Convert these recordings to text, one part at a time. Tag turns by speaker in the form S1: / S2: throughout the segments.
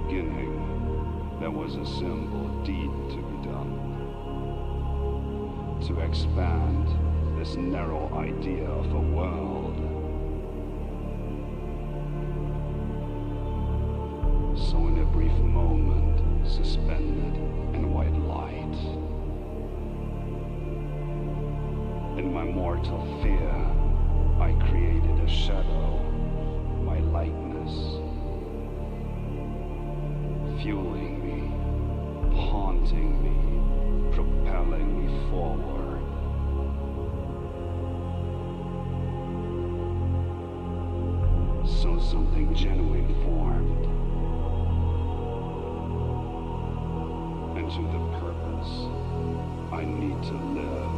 S1: beginning, there was a simple deed to be done. To expand this narrow idea of a world. So in a brief moment, suspended in white light, in my mortal fear, I created a shadow, my likeness, fueling me, haunting me, propelling me forward. So something genuine formed, and to the purpose I need to live.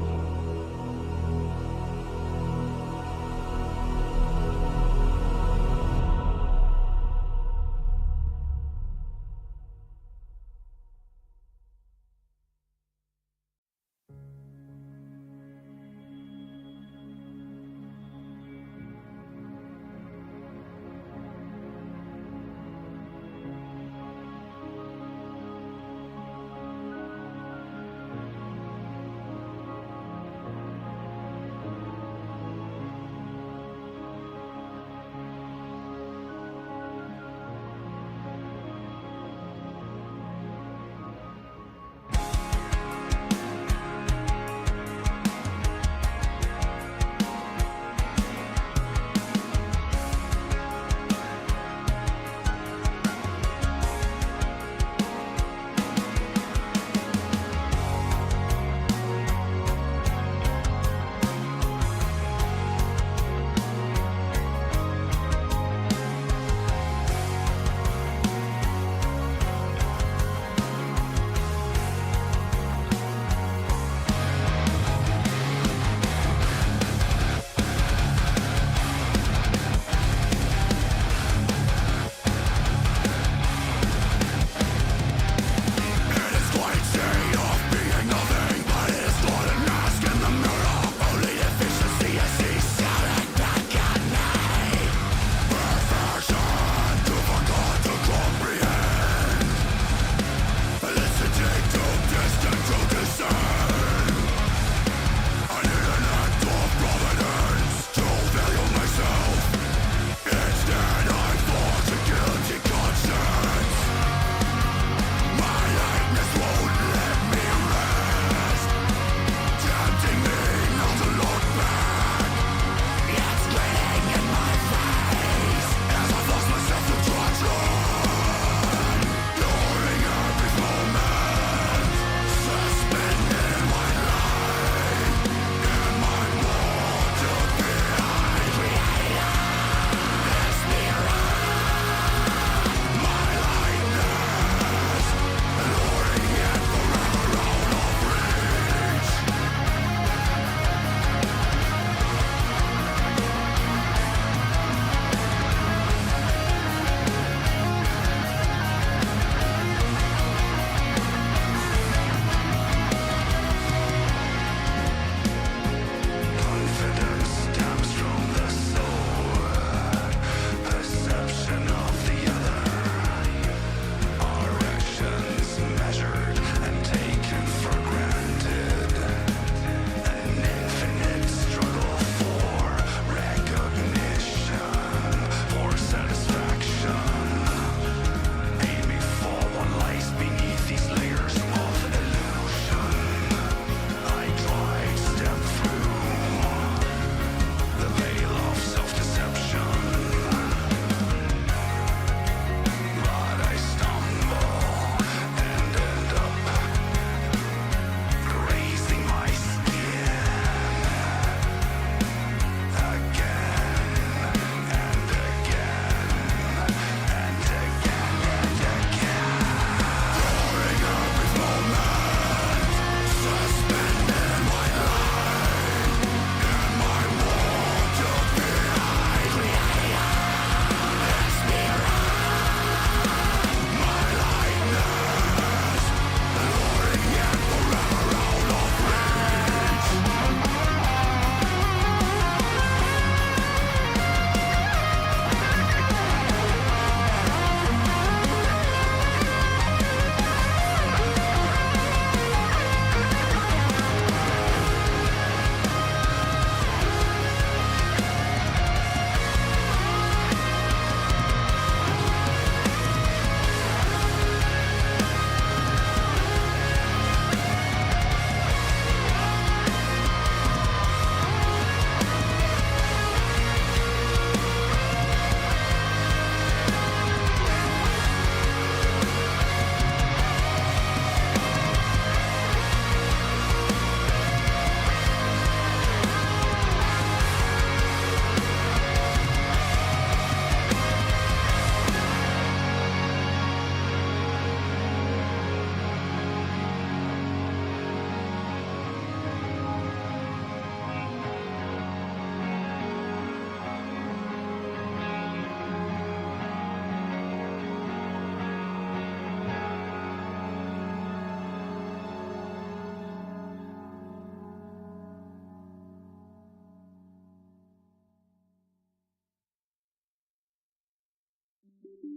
S2: Yo,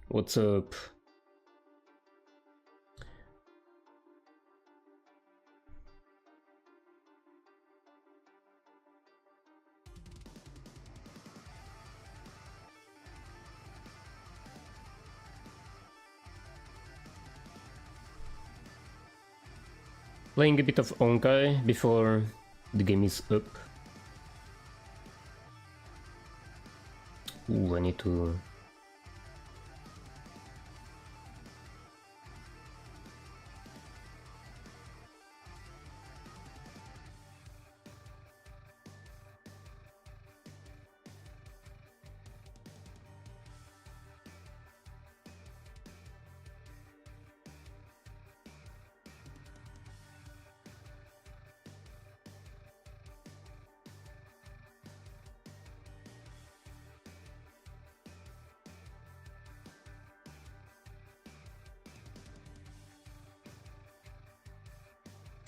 S2: what's up? Playing a bit of Onkai before the game is up. Ooh, I need to...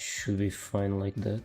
S2: Should be fine like that.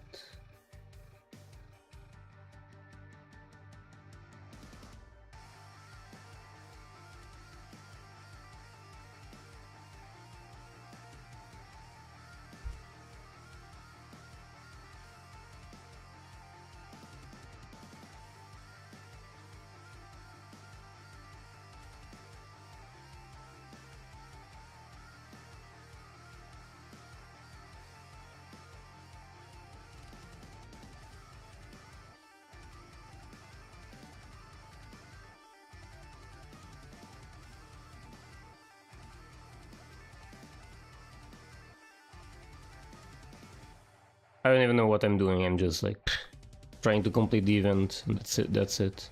S2: I don't even know what I'm doing, I'm just like trying to complete the event, and that's it.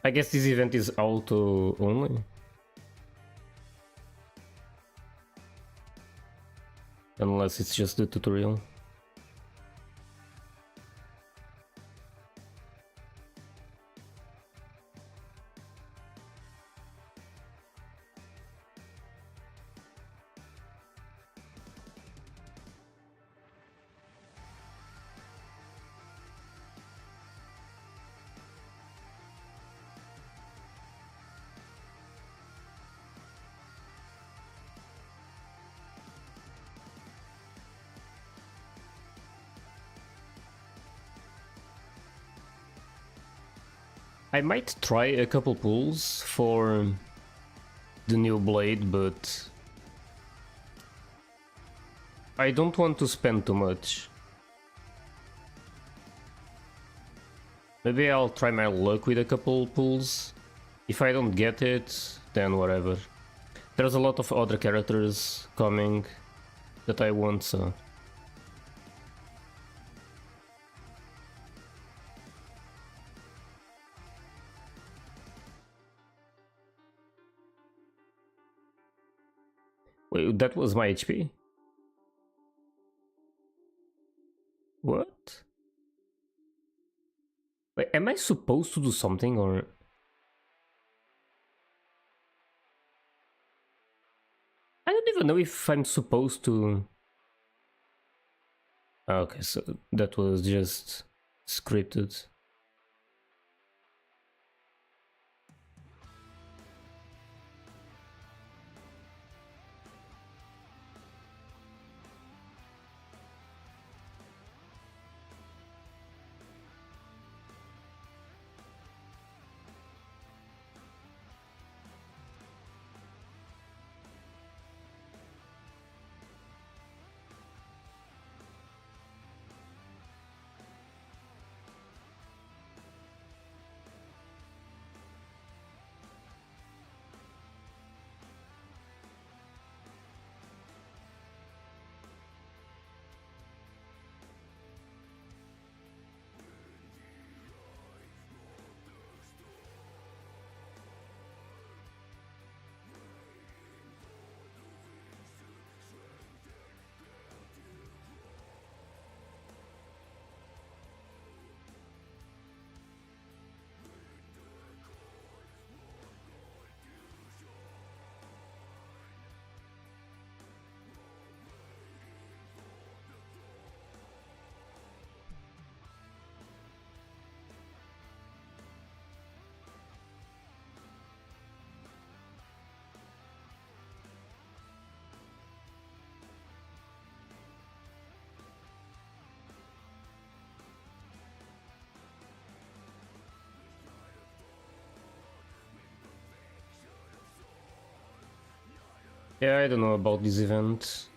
S2: I guess this event is auto only. Unless it's just the tutorial. I might try a couple pulls for the new blade, but I don't want to spend too much. Maybe I'll try my luck with a couple pulls. If I don't get it, then whatever. There's a lot of other characters coming that I want, so... Wait, that was my HP? What? Wait, am I supposed to do something or... I don't even know if I'm supposed to... Okay, so that was just scripted. Yeah, I don't know about this event.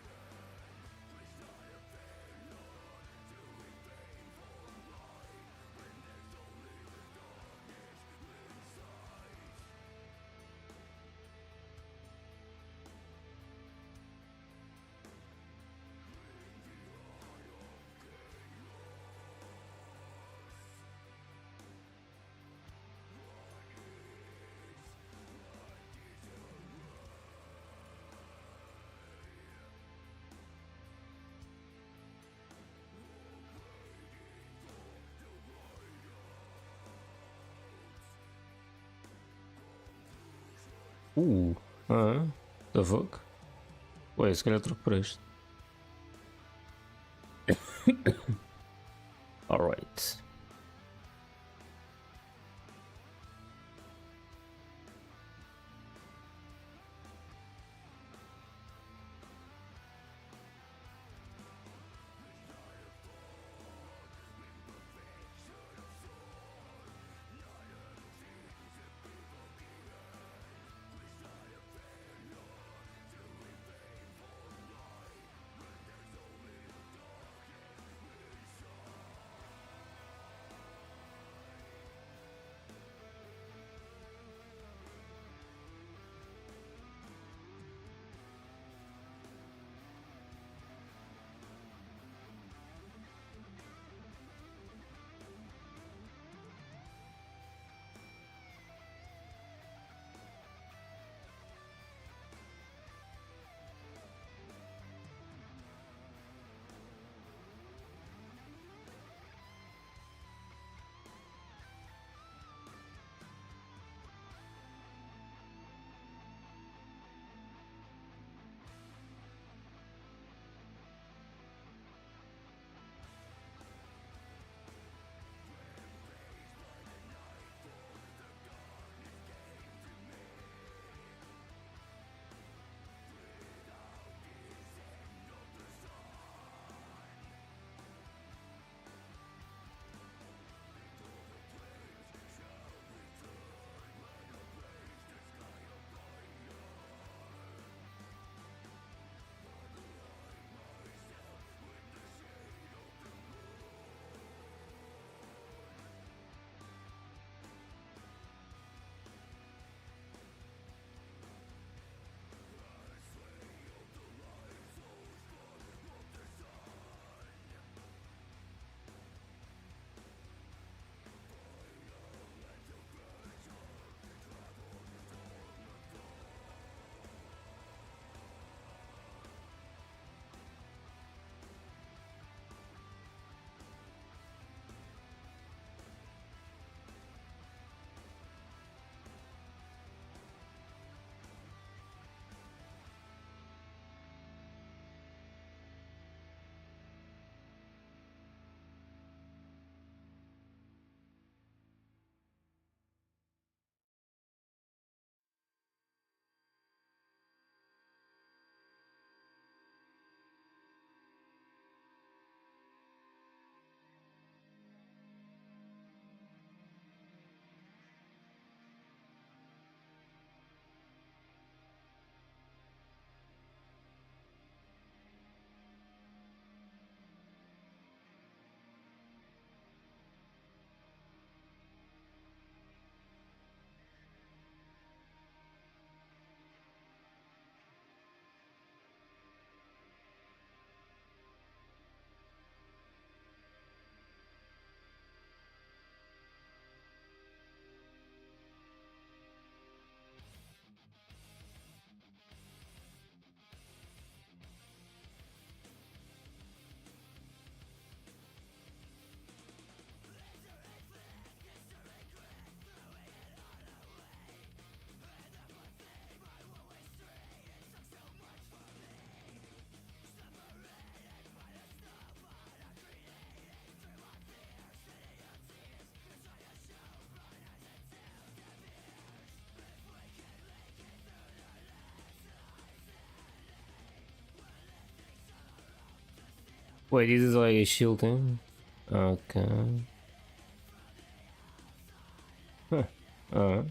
S2: The fuck? Ué, se calhar troco por este. Alright. Wait, this is like a shielding? Okay. Huh.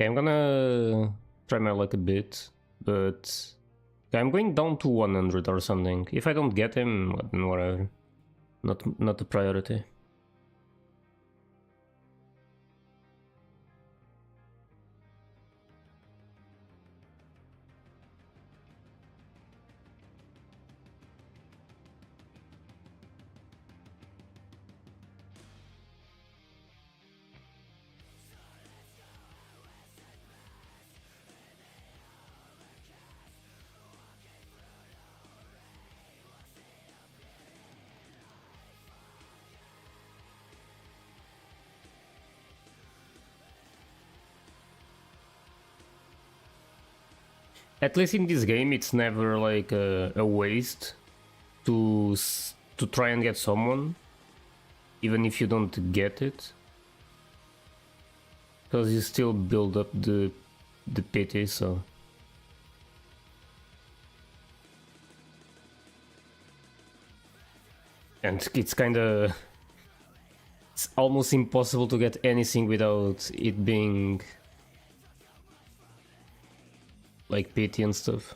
S2: Okay, I'm gonna try my luck a bit, but okay, I'm going down to 100 or something. If I don't get him, then whatever. Not the priority. At least in this game, it's never like a waste to try and get someone, even if you don't get it, because you still build up the pity. So and it's kind of it's almost impossible to get anything without it being like pity and stuff.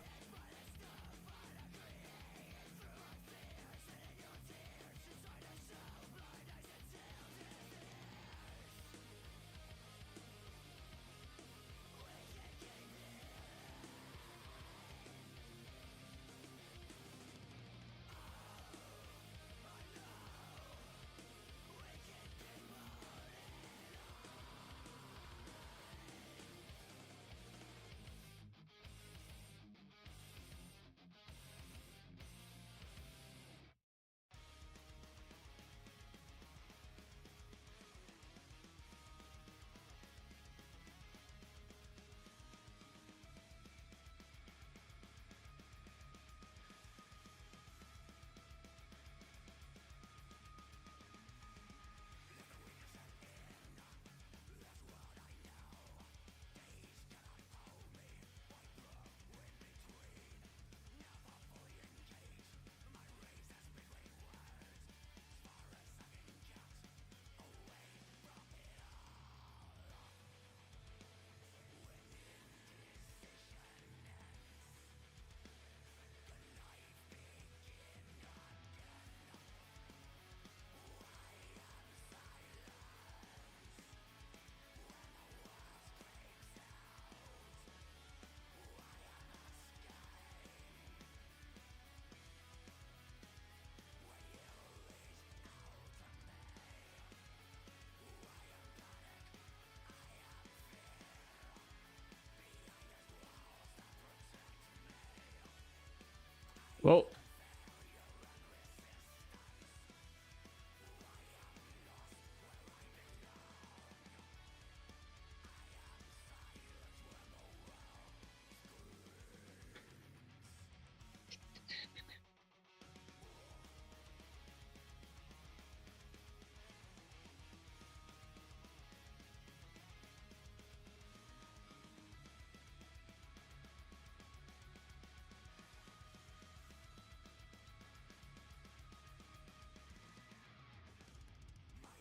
S2: Well,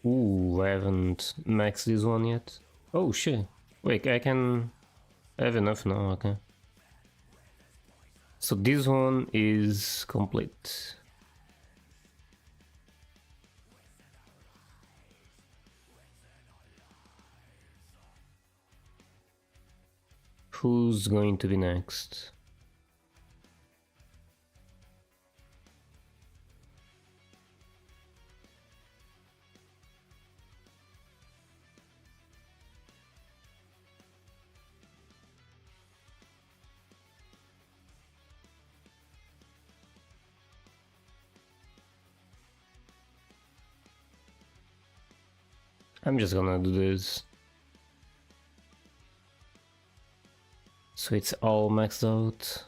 S2: ooh, I haven't maxed this one yet. Oh shit. Wait, I have enough now, okay. So this one is complete. Who's going to be next? I'm just gonna do this. So it's all maxed out.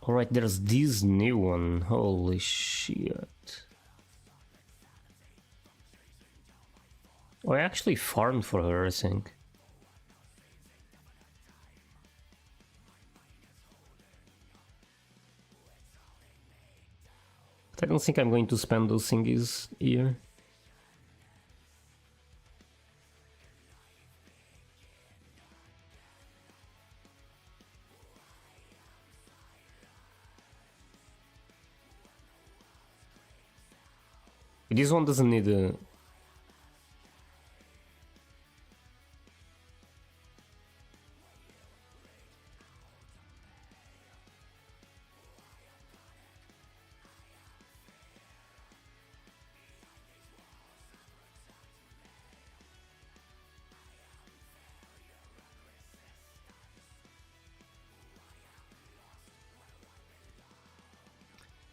S2: Alright, there's this new one. Holy shit. Oh, I actually farmed for her, I think. But I don't think I'm going to spend those thingies here. This one doesn't need a...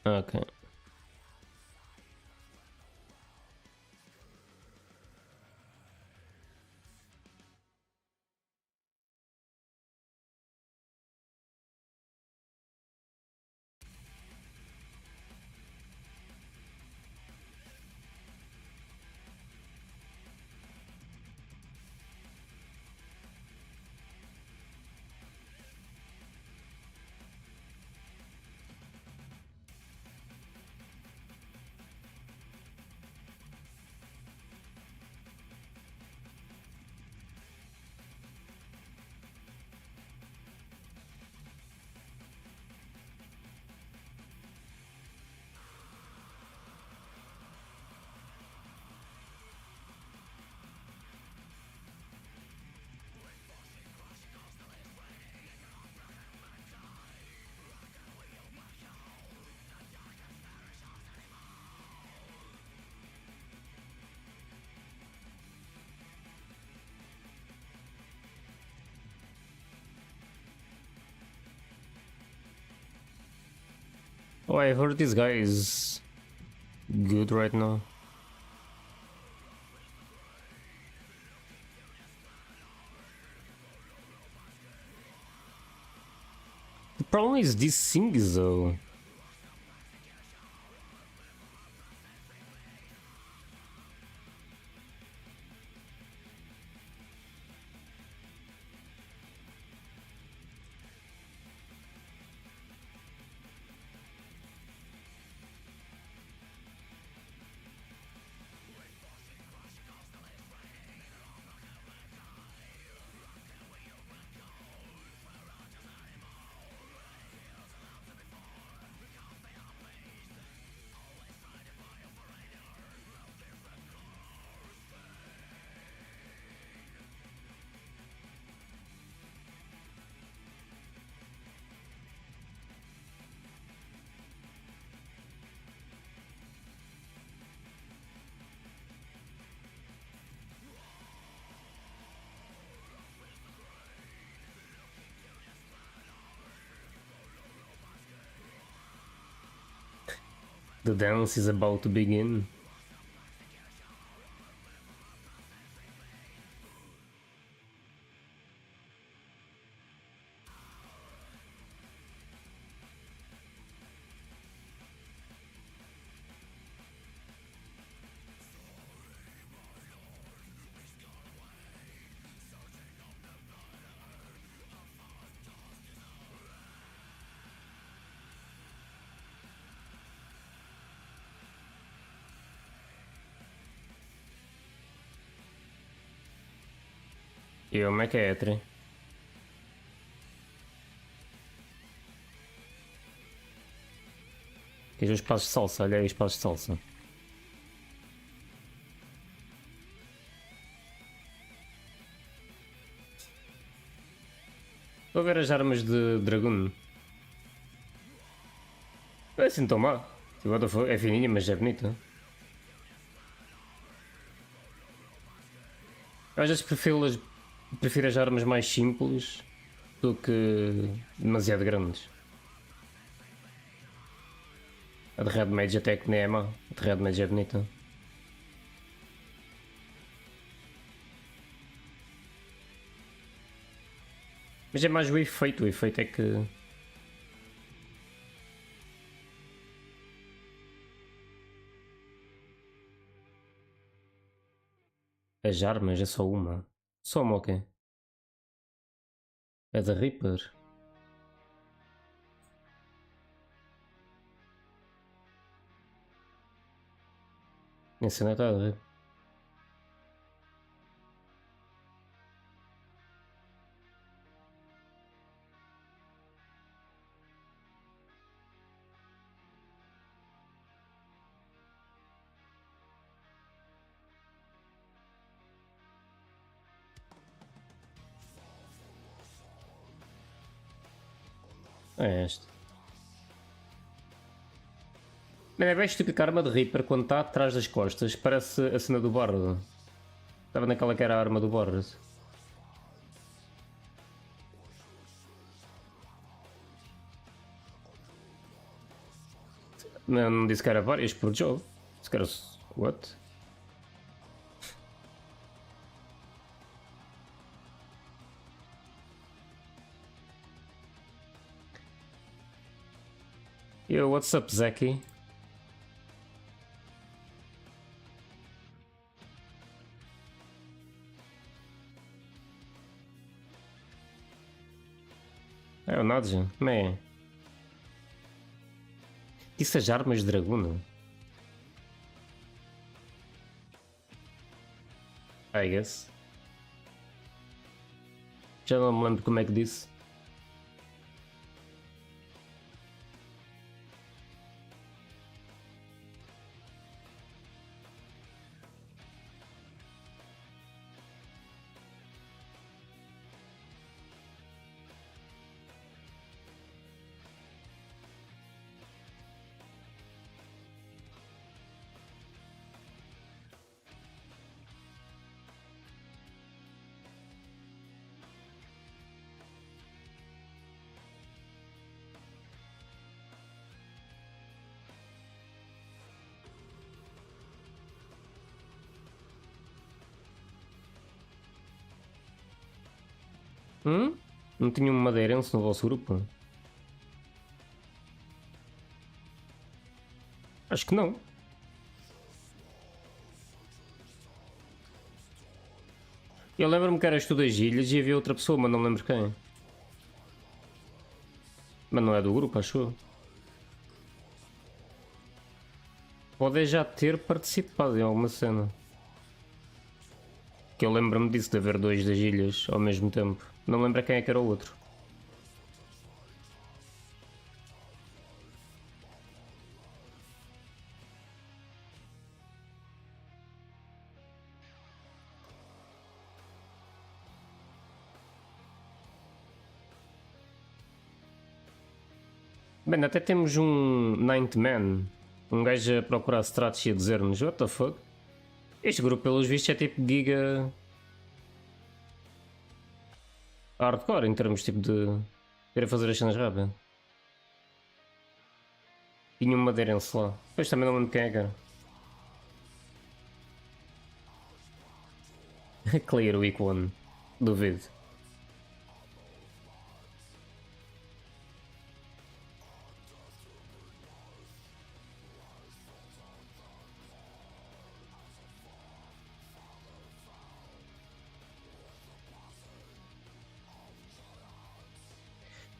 S2: Okay. Oh, I heard this guy is good right now. The problem is these things though. The dance is about to begin. Io, me che etri. Aqui os passos de salsa, olha aí os passos de salsa. Estou a ver as armas de Dragoon. Não é assim tão má. Tipo, é fininha, mas é bonita. Eu às vezes prefiro as armas mais simples do que demasiado grandes. A de Red Mage até que nem é má. A de Red Mage é bonita. Mas é mais o efeito é que... As armas é só uma. Só uma o quê? É da Reaper. Nem sei onde está a Reaper. É este. Mano, é bem estúpido que a arma de Reaper quando está atrás das costas parece a cena do Bard. Estava naquela que era a arma do Bard. Não disse que era várias por jogo. Disse que era... What? Yo, what's up, Zeki? É o Nadja, man. Isso as armas de Draguna? I guess. Já não me lembro como é que disse. Não tinha um madeirense no vosso grupo? Acho que não. Eu lembro-me que eras tu das ilhas e havia outra pessoa, mas não lembro quem. Mas não é do grupo, acho eu. Pode já ter participado em alguma cena. Que eu lembro-me disso, de haver dois das ilhas ao mesmo tempo. Não lembro quem é que era o outro. Bem, até temos um Ninth Man. Um gajo a procurar strats e a dizer-nos: what the fuck? Este grupo, pelos vistos, é tipo giga... hardcore, em termos tipo de... querer fazer as cenas rápido. Tinha um madeirense lá. Depois também não lembro quem é que era. Clear Week 1. Duvido.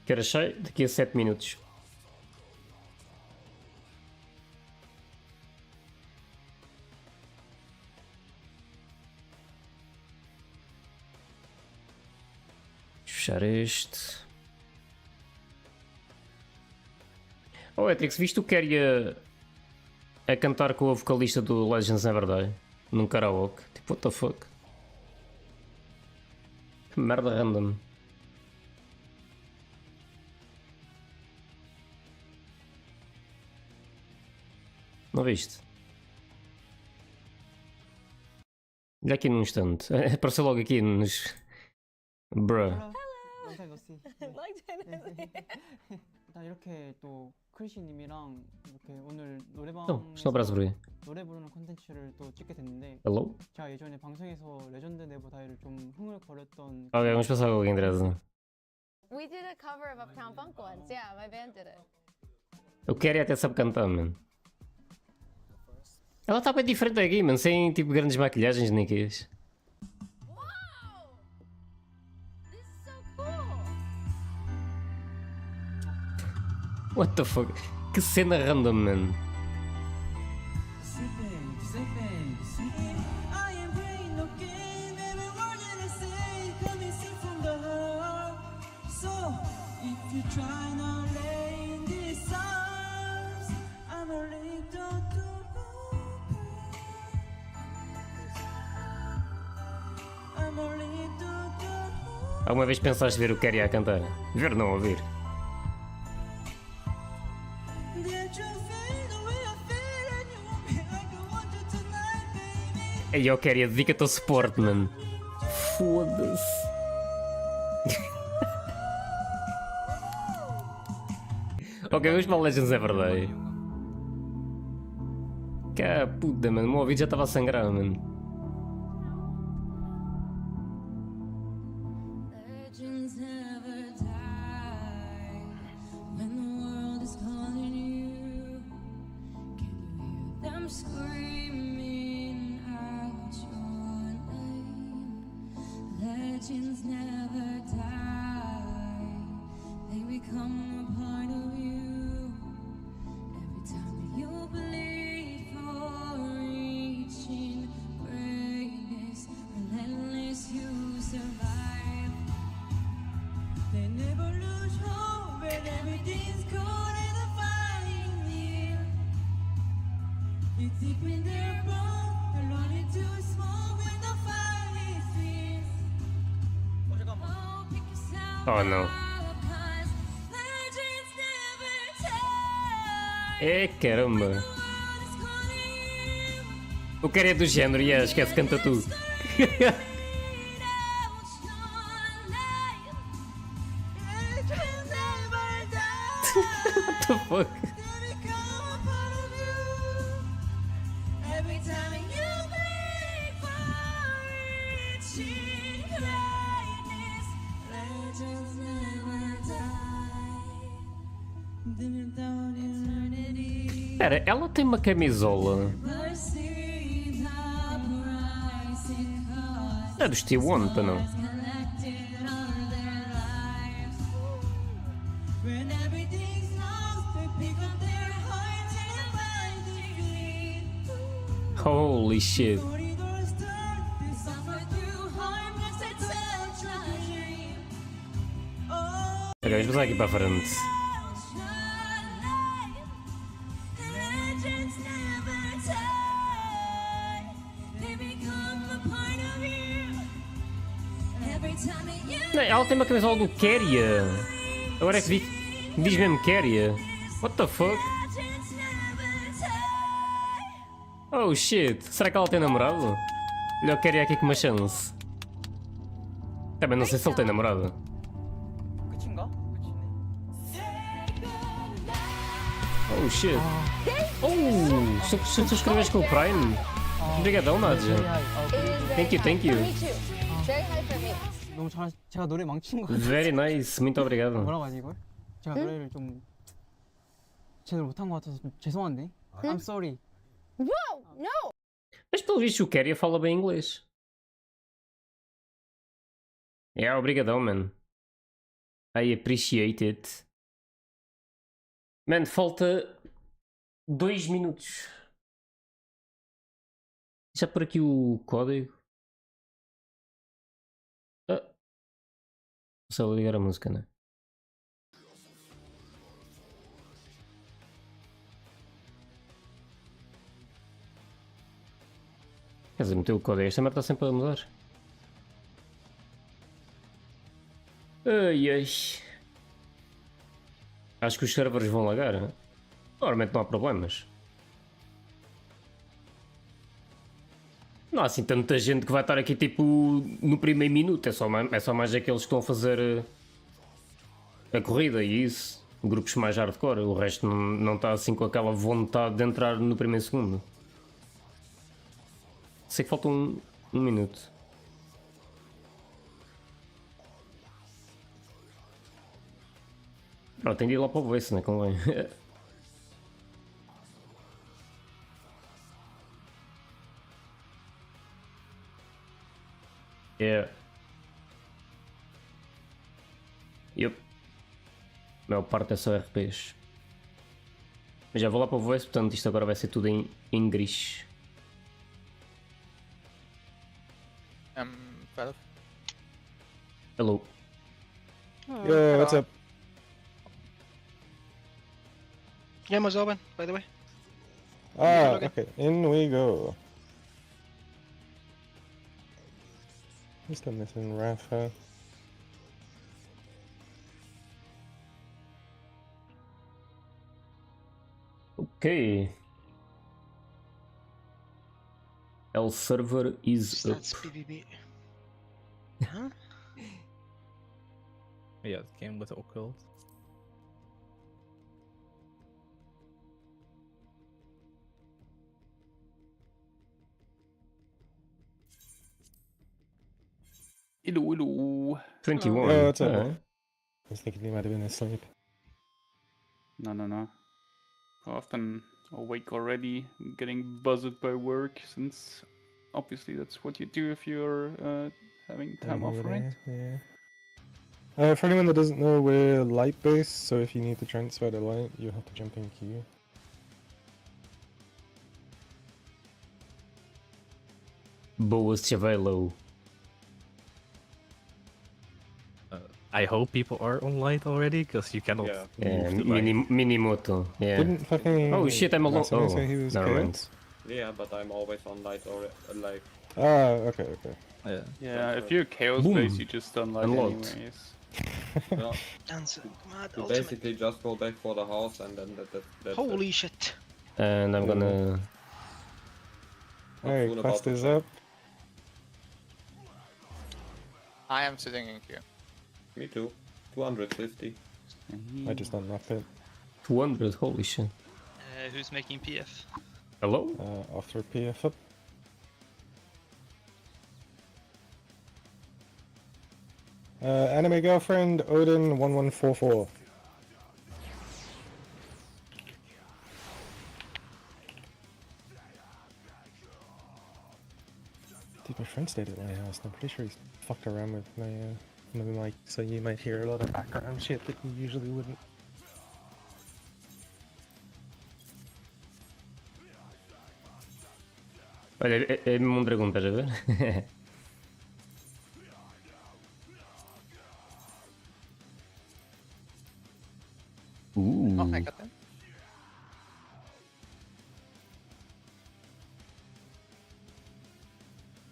S2: Que horas sai? Daqui a 7 minutos. Fechar este. Oh, Etrix, viste o Kerry a cantar com a vocalista do Legends Never Die? Num karaoke? Tipo, what the fuck? Que merda random. Não viste? Olha aqui num instante. Apareceu logo aqui nos... Bruh.
S3: long time no see.
S4: Long time no see.
S3: 일단 이렇게 또 크리시님이랑 이렇게 오늘 노래방에서
S2: Oh, estão abraço por aí.
S3: 노래 부르는 콘텐츠를 또 찍게 됐는데
S2: Hello?
S3: 제가 예전에 방송에서 레전드 네버 다이를 좀 흥얼거렸던
S2: Ok, vamos passar com alguém interessa.
S4: We did a cover of Uptown Funk once. Yeah, my band did it.
S2: O Kerry até sabe cantar, mano. Ela está bem diferente aqui, mano, sem tipo grandes maquilhagens nem que isso.
S4: Wow! This is so cool.
S2: What the fuck? Que cena random, mano.
S5: I am playing no game, every word that I say coming straight from the heart. So if you try not laying these arms, I'm a little too I'm a little too
S2: Alguma vez pensaste ver o Kerry a cantar? Ver não ouvir. Aí eu queria, dedica-te ao suporte, mano. Foda-se. Ok, vamos para o Legends Everday. Que puta, mano. O meu ouvido já estava a sangrar, mano.
S5: Legends never die. When the world is calling you, can you hear them screaming out your name? Legends never die. They become a part of you. Every time you believe for reaching greatness, relentless you survive. They never lose hope when everything's cold and the fighting near. It's deep in their bones, they're longing to smoke when the fire is fierce. Oh, pick yourself
S2: Oh, no.
S5: up, 'cause legends never die.
S2: É caramba.
S5: The world is calling you.
S2: O cara é do género, e esquece, canta tu. What the fuck? Pera, ela tem uma camisola. É do Steve One, para não?
S5: When everything's lost, they pick up their hearts and find the green.
S2: Holy shit.
S5: Corridors turn, they suffer through harm as they tell to dream. Oh,
S2: Ok, vamos passar aqui para a frente.
S5: legends never die. They become a part of you. Every time that you
S2: Não, ela tem uma camisola do Keria. Agora é que vi. Diz mesmo Keria. What the fuck?
S5: legends never die.
S2: Oh shit. Será que ela tem namorado? Olha, eu queria aqui com uma chance. Também não sei se ele tem namorado.
S3: 끝인가? 끝이네.
S2: Oh shit. Oh, se subscreves com o Prime. Obrigadão, Nádia.
S4: It is very
S2: Thank you, thank
S4: high.
S2: you.
S4: For me too. Very high for me.
S3: 너무 잘 제가 노래 망친 거 같아요.
S2: Very nice. Muito obrigado.
S3: 뭐라고 하지 이걸? 제가 노래를 좀 제대로 못한 거 같아서 좀 죄송한데. I'm sorry.
S4: Whoa! No!
S2: Mas pelo visto o Keria fala bem inglês. Yeah, obrigadão, man. I appreciate it. Man, falta 2 minutos. Já por aqui o código. Ah. Só vou ligar a música, né? Quer dizer, meteu o código. Esta merda está sempre a mudar. Ai ai. Acho que os servers vão lagar. Normalmente não há problemas. Não há assim tanta gente que vai estar aqui tipo no primeiro minuto. É só mais aqueles que estão a fazer a corrida e isso. Grupos mais hardcore. O resto não está assim com aquela vontade de entrar no primeiro segundo. Sei que falta um minuto. Pronto, tem de ir lá para o voice, não é? Convém. Yeah. Yup. A maior parte é só RPs. Mas já vou lá para o voice, portanto isto agora vai ser tudo em inglês.
S6: Valve.
S2: Hello.
S7: Yo, what's up?
S6: Game was open, by the way.
S7: Ah,
S6: okay.
S7: okay, in we go. Who's the missing Rafa?
S2: Ok. L server is up.
S6: That's PvP. Huh?
S8: Yeah, it came with occult.
S9: Hello.
S2: 21.
S7: Yeah, what's up?
S2: Alright.
S7: I was thinking he might have been asleep.
S9: No. Often awake already, getting buzzed by work, since obviously that's what you do if you're having time off, right?
S7: Yeah. For anyone that doesn't know, we're light based, so if you need to transfer to light, you have to jump in queue.
S2: Boas se vai low.
S8: I hope people are on light already, because you cannot.
S2: Yeah,
S8: move to light.
S2: Minimoto. Yeah.
S7: Didn't fucking.
S2: Oh shit, I'm alone.
S7: Masumi
S2: Oh,
S7: say he was
S2: never mind.
S7: chaos?
S10: Yeah, but I'm always on light or like.
S7: Ah, okay.
S8: Yeah.
S9: Yeah, if you're chaos
S2: Boom.
S9: based, you just don't like
S2: Unlocked.
S9: anyways.
S10: Yeah,
S6: Dance mad
S10: you
S6: ultimate.
S10: basically just go back for the house and then that's
S6: Holy shit.
S2: And I'm gonna.
S10: Not
S7: Alright,
S10: soon about
S7: quest
S10: the
S7: is
S10: check.
S7: up.
S11: I am sitting in queue.
S10: Me too. 250.
S7: I just unlocked it.
S2: 200, holy shit.
S6: Who's making PF?
S2: Hello?
S7: After PF up. Anime girlfriend Odin 1144. Dude, my friend stayed at my house, and I'm pretty sure he's fucked around with my mic, so you might hear a lot of background shit that you usually wouldn't.
S2: Olha, é mesmo um dragão, estás a ver?
S11: Oh, I got them.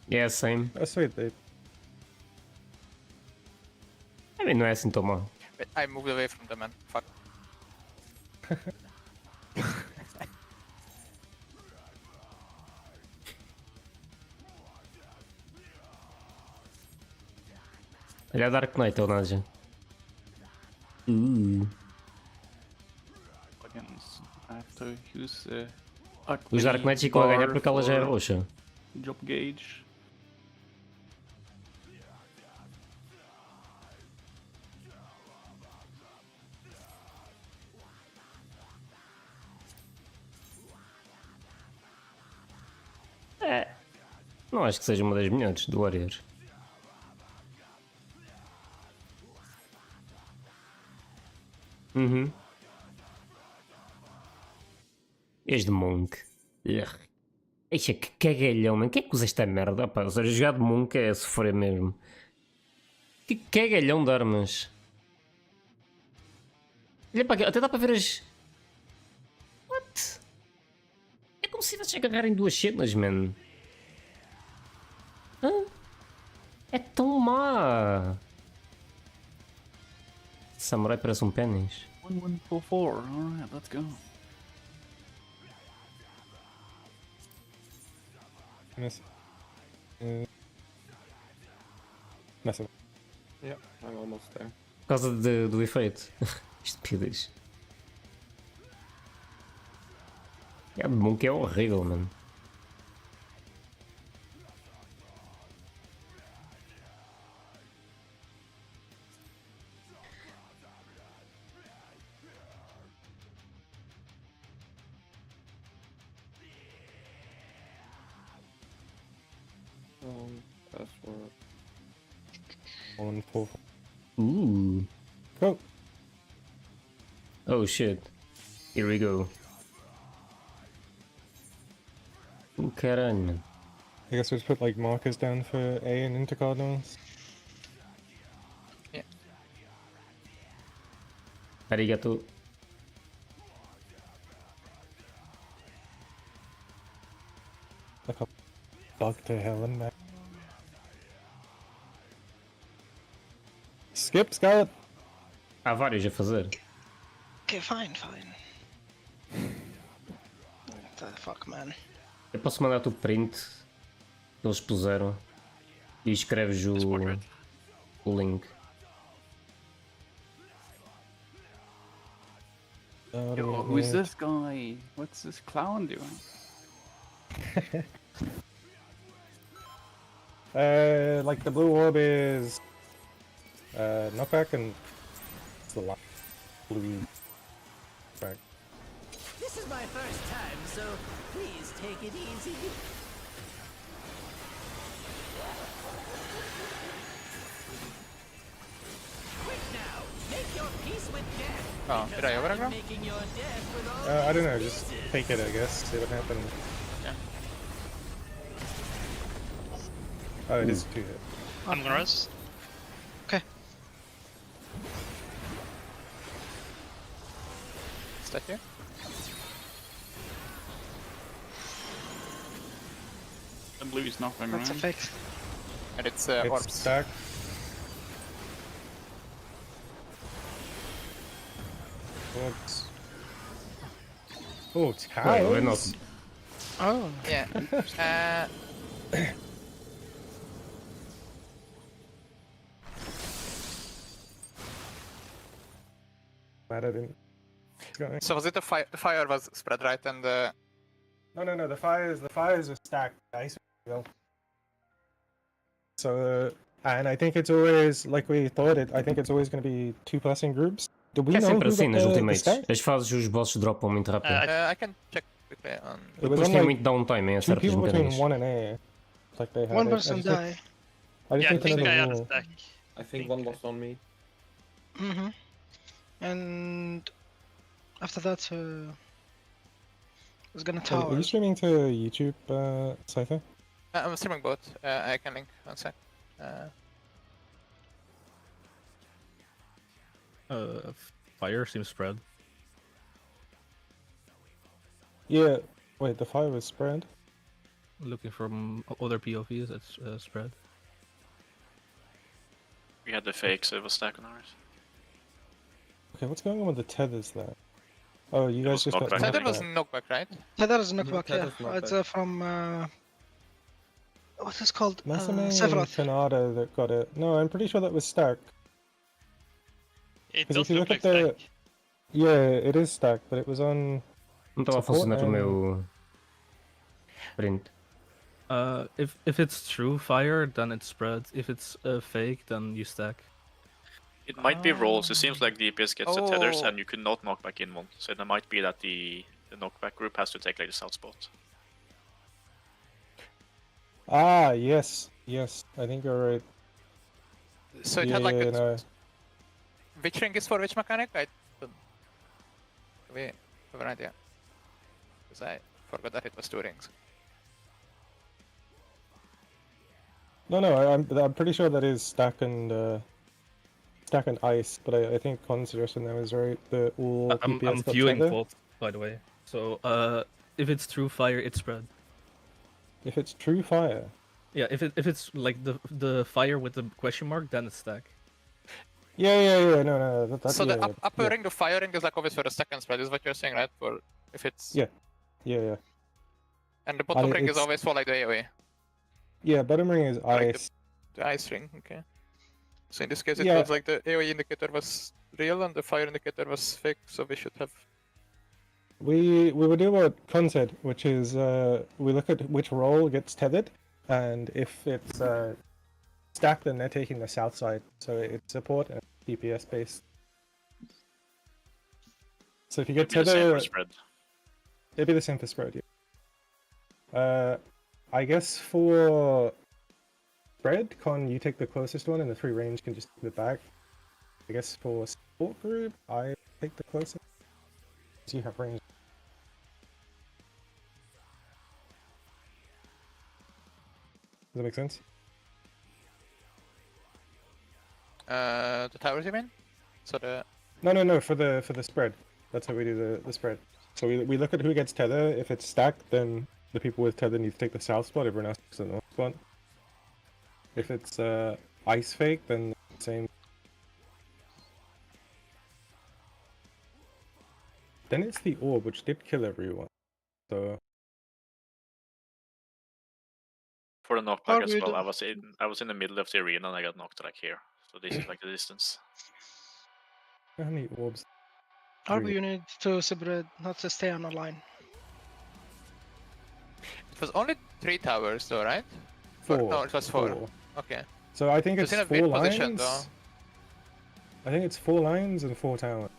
S2: Yeah, same.
S7: Oh, sweet, babe.
S2: I mean, não é assim tão mal.
S11: Wait, I moved away from them, man. Fuck.
S2: Olha a Dark Knight, ou nada.
S9: Against, I have to use
S2: Os Dark Knights ficam a ganhar porque ela já é roxa.
S9: Job gauge.
S2: Não acho que seja uma das melhores do Warrior. És de Monk. Eixa, que cagalhão, mano. Quem é que usa esta merda? Opa, ou seja, jogar de Monk é sofrer mesmo. Que cagalhão de armas. Olha para aqui, até dá para ver as... What? É como se tivesse a agarrar em duas cenas, mano. Hã? É tão má. Samurai parece um pênis.
S9: 1144. Alright, let's go.
S7: Mess up.
S10: Yeah, I'm almost there.
S2: Por causa do efeito. Estupidez. É bom que é horrível, mano.
S10: Password.
S7: 144. Go!
S2: Oh shit. Here we go. Caralho, mano.
S7: I guess we just put like markers down for A and intercardinals.
S2: Arigato.
S7: Like a bug to hell and back. Skip, Scarlet!
S2: Há vários a fazer.
S6: Okay, fine. What the fuck, man?
S2: Eu posso mandar-te o print Eles puseram. E escreves o link.
S9: Yo, who's this guy? What's this clown doing?
S7: Like the blue orb is knockback and it's the last blue back.
S5: This is my first time, so please take it easy. Quick now, make your peace with death.
S11: Oh, did I overgrow?
S5: Making your death with all
S7: I don't know, just take it, I guess. See what happens.
S11: Yeah.
S7: Oh, it is 2 hit.
S6: I'm gonna rest. Okay.
S11: Is that here?
S9: The blue is knocking
S6: That's a
S9: around.
S6: fake.
S11: And it's
S7: It's
S11: orbs.
S7: stacked. Oops. Oh, towers?
S2: Wait, we're not.
S6: Oh.
S11: Yeah.
S7: Glad I didn't. Go.
S11: So was it the fire was spread right and
S7: No, the fires are stacked. Ice well. So and I think it's always like we thought it. I think it's always going to be 2+ in groups. Do we
S2: É
S7: know
S2: sempre
S7: who
S2: assim
S7: got
S2: nas
S7: the
S2: ultimates.
S7: stack?
S2: As fases os bosses dropam muito rápido.
S11: I can check quickly on.
S7: It was
S2: Depois
S7: on
S2: tem
S7: like
S2: muito downtime em
S7: 2
S2: certas
S7: people between
S2: mecânicas.
S7: 1 and A. Like they had
S6: One
S7: it.
S6: person die.
S7: I just
S10: Yeah, I
S7: need to
S10: think
S7: know
S10: I
S7: the
S10: had a
S7: rule.
S10: stack. I think one was on me.
S6: Mm-hmm. And after that, was gonna
S7: Are
S6: tower.
S7: you streaming to YouTube, Cypher?
S11: I'm streaming both. I can link one sec.
S8: Fire seems spread.
S7: Yeah. Wait, the fire was spread.
S8: Looking from other POVs, it's spread.
S12: We had the fake, so it was stack on ours.
S7: Okay, what's going on with the tethers there? Oh, you guys just got
S12: knockback.
S11: Tether
S7: knockback.
S11: was knockback, right?
S6: Tether is knockback, yeah.
S10: Tether's knockback.
S6: It's from what is called?
S7: Masame and
S6: Sephiroth.
S7: Kanata that got it. No, I'm pretty sure that was stack.
S12: It
S7: Because
S12: does
S7: if you
S12: look
S7: look
S12: like
S7: at the...
S12: stack.
S7: Yeah, it is stack, but it was on...
S2: Não estava a
S7: support
S2: funcionar o
S7: and-
S2: meu print.
S8: If it's true fire, then it's spread. If it's fake, then you stack.
S12: It might be rolls. It seems like DPS gets the tethers
S11: Oh.
S12: and you could not knock back in one. So it might be that the knockback group has to take like the south spot.
S7: Ah, yes. Yes, I think you're right.
S11: So it
S7: yeah,
S11: had like
S7: yeah,
S11: a...
S7: no.
S11: Which ring is for which mechanic? I don't... We have an idea. Because I forgot that it was 2 rings.
S7: No, I'm pretty sure that is stack and ice, but I think Con's suggestion there was right. The all
S8: I'm
S7: DPS got
S8: viewing
S7: tether.
S8: both, by the way. So if it's true fire, it's spread.
S7: If it's true fire.
S8: Yeah, if it's like the fire with the question mark, then it's stack.
S7: Yeah, no, that's
S11: So
S7: yeah,
S11: the upper
S7: yeah.
S11: ring, the fire ring, is like always for the second spread, is what you're saying, right? For if it's...
S7: Yeah.
S11: And the bottom ring is
S7: it's-
S11: always for like the AoE.
S7: Yeah, bottom ring is
S11: Like
S7: ice.
S11: The ice ring, okay. So in this case it
S7: Yeah.
S11: was like the AoE indicator was real and the fire indicator was fake, so we should have...
S7: We will do what Con said, which is we look at which role gets tethered, and if it's stacked, then they're taking the south side. So it's support and DPS based. So if you get
S12: It'd be the same for
S7: tether,
S12: spread.
S7: it'd be the same for spread. Yeah. I guess for spread, Con, you take the closest one, and the 3 range can just take the back. I guess for support group, I take the closest. So you have range. Does that make sense?
S11: The towers, you mean? So the...
S7: No. For the spread, that's how we do the spread. So we look at who gets tether. If it's stacked, then the people with tether need to take the south spot. Everyone else takes the north spot. If it's ice fake, then same. Then it's the orb, which did kill everyone. So
S12: for the knockback
S6: Are
S12: as
S6: we
S12: well.
S6: do-
S12: I was in the middle of the arena and I got knocked like here. So this is like the distance.
S7: How many orbs?
S6: Arby, you need to spread, not to stay on the line.
S11: It was only 3 towers though, right?
S7: Four.
S11: No, it was 4. Okay.
S7: So I think
S11: It
S7: it's
S11: was in a
S7: 4
S11: weird
S7: lines.
S11: position though.
S7: I think it's 4 lines and 4 towers.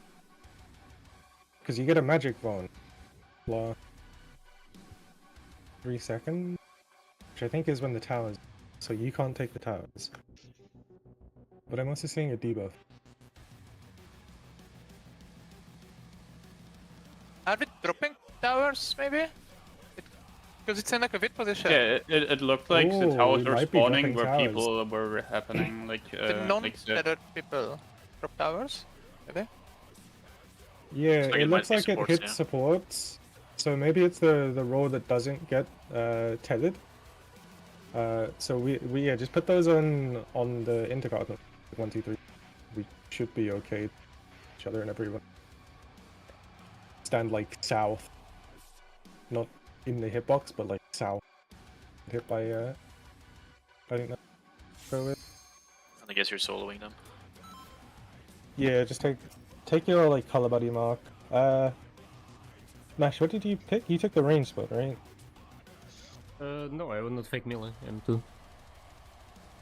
S7: Because you get a magic bone. 3 seconds, which I think is when the towers. So you can't take the towers. But I'm also seeing a debuff.
S11: Are we dropping towers maybe? Because it's in like a weird position.
S9: Yeah, it looked like the
S7: Ooh,
S9: towers
S7: we
S9: were
S7: might be
S9: spawning
S7: dropping
S9: where
S7: towers.
S9: people were happening. Like,
S11: The non-tethered people drop towers? Maybe?
S7: Yeah,
S12: like
S7: it
S12: it
S7: looks
S12: might
S7: like
S12: be
S7: it
S12: supports,
S7: hits
S12: yeah.
S7: supports. So maybe it's the roll that doesn't get tethered. So we just put those on the intercardinal. 1, 2, 3. We should be okay. Each other and everyone. Stand like south. Not in the hitbox, but like south. Hit by I think that go with.
S12: And I guess you're soloing them.
S7: Yeah, just take your like color buddy mark. Nash, what did you pick? You took the range spot, right?
S2: No, I would not fake melee M2.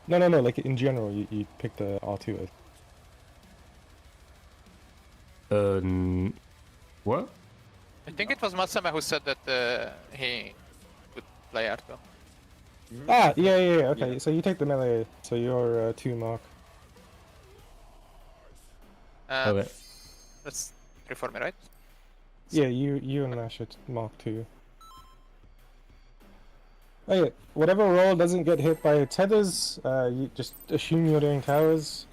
S7: No, like in general, you picked the R2.
S2: What?
S11: I think it was Masama who said that he would play Arto.
S7: Ah, yeah, okay, so you take the melee, so you're 2 mark.
S2: Okay.
S11: That's 3 for me, right?
S7: Yeah, you and Nash are mark 2. Oh yeah, whatever roll doesn't get hit by tethers, you just assume you're doing towers.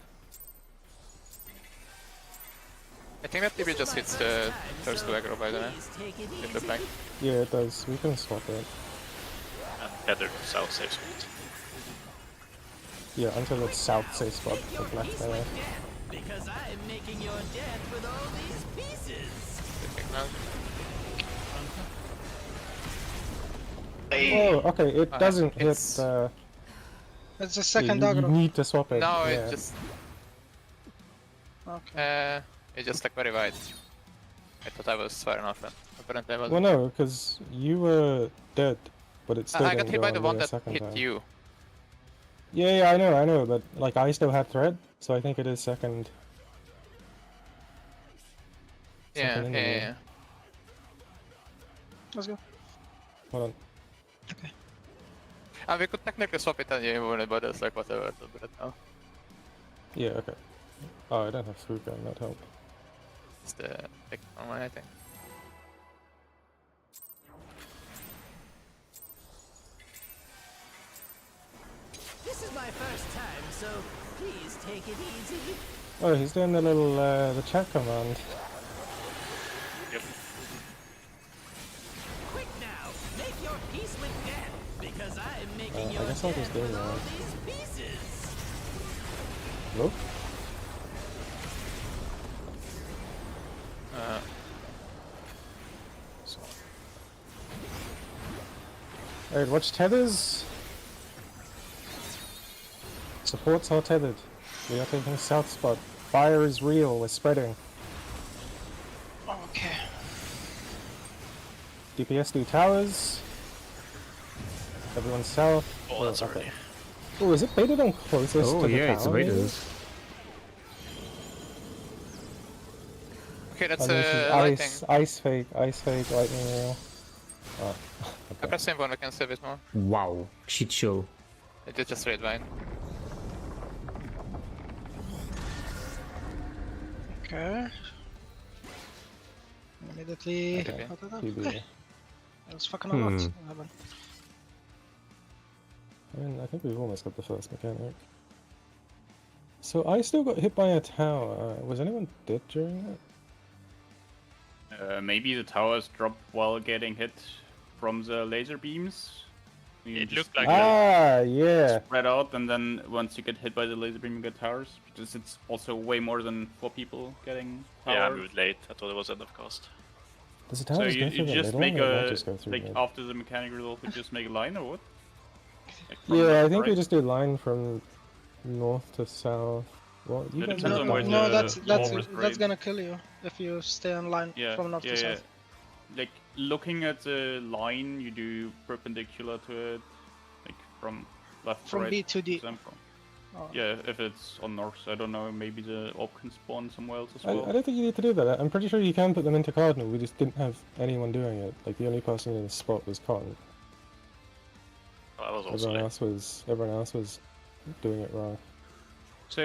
S11: I think that TB just hits the first 2 aggro by the way. In the flank.
S7: Yeah, it does. We can swap it.
S12: And tethered south safe spot.
S7: Yeah, until it's south safe spot, like left there.
S5: Because I'm making your death with all these pieces.
S7: Oh, okay, it doesn't hit.
S11: it's-
S6: It's the second
S7: you
S6: aggro.
S7: need to swap it.
S11: No,
S7: yeah.
S11: it just
S6: Okay.
S11: it's just like very wide. I thought I was far enough, and apparently I wasn't.
S7: Well, no, because you were dead, but it still
S11: I
S7: didn't
S11: got hit
S7: go
S11: by the
S7: on
S11: one
S7: a
S11: that
S7: second
S11: hit
S7: time.
S11: you.
S7: Yeah, I know, but like I still had thread, so I think it is second.
S11: Yeah,
S7: Second in the
S11: yeah.
S6: Let's go.
S7: Hold on.
S11: We could technically swap it and you wouldn't bother us, like whatever, but it now.
S7: Yeah, okay. Oh, I don't have food gun, that help.
S11: It's the big one, I think.
S5: This is my first time, so please take it easy.
S7: Oh, he's doing the little the chat command.
S12: Yep.
S5: Quick now, make your peace with death, because I'm making
S7: I
S5: your
S7: guess I'll just
S5: death
S7: do
S5: with
S7: that.
S5: all these pieces.
S7: Look. Alright, watch tethers. Supports are tethered. We are taking south spot. Fire is real, we're spreading.
S6: Okay.
S7: DPS do towers. Everyone south.
S12: Oh, that's
S7: okay.
S12: early.
S7: Oh, is it baited on closest
S2: Oh
S7: to the
S2: yeah, it's
S7: tower, maybe?
S2: baited.
S11: Okay, that's
S7: Oh, this is
S11: lighting.
S7: ice fake, lightning real. Oh,
S11: I press same one, we can save it more.
S2: Wow, shit show.
S11: It is just straight line.
S6: Okay. Immediately.
S7: Okay.
S6: Okay.
S7: PB.
S6: That was fucking a lot.
S2: Hmm.
S6: What happened?
S7: I mean, I think we've almost got the first mechanic. So I still got hit by a tower. Was anyone dead during that?
S9: Maybe the towers drop while getting hit from the laser beams. You
S12: It
S9: just
S12: looked like
S7: Yeah.
S9: spread out, and then once you get hit by the laser beam, you get towers. Because it's also way more than 4 people getting towers.
S12: Yeah, I moved late. I thought it was end of cast.
S7: Does the
S9: So
S7: towers
S9: you,
S7: go through
S9: you
S7: the
S9: just
S7: middle,
S9: make
S7: or it might
S9: a
S7: just go through
S9: like
S7: mid?
S9: after the mechanic resolve, you just make a line or what?
S12: Like from
S7: Yeah,
S12: left
S7: I
S12: to
S7: think we
S12: right?
S7: just do line from north to south. Well, you
S9: It
S7: guys
S9: depends
S7: are
S9: on where
S7: down.
S6: No,
S9: the
S6: that's
S9: wall is
S6: that's
S9: grade.
S6: gonna kill you if you stay on line
S9: Yeah,
S6: from north to
S9: yeah.
S6: south.
S9: Like looking at the line, you do perpendicular to it, like from left to
S6: From
S9: right.
S6: B to D.
S9: For example.
S6: Oh.
S9: Yeah, if it's on north, I don't know. Maybe the orb can spawn somewhere else as
S7: I
S9: well.
S7: don't think you need to do that. I'm pretty sure you can put them into Cardinal. We just didn't have anyone doing it. Like the only person in the spot was Con.
S12: Oh, that was also
S7: Everyone else was doing it wrong.
S9: So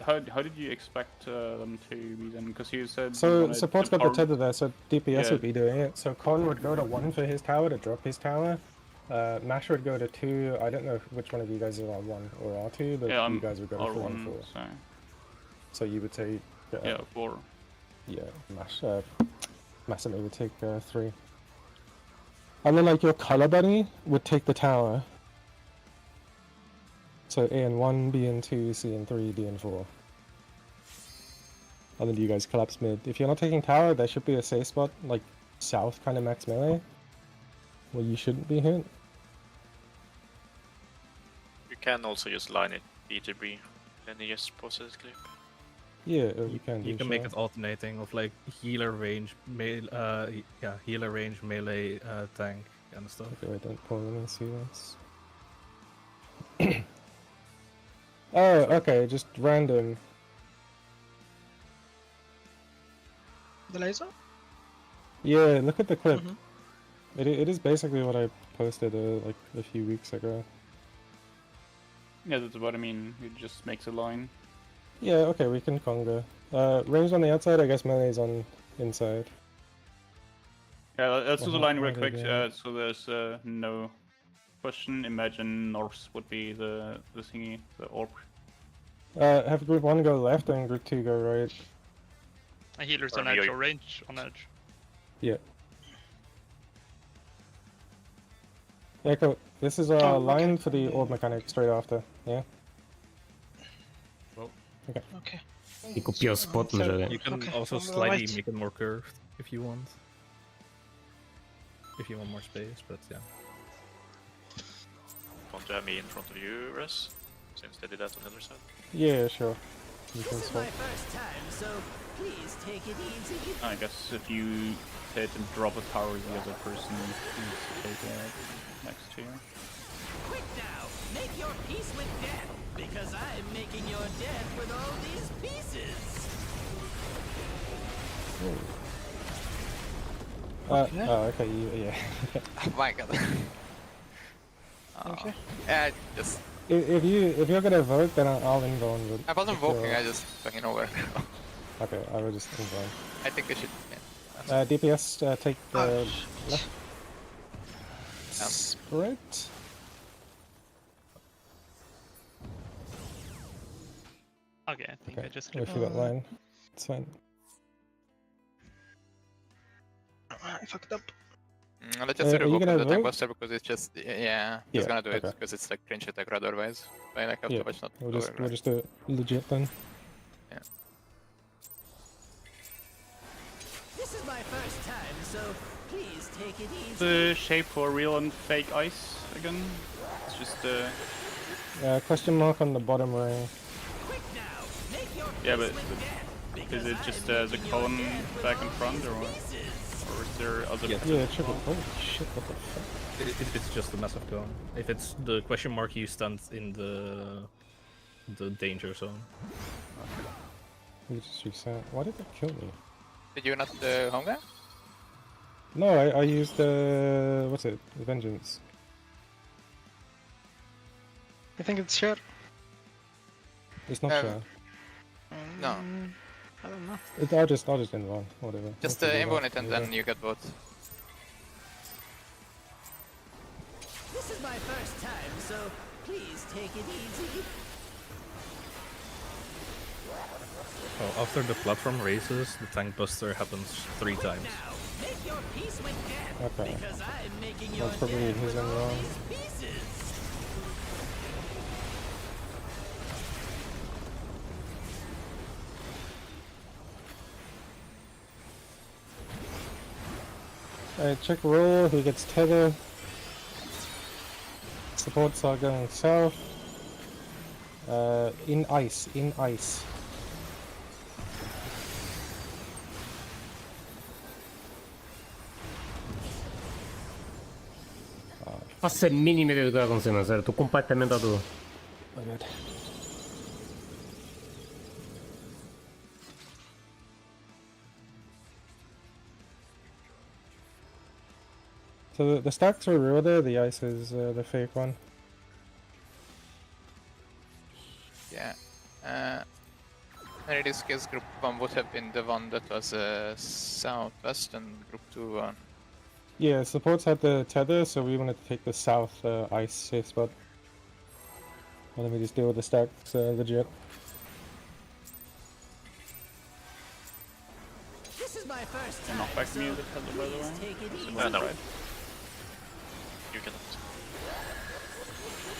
S9: how did you expect them to be then? Because you said you
S7: So
S9: wanted
S7: support's
S9: the
S7: got the
S9: power-
S7: tether there, so DPS
S9: Yeah.
S7: would be doing it. So Con would go to 1 for his tower to drop his tower. Mash would go to 2. I don't know which one of you guys are R1 or R2, but
S9: Yeah,
S7: you
S9: I'm
S7: guys would go to 3 and 4.
S9: R1, so
S7: So you would take
S9: yeah, 4.
S7: yeah, Massimo would take 3. And then like your color bunny would take the tower. So A and 1, B and 2, C and 3, D and 4. And then you guys collapse mid. If you're not taking tower, there should be a safe spot, like south kind of max melee, where you shouldn't be hit.
S12: You can also just line it B to B, and you just pause it clip.
S7: Yeah, you can.
S8: You can make it alternating of like healer range, healer range, melee, tank, kind of stuff.
S7: Okay, wait, don't pull them and see this. Oh, okay, just random.
S6: The laser?
S7: Yeah, look at the clip.
S6: Mhm.
S7: It is basically what I posted like a few weeks ago.
S9: Yeah, that's what I mean. It just makes a line.
S7: Yeah, okay, we can conga. Range on the outside, I guess melee's on inside.
S9: Yeah, let's do the
S7: Well,
S9: line real
S7: how
S9: quick.
S7: did they-
S9: So there's no question. Imagine north would be the thingy, the orb.
S7: Have group 1 go left and group 2 go right.
S13: And healers
S12: Or
S13: on edge
S12: me,
S13: or range on edge.
S7: Yeah. Yeah, cool. This is a line for the orb mechanic straight after, yeah? Okay.
S6: Okay.
S2: E copiou o spot, mas já
S8: You can
S6: Okay,
S8: also
S6: from the
S8: slightly
S6: right.
S8: make it more curved if you want. If you want more space, but yeah.
S12: Want to have me in front of you, Res? Since they did that on the other side.
S7: Yeah, sure. You can
S5: This is
S7: swap.
S5: my first time, so please take it easy.
S9: I guess if you hit and drop a tower, the other person needs to take it next to you.
S5: Quick now, make your peace with death, because I'm making your death with all these pieces.
S7: Oh, okay, yeah.
S11: Oh my god.
S6: Okay.
S11: Yeah, just
S7: If you're gonna vote, then I'll invuln. But
S11: I wasn't
S7: if you're-
S11: voting. I just fucking over.
S7: Okay, I will just invuln.
S11: I think I should. Yeah.
S7: DPS take the left
S11: Yeah.
S7: spread.
S13: Okay, I think I just
S7: If you got line, it's fine.
S6: I fucked up.
S11: Let's just
S7: are you
S11: revoke
S7: gonna
S11: the tank
S7: vote?
S11: buster because it's just yeah.
S7: Yeah,
S11: Just gonna do it
S7: okay.
S11: because it's like cringe attack otherwise. I like have
S7: Yeah,
S11: to watch not.
S7: we'll just do it legit then.
S11: Yeah.
S5: This is my first time, so please take it easy.
S9: The shape for real and fake ice again. It's just
S7: Question mark on the bottom ring.
S5: Quick now, make your
S9: yeah,
S5: peace
S9: but
S5: with death,
S9: is
S5: because
S9: it just
S5: I'm
S9: the
S5: making your
S9: cone
S5: death with
S9: back
S5: all
S9: in front,
S5: these
S9: or what?
S5: pieces.
S9: Or is there other?
S7: Yeah, triple. Holy shit! What the fuck?
S8: It's just a massive cone. If it's the question mark, you stand in the danger zone.
S7: You just reset. Why did that kill me?
S11: Did you not home guy?
S7: No, I used what's it? Vengeance.
S6: I think it's share.
S7: It's not sure.
S11: No.
S6: I don't know.
S7: I'll just invuln. Whatever.
S11: Just
S7: We'll figure
S11: invuln
S7: out
S11: it and
S7: later.
S11: then you get both.
S5: This is my first time, so please take it easy.
S8: Oh, after the platform raises, the tank buster happens 3 times.
S5: Now, make your peace with death,
S7: Okay.
S5: because I'm making your
S7: That's probably
S5: death
S7: his
S5: with
S7: own
S5: all
S7: wrong.
S5: these pieces.
S7: Alright, check roll. Who gets tether? Supports are going south. In ice, in ice.
S2: Faço a mínima ideia do que vai acontecer, mas estou completamente à toa.
S7: Oh, good. So the stacks are real there, the ice is the fake one.
S11: Yeah. Meredith's group 1 would have been the one that was southwest and group 2 on.
S7: Yeah, supports had the tether, so we wanted to take the south ice safe spot. Well, let me just deal with the stacks legit.
S5: This is my first time.
S9: Knock back me with the tether, by the way.
S5: Take it easy.
S12: No. You cannot.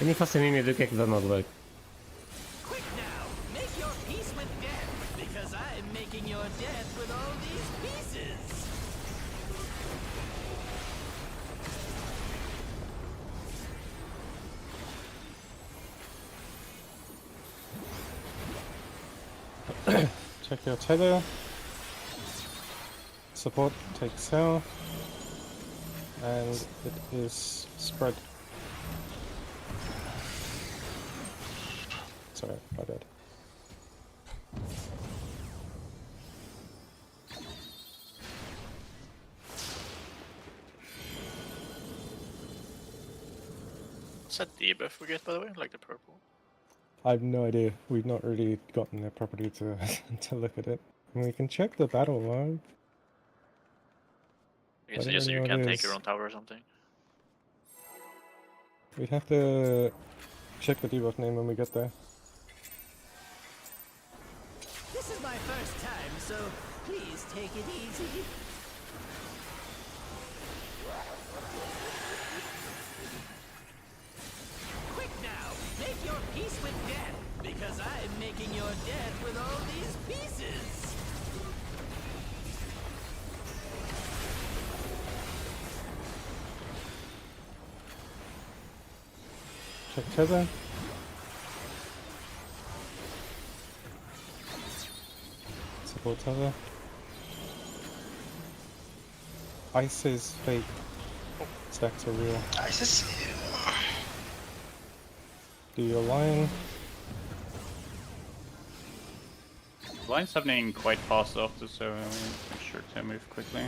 S2: Eu nem faço a mínima ideia do que é que dá knockback.
S5: Quick now, make your peace with death, because I'm making your death with all these pieces.
S7: Check your tether. Support takes south. And it is spread. Sorry, my bad.
S12: What's that debuff we get, by the way? Like the purple?
S7: I have no idea. We've not really gotten the property to to look at it. I mean, we can check the battle log.
S12: You can suggest that you can take your own tower or something.
S7: We'd have to check the debuff name when we get there.
S5: This is my first time, so please take it easy. Quick now, make your peace with death, because I'm making your death with all these pieces.
S7: Check tether. Support tether. Ice is fake. Stacks are real.
S6: Ice is...
S7: Do your line.
S9: Line's happening quite fast after, so make sure to move quickly.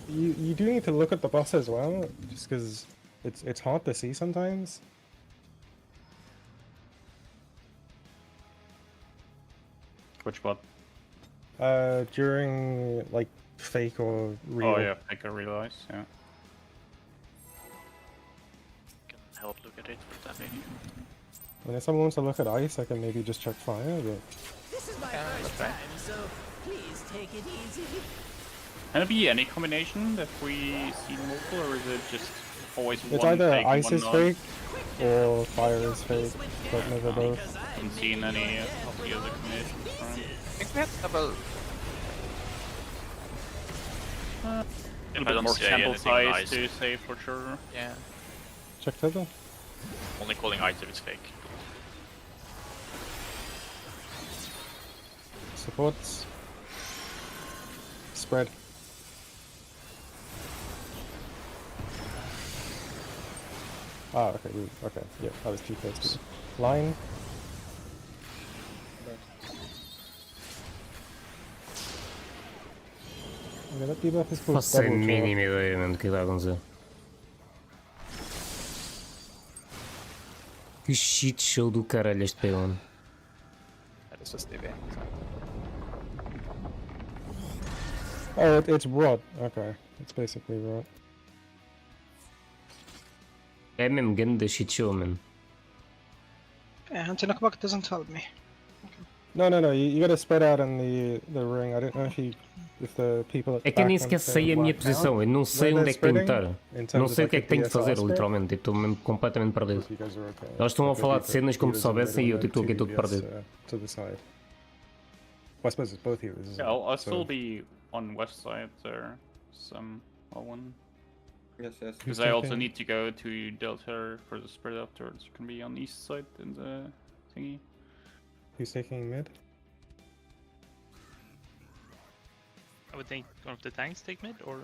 S7: You do need to look at the boss as well, just because it's hard to see sometimes.
S9: Which bot?
S7: During like fake or real.
S9: Oh yeah, fake or real ice, yeah.
S12: Can help look at it for that maybe.
S7: And if someone wants to look at ice, I can maybe just check fire, but...
S5: This is my first time, so please take it easy.
S9: Can it be any combination that we see multiple, or is it just always
S7: It's
S9: one
S7: either
S9: fake,
S7: ice
S9: one
S7: is
S9: non?
S7: fake, or fire is fake, but never both.
S9: Haven't seen any of the other combinations. Right?
S11: I think we had double.
S9: A
S12: If I
S9: little bit
S12: don't
S9: more
S12: see
S9: sample
S12: anything
S9: size
S12: nice,
S9: to say for sure.
S11: Yeah.
S7: Check tether.
S12: only calling ice if it's fake.
S7: Supports. Spread. Ah, okay, okay, yeah, I was too close to line. Okay, that debuff is called
S2: Faço a
S7: double drop.
S2: mínima ideia, mano, do que vai acontecer. Que shit show do caralho este pegão.
S11: That is just DB.
S7: Oh, it's rot. Okay, it's basically rot.
S2: É mesmo grande shit show, mano.
S6: Yeah, anti-knockback doesn't help me.
S7: No, you gotta spread out in the ring. I don't know if the people at the
S2: É que eu nem
S7: back
S2: sequer
S7: want to
S2: sei a minha
S7: work
S2: posição,
S7: out
S2: eu não sei
S7: where
S2: onde é que
S7: they're
S2: tenho que
S7: spreading
S2: estar.
S7: in terms
S2: Não
S7: of
S2: sei o
S7: like
S2: que é que tenho de
S7: the
S2: fazer,
S7: DSR spread.
S2: literalmente. Eu estou mesmo completamente perdido.
S7: If you guys are okay.
S2: Eles estão a
S7: Like,
S2: falar
S7: the
S2: de cenas como se
S7: healers in the
S2: soubessem e eu
S7: middle
S2: tipo,
S7: and
S2: estou
S7: then
S2: todo
S7: two
S2: perdido.
S7: DPS, to the side. Well, I suppose it's both healers. Isn't
S9: Yeah, I'll
S7: it?
S9: still
S7: So-
S9: be on west side there. Some one.
S10: Yes, yes.
S9: Because I also need to go to Delta for the spread afterwards. You can be on the east side in the thingy.
S7: Who's taking mid?
S13: I would think one of the tanks take mid, or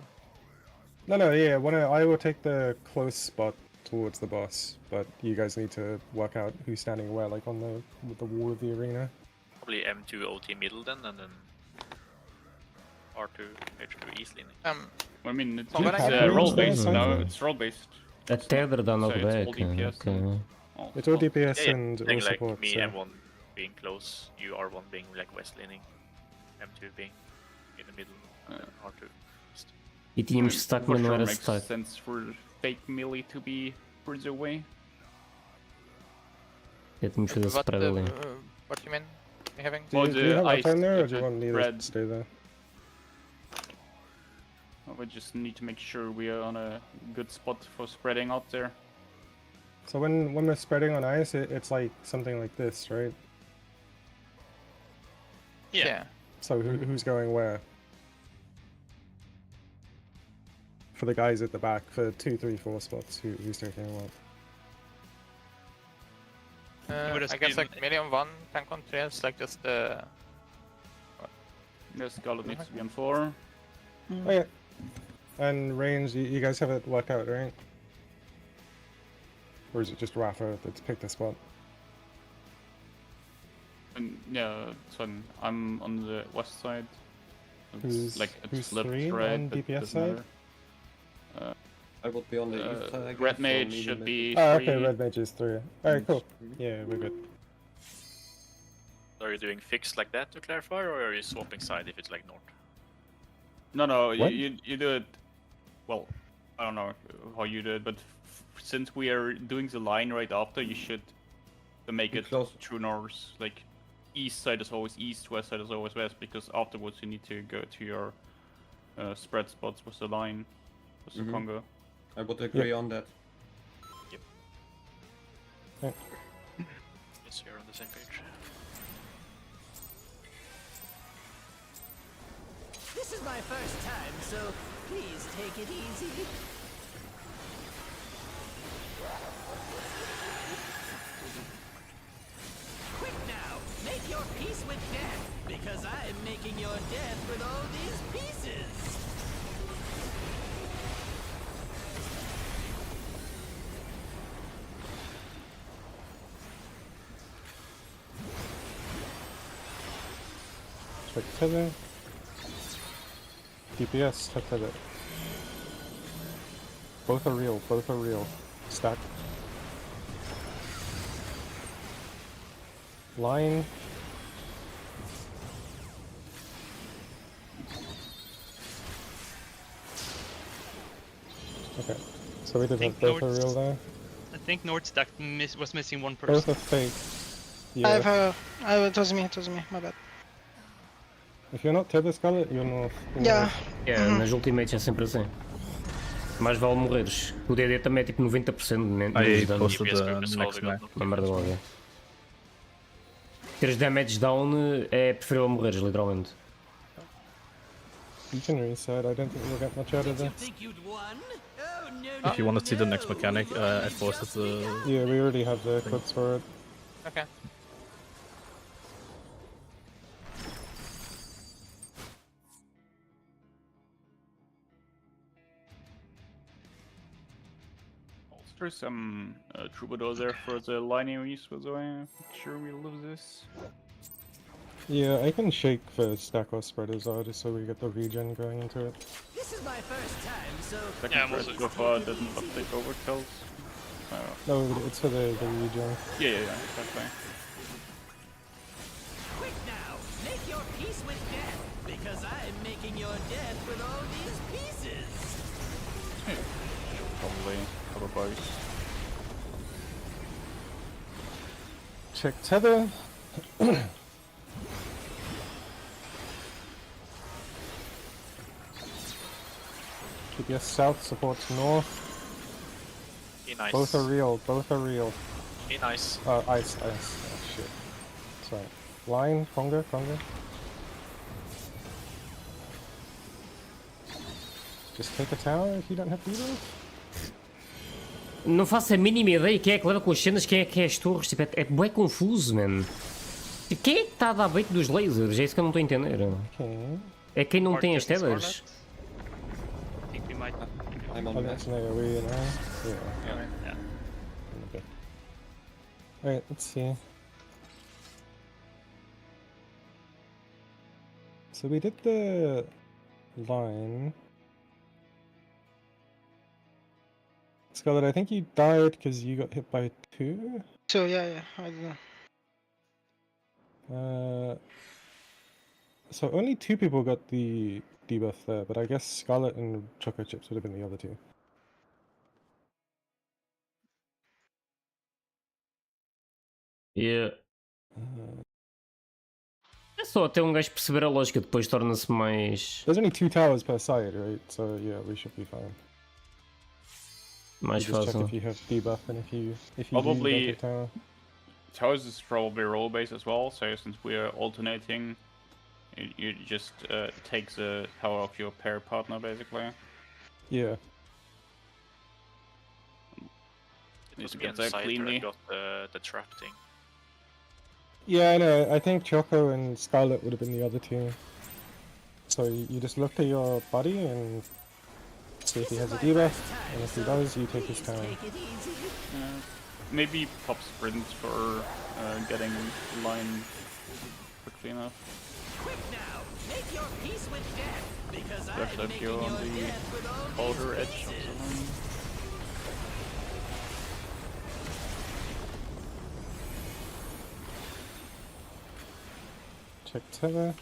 S7: No, yeah. I will take the close spot towards the boss, but you guys need to work out who's standing where, like on the wall of the arena.
S12: Probably M2 OT middle then, and then R2 H2 east leaning.
S9: I mean, it's
S7: have
S9: role
S7: range there,
S9: based.
S7: Simon?
S9: No, it's role based.
S2: A tether dan
S9: So
S2: ook
S9: it's all
S2: back.
S9: DPS.
S2: Okay.
S7: It's all DPS
S12: Yeah,
S7: and
S12: saying
S7: all
S12: like
S7: support.
S12: me
S7: So.
S12: M1 being close, you R1 being like west leaning, M2 being in the middle, and then R2 east.
S2: E tínhamos stack,
S9: For
S2: mas não
S9: sure
S2: era
S9: makes
S2: stack.
S9: sense for fake melee to be further away.
S2: Já tínhamos que fazer spread ali.
S11: What do you mean? Having?
S7: Do you have
S9: ice,
S7: uptime there, or
S9: the
S7: do you want me to
S9: red.
S7: stay there?
S9: We just need to make sure we are on a good spot for spreading out there.
S7: So when we're spreading on ice, it's like something like this, right?
S11: Yeah.
S7: So who's going where? For the guys at the back, for 2, 3, 4 spots, who's taking what?
S11: I guess like melee on 1, tank on 3 is like just the...
S9: The Scarlet needs to be on 4.
S7: Oh yeah. And range, you guys have it worked out, right? Or is it just Rafa that's picked a spot?
S9: And yeah, so I'm on the west side. It's
S7: Who's
S9: left,
S7: 3
S9: right,
S7: on
S9: but
S7: DPS
S9: doesn't
S7: side?
S9: matter.
S10: I would be on the east side, I guess,
S9: Red
S10: so
S9: mage
S10: medium
S9: should
S10: mid.
S9: be
S7: Oh,
S9: 3.
S7: okay, red mage is 3. Alright, cool. Yeah, we're good.
S12: Are you doing fixed like that to clarify, or are you swapping side if it's like north?
S9: No,
S7: What?
S9: you do it. Well, I don't know how you do it, but since we are doing the line right after, you should make it true north. Like east side is always east, west side is always west, because afterwards you need to go to your spread spots with the line, with the Congo.
S10: I would agree on that.
S12: Yep.
S7: Yep.
S12: Yes, we're on the same page.
S5: This is my first time, so please take it easy. Quick now, make your peace with death, because I am making your death with all these pieces.
S7: Check tether. DPS, check tether. Both are real, both are real. Stack. Line. Okay, so we did
S13: think
S7: both are
S13: North-
S7: real there.
S13: I think North stack was missing one
S7: Both
S13: person.
S7: are fake.
S6: It was me, my bad.
S7: If you're not tether Scarlet, you're north.
S6: Yeah.
S2: Nas ultimates é sempre assim. Mais vale morreres. O DD também é tipo 90%
S8: I
S2: de damage.
S8: posted the next map.
S2: Uma merda logo. Teres damage down é preferível morreres, literalmente.
S7: You can reset, I don't think we'll get much out of this.
S5: Think you'd won? Oh, no,
S8: If you want to see the next mechanic, I posted the...
S7: Yeah, we already have the clips for it.
S11: Okay.
S9: There's some troubadour there for the linear use, by the way. I'm sure we'll lose this.
S7: Yeah, I can shake for stack or spreaders out just so we get the regen going into it.
S5: This is my first time, so
S9: Second
S13: I'm
S9: threat
S13: also-
S9: so far doesn't uptake overkills.
S7: No, it's for the regen.
S9: Yeah, exactly.
S5: quick now, make your peace with death, because I am making your death with all these pieces.
S9: Probably cover both.
S7: Check tether. GPS south supports north.
S12: Be nice.
S7: Both are real, both are real.
S12: Be nice.
S7: Ice. Oh shit. Sorry. Line, Conga. Just take a tower if you don't have healers.
S2: Não faço a mínima ideia quem é que leva com as cenas, quem é que é as torres. Tipo, é bué confuso, man. Tipo, quem é que está a dar bait dos lasers? É isso que eu não estou a entender.
S7: Okay.
S2: É quem não tem as
S13: Market and
S2: tethers.
S13: Scarlet. I think we might.
S10: I'm on
S7: Oh,
S10: back.
S7: that's not a way now. Yeah.
S13: Yeah.
S7: Okay. Alright, let's see. So we did the line. Scarlet, I think you died because you got hit by 2.
S6: So yeah, I don't know.
S7: So only 2 people got the debuff there, but I guess Scarlet and Choco Chips would have been the other 2.
S2: Yeah. É só até um gajo perceber a lógica, depois torna-se mais...
S7: There's only 2 towers per side, right? So yeah, we should be fine.
S2: mais
S7: You just check
S2: fácil.
S7: if you have debuff and if you
S9: Probably-
S7: do, you don't get tower.
S9: Towers is probably role based as well, so since we are alternating, you just take the power of your pair partner basically.
S7: Yeah.
S9: Need
S12: Must
S9: to
S12: be
S9: get
S12: on the
S9: that
S12: side where
S9: cleanly.
S12: I got the trap thing.
S7: Yeah, I know. I think Choco and Scarlet would have been the other 2. So you just look at your buddy and see if he has a debuff, and if he does, you take his tower.
S9: Maybe top sprint for getting the line quickly enough.
S5: Quick now, make your peace with death, because
S9: Left
S5: I'm
S9: up here
S5: making
S9: on
S5: your
S9: the
S5: death with only
S9: outer edge of the
S5: phrases.
S9: line.
S7: Check tether.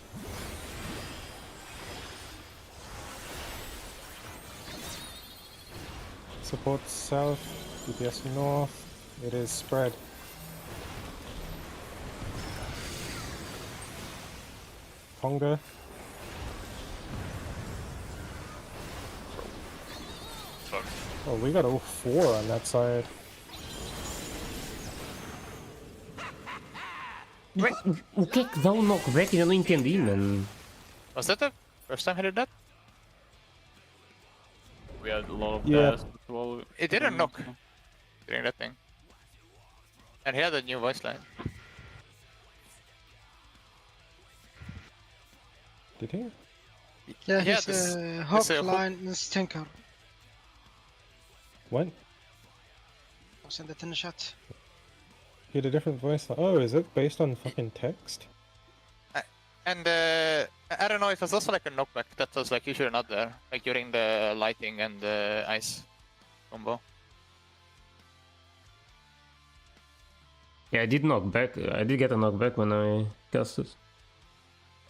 S7: Support south, DPS north. It is spread. Conga.
S12: Fuck.
S7: Oh, we got all 4 on that side.
S2: O que é que dá um knockback? Ainda não entendi, mano.
S11: Was that the first time he did that?
S9: We had a lot of
S7: Yeah.
S9: dash as well.
S11: It didn't knock during that thing. And he had a new voice line.
S7: Did he?
S6: Yeah,
S11: Yeah,
S6: he's
S11: this-
S6: a hook
S11: hook.
S6: line and stinker.
S7: When?
S6: I'll send it in the chat.
S7: He had a different voice. Oh, is it based on fucking text?
S11: And I don't know, it was also like a knockback that was like usually not there, like during the lighting and the ice combo.
S2: Yeah, I did knockback. I did get a knockback when I casted.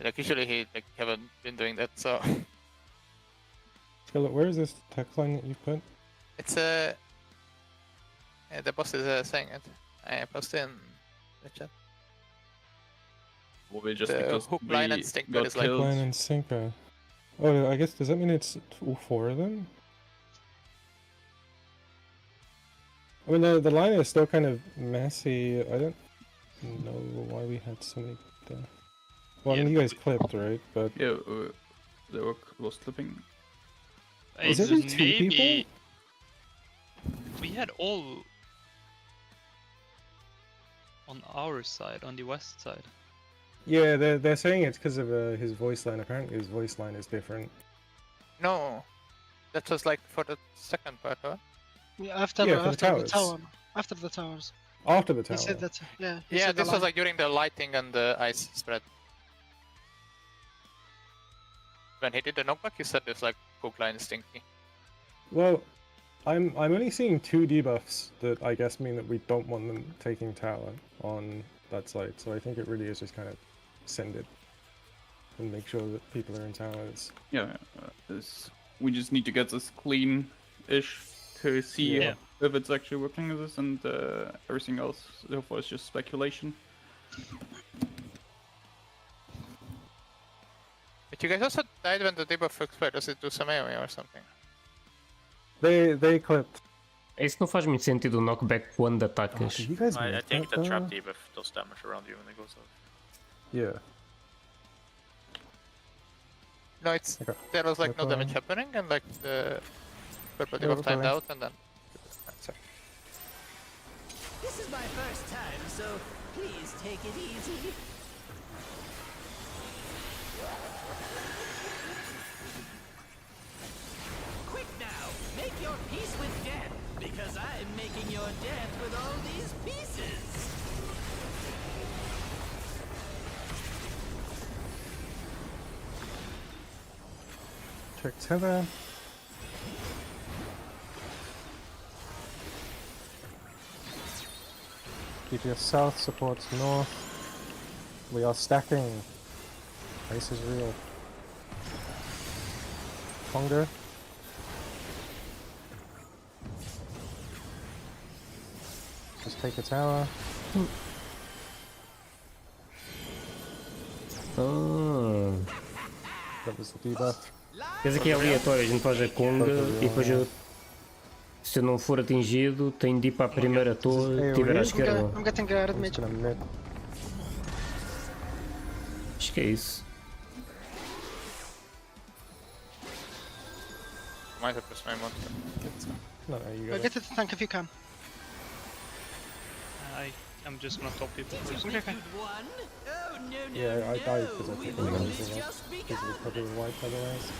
S11: Like usually he like haven't been doing that, so
S7: Scarlet, where is this text line that you put?
S11: it's the boss is saying it. I posted in the chat.
S9: Well, just
S11: The
S9: because
S11: hook,
S9: we
S11: line, and stinker
S9: got
S11: is like-
S9: killed.
S7: Line and sinker. Oh, I guess, does that mean it's all 4 of them? I mean, the line is still kind of messy. I don't know why we had so many there. Well, I mean, you guys clipped, right? But
S9: Yeah, they was clipping.
S7: Is it only 2 people?
S13: Maybe we had all on our side, on the west side.
S7: Yeah, they're saying it's because of his voice line. Apparently, his voice line is different.
S11: No, that was like for the second part, huh?
S6: Yeah, after
S7: Yeah, for the
S6: after the
S7: towers.
S6: tower. After the towers.
S7: After the tower.
S6: He said that. Yeah. he
S11: Yeah,
S6: said the
S11: this was
S6: line.
S11: like during the lighting and the ice spread. When he did the knockback, he said it's like hook line stinky.
S7: Well, I'm only seeing 2 debuffs that I guess mean that we don't want them taking tower on that side. So I think it really is just kind of send it and make sure that people are in towers.
S9: Yeah, we just need to get this clean-ish to see
S7: Yeah.
S9: if it's actually working with this, and everything else so far is just speculation.
S11: But you guys also died when the debuff expired. Does it do some AoE or something?
S7: They clipped.
S2: Isso não faz muito sentido o knockback quando
S7: Oh,
S2: atacas.
S7: did you guys
S12: I
S7: make
S12: think
S7: that,
S12: the trap
S7: though?
S12: debuff does damage around you when it goes off.
S7: Yeah.
S11: No, it's
S7: Okay.
S11: there was like no
S7: Okay.
S11: damage happening, and like the purple
S7: Yeah,
S11: debuff timed
S7: okay.
S11: out, and then. Sorry.
S5: This is my first time, so please take it easy. Quick now, make your peace with death, because I'm making your death with all these pieces.
S7: Check tether. DPS south supports north. We are stacking. Ice is real. Conga. Just take a tower. That was the debuff.
S2: Esse aqui é aleatório, a gente faz a conga e depois se eu não for atingido, tenho de ir para a primeira torre que tiver à esquerda.
S6: I'm getting red mage.
S2: Acho que é isso.
S11: Might have pressed my monster.
S7: No, you got
S6: Get it to tank if you can.
S13: I'm just gonna top people first.
S6: Okay.
S7: Yeah, I died because I took the because it was probably white otherwise.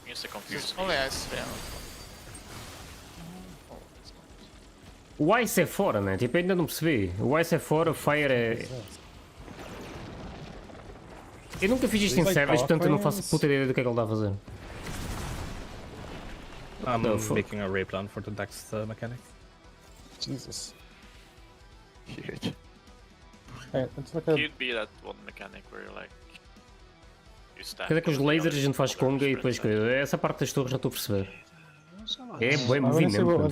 S12: Use the confused.
S11: Only ice, yeah.
S2: O Ice é fora, né? Tipo, ainda não percebi. O Ice é fora, o Fire é... Eu nunca fiz isto em Savage, portanto eu não faço puta ideia do que é que ele está a fazer.
S8: I'm making a ray plan for the next mechanic.
S7: Jesus.
S11: Huge.
S7: Hey, it's like a...
S12: Could be that one mechanic where you're like... You stack.
S2: Quer dizer, com os lasers a gente faz conga e depois coisa. Essa parte das torres já estou a perceber. É bem movimento, mano.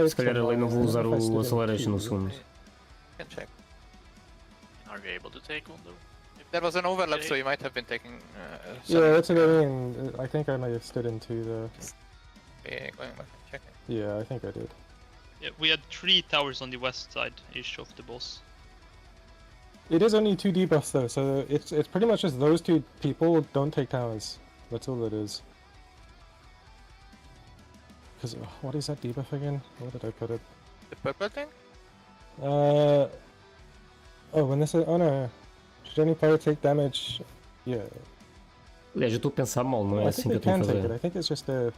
S2: Se calhar ali não vou usar o Acceleration no segundo.
S11: Can check.
S12: Are you able to take one though?
S11: There was an overlap, so you might have been taking.
S7: Yeah, that's what I mean. I think I might have stood into the.
S11: Yeah, going back and checking.
S7: Yeah, I think I did.
S13: Yeah, we had 3 towers on the west side-ish of the boss.
S7: It is only 2 debuffs though, so it's pretty much just those 2 people don't take towers. That's all it is. Because what is that debuff again? Where did I put it?
S11: The purple thing?
S7: Oh, when this is... Oh no. Should any player take damage? Yeah.
S2: Aliás, eu estou a pensar mal, não é assim que eu estou a fazer.
S7: I think it's just a...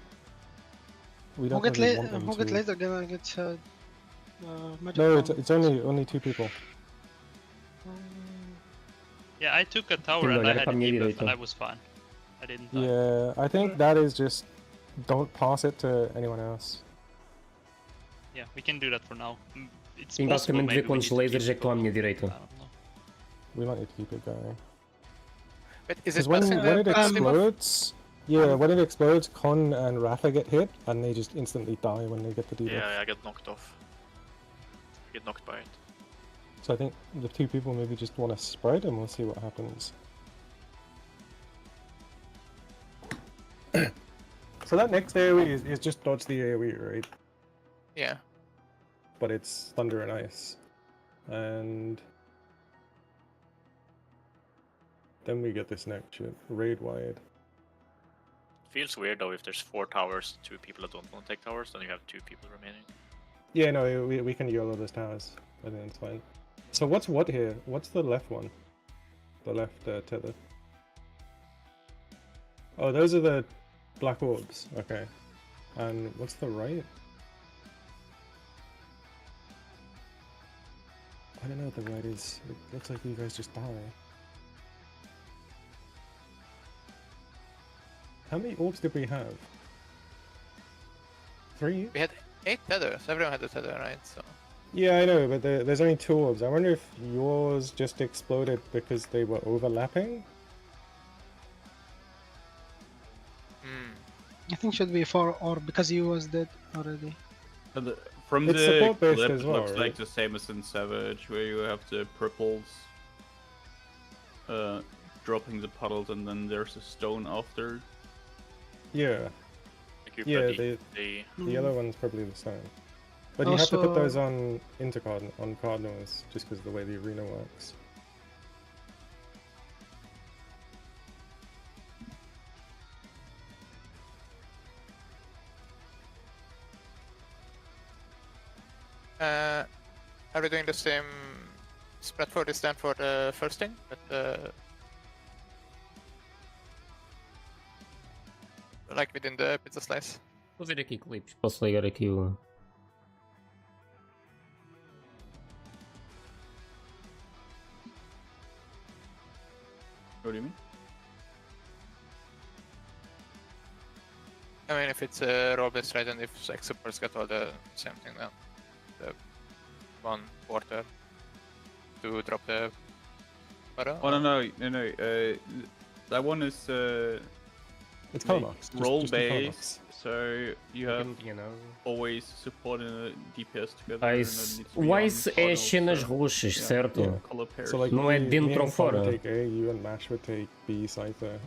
S7: We don't
S6: Who get
S7: really want them
S6: who get
S7: to.
S6: later gonna get magic
S7: No,
S6: bomb.
S7: it's only 2 people.
S13: Yeah, I took a tower and I had a debuff and I was fine. I didn't die.
S7: Yeah, I think that is just... Don't pass it to anyone else.
S13: Yeah, we can do that for now. It's
S2: Sim,
S13: possible
S2: basicamente ver
S13: maybe we
S2: quantos
S13: need to
S2: lasers
S13: keep
S2: é que estão à minha direita.
S7: We might need to keep it going.
S11: But is
S7: Because
S11: it
S7: when
S11: passing
S7: it
S11: the
S7: explodes... Yeah, when it explodes, Con and Rafa get hit, and they just instantly die when they get the debuff.
S12: Yeah, I get knocked off. I get knocked by it.
S7: So I think the 2 people maybe just want to spread, and we'll see what happens. So that next AoE is just dodge the AoE, right?
S11: Yeah.
S7: But it's thunder and ice. And then we get this next shit, raid wide.
S12: Feels weird though if there's 4 towers, 2 people that don't want to take towers, then you have 2 people remaining.
S7: Yeah, no, we can YOLO those towers. I think it's fine. So what's what here? What's the left one? The left tether. Oh, those are the black orbs. Okay. And what's the right? I don't know what the right is. It looks like you guys just die. How many orbs did we have? 3?
S11: We had 8 tethers. Everyone had a tether, right? So.
S7: Yeah, I know, but there's only 2 orbs. I wonder if yours just exploded because they were overlapping?
S6: I think should be 4 or because he was dead already.
S10: From
S7: It's
S10: the
S7: support-based
S10: clip,
S7: as
S10: it
S7: well,
S10: looks
S7: right?
S10: like the same as in Savage, where you have the purples dropping the puddles, and then there's a stone after.
S7: Yeah.
S12: Like
S7: Yeah,
S12: the
S7: the yellow one's probably the same. But you have to put those on on Cardinals, just because of the way the arena works.
S11: Are we doing the same spread for this then for the first thing? But, like within the pizza slice?
S2: Vou ver aqui clipes. Posso ligar aqui o...
S10: What do you mean?
S11: I mean, if it's a role-based right, and if like supports get all the same thing, then the 1/4 to drop the butter.
S10: Oh no. That one is
S7: It's color box.
S10: role
S7: Just do color
S10: based, so you have always support and a DPS together.
S2: O Ice é cenas roxas, certo?
S7: So like
S2: Não é
S7: me
S2: dentro ou
S7: and Con would
S2: fora.
S7: take A, you and Mash would take B, Cypher.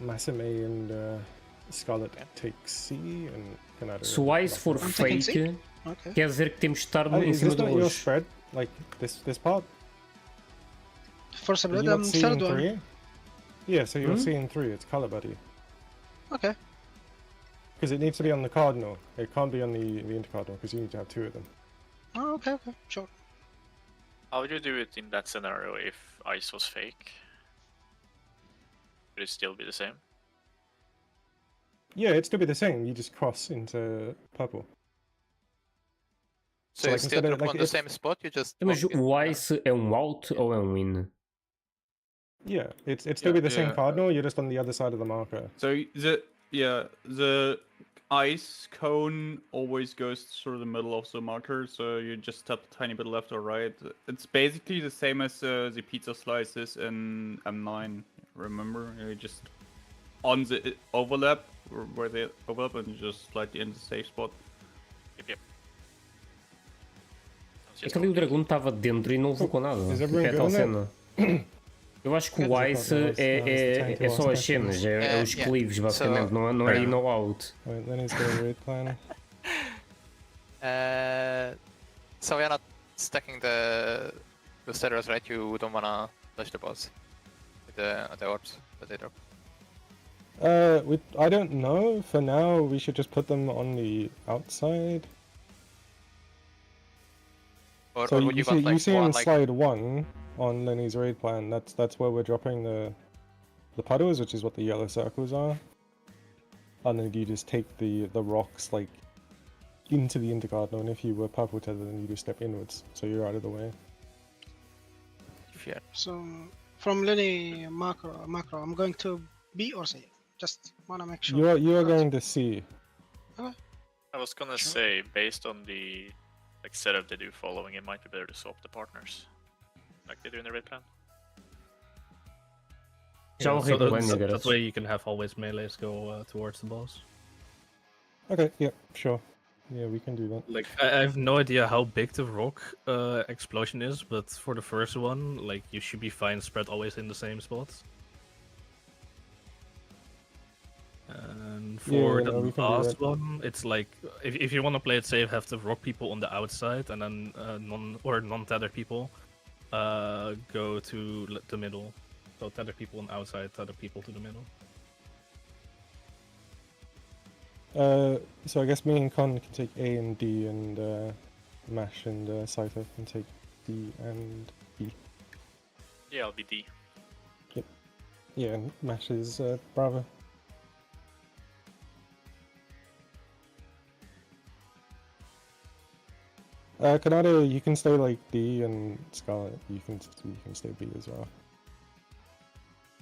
S7: Massime and Scarlet take C, and Canada.
S2: Se o Ice for fake, quer dizer que temos de estar em
S7: Is
S2: cima
S7: this
S2: do
S7: not your
S2: roxo.
S7: spread? Like this part?
S6: For some
S7: Are you
S6: reason,
S7: not
S6: third
S7: seeing
S6: one.
S7: 3? Yeah, so you're seeing 3. It's color buddy.
S6: Okay.
S7: Because it needs to be on the cardinal. It can't be on the intercardinal because you need to have 2 of them.
S6: Oh, okay, sure.
S12: How would you do it in that scenario if Ice was fake? Would it still be the same?
S7: Yeah, it'd still be the same. You just cross into purple.
S11: So you
S7: like,
S11: still
S7: instead of,
S11: drop
S7: like,
S11: on the
S7: if-
S11: same spot, you just...
S2: Mas
S11: walk in.
S2: o Ice é out ou é in?
S7: Yeah, it'd still be the same
S10: Yeah.
S7: cardinal. You're just on the other side of the marker.
S10: So the ice cone always goes through the middle of the marker, so you just tap a tiny bit left or right. It's basically the same as the pizza slices in M9. Remember, you just on the overlap where they overlap, and you just slide in the safe spot.
S12: Yep.
S2: É que ali o dragão estava dentro e não levou com nada.
S7: Is
S2: Que
S7: everyone
S2: é tal
S7: good on
S2: cena. Eu acho que o Ice é só as cenas, é os cleaves basicamente, não é in ou out.
S7: Wait, then he's going red plan.
S11: So we are not stacking the stairs, right? You don't wanna touch the boss with the orbs that they drop.
S7: I don't know. For now, we should just put them on the outside.
S11: Or
S7: So
S11: would
S7: you
S11: want, like,
S7: see in
S11: one, like...
S7: slide 1 on Lenny's raid plan. That's where we're dropping the puddles, which is what the yellow circles are. And then you just take the rocks like into the intercardinal, and if you were purple tether, then you just step inwards, so you're out of the way.
S11: Yeah.
S6: So from Lenny macro, I'm going to B or C. Just wanna make sure.
S7: You are going to C.
S6: Okay.
S12: I was gonna say, based on the setup they do following, it might be better to swap the partners, like they do in the raid plan.
S8: That way you can have always melees go towards the boss.
S7: Okay, yeah, sure. Yeah, we can do that.
S8: Like, I have no idea how big the rock explosion is, but for the first one, like, you should be fine spread always in the same spot. And for the last one, it's like, if you want to play it safe, have the rock people on the outside, and then non-tethered people go to the middle. So tether people on the outside, tether people to the middle.
S7: So I guess me and Con can take A and D, and Mash and Cypher can take D and B.
S12: Yeah, I'll be D.
S7: Yep. Yeah, and Mash is Bravo. Kanada, you can stay like D, and Scarlet, you can stay B as well.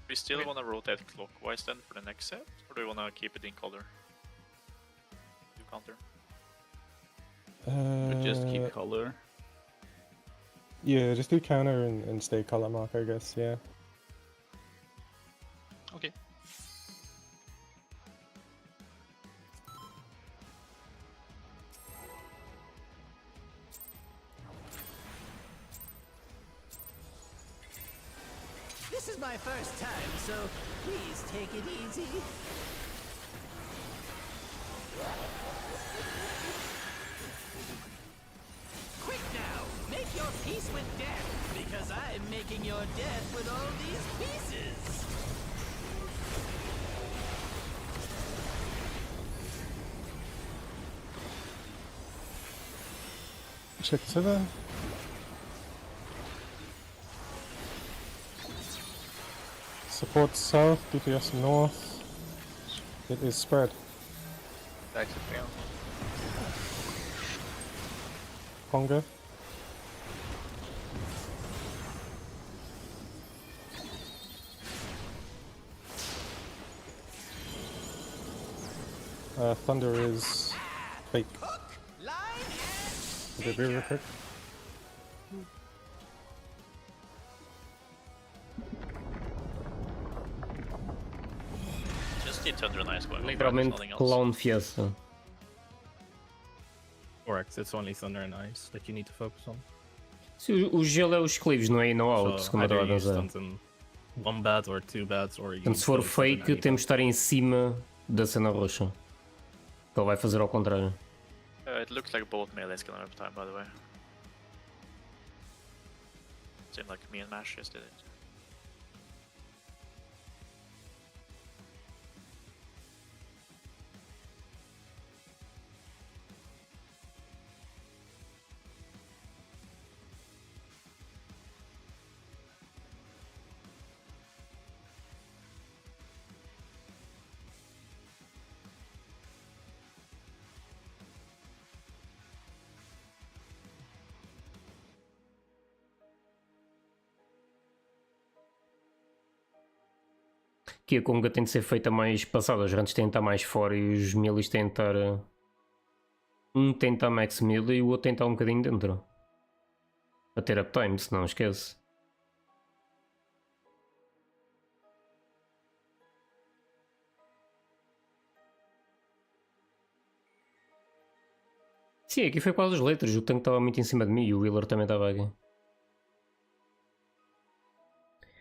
S12: We still want to rotate clockwise then for the next set, or do we want to keep it in color? Do counter.
S10: Just keep color.
S7: Yeah, just do counter and stay color mark, I guess. Yeah.
S6: Okay.
S5: This is my first time, so please take it easy. Quick now, make your peace with death, because I'm making your death with all these pieces.
S7: Check 7. Support south, DPS north. It is spread.
S11: That's it, yeah.
S7: Conga. Thunder is fake. Okay, be real quick.
S12: Just need Thunder and Ice going on, there's
S2: Literalmente
S12: nothing else.
S2: clown fiesta.
S8: Correct, it's only Thunder and Ice that you need to focus on.
S2: Se o gelo é os clives, não é no out,
S8: So
S2: como eu
S8: either
S2: estava a
S8: you
S2: dizer.
S8: stunt in 1 bat or 2 bats, or you
S2: Portanto, se for
S8: go Thunder in
S2: fake,
S8: any
S2: temos
S8: bat.
S2: de estar em cima da cena roxa. Que ele vai fazer ao contrário.
S12: It looks like both melees can have time, by the way. Seemed like me and Mash just did it.
S2: Que a conga tem de ser feita mais passada, os rantes têm de estar mais fora e os milis têm de estar. Um tem de estar max melee e o outro tem de estar um bocadinho dentro. A ter uptime, se não esquece. Sim, aqui foi quase as letras. O tanque estava muito em cima de mim e o Wheeler também estava aqui.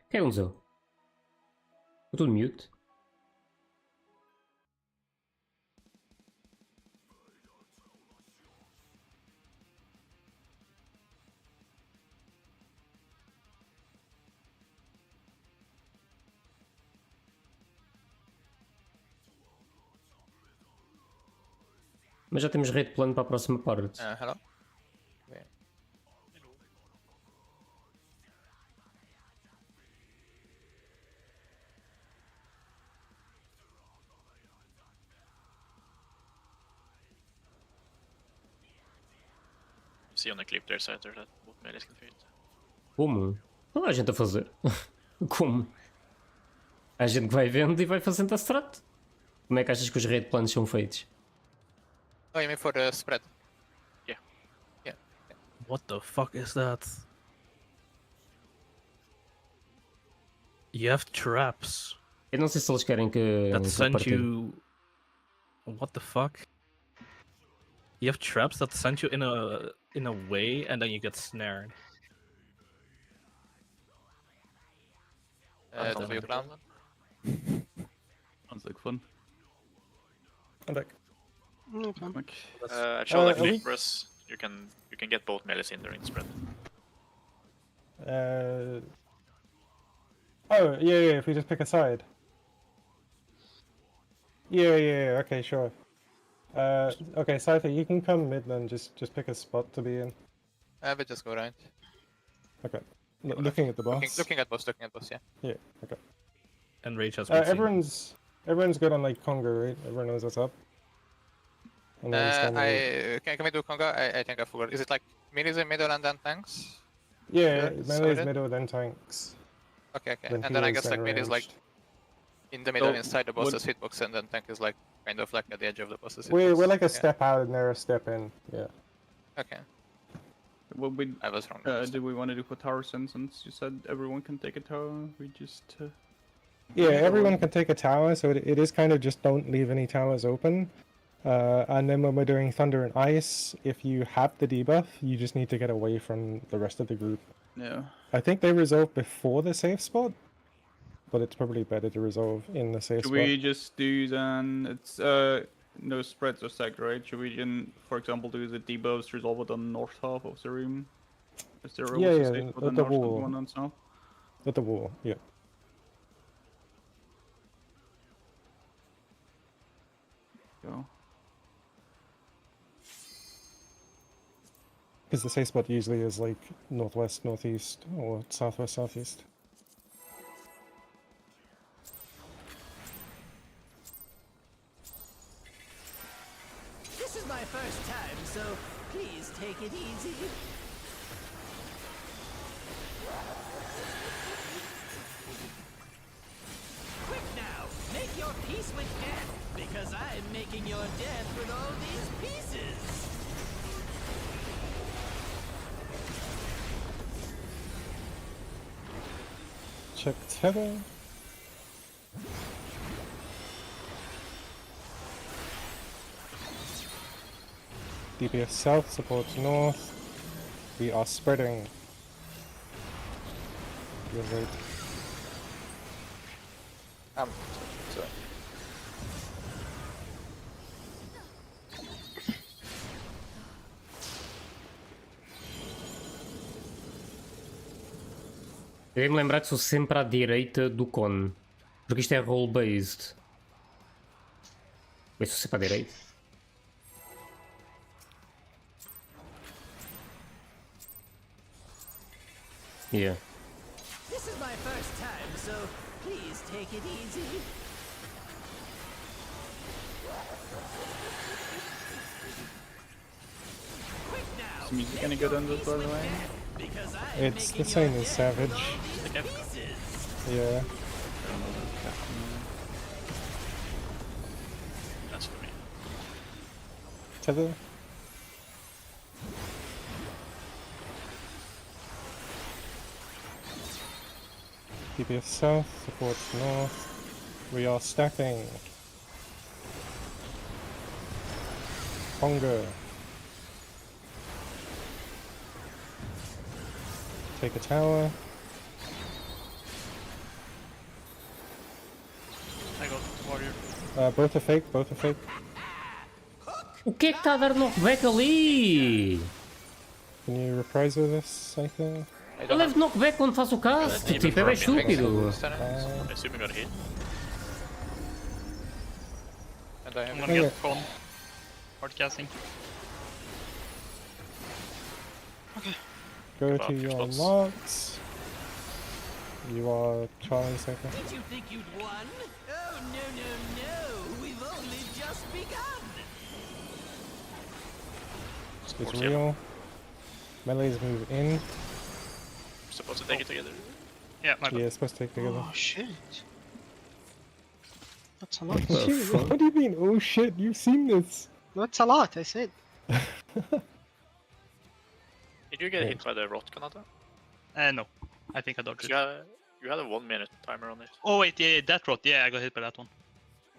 S2: Quem é um Zeu? Estou tudo mute. Mas já temos rate plano para a próxima parte.
S11: Hello? Yeah.
S12: See on the clip there, Satter, that both melees can feed.
S2: Como? Não há gente a fazer. Como? Há gente que vai vendo e vai fazendo a strat. Como é que achas que os rate planos são feitos?
S11: Oh, you mean for the spread?
S12: Yeah.
S11: Yeah.
S8: What the fuck is that? You have traps
S2: Eu não sei se eles querem que
S8: that
S2: que
S8: send
S2: partilhe.
S8: you. What the fuck? You have traps that send you in a way, and then you get snared.
S11: W clown.
S10: Sounds like fun.
S7: I'm back.
S6: Okay.
S12: At show like
S7: are we-
S12: clip press, you can get both melees in during spread.
S7: Oh, yeah, if we just pick a side. Yeah, okay, sure. Okay, Cypher, you can come mid then, just pick a spot to be in.
S11: We just go right.
S7: Okay. Looking at the boss.
S11: Looking at boss, yeah.
S7: Yeah, okay.
S8: And Rage has been seen.
S7: Everyone's good on like Conga, right? Everyone knows what's up. And then standing-
S11: Can we do Conga? I think I forgot. Is it like melees in middle and then tanks?
S7: Yeah,
S11: Sure,
S7: melee is
S11: sorted.
S7: middle, then tanks.
S11: Okay.
S7: Then
S11: And then I
S7: heals,
S11: guess like
S7: then
S11: mid is like
S7: ranged.
S11: in the middle
S10: So,
S11: inside the boss's
S10: what-
S11: hitbox, and then tank is like kind of like at the edge of the boss's hitbox.
S7: We're like a
S11: Yeah.
S7: step out and they're a step in. Yeah.
S11: Okay.
S10: What we
S11: I was wrong.
S10: do we want to do for tower since you said everyone can take a tower? We just
S7: Yeah, everyone can take a tower, so it is kind of just don't leave any towers open. And then when we're doing Thunder and Ice, if you have the debuff, you just need to get away from the rest of the group.
S10: yeah.
S7: I think they resolve before the safe spot, but it's probably better to resolve in the safe
S10: Should
S7: spot.
S10: we just do then? It's no spreads are stacked, right? Should we then, for example, do the debuffs resolve it on north half of the room? Is there
S7: Yeah,
S10: also
S7: yeah,
S10: safe for
S7: at
S10: the
S7: the
S10: north
S7: wall.
S10: one on south?
S7: At the wall, yeah.
S10: Go.
S7: Because the safe spot usually is like northwest, northeast, or southwest, southeast.
S5: This is my first time, so please take it easy. Quick now, make your peace with death, because I'm making your death with all these pieces.
S7: Check tether. DPS south supports north. We are spreading. You're right.
S11: So.
S2: Devem lembrar que sou sempre à direita do cone. Porque isto é role-based. Mas sou sempre à direita. Yeah.
S5: This is my first time, so please take it easy. Quick now,
S10: Is music any good on this, by the way?
S5: because I'm
S7: It's the
S5: making
S7: same
S5: your
S7: as
S5: death with
S7: Savage.
S5: all these pieces.
S7: Yeah.
S12: That's for me.
S7: Tether. DPS south supports north. We are stacking. Hunger. Take a tower.
S13: I got warrior.
S7: Both are fake, both are fake.
S2: O que é que está a dar knockback ali?
S7: Can you reprise with this, I think?
S2: Eu levo knockback quando faço o cast. Tipo, é bem estúpido.
S12: Assuming got hit.
S11: And I
S13: I'm
S11: have
S13: gonna get con. Hard casting.
S7: Go
S12: Give up
S7: to
S12: your
S7: your
S12: spots.
S7: marks. You are Charlie second.
S5: Did you think you'd won? Oh, no, no, no. We've only just begun.
S7: It's real. Melees move in.
S12: Supposed to take it together.
S13: Yeah, my bad.
S7: Yeah, it's supposed to take together.
S6: Oh shit. That's a lot.
S7: What do you mean? Oh shit, you've seen this.
S6: That's a lot, I said.
S12: Did you get hit by the rot, Kanata?
S13: No. I think I dodged it.
S12: You had a 1 minute timer on it.
S13: Oh wait, yeah, that rot. Yeah, I got hit by that one.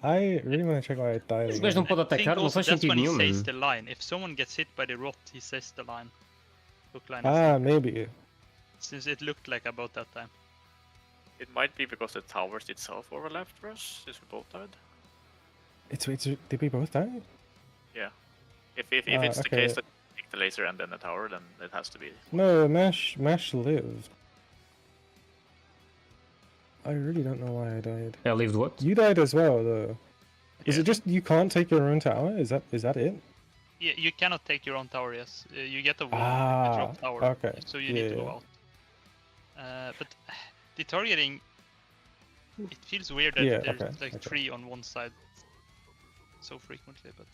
S7: I really want to check why I died.
S2: Esse gajo não pode
S13: I think
S2: atacar, não
S13: also
S2: faz
S13: that's
S2: sentido
S13: when he
S2: nenhum.
S13: says
S2: Man.
S13: the line. If someone gets hit by the rot, he says the line. Hook line.
S7: Ah, maybe.
S13: Since it looked like about that time.
S12: It might be because the towers itself overlapped for us, since we both died.
S7: Did we both die?
S12: Yeah. If it's the
S7: okay.
S12: case that you take the laser and then the tower, then it has to be.
S7: No, Mash lived. I really don't know why I died.
S2: I lived what?
S7: You died as well, though. Is
S13: Yeah.
S7: it just you can't take your own tower? Is that it?
S13: Yeah, you cannot take your own tower, yes. You get a wall
S7: Ah,
S13: with the drop tower.
S7: okay.
S13: So you need to go
S7: Yeah.
S13: out. But the targeting, it feels weird that
S7: Yeah,
S13: there's
S7: okay,
S13: like
S7: okay.
S13: 3 on one side so frequently, but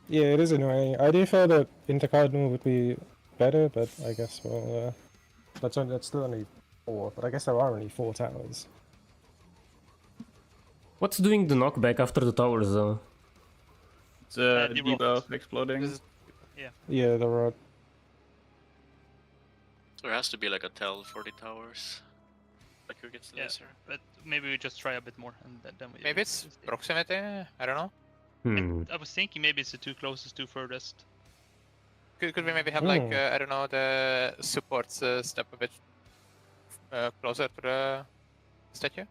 S7: Yeah, it is annoying. I do feel that intercardinal would be better, but I guess that's still only 4. But I guess there are only 4 towers.
S2: What's doing the knockback after the towers though?
S10: It's
S13: the
S10: debuff exploding.
S7: Yeah, the rod.
S12: So there has to be like a tell for the towers. Like who gets the
S13: yeah.
S12: laser?
S13: But maybe we just try a bit more and then we.
S11: Maybe it's proximity. I don't know.
S13: I was thinking maybe it's the 2 closest, 2 furthest.
S11: Could we maybe have like I don't know, the supports step a bit closer to the statue?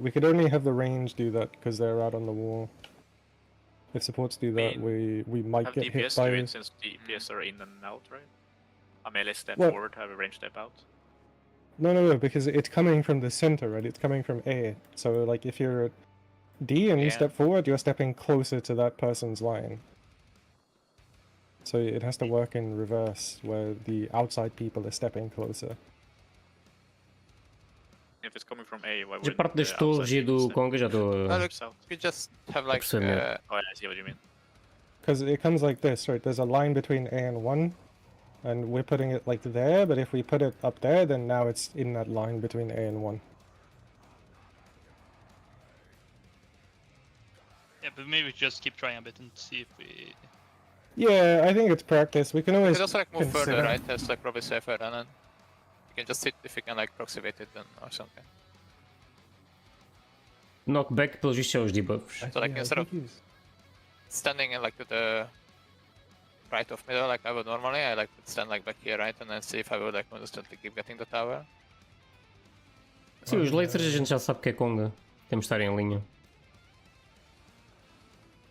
S7: We could only have the range do that because they're out on the wall. If supports do that, we might
S12: Have
S7: get hit
S12: DPS
S7: by.
S12: do it since DPS are in and out, right? A melee step
S7: Well-
S12: forward, have a range step out.
S7: No, because it's coming from the center, right? It's coming from A. So like if you're at D and you
S12: Yeah.
S7: step forward, you're stepping closer to that person's line. So it has to work in reverse, where the outside people are stepping closer.
S12: If it's coming from A, why
S2: A
S12: wouldn't
S2: parte das
S12: the
S2: torres
S12: outside
S2: e do
S12: step
S2: Conga já estou
S11: No,
S2: a
S11: look, you just have like.
S2: perceber.
S12: Oh, yeah, I see what you mean.
S7: Because it comes like this, right? There's a line between A and 1, and we're putting it like there, but if we put it up there, then now it's in that line between A and 1.
S13: Yeah, but maybe we just keep trying a bit and see if we.
S7: Yeah, I think it's practice. We can
S11: You
S7: always
S11: could also like move
S7: consider.
S11: further, right? That's like probably safer, and then you can just sit if you can like proximate it then or something.
S2: Knockback pelos vistos é os debuffs.
S11: So like instead of standing in like to the right of middle like I would normally, I like would stand like back here, right, and then see if I would like constantly keep getting the tower.
S2: Sim, os lasers a gente já sabe que é Conga. Temos de estar em linha.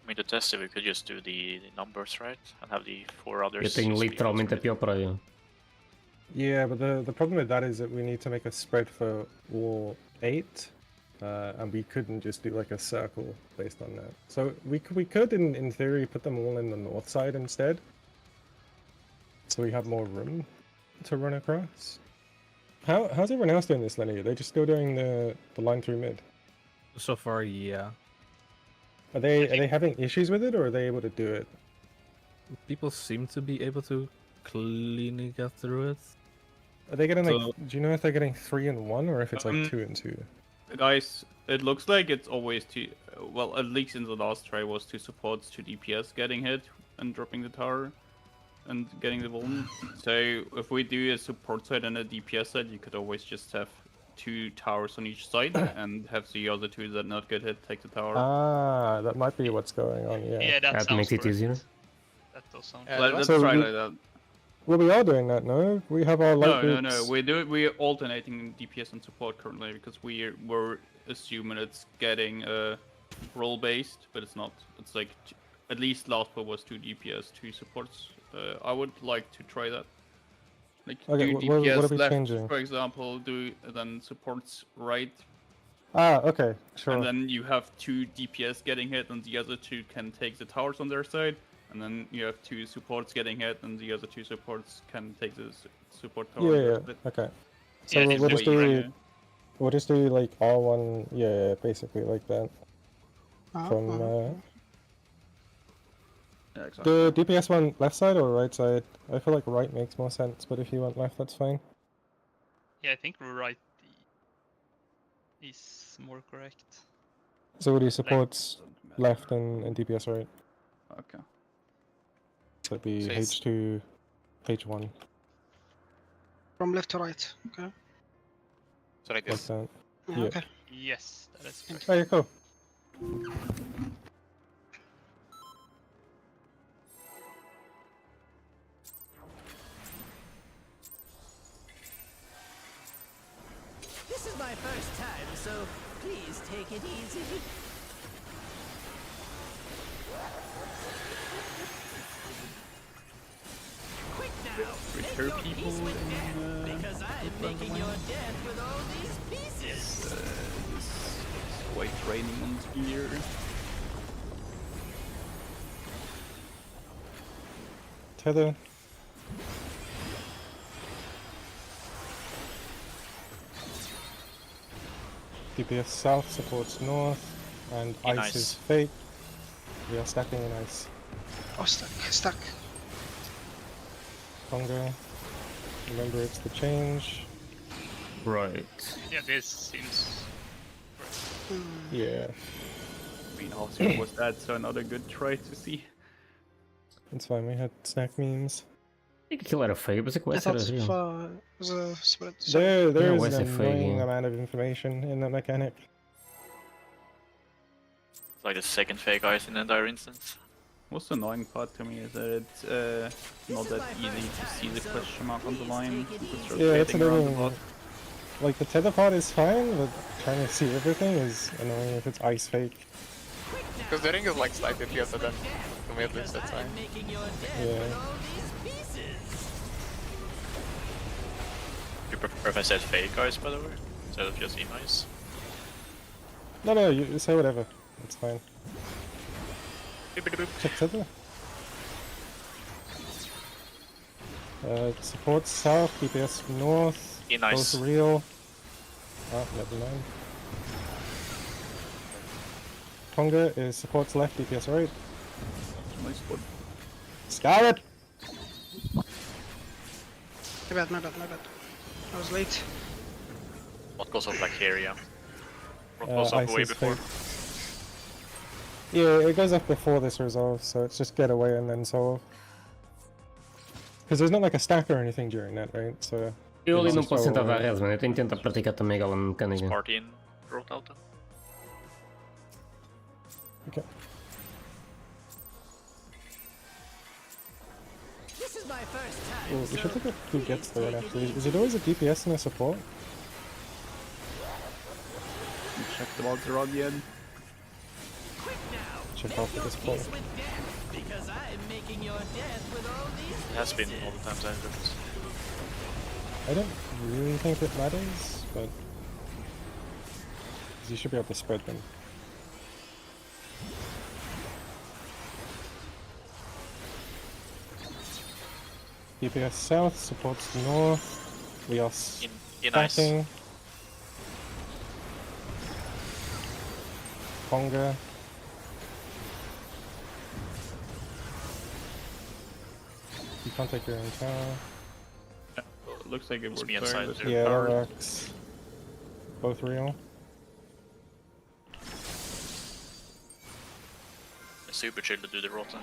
S12: I mean, to test it, we could just do the numbers, right? And have the 4 others.
S2: Eu tenho
S12: speed
S2: literalmente a
S12: also.
S2: pior praia.
S7: Yeah, but the problem with that is that we need to make a spread for all 8, and we couldn't just do like a circle based on that. So we could in theory put them all in the north side instead, so we have more room to run across. How's everyone else doing this, Lenny? Are they just still doing the line through mid?
S8: So far, yeah.
S7: Are they having issues with it, or are they able to do it?
S8: People seem to be able to cleanly get through it.
S7: Are they getting like?
S10: So-
S7: Do you know if they're getting 3 and 1, or if it's like 2 and 2?
S10: Guys, it looks like it's always two. Well, at least in the last try was 2 supports, 2 DPS getting hit and dropping the tower and getting the vuln. So if we do a support side and a DPS side, you could always just have 2 towers on each side and have the other 2 that not get hit take the tower.
S7: Ah, that might be what's going on. Yeah.
S13: Yeah, that
S2: That
S13: sounds
S2: makes it
S13: correct.
S2: easier.
S13: That does sound.
S10: Let's
S7: So
S10: try
S7: we-
S10: like that.
S7: Well, we are doing that, no? We have our light
S10: No,
S7: boots.
S10: we're alternating DPS and support currently because we're assuming it's getting role based, but it's not. It's like at least last one was 2 DPS, 2 supports. I would like to try that. Like
S7: Okay,
S10: do
S7: what
S10: DPS
S7: are we
S10: left,
S7: changing?
S10: for example, do then supports right,
S7: Ah, okay, sure.
S10: and then you have 2 DPS getting hit, and the other 2 can take the towers on their side. And then you have 2 supports getting hit, and the other 2 supports can take the support tower. on their
S7: Yeah,
S10: side.
S7: okay. So
S10: Yeah,
S7: we'll
S10: it's
S7: just
S10: way
S7: do
S10: easier.
S7: like R1, yeah, basically like that. From
S10: Yeah, exactly.
S7: the DPS one left side or right side? I feel like right makes more sense, but if you want left, that's fine.
S13: Yeah, I think right is more correct.
S7: So what do you support left and DPS right?
S10: Okay.
S7: So it'd be
S11: So it's-
S7: H2, H1,
S6: From left to right. Okay.
S11: So like
S7: like
S11: this.
S7: that.
S6: Yeah,
S7: Yeah.
S6: okay.
S13: Yes, that is correct.
S7: Oh, yeah, cool.
S5: This is my first time, so please take it easy. Quick now, make
S10: Repair
S5: your
S10: people
S5: peace with
S10: in,
S5: death, because I'm making your death with all these pieces.
S10: It's quite raining on here.
S7: Tether. DPS south supports north, and
S12: In
S7: ice is
S12: ice.
S7: fake. We are stacking in ice.
S6: Oh, stuck.
S7: Conga. Remember, it's the change.
S2: Right.
S13: Yeah, this seems.
S7: Yeah,
S10: I mean, also was that so another good try to see.
S7: it's fine. We had snack memes.
S2: E que aquilo era feio, mas é que
S6: I
S2: essa
S6: thought
S2: era real.
S6: it was a spread.
S7: There
S2: Yeah,
S7: is
S2: where's
S7: an
S2: the fake,
S7: annoying
S2: yeah.
S7: amount of information in that mechanic.
S12: It's like the second fake ice in the entire instance.
S10: What's the annoying part to me is that it's not that easy to see the question mark on the line. You could start
S7: Yeah, that's
S10: skating around the
S7: annoying.
S10: block.
S7: Like, the tether part is fine, but trying to see everything is annoying if it's ice fake.
S11: Because the ring is like slightly closer than to me at least, that's fine.
S7: Yeah.
S12: Do you prefer if I said fake ice, by the way? Instead of just in ice?
S7: No, you say whatever. It's fine. Check tether. Support south, DPS north.
S12: Yeah, nice.
S7: Both real. Oh, never mind. Conga is supports left, DPS right.
S10: Nice one.
S7: Scarlet!
S6: My bad. I was late.
S12: What goes up like here, yeah? What goes up way
S7: Isis
S12: before?
S7: Yeah, it goes up before this resolve, so it's just get away and then solve. Because there's not like a stack or anything during that, right? So.
S2: Eu ali
S7: it's
S2: não
S7: just
S2: posso
S7: go
S2: tentar dar
S7: away.
S2: res, mano. Eu tenho que tentar praticar também aquela mecânica.
S12: Party in Road Auto.
S7: Okay.
S5: This is my first time.
S7: Well, we should look at who gets there actually. Is it always a DPS and a support?
S10: Check the odds around the end.
S7: Check out for this play.
S5: Because I'm making your death with all these.
S12: It has been all the times I've looked.
S7: I don't really think it matters, but you should be able to spread them. DPS south supports north. We are
S12: nice.
S7: stacking. Conga. You can't take your own tower.
S10: Looks like it works.
S12: me inside there.
S7: Yeah, that works. Both real.
S12: It's super chill to do the rotten.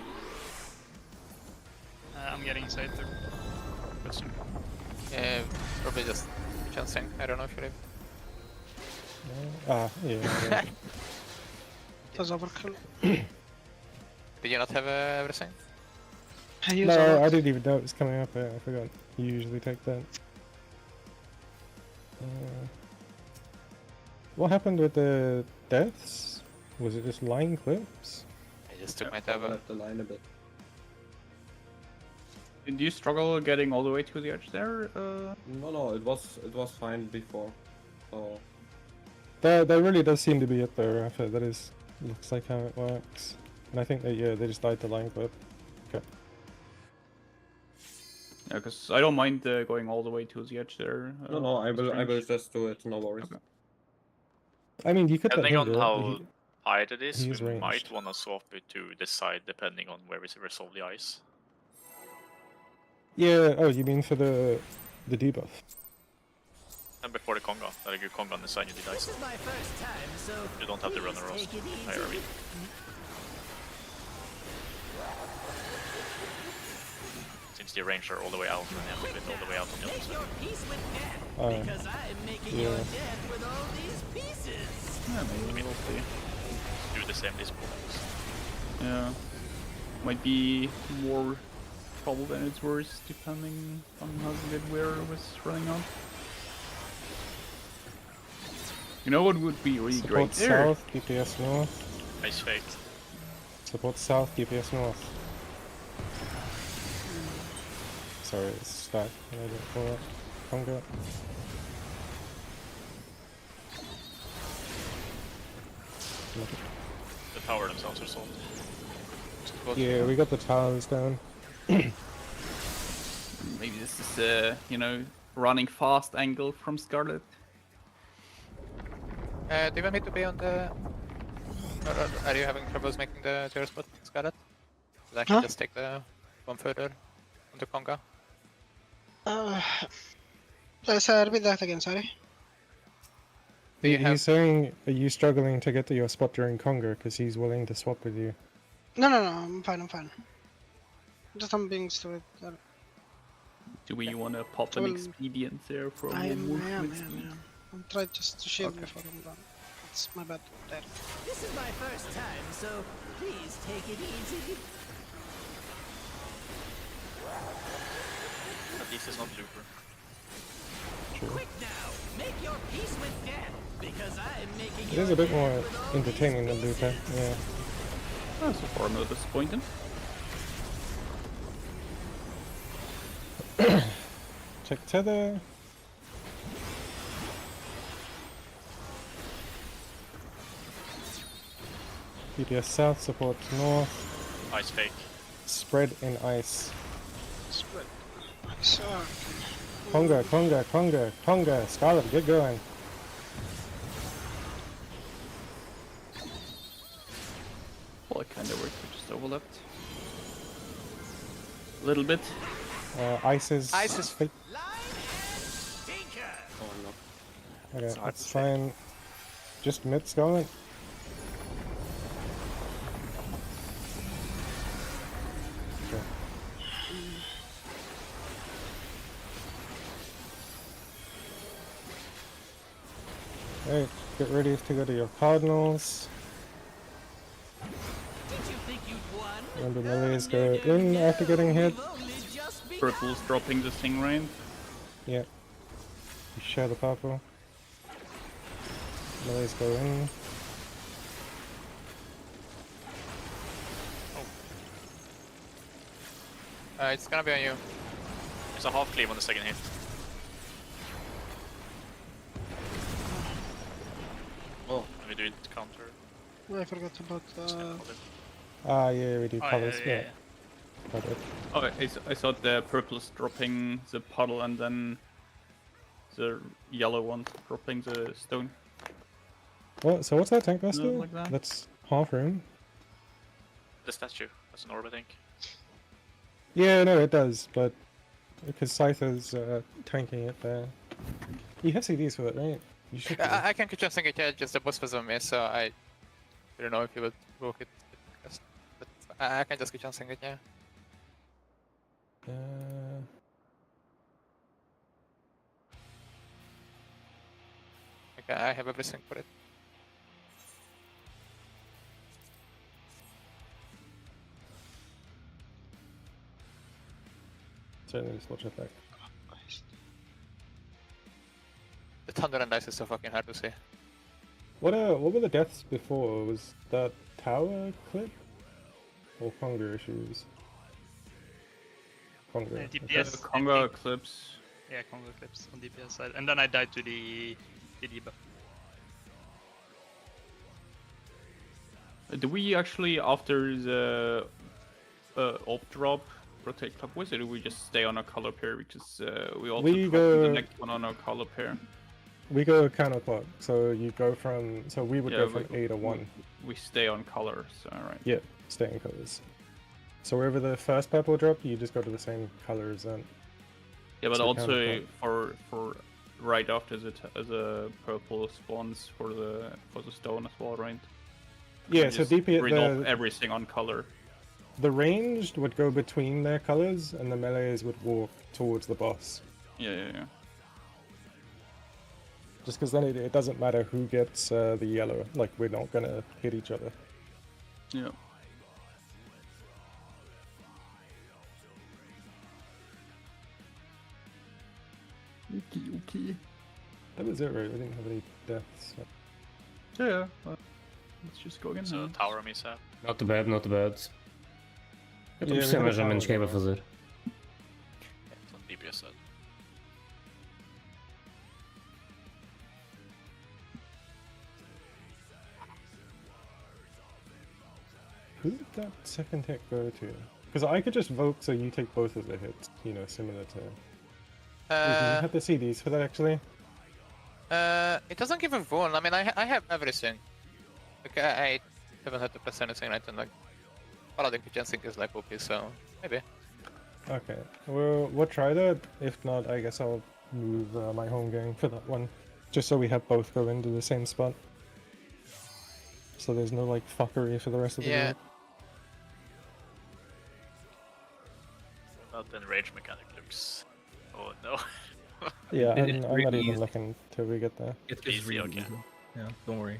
S13: I'm getting inside there.
S11: Probably just chancing. I don't know if you live.
S7: Yeah.
S6: It was overkill.
S11: Did you not have everything?
S6: I used a
S7: No,
S6: lot.
S7: I didn't even know it was coming up. I forgot. You usually take that. What happened with the deaths? Was it just line clips?
S11: I just took my tab.
S10: the line a bit. Did you struggle getting all the way to the edge there?
S14: No, it was fine before. So
S7: There really does seem to be it there. After that is looks like how it works. And I think that they just died to line clip. Okay.
S10: Yeah, because I don't mind going all the way to the edge there.
S14: no, I will just do it. No worries.
S10: Okay.
S7: I mean, you could.
S12: Depending on how tight it is,
S7: he's
S12: we
S7: ranged.
S12: might want to swap it to this side depending on where we resolve the ice.
S7: Yeah. Oh, you mean for the debuff?
S12: And before the Conga, like you Conga on the side, you did ice.
S5: This is my first time, so
S12: You don't have to run a roast.
S5: take it easy.
S12: IRV. Since the range are all the way out, and you have to split all the way out on the other
S5: Make
S12: side.
S5: your peace with death,
S7: Alright.
S5: because I'm making
S7: Yeah.
S5: your death with all these pieces.
S10: Yeah, maybe we'll see.
S12: Do the same this pool.
S10: Yeah. Might be more trouble than it's worth, depending on how good where it was running on. You know what would be really great
S7: Support
S10: there?
S7: south, DPS north.
S12: Ice fake.
S7: Support south, DPS north. Sorry, it's stuck. I didn't pull it. Conga.
S12: The tower themselves are sold.
S7: Yeah, we got the towers down.
S10: Maybe this is you know, running fast angle from Scarlet.
S11: Do you want me to be on the... Or are you having troubles making the zero spot, Scarlet? I can just take the one further on the Conga.
S6: Let's repeat that again, sorry.
S11: Do you have...
S7: He's saying, are you struggling to get to your spot during Conga because he's willing to swap with you?
S6: No, I'm fine. Just I'm being stupid.
S10: Do we want to pop an
S6: Well,
S10: expedient there for
S6: I am.
S10: more movement speed?
S6: I'm trying just to shield before I'm done. It's my bad there.
S5: This is my first time, so please take it easy.
S12: At least it's not Looper.
S5: Quick now, make your peace with death, because I'm making
S7: It is a bit more entertaining than Luca, yeah.
S10: Oh, so far I'm not disappointed.
S7: Check tether. DPS south, support north.
S12: Ice fake.
S7: Spread in ice.
S6: Spread. So,
S7: Conga, Conga, Conga, Conga. Scarlet, get going.
S10: Well, it kind of worked. We just overlapped. A little bit.
S7: Ice is...
S11: Ice.
S7: Okay,
S11: It's hard
S7: let's
S11: to
S7: try and... Just mid's going. Okay. Alright, get ready to go to your cardinals. Remember melees go in after getting hit.
S10: Purple's dropping the sting rain.
S7: Yeah. You share the purple. Melees go in.
S11: It's gonna be on you.
S12: There's a half cleave on the second hit.
S10: Oh.
S12: Let me do it counter.
S6: I forgot about.
S7: Yeah, we do colors. Yeah. Got it.
S10: Oh, I thought the purple's dropping the puddle and then the yellow one dropping the stone.
S7: Well, so what's that tank best do?
S10: Like that?
S7: That's half room.
S12: The statue. That's an orb, I think.
S7: Yeah, no, it does, but because Scyther's tanking it there. You have CDs for it, right? You should.
S11: I can kitchen sink it, yeah, just the boss was on me, so I don't know if you would work it. But I can just kitchen sink it, yeah. Okay, I have everything for it.
S7: Certainly just watch it back.
S11: The thunder and ice is so fucking hard to see.
S7: What were the deaths before? Was that tower clip? Or Conga issues? Conga.
S13: DPS.
S10: Conga clips.
S13: Yeah, Congo clips on DPS side. And then I died to the debuff.
S10: Do we actually, after the op drop, rotate clockwise, or do we just stay on a color pair? Because we also
S7: We
S10: drop
S7: go-
S10: the next one on a color pair.
S7: We go counterclock, so you go from... So we would
S10: Yeah,
S7: go from A to 1.
S10: We stay on colors, alright.
S7: Yeah, stay in colors. So wherever the first purple drop, you just go to the same color as that.
S10: Yeah, but
S7: So
S10: also
S7: counterclock.
S10: for right after the purple spawns for the stone as well, right?
S7: Yeah,
S10: We
S7: so
S10: just
S7: DP
S10: read off everything on color.
S7: The ranged would go between their colors, and the melees would walk towards the boss.
S10: Yeah.
S7: Just because then it doesn't matter who gets the yellow. Like, we're not gonna hit each other.
S10: Yeah. Okay.
S7: That was it, right? We didn't have any deaths. So.
S10: Yeah. Let's just go again.
S12: So tower mishap.
S2: Not too bad, not too bad. Eu tô
S7: Yeah,
S2: percebendo
S7: we
S2: mais ou
S7: have a
S2: menos o que é
S7: tower
S2: para fazer.
S12: It's on DPS side.
S7: Who did that second hit go to? Because I could just vote so you take both of the hits, you know, similar to... you have the CDs for that, actually?
S11: It doesn't give a wound. I mean, I have everything. Like, I haven't had to press anything right, and like, Paladin kitchen sink is like OP, so maybe.
S7: Okay, we'll try that. If not, I guess I'll move my home gang for that one. Just so we have both go into the same spot. So there's no, like, fuckery for the rest of the
S11: Yeah.
S7: group.
S12: Well, then rage mechanic looks. Oh no.
S7: Yeah, I'm
S14: It's
S7: not
S14: really
S7: even
S14: easy.
S7: looking till we get there.
S14: It's
S12: Easy,
S14: really
S12: okay.
S14: easy. Yeah, don't worry.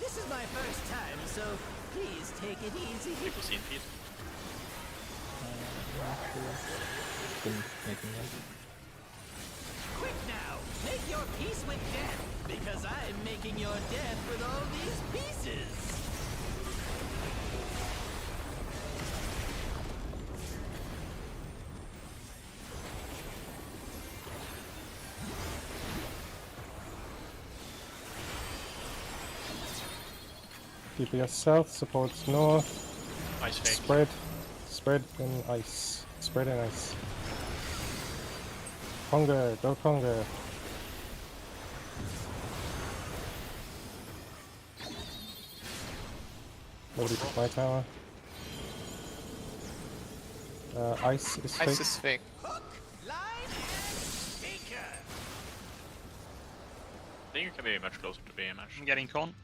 S5: This is my first time, so please take it easy.
S12: People see in feed.
S14: Been making that.
S5: Quick now, make your peace with death, because I'm making your death with all these pieces.
S7: DPS south supports north.
S12: Ice fake.
S7: Spread. Spread and ice. Spread and ice. Conga, go Conga. Nobody took my tower. Ice is fake.
S11: Ice is fake.
S12: I think you can be much closer to BMH.
S13: I'm getting con.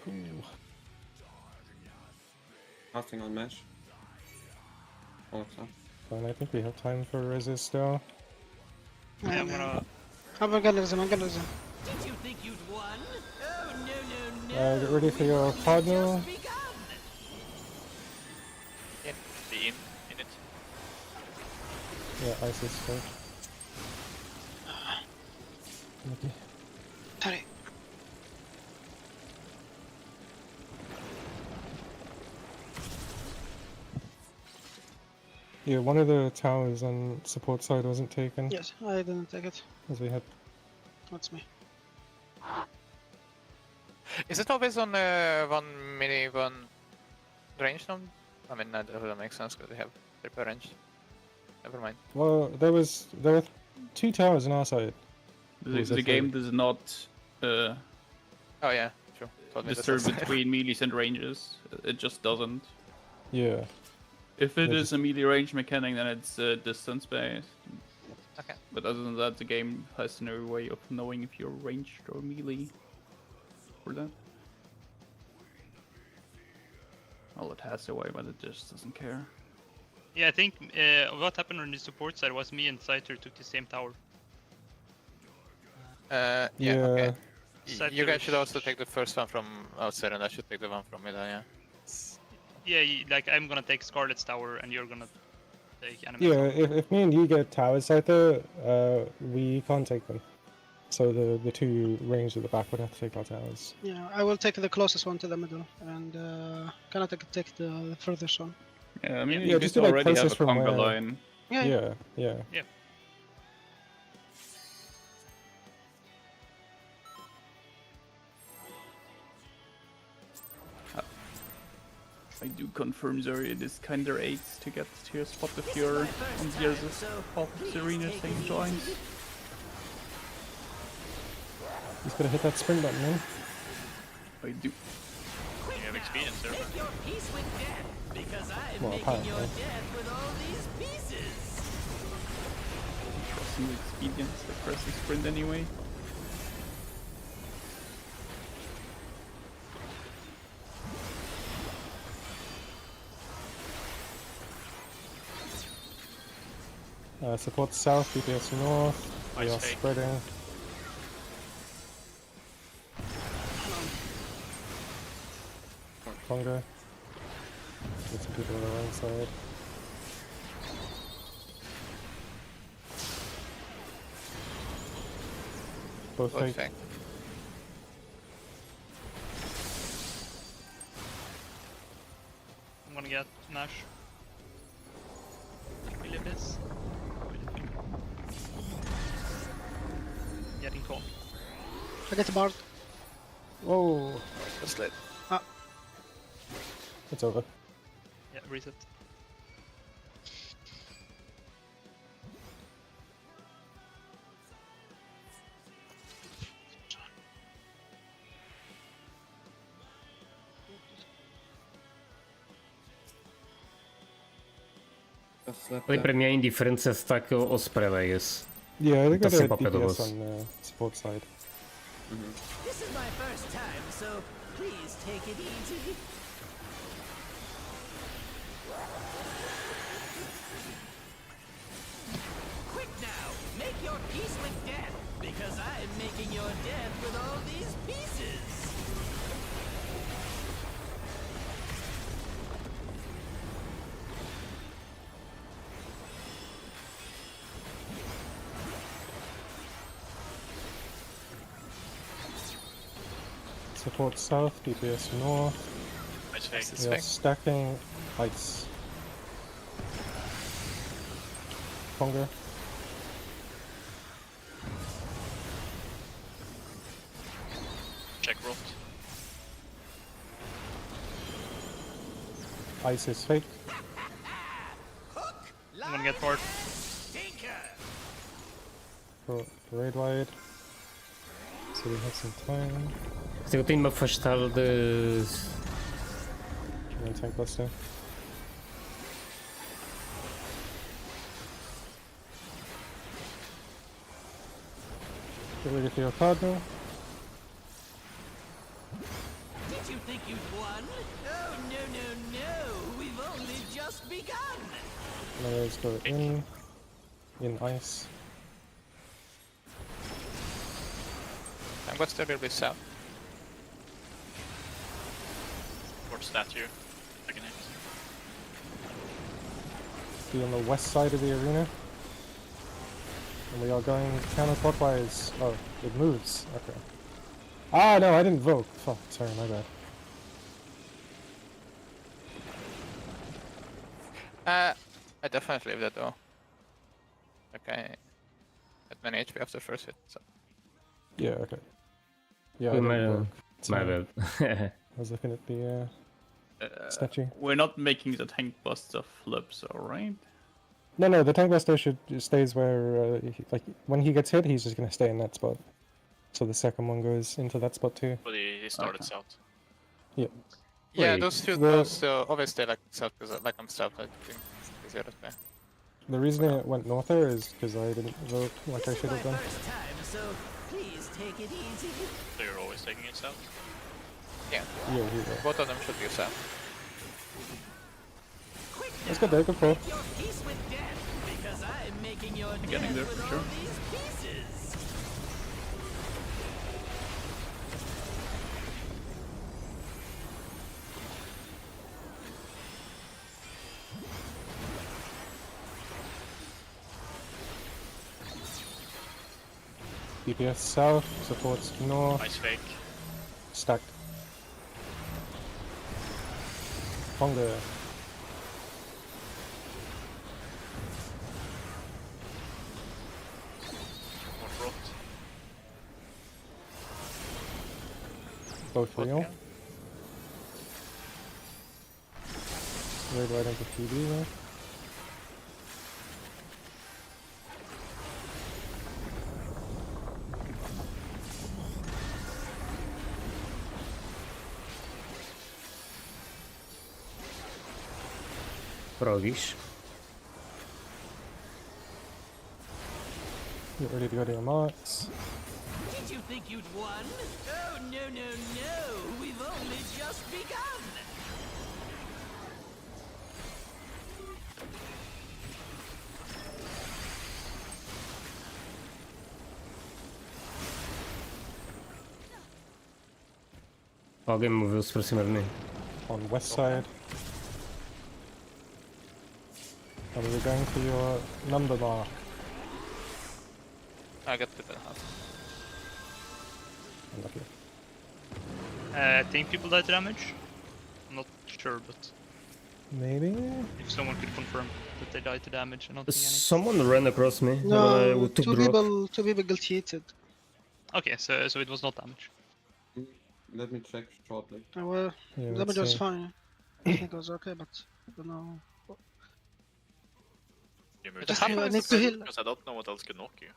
S14: Ooh. Nothing on mesh. Oh, so.
S7: And I think we have time for resist still.
S13: Yeah, I'm gonna...
S6: I'm gonna lose him, I'm gonna lose him.
S5: Did you think you'd won? Oh, no, no, no.
S7: Get ready for your cardinal.
S12: Be in it.
S7: Yeah, ice is fake. Okay.
S6: Sorry.
S7: Yeah, one of the towers on support side wasn't taken.
S6: Yes, I didn't take it.
S7: As we had.
S6: That's me.
S11: Is it always on 1 mini, 1 range now? I mean, that doesn't make sense because we have triple range. Never mind.
S7: Well, there were 2 towers on our side.
S10: The game does not
S11: Oh yeah, true.
S10: disturb between melees and ranges. It just doesn't.
S7: Yeah.
S10: If it
S7: Yeah,
S10: is a melee range mechanic, then it's distance based.
S11: Okay.
S10: But other than that, the game has no way of knowing if you're ranged or melee. For that. Well, it has a way, but it just doesn't care.
S13: Yeah, I think what happened on the support side was me and Scyther took the same tower.
S11: Yeah,
S7: Yeah.
S11: okay.
S13: Scyther
S11: You guys should
S13: is-
S11: also take the first one from outside, and I should take the one from middle, yeah.
S13: Yeah, like I'm gonna take Scarlet's tower and you're gonna take enemy.
S7: Yeah, if me and you get towers out there, we can't take them. So the 2 ranged at the back would have to take our towers.
S6: Yeah, I will take the closest one to the middle, and cannot take the furthest one.
S10: Yeah, I mean,
S7: Yeah,
S10: you
S7: just
S10: just
S7: do, like,
S10: already have a
S7: closest from
S10: conga
S7: where-
S10: line.
S6: Yeah.
S7: Yeah.
S10: I do confirm, Zuri, it is kinder 8 to get to your spot if you're on the other part of the arena saying joins.
S7: He's gotta hit that spring button, man.
S10: I do.
S12: You have experience there.
S5: Make your peace with death, because I'm
S7: Well,
S5: making your
S7: apparently.
S5: death with all these pieces.
S10: Trusting the expedience, the press and sprint anyway.
S7: Support south, DPS north. We
S12: Ice
S7: are
S12: fake.
S7: spreading. Conga. Get some people on the right side. Both fake.
S11: fake.
S13: I'm gonna get Nash. Really this. Getting con.
S6: I get the bard.
S7: Whoa!
S11: Just let.
S7: It's over.
S13: Yeah, reset.
S14: Just let
S2: Ali
S14: that.
S2: para mim a indiferença está o spread, I guess.
S7: Yeah, they
S2: Tá
S7: got a
S2: sempre ao pé do
S7: DPS
S2: boss.
S7: on the support side.
S5: This is my first time, so please take it easy. Quick now, make your peace with death, because I'm making your death with all these pieces.
S7: Support south, DPS north.
S12: Ice fake.
S11: It's
S7: We are
S11: fake.
S7: stacking ice. Conga.
S12: Check Rot.
S7: Ice is fake.
S13: I'm gonna get bored.
S7: Go raid wide. So we have some time.
S2: Eu tenho de me afastar de.
S7: One tank buster. Get ready for your card now.
S5: Did you think you'd won? Oh, no. We've only just begun.
S7: Now let's go in ice.
S11: I'm going to still be south.
S12: Or statue. Second hit.
S7: Be on the west side of the arena. And we are going counterclockwise. Oh, it moves. Okay. Ah, no, I didn't vote. Fuck, sorry, my bad.
S11: I definitely leave that though. Okay. At many HP after first hit, so.
S7: Yeah, okay. Yeah, I
S2: We
S7: didn't
S2: might,
S7: vote.
S2: my bad.
S7: I was looking at the statue.
S10: We're not making the tank buster flips, alright?
S7: No, the tank buster stays where, like, when he gets hit, he's just gonna stay in that spot. So the second one goes into that spot too.
S12: But he started south.
S7: Yeah.
S11: Yeah,
S7: Wait,
S11: those two
S7: the-
S11: those always stay like south because like I'm south. I think it's easier that way.
S7: The reason it went north there is because I didn't vote like I should have done.
S5: First time, so please take it easy.
S12: So you're always taking it south?
S11: Yeah.
S7: Yeah, he will.
S11: Both of them should be south.
S7: Let's go there, good call.
S5: Your peace with death, because I'm making your
S10: Getting
S5: death
S10: there
S5: with
S10: for
S5: all
S10: sure.
S5: these pieces.
S7: DPS south, supports north.
S12: Nice fake.
S7: Stacked. Ponga.
S12: More rot.
S7: Both real. Raid right into PD there.
S2: Progish.
S7: Get ready to go to your marks.
S5: Did you think you'd won? Oh, no. We've only just begun.
S2: Alguém moveu-se para cima de mim.
S7: On west side. And we're going for your number mark.
S11: I got the house.
S7: Unlucky.
S13: I think people died to damage. I'm not sure, but
S7: Maybe?
S13: if someone could confirm that they died to damage, I don't think any.
S2: Someone ran across me when
S6: No,
S2: I took
S6: two
S2: the rock.
S6: people got heated.
S13: Okay, so it was not damage.
S14: Let me check shortly.
S6: Well,
S7: Yeah,
S6: damage
S7: let's
S6: was
S7: see.
S6: fine. I think it was okay, but I don't know.
S12: You moved
S6: Just
S12: to
S6: I
S12: heal
S6: need to heal.
S12: because I don't know what else could knock you.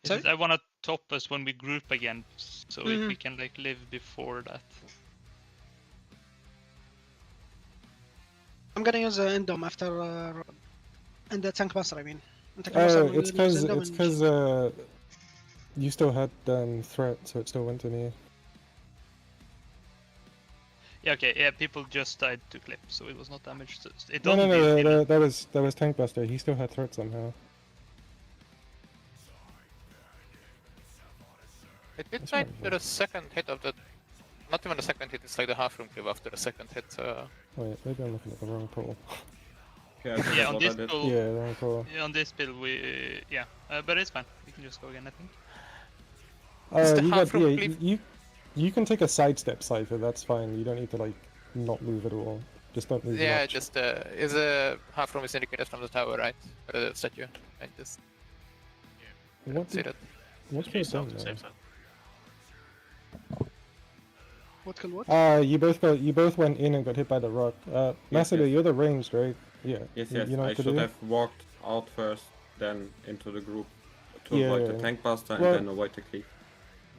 S13: It's just I wanna top us when we group again, so if we can like live before that.
S6: I'm gonna use the Endom after and the tank buster. I mean, tank buster, I'm
S7: It's
S6: gonna use
S7: because
S6: Endom and-
S7: you still had threat, so it still went to me.
S13: Yeah, okay, yeah, people just died to clip, so it was not damaged. So it
S7: No,
S13: doesn't feel-
S7: that was tank buster. He still had threat somehow.
S11: It did like the second hit of the. Not even the second hit, it's like the half room cleave after the second hit.
S7: Wait, maybe I'm looking at the wrong pool.
S13: Yeah, on this build,
S7: Yeah, the wrong pool.
S13: yeah, on this build we but it's fine. We can just go again, I think.
S7: You got you can take a sidestep Cypher. That's fine. You don't need to like not move at all. Just don't move.
S11: Yeah,
S7: much.
S11: just is a half room is indicated from the tower, right? Or the statue. I just
S7: What
S11: see
S7: did,
S11: that.
S7: What's
S12: Just
S7: going
S12: out
S7: on
S12: to
S7: there?
S12: save that.
S6: What killed what?
S7: You both went in and got hit by the rock. Massacre,
S14: yes.
S7: you're the ranged, right? Yeah.
S14: Yes,
S7: You
S14: yes.
S7: know
S14: I
S7: what to
S14: should
S7: do?
S14: have walked out first, then into the group to
S7: Yeah,
S14: avoid
S7: yeah,
S14: the
S7: yeah.
S14: tank buster
S7: Well-
S14: and then avoid the cleave.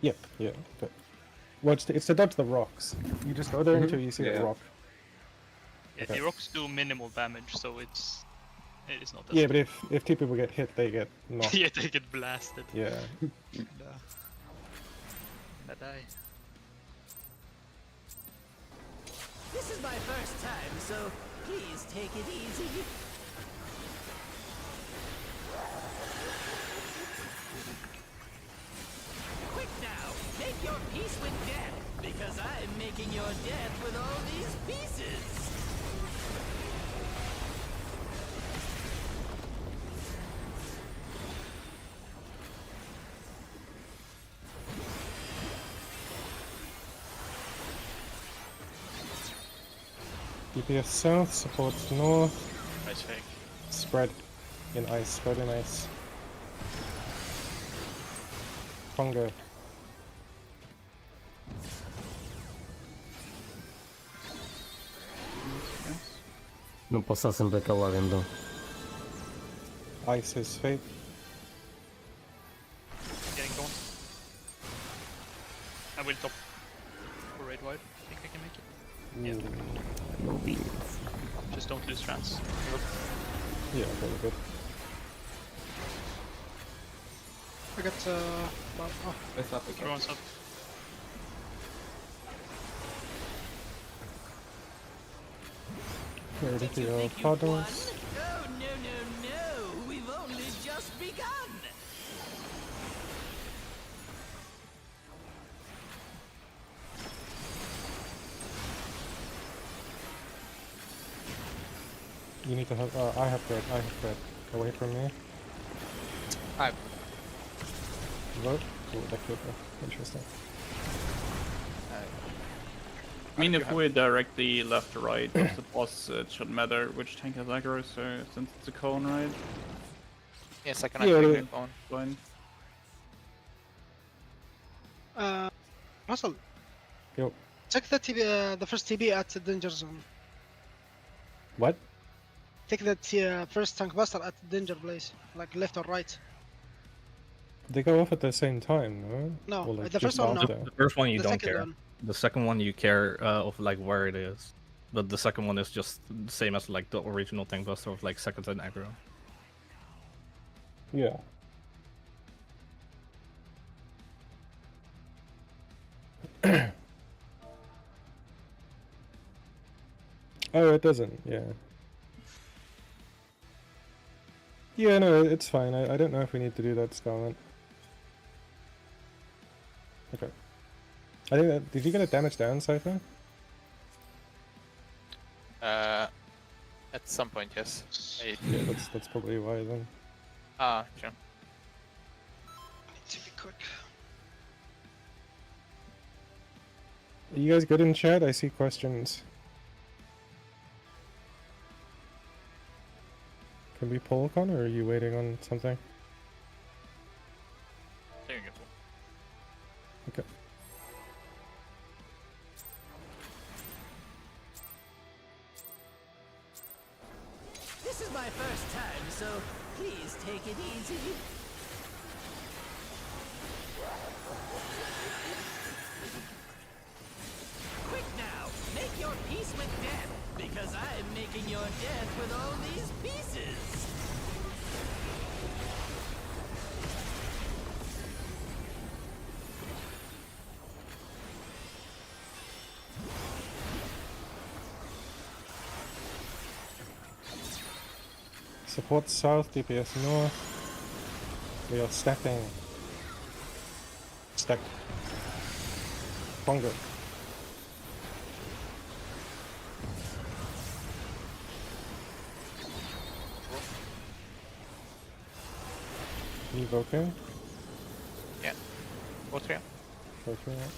S7: Yep, yeah. But well, it's to dodge the rocks. You just go there until you see
S14: Yeah.
S7: the rock.
S13: Yeah,
S7: Okay.
S13: the rocks do minimal damage, so it is not as
S7: Yeah, but if two people get hit, they get knocked.
S13: yeah, they get blasted.
S7: Yeah.
S13: Gonna die.
S5: This is my first time, so please take it easy. Quick now, make your peace with death, because I'm making your death with all these pieces.
S7: DPS south, supports north.
S12: Ice fake.
S7: Spread in ice, spread in ice. Congo.
S2: Não posso estar sempre calado então.
S7: Ice is fake.
S13: Getting gone. I will top for raid wide. I think I can make it. Yeah.
S2: No beans.
S13: Just don't lose trans.
S7: Yeah, very good.
S6: I got oh.
S14: It's up again.
S13: Everyone's up.
S7: Ready to go puddles.
S5: Oh, no, we've only just begun.
S7: You need to have. I have bread. I have bread. Away from me.
S11: I
S7: Vote. Oh, that could be interesting.
S10: I mean, if we directly left or right of the boss, it shouldn't matter which tank has aggro, so since it's a cone, right?
S11: yes, I can
S7: Yeah,
S11: activate
S7: yeah.
S11: phone.
S10: Fine.
S6: Russell,
S7: Yo.
S6: check the TB, the first TB at the danger zone.
S7: What?
S6: Take that first tank buster at the danger place, like left or right.
S7: They go off at the same time, no?
S6: No,
S7: Or, like,
S6: the
S7: just
S6: first one, no.
S7: after?
S8: The first one you
S6: The
S8: don't
S6: second
S8: care.
S6: one.
S8: The second one you care of like where it is. But the second one is just the same as like the original tank buster of like second and aggro.
S7: Yeah. Oh, it doesn't. Yeah. Yeah, no, it's fine. I don't know if we need to do that, Scarlet. Okay. I think that. Did you get a damage down, Cypher?
S11: At some point, yes.
S7: Yeah, that's probably why then.
S11: Ah, sure.
S6: Need to be quick.
S7: Are you guys good in chat? I see questions. Can we pull Con, or are you waiting on something?
S12: There you go.
S7: Okay.
S5: This is my first time, so please take it easy. Quick now, make your peace with death, because I'm making your death with all these pieces.
S7: Support south, DPS north. We are stacking. Stack. Bongo. Leave okay?
S11: Yeah. Go through.
S7: Go through it.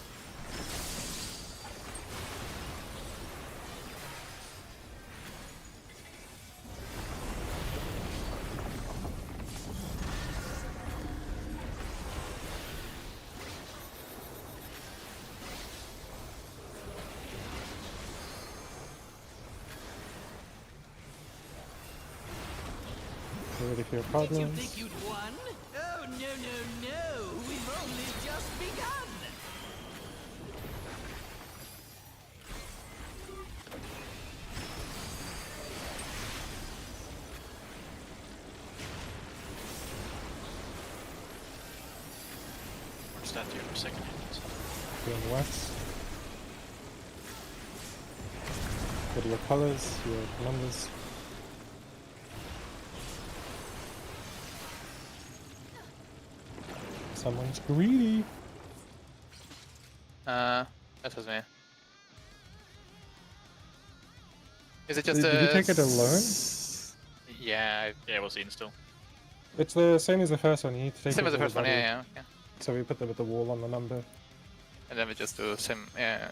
S7: ready for your
S5: Did you
S7: cardinals.
S5: think you'd won? Oh, no, no, no. We've only just begun.
S12: What's that here for second hit?
S7: Going west. Go to your colors, your numbers. Someone's greedy.
S11: That was me. Is it just
S7: Did you take it alone?
S11: Yeah.
S12: Yeah, it was in still.
S7: It's the same as the first one. You need to take
S11: Same
S7: it
S11: as the
S7: with
S11: first one,
S7: body.
S11: yeah, yeah.
S7: So we put them with the wall on the number.
S11: And then we just do same, yeah.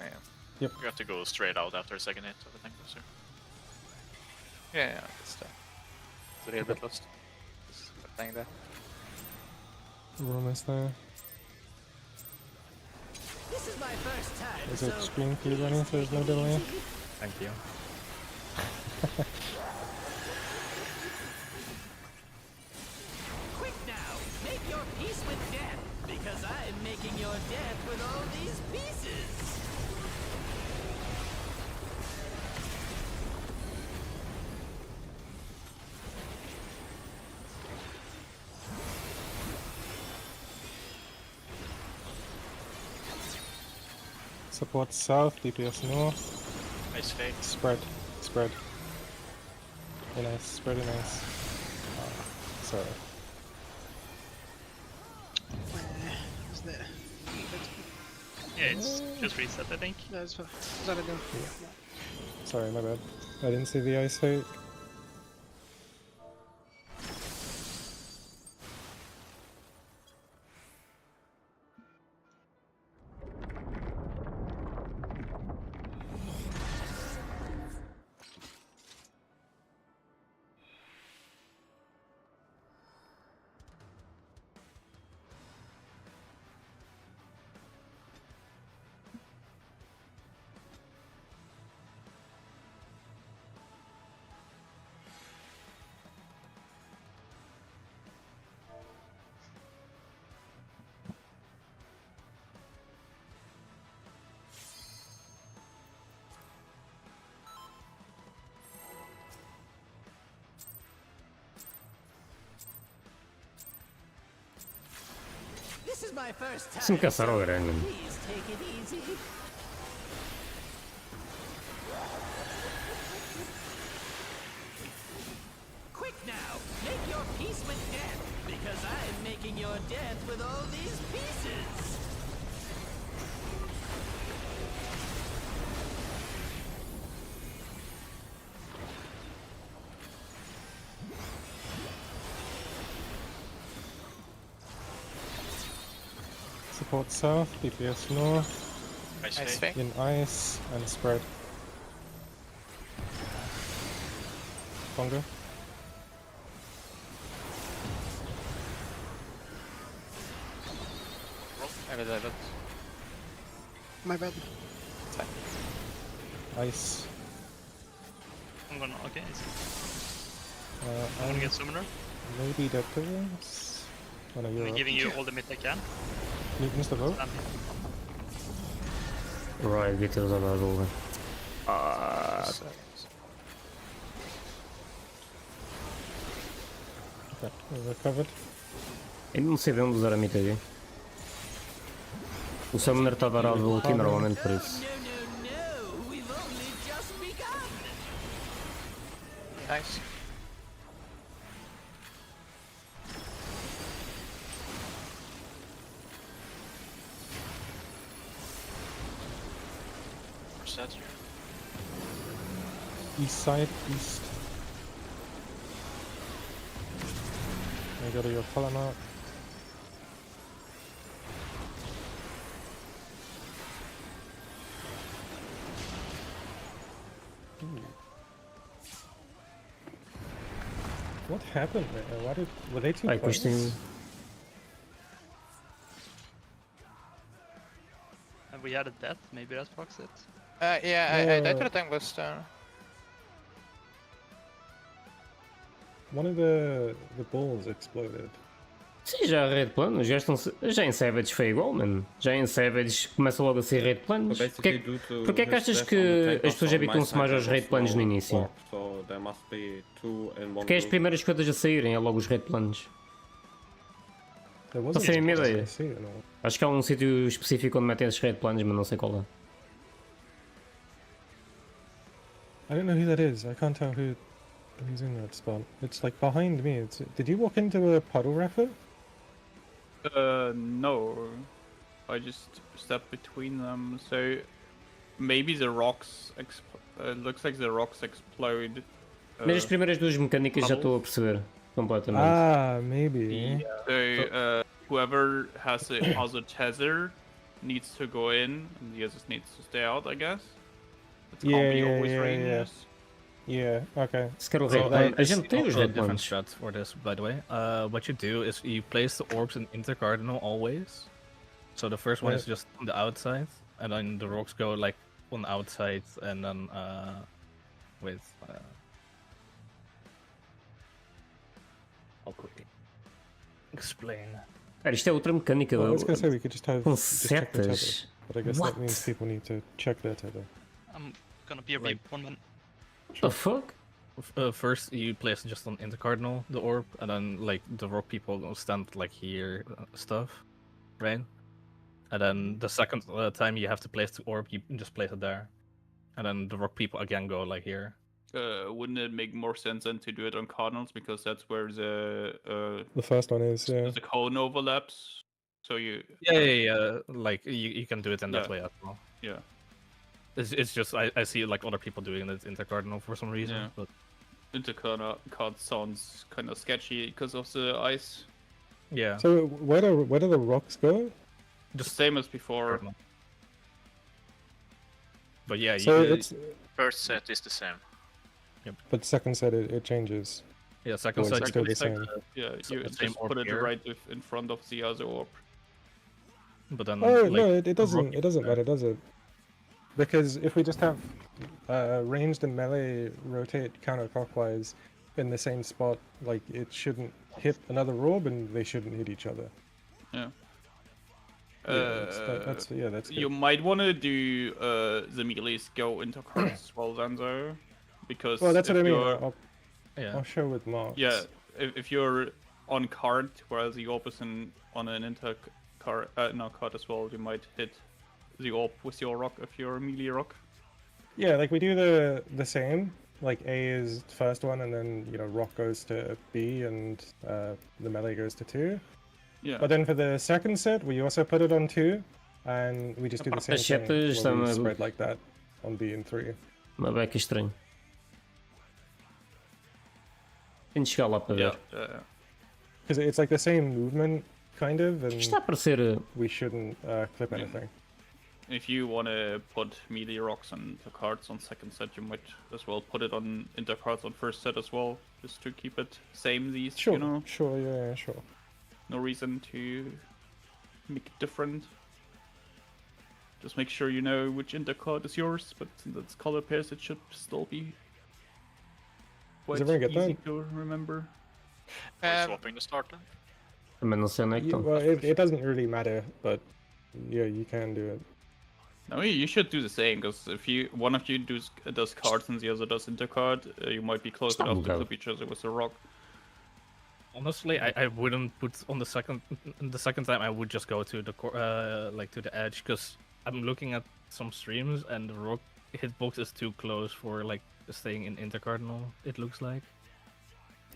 S7: Yep.
S12: You have to go straight out after a second hit of the tank booster.
S11: Yeah, it's a little bit lost. Just playing that.
S7: We're almost there.
S5: This is my first time.
S7: Is
S5: so
S7: it screen feed running so there's no delay?
S8: Thank you.
S5: quick now, make your peace with death, because I'm making your death with all these pieces.
S7: Support south, DPS north.
S12: Nice fake.
S7: Spread. Spread. Be nice. Spread it nice. Sorry.
S6: Is there?
S13: Yeah, it's just reset, I think.
S6: That's fine. Is that a go?
S7: Sorry, my bad. I didn't see the ice fake.
S5: This is my first time.
S2: Sem caçar ao grande.
S5: Please take it easy. Quick now, make your peace with death, because I'm making your death with all these pieces.
S7: Support south, DPS north.
S12: Nice fake.
S7: In ice and spread. Bongo.
S11: I will have it.
S6: My bad.
S7: Ice.
S13: I'm gonna, okay.
S7: I'm
S13: I'm gonna get summoner.
S7: Maybe the pillars? Oh no, you're
S13: I'm
S7: up.
S13: giving you all the mid I can.
S7: You missed the vote?
S2: Right, Vitter's on our over.
S7: Okay, we're recovered.
S2: Ainda não sei de onde usar a mita aqui. O Summoner está varado aqui normalmente por isso.
S5: We've only just begun.
S11: Nice.
S12: Where's that here?
S7: East side, east. I go to your color mark. What happened there? Why were they too
S2: I
S7: close?
S2: pushed him.
S13: And we had a death, maybe that fucks it.
S11: Yeah, I died to the tank booster.
S7: one of the bulls exploded.
S2: Sim, já a rede plano, já, já em Savage foi igual, mano. Já em Savage começa logo a ser rede planos. Porquê é que achas que as pessoas habituam-se mais aos rede planos no início? Porque é as primeiras coisas a saírem, é logo os rede planos. Não sei a minha ideia. Acho que há um sítio específico onde metem esses rede planos, mas não sei qual é.
S7: I don't know who that is. I can't tell who's in that spot. It's like behind me. Did you walk into a puddle, Rafa?
S10: No. I just stepped between them, so maybe the rocks looks like the rocks explode.
S2: Mas as primeiras duas mecânicas já estou a perceber completamente.
S7: Ah, maybe.
S10: So whoever has the other tether needs to go in, and the others needs to stay out, I guess. It can't be always ranged.
S7: Yeah, okay.
S2: A gente tem os red
S8: different
S2: ones.
S8: strats for this, by the way. What you do is you place the orbs in intercardinal always. So the first one is just on the outside, and then the rocks go like on the outside, and then with. I'll quickly explain.
S2: Cara, isto é outra mecânica.
S7: I was gonna say we could just have
S2: com
S7: check the tether,
S2: setas.
S7: but I guess
S2: What?
S7: that means people need to check their tether.
S13: I'm gonna be right 1 minute.
S2: The fuck?
S8: First, you place just on intercardinal the orb, and then like the rock people will stand like here, stuff, right? And then the second time you have to place the orb, you just place it there, and then the rock people again go like here.
S10: Wouldn't it make more sense then to do it on cardinals, because that's where the
S7: first one is, yeah.
S10: the cone overlaps. So you
S8: Yeah. Like you can do it in that
S10: Yeah.
S8: way as well.
S10: Yeah.
S8: It's just I see like other people doing it intercardinal for some reason,
S10: Yeah.
S8: but
S10: Intercard sounds kind of sketchy because of the ice.
S8: yeah.
S7: So where do the rocks go?
S10: Just same as before.
S8: But yeah,
S7: So
S8: you,
S7: it's
S12: First set is the same.
S7: but second set it changes.
S8: yeah, second
S7: Or is
S8: side
S7: it
S8: you
S7: still
S8: place
S7: the
S8: like
S7: same?
S10: Yeah,
S8: So
S10: you
S8: the same
S10: just
S8: orb
S10: put it
S8: here.
S10: right in front of the other orb.
S8: but then
S7: Oh
S8: like,
S7: no, it
S8: the
S7: doesn't.
S8: rock
S7: It doesn't
S8: there.
S7: matter, does it? Because if we just have ranged and melee rotate counterclockwise in the same spot, like it shouldn't hit another orb and they shouldn't hit each other.
S10: Yeah.
S7: That's good.
S10: You might want to do the melees go into cards as well then though, because
S7: Well, that's
S10: if
S7: what I mean.
S10: you're-
S7: I'll show with marks.
S10: Yeah, if you're on card while the orb is on an card as well, you might hit the orb with your rock if you're a melee rock.
S7: Yeah, like we do the same. Like A is the first one, and then rock goes to B, and the melee goes to 2.
S10: Yeah.
S7: But then for the second set, we also put it on 2, and we just do the same
S2: As
S7: thing.
S2: setas
S7: Where we
S2: também-
S7: spread like that on B and 3.
S2: Uma beca estranho. Tenho de chegar lá para ver.
S7: Because it's like the same movement, kind of, and
S2: Isto está a parecer.
S7: we shouldn't clip anything.
S10: If you want to put melee rocks on the cards on second set, you might as well put it on intercards on first set as well, just to keep it same. These,
S7: Sure,
S10: you know,
S7: sure, yeah, sure.
S10: no reason to make it different. Just make sure you know which intercard is yours, but since it's color pairs, it should still be quite
S7: everyone get
S10: easy
S7: that?
S10: to remember.
S12: Or swapping the starter.
S2: Também não sei onde é que estão.
S7: Well, it doesn't really matter, but yeah, you can do it.
S10: No, you should do the same, because if one of you does cards and the other does intercard, you might be close enough to clip each other with a rock.
S8: Honestly, I wouldn't put on the second time. I would just go to the like to the edge, because I'm looking at some streams and the rock hitbox is too close for like staying in intercardinal. It looks like.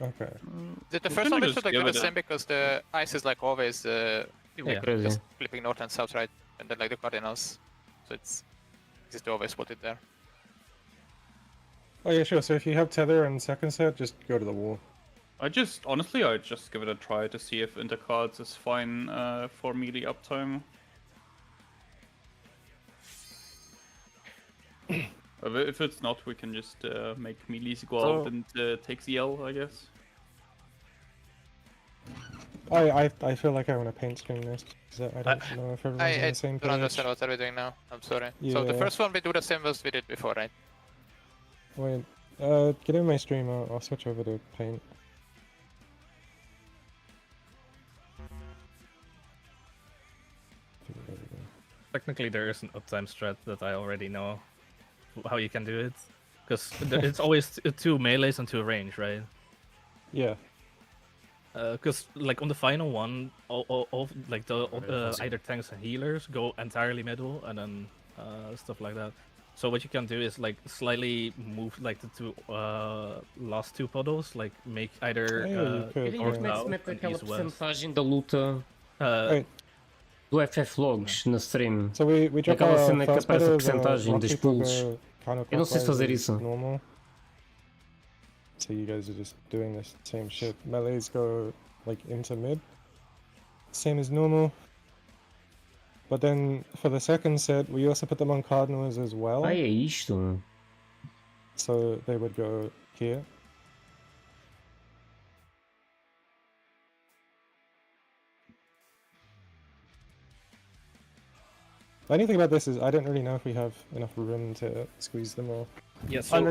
S7: Okay.
S11: The first one we should like do the same, because the ice is like always like,
S2: Crazy.
S11: just flipping north and south, right, and then like the cardinals, so it's just to always put it there.
S7: Oh yeah, sure. So if you have tether and second set, just go to the wall.
S10: Honestly, I just give it a try to see if intercards is fine for melee uptime. If it's not, we can just make melees go out and take the L, I guess.
S7: I feel like I want to paint screen this, because I don't know if everyone's on
S11: I
S7: the same
S11: don't
S7: page.
S11: understand what are we doing now. I'm sorry. So the
S7: Yeah.
S11: first one we do the same as we did before, right?
S7: Wait, get in my stream. I'll switch over to paint.
S8: Technically, there is an uptime strat that I already know how you can do it. Because it's always 2 melees and 2 range, right?
S7: Yeah.
S8: Because like on the final one, all like the either tanks and healers go entirely middle, and then stuff like that. So what you can do is like slightly move like the 2 last 2 puddles, like make either north south
S2: Mete
S8: and
S2: aquela
S8: east west.
S2: percentagem da luta do FF Logs na stream.
S7: So we drop
S2: Aquela
S7: our
S2: cena que
S7: first
S2: aparece a
S7: puddle,
S2: percentagem dos pulls. Eu não sei se fazer isso.
S7: Normal. So you guys are just doing this same shit. Melees go like into mid, same as normal. But then for the second set, we also put them on cardinals as well.
S2: É isto.
S7: So they would go here. The only thing about this is I don't really know if we have enough room to squeeze them all.
S8: Yeah, so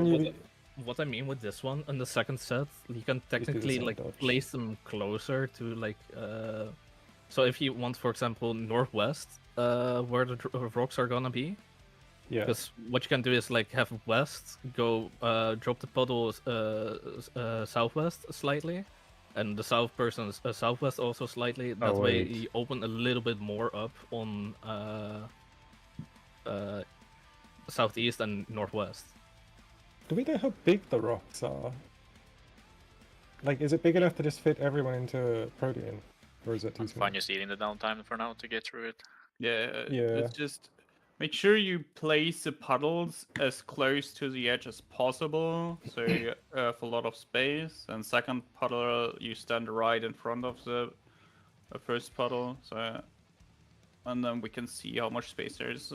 S8: what I mean with this one, in the second set, you can technically like place them closer to like so if you want, for example, northwest, where the rocks are gonna be.
S7: Yeah.
S8: Because what you can do is like have west go drop the puddle southwest slightly, and the south person southwest also slightly. That way you open a little bit more up on southeast and northwest.
S7: Do we know how big the rocks are? Like, is it big enough to just fit everyone into Protean? Or is it too small?
S12: Fine, just eating the downtime for now to get through it.
S10: Yeah,
S7: Yeah.
S10: it's just make sure you place the puddles as close to the edge as possible, so you have a lot of space. And second puddle, you stand right in front of the first puddle, so and then we can see how much space there is.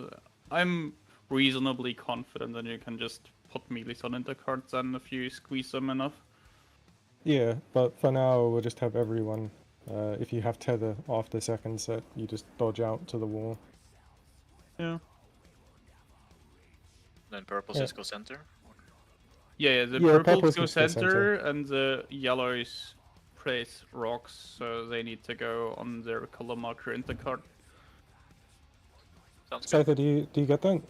S10: I'm reasonably confident that you can just put melees on intercards and if you squeeze them enough.
S7: Yeah, but for now we'll just have everyone. If you have tether after second set, you just dodge out to the wall.
S10: Yeah.
S12: Then purples just go center?
S10: Yeah, the purples go center, and the yellows place rocks, so they need to go on their color marker intercard.
S7: Scyther, do you get that?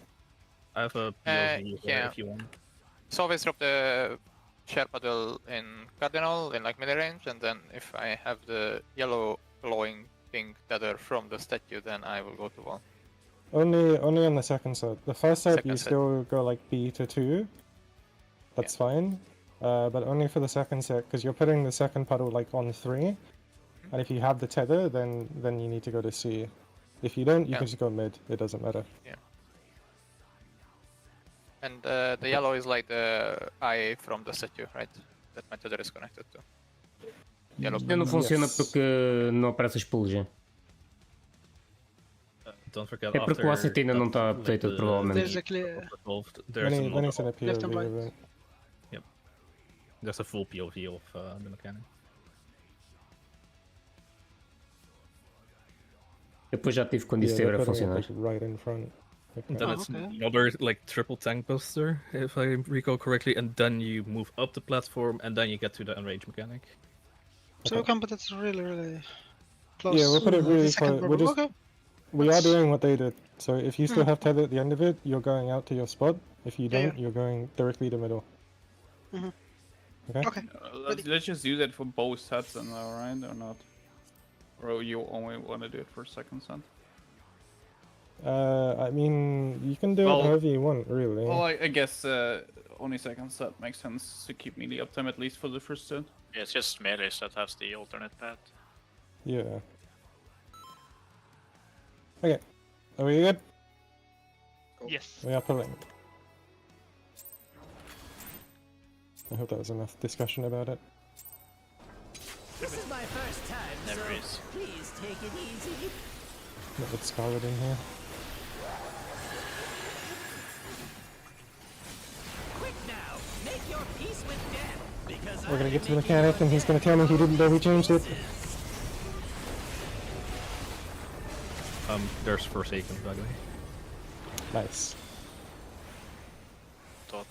S8: I have a POV
S11: yeah.
S8: if you want.
S11: So always drop the share puddle in cardinal in like mid range, and then if I have the yellow glowing pink tether from the statue, then I will go to wall.
S7: Only on the second set. The first set you still go like B to 2. That's fine. But only for the second set, because you're putting the second puddle like on 3. And if you have the tether, then you need to go to C. If you don't, you can just go mid. It doesn't matter.
S11: Yeah. And the yellow is like the eye from the statue, right? That my tether is connected to. Yellow.
S2: Não funciona porque não aparece a expulsion.
S8: Don't forget
S2: É porque o asset ainda não está updated, provavelmente.
S6: There's a clear
S7: left and right.
S8: Yep. There's a full POV of the mechanic.
S2: Depois já tive quando isso estiver a funcionar.
S7: Right in front.
S8: And then it's another like triple tank buster, if I recall correctly, and then you move up the platform, and then you get to the unrange mechanic.
S6: So we can put it really close.
S7: Yeah, we'll put it really close. We are doing what they did. So if you still have tether at the end of it, you're going out to your spot. If you don't, you're going directly to middle. Okay?
S10: Let's just do that for both sets then, alright, or not? Or you only want to do it for second set?
S7: I mean, you can do it however you want, really.
S10: Well, I guess only second set makes sense to keep melee uptime at least for the first set.
S12: Yeah, it's just melees that has the alternate path.
S7: Yeah. Okay. Are we good?
S13: Yes.
S7: We are pulling. I hope that was enough discussion about it.
S5: This is my first time,
S12: Never
S5: so
S12: is.
S5: please take it easy.
S7: Not with Scarlet in here.
S5: Quick now, make your peace with death, because
S7: We're gonna get to the mechanic and he's gonna tell me he didn't know we changed it.
S8: There's Forsaken, by the way.
S7: Nice.
S12: Thought.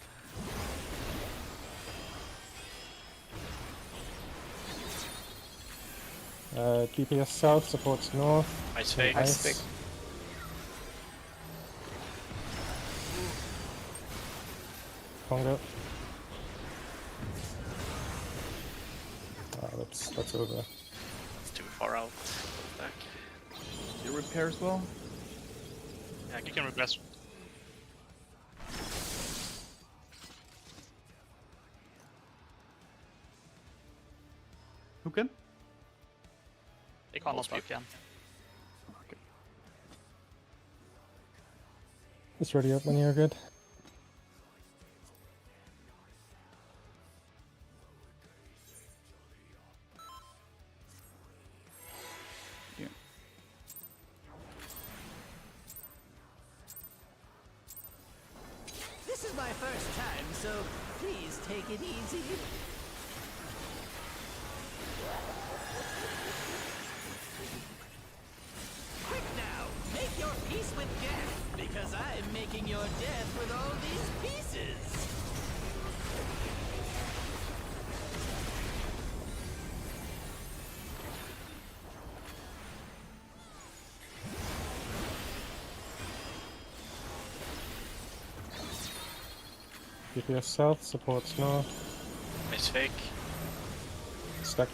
S7: GPS south supports north.
S12: Ice fake.
S7: Nice. Congo. That's over.
S12: It's too far out. Back.
S10: You repair as well?
S13: Yeah, you can repress.
S10: Who can?
S13: They can't not back, yeah.
S7: Just ready up when you're good.
S5: This is my first time, so please take it easy. Quick now, make your peace with death, because I'm making your death with all these pieces.
S7: DPS south, supports north.
S12: Miss fake.
S7: Stack.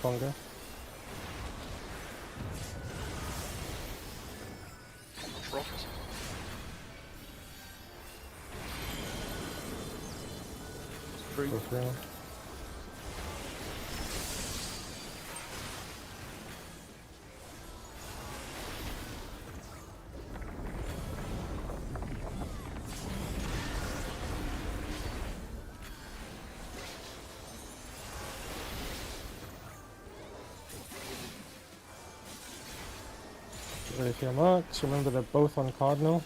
S7: Congo.
S12: Dropped.
S7: Go through. Ready for your marks. Remember they're both on Cardinal.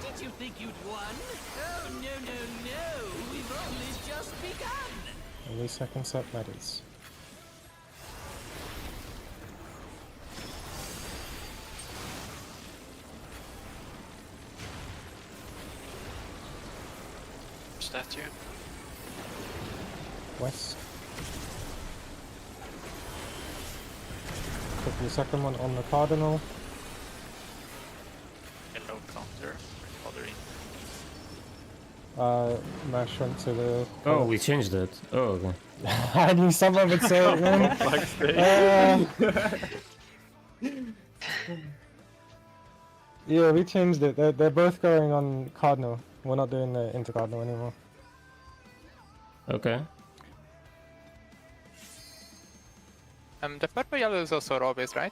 S5: Did you think you'd won? Oh, no, no, no. We've only just begun.
S7: Only second set matters.
S12: Statue.
S7: West. Put the second one on the Cardinal.
S12: Yellow counter. Bothering.
S7: Mash went to the...
S2: Oh, we changed it. Oh, okay.
S7: I knew someone would say it, man. Yeah, we changed it. They're both going on Cardinal. We're not doing the inter-Cardinal anymore.
S2: Okay.
S11: The purple yellow is also raw base, right?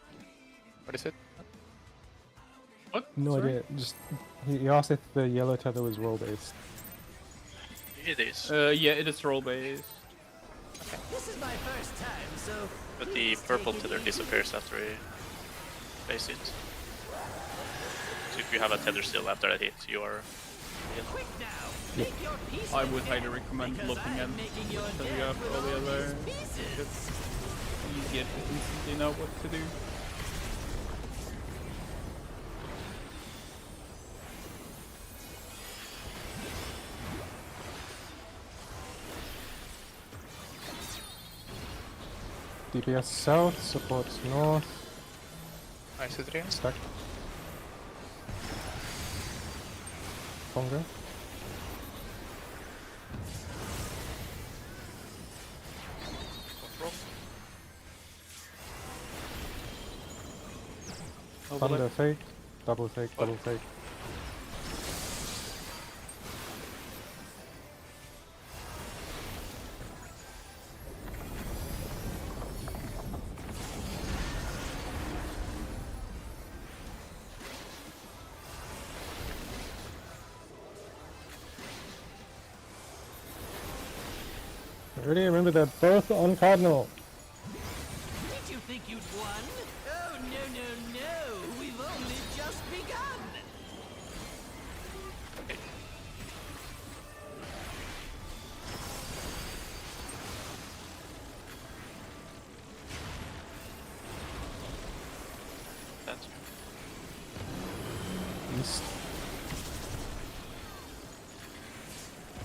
S11: What is it?
S10: What?
S7: No
S10: Sorry?
S7: idea. Just he asked if the yellow tether was roll based.
S12: It is.
S10: Yeah, it is roll based.
S5: This is my first time, so
S12: But the purple tether disappears after we place it. So if you have a tether still after that hit, you are...
S5: quick now.
S7: Yep.
S5: Make your peace
S10: I
S5: with
S10: would
S5: death,
S10: highly recommend
S5: because
S10: looking at
S5: I'm making your
S10: so you
S5: death
S10: have
S5: with
S10: all the
S5: all
S10: other
S5: these pieces.
S10: easier to instantly know what to do.
S7: DPS south, supports north.
S11: Nice, Adrian.
S7: Stack. Congo. Thunder fake, double fake, double fake. Already remember they're both on Cardinal.
S5: Did you think you'd won? Oh, no, no, no. We've only just begun.
S12: That's...
S7: East.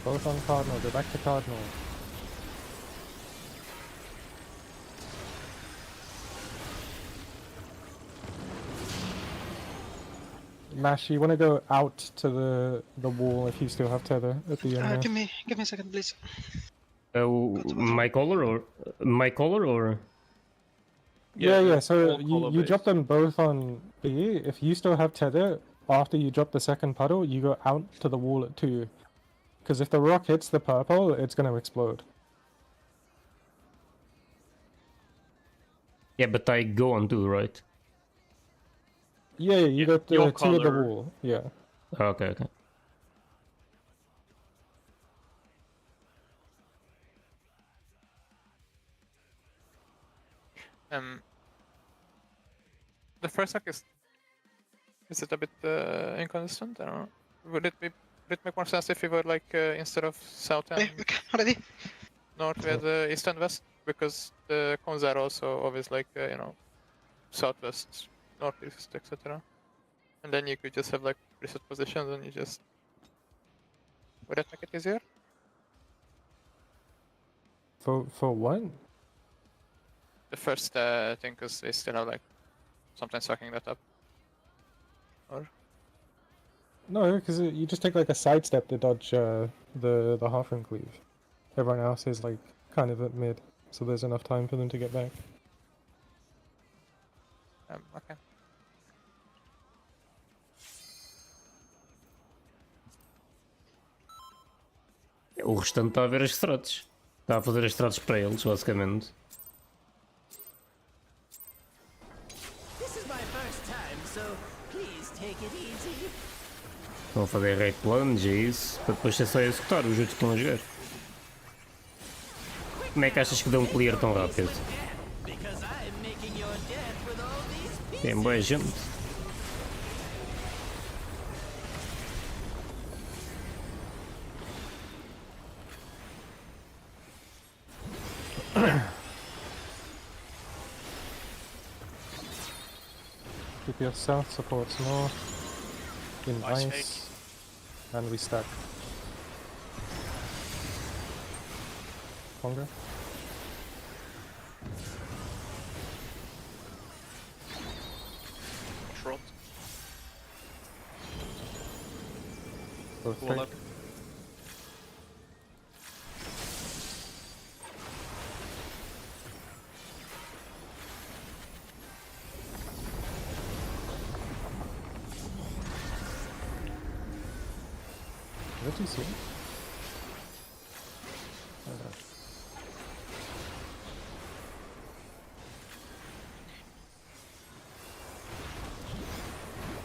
S7: Both on Cardinal, go back to Cardinal. Mash, you want to go out to the wall if you still have tether at the end.
S6: Give me a second, please.
S2: My color or?
S7: Yeah. So
S10: all
S7: you
S10: color-based.
S7: drop them both on B. If you still have tether, after you drop the second puddle, you go out to the wall at 2. Because if the rock hits the purple, it's going to explode.
S2: Yeah, but I go on 2, right?
S7: Yeah, you got
S10: your
S7: 2 at the
S10: color.
S7: wall. Yeah.
S2: Okay.
S11: The first hack is it a bit inconsistent? I don't know. Would it make more sense if we were like instead of south and
S6: ready?
S11: north we had east and west, because the cones are also always like southwest, northeast, etc. And then you could just have like preset positions and you just would that make it easier?
S7: For what?
S11: The first thing, because they still have like sometimes sucking that up. Or
S7: No, because you just take like a sidestep to dodge the half-ring cleave. Everyone else is like kind of at mid, so there's enough time for them to get back.
S11: okay.
S2: O restante está a ver as strats. Está a fazer as strats para eles, basicamente.
S5: This is my first time, so please take it easy.
S2: Estão a fazer rate plunge e isso, para depois ser só executar os outros que estão a jogar. Como é que achas que dão um clear tão rápido? Tem boa gente.
S7: Keep your south supports north. In
S12: Ice
S7: ice. And we stack. Conga.
S12: Short.
S7: Both
S12: Wall
S7: three.
S12: up.
S7: What do you see?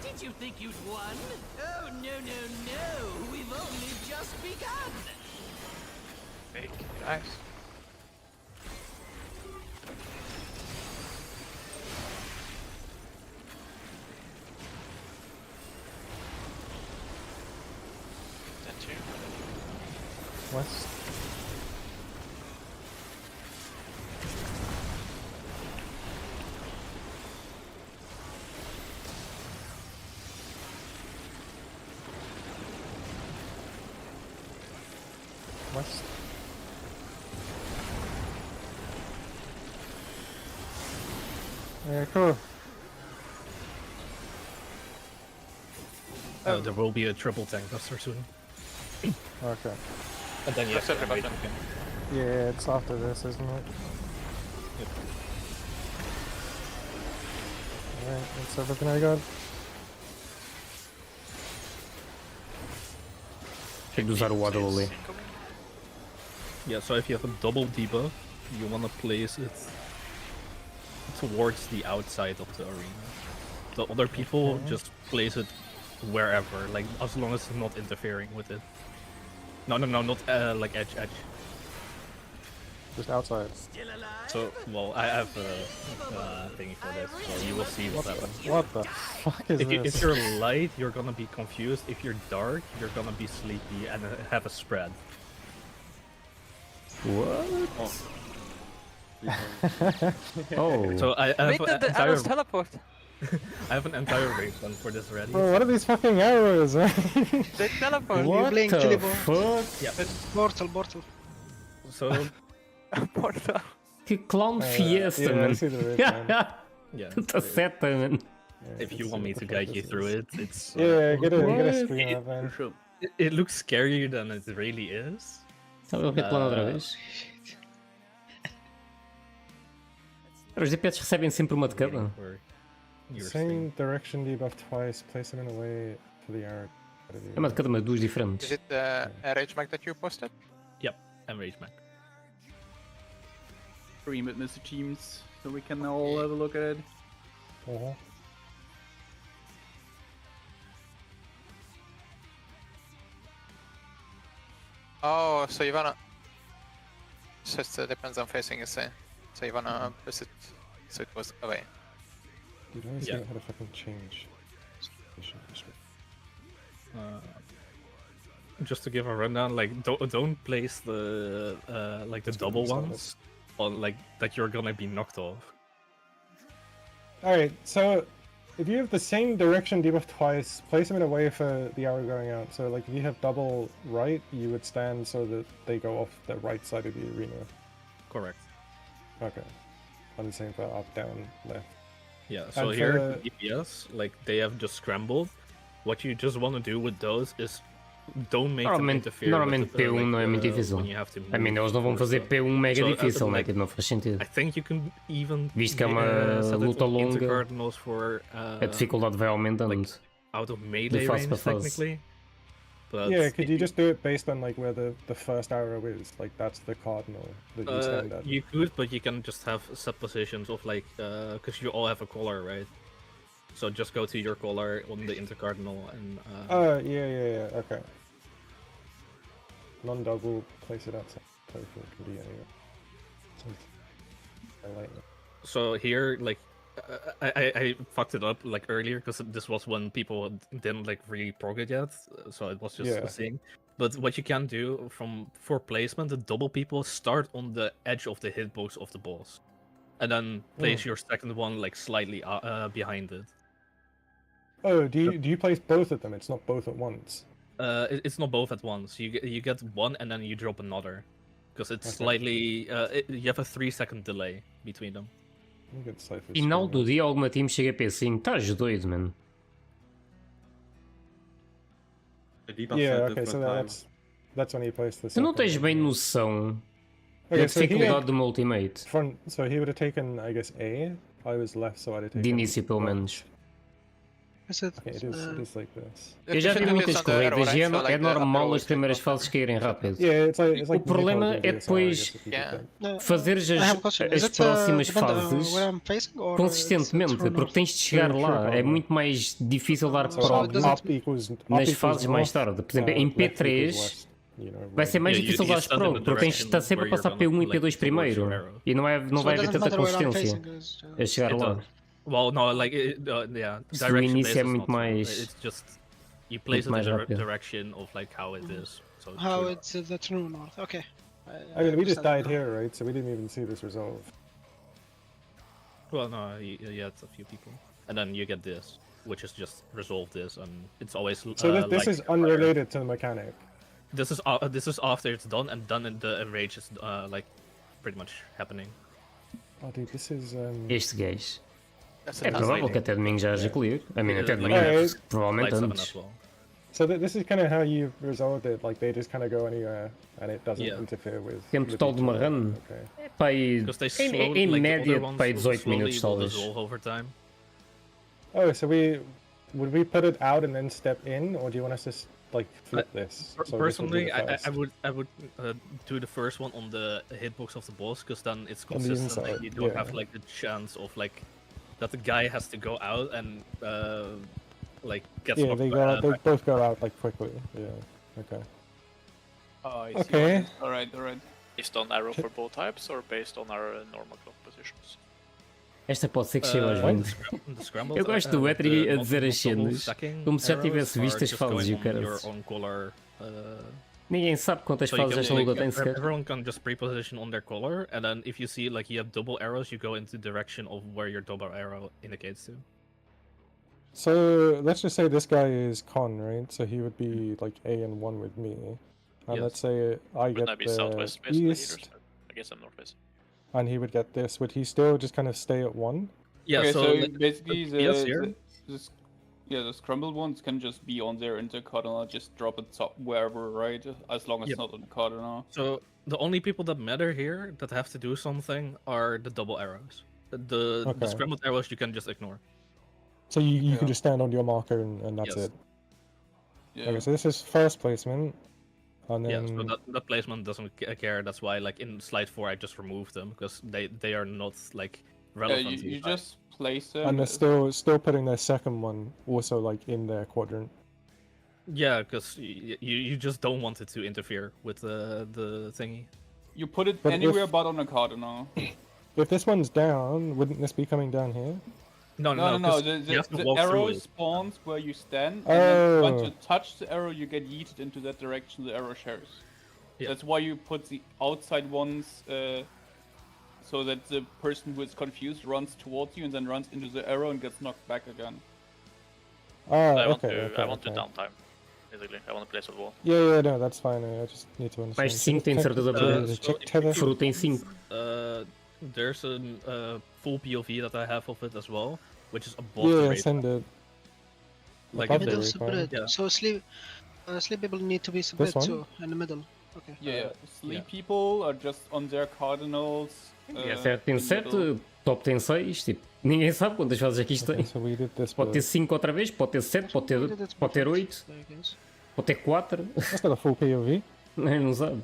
S5: Did you think you'd won? Oh, no. We've only just begun.
S12: Fake.
S11: Nice.
S12: Then 2.
S7: West. West. Yeah, cool.
S8: There will be a triple tank buster soon.
S7: Okay.
S8: And then you have to
S11: everybody.
S7: Yeah, it's after this, isn't it?
S8: Yep.
S7: Alright, that's everything I got.
S2: Tem de usar o waddle ali.
S8: Yeah, so if you have a double debuff, you want to place it towards the outside of the arena. The other people just place it wherever, like as long as it's not interfering with it. No, not like edge.
S7: Just outside.
S8: So, well, I have a thingy for this, so you will see what happens.
S7: What the fuck is
S8: If
S7: this?
S8: you're light, you're gonna be confused. If you're dark, you're gonna be sleepy and have a spread.
S2: What? Oh.
S8: So I have an entire
S11: arrows teleport.
S8: I have an entire raid one for this ready.
S7: Bro, what are these fucking arrows, man?
S11: They teleport.
S2: What
S6: blink,
S2: the
S6: teleport.
S2: fuck?
S8: Yeah.
S6: Portal.
S8: So
S11: Portal.
S2: Que clown fiesta,
S7: yeah, I
S2: man.
S7: see the raid, man.
S8: yeah.
S2: Puta seta, man.
S8: If you want me to guide you through it, it's
S7: Yeah, get a screen up, man.
S8: It looks scarier than it really is.
S2: Estava a ver plano outra vez. Os DPS recebem sempre uma de cada.
S7: Same direction debuff twice, place them in a way for the arrow.
S2: É uma de cada, mas duas diferentes.
S11: Is it the rage mag that you posted?
S8: Yep, and rage mag.
S10: Stream it, Mr. Teams, so we can all have a look at it.
S11: Oh, so you wanna... So it depends on facing, you say. So you wanna push it so it goes away.
S7: Dude, I always forget how to fucking change.
S8: Just to give a rundown, like don't place the like the double ones on like that you're gonna be knocked off.
S7: Alright, so if you have the same direction debuff twice, place them in a way for the arrow going out. So like if you have double right, you would stand so that they go off the right side of the arena.
S8: Correct.
S7: Okay. And the same for up, down, left.
S8: Yeah, so
S7: And
S8: here,
S7: for-
S8: DPS, like, they have just scrambled. What you just want to do with those is don't make them interfere
S2: Normalmente
S8: with the,
S2: P1 não é muito
S8: when
S2: difícil.
S8: you have to
S2: I mean,
S8: move
S2: eles não vão
S8: or
S2: fazer
S8: so.
S2: P1 mega
S8: So,
S2: difícil, né?
S8: like,
S2: Tipo, não faz sentido.
S8: I think you can even
S2: Visto que é uma
S8: set it
S2: luta
S8: on
S2: longa,
S8: intercardinals for,
S2: a dificuldade vai aumentando.
S8: like, out of melee
S2: fase
S8: range,
S2: para fase.
S8: technically. But
S7: Yeah, could you just do it based on like where the first arrow is? Like that's the cardinal that you stand at.
S8: you could, but you can just have set positions of like, because you all have a collar, right? So just go to your collar on the intercardinal and.
S7: Yeah. Okay. Non-double, place it outside. Playful can be anywhere. I like it.
S8: So here, like, I fucked it up like earlier because this was when people didn't like really prog it yet, so it was just
S7: Yeah.
S8: a thing. But what you can do for placement, the double people start on the edge of the hitbox of the boss, and then place your second one like slightly behind it.
S7: Oh, do you place both of them? It's not both at once.
S8: It's not both at once. You get one and then you drop another, because it's
S7: Okay.
S8: slightly you have a 3-second delay between them.
S7: I'll get Cypher's
S2: Final
S7: screen
S2: do dia alguma time chega a P5. Estás doido, mano.
S7: Yeah, okay, so that's when he placed the
S2: Tu não
S7: second
S2: tens
S7: one.
S2: bem noção da
S7: Okay, so he
S2: dificuldade
S7: had
S2: do meu ultimate.
S7: so he would have taken, I guess, A. I was left, so I'd have taken.
S2: De início, pelo menos.
S7: Okay, it is like this.
S2: Eu já vi muitas corridas e é normal as primeiras fases caírem rápido.
S7: Yeah, it's like
S2: O problema é depois fazeres as próximas fases consistentemente, porque tens de chegar lá. É muito mais difícil dar prog nas fases mais tarde. Por exemplo, em P3 vai ser mais difícil dar prog, porque tens de estar sempre a passar P1 e P2 primeiro. E não vai haver tanta consistência a chegar lá.
S8: Well, no, like yeah,
S2: Se no
S8: direction
S2: início
S8: based
S2: é
S8: is
S2: muito
S8: not so.
S2: mais
S8: It's just you place it
S2: mais
S8: in the
S2: rápido.
S8: direction of like how it is. So
S6: How
S8: true.
S6: it's the true north. Okay.
S7: I mean, we just
S6: understand
S7: died
S6: now.
S7: here, right? So we didn't even see this resolve.
S8: Well, no, you had a few people, and then you get this, which is just resolve this, and it's always.
S7: So this
S8: like
S7: is unrelated to the mechanic.
S8: This is after it's done, and done, and the enrage is like pretty much happening.
S7: Oh, dude, this is.
S2: Este gajo.
S11: That's
S2: É provável que até domingo já haja clear. I mean, até domingo,
S7: Yeah,
S2: provavelmente
S8: Like 7
S2: antes.
S8: as well.
S7: So this is kind of how you resolved it. Like they just kind of go anywhere, and it doesn't interfere with.
S2: Tempo
S7: with
S2: total
S7: each
S2: de uma
S7: other.
S2: run.
S7: Okay.
S2: Pá, aí,
S8: Because they
S2: em
S8: slowly, like, the
S2: média,
S8: other ones
S2: pá, aí 18
S8: slowly
S2: minutos
S8: will
S2: talvez.
S8: dissolve over time.
S7: Oh, so would we put it out and then step in, or do you want us to like flip this? So this will be
S8: Personally,
S7: the
S8: I
S7: first.
S8: would do the first one on the hitbox of the boss, because then it's
S7: On the
S8: consistent. And
S7: inside,
S8: you don't
S7: yeah.
S8: have like the chance of like that the guy has to go out and like gets
S7: Yeah,
S8: knocked
S7: they
S8: back.
S7: go. Out, they both go out like quickly. Yeah. Okay.
S10: Oh, I see.
S7: Okay.
S10: Alright.
S12: Based on arrow for both types or based on our normal clock positions?
S2: Esta pode ser que chegue aos 20.
S8: The scrambled,
S2: Eu gosto do Etri a dizer as cenas como se já tivesse visto as fases e o cara. Ninguém sabe quantas fases esta luta tem sequer.
S8: Everyone can just pre-position on their collar, and then if you see like you have double arrows, you go into the direction of where your double arrow indicates to.
S7: So let's just say this guy is Con, right? So he would be like A and 1 with me. And
S8: Yes.
S7: let's say I
S12: Wouldn't
S7: get
S12: I be
S7: the
S12: southwest based on the
S7: east,
S12: heaters? I guess I'm northwest.
S7: and he would get this. Would he still just kind of stay at 1?
S8: Yeah,
S10: Okay,
S8: so,
S10: so
S8: like,
S10: basically
S8: yes, here.
S10: the scrambled ones can just be on their intercardinal, just drop it wherever, right? As long as it's not on the cardinal.
S8: So the only people that matter here that have to do something are the double arrows. The scrambled arrows you can just ignore.
S7: So you can just stand on your marker and that's
S8: Yes.
S7: it.
S10: Yeah.
S7: Okay, so this is first placement. And
S8: Yeah,
S7: then
S8: so that placement doesn't care. That's why, like in slide 4, I just removed them because they are not like relevant.
S10: You just place them.
S7: and they're still putting their second one also like in their quadrant.
S8: Yeah, because you just don't want it to interfere with the thingy.
S10: You put it
S7: But
S10: anywhere
S7: if-
S10: but on a cardinal.
S7: If this one's down, wouldn't this be coming down here?
S8: No.
S10: The arrow spawns where you stand, and then once you touch the arrow, you get yeeted into that direction the arrow shares.
S8: Yeah.
S10: That's why you put the outside ones, so that the person who is confused runs towards you and then runs into the arrow and gets knocked back again.
S12: I want
S7: okay,
S12: to
S7: okay.
S12: downtime. Basically, I want to place a wall.
S7: Yeah, no, that's fine. I just need to understand.
S2: Mais 5 tem certeza
S7: Check tether.
S2: Fruta em 5.
S8: There's a full POV that I have of it as well, which is above the
S7: Yeah,
S8: radar.
S7: send it.
S8: Like
S7: above
S8: if
S7: the
S6: Middle
S7: radar.
S6: separate.
S8: Yeah.
S6: So sleep people need to be separate
S7: one?
S6: too, in the middle. Okay.
S10: Yeah, sleep people are just on their cardinals.
S2: Tem 7, top tem 6, tipo, ninguém sabe quantas fases aqui isto tem.
S7: So we did this.
S2: Pode ter 5 outra vez, pode ter 7, pode ter 8, pode ter 4.
S7: That's not a full POV.
S2: Não sabe.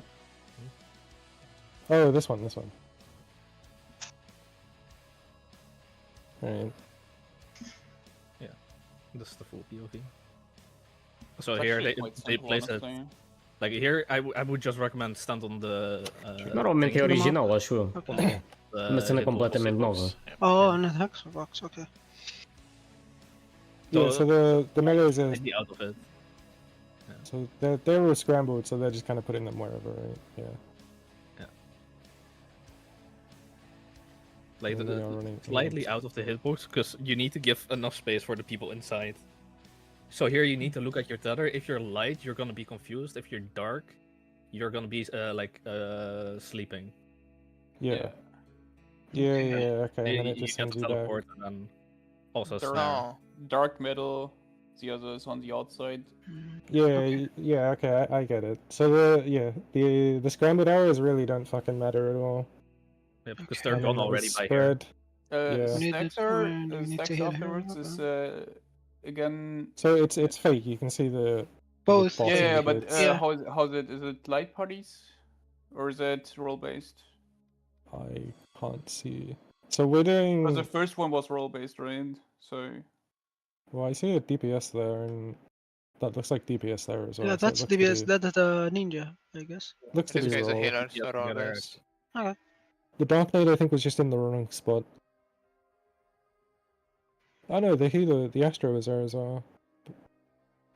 S7: Oh, this one. Alright.
S8: Yeah, this is the full POV. So
S10: It's
S8: here
S10: actually
S8: they
S10: quite simple,
S8: place it.
S10: honestly.
S8: Like here, I would just recommend stand on the.
S2: Normalmente é original, acho eu.
S6: Okay.
S2: Uma cena completamente nova.
S6: Oh, and a hexer box. Okay.
S7: Yeah, so the melee is
S8: Be out of it.
S7: so they were scrambled, so they're just kind of putting them wherever, right? Yeah.
S8: Like
S7: And they are running
S8: slightly out of the hitbox because you need to give enough space for the people inside. So here you need to look at your tether. If you're light, you're gonna be confused. If you're dark, you're gonna be sleeping.
S7: Yeah. Yeah. Okay. And then it
S8: You
S7: just
S8: get
S7: sends
S8: to
S7: you down.
S8: teleport and then also
S10: Dark-
S8: snare.
S10: Dark middle, the other is on the outside.
S7: Yeah. Okay. I get it. So the scrambled arrows really don't fucking matter at all.
S8: Yeah, because they're
S7: And
S8: gone
S7: then the
S8: already by here.
S7: spread.
S6: We need to
S10: Snaxer,
S6: find- we need to
S10: Snaxer
S6: heal
S10: afterwards
S6: her,
S10: is again.
S7: So it's fake. You can see the
S6: Both.
S7: box
S10: Yeah, but
S7: indicates.
S6: Yeah.
S10: how's it? Is it light parties, or is it role based?
S7: I can't see. So we're doing.
S10: Because the first one was role based, right? So
S7: Well, I see a DPS there, and that looks like DPS there as well.
S6: Yeah,
S7: so it
S6: that's
S7: looks to
S6: DBS.
S7: be-
S6: That's the ninja, I guess.
S7: Looks to
S11: This
S7: be
S11: guy's a
S7: roll.
S11: healer,
S8: Yeah,
S11: so
S8: together.
S11: always.
S6: Okay.
S7: The Dark Knight, I think, was just in the wrong spot. Oh no, the healer, the Astro was there as well.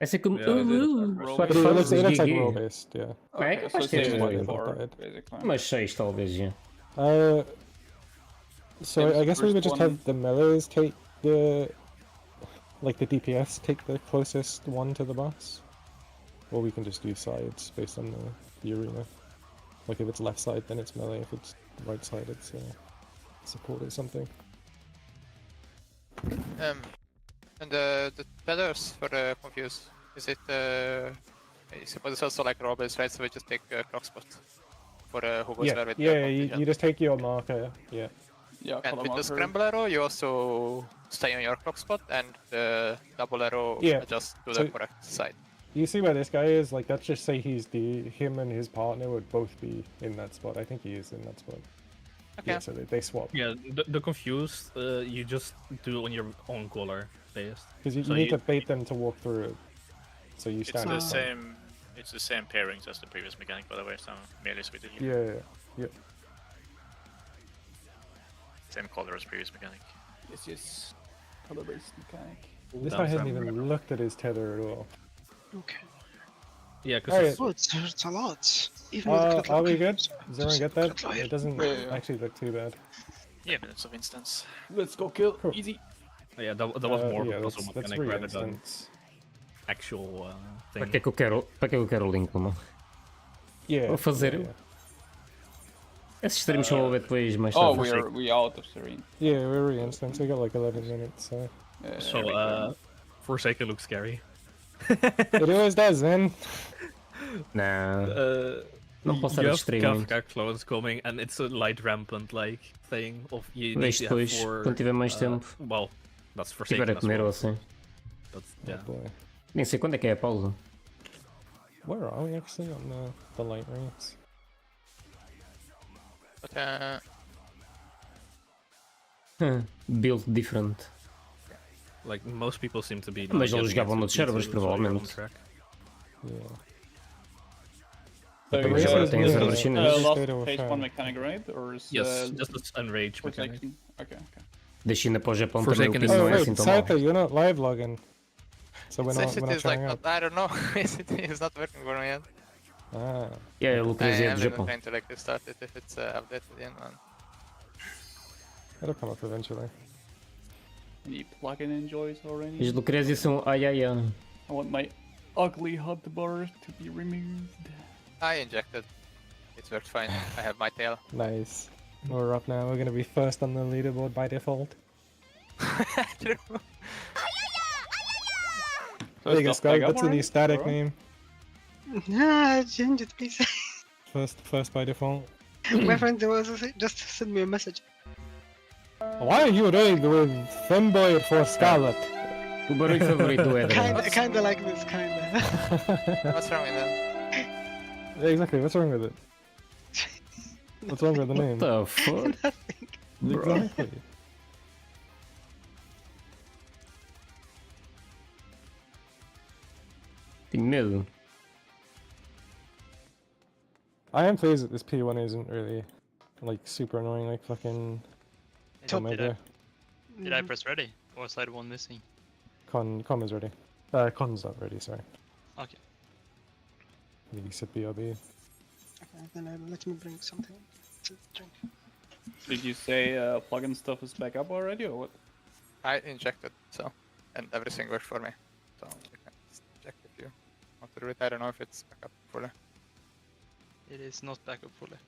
S2: Essa é como.
S8: Yeah,
S10: roll
S7: But
S2: Quatro
S7: it
S2: fases,
S7: looks like
S2: GG.
S7: roll based, yeah.
S2: É,
S10: okay,
S2: capaz
S10: so
S2: de ter
S10: same as
S7: Yeah,
S10: before,
S7: yeah.
S10: basically.
S2: Mas 6 talvez, já.
S7: So
S10: It was
S7: I guess we
S10: first
S7: would just
S10: one.
S7: have the melees take the DPS take the closest one to the boss, or we can just do sides based on the arena. Like if it's left side, then it's melee. If it's right side, it's support or something.
S11: And the tethers for the confused, is it I suppose it's also like robbers, right? So we just take clock spot for who goes where with the
S7: You just take your marker. Yeah.
S10: Yeah,
S11: And
S10: color
S11: with the
S10: marker.
S11: scramble arrow, you also stay on your clock spot, and the double arrow
S7: Yeah,
S11: adjust to
S7: so-
S11: the correct side.
S7: You see where this guy is? Like, let's just say him and his partner would both be in that spot. I think he is in that spot.
S11: Okay.
S7: Yeah, so they swap.
S8: Yeah, the confused you just do on your own color based.
S7: Because you
S8: So
S7: need to bait them to walk through it. So you
S12: It's
S7: stand
S12: the
S7: in front.
S12: same. It's the same pairings as the previous mechanic, by the way. So merely with the heal.
S7: Yeah.
S12: Same color as previous mechanic.
S10: Yes. Color based mechanic.
S7: This guy hasn't even looked at his tether at all.
S6: Okay.
S8: Yeah,
S7: Alright.
S8: because
S6: Oh, it's a lot. Even with the click
S7: Are we
S6: lock.
S7: good? Does everyone get that?
S6: Click lock.
S7: It doesn't
S10: Yeah.
S7: actually look too bad.
S12: Yeah, minutes of instance.
S10: Let's go kill.
S7: Cool.
S10: Easy.
S8: yeah, that was more
S7: Yeah,
S8: because of
S7: that's
S8: mechanic
S7: 3
S8: rather than
S7: instance.
S8: actual
S2: Para
S8: thing.
S2: que é que eu quero, para que é que eu quero o link, mano?
S7: Yeah.
S2: Vou fazer.
S7: Yeah,
S2: Esses streams só vou ver depois mais
S10: Oh,
S2: tarde.
S10: we out of serene.
S7: yeah, we're re-instance. We got like 11 minutes, so.
S8: So, Forsaken looks scary.
S7: It always does, man.
S2: Nah. Não posso
S8: You
S2: estar a
S8: have
S2: distrair muito.
S8: KEFKA clones coming, and it's a light rampant like thing of you need
S2: Vejo
S8: to have
S2: depois,
S8: 4.
S2: quando tiver mais tempo.
S8: Well, that's
S2: Se
S8: Forsaken
S2: tiver a
S8: as
S2: comer
S8: well.
S2: ou assim.
S8: But yeah.
S7: Boy.
S2: Nem sei quando é que é a pausa.
S7: Where are we actually on the light rates?
S11: But
S2: Build different.
S8: Like most people seem to be.
S2: Mas eles
S8: getting
S2: jogavam
S8: into
S2: noutros servers,
S8: P2, so you're on
S2: provavelmente.
S8: track.
S7: Yeah.
S10: So
S2: Também agora tem os servers chineses.
S10: last phase 1 mechanic, right? Or is,
S8: Yes, just as enrage mechanic.
S10: Forsaken? Okay, okay.
S2: Da China para o Japão também o
S8: Forsaken
S2: ping
S8: is
S2: não é
S7: Oh,
S2: assim
S7: wait,
S2: tão mau.
S7: Saito, you're not live logging. So we're not
S11: SCT is like,
S7: showing up.
S11: I don't know, SCT is not working for me yet.
S7: Ah.
S2: Yeah, ele
S11: I
S2: queria dizer
S11: am
S2: do
S11: even
S2: Japão.
S11: trying to like restart it if it's updated in.
S7: It'll come up eventually.
S10: Any plugin enjoys already?
S2: As Lucrézias são ai ai ai.
S10: I want my ugly hotbar to be removed.
S11: I injected. It's worked fine. I have my tail.
S7: Nice. We're up now. We're gonna be first on the leaderboard by default.
S11: True.
S7: There you go, Scott. That's the new static
S6: Alright.
S7: name.
S6: Ah, change it, please.
S7: First by default.
S6: My friend just sent me a message.
S7: Why are you raid with Femboy for Scarlet?
S2: O barulho favorito do Eder.
S6: Kinda like this, kinda.
S11: What's wrong with that?
S7: Yeah, exactly. What's wrong with it? What's wrong with the name?
S2: What the fuck? Bro.
S7: Exactly.
S2: Tenho medo.
S7: I am pleased that this P1 isn't really like super annoying like fucking Omega.
S13: Did I press ready? Or was slide 1 missing?
S7: Con is ready. Con's not ready, sorry.
S13: Okay.
S7: Maybe sit BRB.
S6: Okay, then let me bring something to drink.
S10: Did you say plugin stuff is back up already, or what?
S11: I injected, so, and everything worked for me. So you can just check if you want to do it. I don't know if it's back up fully.
S13: It is not back up fully.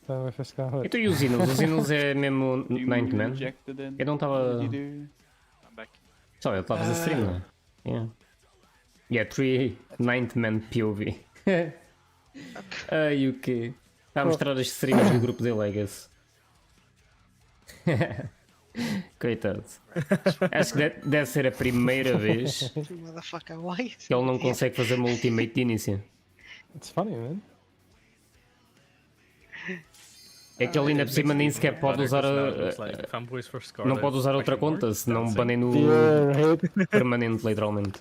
S2: Então e os Inuls? Os Inuls é mesmo 9th man? Eu não estava... Só ele estava a fazer stream, não é? Yeah. Yeah, 3 9th man POV. Ai, o quê? Está a mostrar as streams do grupo de Legacy. Coitado. Acho que deve ser a primeira vez
S6: Motherfucker, why?
S2: que ele não consegue fazer uma ultimate de início.
S7: It's funny, man.
S2: É que ele ainda por cima nem sequer pode usar não pode usar outra conta, senão banem no permanente, literalmente.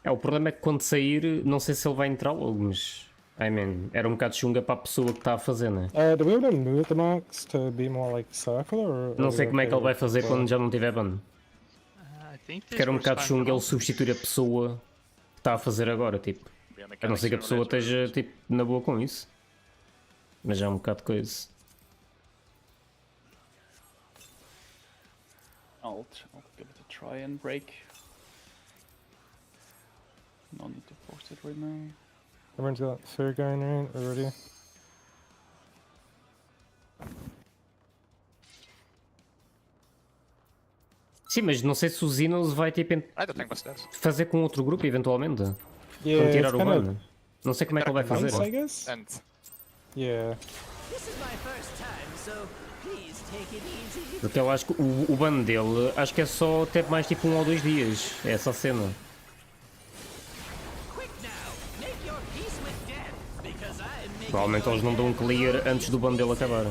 S2: O problema é que quando sair, não sei se ele vai entrar logo, mas... I mean, era um bocado chunga para a pessoa que está a fazer, né?
S7: Do we want to move the marks to be more like circular or...
S2: Não sei como é que ele vai fazer quando já não tiver ban. Porque era um bocado chunga ele substituir a pessoa que está a fazer agora, tipo. A não ser que a pessoa esteja, tipo, na boa com isso. Mas já é um bocado de coisa.
S10: I'll give it a try and break. No need to force it right now.
S7: Everyone's got fair going right already.
S2: Sim, mas não sei se o Xenos vai tipo fazer com outro grupo eventualmente.
S7: Yeah,
S2: quando tirar o
S7: it's
S2: ban.
S7: kinda-
S2: Não sei como é que ele vai fazer.
S7: I guess? Yeah.
S5: This is my first time, so please take it easy.
S2: Porque eu acho que o ban dele, acho que é só ter mais tipo 1 ou 2 dias. É essa a cena.
S5: Quick now, make your peace with death, because I am making
S2: Provavelmente eles não dão um clear antes do ban dele acabar.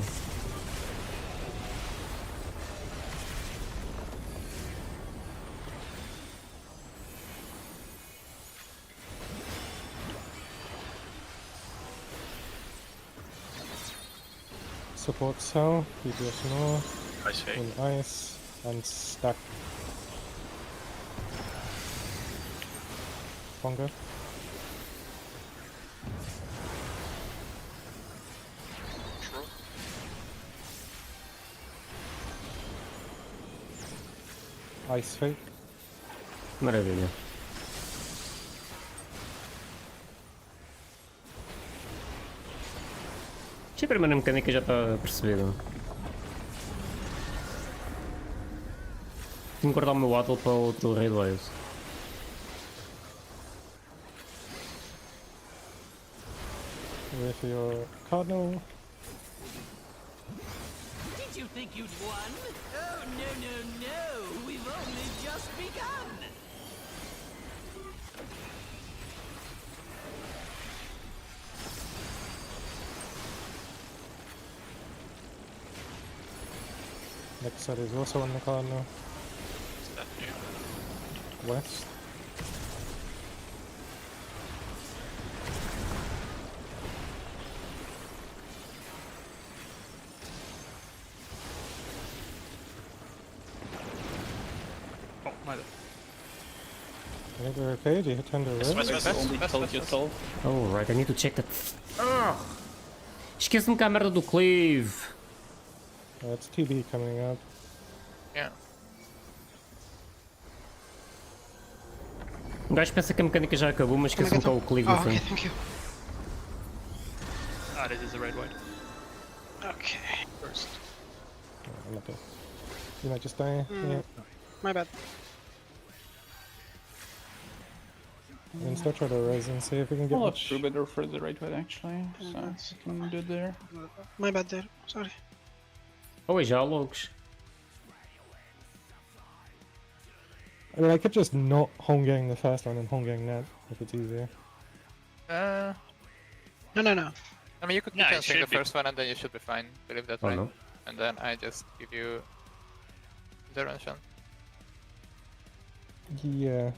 S7: Support cell, DPS north,
S12: Ice fake.
S7: in ice, and stack. Bongo. Ice fake.
S2: Maravilha. primeira mecânica já está percebida. Tenho que guardar o meu Atl para outro Raid Wise.
S7: Wait for your cardinal.
S5: Did you think you'd won? Oh, no. We've only just begun.
S7: Next set is also on the cardinal. West.
S12: Oh, my bad.
S7: I think we're okay. Do you hit tender red?
S10: Only killed yourself.
S2: Oh, right, I need to check that. Esquece-me cá a merda do cleave.
S7: It's TB coming up.
S11: Yeah.
S2: Um gajo pensa que a mecânica já acabou, mas esquece-me cá o cleave no
S6: Okay,
S2: fim.
S6: thank you.
S13: Ah, this is the red white.
S6: Okay, first.
S7: I'm okay. You might just die. Yeah.
S6: My bad.
S7: And still try to res and see if we can get
S10: I'll have
S7: much.
S10: true better for the right way actually, so I can do it there.
S6: My bad there. Sorry.
S2: Oh, e já há logos.
S7: I mean, I could just not home-gang the first one and home-gang that if it's easier.
S11: No.
S6: No.
S11: I mean, you
S13: Yeah,
S11: can
S13: it
S11: take the
S13: should be.
S11: first one and then you should be fine. Believe that,
S2: Oh,
S11: right?
S2: no.
S11: And then I just give you intervention.
S7: Yeah.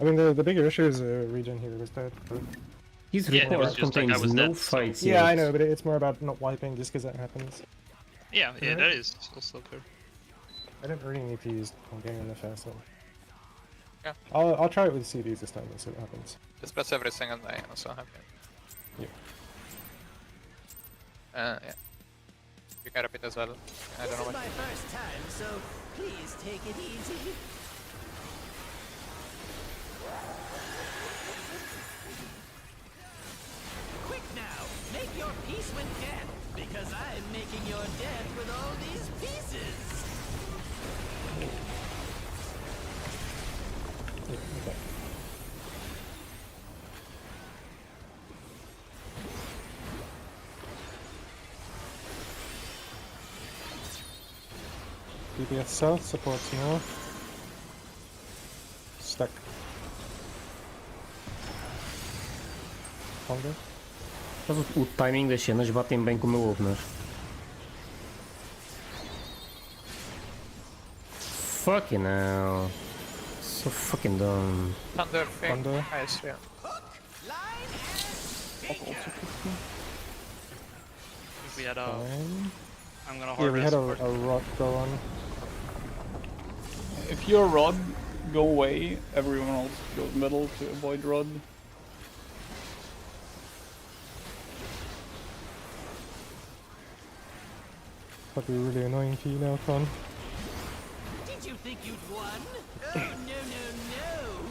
S7: I mean, the bigger issue is regen here was dead.
S2: His
S13: Yeah, there was
S2: report
S13: just like I
S2: contains
S13: was
S2: no
S13: dead, so-
S2: fights
S7: Yeah,
S2: yet.
S7: I know, but it's more about not wiping just because that happens.
S13: Yeah, that is also fair.
S7: I didn't really need to use home-gang in the first one.
S11: Yeah.
S7: I'll try it with CDs this time and see what happens.
S11: Just press everything and I also have you.
S7: Yeah.
S11: Yeah. You can repeat as well. I don't know
S5: This is
S11: what.
S5: my first time, so please take it easy. Quick now, make your peace with death, because I'm making your death with all these pieces.
S7: Yeah, okay. DPS south supports north. Stuck. Hunger.
S2: Mas o timing das cenas batem bem com o meu opener. Fucking hell. So fucking dumb.
S11: Thunder thing.
S7: Thunder.
S11: Nice, yeah.
S13: If we had a,
S7: Fine.
S13: I'm gonna
S7: Yeah, we had
S13: harvest.
S7: a rot go on.
S10: If you're Rod, go away. Everyone else goes middle to avoid Rod.
S7: That'd be really annoying to you now, Con.
S5: Did you think you'd won? Oh, no.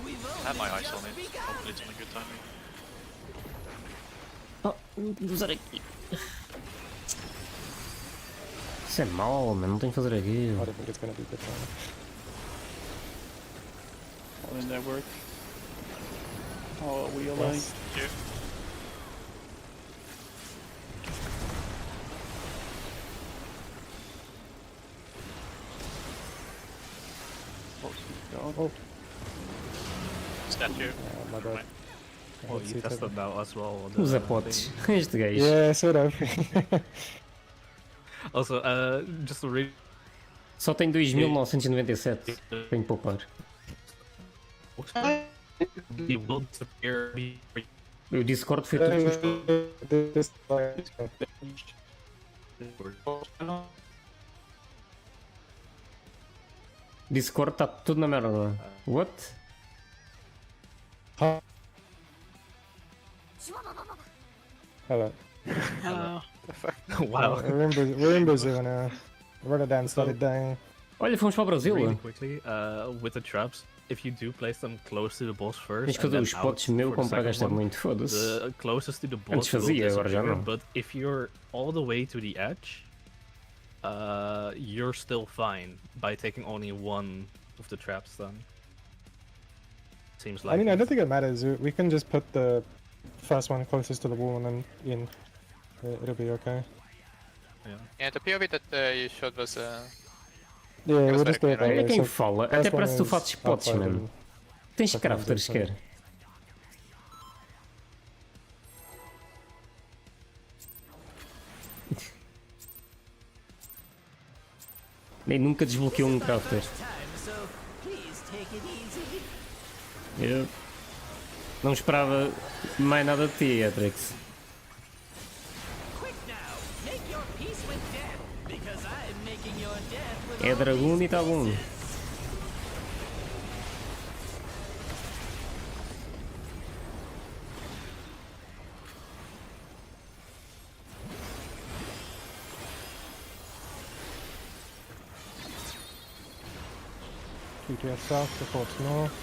S5: We've
S12: I have my
S5: only
S12: eyes
S5: just
S12: on it.
S5: begun.
S12: Hopefully it's on a good timing.
S2: Oh, vou usar aqui. Isso é mau, mano. Não tenho que fazer
S7: I
S2: aquilo.
S7: don't think it's gonna be good time.
S10: How did that work? Oh, we aligned.
S7: Yes.
S12: Yeah.
S7: Oh,
S12: Statue.
S7: my bad.
S8: Oh, you tested now as well. on
S2: Usa
S8: the
S2: potes.
S8: thing.
S2: Este gajo.
S7: Yeah, sort of.
S8: Also, just to read.
S2: Só tem 2997. Tenho que poupar.
S8: He will disappear.
S2: O Discord foi tudo. Discord está tudo na merda. What?
S7: Hello.
S6: Hello.
S8: Wow.
S7: We're in Brazil now. Rotterdam started dying.
S2: Olha, fomos para o Brasil.
S8: Really quickly, with the traps, if you do place them close to the boss first,
S2: Tens que fazer os potes meu comprar gasta muito, foda-se.
S8: the closest to the boss
S2: Antes fazia,
S8: will
S2: agora já
S8: disappear,
S2: não.
S8: but if you're all the way to the edge, you're still fine by taking only one of the traps then. Seems like.
S7: I mean, I don't think it matters. We can just put the first one closest to the wall and then in. It'll be okay.
S11: Yeah, the POV that you showed was.
S7: Yeah, we'll just do it that
S2: Olha
S7: way.
S2: quem
S7: So
S2: fala,
S7: first
S2: até
S7: one
S2: parece que tu
S7: is
S2: fazes potes,
S7: outside
S2: mano.
S7: and
S2: Tens
S7: second one's
S2: crafters,
S7: inside.
S2: quer? Nem nunca desbloqueou um crafter. Eu não esperava mais nada de ti, Atrix. É dragão e tá bom.
S7: QTS south, supports north.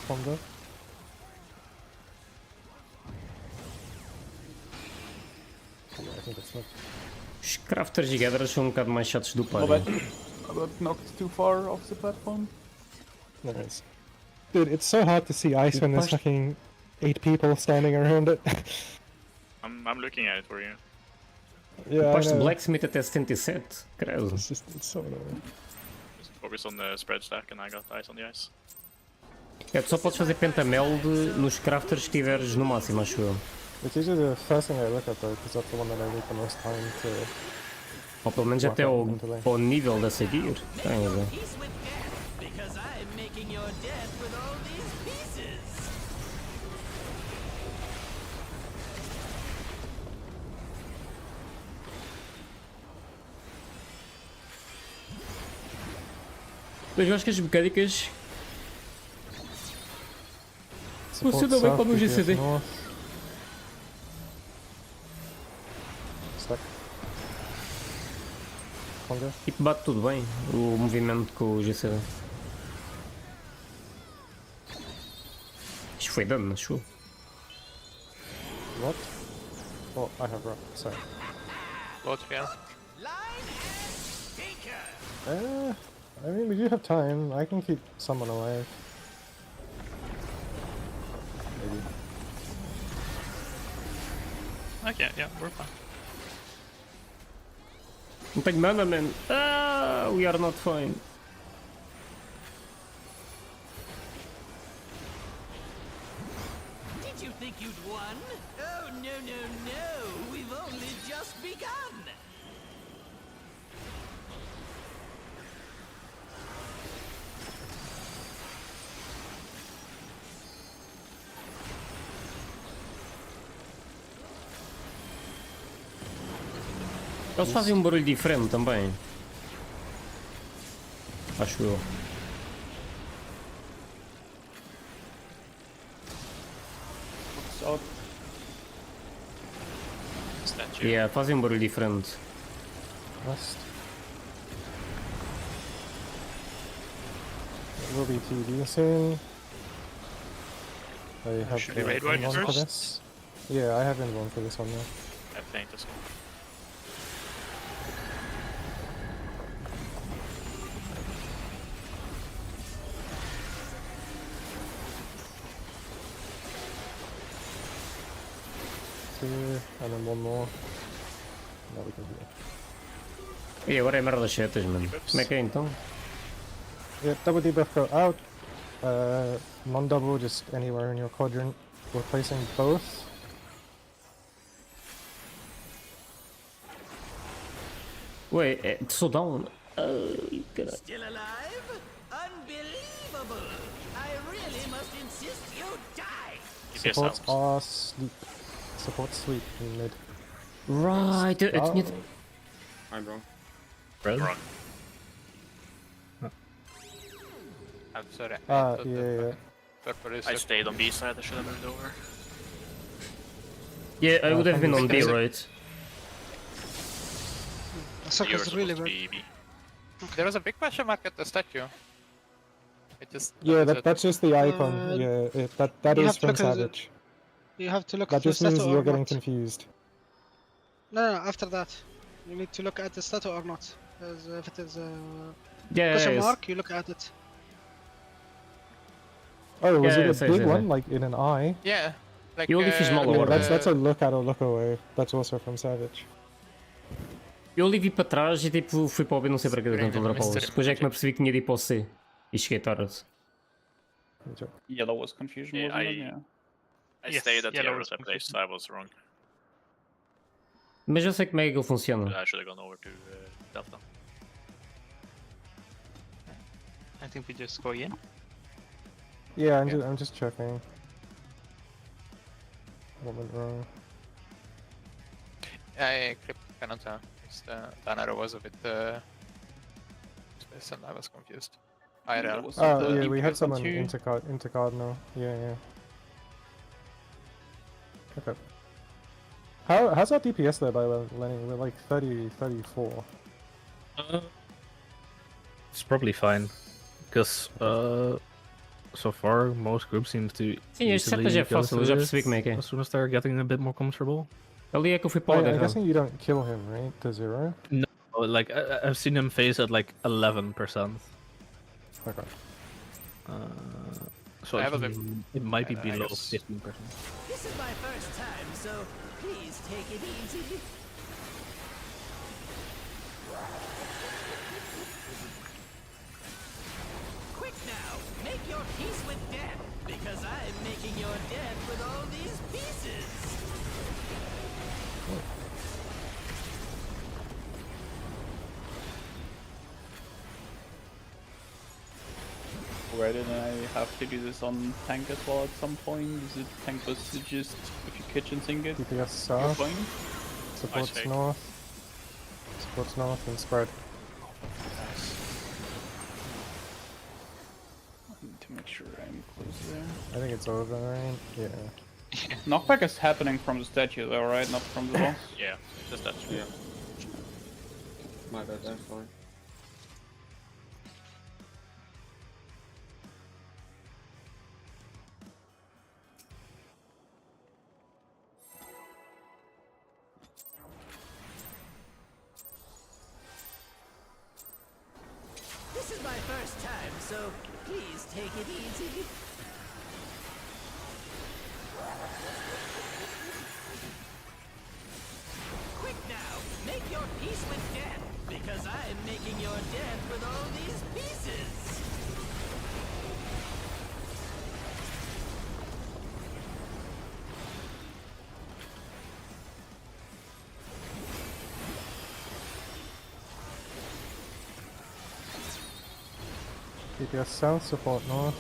S7: Combo. Yeah, I think that's not.
S2: Os crafters e gathers são um bocado mais chatos do pai.
S10: I got knocked too far off the platform.
S7: Nice. Dude, it's so hard to see ice when there's fucking 8 people standing around it.
S12: I'm looking at it for you.
S7: Yeah,
S2: Depois de Blacksmith até 77, credo.
S7: It's so annoying.
S12: Just focus on the spread stack and I got ice on the ice.
S2: É, tu só podes fazer pentameld nos crafters que tiveres no máximo, acho eu.
S7: It's usually the first thing I look at though, because that's the one that I need the most time to.
S2: Ou pelo menos até ao nível dessa gear. Tem a ver. Mas eu acho que as mecânicas funcionam bem como o GCD. Tipo, bate tudo bem o movimento com o GCD. Isto foi dano, acho eu.
S7: What? Oh, I have rock, sorry.
S11: Both again.
S7: I mean, we do have time. I can keep someone alive. Maybe.
S13: Okay, yeah, we're fine.
S2: Não tenho mana, man. Ah, we are not fine.
S5: Did you think you'd won? Oh, no, no, no. We've only just begun.
S2: Eles fazem um barulho diferente também. Acho eu. Yeah, fazem um barulho diferente.
S7: West. It will be TV soon. I have
S12: Should we raid one
S7: one for
S12: first?
S7: this. Yeah, I have one for this one now.
S12: I think this one.
S7: Two, and then one more. Now we can do it.
S2: E agora é merda das setas, mano. Como é que é então?
S7: Yeah, double debuff go out. Non-double just anywhere in your quadrant. We're placing both.
S2: Ué, é so down. Ai, caralho.
S5: Still alive? Unbelievable! I really must insist you die!
S7: Supports are sleep. Support sleep in mid.
S2: Right, eu tinha...
S14: I'm wrong.
S12: Wrong.
S11: I'm sorry.
S7: Yeah.
S12: I stayed on B side, I should have moved over.
S2: Yeah, I would have been on B,
S11: Because-
S2: right?
S6: Circle's really bad.
S11: There was a big question mark at the statue. It just
S7: Yeah, that's just the icon. That
S6: you
S7: is
S6: have to
S7: from
S6: look at the-
S7: Savage.
S6: You have to look
S7: That
S6: at the
S7: just means
S6: statue
S7: you're
S6: or
S7: getting
S6: not.
S7: confused.
S6: No, after that. You need to look at the statue or not. As if it is a
S2: Yeah,
S6: question
S2: yes.
S6: mark, you look at it.
S7: Oh, was
S2: Yeah,
S7: it a
S2: yes,
S7: big
S2: yes,
S7: one,
S2: yes.
S7: like in an eye?
S11: Yeah. Like,
S2: You only fiz mal a
S7: Yeah,
S2: ordem.
S7: that's a look at or look away. That's also from Savage.
S2: Eu ali vi para trás e tipo fui para o B, não sei para que tanto dropá-las. Depois é que me apercebi que tinha de ir para o C. E cheguei tarde.
S10: Yeah, that was confusion,
S12: Yeah,
S10: wasn't it? Yeah.
S12: I
S13: Yes,
S12: stayed at the
S13: yellow
S12: other
S13: was
S12: place, so I was wrong.
S2: Mas eu sei como é que ele funciona.
S12: I should have gone over to Delta.
S13: I think we just go in.
S7: Yeah, I'm just checking. What went wrong?
S11: I clipped Canada. The arrow was a bit space and I was confused. IRL.
S7: Oh, yeah, we had someone into Cardinal. Yeah. Okay. How's our DPS there, by the way, Lenny? We're like 34.
S8: It's probably fine, because so far most groups seem to
S2: Sim, este setup já é fácil, eu já percebi como é que é.
S8: as soon as they're getting a bit more comfortable.
S2: Ali é que eu fui para o
S7: I'm guessing you don't kill him, right? To 0?
S8: No, like I've seen him phase at like 11%.
S7: Okay.
S8: So
S11: I have a
S8: it might be
S11: I
S8: below
S11: guess.
S8: 15%.
S5: This is my first time, so please take it easy. Quick now, make your peace with death, because I'm making your death with all these pieces.
S10: Why didn't I have to do this on tank as well at some point? Is it tank was just if you kitchen sink it?
S7: DPS
S10: you're
S7: south.
S10: fine?
S7: Supports
S12: take.
S7: north. Supports north and spread.
S10: I need to make sure I'm close there.
S7: I think it's over, right? Yeah.
S10: Knockback is happening from the statue though, right? Not from the boss?
S12: Yeah, just that.
S14: Yeah. My bad, I'm fine.
S5: This is my first time, so please take it easy. Quick now, make your peace with death, because I'm making your death with all these pieces.
S7: DPS south, support north.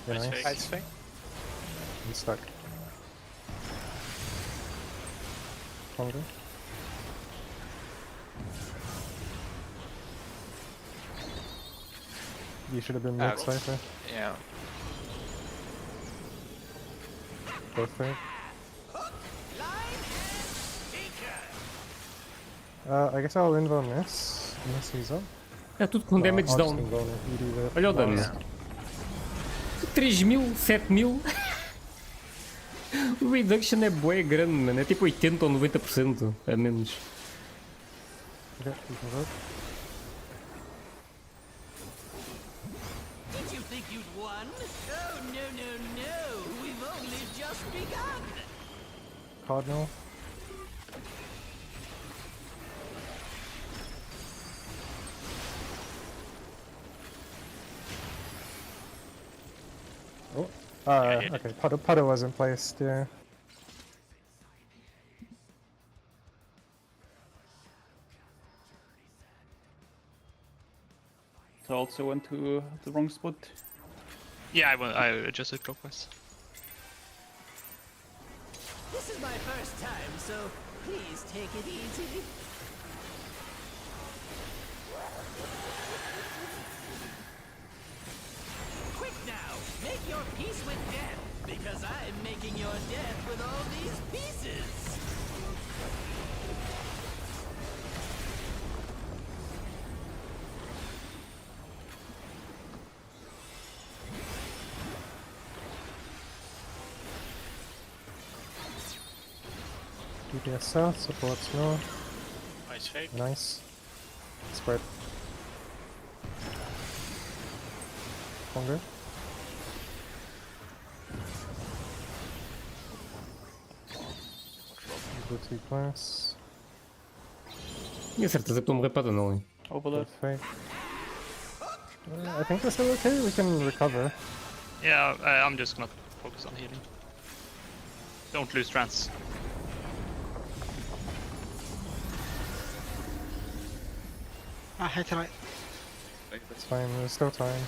S7: Yeah,
S12: Nice
S7: nice.
S12: fake.
S11: Ice thing.
S7: I'm stuck. Hungry. You should have been mid Cypher.
S11: Yeah.
S7: Both fake. I guess I'll invo miss. Miss he's up.
S2: É tudo com damage
S7: I'll just
S2: down.
S7: invo ED the
S2: Olha o dano. 3000, 7000. O reduction é bué grande, mano. É tipo 80 ou 90% a menos.
S7: Okay, you can vote.
S5: Did you think you'd won? Oh, no. We've only just begun.
S7: Cardinal. Oh, okay. Putter wasn't placed, yeah.
S10: So I also went to the wrong spot.
S13: Yeah, I adjusted clockwise.
S5: This is my first time, so please take it easy. Quick now, make your peace with death, because I'm making your death with all these pieces.
S7: GPS south, supports north.
S12: Nice fake.
S7: Nice. Spread. Congo. Go too close.
S2: Tinha certeza que estou a morrer para dano ali.
S7: Good fake. I think we're still okay, we can recover.
S13: Yeah, I'm just gonna focus on healing. Don't lose trance.
S6: I hit right.
S7: It's fine, there's still time.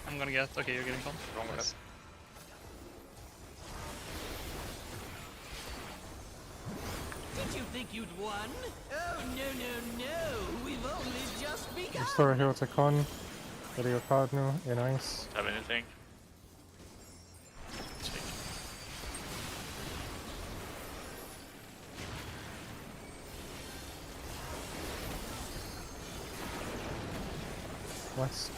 S13: I'm gonna get. Okay, you're getting calm.
S12: Wrong with
S13: Nice.
S5: Did you think you'd won? Oh, no. We've only just begun.
S7: Restore a heal to Con. Go to your Cardinal, in ice.
S12: Have anything?
S7: West.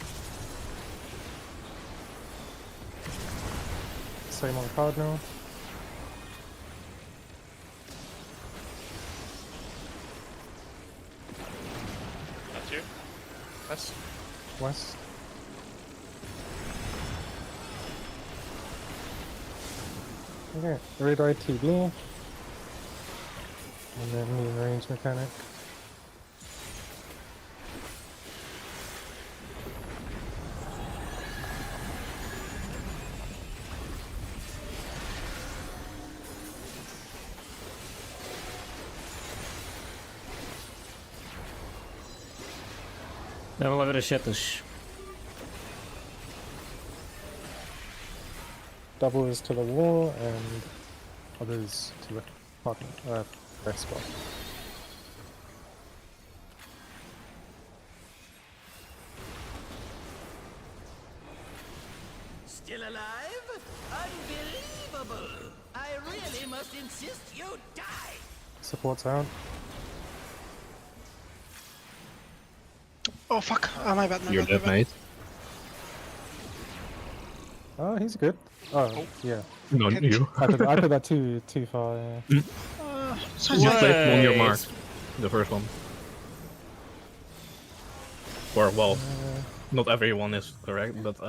S7: Same on Cardinal.
S12: That's you.
S13: West.
S7: West. Okay, radar TB. And then mean range mechanic.
S2: Vamos lá ver as setas.
S7: Doubles to the wall and others to the parking rest spot.
S5: Still alive? Unbelievable! I really must insist you die!
S7: Supports out.
S6: Oh fuck! My bad.
S8: You're dead, mate.
S7: Oh, he's good. Oh, yeah.
S8: No, you.
S7: I put that too far. Yeah.
S8: You placed on your mark. The first one. Or, well, not everyone is correct, but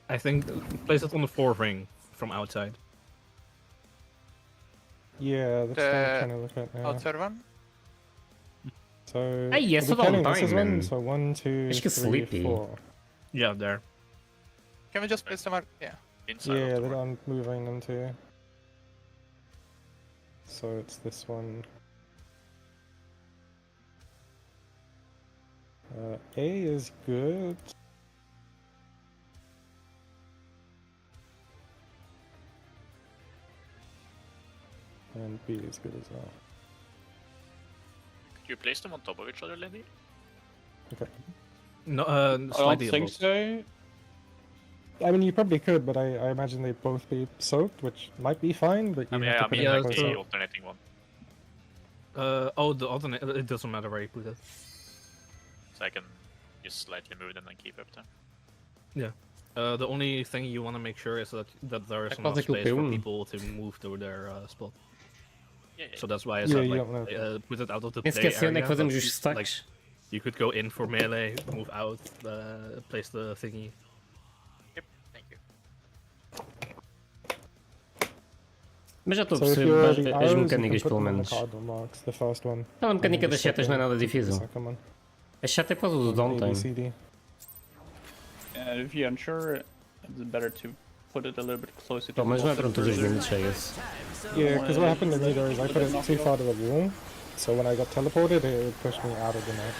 S8: I think place it on the fourth ring from outside.
S7: Yeah, that's what I'm trying to look at now.
S11: Outside one?
S7: So,
S2: Hey, yes,
S7: are we
S2: hold on,
S7: counting this as
S2: time,
S7: one?
S2: man.
S7: So 1, 2,
S2: Acho que
S7: 3,
S2: sleepy.
S7: 4.
S8: Yeah, there.
S11: Can we just place the mark? Yeah.
S12: Inside
S7: Yeah,
S12: of the
S7: that
S12: door.
S7: I'm moving them to. So it's this one. A is good. And B is good as well.
S12: Could you place them on top of each other, Lenny?
S7: Okay.
S8: No,
S10: I don't
S8: slightly
S10: think
S8: above.
S10: so.
S7: I mean, you probably could, but I imagine they'd both be soaked, which might be fine, but you have to put it
S12: like
S7: close
S12: the
S7: up.
S12: alternating one.
S8: Oh, the alternate. It doesn't matter where you put it.
S12: So I can just slightly move them and keep up there.
S8: Yeah. The only thing you want to make sure is that there is
S2: Ek
S8: enough
S2: was ek op
S8: space for
S2: doen.
S8: people to move to their spot.
S12: Yeah, yeah.
S8: So that's why I
S7: Yeah,
S8: said
S7: you
S8: like
S7: don't know.
S8: put it out of the
S2: Nem
S8: play
S2: esquecendo é que
S8: area,
S2: fazemos
S8: but,
S2: os stacks.
S8: like, you could go in for melee, move out, place the thingy.
S12: Yep, thank you.
S2: Mas já estou a
S7: So if
S2: perceber
S7: you're
S2: as,
S7: the
S2: as
S7: arrows, you can
S2: mecânicas,
S7: put
S2: pelo
S7: them on the
S2: menos.
S7: cardinal marks, the first one.
S2: Não, a
S7: And
S2: mecânica
S7: then
S2: das
S7: just
S2: setas não é
S7: second,
S2: nada
S7: keep the
S2: difícil.
S7: second one.
S2: A chata é por causa do
S7: A, B,
S2: downtime.
S7: C, D.
S10: And if you're unsure, it's better to put it a little bit closer to
S2: Pelo menos não é
S10: the
S2: durante os 2
S10: further.
S2: minutos, chega-se.
S7: Yeah, because what happened to me there is I put it too far to the wall, so when I got teleported, it would push me out of the map.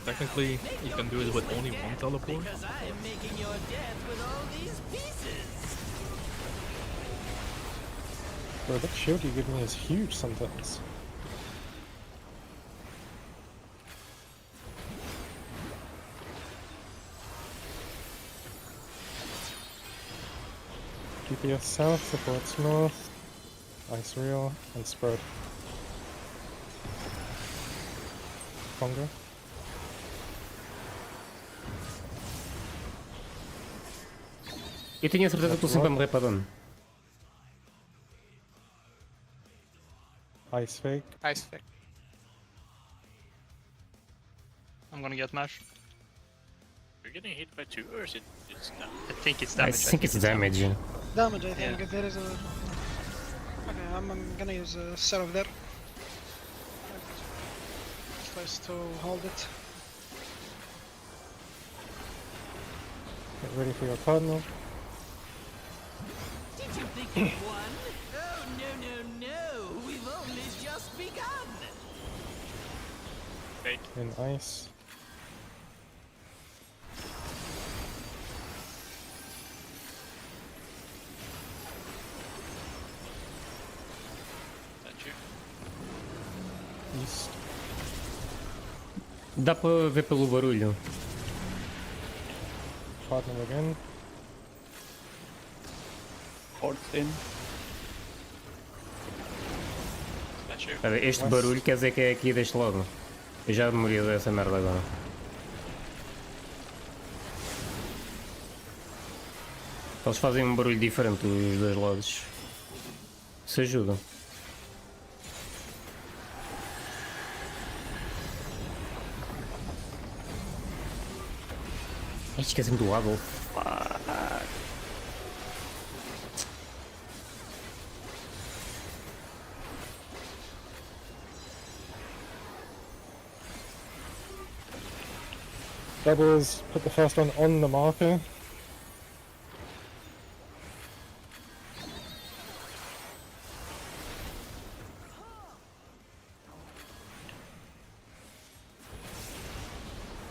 S8: Technically, you can do it with only one teleport.
S5: Because I am making your death with all these pieces.
S7: Bro, that shield you give me is huge sometimes. GPS south, supports north, ice reel, and spread. Congo.
S2: Eu tinha certeza que estou sempre a morrer para dano.
S7: Ice fake.
S11: Ice fake.
S13: I'm gonna get mash.
S12: You're getting hit by 2, or is it just damage?
S13: I think it's
S2: I
S13: damage.
S2: think it's damage. Yeah.
S6: Damage, I think. There is a... Okay, I'm gonna use a Seraph there. Tries to hold it.
S7: Get ready for your cardinal.
S5: Did you think you won? Oh, no. We've only just begun.
S12: Fake.
S7: In ice.
S12: Thank you.
S7: East.
S2: Dá para ver pelo barulho.
S7: Cardinal again.
S10: Ports in.
S12: Thank you.
S2: Este barulho quer dizer que é aqui deste lado. Eu já demorei dessa merda agora. Eles fazem um barulho diferente dos dois lados. Isso ajuda. Esqueci-me do lado.
S7: Doubles, put the first one on the marker.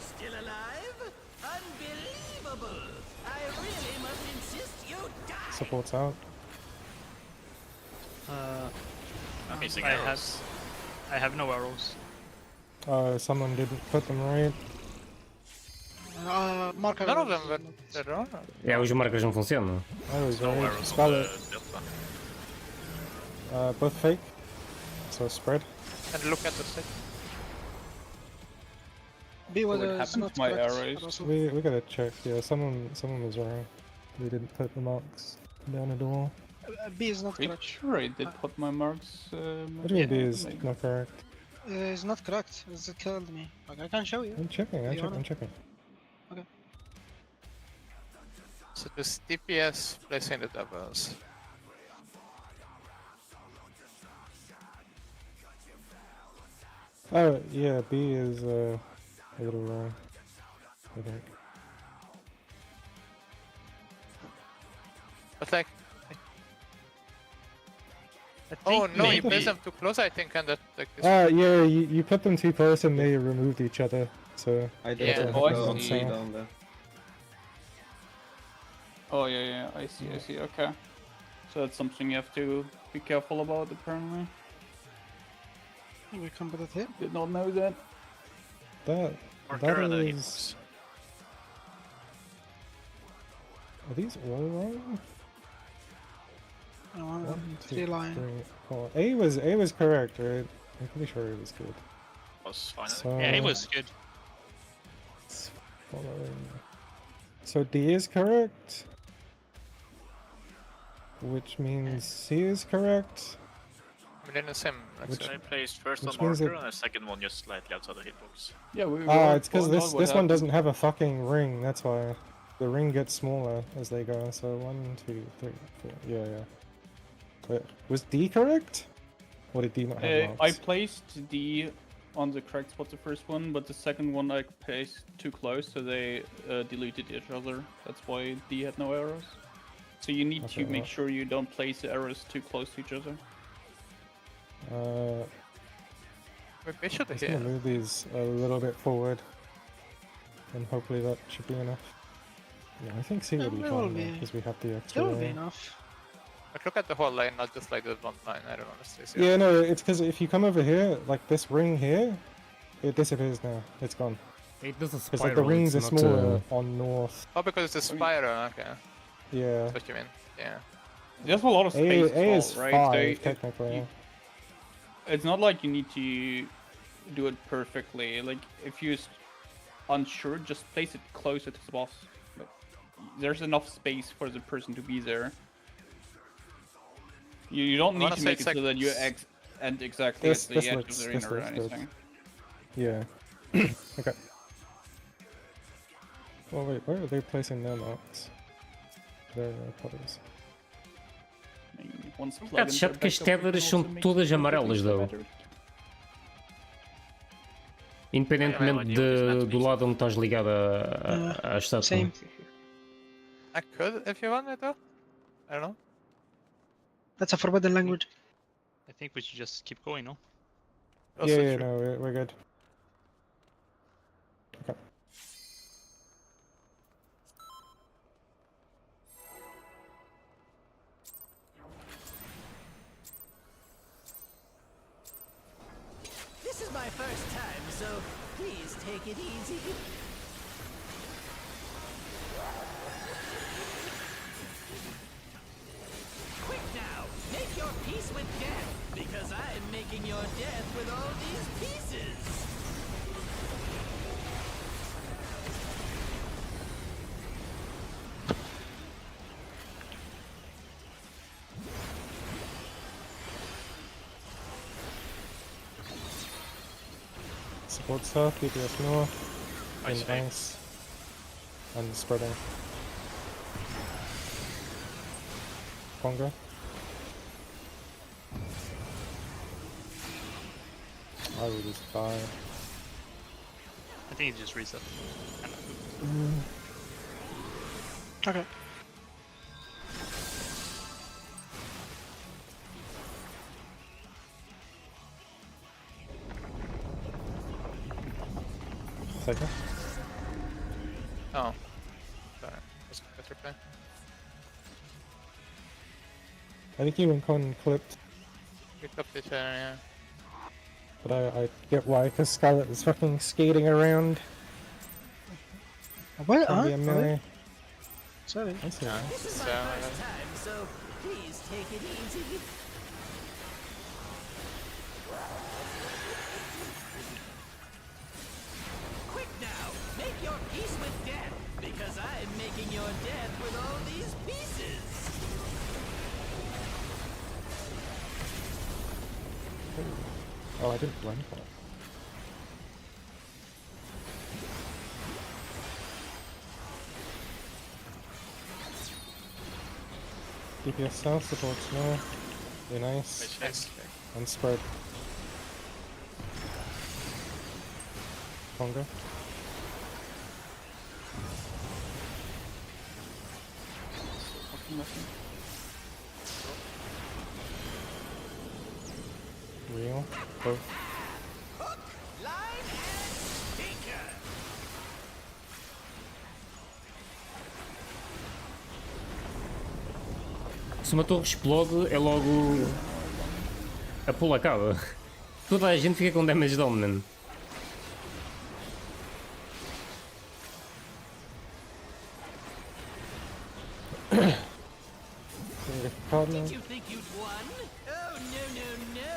S5: Still alive? Unbelievable! I really must insist you die!
S7: Supports out.
S12: I'm missing
S13: I
S12: arrows.
S13: have no arrows.
S7: Someone didn't put them right.
S6: Marker.
S11: None of them were dead on.
S2: É, os marcas não funcionam.
S7: I was
S12: No
S7: right.
S12: arrows on
S7: Scarlet.
S12: the delta.
S7: Both fake. So spread.
S11: And look at the set.
S6: B was
S10: What
S6: is
S10: happened
S6: not
S10: to my
S6: correct.
S10: arrows?
S6: Also.
S7: We gotta check. Yeah, someone was wrong. We didn't put the marks down at all.
S6: B is not
S10: Pretty
S6: correct.
S10: sure I did put my marks.
S7: What do you mean B is not correct?
S6: It's not correct. It killed me. Like, I can show you.
S7: I'm checking. I'm checking.
S6: Okay.
S11: So this DPS placing the doubles.
S7: Oh yeah, B is a little wrong. I think.
S11: But like,
S13: I
S11: oh
S13: think
S11: no, you
S13: maybe-
S11: place them too close, I think, and that like this.
S7: Yeah, you put them too close and they removed each other. So
S14: I did
S11: Yeah.
S14: a
S10: Oh, I
S14: go
S10: see.
S14: down there.
S10: Oh yeah, I see. Okay. So that's something you have to be careful about, apparently.
S6: We can put it here.
S10: Did not know that.
S7: that
S12: Marker and then
S7: is. Are these all wrong? One, two,
S6: Three line.
S7: 3, 4. A was correct, right? I'm pretty sure it was good.
S12: Was fine.
S7: So,
S13: Yeah, it was good.
S7: following. So D is correct, which means C is correct.
S11: I mean, in the same.
S7: Which-
S12: I placed first
S7: which
S12: on
S7: means
S12: marker
S7: it-
S12: and the second one just slightly outside the hitbox.
S10: Yeah, we.
S7: It's because this one doesn't have a fucking ring. That's why the ring gets smaller as they go. So 1, 2, 3, 4. Yeah. Wait, was D correct? Or did D not have
S10: I
S7: marks?
S10: placed D on the correct spot, the first one, but the second one I placed too close, so they deleted each other. That's why D had no arrows. So you need
S7: Okay,
S10: to make
S7: well.
S10: sure you don't place the arrows too close to each other.
S11: We should
S7: I'm
S11: hear.
S7: gonna move these a little bit forward, and hopefully that should be enough. Yeah, I think C will be
S6: it will
S7: fine
S6: be.
S7: because we have the
S6: It
S7: extra.
S6: will be
S7: ring.
S6: enough.
S11: Like, look at the whole line, not just like the one line. I don't honestly see.
S7: Yeah, no, it's because if you come over here, like this ring here, it disappears now. It's gone.
S2: It does a
S7: Because
S2: spiral.
S7: like the rings are
S2: it's not,
S7: smaller on north.
S11: Oh, because it's a spiral. Okay,
S7: Yeah.
S11: that's what you mean. Yeah.
S10: There's a lot of space
S7: A
S10: as
S7: is
S10: well, right?
S7: 5
S10: They-
S7: technically.
S10: It's not like you need to do it perfectly. Like, if you're unsure, just place it closer to the boss. But there's enough space for the person to be there. You don't
S11: I
S10: need
S11: wanna
S10: to
S11: say
S10: make it
S11: it's
S10: so
S11: like
S10: that you're And exactly at the edge of
S7: looks
S10: the arena or
S7: good.
S10: anything.
S7: Yeah. Okay. Well, wait, where are they placing their marks? Their puddles.
S9: Once
S2: Um bocado chato que as tethers são todas amarelas, though. Independentemente do lado onde estás ligado à estátua.
S6: Same.
S11: I could if you want me to. I don't know.
S6: That's a forbidden language.
S13: I think we should just keep going, no?
S11: Also
S7: Yeah,
S11: true.
S7: no, we're good. Okay.
S5: This is my first time, so please take it easy. Quick now, make your peace with death, because I'm making your death with all these pieces.
S7: Support south, DPS north, and ice, and spreading. Conga. I will just die.
S13: I think it just reset.
S6: Okay.
S7: Second.
S11: Oh. Sorry. That's better play.
S7: I think you and Con clipped,
S11: We clipped each other, yeah.
S7: but I get why, because Scarlet is fucking skating around.
S6: What?
S7: Trying to be a melee.
S6: Sorry.
S7: I see.
S5: This is my first time, so please take it easy. Quick now, make your peace with death, because I'm making your death with all these pieces.
S7: Oh, I didn't run for it. DPS south, supports north. Be nice.
S11: Nice.
S7: And spread. Conga. Real. Both.
S5: Hook, line, and sinker.
S2: Se uma torre explode, é logo. A pool acaba. Toda a gente fica com damage down, man.
S5: Did you think you'd won? Oh, no.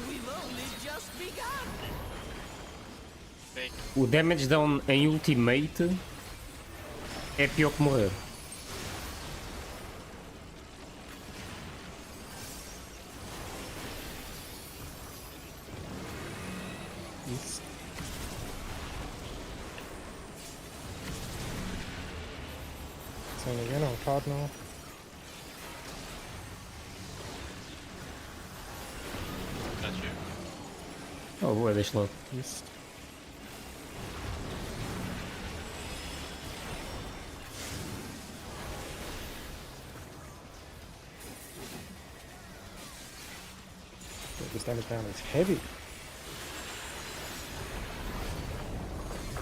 S5: We've only just begun.
S2: O damage down em ultimate é pior que morrer.
S7: East. Same again on Cardinal.
S12: Got you.
S2: Oh, boa, deixa logo.
S7: East. This damage down is heavy.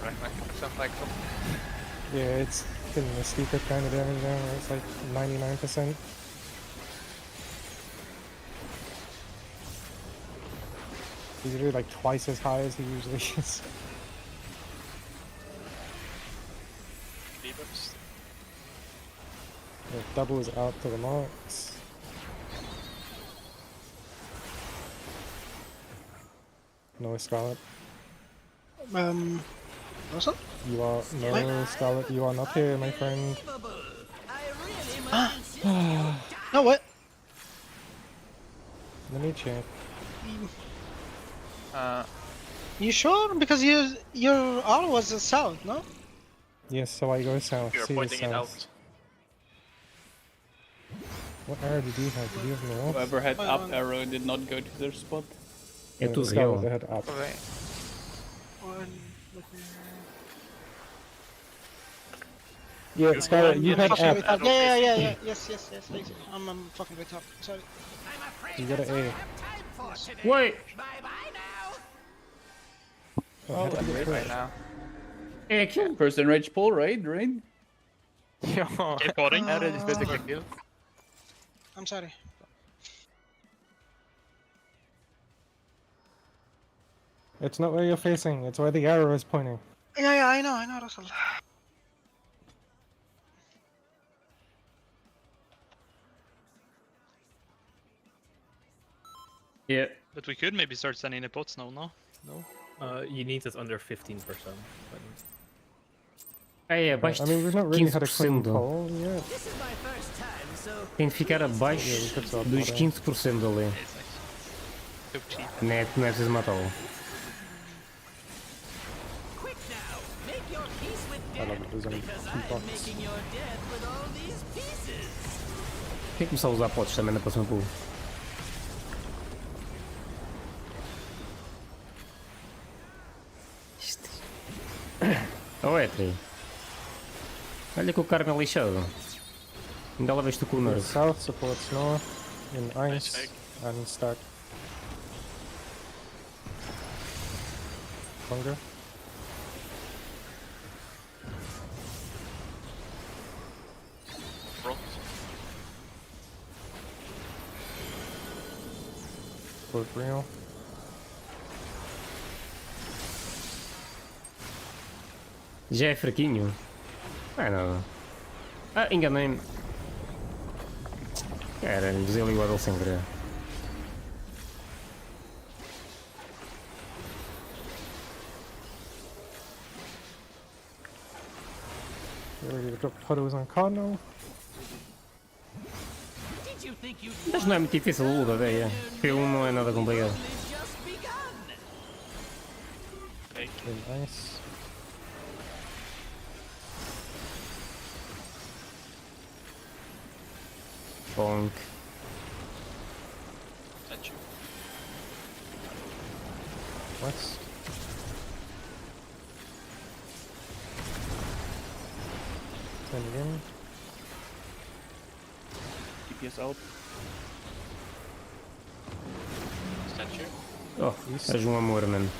S11: Right, 90% like them.
S7: Yeah, it's been a steeper kind of damage down where it's like 99%. He's usually like twice as high as he usually is.
S12: Debuffs.
S7: Yeah, double is out to the marks. No Scarlet.
S6: Russell?
S7: You are no Scarlet. You are not here, my friend.
S6: No, what?
S7: Let me check.
S6: You sure? Because your R was south, no?
S7: Yes, so I go south.
S12: You're
S7: C is
S12: pointing it
S7: south.
S12: out.
S7: What arrow did you have? Did you have north?
S10: Whoever had up arrow did not go to their spot.
S2: É tudo
S7: This guy with
S2: real.
S7: the head up. Yeah, Skylar, you had
S6: fucking
S7: up.
S6: with up. Yeah. Yes. I'm fucking with up. Sorry.
S7: You got an A.
S2: Wait!
S7: Oh, how did you get through it?
S2: É aquilo.
S10: First enrage pull, right? Rain?
S11: Yo,
S12: Keep potting.
S11: Aaron is basically killed.
S6: I'm sorry.
S7: It's not where you're facing, it's where the arrow is pointing.
S6: Yeah, I know, Russell.
S2: Yeah.
S13: But we could maybe start sending the pots now, no? No?
S8: You need it under 15%.
S2: É, abaixo
S7: I
S2: de
S7: mean, we've not really had a clean
S2: 15%.
S7: poll yet.
S2: Tem de ficar abaixo dos 15% ali. Não é preciso matá-lo.
S7: I love it, there's only 2 bots.
S2: Tem que começar a usar potes também na próxima pool. Oh, é, tri. Olha que o carne é lixado. Ainda lá veste o cu nervo.
S7: South supports north in ice and stack. Hunger. Both real.
S2: Já é fraquinho? Não é nada. Ah, enganei-me. Cara, desligou ele sem querer.
S7: Get ready to drop huddles on Cardinal.
S2: Mas não é muito difícil a luta, velho. P1 não é nada complicado.
S7: In ice.
S2: Bonk.
S7: West. Send it in.
S10: DPS out.
S12: Statue.
S2: Oh, és um amor, mano.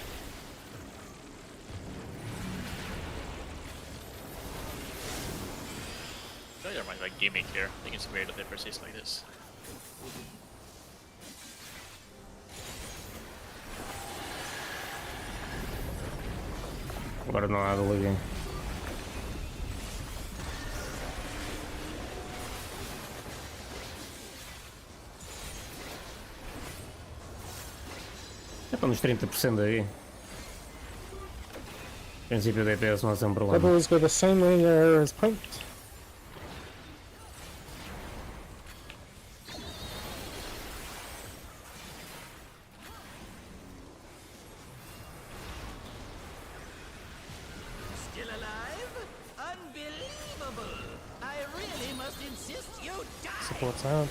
S12: I don't mind like gimmick here. I think it's weird that they persist like this.
S2: Agora não há nada ali. Já estamos 30% aí. No princípio, o DPS não é um problema.
S7: Rebels go the same way your arrow is pointed.
S5: Still alive? Unbelievable! I really must insist you die!
S7: Supports out.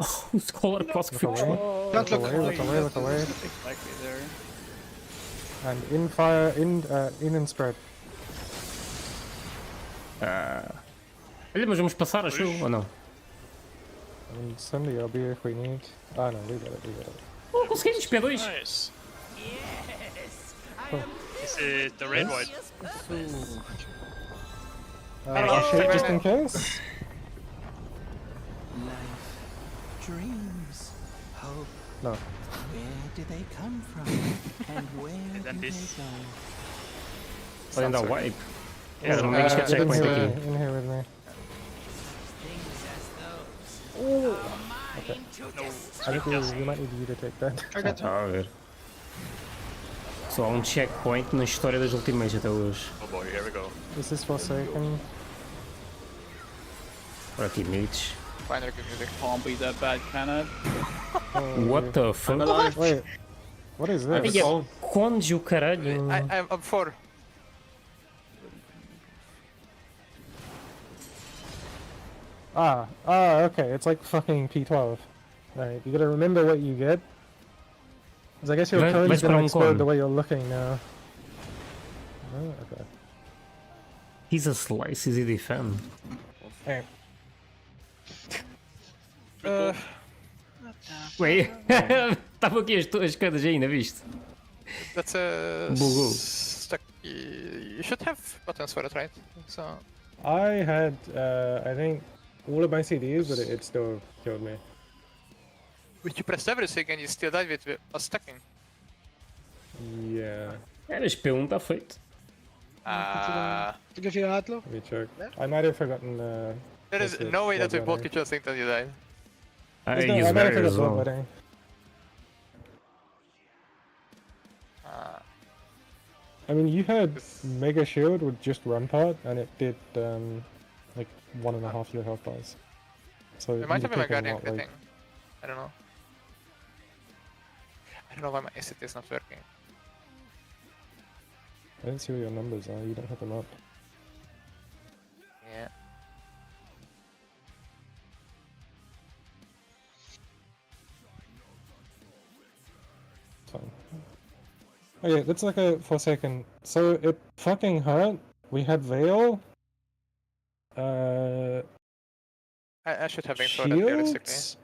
S2: Oh, Scholar cross
S7: Look away. Look away, look away.
S10: Exactly there.
S7: And in fire, in and spread.
S2: Olha, mas vamos passar, acho eu, ou não?
S7: I mean, Sunday I'll be here if we need. Ah, no, we got it.
S2: Oh, conseguimos P2.
S12: Nice.
S7: Oh.
S13: Is it the red white?
S7: Shit, just in case.
S5: Dreams, hope,
S7: No.
S5: where do they come from? And where
S13: then
S5: do they
S13: this.
S5: go?
S2: Podem dar wipe.
S7: Yeah,
S2: Era, não me esquece
S7: in
S2: checkpoint
S7: here,
S2: aqui.
S7: in here with me.
S5: Things as those are mine to
S7: I think we might need you to take that.
S6: I got
S2: Ah, a ver. Só há um checkpoint na história das Ultimates até hoje.
S12: Oh boy, here we go.
S7: Is this Forsaken?
S2: Ora aqui, mates.
S11: Finally good music.
S10: Can't be that bad, can it?
S2: What the fuck?
S7: Wait, what is this?
S2: Ai, é conde o caralho.
S11: I'm 4.
S7: Okay, it's like fucking P12. Right, you gotta remember what you get. Because I guess your code is gonna explode the way you're looking now. Oh, okay.
S2: He's a slice, easy defend.
S7: Hey.
S2: Wait, estavam aqui as coisas ainda, viste?
S11: That's a
S2: Bugou.
S11: stuck. You should have buttons for it, right? So
S7: I had, I think, all of my CDs, but it still killed me.
S11: but you pressed everything and you still died with us stacking.
S7: Yeah.
S2: Eras P1, está feito.
S6: To give you a hard look.
S7: Let me check. I might have forgotten.
S11: There is no way that we both could just think that you died.
S2: I
S7: no,
S2: use
S7: I might have
S2: Barrier as
S7: forgotten
S2: well.
S7: bloodletting. I mean, you had Mega Shield with just run part, and it did like 1.5 your health bars. So
S11: It might
S7: you've
S11: have been my
S7: taken
S11: guardian
S7: what, like-
S11: critting. I don't know. I don't know why my SCT is not working.
S7: I didn't see what your numbers are. You don't have them up.
S11: Yeah.
S7: Fine. Okay, let's look at for a second. So it fucking hurt. We had Veil.
S11: I should have been thrown that realistically.
S7: Shields.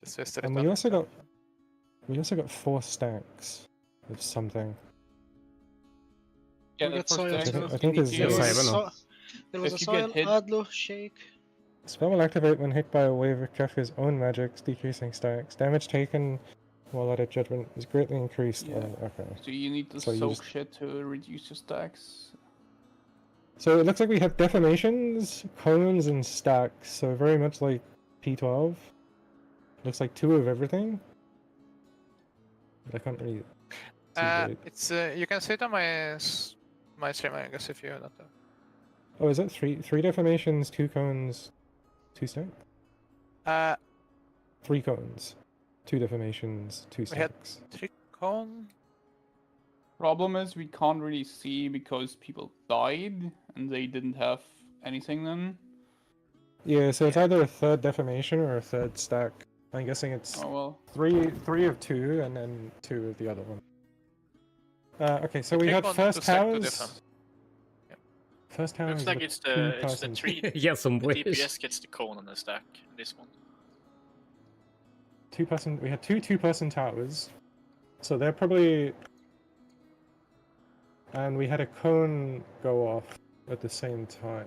S11: Just wasted
S7: And
S11: it
S7: we
S11: on
S7: also
S11: myself.
S7: got 4 stacks of something.
S10: Yeah,
S6: We got
S10: the
S6: soil
S10: first
S6: as
S10: thing
S6: well.
S7: I think it's
S6: There was
S2: Yes, I
S6: a
S2: don't know.
S6: there was a
S10: If you get
S6: soil,
S10: hit-
S6: Adlo, shake.
S7: Spell will activate when hit by a wave of KEFKA's own magics, decreasing stacks. Damage taken while at a judgment is greatly increased.
S10: Yeah.
S7: Okay.
S10: So you need to
S7: So you
S10: soak
S7: just-
S10: shit to reduce your stacks.
S7: So it looks like we have deformations, cones, and stacks. So very much like P12. Looks like 2 of everything. But I can't really see great.
S11: It's you can see it on my stream, I guess, if you not.
S7: Oh, is that 3 deformations, 2 cones, 2 stacks? 3 cones, 2 deformations, 2
S11: We had
S7: stacks.
S11: 3 cone.
S10: Problem is we can't really see because people died and they didn't have anything then.
S7: Yeah, so it's either a 3rd deformation or a 3rd stack. I'm guessing it's
S10: Oh well.
S7: 3 of 2 and then 2 of the other one. Okay, so we
S11: Take
S7: had
S11: one
S7: first
S11: to stack two
S7: towers.
S11: different.
S7: First tower
S12: Looks
S7: is
S12: like
S7: the
S12: it's the
S7: 2-person.
S12: 3.
S2: Yeah, some
S12: The
S2: ways.
S12: DPS gets the cone on the stack in this one.
S7: 2-person. We had 2 2-person towers, so they're probably. And we had a cone go off at the same time.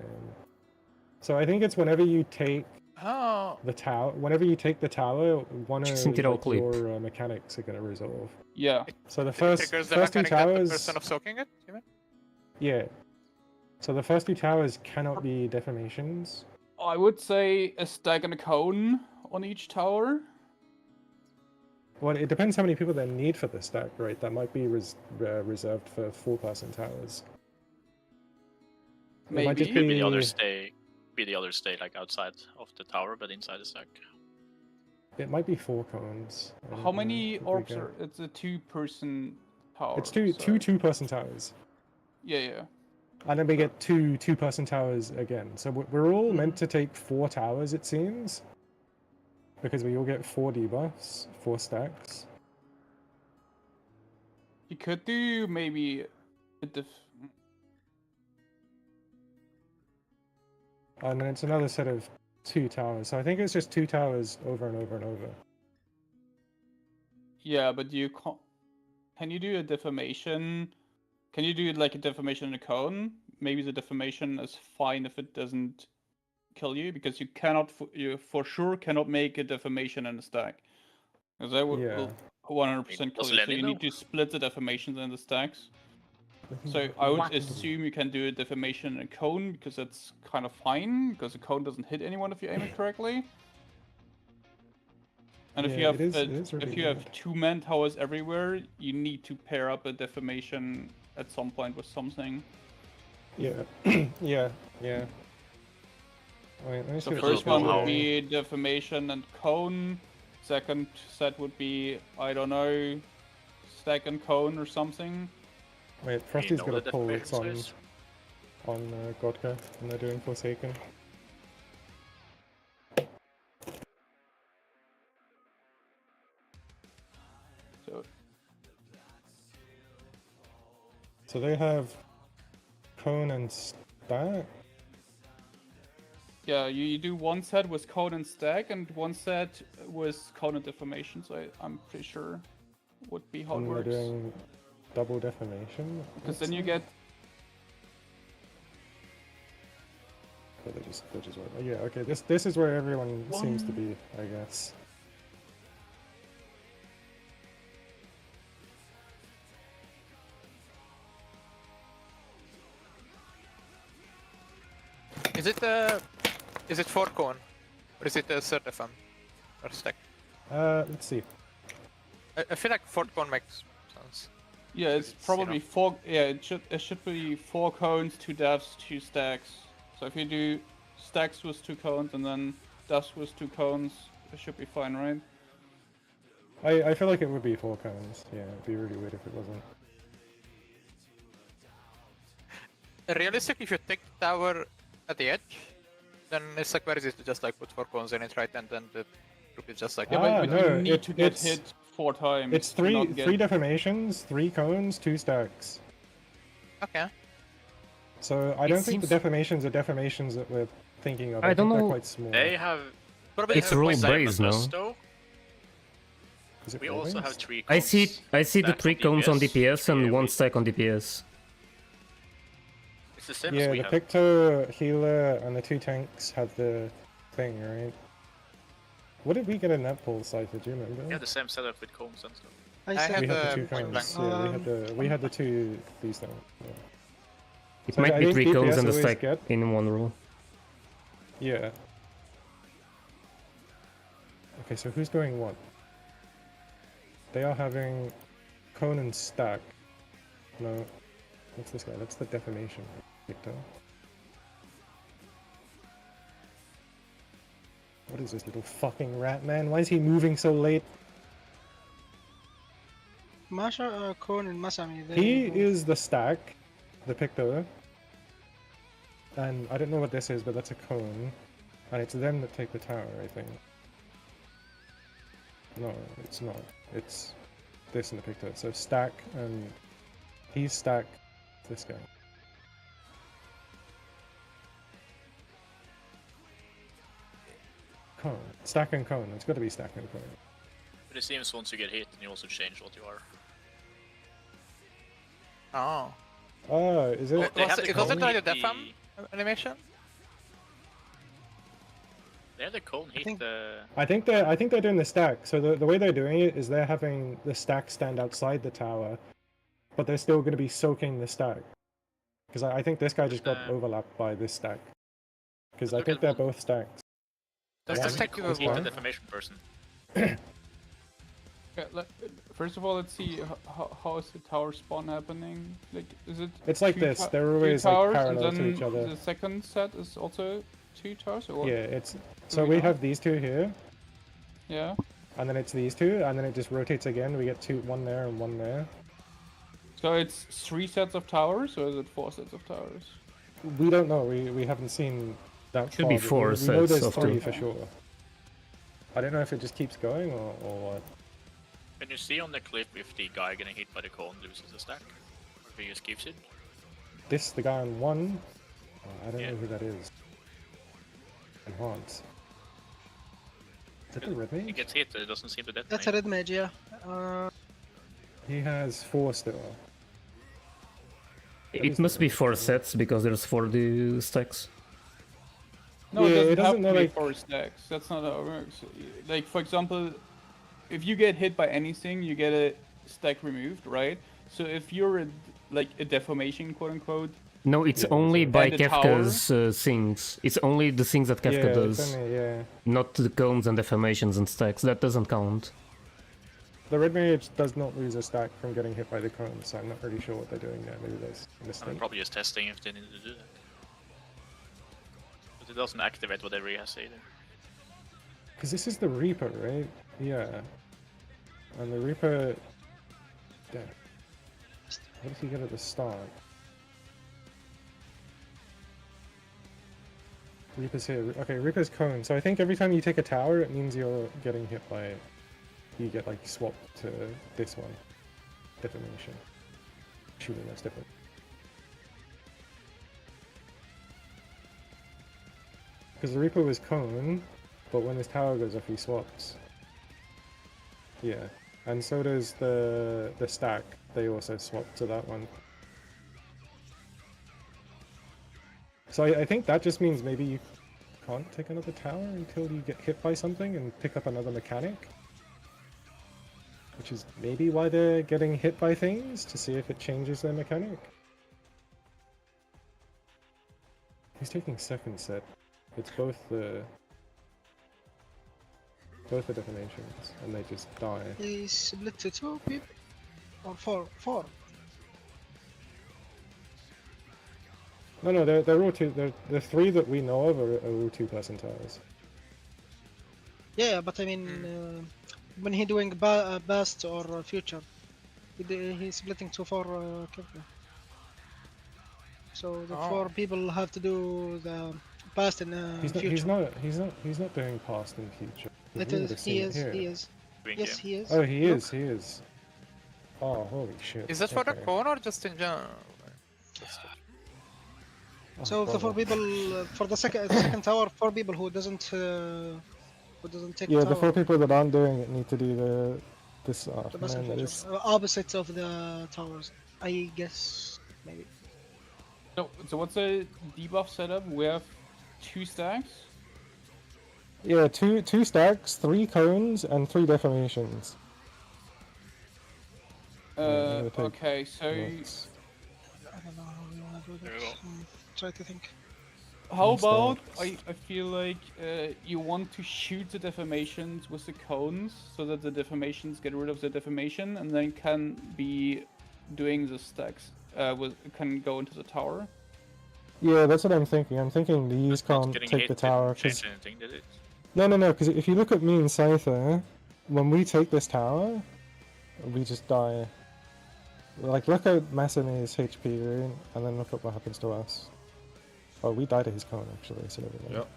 S7: So I think it's whenever you take
S11: Oh,
S7: the tower. Whenever you take the tower, one of
S2: Just sentir ao
S7: like,
S2: clipe.
S7: your mechanics are gonna resolve.
S10: Yeah.
S7: So the
S11: it
S7: first
S11: triggers the
S7: first 2
S11: mechanic that the
S7: towers.
S11: person of soaking it, you mean?
S7: Yeah. So the first 2 towers cannot be deformations.
S10: I would say a stack and a cone on each tower.
S7: Well, it depends how many people they need for the stack, right? That might be reserved for 4-person towers. It might
S10: Maybe.
S7: just
S12: Maybe
S7: be-
S12: the others stay like outside of the tower, but inside the stack.
S7: It might be 4 cones. I don't
S10: How
S7: know
S10: many
S7: if we
S10: orbs
S7: go-
S10: are? It's a 2-person tower.
S7: It's two
S10: so-
S7: 2-person towers.
S10: Yeah, yeah.
S7: And then we get 2 2-person towers again. So we're all meant to take 4 towers, it seems. Because we all get 4 debuffs, 4 stacks.
S10: You could do maybe a
S7: And then it's another set of 2 towers. So I think it's just 2 towers over and over and over.
S10: Yeah, but you can't. Can you do a deformation? Can you do like a deformation in a cone? Maybe the deformation is fine if it doesn't kill you, because you cannot, you for sure cannot make a deformation in a stack. Because that will
S7: Yeah.
S10: 100% kill
S12: Does
S10: you. So
S12: Lenny
S10: you need
S12: know?
S10: to split the deformations in the stacks. So I would assume you can do a deformation in a cone, because that's kind of fine, because a cone doesn't hit anyone if you aim it correctly. And if
S7: Yeah,
S10: you have
S7: it is really
S10: if you have 2 man towers everywhere, you need to pair up a defamation at some point with something.
S7: Yeah, yeah, yeah. Wait, let me see
S10: The
S7: what
S10: first
S7: this
S10: one
S7: guy
S10: would
S7: doing.
S10: be defamation and cone. Second set would be, I don't know, stack and cone or something.
S7: Wait, Frosty's got a pull. It's on Godka, and they're doing Forsaken. So they have cone and stack.
S10: Yeah, you do one set with cone and stack, and one set with cone and defamation. So I'm pretty sure would be how it
S7: And they're
S10: works.
S7: doing double defamation.
S10: Because then you get.
S7: Oh, they're just right. Oh, yeah, okay. This is where everyone seems to be, I guess.
S11: Is it 4 cone? Or is it a third FM? Or stack?
S7: Let's see.
S11: I feel like 4 cone makes sense.
S10: Yeah, it's probably 4. Yeah, it should be 4 cones, 2 devs, 2 stacks. So if you do stacks with 2 cones and then devs with 2 cones, it should be fine, right?
S7: I feel like it would be 4 cones. Yeah, it'd be really weird if it wasn't.
S11: Realistic, if you take the tower at the edge, then it's like very easy to just like put 4 cones in it, right? And then the group is just like...
S10: Yeah, but
S7: no,
S10: you need to get hit 4 times.
S7: It's
S10: to not get...
S7: 3 defamations, 3 cones, 2 stacks.
S11: Okay.
S7: So I don't think the defamations are defamations that we're thinking of.
S2: I don't
S7: think
S2: know.
S7: They're quite small.
S12: They have.
S2: It's rule-based, no?
S7: Is it
S12: We
S7: rule-based?
S12: also have 3 cones.
S2: I see the 3 cones on DPS and 1
S12: we-
S2: stack on DPS.
S12: It's the same
S7: Yeah,
S12: as we
S7: the
S12: have.
S7: Picto, healer, and the 2 tanks have the thing, right? What did we get in that pool, Cypher? Do you remember?
S12: We have the same setup with cones and stuff.
S11: I
S7: We
S11: had
S7: had the
S11: the
S7: 2
S11: point
S7: cones.
S11: blank.
S7: Yeah, we had the 2 these things. Yeah.
S2: It
S7: So
S2: might
S7: I
S2: be
S7: think
S2: 3
S7: DPS
S2: cones and a
S7: always
S2: stack
S7: get-
S2: in one rule.
S7: Yeah. Okay, so who's doing what? They are having cone and stack. No. What's this guy? That's the defamation. Victor. What is this little fucking rat, man? Why is he moving so late?
S6: Masha, Cone, and Masami.
S7: He is the stack, the Picto. And I don't know what this is, but that's a cone. And it's them that take the tower, I think. No, it's not. It's this and the Picto. So stack and he's stack, this guy. Cone. Stack and cone. It's got to be stack and cone.
S12: But it seems once you get hit, then you also change what you are.
S11: Oh.
S7: Oh, is it?
S12: They have the
S11: It wasn't
S12: cone
S11: like the
S12: hit
S11: defam animation?
S12: They have the cone hit the...
S7: I think they're doing the stack. So the way they're doing it is they're having the stack stand outside the tower, but they're still going to be soaking the stack. Because I think this guy just got overlapped by this stack. Because I think they're both stacks.
S11: Does the stack
S12: Cone hit the
S11: one?
S12: defamation person.
S10: Yeah, first of all, let's see how is the tower spawn happening. Like, is it?
S7: It's like
S10: 2
S7: this, they're
S10: two
S7: always, like,
S10: towers,
S7: parallel
S10: and
S7: to
S10: then
S7: each other.
S10: The second set is also 2 towers, or what?
S7: Yeah, it's
S10: Do
S7: so
S10: we
S7: we
S10: know?
S7: have these 2 here,
S10: Yeah.
S7: and then it's these 2, and then it just rotates again. We get 2, 1 there and 1 there.
S10: So it's 3 sets of towers, or is it 4 sets of towers?
S7: We don't know. We haven't seen that.
S2: Should be
S7: far, but
S2: 4
S7: we know
S2: sets
S7: there's
S2: of
S7: 3
S2: 2.
S7: for sure. I don't know if it just keeps going or what.
S12: Can you see on the clip if the guy getting hit by the cone loses a stack? Or if he just keeps it?
S7: This the guy on 1. I don't
S12: Yeah.
S7: know who that is. Enhance. Is that the red
S12: He
S7: mage?
S12: gets hit, it doesn't seem to detonate.
S6: That's a red mage, yeah.
S7: He has 4 still.
S2: It must be 4 sets because there's 4 stacks.
S10: No,
S7: Yeah,
S10: it
S7: it
S10: doesn't have
S7: doesn't
S10: to
S7: know,
S10: be
S7: like-
S10: 4 stacks. That's not how it works. Like, for example, if you get hit by anything, you get a stack removed, right? So if you're like a deformation, quote unquote,
S2: No, it's
S7: Yeah,
S2: only
S7: so-
S2: by
S10: And the
S2: KEFKA's things. It's only the things that KEFKA
S7: Yeah,
S2: does.
S7: it's only, yeah.
S2: Not the cones and deformations and stacks. That doesn't count.
S7: The red mage does not lose a stack from getting hit by the cone, so I'm not really sure what they're doing there. Maybe there's a
S12: I'm
S7: mistake.
S12: probably just testing if they need to do that. But it doesn't activate whatever he has either.
S7: Because this is the Reaper, right? Yeah. And the Reaper... Damn. What did he get at the start? Reaper's here. Okay, Reaper's cone. So I think every time you take a tower, it means you're getting hit by it. You get like swapped to this one. Deformation. Surely that's different. Because the Reaper was cone, but when his tower goes off, he swaps. Yeah, and so does the stack. They also swap to that one. So I think that just means maybe you can't take another tower until you get hit by something and pick up another mechanic. Which is maybe why they're getting hit by things, to see if it changes their mechanic. He's taking second set. It's both the deformations, and they just die.
S6: He split to 2 people? Or 4?
S7: No, they're all two. The 3 that we know of are all 2-person towers.
S6: Yeah, but I mean, when he doing best or future, he's splitting to 4 KEFKA. So the 4 people have to do the past and future.
S7: He's not doing past and future.
S6: It
S7: We would
S6: is.
S7: have
S6: He
S7: seen it
S6: is.
S7: here.
S6: He is. Yes, he is.
S7: Oh, he
S6: Look.
S7: is. He is. Oh, holy shit.
S11: Is that for the
S7: Okay.
S11: cone or just in general?
S6: So the 4 people for the second tower, 4 people who doesn't take
S7: Yeah,
S6: the
S7: the
S6: tower.
S7: 4 people that aren't doing it need to do this.
S6: The best
S7: Man,
S6: future.
S7: this.
S6: Opposites of the towers, I guess, maybe.
S10: So what's the debuff setup? We have 2 stacks.
S7: Yeah, two stacks, 3 cones, and 3 deformations.
S10: Okay, so
S7: notes.
S6: I don't know how we want to do that. Try to think.
S10: how
S7: Three
S10: about
S7: stacks.
S10: I feel like you want to shoot the deformations with the cones so that the deformations get rid of the deformation and then can be doing the stacks can go into the tower.
S7: Yeah, that's what I'm thinking. I'm thinking these can't
S12: Getting
S7: take
S12: hit
S7: the tower.
S12: didn't
S7: 'Cause...
S12: change anything, did it?
S7: No, because if you look at me and Scyther, when we take this tower, we just die. Like, look at Masane's HP, right? And then look at what happens to us. Oh, we died to his cone, actually, so never mind.
S10: Yep.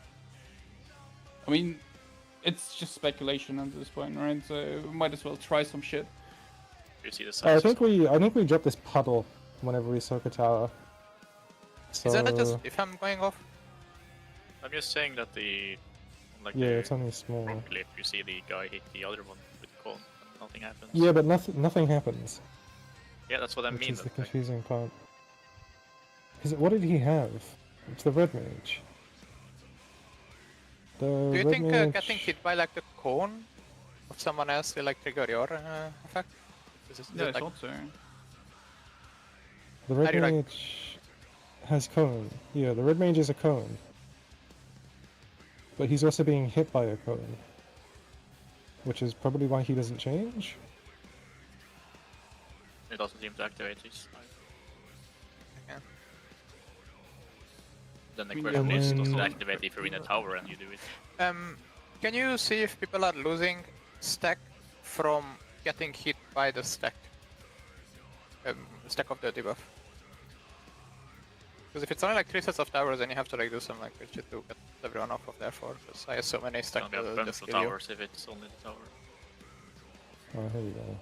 S10: I mean, it's just speculation at this point, right? So we might as well try some shit.
S12: You see the
S7: I
S12: size.
S7: think we drop this puddle whenever we soak a tower. So...
S11: Is that not just if I'm going off?
S12: I'm just saying that like
S7: Yeah,
S12: the
S7: it's only small.
S12: rock clip, you see the guy hit the other one with the cone, and nothing happens.
S7: Yeah, but nothing happens.
S12: Yeah, that's what I
S7: Which
S12: mean.
S7: is the confusing part. Because what did he have? It's the red mage. The
S11: Do you
S7: red
S11: think
S7: mage...
S11: getting hit by like the cone of someone else will like trigger your effect?
S10: Yeah, I thought so.
S7: The red
S11: How do you like-
S7: mage has cone. Yeah, the red mage is a cone. But he's also being hit by a cone. Which is probably why he doesn't change?
S12: It doesn't seem to activate this.
S11: Okay.
S12: Then the
S10: Yeah,
S12: question is, does it
S7: then-
S12: activate if you're in a tower and you do it?
S11: Can you see if people are losing stack from getting hit by the stack? Stack of the debuff. Because if it's only like 3 sets of towers, then you have to like do some like shit to get everyone off of there for. Because I have so many
S12: It's
S11: stack
S12: gonna be a
S11: that
S12: bunch
S11: just
S12: of
S11: kill you.
S12: towers if it's only the tower.
S7: Oh, here we go.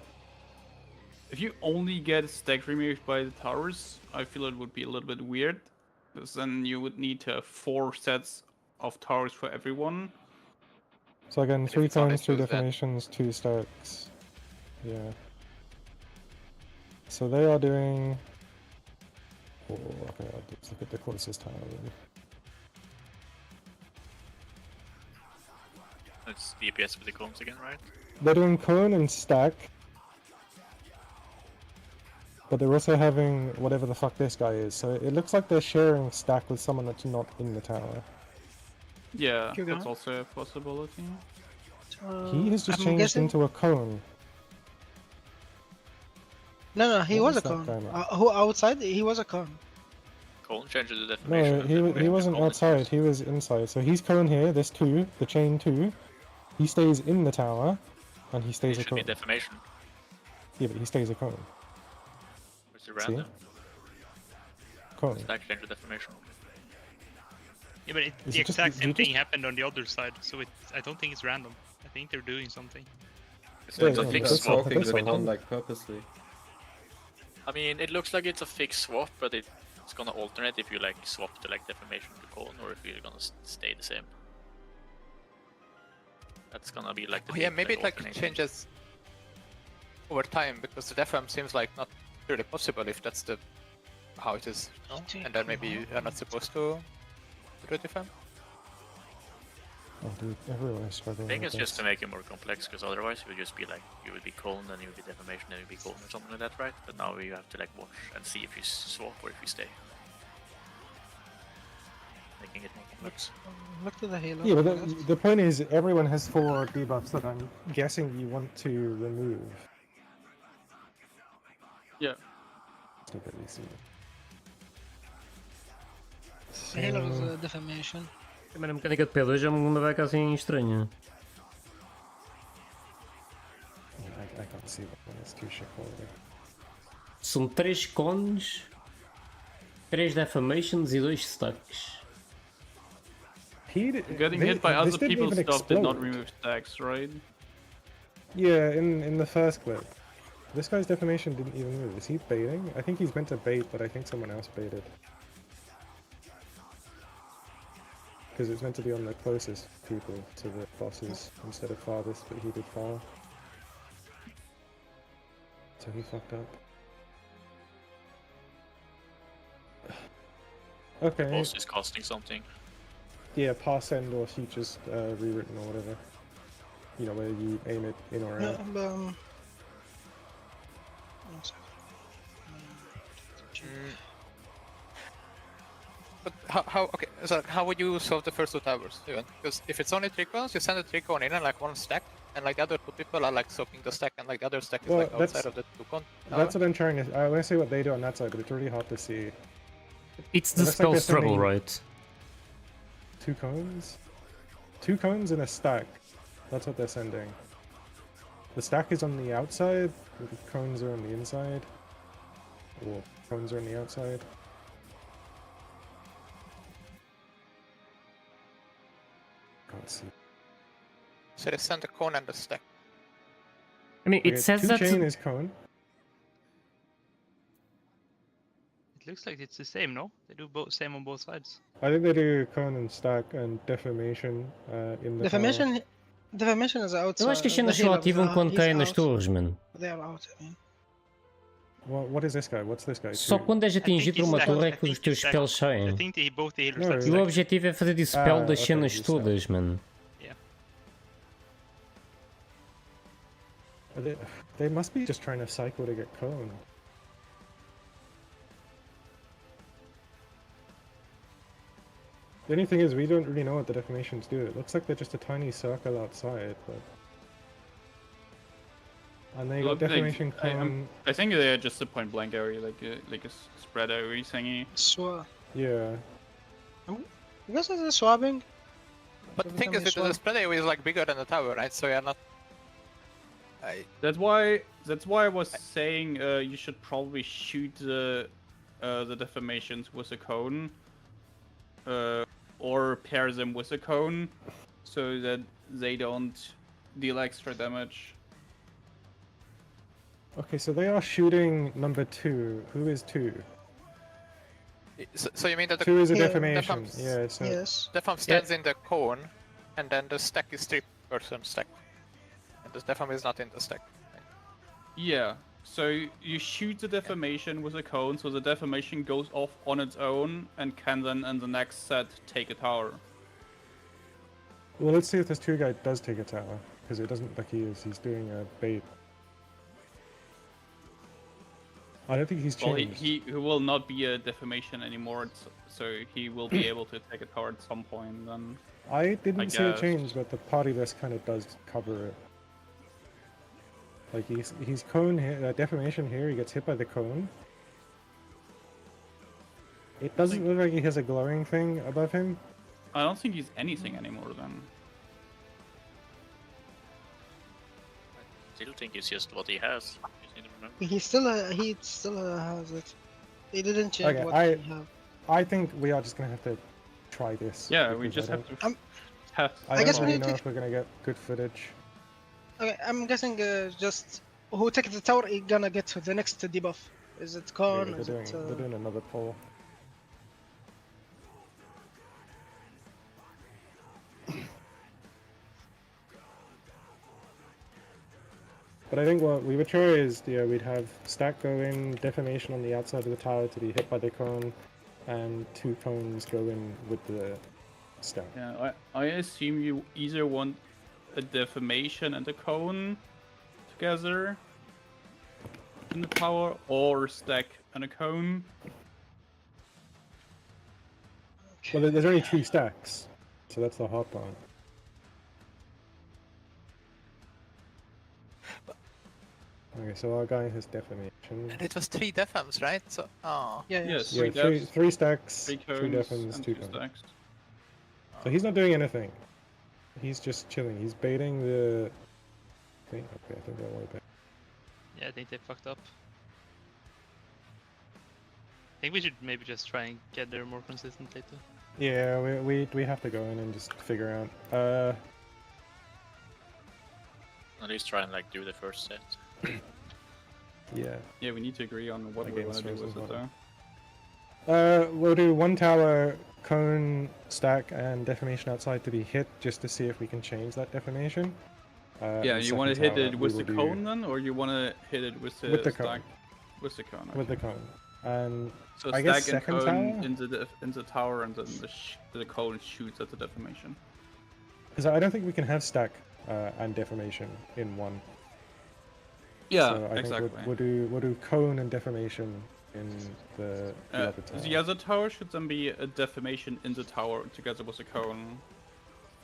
S10: If you only get stack removed by the towers, I feel it would be a little bit weird. Because then you would need to have 4 sets of towers for everyone.
S7: So again,
S11: If
S7: 3
S11: it's only
S7: cones, 2
S11: two, then-
S7: deformations, 2 stacks. Yeah. So they are doing... Oh, okay, let's look at the closest tower then.
S12: It's DPS with the cones again, right?
S7: They're doing cone and stack. but they're also having whatever the fuck this guy is. So it looks like they're sharing stack with someone that's not in the tower.
S10: Yeah,
S6: You
S10: that's
S6: go.
S10: also a possibility.
S7: He has just
S6: I'm
S7: changed
S6: guessing.
S7: into a cone.
S6: No, he
S7: What
S6: was
S7: is
S6: a
S7: that
S6: cone.
S7: guy now?
S6: Who outside? He was a cone.
S12: Cone changes the deformation.
S7: No,
S12: and then we
S7: he
S12: have
S7: wasn't
S12: cone
S7: outside.
S12: issues.
S7: He was inside. So he's cone here. There's two. The chain two. He stays in the tower, and he stays
S12: It
S7: a
S12: should be
S7: cone.
S12: deformation.
S7: Yeah, but he stays a cone.
S12: It's a random.
S7: Cone.
S12: Stack change the deformation.
S13: Yeah, but
S7: Is
S13: the
S7: it just-
S13: exact
S7: do
S13: same
S7: you just-
S13: thing happened on the other side, so I don't think it's random. I think they're doing something.
S12: It's
S7: Yeah,
S12: like a
S7: yeah,
S12: fixed
S7: that's
S12: swap.
S7: what I
S14: the
S7: think so.
S14: one like purposely.
S12: I mean, it looks like it's a fixed swap, but it's gonna alternate if you like swap the like deformation to cone, or if you're gonna stay the same. That's gonna be like the
S11: Yeah,
S12: big,
S11: maybe it like
S12: alternation.
S11: changes over time because the deform seems like not really possible if that's the how it is, no? And then maybe you are not supposed to do the deform.
S7: Oh, dude, everyone is
S12: I
S7: struggling
S12: think
S7: with
S12: it's just
S7: this.
S12: to make it more complex, because otherwise you would just be like, you would be cone, then you would be deformation, then you would be cone, or something like that, right? But now you have to like watch and see if you swap or if you stay. Making it more complex.
S6: Look to the halo.
S7: Yeah, but the point is, everyone has 4 debuffs that I'm guessing you want to remove.
S10: Yeah.
S7: Look at these.
S6: Halo is defamation.
S2: Mas na mecânica de P2 é uma beca assim estranha.
S7: I can't see that one, it's too shit quality.
S2: São 3 cones, 3 defamations e 2 stacks.
S10: Getting hit by other people's stuff did not remove stacks, right?
S7: Yeah, in the first clip. This guy's defamation didn't even move. Is he baiting? I think he's meant to bait, but I think someone else baited. Because it's meant to be on the closest people to the bosses instead of farthest, but he did far. So he fucked up. Okay.
S12: Boss is costing something.
S7: Yeah, pass end or features rewritten or whatever. You know, where you aim it in or out.
S6: one second.
S11: But how okay, so how would you solve the first 2 towers even? Because if it's only 3 cones, you send a 3 cone in and like 1 stack, and like the other 2 people are like swapping the stack, and like the other stack is
S7: Well,
S11: like outside
S7: that's-
S11: of the 2 cone.
S7: That's what I'm trying to. I want to see what they do on that side, but it's really hard to see.
S2: It's
S7: It
S2: the
S7: looks like
S2: spell
S7: they're
S2: struggle,
S7: sending
S2: right?
S7: 2 cones? 2 cones in a stack. That's what they're sending. The stack is on the outside, the cones are on the inside. Or cones are on the outside. Can't see.
S11: So they send a cone and a stack.
S2: I mean, it
S7: Okay,
S2: says
S7: 2
S2: that.
S7: chain is cone.
S13: It looks like it's the same, no? They do both same on both sides.
S7: I think they do cone and stack and defamation in the
S6: Defamation. Defamation is outside.
S2: Eu acho que as cenas
S6: the
S2: só
S6: halo
S2: ativam
S6: is
S2: quando
S6: he's
S2: caem nas
S6: out.
S2: torres, mano.
S6: They are out. I mean.
S7: What is this guy? What's this guy?
S2: Só
S7: Two?
S2: quando és
S13: I think
S2: atingido por
S13: he's
S2: uma
S13: stacked.
S2: torre é
S13: I
S2: que os
S13: think
S2: teus
S13: he's
S2: spells
S13: stacked. I
S2: saem.
S13: think both the healers
S7: No,
S13: are
S2: E o
S13: stacked.
S2: objetivo é fazer dispel das
S7: okay,
S2: cenas
S7: he's
S2: todas, mano.
S13: Yeah.
S7: They must be just trying to cycle to get cone. The only thing is, we don't really know what the defamations do. It looks like they're just a tiny circle outside, but... And they got
S10: Look, like,
S7: defamation cone...
S10: I think they're just a point blank area, like a spread area thingy.
S7: Yeah.
S6: I guess it's a swapping.
S11: But the thing is, the spread area is like bigger than the tower, right? So you're not.
S10: That's why I was saying you should probably shoot the deformations with a cone, or pair them with a cone, so that they don't deal extra damage.
S7: Okay, so they are shooting number 2. Who is 2?
S11: So you mean that the
S7: 2 is a defamation. Yeah, so...
S11: Defam stands in the cone, and then the stack is 3-person stack, and the defam is not in the stack.
S10: Yeah. So you shoot the deformation with a cone, so the deformation goes off on its own and can then in the next set take a tower.
S7: Well, let's see if this 2 guy does take a tower, because it doesn't look like he is. He's doing a bait. I don't think he's
S10: Well,
S7: changed.
S10: he will not be a defamation anymore, so he will be able to take a tower at some point. Then
S7: I didn't see it
S10: guess.
S7: change, but the party list kind of does cover it. Like he's cone here, defamation here. He gets hit by the cone. It doesn't look like he has a glowing thing above him.
S10: I don't think he's anything anymore. Then
S12: I still think it's just what he has. You need to remember.
S6: He still has it. He didn't change
S7: Okay,
S6: what he have.
S7: I think we are just gonna have to try this.
S10: yeah, we
S7: because
S10: just
S7: I
S10: have
S7: don't-
S10: to test.
S7: I
S6: I
S7: don't
S6: guess we
S7: really
S6: need
S7: know
S6: to-
S7: if we're gonna get good footage.
S6: Okay, I'm guessing just who takes the tower is gonna get to the next debuff. Is it
S7: Yeah,
S6: Con?
S7: they're
S6: Is
S7: doing
S6: it?
S7: they're doing another poll. But I think what we would try is, we'd have stack go in, defamation on the outside of the tower to be hit by the cone, and 2 cones go in with the stack.
S10: Yeah, I assume you either want a defamation and a cone together in the tower, or stack and a cone.
S7: Well, there's only 2 stacks, so that's the hard part. Okay, so our guy has defamation.
S11: And it was 3 defams, right? So, oh.
S6: Yeah,
S10: Yes,
S7: Yeah, 3 stacks, 3 defams,
S10: and
S7: 2
S10: 2
S7: cones.
S10: stacks.
S7: So he's not doing anything. He's just chilling. He's baiting the thing. Okay, I think they're way back.
S13: Yeah, I think they fucked up. I think we should maybe just try and get there more consistent later.
S7: Yeah, we have to go in and just figure out.
S12: At least try and like do the first set.
S7: Yeah.
S10: Yeah, we need to agree on what we
S7: Against
S10: want to do with
S7: versus
S10: it,
S7: what?
S10: though.
S7: We'll do 1 tower, cone, stack, and defamation outside to be hit, just to see if we can change that defamation.
S10: Yeah,
S7: and
S10: you want to
S7: second
S10: hit
S7: tower,
S10: it with
S7: we
S10: the
S7: will do
S10: cone then, or you want to hit it with the,
S7: With the
S10: stack?
S7: cone.
S10: With the cone.
S7: with the
S10: okay.
S7: cone. And
S10: So
S7: I
S10: stack
S7: guess
S10: and
S7: second
S10: cone
S7: tower?
S10: into the tower, and then the cone shoots at the defamation.
S7: Because I don't think we can have stack and defamation in one.
S10: Yeah,
S7: So I
S10: exactly.
S7: think we'll do cone and defamation in the other tower.
S10: The other tower should then be a defamation in the tower together with a cone.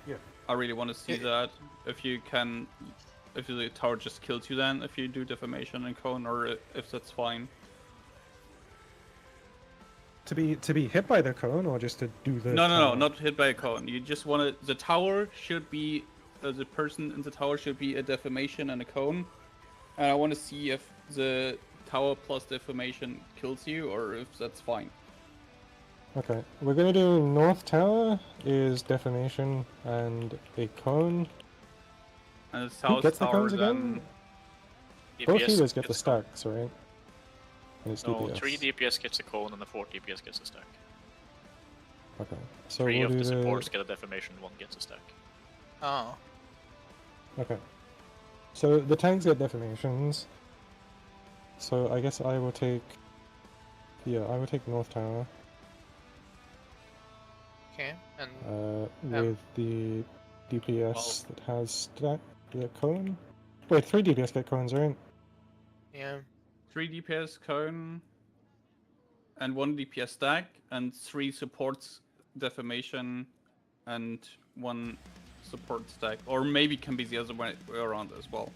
S7: Yeah.
S10: I really want to see that. If you can, if the tower just kills you then, if you do defamation and cone, or if that's fine.
S7: To be hit by the cone, or just to do the
S10: No,
S7: tower?
S10: not hit by a cone. You just want to. The tower should be. The person in the tower should be a defamation and a cone. And I want to see if the tower plus defamation kills you, or if that's fine.
S7: Okay, we're gonna do north tower is defamation and a cone.
S10: And the
S7: Who
S10: south
S7: gets the
S10: tower
S7: cones again?
S12: DPS
S7: Both healers get the
S12: gets a cone.
S7: stacks, right? And it's
S12: No,
S7: DPS.
S12: 3 DPS gets a cone and the 4 DPS gets a stack.
S7: Okay, so
S12: 3
S7: we'll
S12: of
S7: do
S12: the supports get a defamation, 1 gets a stack.
S11: Oh.
S7: Okay. So the tanks get defamations. So I guess I will take... Yeah, I will take north tower.
S11: Okay, and
S7: With the DPS that has stack, the cone. Wait, 3 DPS get cones, right?
S11: yeah.
S10: 3 DPS cone and 1 DPS stack, and 3 supports defamation and 1 support stack, or maybe can be the other way around as well.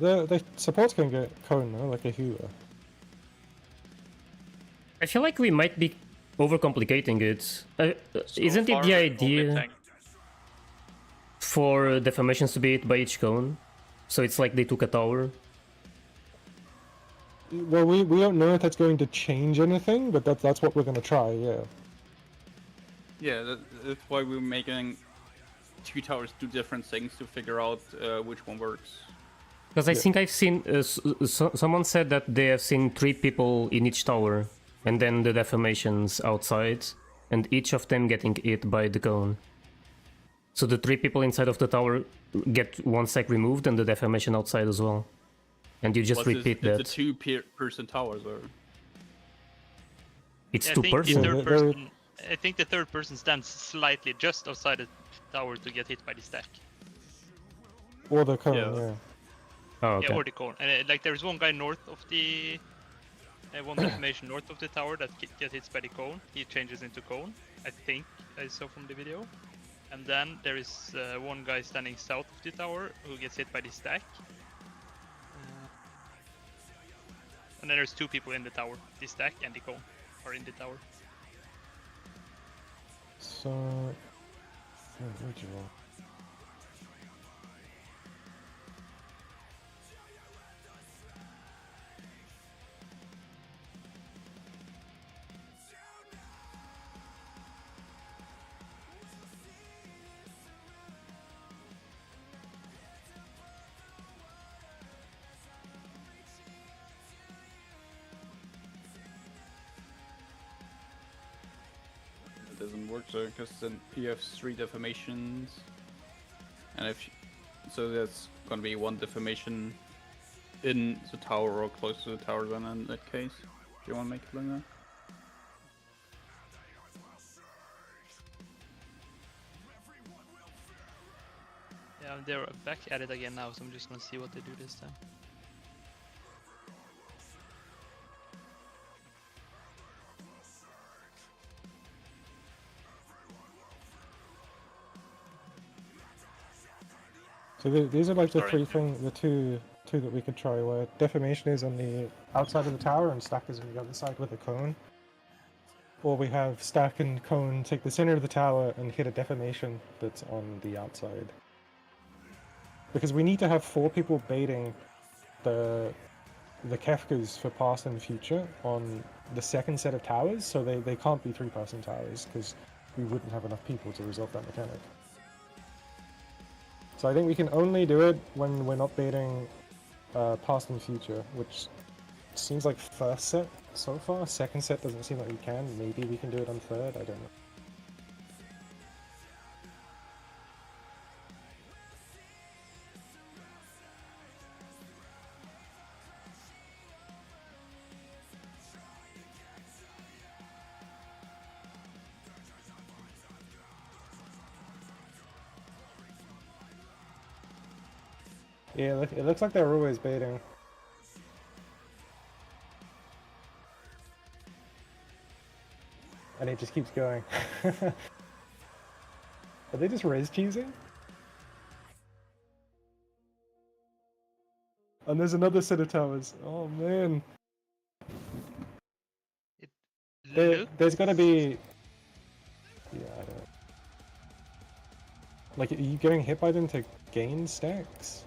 S7: The supports can get cone, no? Like a healer.
S2: I feel like we might be overcomplicating it. Isn't it
S12: far,
S2: the
S12: only
S2: idea
S12: tank.
S2: for defamations to be hit by each cone? So it's like they took a tower?
S7: Well, we don't know if that's going to change anything, but that's what we're gonna try, yeah.
S10: Yeah, that's why we're making 2 towers do different things to figure out which one works.
S2: Because I think I've seen... someone said that they have seen 3 people in each tower, and then the defamations outside, and each of them getting hit by the cone. So the 3 people inside of the tower get 1 stack removed, and the defamation outside as well. And you just repeat that.
S10: It's a 2-person tower, though.
S2: It's
S13: Yeah,
S2: 2
S13: I think
S2: person.
S13: the third person. I think the third person stands slightly just outside the tower to get hit by the stack.
S7: Or the cone,
S10: Yeah.
S7: yeah.
S2: Oh, okay.
S13: Yeah, or the cone. And like there's one guy north of the one deformation north of the tower that gets hit by the cone. He changes into cone, I think I saw from the video. And then there is one guy standing south of the tower who gets hit by the stack. And then there's two people in the tower. The stack and the cone are in the tower.
S7: So, where'd you roll?
S10: It doesn't work so because then you have 3 deformations, and if so, there's gonna be 1 deformation in the tower or close to the tower. Then in that case, do you want to make it like that?
S13: Yeah, they're back at it again now, so I'm just gonna see what they do this time.
S7: So these are like the three things, the two that we could try, where deformation is on the outside of the tower and stack is on the other side with a cone. Or we have stack and cone take the center of the tower and hit a deformation that's on the outside. Because we need to have 4 people baiting the KEFKAs for past and future on the second set of towers, so they can't be 3-person towers, because we wouldn't have enough people to resolve that mechanic. So I think we can only do it when we're not baiting past and future, which seems like first set so far. Second set doesn't seem like we can. Maybe we can do it on third, I don't know. Yeah, it looks like they're always baiting. And it just keeps going. Are they just res cheesing? And there's another set of towers. Oh man. There's gotta be... Yeah, I don't know. Like, are you getting hit by them to gain stacks?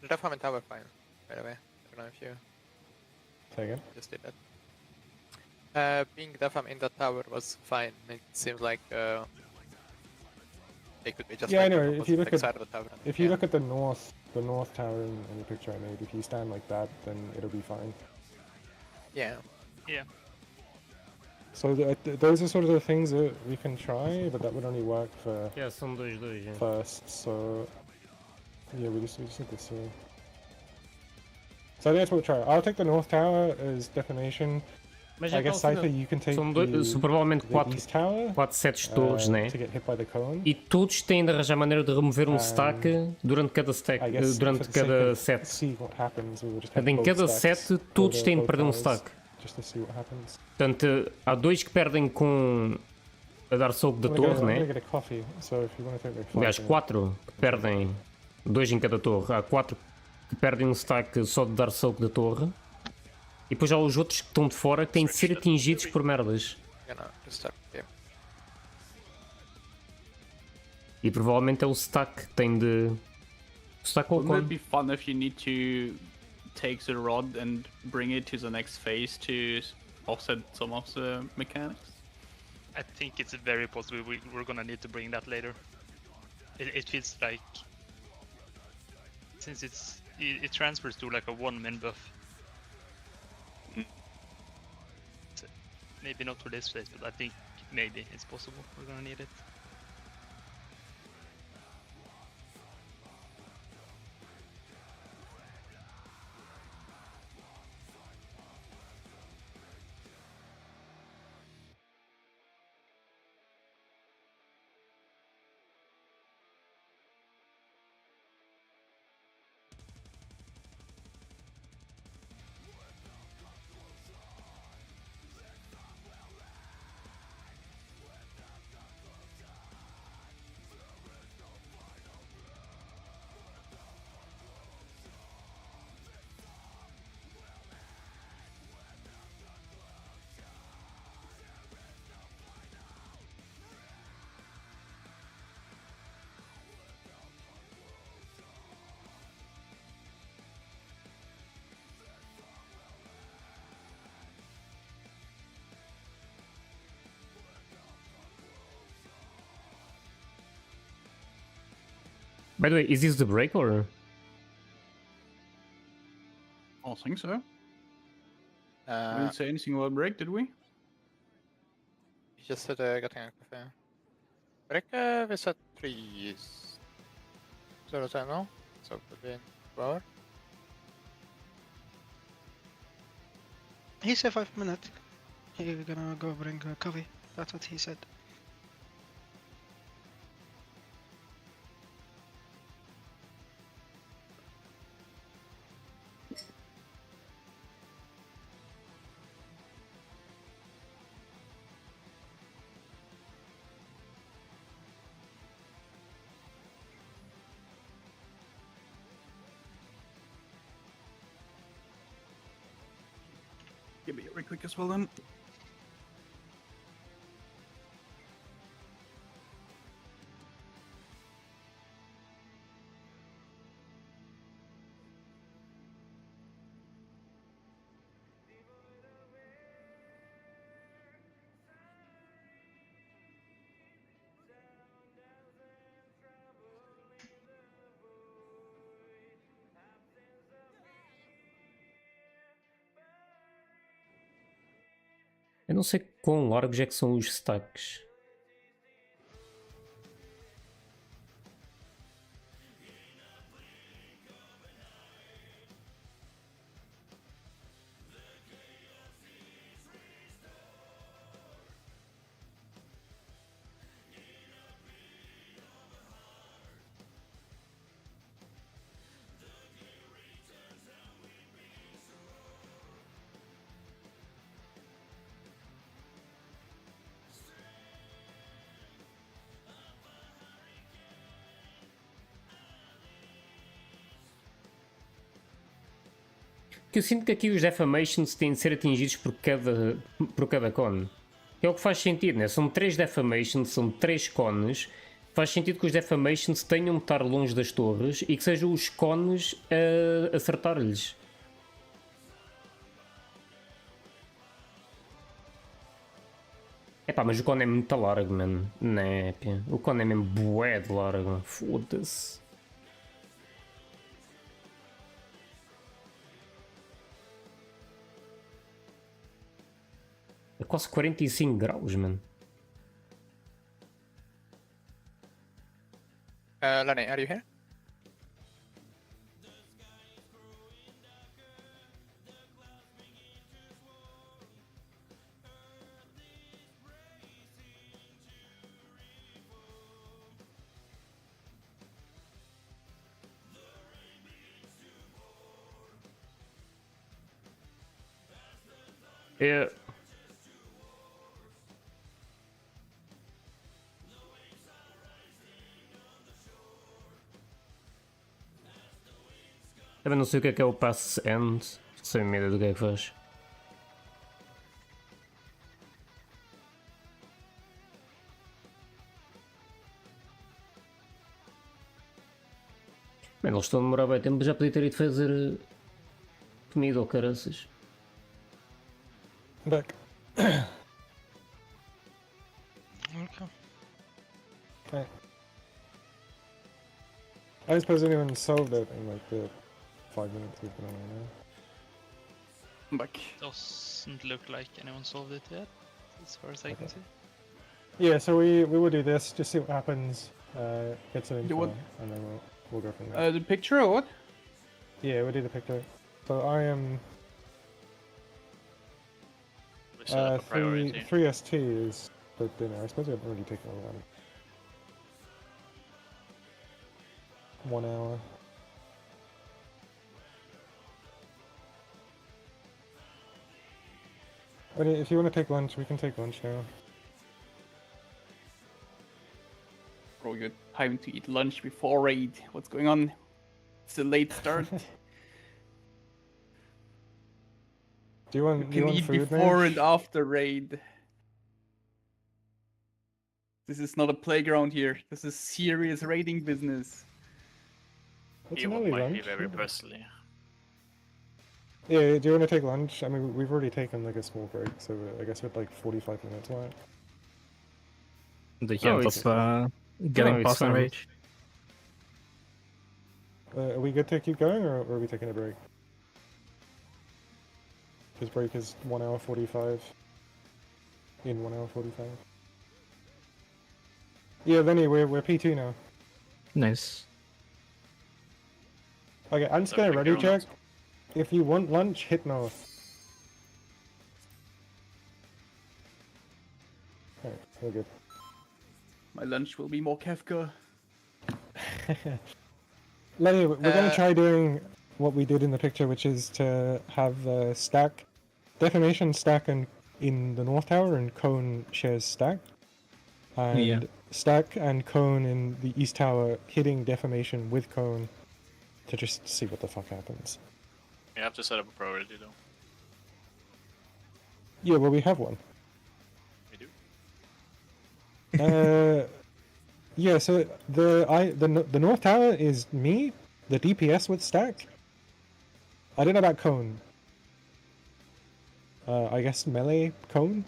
S11: The Def tower fine, by the way. I don't know if you
S7: Say again?
S11: just did that. Being Def in that tower was fine. It seems like they could be just
S7: Yeah,
S11: like
S7: I know.
S11: on the
S7: If you look
S11: opposite
S7: at
S11: side of the tower.
S7: if you look at the north tower in the picture I made, if you stand like that, then it'll be fine.
S11: Yeah.
S13: Yeah.
S7: So those are sort of the things that we can try, but that would only work for
S2: são dois, yeah.
S7: first. So yeah, we just need to see. So I think that's what we'll try. I'll take the north tower as detonation.
S2: Mas
S7: I guess Cypher, you can take
S2: são provavelmente
S7: the east tower,
S2: 4 sets de torres, né?
S7: to get hit by the cone.
S2: E todos têm de arranjar maneira de remover um stack durante cada stack, durante cada set. Portanto, em cada set todos têm de perder um stack. Portanto, há 2 que perdem com a dar soco da torre, né? Aliás, 4 que perdem 2 em cada torre. Há 4 que perdem um stack só de dar soco da torre. E depois há os outros que estão de fora que têm de ser atingidos por merdas. E provavelmente é o stack que tem de... Stack ou
S10: Wouldn't it be fun if you need to take the rod and bring it to the next phase to offset some of the mechanics?
S13: I think it's very possible we're gonna need to bring that later. It feels like... Since it transfers to like a 1-min buff. Maybe not for this phase, but I think maybe it's possible. We're gonna need it.
S2: By the way, is this the break or?
S10: I think so. We
S11: Uh,
S10: didn't say anything about break, did we?
S11: you just said getting a coffee. Break, we said 3:00 now, so within 2 hours.
S6: He said 5 minutes. He gonna go bring coffee. That's what he said.
S10: Give me very quick as well then.
S2: Eu não sei quão largos é que são os stacks. Que eu sinto que aqui os defamations têm de ser atingidos por cada cone. É o que faz sentido, né? São 3 defamations, são 3 cones. Faz sentido que os defamations tenham de estar longe das torres e que sejam os cones a acertar-lhes. Epá, mas o cone é muito largo, mano. Né, pia. O cone é mesmo bué de largo. Foda-se. É quase 45 graus, mano.
S11: Lenny, are you here?
S2: É. Também não sei o que é o pass end, sem medo do que é que faz. Mano, eles estão a demorar bem tempo, já podia ter ido fazer comida ou caraças.
S7: Back.
S6: Okay.
S7: Okay. I suppose anyone solved it in like the 5 minutes we've been on right now.
S10: I'm back.
S13: Doesn't look like anyone solved it yet, as far as I can see.
S7: Yeah, so we will do this, just see what happens, get some info,
S10: what?
S7: and then we'll go from there.
S10: The picture or what?
S7: Yeah, we'll do the picture. So I am...
S12: We set up a priority.
S7: 3ST is the dinner. I suppose I've already taken a run. 1 hour. But if you want to take lunch, we can take lunch now.
S10: Bro, you're having to eat lunch before raid. What's going on? It's a late start.
S7: Do you want,
S10: you can eat
S7: food,
S10: before
S7: Mage?
S10: and after raid. This is not a playground here. This is serious raiding business.
S7: It's
S12: You
S7: an
S12: want
S7: early
S12: my
S7: lunch.
S12: behavior personally.
S7: Yeah, do you want to take lunch? I mean, we've already taken like a small break, so I guess with like 45 minutes left.
S8: The end
S2: it's-
S8: of getting
S2: it's
S8: past
S2: fine.
S8: enrage.
S7: Are we good to keep going, or are we taking a break? Because break is 1 hour 45. In 1 hour 45. Yeah, Vinny, we're P2 now.
S15: Nice.
S7: Okay, I'm just gonna ready check. If you want lunch, hit north. Alright, we're good.
S10: My lunch will be more KEFKA.
S7: Lenny, we're gonna try doing what we did in the picture, which is to have stack, defamation stack in the north tower, and cone shares stack. And stack and cone in the east tower hitting defamation with cone to just see what the fuck happens.
S12: You have to set up a priority though.
S7: Yeah, well, we have one.
S12: We do?
S7: Yeah, so the north tower is me, the DPS with stack. I don't know about cone. I guess melee cone.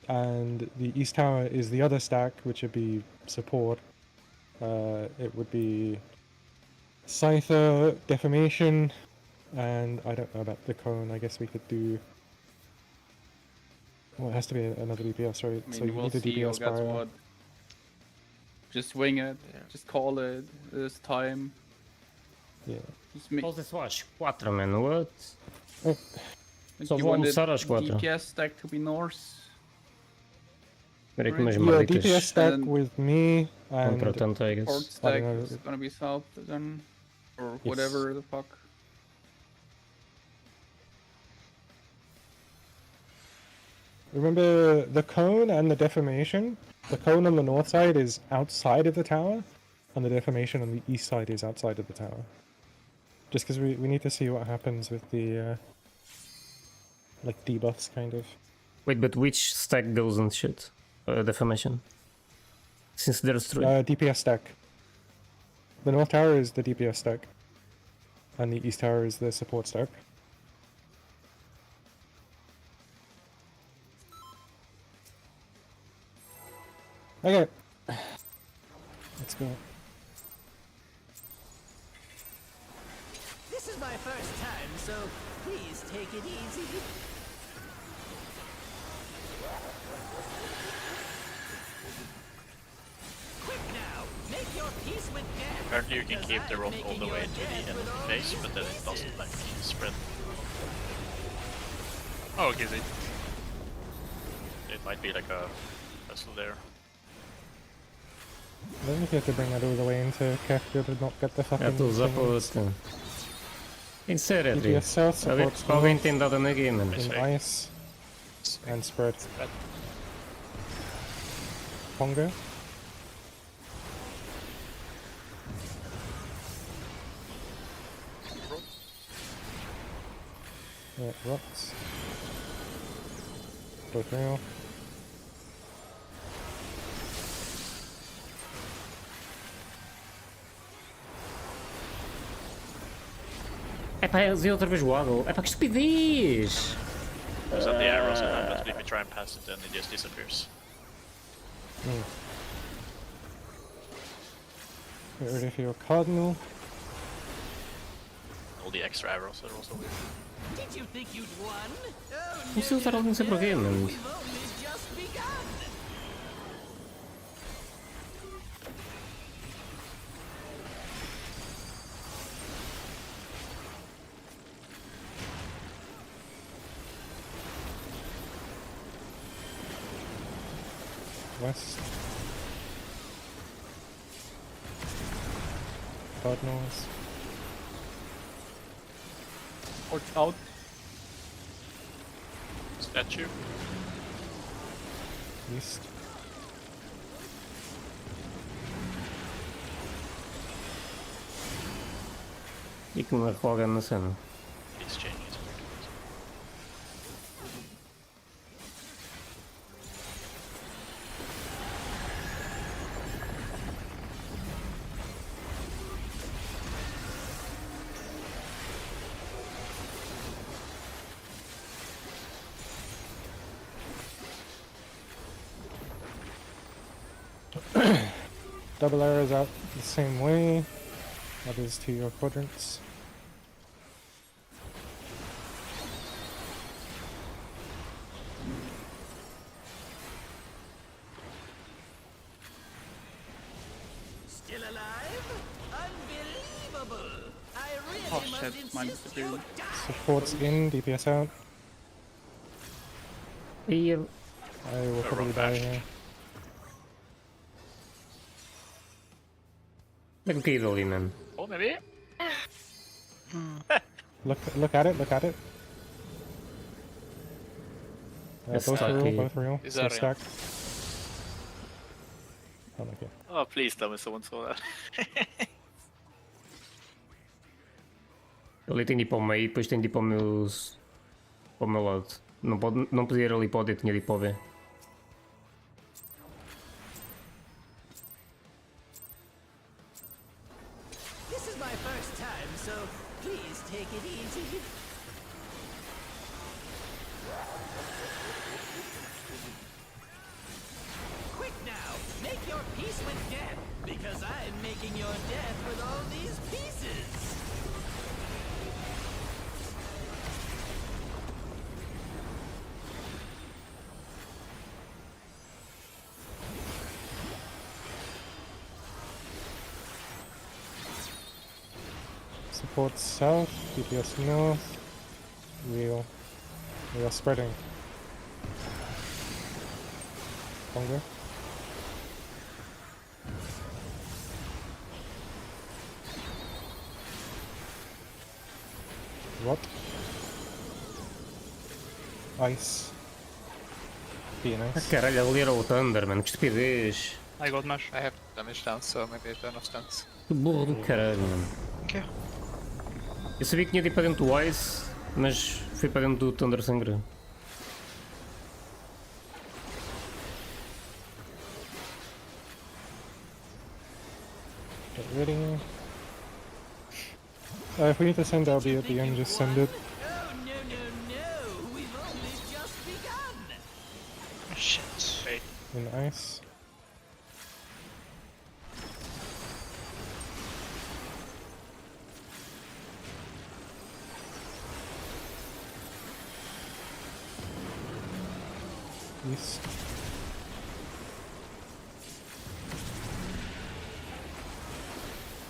S7: And the east tower is the other stack, which would be support. It would be Scyther, defamation, and I don't know about the cone. I guess we could do. Well, it has to be another DPS, right?
S10: I mean,
S7: So you
S10: we'll
S7: need a
S10: see.
S7: DPS
S10: That's
S7: prior.
S10: what. Just wing it. Just call it. This time.
S7: Yeah.
S2: Posso só às 4, man. What? Só
S10: You
S2: vou
S10: want the
S2: almoçar às 4.
S10: DPS stack to be north.
S2: Espera aí que umas
S7: Yeah,
S2: marditas.
S7: DPS stack
S10: And
S7: with me and
S2: Contra tanto, I
S10: Port
S2: guess.
S10: stack
S7: know.
S10: is gonna be south then, or
S7: Yes.
S10: whatever the fuck.
S7: Remember the cone and the defamation? The cone on the north side is outside of the tower, and the defamation on the east side is outside of the tower. Just because we need to see what happens with the like debuffs, kind of.
S2: Wait, but which stack goes on shit? Defamation? Since there's 3.
S7: DPS stack. The north tower is the DPS stack, and the east tower is the support stack. Okay. Let's go.
S5: This is my first time, so please take it easy. Quick now, make your peace with death.
S12: Apparently you can keep the rock all the way to the end of the phase, but then it doesn't like spread.
S13: Oh, okay, so
S12: It might be like a vessel there.
S7: I don't know if you have to bring that all the way into KEFKA to not get the fucking.
S2: Já estou a usar para o outro. Em sério, Adri?
S7: DPS south,
S2: A ver,
S7: support
S2: alguém
S7: north,
S2: tem dado na game, mano.
S7: in ice and spread. Pongo. Yeah, rocks. Both real.
S2: Epá, eu usei outra vez o Waddle. Epá, que estupidez!
S12: Use up the arrows and then, but if you try and pass it, then it just disappears.
S7: Get ready for your cardinal.
S12: All the extra arrows are also weird.
S5: Did you think you'd won? Oh,
S2: Não sei usar algum sempre aqui, mano.
S5: we've only just begun.
S7: West. Cardinals.
S10: Watch out.
S12: Statue.
S7: East.
S2: E que me arroga na cena.
S12: Exchange is weird.
S7: double arrows out the same way. Others to your quadrants.
S5: Still alive? Unbelievable! I really
S10: Oh
S5: must
S10: shit, mine
S5: insist
S10: disappeared.
S7: Supports in, DPS out.
S2: Here.
S7: I will probably die here.
S2: Look at Ali, man.
S12: Oh, maybe?
S7: Look at it, look at it.
S2: It's
S7: Both are real,
S2: stucky.
S7: both real.
S12: Is
S7: Stay
S12: that real?
S7: stacked. Oh, okay.
S12: Oh, please tell me someone saw that.
S2: Ali tem de ir para o meio e depois tem de ir para o meu lado. Não podia ir ali para o D, tinha de ir para o B.
S5: This is my first time, so please take it easy. Quick now, make your peace with death, because I'm making your death with all these pieces.
S7: Support south, DPS north. We are spreading. Longer. What? Ice. Be nice.
S2: Caralho, ali era o Thunder, mano, que estupidez.
S13: I got mash.
S11: I have damage down, so maybe I turn off stance.
S2: Que burro do caralho, mano.
S6: Okay.
S2: Eu sabia que tinha de ir para dentro do Ice, mas fui para dentro do Thunder sem querer.
S7: Get ready. If we need to send LB at the end, just send it.
S5: Oh, no, no, no. We've only just begun.
S6: Oh, shit.
S12: Wait.
S7: In ice. East.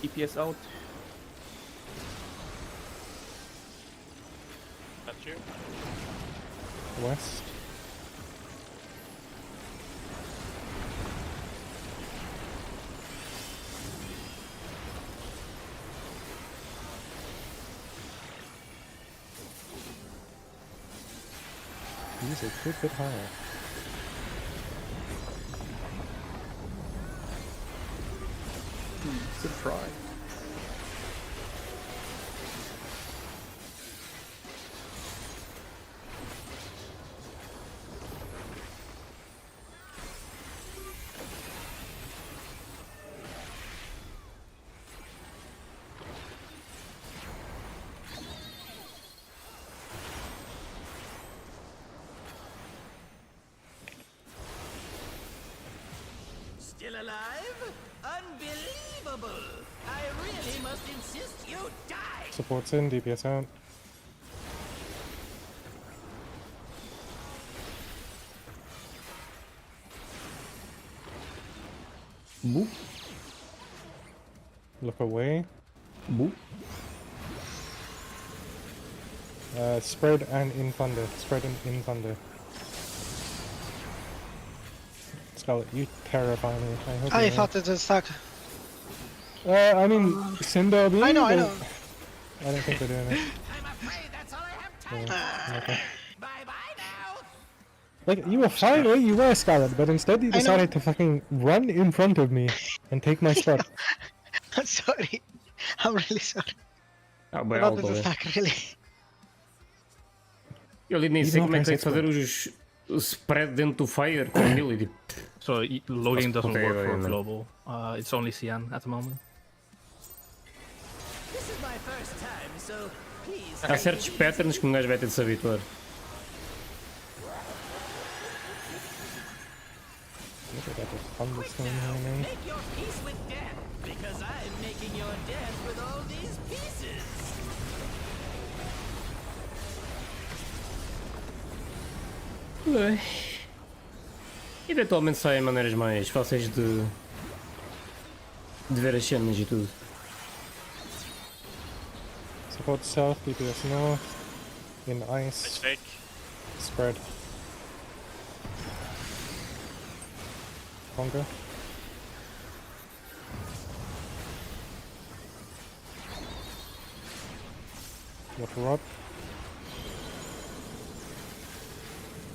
S10: EPS out.
S12: That's you.
S7: West. These are a good bit higher.
S10: Good try.
S5: Still alive? Unbelievable! I really must insist you die!
S7: Supports in, DPS out.
S2: Boop.
S7: Look away.
S2: Boop.
S7: Spread and in thunder. Spread and in thunder. Scarlet, you terrify me. I hope
S6: I
S7: you
S6: thought it was stuck.
S7: I mean, send LB.
S6: I know, I
S7: but
S6: know.
S7: I don't think they're doing it.
S5: I'm afraid that's all I have time
S7: Yeah, okay.
S5: Bye-bye now!
S7: Like, you were fine where you were, Scarlet, but instead you
S6: I know.
S7: decided to fucking run in front of me and take my spot.
S6: I'm sorry. I'm really sorry.
S2: Ah,
S6: I
S2: bem
S6: thought
S2: alto
S6: it was
S2: ali.
S6: stuck, really.
S2: Eu ali nem
S7: E
S2: sei
S7: não
S2: como é que tem
S7: pensa
S2: de fazer os spread dentro do Fire com o melee, tipo.
S8: So loading
S2: That's
S8: doesn't work
S2: potato,
S8: for
S2: man.
S8: global. It's only CN at the moment.
S5: This is my first time, so please.
S2: Há certos patterns que um gajo vai ter de se habituar.
S7: Look at Like a thunderstorm here,
S5: Make your peace with death, because I'm making your death with all these pieces.
S2: Bem, eventualmente saem maneiras mais fáceis de ver as cenas e tudo.
S7: Support south, DPS north. In ice.
S12: It's fake.
S7: Spread. Conga. Water rod.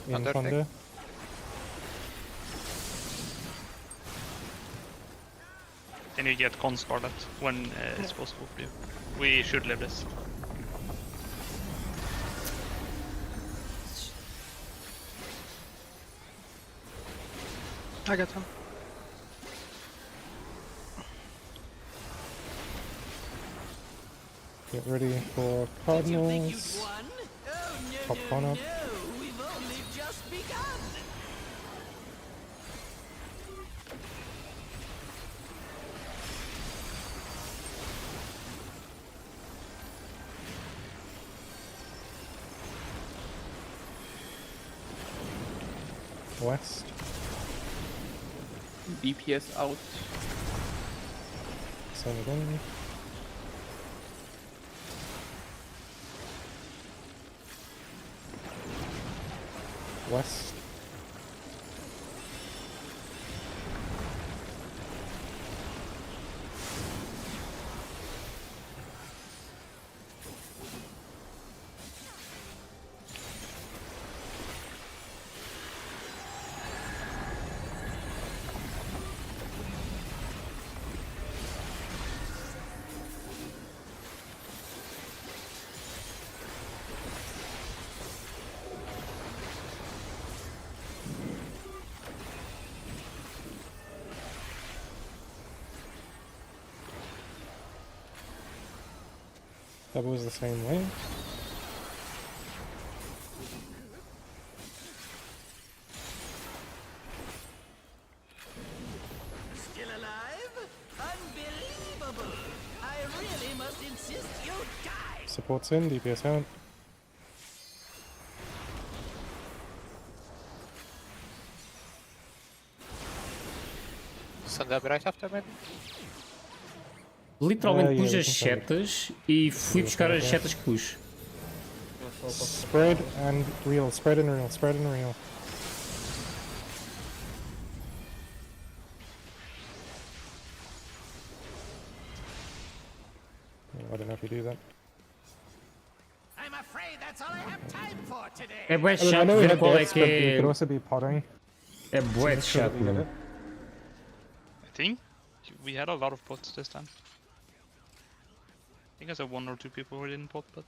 S7: In
S11: Thunder
S7: Conga.
S13: Can you get con Scarlet when it's possible for you? We should live this.
S6: I got him.
S7: Get ready for Cardinals. Popcorn up.
S5: We've only just begun.
S7: West.
S10: DPS out.
S7: Same again. West. That was the same way.
S5: Still alive? Unbelievable! I really must insist you die!
S7: Supports in, DPS out.
S11: Send up right after maybe?
S2: Literalmente
S7: yeah,
S2: pus
S7: we
S2: as
S7: can send it.
S2: setas e fui buscar as setas que pus.
S7: Spread and real, spread and real, spread and real. I don't know if you do that.
S5: I'm afraid that's all I have time for today.
S2: É bué
S7: I mean, I
S2: chato
S7: know we
S2: ver
S7: had
S2: qual é
S7: deaths,
S2: que
S7: but you
S2: é.
S7: could also be potting.
S2: É bué de
S7: So
S2: chato,
S7: we get
S2: mano.
S7: it.
S13: I think we had a lot of pots this time. I think I saw 1 or 2 people who didn't pot, but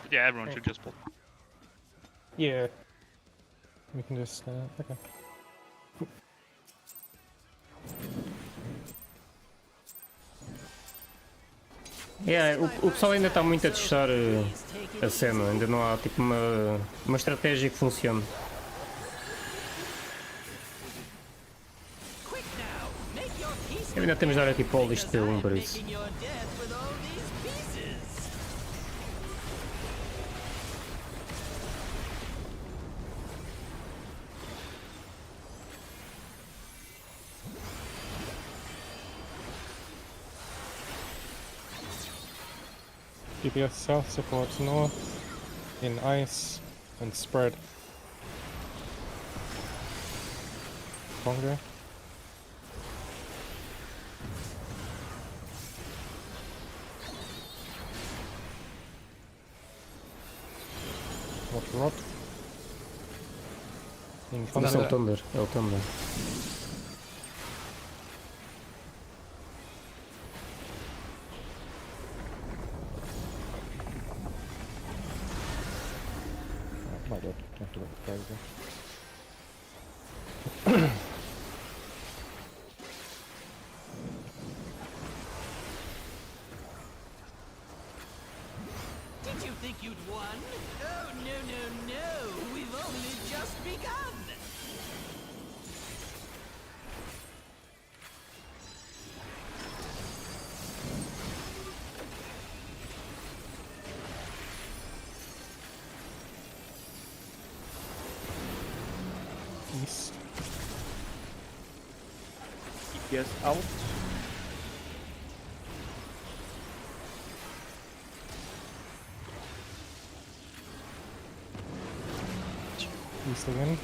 S13: yeah, everyone should just pot.
S7: Yeah. We can just, okay.
S2: Yeah, o pessoal ainda está muito a testar a cena, ainda não há tipo uma estratégia que funcione. Ainda temos de dar aqui para isto P1 para isso.
S5: Making your death with all these pieces.
S7: DPS south supports north. In ice and spread. Conga. Water rod. In
S2: Isso é o
S7: thunder.
S2: Thunder, é o Thunder.
S7: Oh my god, I have to look at the card again.
S5: Did you think you'd won? Oh, no. We've only just begun.
S7: East.
S10: Yes, out.
S7: East again.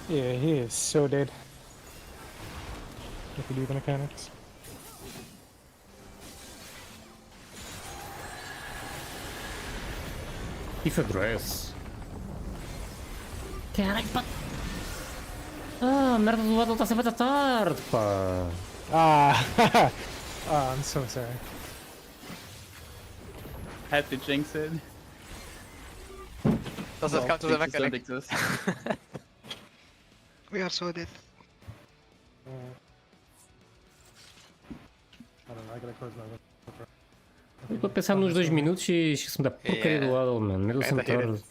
S7: Yeah, he is so dead. If you do the mechanics.
S2: If address. Caralho, pá. Ah, a merda do lado está sempre a tarde, pá.
S7: Ah, oh, I'm so sorry.
S10: Had to jinx it.
S11: Does that count as a
S10: jinxes don't
S11: mechanic?
S10: exist.
S6: We are so dead.
S7: I don't know, I gotta close my window.
S2: Eu estou a pensar nos 2 minutos e esqueci-me da porcaria do lado, mano. Merda sempre tarde.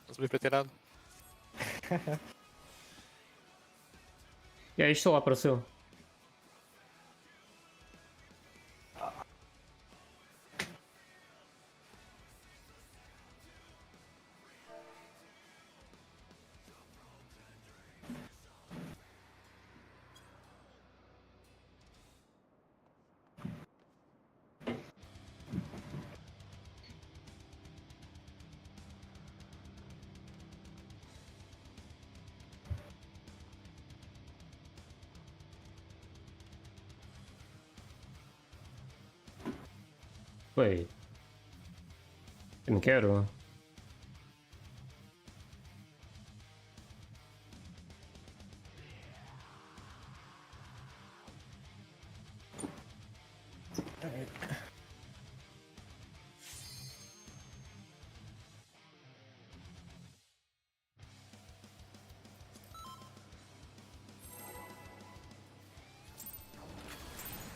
S11: Must be pretty loud.
S2: E aí, isto lá apareceu. Wait. Eu não quero.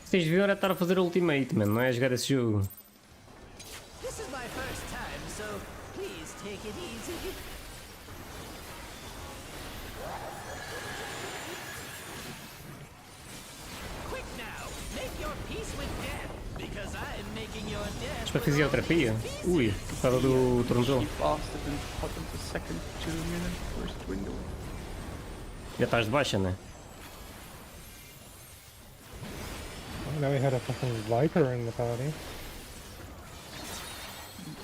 S2: Vocês deviam era estar a fazer Ultimate, mano, não é jogar esse jogo.
S5: This is my first time, so please take it easy. Quick now, make your peace with death, because I'm making your death.
S2: Mas para fisioterapia? Ui, por causa do tornozelo. Já estás de baixa, né?
S7: Oh, now we had a fucking Viper in the party.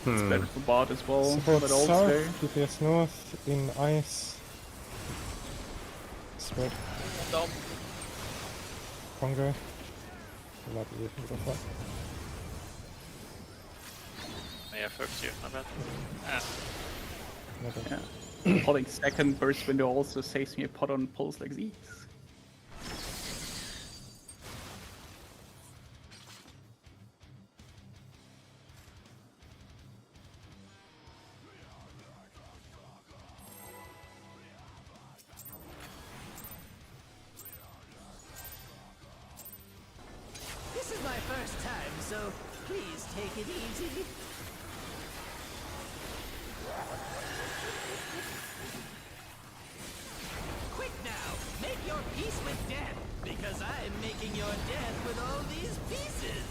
S10: It's better for bot as well,
S7: Support
S10: but also
S7: south, DPS north, in ice. Spread.
S11: Dom.
S7: Congo. Might be a little flat.
S12: Yeah, fucks you, my bad.
S10: yeah. Potting second burst window also saves me a pot on pulls like these.
S5: This is my first time, so please take it easy. Quick now, make your peace with death, because I'm making your death with all these pieces.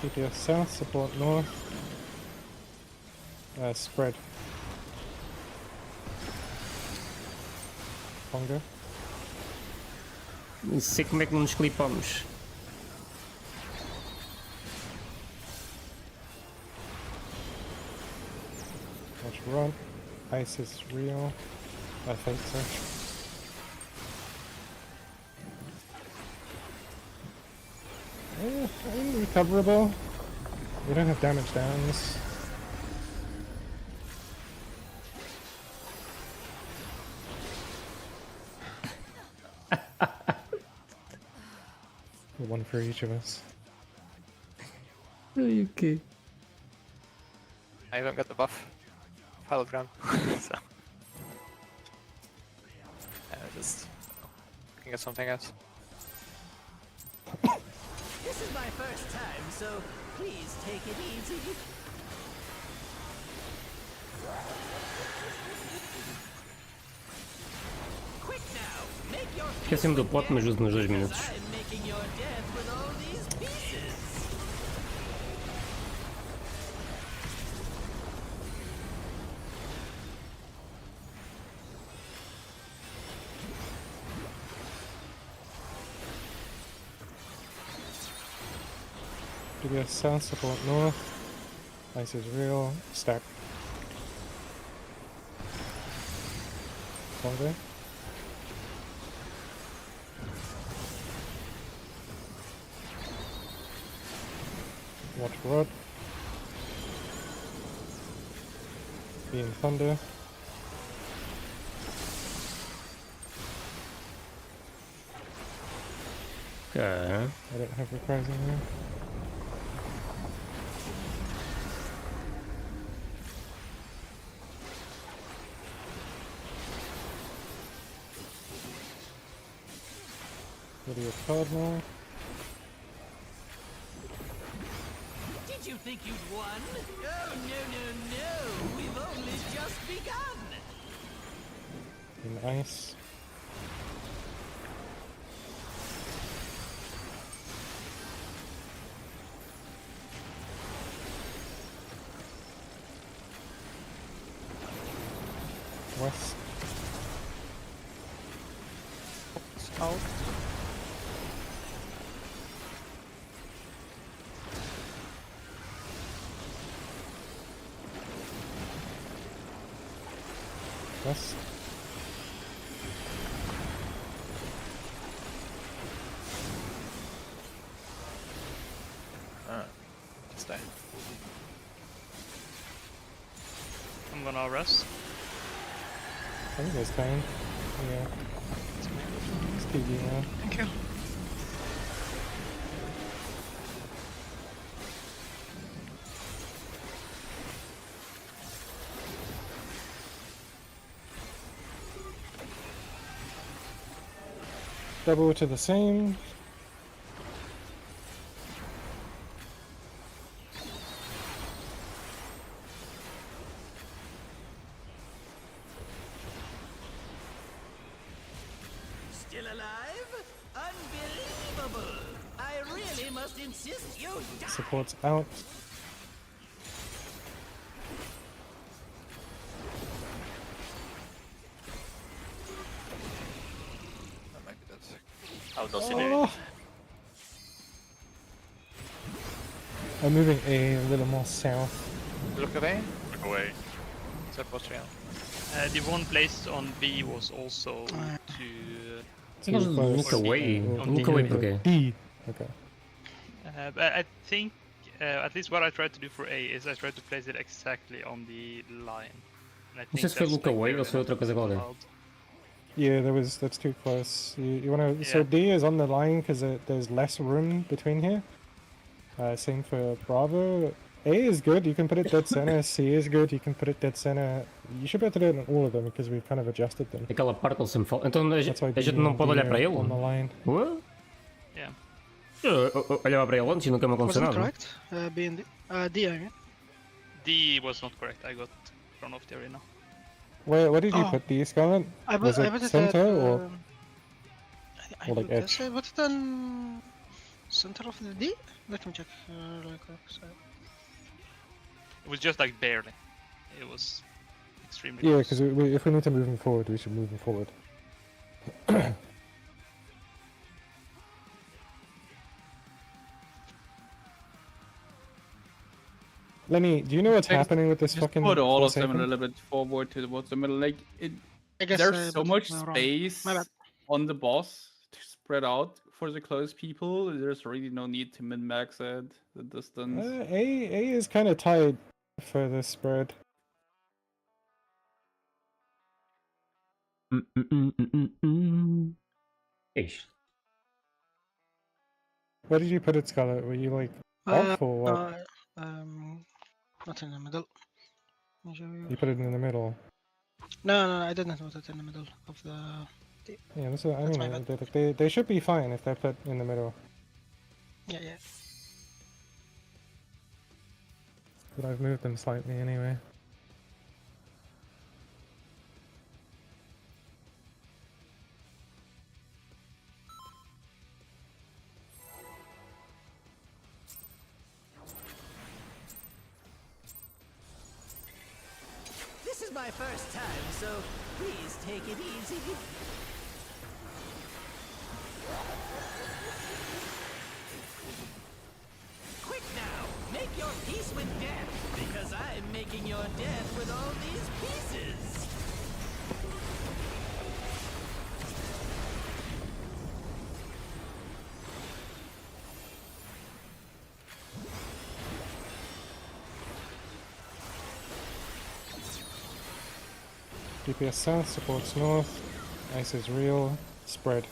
S7: DPS south, support north. Spread. Congo.
S2: Não sei como é que não nos clipamos.
S7: Watch run. Ice is real. I think so. Recoverable. We don't have damage downs. One for each of us.
S2: Okay.
S11: I don't get the buff. File ground. So. Just looking at something else.
S5: This is my first time, so please take it easy. Quick now, make your
S2: Esqueci-me do pote, mas uso nos 2 minutos.
S5: I'm making your death with all these pieces.
S7: DBS south, support north. Ice is real. Stack. Longer. Watch rod. Beam thunder.
S2: Okay.
S7: I don't have reprising here. Ready a card now.
S5: Did you think you'd won? Oh, no. We've only just begun.
S7: In ice. West.
S11: Out.
S7: West.
S11: Stay.
S13: I'm gonna rest.
S7: I think there's time. Yeah. It's PB now.
S13: Thank you.
S7: Double to the same.
S5: Still alive? Unbelievable! I really must insist you die.
S7: Supports out.
S11: That might be dead.
S12: How does it
S7: Oh. I'm moving a little more south.
S11: Look away.
S12: Look away.
S11: That was real.
S13: The one placed on B was also to.
S2: Just look away. Look away, okay.
S7: D. Okay.
S13: But I think, at least what I tried to do for A is I tried to place it exactly on the line. And I think
S2: Isso foi look away ou foi outra coisa qualquer?
S7: Yeah, that's too close. You want to. So D is on the line because there's less room between here. Same for Bravo. A is good. You can put it dead center. C is good. You can put it dead center. You should be able to do it in all of them because we've kind of adjusted them.
S2: Aquela parte ele sempre fala. Então a gente não pode olhar para ele?
S7: On the line.
S2: What?
S13: Yeah.
S2: Eu olhava para ele antes e nunca me aconteceu
S6: Wasn't
S2: nada.
S6: correct? B and D. D, I mean.
S13: D was not correct. I got thrown off the arena.
S7: Where did you
S6: Oh.
S7: put D, Scarlet? Was
S6: I
S7: it
S6: put it
S7: center
S6: at,
S7: or
S6: I
S7: like
S6: guess
S7: edge?
S6: I put it on center of the D. Let me check. Really quick. So.
S13: It was just like barely. It was extremely
S7: Yeah,
S13: close.
S7: because if we need to move him forward, we should move him forward. Lenny, do you know what's happening with this
S10: Just
S7: fucking
S10: put all of them a
S7: Forsaken?
S10: little bit forward towards the middle. Like
S6: I guess
S10: there's so
S6: put
S10: much
S6: it wrong.
S10: space
S6: My bad.
S10: on the boss to spread out for the close people. There's really no need to min-max it, the distance.
S7: A is kind of tied for this spread.
S2: É isto.
S7: Where did you put it, Scarlet? Were you like off or what?
S6: Not in the middle. Let me show you.
S7: You put it in the middle.
S6: No, I didn't put it in the middle of the.
S7: Yeah, that's what I
S6: That's
S7: mean.
S6: my bad.
S7: They should be fine if they're put in the middle.
S6: Yeah.
S7: But I've moved them slightly anyway.
S5: This is my first time, so please take it easy. Quick now, make your peace with death, because I'm making your death with all these pieces.
S7: DPS south supports north. Ice is real. Spread.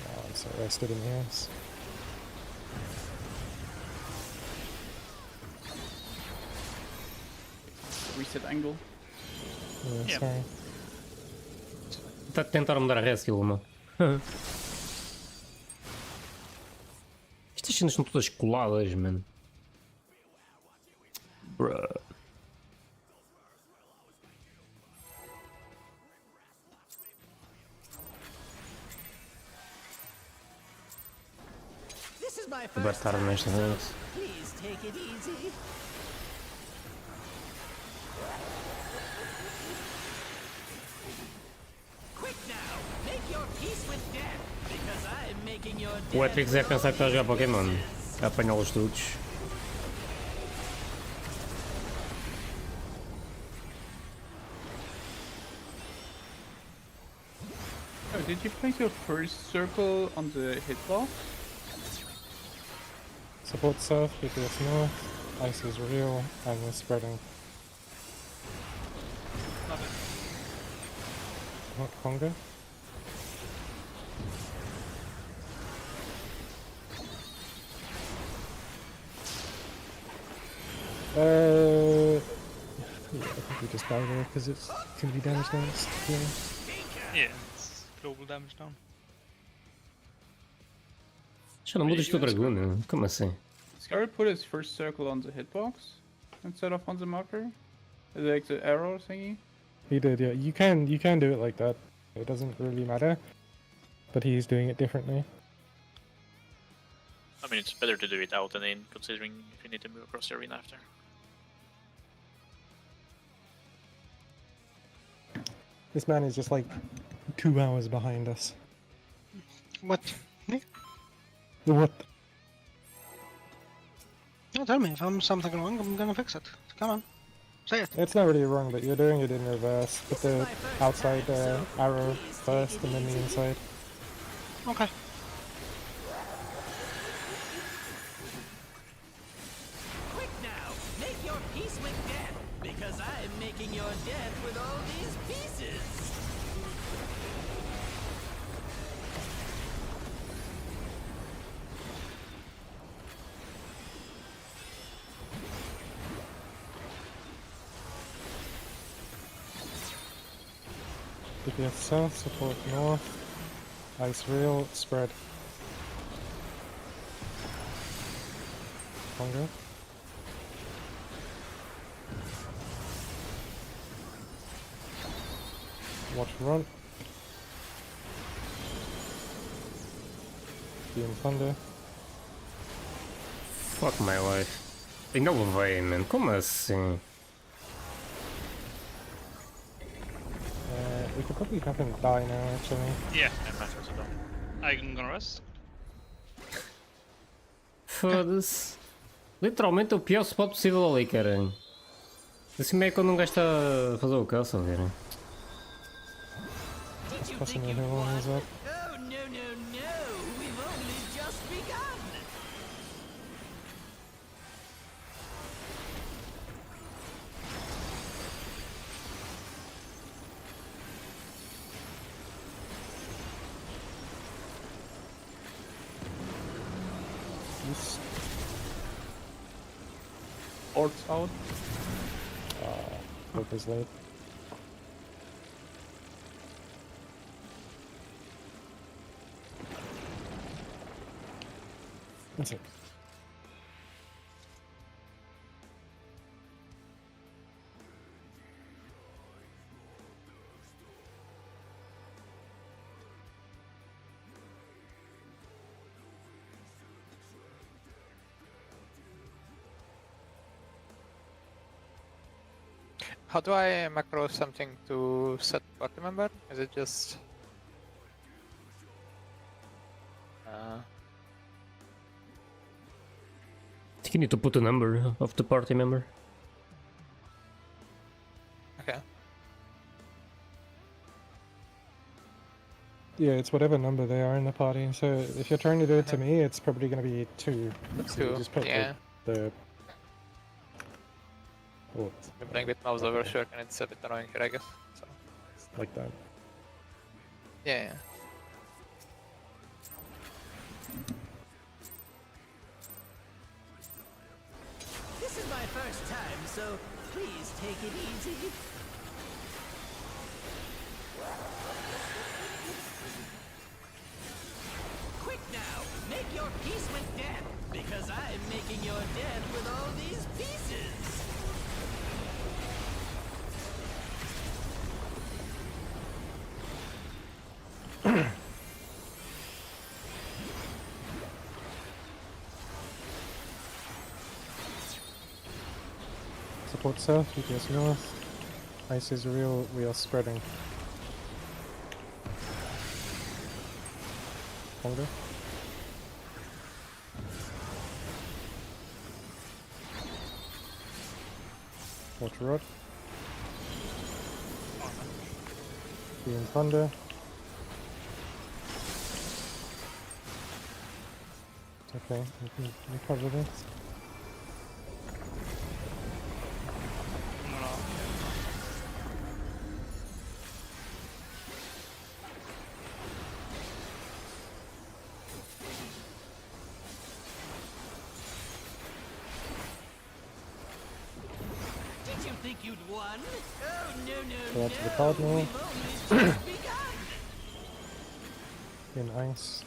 S7: Oh, I'm so rested in the ice.
S10: Reset angle.
S7: Yeah, sorry.
S2: Tentaram dar a reskill, meu. Estas cenas são todas coladas, mano. Bruh.
S5: This is my
S2: Vai
S5: first
S2: estar
S5: time,
S2: nesta
S5: so
S2: vez.
S5: please take it easy. Quick now, make your peace with death, because I'm making your death.
S2: O Etrix é pensar que está a jogar Pokémon. A apanhá-los todos.
S10: Oh, did you place your first circle on the hitbox?
S7: Support south, DPS north. Ice is real, and we're spreading. What, Conga? Yeah, I think we just die there because it's gonna be damage next.
S13: Yeah, it's global damage down.
S2: Já não mudas o teu dragão, meu. Como assim?
S10: Scar put his first circle on the hitbox instead of on the marker, like the arrow thingy.
S7: He did, yeah. You can do it like that. It doesn't really matter, but he's doing it differently.
S12: I mean, it's better to do it out and in, considering if you need to move across the arena after.
S7: This man is just like 2 hours behind us.
S6: What?
S7: What?
S6: No, tell me if I'm something wrong. I'm gonna fix it. Come on, say it.
S7: It's not really wrong, but you're doing it in reverse. Put the outside arrow first and then the inside.
S6: Okay.
S5: Quick now, make your peace with death, because I'm making your death with all these pieces.
S7: DPS south, support north. Ice real, spread. Conga. Watch run. Beam thunder.
S2: Fuck my life. Ainda levei, man. Como assim?
S7: We could probably have him die now, actually.
S13: Yeah, I'm gonna rest.
S2: Foda-se. Literalmente o pior spot possível ali, caralho. Assim é quando um gajo está a fazer o caça, verem.
S7: Passing the hill on his up.
S5: Oh, no, we've only just begun.
S8: Supports out.
S7: Hope is late. That's it.
S11: How do I macro something to set party member? Is it just...
S2: I think you need to put a number of the party member.
S11: Okay.
S7: Yeah, it's whatever number they are in the party. So if you're trying to do it to me, it's probably going to be 2. So you
S11: 2,
S7: just put
S11: yeah.
S7: the oh,
S11: I'm playing with mouse over shirt and it's a bit annoying here, I guess. So.
S7: like that.
S11: Yeah.
S5: This is my first time, so please take it easy. Quick now, make your peace with death, because I'm making your death with all these pieces.
S7: Support south, EPS north. Ice is real, we are spreading. Longer. Watch rod. Being thunder. It's okay, we can recover this.
S5: Did you think you'd won? Oh, no,
S7: Go
S5: no,
S7: out to the
S5: no.
S7: cardinal.
S5: We've only just begun.
S7: In ice.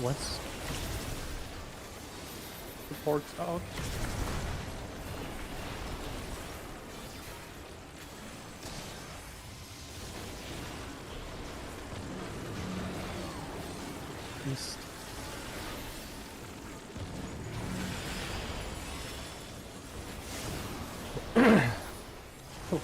S7: West.
S8: Supports out.
S7: East. Oh.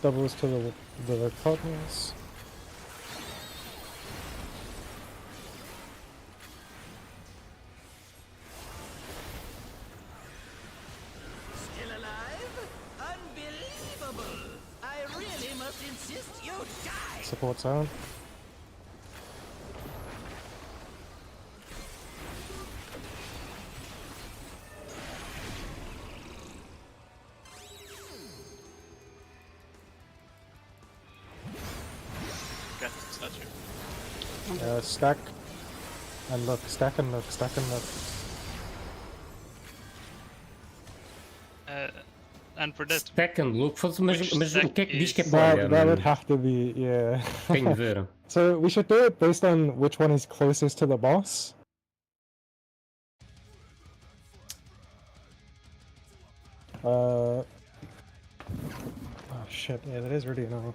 S7: Doubles to the Cardinals.
S5: Still alive? Unbelievable! I really must insist you die!
S7: Supports out.
S12: Got the statue.
S7: Stack and look, stack and look, stack and look.
S13: And for that,
S2: Stack and look, mas o que é que diz que é
S7: That would have to be, yeah.
S2: Tenho de ver.
S7: So we should do it based on which one is closest to the boss. Oh shit, yeah, that is really annoying.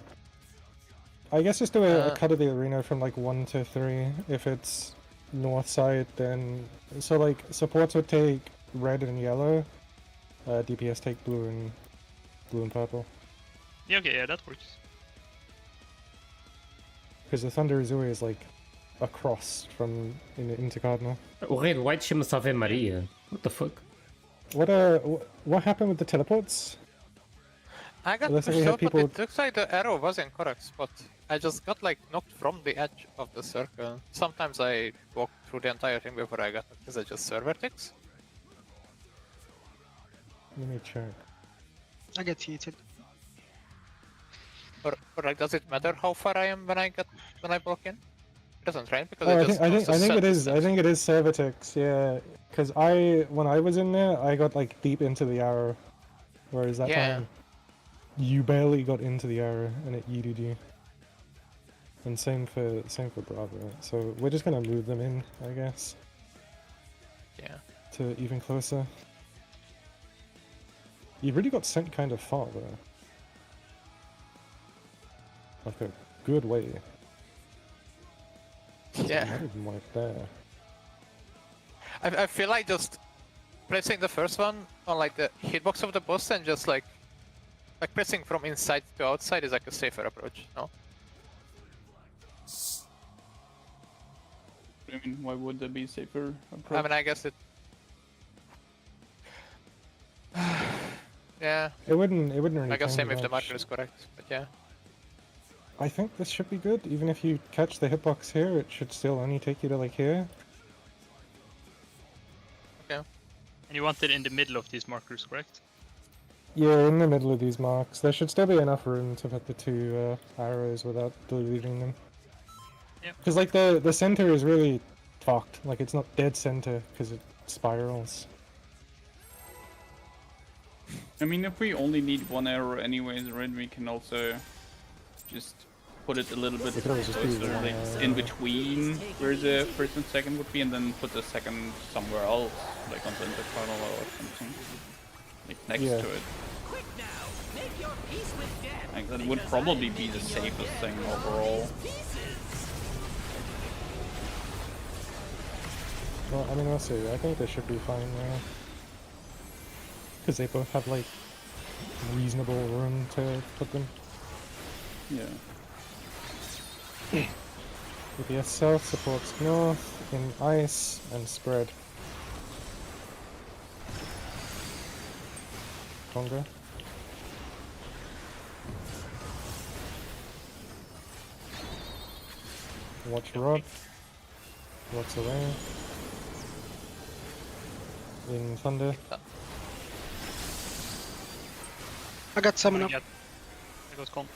S7: I guess just do a cut of the arena from like 1 to 3. If it's north side, then so like supports would take red and yellow. DPS take blue and purple.
S13: yeah, okay, yeah, that works.
S7: because the thunder is always like across from into cardinal.
S2: O rei do white chama-se Ave Maria. What the fuck?
S7: What happened with the teleports?
S11: I got
S7: Unless we
S11: pushed
S7: had
S11: out, but
S7: people-
S11: it looks like the arrow was in correct spot. I just got like knocked from the edge of the circle. Sometimes I walk through the entire thing before I got knocked. Is it just server ticks?
S7: Let me check.
S6: I get heated.
S11: Or like, does it matter how far I am when I broke in? It doesn't, right? Because
S7: Oh,
S11: it just
S7: I
S11: counts the
S7: think
S11: set
S7: it is. I
S11: distance.
S7: think it is Servitex, yeah. Because when I was in there, I got like deep into the arrow, whereas that
S11: Yeah.
S7: time you barely got into the arrow and it yeeted you. And same for Bravo. So we're just gonna move them in, I guess,
S11: Yeah.
S7: to even closer. You really got sent kind of far though. Like a good way.
S11: Yeah.
S7: Not even like there.
S11: I feel like just pressing the first one on like the hitbox of the boss and just like pressing from inside to outside is like a safer approach, no?
S10: I mean, why would that be safer approach?
S11: I mean, I guess it. Yeah.
S7: It wouldn't really
S11: I guess
S7: change
S11: same if the
S7: much.
S11: marker is correct, but yeah.
S7: I think this should be good. Even if you catch the hitbox here, it should still only take you to like here.
S11: Okay.
S13: And you want it in the middle of these markers, correct?
S7: Yeah, in the middle of these marks. There should still be enough room to put the two arrows without diluting them.
S13: Yep.
S7: Because like the center is really fucked. Like it's not dead center because it spirals.
S10: I mean, if we only need one arrow anyways, right, we can also just put it a little bit
S7: We could always just do
S10: closer,
S7: one
S10: like
S7: arrow.
S10: in between where the first and second would be, and then put the second somewhere else, like on the intercardinal or something, like next
S7: Yeah.
S10: to it. Like that would probably be the safest thing overall.
S7: Well, I mean, we'll see. I think they should be fine now. Because they both have like reasonable room to put them.
S10: Yeah.
S7: EPS South supports North in ice and spread. Tonga. Watch Rod. Watch away. In Thunder.
S6: I got summon up.
S13: I got con.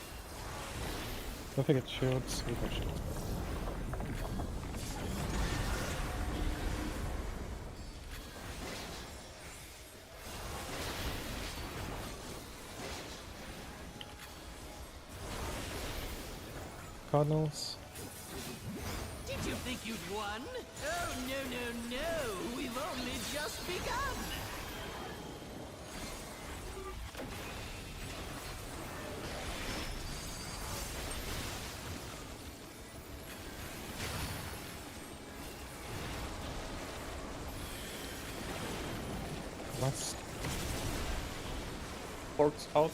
S7: Don't forget shields. We got shields. Cardinals.
S5: Did you think you'd won? Oh, no. We've only just begun.
S7: West.
S10: Ports out.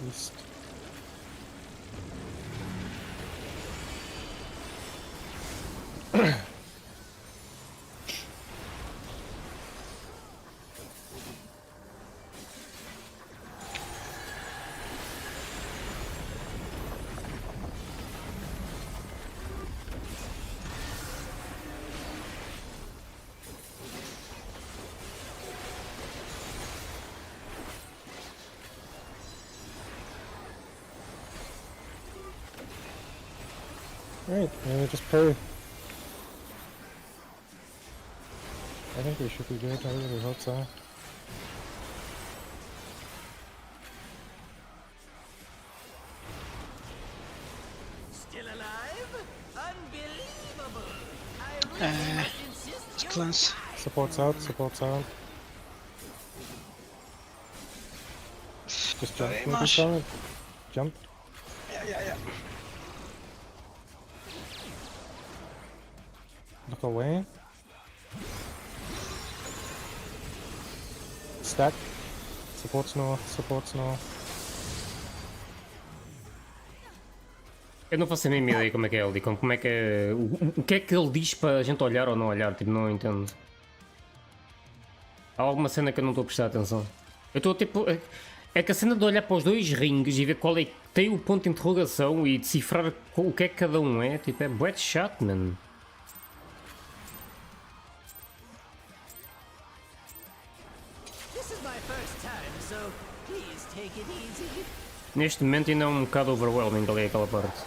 S7: East. Alright, just pray. I think we should be good, I really hope so.
S5: Still alive? Unbelievable. I
S6: It's cleanse.
S7: Supports out, supports out. Just jump,
S6: Very
S7: maybe
S6: much.
S7: from it. Jump.
S6: Yeah.
S7: Look away. Stack. Supports north, supports north.
S2: Eu não faço a mínima ideia como é que é ele, como é que é. O que é que ele diz para a gente olhar ou não olhar? Tipo, não entendo. Há alguma cena que eu não estou a prestar atenção. Eu estou tipo. É que a cena de olhar para os dois rings e ver qual é que tem o ponto de interrogação e decifrar o que é que cada um é, tipo, é bué de chato, mano. Neste momento ainda é um bocado overwhelming ali aquela parte.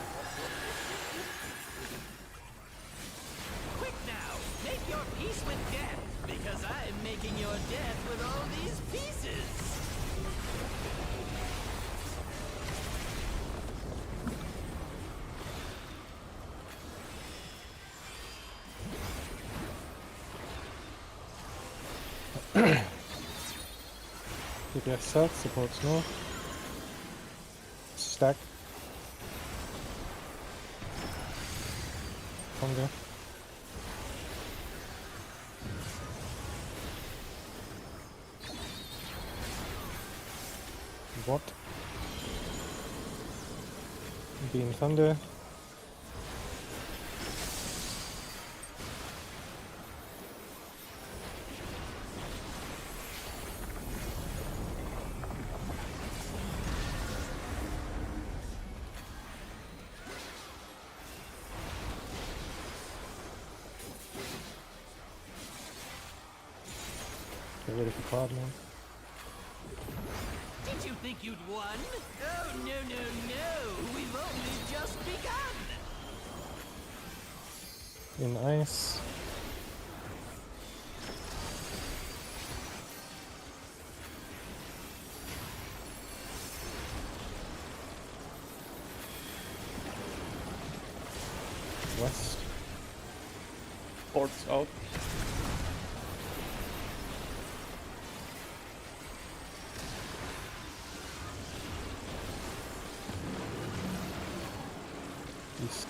S7: DPS south, supports north. Stack. Conga. Bot. Beam Thunder. Get ready for cloud now.
S5: Did you think you'd won? Oh, no, no, no. We've only just begun.
S7: In ice. West.
S10: Ports out.
S7: East.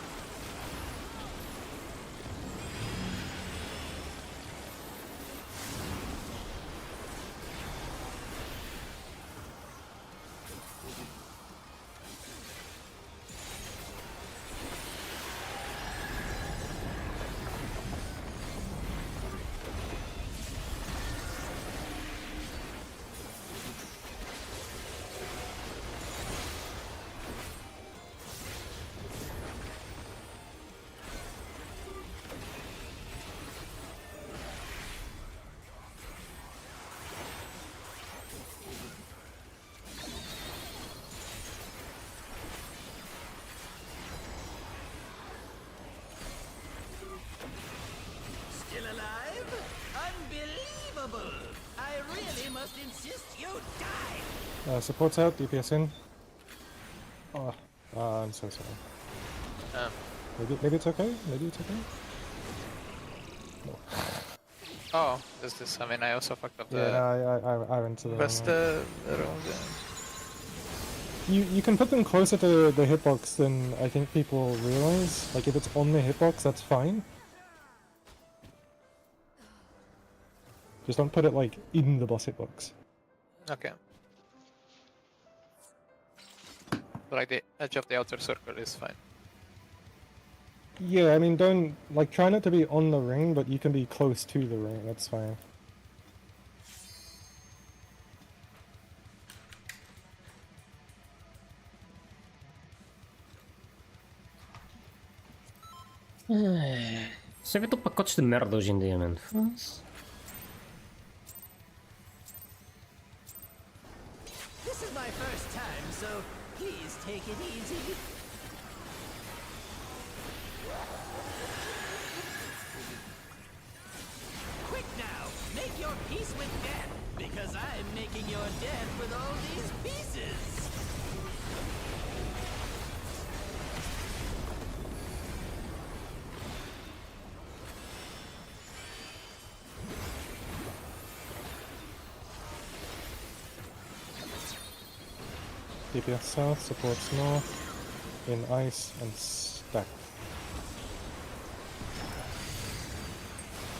S5: Still alive? Unbelievable! I really must insist you die!
S7: Supports out, DPS in. Oh, I'm so sorry. Maybe it's okay? Maybe it's okay? No.
S11: Oh, is this? I mean, I also fucked up the.
S7: Yeah, I went to the
S11: What's
S7: wrong one.
S11: the wrong
S7: You can put them closer to the hitbox than I think people realize. Like if it's on the hitbox, that's fine. Just don't put it like in the boss hitbox.
S11: Okay. But like the edge of the outer circle is fine.
S7: Yeah, I mean don't like try not to be on the ring, but you can be close to the ring. That's fine.
S2: Só que eu estou pacotes de merda hoje em dia, mano.
S5: This is my first time, so please take it easy. Quick now, make your peace with death, because I'm making your death with all these pieces.
S7: DPS south, supports north, in ice and stack.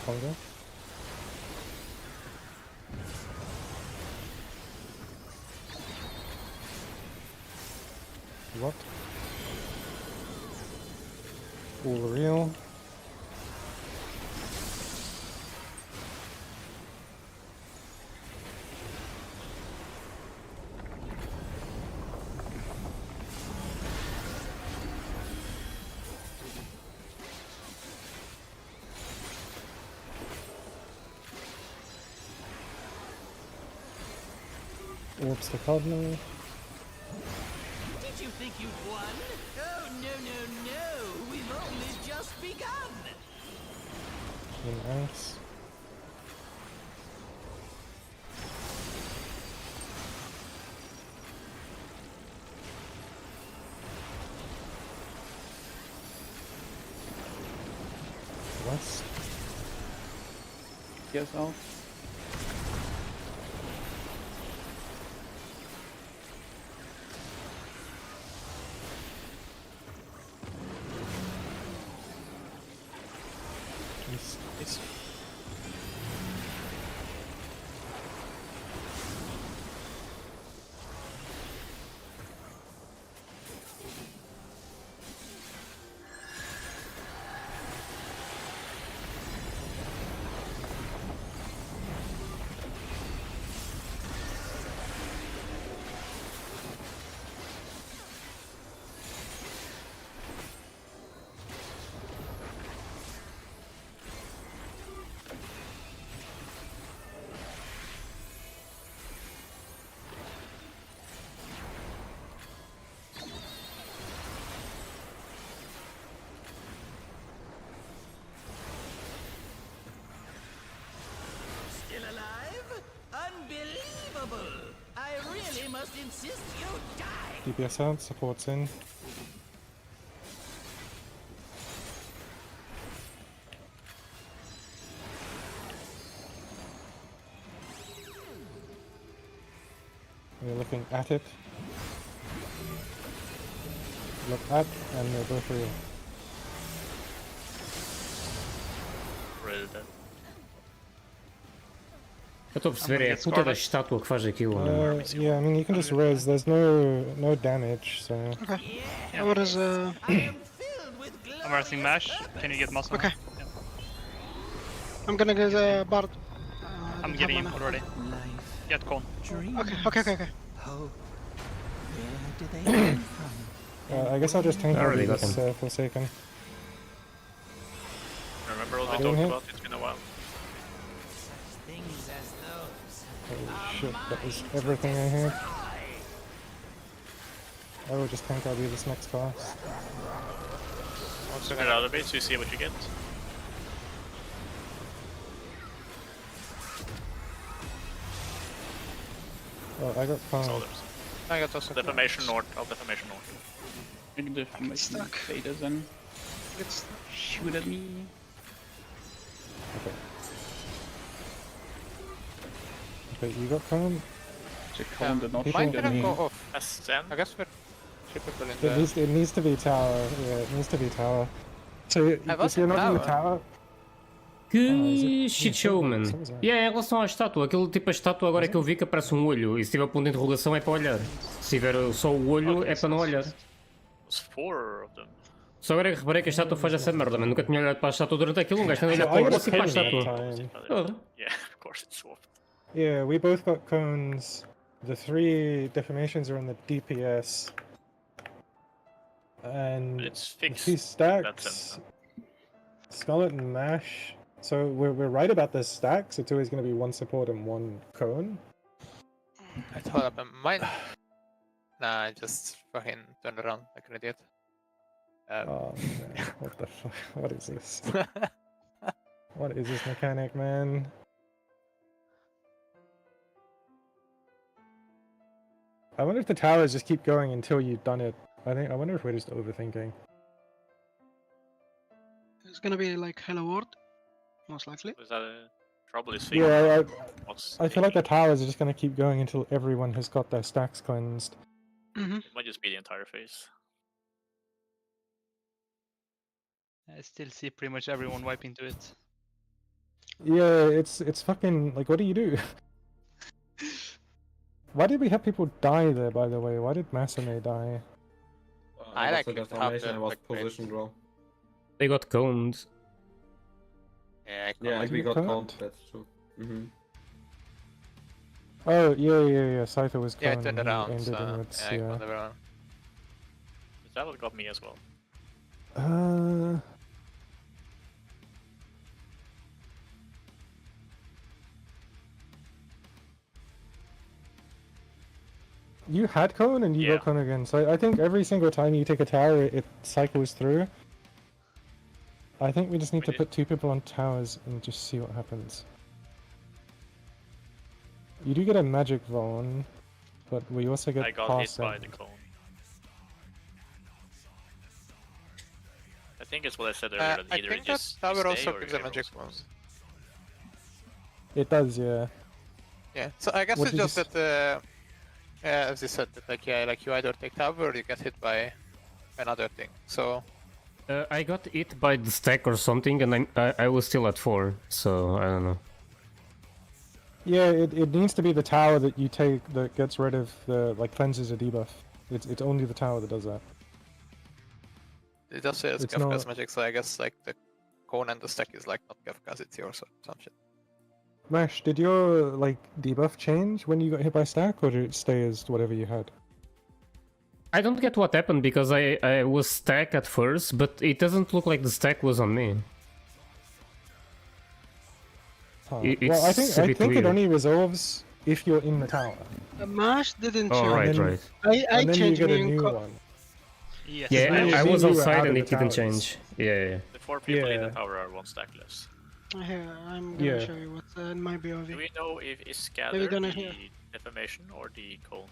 S7: Conga. What? All real. Orbs the Cardinal.
S5: Did you think you'd won? Oh, no. We've only just begun.
S7: Nice. West.
S10: Yes, out.
S7: East.
S5: Still alive? Unbelievable! I really must insist you die!
S7: DPS out, supports in. We're looking at it. Look at, and they're both real.
S12: Really dead.
S2: Eu estou a perceber, é a puta da estátua que faz aquilo.
S7: Yeah, I mean you can just res. There's no damage, so.
S6: Okay. What is
S13: I'm resting mash. Can you get muscle?
S6: Okay. I'm gonna get a bard.
S13: I'm getting him already. Get con.
S6: Okay.
S7: I guess I'll just tank
S2: Already
S7: all
S2: got
S7: these
S2: him.
S7: Forsaken.
S12: Remember what we
S7: Doing
S12: talked
S7: it?
S12: about? It's been a while.
S5: Things as those.
S7: Holy shit, that was everything I had. I will just tank RD this next class.
S12: Also get out of it so you see what you get.
S7: Oh, I got calm.
S11: I got also.
S12: Defamation north. I'll defamation north.
S10: Big defamation beta then. Let's shoot at me.
S7: Okay. Okay, you got calm?
S10: Calm did not
S7: people-
S11: Mine
S10: shoot at
S11: didn't
S10: me.
S11: go off.
S12: S10.
S11: I guess we're typical in
S7: It
S11: the...
S7: needs to be tower. Yeah, it needs to be tower. So
S11: I
S7: if
S11: was
S7: you're
S11: in
S7: not in the
S11: tower.
S7: tower,
S2: Que shit show, man. Yeah, em relação à estátua, aquele tipo de estátua agora é que eu vi que aparece um olho e se tiver ponto de interrogação é para olhar. Se tiver só o olho é para não olhar.
S12: There's 4 of them.
S2: Só agora é que reparei que a estátua faz essa merda, mas nunca tinha olhado para a estátua durante aquilo. Um gajo tem de olhar para o negócio e para a estátua.
S12: Yeah, of course it's swapped.
S7: Yeah, we both got cones. The 3 defamations are on the DPS. And
S12: It's
S7: the
S12: fixed
S7: 2
S12: in that sense,
S7: stacks. Scarlet and Mash. So we're right about the stacks. It's always going to be 1 support and 1 cone.
S11: I thought up mine. Nah, I just fucking turned around like an idiot.
S7: Oh man, what the fuck? What is this? What is this mechanic, man? I wonder if the towers just keep going until you've done it. I wonder if we're just overthinking.
S6: It's gonna be like Hello World, most likely.
S12: Was that a trouble is
S7: Yeah,
S12: What's
S7: I feel like the towers are just gonna keep going until everyone has got their stacks cleansed.
S12: It might just be the entire phase.
S13: I still see pretty much everyone wipe into it.
S7: Yeah, it's fucking like, what do you do? Why did we have people die there, by the way? Why did Masame die?
S11: I
S14: was
S11: like
S14: the
S11: have
S14: deformation,
S11: the
S14: I was
S11: like great.
S14: position draw.
S2: They got coned.
S11: Yeah,
S14: Yeah, and we got
S7: Cut?
S14: caught, that's true. Mm-hmm.
S7: Oh, yeah. Scyther was
S11: Yeah, I
S7: gone
S11: turned
S7: and he
S11: around,
S7: aimed it
S11: so
S7: inwards,
S11: yeah, I
S7: yeah.
S11: conned around.
S12: That one got me as well.
S7: You had cone and you
S12: Yeah.
S7: got cone again, so I think every single time you take a tower, it cycles through. I think we just need to put 2 people on towers and just see what happens. You do get a magic Vaughn, but we also get
S12: I got hit
S7: pass
S12: by
S7: out.
S12: the cone. I think it's what I said earlier. That
S11: I
S12: either
S11: think
S12: you
S11: that
S12: just
S11: tower
S12: stay
S11: also
S12: or
S11: gives
S12: you
S11: a
S12: roll
S11: magic
S12: spells.
S7: It does, yeah.
S11: Yeah, so I guess
S7: What
S11: it's
S7: did you
S11: just that, as you said, that like you either take tower or you get hit by another thing. So
S2: I got hit by the stack or something, and I was still at 4, so I don't know.
S7: Yeah, it needs to be the tower that you take that gets rid of the, like, cleanses a debuff. It's only the tower that does that.
S11: it does say it's
S7: It's
S11: KEFKA's
S7: not-
S11: magic, so I guess like the cone and the stack is like not KEFKA's, it's yours or some shit.
S7: Mash, did your, like, debuff change when you got hit by stack, or did it stay as whatever you had?
S2: I don't get what happened because I was stack at first, but it doesn't look like the stack was on me.
S7: Huh.
S2: It's
S7: Well, I
S2: a
S7: think
S2: bit
S7: it
S2: weird.
S7: only resolves if you're in the tower.
S6: Mash didn't
S2: Oh,
S6: change.
S2: right,
S7: And then-
S2: right.
S6: I
S7: and then you
S6: changed
S7: get a
S6: me in
S7: new
S6: co-
S7: one.
S13: Yes.
S2: Yeah,
S7: then you
S2: I
S7: see
S2: was
S7: you were
S2: outside
S7: out
S2: and
S7: of
S2: it
S7: the
S2: didn't
S7: towers.
S2: change. Yeah.
S12: The 4 people in the
S7: Yeah.
S12: tower are 1 stack less.
S6: Here, I'm gonna
S7: Yeah.
S6: show you what's in my
S12: Do
S6: BOV.
S12: we know if is
S6: Maybe
S12: Scatter
S6: gonna
S12: the
S6: hear.
S12: defamation or the cone?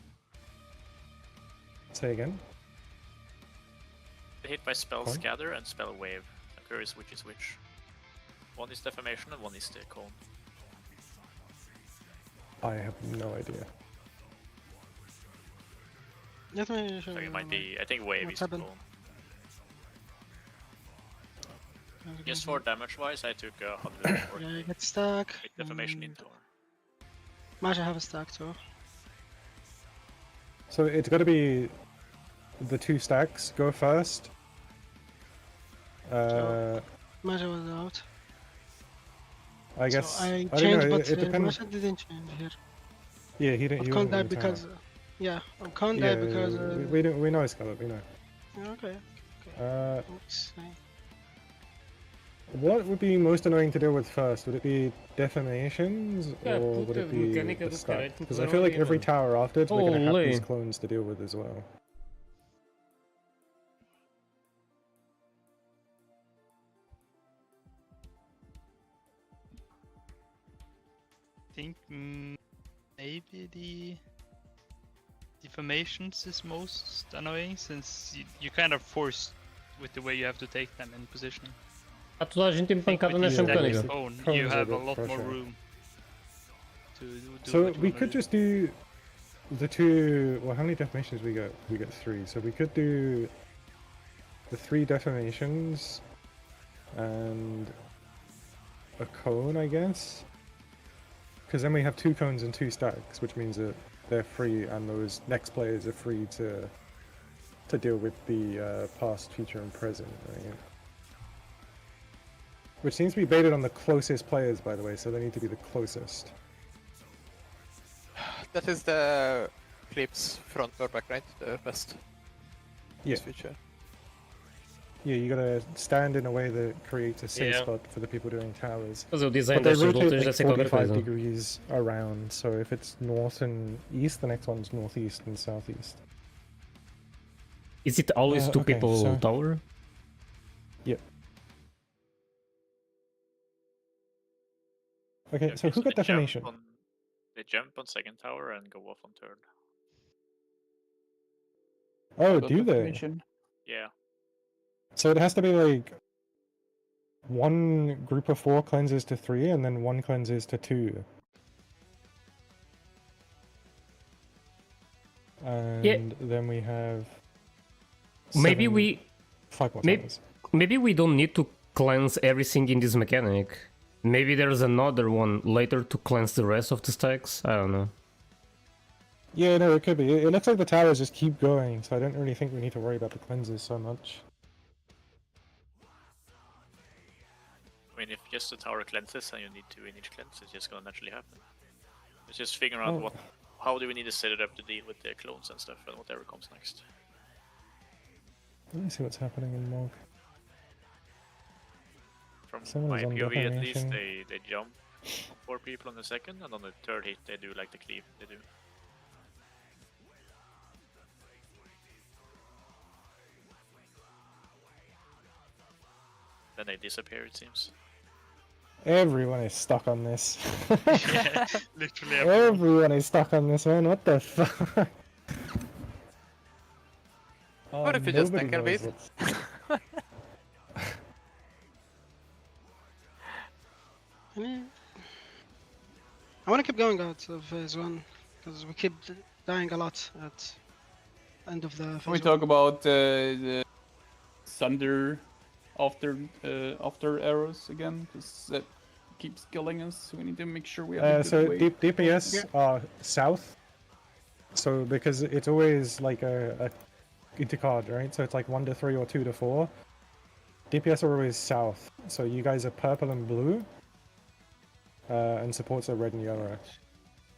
S7: Say again?
S12: They hit by spell
S7: Cone?
S12: scatter and spell wave. I'm curious which is which. One is defamation and one is the cone.
S7: I have no idea.
S6: Let me show
S12: So
S6: you.
S12: it might be. I think wave
S6: what's
S12: is the
S6: happened.
S12: cone. Just for damage wise, I took 140
S6: Yeah, I get stuck.
S12: with defamation in tower.
S6: Mash, I have a stack too.
S7: So it's got to be the 2 stacks go first.
S6: Mash was out.
S7: I guess
S6: So I
S7: don't
S6: changed,
S7: know.
S6: but
S7: It depends.
S6: Masha didn't change here.
S7: Yeah, he didn't.
S6: I
S7: He
S6: can't
S7: wasn't
S6: die
S7: in the
S6: because.
S7: tower.
S6: Yeah, I can't
S7: Yeah,
S6: die because.
S7: we don't. We know Scarlet. We know.
S6: Okay. Oops.
S7: What would be most annoying to deal with first? Would it be defamations
S2: Yeah,
S7: or
S2: put
S7: would
S2: the
S7: it be
S2: mechanic
S7: the
S2: of the
S7: stack?
S2: character
S7: Because
S2: to
S7: I
S2: the
S7: feel like
S2: wrong
S7: every
S2: event.
S7: tower afterwards we're gonna have
S2: Holy.
S7: these clones to deal with as well.
S13: I think maybe the defamations is most annoying since you kind of forced with the way you have to take them in position.
S2: Há toda a gente
S13: I think
S2: empancada
S13: with
S2: nesta
S13: the stack
S2: mecânica.
S13: cone,
S7: Cones
S13: you
S7: are
S13: have a
S7: good
S13: lot
S7: for
S13: more
S7: sure.
S13: room to do
S7: So
S13: what you
S7: we
S13: wanna
S7: could
S13: do.
S7: just do the 2. Well, how many defamations we get? We get 3. So we could do the 3 defamations and a cone, I guess. Because then we have 2 cones and 2 stacks, which means that they're free, and those next players are free to deal with the past, future, and present, right? Which seems to be baited on the closest players, by the way, so they need to be the closest.
S11: That is the clips front or back, right? The best.
S7: Yeah.
S11: Feature.
S7: Yeah, you gotta stand in a way that creates a safe
S2: Yeah.
S7: spot for the people doing towers.
S2: Mas o design
S7: But they
S2: destas
S7: rotate
S2: lutas
S7: like
S2: deve ser qualquer
S7: 45
S2: coisa.
S7: degrees around, so if it's north and east, the next one's northeast and southeast.
S2: Is it always 2
S7: okay,
S2: people
S7: so-
S2: tower?
S7: Yep. Okay, so who got
S12: they jump
S7: defamation?
S12: They jump on second tower and go off on third.
S7: Oh, do they?
S12: Yeah.
S7: So it has to be like 1 group of 4 cleanses to 3, and then 1 cleanses to 2. And then we have.
S2: Maybe
S7: 7
S2: we
S7: 5 more
S2: maybe,
S7: towers.
S2: maybe we don't need to cleanse everything in this mechanic. Maybe there's another one later to cleanse the rest of the stacks. I don't know.
S7: Yeah, no, it could be. It looks like the towers just keep going, so I don't really think we need to worry about the cleanses so much.
S12: I mean, if just the tower cleanses and you need 2 in each cleanse, it's just gonna naturally happen. It's just figuring out how do we need to set it up to deal with the clones and stuff and whatever comes next.
S7: Let me see what's happening in Mog.
S12: From
S7: Someone's
S12: my
S7: on
S12: POV at least,
S7: defamation.
S12: they jump on 4 people on the second, and on the third hit they do like the cleave they do. Then they disappear, it seems.
S7: Everyone is stuck on this.
S13: Yeah, literally everyone.
S7: Everyone is stuck on this, man. What the fuck?
S11: What if you just
S7: nobody
S11: tank and
S7: knows
S11: beat?
S7: what's-
S6: I want to keep going out of phase 1 because we keep dying a lot at end of the phase
S10: Can we
S6: 1.
S10: talk about the thunder after arrows again? Because that keeps killing us. We need to make sure we have a good
S7: So
S10: way.
S7: DPS are south. So because it's always like a intercard, right? So it's like 1 to 3 or 2 to 4. DPS are always south. So you guys are purple and blue. And supports are red and yellow.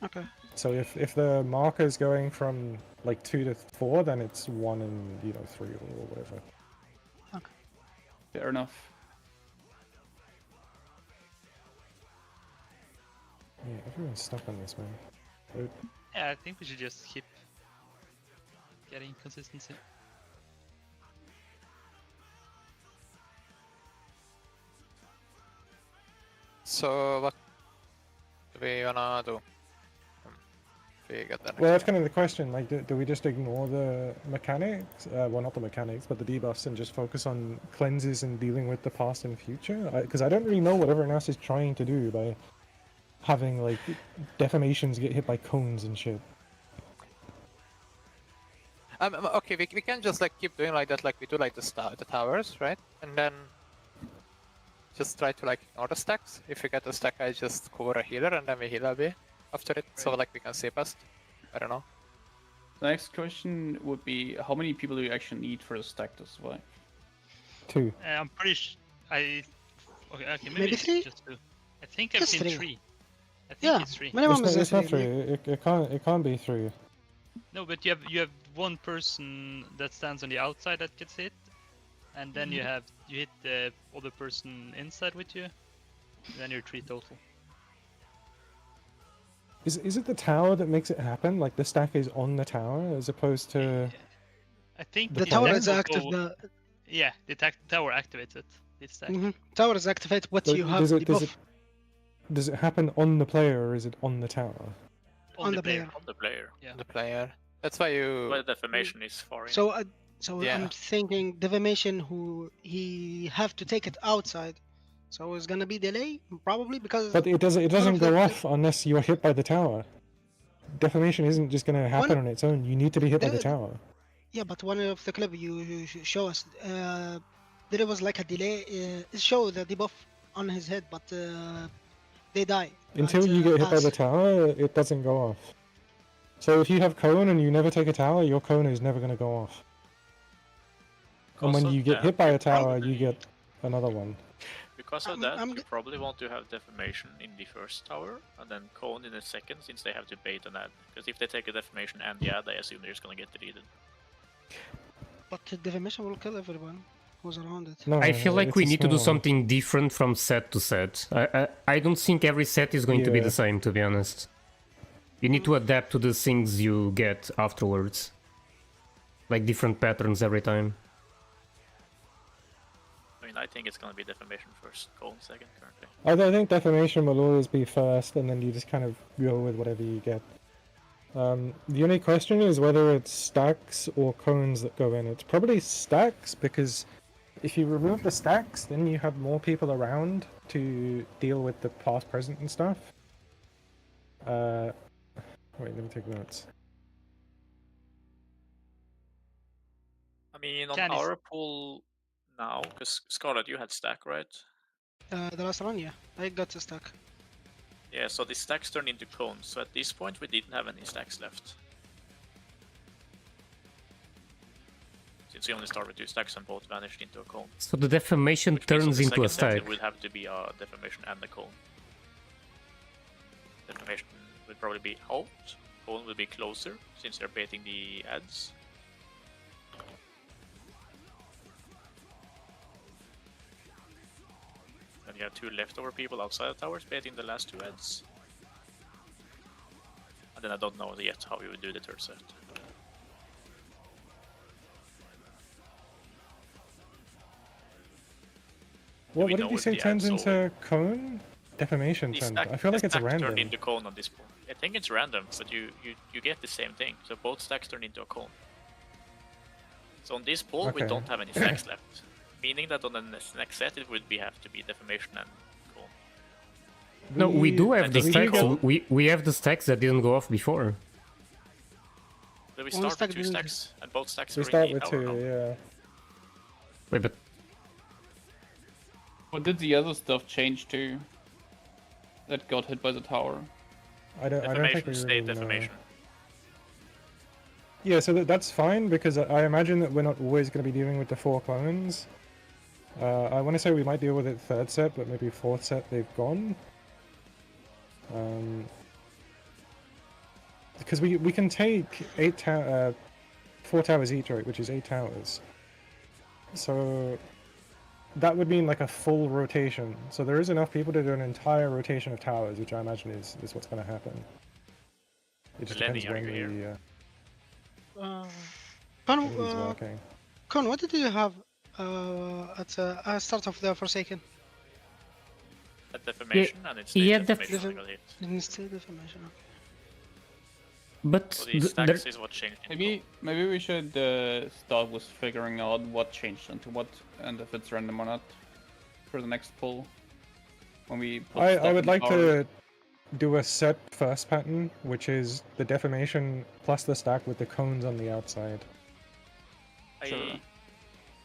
S6: Okay.
S7: So if the marker is going from like 2 to 4, then it's 1 and 3 or whatever.
S6: Okay.
S10: Fair enough.
S7: Yeah, everyone's stuck on this, man.
S13: Yeah, I think we should just keep getting consistency.
S11: So what do we wanna do? We get the
S7: Well, that's kind of the question. Like, do we just ignore the mechanics? Well, not the mechanics, but the debuffs, and just focus on cleanses and dealing with the past and future? Because I don't really know what everyone else is trying to do by having like defamations get hit by cones and shit.
S11: Okay, we can just like keep doing like that, like we do like the towers, right? And then just try to like ignore the stacks. If we get a stack, I just cover a healer and then we heal a bit after it, so like we can see past. I don't know.
S10: The next question would be, how many people do you actually need for the stack to survive?
S7: 2.
S13: I'm pretty okay, maybe
S6: Maybe
S13: it's
S6: 3?
S13: just 2. I think I've
S6: Just
S13: seen
S6: 3.
S13: 3. I think
S6: Yeah,
S13: it's 3.
S6: minimum is
S7: It's not
S6: 3.
S7: 3. It can't be 3.
S13: No, but you have one person that stands on the outside that gets hit, and then you hit the other person inside with you, and then you're 3 total.
S7: Is it the tower that makes it happen? Like the stack is on the tower as opposed to
S13: I think
S6: The
S13: it
S6: tower
S13: can
S6: is active.
S13: also- Yeah, the tower activates it. It's stacked.
S6: Tower is activate what
S7: But
S6: you have
S7: does
S6: the
S7: it
S6: buff
S7: does it happen on the player or is it on the tower?
S6: on the player.
S12: On the player.
S13: Yeah.
S11: The player. That's why you.
S12: Well, defamation is far in.
S6: So
S11: Yeah.
S6: I'm thinking defamation who he have to take it outside. So it's gonna be delay probably because.
S7: But it doesn't
S6: one of
S7: go
S6: the-
S7: off unless you're hit by the tower. Defamation isn't just gonna happen on its own. You need to be hit by the tower.
S6: Yeah, but one of the clip you show us, there was like a delay. It show the debuff on his head, but they die.
S7: Until you get hit by the tower, it doesn't go off. So if you have cone and you never take a tower, your cone is never gonna go off. And when
S12: Also,
S7: you get hit by a tower, you get another one.
S12: Because of that, you probably want to have defamation in the first tower, and then cone in the second, since they have to bait and add. Because if they take a defamation and the add, I assume they're just gonna get deleted.
S6: But the defamation will kill everyone who's around it.
S7: No,
S2: I feel like
S7: it's
S2: we
S7: a
S2: need to do
S7: small one.
S2: something different from set to set. I don't think every set is going to be
S7: Yeah.
S2: the same, to be honest. You need to adapt to the things you get afterwards. Like different patterns every time.
S12: I mean, I think it's gonna be defamation first, cone second currently.
S7: I think defamation will always be first, and then you just kind of go with whatever you get. The only question is whether it's stacks or cones that go in. It's probably stacks, because if you remove the stacks, then you have more people around to deal with the past, present, and stuff. Wait, let me take notes.
S12: I mean, on
S13: Can is-
S12: our pool now, because Scarlet, you had stack, right?
S6: The last round, yeah, I got a stack.
S12: Yeah, so the stacks turned into cones, so at this point we didn't have any stacks left. since we only start with 2 stacks and both vanished into a cone.
S2: So the deformation
S12: Which means on
S2: turns
S12: the
S2: into a
S12: second set,
S2: stack.
S12: it would have to be a deformation and a cone. Deformation would probably be out. Cone will be closer since they're baiting the ads. Then you have 2 leftover people outside the towers baiting the last 2 ads. And then I don't know yet how you would do the third set.
S7: What
S12: we
S7: did
S12: know
S7: you
S12: if
S7: say
S12: the
S7: turns
S12: ads
S7: into cone? Deformation
S12: The
S7: turned.
S12: stack,
S7: I feel like
S12: the
S7: it's a
S12: stack
S7: random.
S12: turned into cone on this pool. I think it's random, but you get the same thing. So both stacks turn into a cone. So on this pool we
S7: Okay.
S12: don't have any stacks left, meaning that on the next set it would have to be deformation and cone.
S2: No, we do have
S12: I
S2: the
S12: think
S2: stacks.
S12: cone-
S2: We have the stacks that didn't go off before.
S12: But we
S6: One
S12: start
S6: stack
S12: with 2
S6: didn't-
S12: stacks, and both stacks
S7: We
S12: are
S7: start
S12: in the
S7: with
S12: tower
S7: 2,
S12: now.
S7: yeah.
S2: Wait, but
S10: What did the other stuff change to? That got hit by the tower.
S7: I don't think we
S12: Deformation,
S7: really
S12: stayed
S7: know.
S12: deformation.
S7: Yeah, so that's fine because I imagine that we're not always going to be dealing with the 4 clones. I want to say we might deal with it 3rd set, but maybe 4th set they've gone. Because we can take 4 towers each, right? Which is 8 towers. So that would mean like a full rotation. So there is enough people to do an entire rotation of towers, which I imagine is what's going to happen. It just
S12: Lenny,
S7: depends
S12: are
S7: when
S12: you here?
S6: Con,
S7: he's working.
S6: Con, what did you have at start of the Forsaken?
S12: At deformation, and it's
S2: yeah,
S12: stayed deformation when I got hit.
S6: Instead deformation. Okay.
S2: but
S12: So the stacks is what changed.
S10: Maybe we should start with figuring out what changed into what, and if it's random or not, for the next pull. When we put
S7: I
S10: stuff
S7: would
S10: in
S7: like
S10: tower.
S7: to do a set first pattern, which is the deformation plus the stack with the cones on the outside.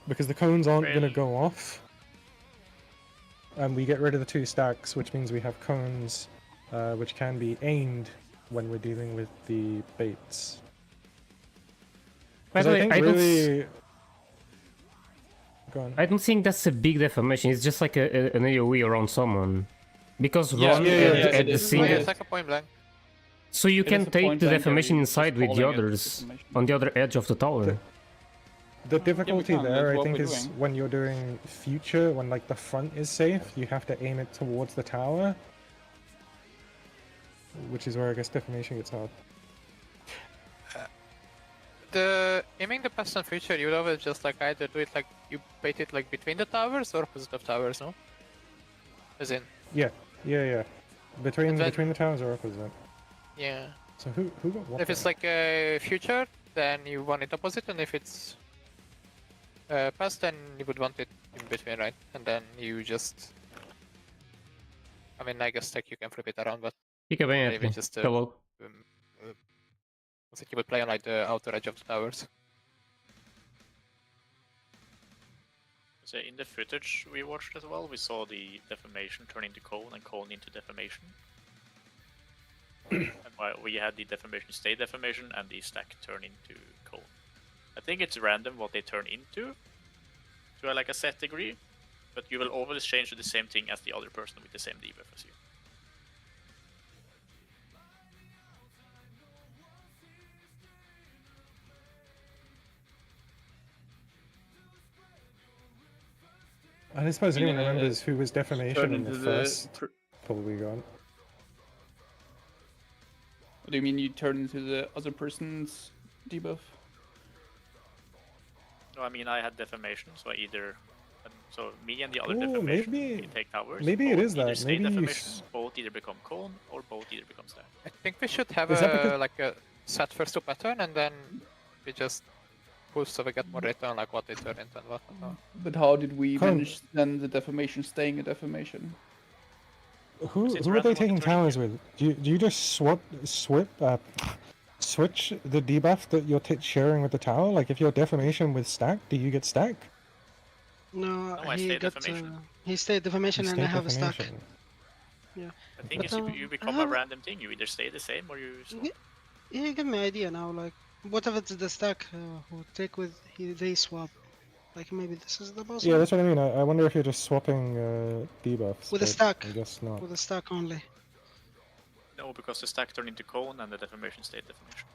S7: Because the cones aren't going to go off. And we get rid of the 2 stacks, which means we have cones, which can be aimed when we're dealing with the baits.
S2: By
S7: 'Cause
S2: the
S7: I
S2: way,
S7: think
S2: I don't
S7: really... Go on.
S2: I don't think that's a big deformation. It's just like an AoE around someone. Because
S10: Yeah,
S2: Ron
S10: yeah,
S2: had
S10: it
S2: the
S10: is.
S2: single.
S11: Yeah, it's like a point blank.
S2: So you
S10: It
S2: can
S10: is a
S2: take
S10: point
S2: the
S10: blank
S2: deformation
S10: area, just
S2: inside with the
S10: calling it
S2: others
S10: deformation.
S2: on the other edge of the tower.
S7: The difficulty
S10: can,
S7: there,
S10: that's
S7: I
S10: what
S7: think,
S10: we're
S7: is
S10: doing.
S7: when you're doing future, when like the front is safe, you have to aim it towards the tower. Which is where I guess deformation gets hard.
S11: The aiming the past and future, you would always just like either do it like you bait it like between the towers or opposite of towers, no? As in,
S7: Yeah. Between
S11: And then-
S7: between the towers or opposite.
S11: yeah.
S7: So who got what?
S11: If it's
S7: then?
S11: like a future, then you want it opposite, and if it's past, then you would want it in between, right? And then you just, I mean, I guess like you can flip it around, but
S2: Fica bem,
S11: maybe
S2: Anthony.
S11: just
S2: Hello.
S11: looks like you would play on like the outer edge of the towers.
S12: So in the footage we watched as well, we saw the deformation turn into cone and cone into deformation. And while we had the deformation stay deformation and the stack turn into cone. I think it's random what they turn into, to like a set degree, but you will always change to the same thing as the other person with the same debuff as you.
S7: I don't suppose anyone
S10: Yeah,
S7: remembers who was deformation
S10: turn
S7: in the
S10: into the
S7: first pull we got.
S10: What do you mean you turn into the other person's debuff?
S12: No, I mean I had deformation, so I either... So me and the other
S7: Ooh,
S12: deformation,
S7: maybe-
S12: we take towers.
S7: maybe it
S12: both
S7: is
S12: either
S7: that.
S12: stay
S7: Maybe you
S12: deformation,
S7: s-
S12: both either become cone, or both either become stack.
S11: I think we should have
S7: Is that
S11: a
S7: because-
S11: like a set first to pattern, and then we just push so we get more data on like what they turn into and what not.
S10: But how did we
S7: Con-
S10: manage then the deformation staying a deformation?
S7: Who
S12: It's
S7: are
S12: random
S7: they
S12: what
S7: taking
S12: they're turning
S7: towers with? Do you just switch the debuff that you're sharing with the tower? Like if you're deformation with stack, do you get stack?
S6: No,
S12: I
S6: he
S12: stayed
S6: got
S12: deformation.
S6: he stayed deformation
S7: You
S6: and
S7: stay
S6: I have a stack.
S7: deformation.
S6: Yeah.
S12: I think
S6: But,
S12: it's you become a random thing, you either stay the same or you swap.
S6: Yeah, give me idea now. Like What if it's the stack who take with they swap? Like maybe this is the boss.
S7: Yeah,
S6: one?
S7: that's what I mean. I wonder if you're just swapping debuffs.
S6: With a
S7: but
S6: stack.
S7: I guess not.
S6: With a stack only.
S12: No, because the stack turned into cone and the deformation stayed deformation.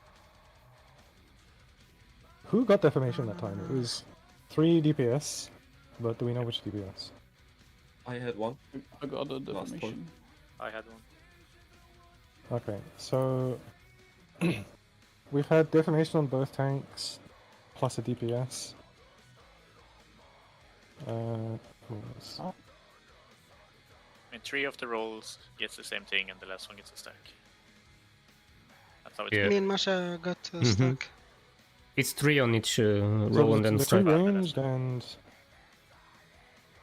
S7: Who got deformation that time? It was 3 DPS, but do we know which DPS?
S14: I had one.
S10: I got a
S14: Last
S10: deformation.
S14: point.
S12: I had one.
S7: Okay, so we've had deformation on both tanks, plus a DPS. Who else?
S12: I mean, 3 of the rolls gets the same thing and the last one gets a stack. That's how it's
S2: Yeah.
S6: Me and Masha got a stack.
S2: It's 3 on each roll and then
S7: the
S2: strike.
S7: 2 ranged and...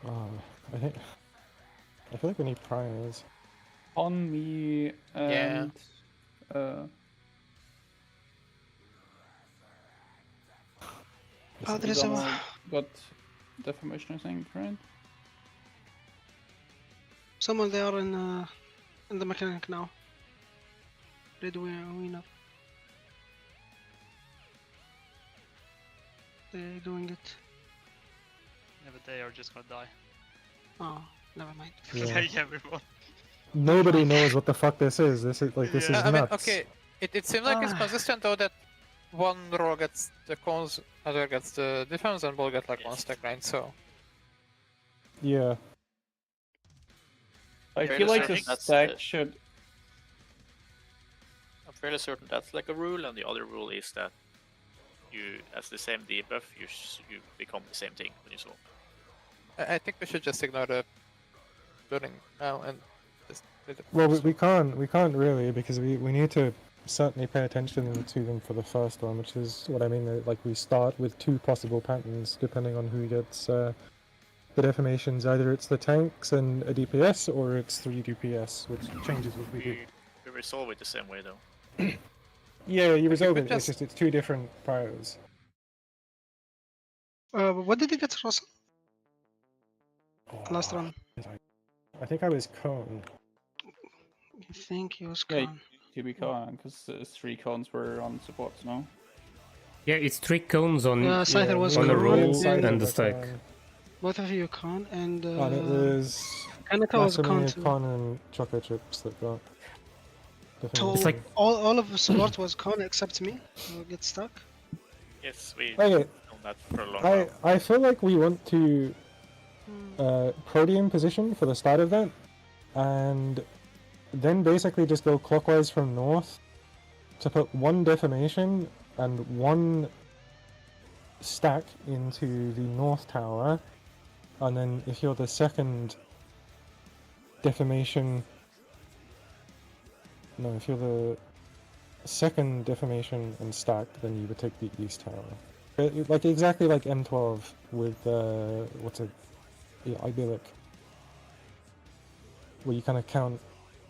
S7: I feel like we need priors.
S10: On me and
S6: Oh, there is a...
S10: got deformation, I think, right?
S6: Someone they are in the mechanic now. Red winner. They're doing it.
S13: Yeah, but they are just gonna die.
S6: Oh, never mind.
S7: Yeah.
S13: Everyone.
S7: Nobody knows what the fuck this is. This is like this is
S11: I mean,
S7: nuts.
S11: okay, it seems like it's consistent though that one row gets the cones, other gets the defense, and both get like one stack, right? So
S7: Yeah.
S10: I
S12: Fairly
S10: feel like the
S12: certain that's
S10: stack
S12: the-
S10: should.
S12: I'm fairly certain that's like a rule, and the other rule is that you, as the same debuff, you become the same thing when you swap.
S11: I think we should just ignore the burning now and just.
S7: Well, we can't really because we need to certainly pay attention to them for the first one, which is what I mean. Like we start with 2 possible patterns depending on who gets the deformations. Either it's the tanks and a DPS, or it's 3 DPS, which changes what we do.
S12: We resolve it the same way though.
S7: Yeah, you resolve it.
S11: just-
S7: It's 2 different priors.
S6: What did you get, Russell? Last run.
S7: I think I was cone.
S6: I think he was
S10: Yeah,
S6: gone.
S10: to be con, because 3 cons were on supports now.
S2: Yeah, it's 3 cones on,
S6: Scyther was
S2: on a
S6: cone
S2: roll
S6: and-
S2: and the stack.
S6: Both of you con and
S7: And it was
S6: Kanata was con
S7: Masamune,
S6: too.
S7: Con, and Choco Chips that got.
S6: So
S7: deformation.
S2: like-
S6: all of the support was con except me. Who get stuck.
S12: Yes, we
S7: Okay.
S12: known that for a long while.
S7: I feel like we want to Protean position for the start of that, and then basically just go clockwise from north to put 1 deformation and 1 stack into the north tower, and then if you're the second deformation, no, if you're the second deformation and stack, then you would take the east tower. Like exactly like M12 with what's it? Yeah, idyllic, where you kind of count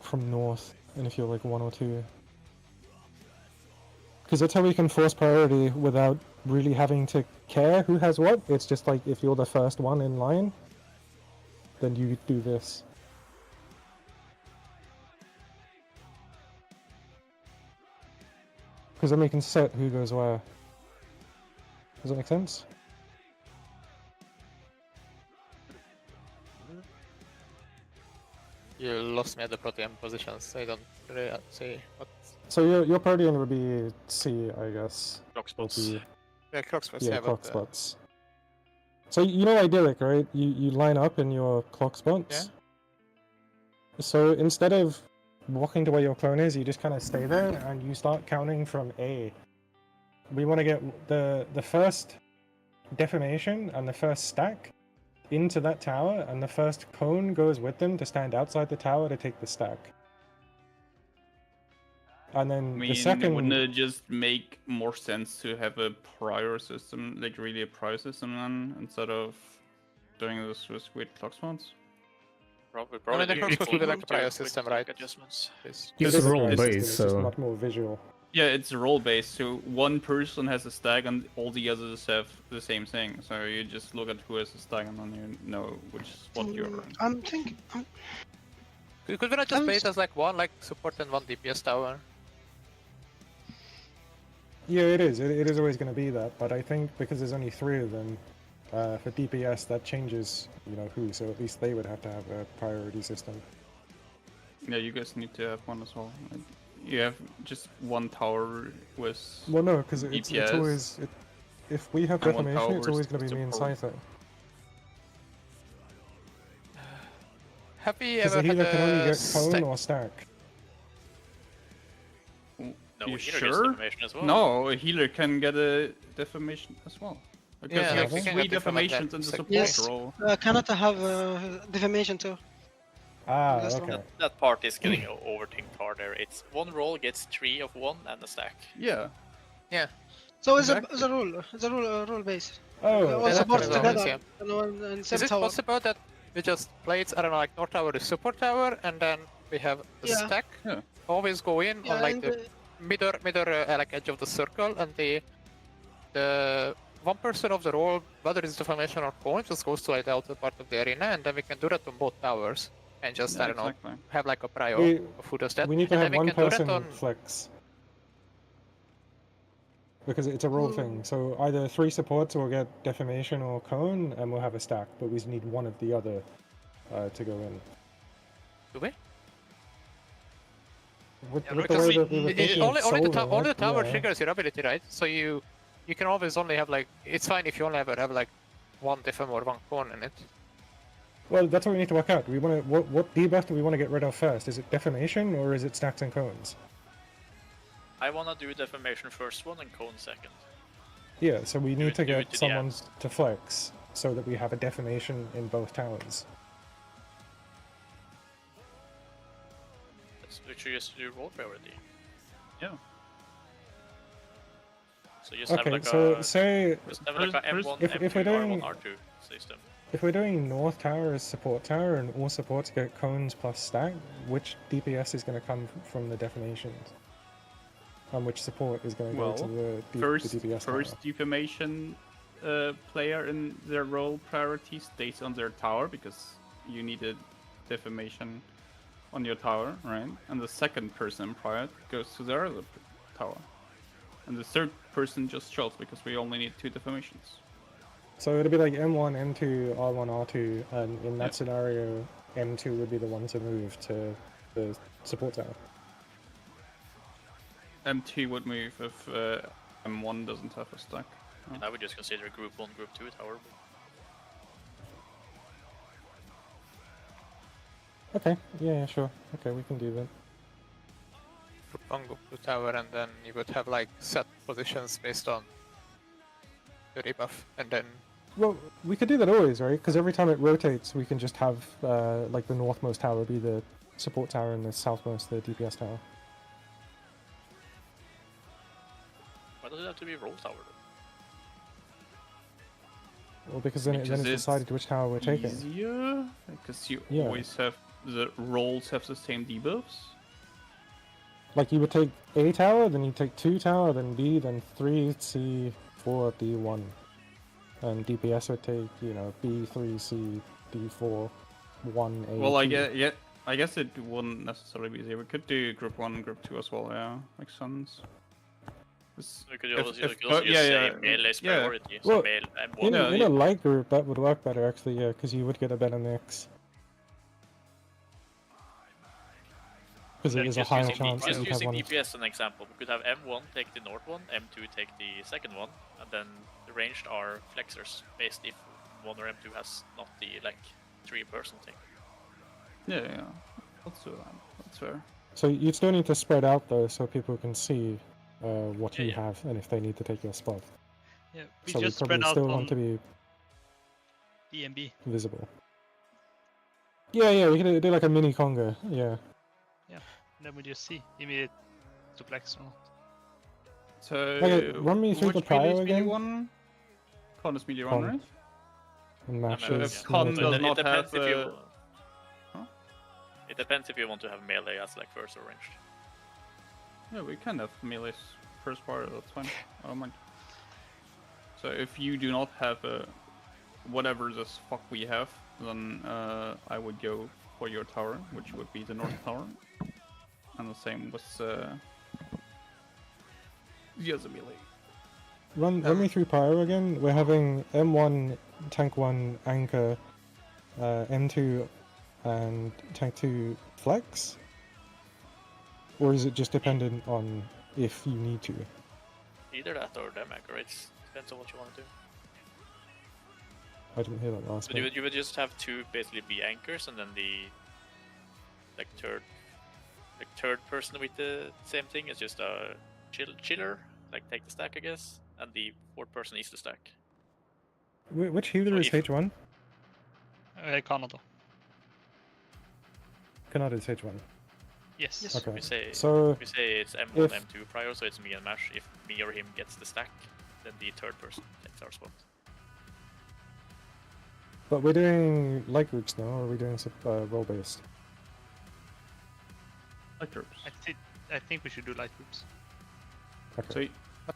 S7: from north, and if you're like 1 or 2, because that's how we can force priority without really having to care who has what. It's just like if you're the first one in line, then you do this. Because then we can set who goes where. Does that make sense?
S11: You lost me at the Protean positions. I don't really see what.
S7: So your Protean would be C, I guess.
S12: Clock
S7: Would
S12: spots.
S7: be-
S11: Yeah, clock spots.
S7: Yeah,
S11: Yeah,
S7: clock
S11: but,
S7: spots. So you know idyllic, right? You line up in your clock spots.
S11: Yeah.
S7: So instead of walking to where your clone is, you just kind of stay there and you start counting from A. We want to get the first deformation and the first stack into that tower, and the first cone goes with them to stand outside the tower to take the stack. And then
S10: I mean,
S7: the second.
S10: wouldn't it just make more sense to have a prior system, like really a prior system then, instead of doing this with weird clock spots?
S12: Probably,
S11: I mean, the
S12: be
S11: clock spots would be like a
S12: quick
S11: prior
S12: to
S11: system,
S12: quick
S11: right?
S12: adjustments.
S11: It's
S2: It's
S7: This is
S2: roll
S7: the system,
S2: based,
S7: it's just
S2: so
S7: much more visual.
S10: Yeah, it's role based, so one person has a stack and all the others have the same thing. So you just look at who has a stack and then you know which spot you're in.
S6: I'm thinking.
S11: Could we not just play it as like 1 like support and 1 DPS tower?
S7: Yeah, it is. It is always going to be that. But I think because there's only 3 of them, for DPS that changes, you know, who. So at least they would have to have a priority system.
S10: Yeah, you guys need to have one as well. Like, you have just one tower with.
S7: Well, no, because
S10: DPS,
S7: it's always if we have
S10: and one
S7: defamation,
S10: tower
S7: it's always
S10: with
S7: going to be me and
S10: support.
S7: Scyther.
S11: Have we
S7: Because
S11: ever
S7: the
S11: had
S7: healer can only
S11: a
S7: get cone or stack.
S12: No,
S10: You
S12: healer gets
S10: sure?
S12: defamation as well.
S10: No, a healer can get a defamation as well. Because
S11: Yeah,
S10: you
S11: like,
S10: have
S11: we can
S10: 3
S11: get defamation
S10: defamations in the
S11: second
S10: support
S6: Yes.
S10: role.
S6: Kanata have defamation too.
S7: Ah,
S6: That's
S7: okay.
S12: That part is getting overthinked harder. It's one roll gets 3 of 1 and a stack.
S10: Yeah.
S11: Yeah.
S6: So
S10: Exactly.
S6: it's a rule. It's a rule based.
S7: Oh,
S6: All
S11: Yeah,
S6: supports
S11: that's what it is,
S6: together.
S11: yeah.
S6: You know, in
S11: Is
S6: same
S11: it
S6: tower.
S11: possible that we just played, I don't know, like North Tower is support tower, and then we have a
S6: Yeah.
S11: stack?
S10: Yeah.
S11: Always go in
S6: Yeah,
S11: on like
S6: and,
S11: the middle like edge of the circle, and the 1% of the roll, whether it's defamation or coin, just goes to like the outer part of the arena, and then we can do that on both towers, and just
S10: Yeah,
S11: I don't know,
S10: exactly.
S11: have like a prio
S7: We-
S11: of who does that,
S7: We need to
S11: and
S7: have
S11: then we
S7: one
S11: can do that
S7: person
S11: on.
S7: flex. Because it's a roll thing, so either 3 supports will get defamation or cone, and we'll have a stack, but we need one of the other to go in.
S11: Do we?
S7: With,
S11: Yeah,
S7: with the
S11: because
S7: way that we were thinking of
S11: only
S7: solving
S11: the
S7: it,
S11: tower
S7: yeah.
S11: triggers your ability, right? So you can always only have like, it's fine if you only ever have like 1 defam or 1 cone in it.
S7: Well, that's what we need to work out. We want to what debuff do we want to get rid of first? Is it defamation or is it stacks and cones?
S12: I wanna do defamation first one and cone second.
S7: Yeah, so we need to
S12: do it
S7: get
S12: to the
S7: someone
S12: end.
S7: to flex so that we have a defamation in both towers.
S12: That's what you just do roll priority.
S10: Yeah.
S12: So just have
S7: Okay,
S12: like
S7: so
S12: a
S7: say
S12: just have like a M1,
S7: if
S12: M2,
S7: we're doing
S12: R1, R2 system.
S7: if we're doing North Tower as support tower and all supports get cones plus stack, which DPS is going to come from the defamations? And which support is going to go to the DPS
S10: first
S7: tower?
S10: defamation player in their role priority stays on their tower because you needed defamation on your tower, right? And the second person prior goes to their other tower. And the third person just shows because we only need 2 defamations.
S7: So it'll be like M1, M2, R1, R2, and in that
S10: Yep.
S7: scenario, M2 would be the one to move to the support tower.
S10: M2 would move if M1 doesn't have a stack.
S12: And I would just consider group 1, group 2 tower.
S7: Okay, yeah, sure. Okay, we can do that.
S11: Group 1 go to tower, and then you would have like set positions based on the rebuff, and then
S7: Well, we could do that always, right? Because every time it rotates, we can just have like the northmost tower be the support tower and the southmost the DPS tower.
S12: Why does it have to be roll tower though?
S7: Well, because then,
S10: Because
S7: then it's
S10: it's
S7: decided which tower we're taking.
S10: Easier, because you
S7: Yeah.
S10: always have the roles have the same debuffs.
S7: Like you would take A tower, then you take 2 tower, then B, then 3, C, 4, D1. And DPS would take, you know, B, 3, C, D4, 1, A.
S10: Well, I
S7: 2.
S10: guess I guess it wouldn't necessarily be easier. We could do group 1 and group 2 as well. Yeah, makes sense.
S12: We could also, you could also just say melee's priority. So
S7: Well,
S12: male M1.
S7: in a light group, that would work better actually, yeah, because you would get a better mix. Because it is a higher chance that
S12: Just
S7: you'd have
S12: using
S7: one.
S12: DPS as an example, we could have M1 take the north one, M2 take the second one, and then the ranged are flexers, based if one or M2 has not the like 3-person thing.
S10: Yeah, that's fair.
S7: So you'd still need to spread out though, so people can see what you
S13: Yeah.
S7: have and if they need to take your spot.
S13: Yeah, we
S7: So we
S13: just
S7: probably
S13: spread out
S7: still
S13: on
S7: want to be
S13: DMB.
S7: visible. Yeah, we could do like a mini Conga, yeah.
S13: Yeah, then we just see immediate to flex or not.
S10: So
S7: Okay, run me through the
S10: which melee
S7: prio
S10: is melee
S7: again.
S10: 1? Con is melee 1,
S7: Con.
S10: right?
S7: And
S12: No,
S7: matches.
S10: Con
S7: melee
S10: does
S7: two.
S10: not
S12: it depends
S10: have.
S12: if you. It depends if you want to have melee as like first or ranged.
S10: Yeah, we can have melee first part. That's fine. I don't mind. So if you do not have whatever this fuck we have, then I would go for your tower, which would be the north tower, and the same with just a melee.
S7: Run me through Pyro again. We're having M1, Tank 1, Anchor, M2, and Tank 2 flex? Or is it just dependent on if you need to?
S12: Either that or them anchor. It depends on what you want to do.
S7: I didn't hear that last
S12: But
S7: bit.
S12: you would just have to basically be anchors, and then the third person with the same thing is just a chiller, like take the stack, I guess, and the fourth person is the stack.
S7: Which healer is H1?
S13: Canada.
S7: Canada is H1.
S13: Yes.
S7: Okay.
S12: We say it's M1, M2 prior, so it's me and Mash. If me or him gets the stack, then the third person takes our spot.
S7: But we're doing light groups now, or are we doing role-based?
S10: Light groups.
S13: I think we should do light groups.
S7: Okay.
S10: So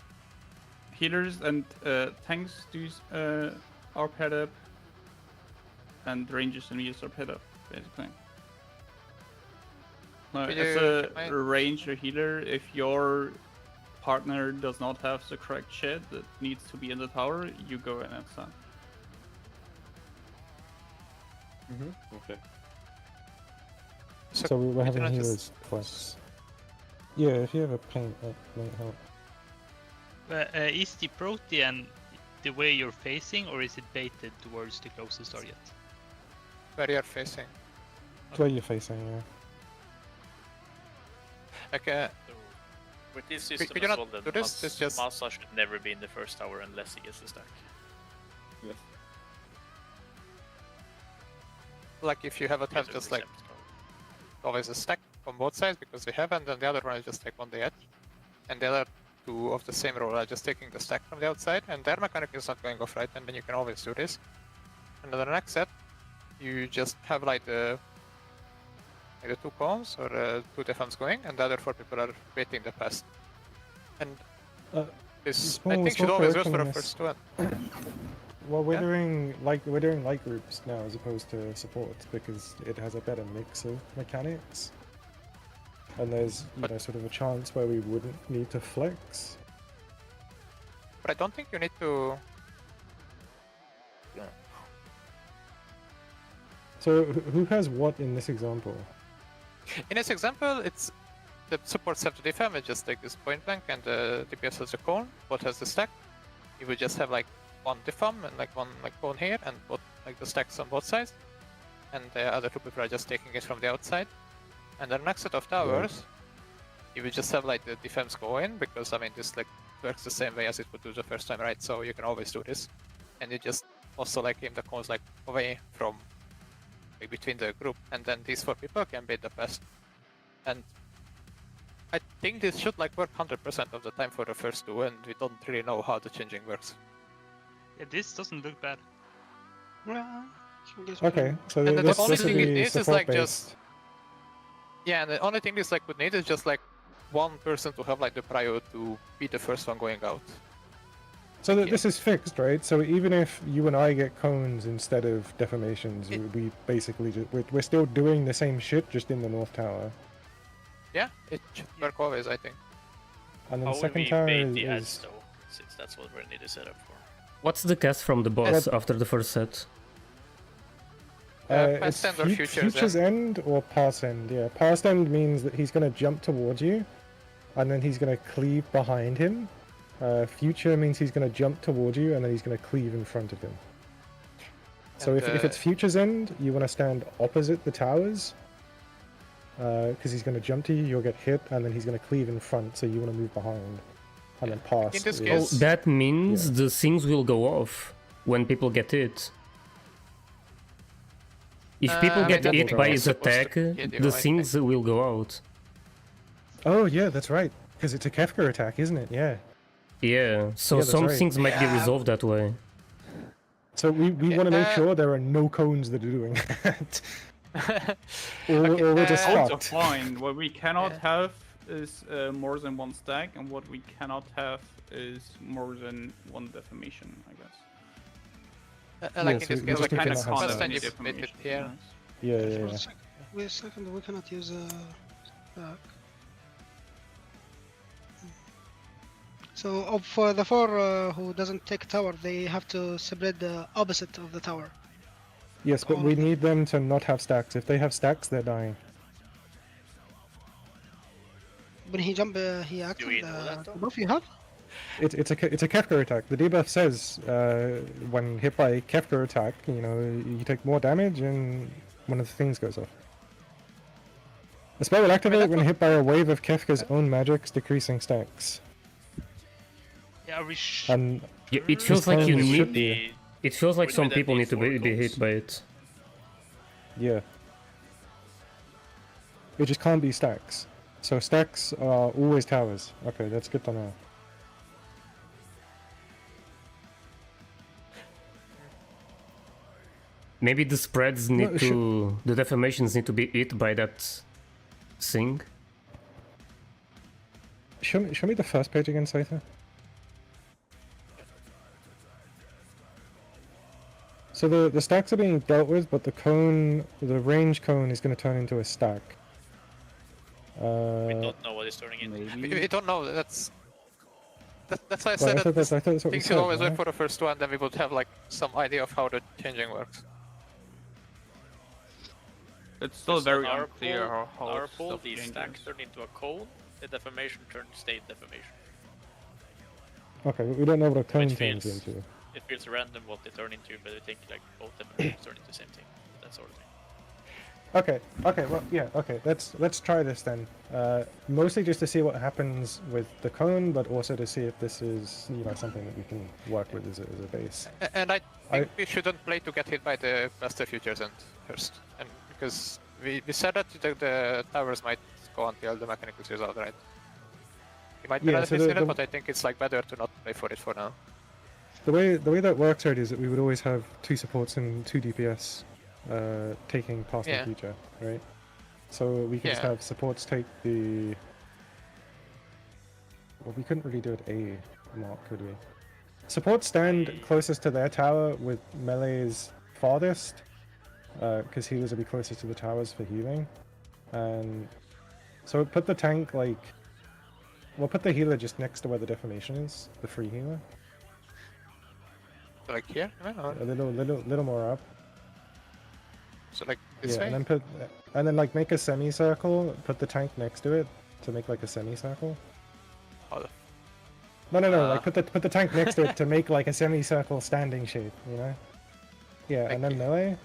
S10: healers and tanks do are paired up, and rangers and meals are paired up, basically. Now, as a ranger healer, if your partner does not have the correct shed that needs to be in the tower, you go in and stand.
S14: Okay.
S7: So we're having healers flex. Yeah, if you have a paint, that might help.
S13: Is the Protean the way you're facing, or is it baited towards the closest target?
S11: Where you're facing.
S7: It's where you're facing, yeah.
S11: Okay.
S12: So with this system
S11: could you
S12: as
S11: not
S12: well,
S11: do
S12: then
S11: this? It's just...
S12: Masa should never be in the first tower unless he gets the stack.
S14: Yes.
S11: Like if you have a tab, just like always a stack on both sides because we have, and then the other one is just like on the edge, and the other two of the same row are just taking the stack from the outside, and their mechanic is not going off right, and then you can always do this. And then the next set, you just have like the two cones or two defense going, and the other 4 people are waiting the pass. And this I think should always work for a first one.
S7: Well, we're doing light groups now as opposed to support because it has a better mix of mechanics, and there's sort of a chance where we wouldn't need to flex.
S11: But I don't think you need to.
S7: So who has what in this example?
S11: In this example, it's the supports have to defend with just like this point blank, and the DPS has the cone. Bot has the stack. You would just have like one defam and like one like cone here, and both like the stacks on both sides. And the other 2 people are just taking it from the outside. And the next set of towers, you would just have like the defense go in, because I mean this like works the same way as it would do the first time, right? So you can always do this, and you just also like aim the cones like away from like between the group, and then these 4 people can bait the pest. And I think this should like work 100% of the time for the first 2, and we don't really know how the changing works.
S13: Yeah, this doesn't look bad.
S7: Okay, so
S11: and
S7: this
S11: the only
S7: would
S11: thing it
S7: be
S11: needs is
S7: support
S11: like
S7: based.
S11: just and the only thing this like would need is just like one person to have like the prio to be the first one going out.
S7: So this is fixed, right? So even if you and I get cones instead of deformations, we basically we're still doing the same shit, just in the North Tower.
S11: Yeah, it should work always, I think.
S7: And then
S12: How
S7: the
S12: will
S7: second
S12: we
S7: tower
S12: bait the
S7: is
S12: ads though, since that's what we need to set up for?
S2: What's the cast from the boss after the first set?
S7: it's
S11: past end or
S7: Future's End or Past End. Yeah, Past End means that he's going to jump towards you, and then he's going to cleave behind him. Future means he's going to jump towards you, and then he's going to cleave in front of him. So if it's Future's End, you want to stand opposite the towers, because he's going to jump to you, you'll get hit, and then he's going to cleave in front, so you want to move behind. And then Past.
S11: In this
S7: is-
S11: case-
S2: That means the things will go off when people get hit. If people get
S7: that
S2: hit
S7: will
S2: by
S7: go
S2: his
S7: off.
S2: attack, the things will go out.
S7: Oh yeah, that's right. Because it's a KEFKA attack, isn't it? Yeah.
S2: Yeah, so
S7: Yeah, that's
S2: some
S7: right.
S2: things might be resolved that way.
S7: So we want to make sure there are no cones that are doing that. or we're just
S10: Also
S7: fucked.
S10: fine. What we cannot have is more than one stack, and what we cannot have is more than one deformation, I guess.
S11: Like in this case, like
S10: kind of
S11: first
S10: can't
S11: time
S10: have
S11: you
S10: deformation.
S11: bait it here.
S7: Yeah.
S6: Wait a second, we cannot use a stack. So for the 4 who doesn't take tower, they have to spread the opposite of the tower.
S7: Yes, but
S6: All
S7: we
S6: of them.
S7: need them to not have stacks. If they have stacks, they're dying.
S6: When he jump, he acted
S12: we know that, though?
S6: buff you have?
S7: It's a KEFKA attack. The debuff says when hit by KEFKA attack, you know, you take more damage and one of the things goes off. The spell will activate when hit by a wave of Kefka's own magics, decreasing stacks.
S13: Yeah, are we
S7: And
S2: Yeah, it feels like you
S7: currently should
S2: need.
S7: be.
S2: It feels like
S12: Would
S2: some
S12: that
S2: people
S12: be
S2: need to be
S12: 4
S2: hit
S12: goals?
S2: by it.
S7: Yeah. It just can't be stacks. So stacks are always towers. Okay, that's good to know.
S2: Maybe the spreads need
S7: No,
S2: to. The deformations need to be hit by that thing.
S7: Show me the first page again, Saitha. So the stacks are being dealt with, but the cone, the range cone, is going to turn into a stack.
S12: We don't know what it's turning into.
S11: We don't know. That's why I
S7: Well,
S11: said
S7: I thought
S11: that
S7: that's what we
S11: things
S7: said,
S11: should always wait
S7: right?
S11: for the first one, then we would have like some idea of how the changing works.
S10: It's still
S12: Because
S10: very
S12: on our
S10: unclear
S12: poll-
S10: how
S12: on our poll,
S10: stuff
S12: the
S10: changes.
S12: stack turned into a cone, the deformation turned state deformation.
S7: Okay, we don't know what a cone
S12: Which
S7: turns
S12: feels-
S7: into.
S12: It feels random what they turn into, but I think like both deformations turn into the same thing. That sort of thing.
S7: Okay, well, yeah, okay, let's try this then. Mostly just to see what happens with the cone, but also to see if this is, you know, something that we can work with as a base.
S11: And I think we shouldn't play to get hit by the Blaster Futures and first. And because we said that the towers might go until the mechanical is out, right? We might be
S7: Yeah, so
S11: benefiting
S7: the-
S11: it, but I think it's like better to not play for it for now.
S7: The way that works already is that we would always have 2 supports and 2 DPS taking past
S11: Yeah.
S7: the future, right? So we can just
S11: Yeah.
S7: have supports take the... Well, we couldn't really do it A mark, could we? Supports stand closest to their tower with melee's farthest, because healers will be closest to the towers for healing. And so put the tank like... We'll put the healer just next to where the deformation is, the free healer.
S11: So like here, you know, or
S7: A little more up.
S11: so like this
S7: Yeah,
S11: way.
S7: and then like make a semicircle, put the tank next to it to make like a semicircle.
S11: Oh.
S7: No, like put the tank next to it to make like a semicircle standing shape, you know? Yeah, and then melee.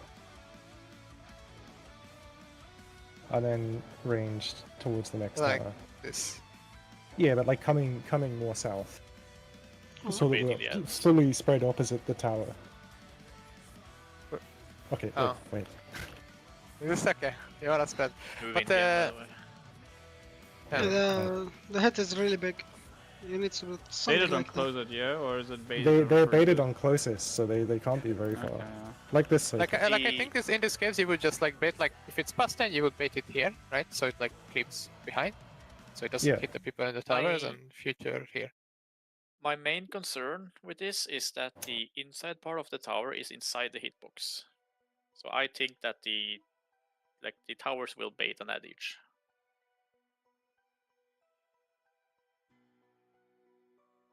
S7: And then ranged towards the next
S11: Like
S7: tower.
S11: this.
S7: Yeah, but like coming more south. So that
S12: Invading the
S7: we're
S12: Alps.
S7: fully spread opposite the tower. Okay,
S11: Oh.
S7: wait.
S11: It's okay. You are spread.
S12: Moving
S11: But
S12: again, by the way.
S6: The hit is really big. You need to put something
S10: Baited on
S6: like that.
S10: closed, yeah, or is it baited?
S7: They're
S10: on
S7: baited
S10: furthest?
S7: on closest, so they can't be very far.
S10: Okay.
S7: Like this.
S11: Like I think this in this case you would just like bait like if it's past 10 you would bait it here, right? So it like creeps behind. So it doesn't
S7: Yeah.
S11: hit the people in the towers
S12: I-
S11: and future here.
S12: My main concern with this is that the inside part of the tower is inside the hitbox. So I think that the towers will bait an adage.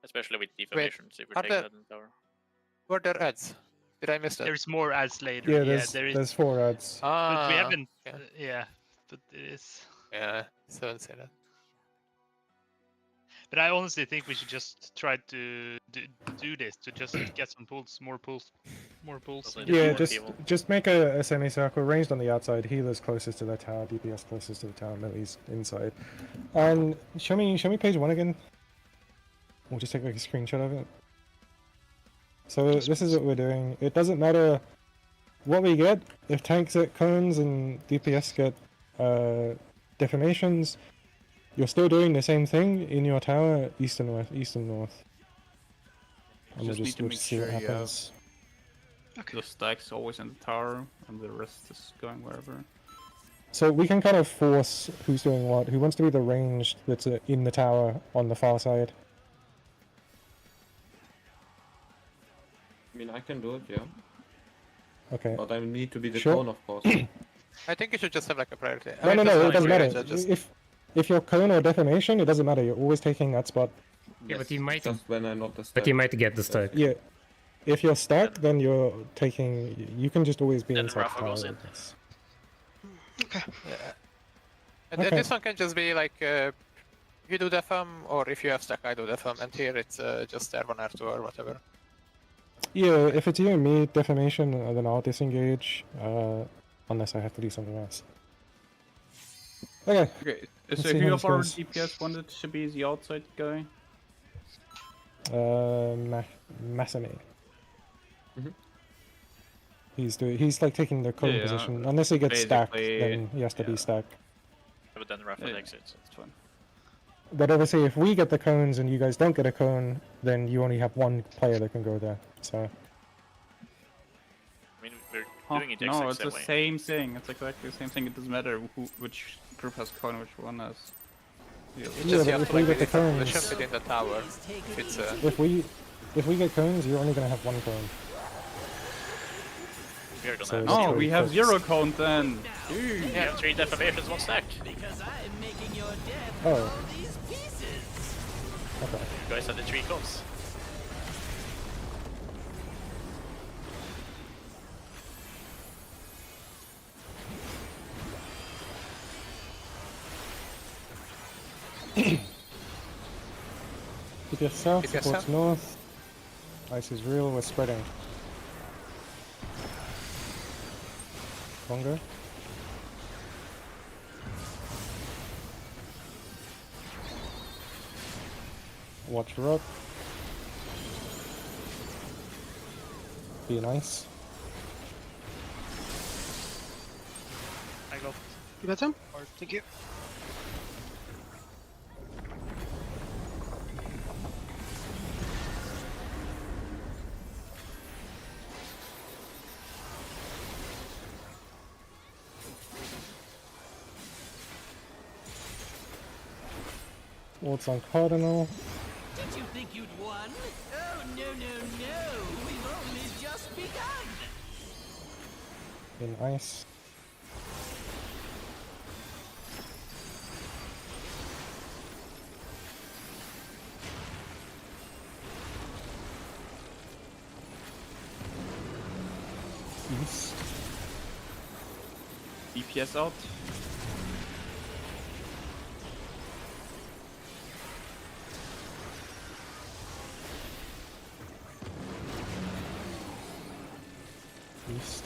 S12: Especially with deformations, if we're
S11: are
S12: taking
S11: there-
S12: that in the tower.
S11: Were there ads? Did I miss that?
S13: There's more ads later.
S7: Yeah,
S13: there is.
S7: there's 4 ads.
S13: But we
S11: Ah,
S13: haven't.
S11: yeah.
S13: Yeah, but it is.
S11: Yeah, so I'd say that.
S13: But I honestly think we should just try to do this to just get some pulls, more pulls.
S7: Yeah, just make a semicircle ranged on the outside, healers closest to the tower, DPS closest to the tower, melee's inside. And show me page 1 again. We'll just take like a screenshot of it. So this is what we're doing. It doesn't matter what we get, if tanks get cones and DPS get deformations, you're still doing the same thing in your tower, east and west, east and north. And
S10: Just need to
S7: we'll
S10: make
S7: see what
S10: sure you
S7: happens.
S10: have the stack's always in the tower, and the rest is going wherever.
S7: So we can kind of force who's doing what. Who wants to be the ranged that's in the tower on the far side?
S14: I mean, I can do it, yeah.
S7: Okay.
S14: But I need to be the
S7: Sure.
S14: cone, of course.
S11: I think you should just have like a priority.
S7: No,
S11: I mean,
S7: it
S11: just
S7: doesn't
S11: like
S7: matter.
S11: just-
S7: If you're cone or deformation, it doesn't matter. You're always taking that spot.
S2: Yeah, but he might.
S14: Just when I'm not the
S2: But he might get the stack.
S7: Yeah. If you're stuck, then you're taking. You can just always be
S12: Then
S7: inside
S12: Rafa
S7: tower.
S12: goes
S7: I
S12: in.
S7: guess.
S6: Okay.
S11: Yeah. And
S7: Okay.
S11: this one can just be like, you do defam, or if you have stack, I do defam, and here it's just R1, R2, or whatever.
S7: Yeah, if it's you and me, defamation, then I'll disengage. Unless I have to do something else. Okay.
S10: Okay,
S7: Let's
S10: so
S7: see
S10: who
S7: how
S10: of
S7: this
S10: our
S7: goes.
S10: DPS wanted to be the outside guy?
S7: Masame.
S14: Mhm.
S7: He's like taking the cone
S10: Yeah,
S7: position. Unless he gets stacked,
S10: basically,
S7: then he has to be stacked.
S12: But then Rafa
S10: Yeah,
S12: takes it.
S10: that's fine.
S7: But obviously, if we get the cones and you guys don't get a cone, then you only have one player that can go there. So.
S12: I mean, we're
S10: Huh,
S12: doing it the
S10: no,
S12: exact
S10: it's
S12: same
S10: the
S12: way.
S10: same thing. It's exactly the same thing. It doesn't matter which group has cone, which one has.
S11: You
S7: Yeah,
S11: just
S7: but
S11: have
S7: if
S11: to
S7: we
S11: like
S7: get the
S11: different position
S7: cones,
S11: within the tower. If it's
S7: if we get cones, you're only gonna have one cone.
S12: We're gonna
S7: So
S12: have
S7: it's
S10: Oh,
S7: really
S10: we have
S7: close.
S10: 0 count then.
S12: We have 3 defamations, 1 stack.
S7: Oh. Okay.
S12: You guys have the 3 cones.
S7: DPS south,
S11: DPS
S7: supports
S11: south.
S7: north. Ice is real, we're spreading. Longer. Watch rock. Be nice.
S13: I got.
S6: You got some? Thank you.
S7: What's on Cardinal?
S5: Did you think you'd won? Oh, no, no, no. We've only just begun.
S7: In ice. East.
S10: DPS out.
S7: East.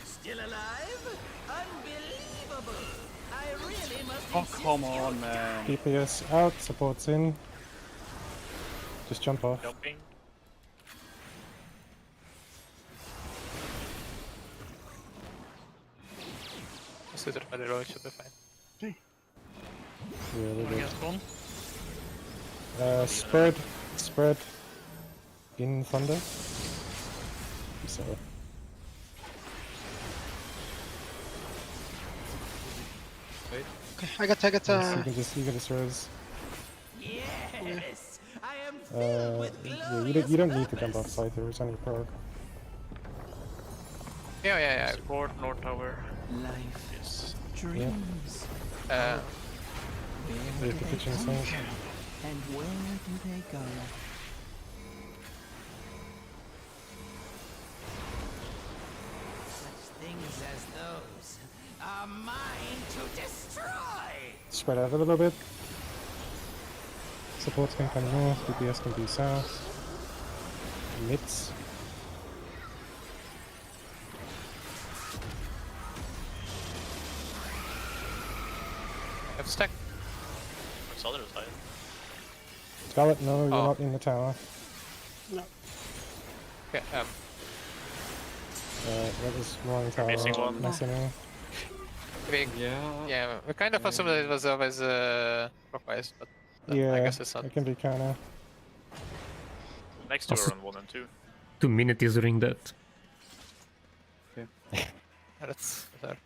S5: Still alive? Unbelievable. I really must
S10: Oh, come on, man.
S7: DPS out, supports in. Just jump off.
S12: Jumping.
S11: Just sit by the road, should be fine.
S7: Yeah, we're
S13: I
S7: good.
S13: guess one.
S7: Spread in thunder. So
S6: Okay, I got
S7: you can just res.
S5: Yes. I am filled with
S7: Yeah, you don't need to jump off side. There is any prog.
S11: Yeah.
S12: Support, North Tower.
S5: life.
S12: Yes.
S5: Dreams.
S11: Uh,
S5: Where
S7: Yeah,
S5: do
S7: the
S5: they
S7: kitchen
S5: come
S7: sink.
S5: from? And where do they go? Such things as those are mine to destroy.
S7: Spread out a little bit. Supports can come north. DPS can be south. Mids.
S11: have stack.
S12: this other side.
S7: Scarlet, no, you're
S11: Oh.
S7: not in the tower.
S6: No.
S11: Okay,
S7: That was wrong tower.
S12: missing one.
S7: Messing.
S11: yeah, we kind of assumed that it was always clockwise, but
S7: Yeah,
S11: I guess it's not.
S7: it can be kinda.
S12: Next two are on 1 and 2.
S2: 2 minutes is during that.
S11: Yeah, that's fair.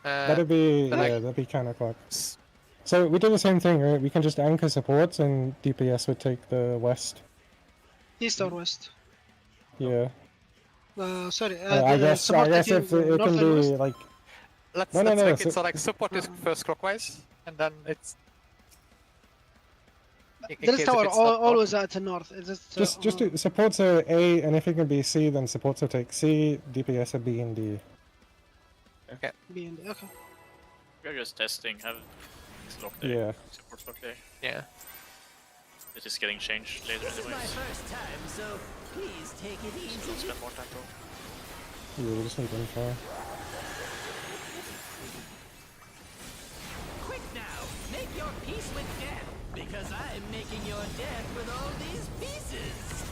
S7: That'd be that'd be kinda clock. So we do the same thing, right? We can just anchor supports and DPS would take the west.
S6: East or west?
S7: Yeah.
S6: Sorry.
S7: I guess if it can be like.
S11: Let's
S7: No,
S11: make it so like support is first clockwise, and then it's.
S6: This tower always at the north.
S7: Just do supports are A, and if it can be C, then supports will take C. DPS are B and D.
S11: Okay.
S6: B and D. Okay.
S12: We're just testing. Have it's locked there.
S7: Yeah.
S12: Support locked there.
S11: Yeah.
S12: This is getting changed later
S5: This is my
S12: anyways.
S5: first time, so please take it
S12: So
S5: easy.
S12: don't spend more time though.
S7: Yeah, we just need info.
S5: Quick now, make your peace with death, because I'm making your death with all these pieces.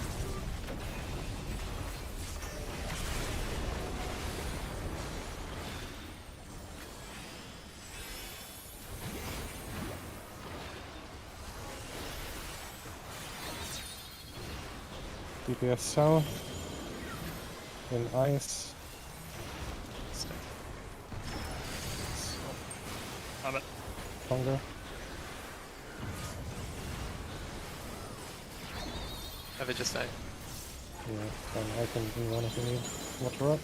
S7: DPS south. In ice. Congo.
S11: Have it just died.
S7: Yeah, I can run if you need. Watch her up.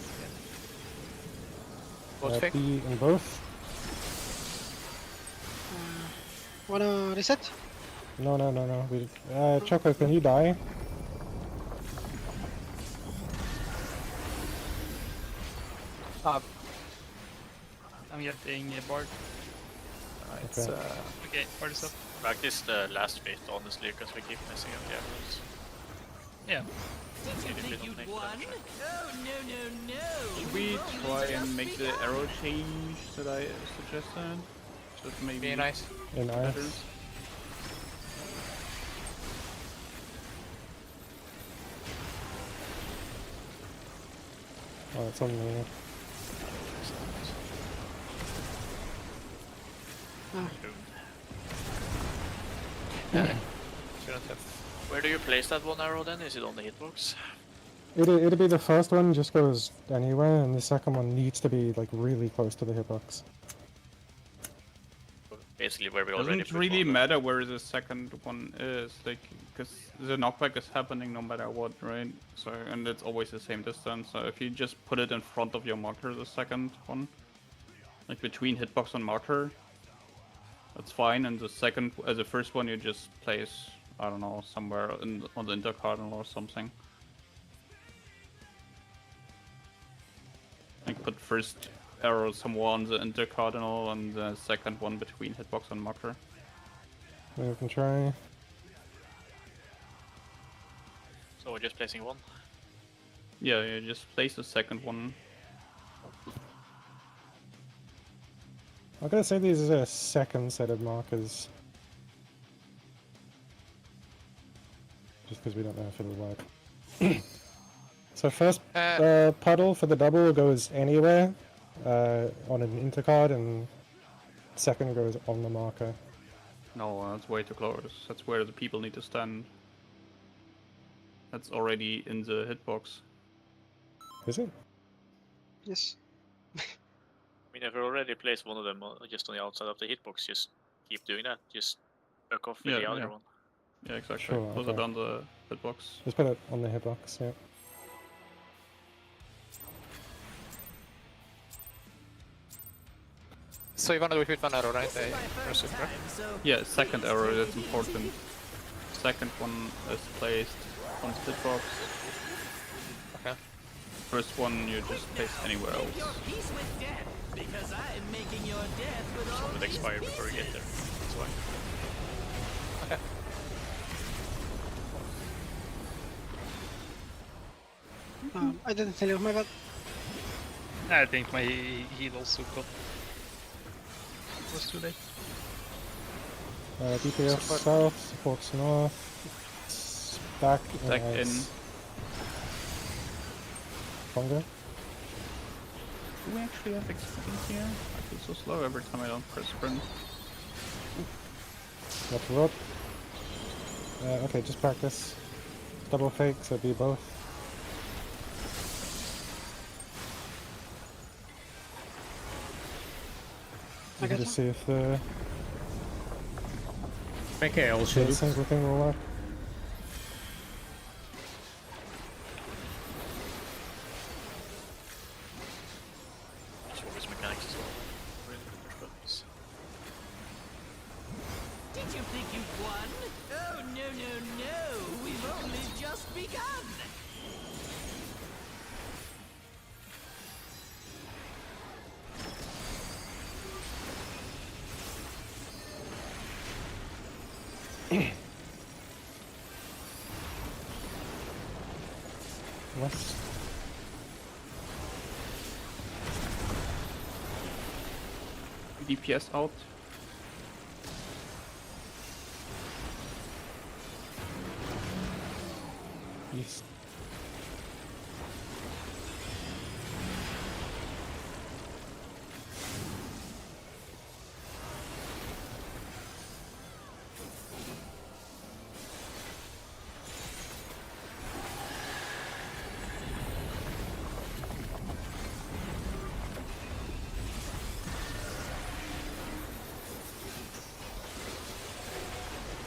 S11: Both fake?
S7: B in both.
S6: Wanna reset?
S7: No. We, Choco, can you die?
S13: I'm getting a board.
S11: It's,
S7: Okay.
S13: Okay, board is up.
S12: Practice the last bit honestly, because we keep messing up the arrows.
S13: Yeah.
S5: Did you
S12: Even if we
S5: think
S12: don't
S5: you'd
S12: make
S5: won?
S12: that
S5: Oh, no.
S10: Should we try and make the arrow change that I suggested? Just maybe
S11: Be nice.
S7: In ice.
S10: better?
S7: Oh, it's on me.
S12: Where do you place that one arrow then? Is it on the hitbox?
S7: It'll be the first one, just goes anywhere, and the second one needs to be like really close to the hitbox.
S12: Basically where we already
S10: Doesn't
S12: put
S10: really
S12: one.
S10: matter where the second one is, like, because the knockback is happening no matter what, right? So, and it's always the same distance. So if you just put it in front of your marker, the second one, like between hitbox and marker, that's fine. And the second, the first one, you just place, I don't know, somewhere on the intercardinal or something. Like put first arrow somewhere on the intercardinal and the second one between hitbox and marker.
S7: We can try.
S12: So we're just placing one.
S10: Yeah, you just place the second one.
S7: I'm gonna say these are a second set of markers. Just because we don't know if it'll work. So first puddle for the double goes anywhere on an intercard, and second goes on the marker.
S10: No, that's way too close. That's where the people need to stand. That's already in the hitbox.
S7: Is it?
S6: Yes.
S12: I mean, if we already placed one of them just on the outside of the hitbox, just keep doing that. Just back off with the other one.
S10: Yeah, exactly.
S7: Sure,
S10: Put it
S7: okay.
S10: on the hitbox.
S7: Just put it on the hitbox, yeah.
S11: So you want to do it with one arrow, right?
S10: Yeah, second arrow, that's important. Second one is placed on the hitbox.
S11: Okay.
S10: First one you just place anywhere else.
S5: Peace with death, because I'm making your death with all
S12: So it
S5: these
S12: expire before we get there. That's why.
S11: Okay.
S6: I didn't tell you, my bad.
S13: I think my heal also got was too late.
S7: DPS
S11: Support.
S7: south, supports north, back in
S10: in.
S7: ice. Conga.
S10: Do we actually have XP here? I feel so slow every time I don't press sprint.
S7: Watch the rope. Okay, just practice. Double fake, so be both. You can just see if the
S2: Okay, I'll shoot.
S7: single thing will work.
S12: His mechanics as well. Really good push buttons.
S5: Did you think you'd won? Oh, no, no, no. We've only just begun.
S7: West.
S10: DPS out.
S7: East.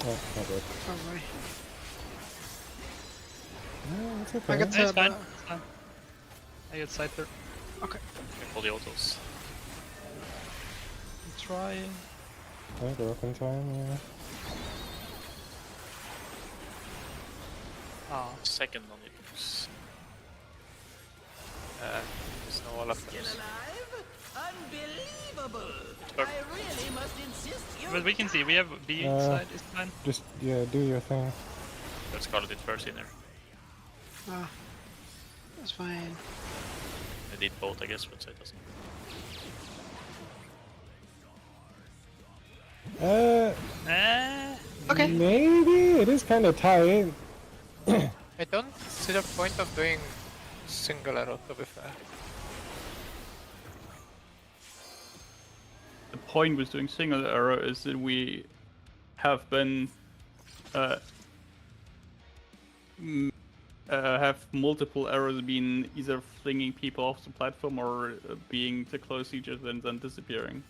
S7: Oh, not good.
S6: Sorry.
S7: No, it's okay.
S6: I got
S13: It's fine.
S6: the-
S13: It's fine. I get Scyther.
S6: Okay.
S12: All the autos.
S13: I'm trying.
S7: Oh, go up in time, yeah.
S13: Ah.
S12: Second on it. There's no Olaf.
S5: Still alive? Unbelievable!
S12: Sure.
S5: I really must insist you.
S13: But we can see, we have B side is fine.
S7: Just, yeah, do your thing.
S12: Let's call it first in there.
S6: Ah, that's fine.
S12: I did both, I guess, but it doesn't.
S6: Okay.
S7: Maybe it is kind of tight.
S11: I don't see the point of doing single arrow, to be fair.
S10: The point with doing single arrow is that we have been have multiple arrows being either flinging people off the platform or being to close each other and then disappearing.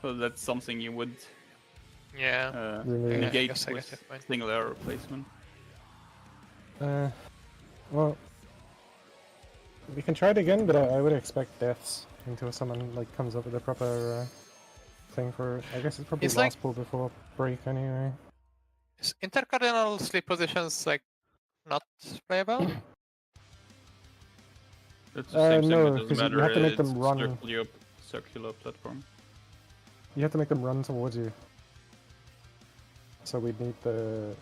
S10: So that's something you would
S11: Yeah.
S10: negate
S11: I guess
S10: with
S11: your point.
S10: single arrow placement.
S7: Well, we can try it again, but I would expect deaths until someone like comes up with a proper thing for it. I guess it's probably
S11: It's
S7: last
S11: like-
S7: pull before break anyway.
S11: Is intercardinal sleep positions like not playable?
S10: It's the same thing,
S7: no,
S10: it doesn't
S7: 'cause you
S10: matter.
S7: have to make
S10: It's
S7: them run.
S10: circular platform.
S7: You have to make them run towards you. So we'd need the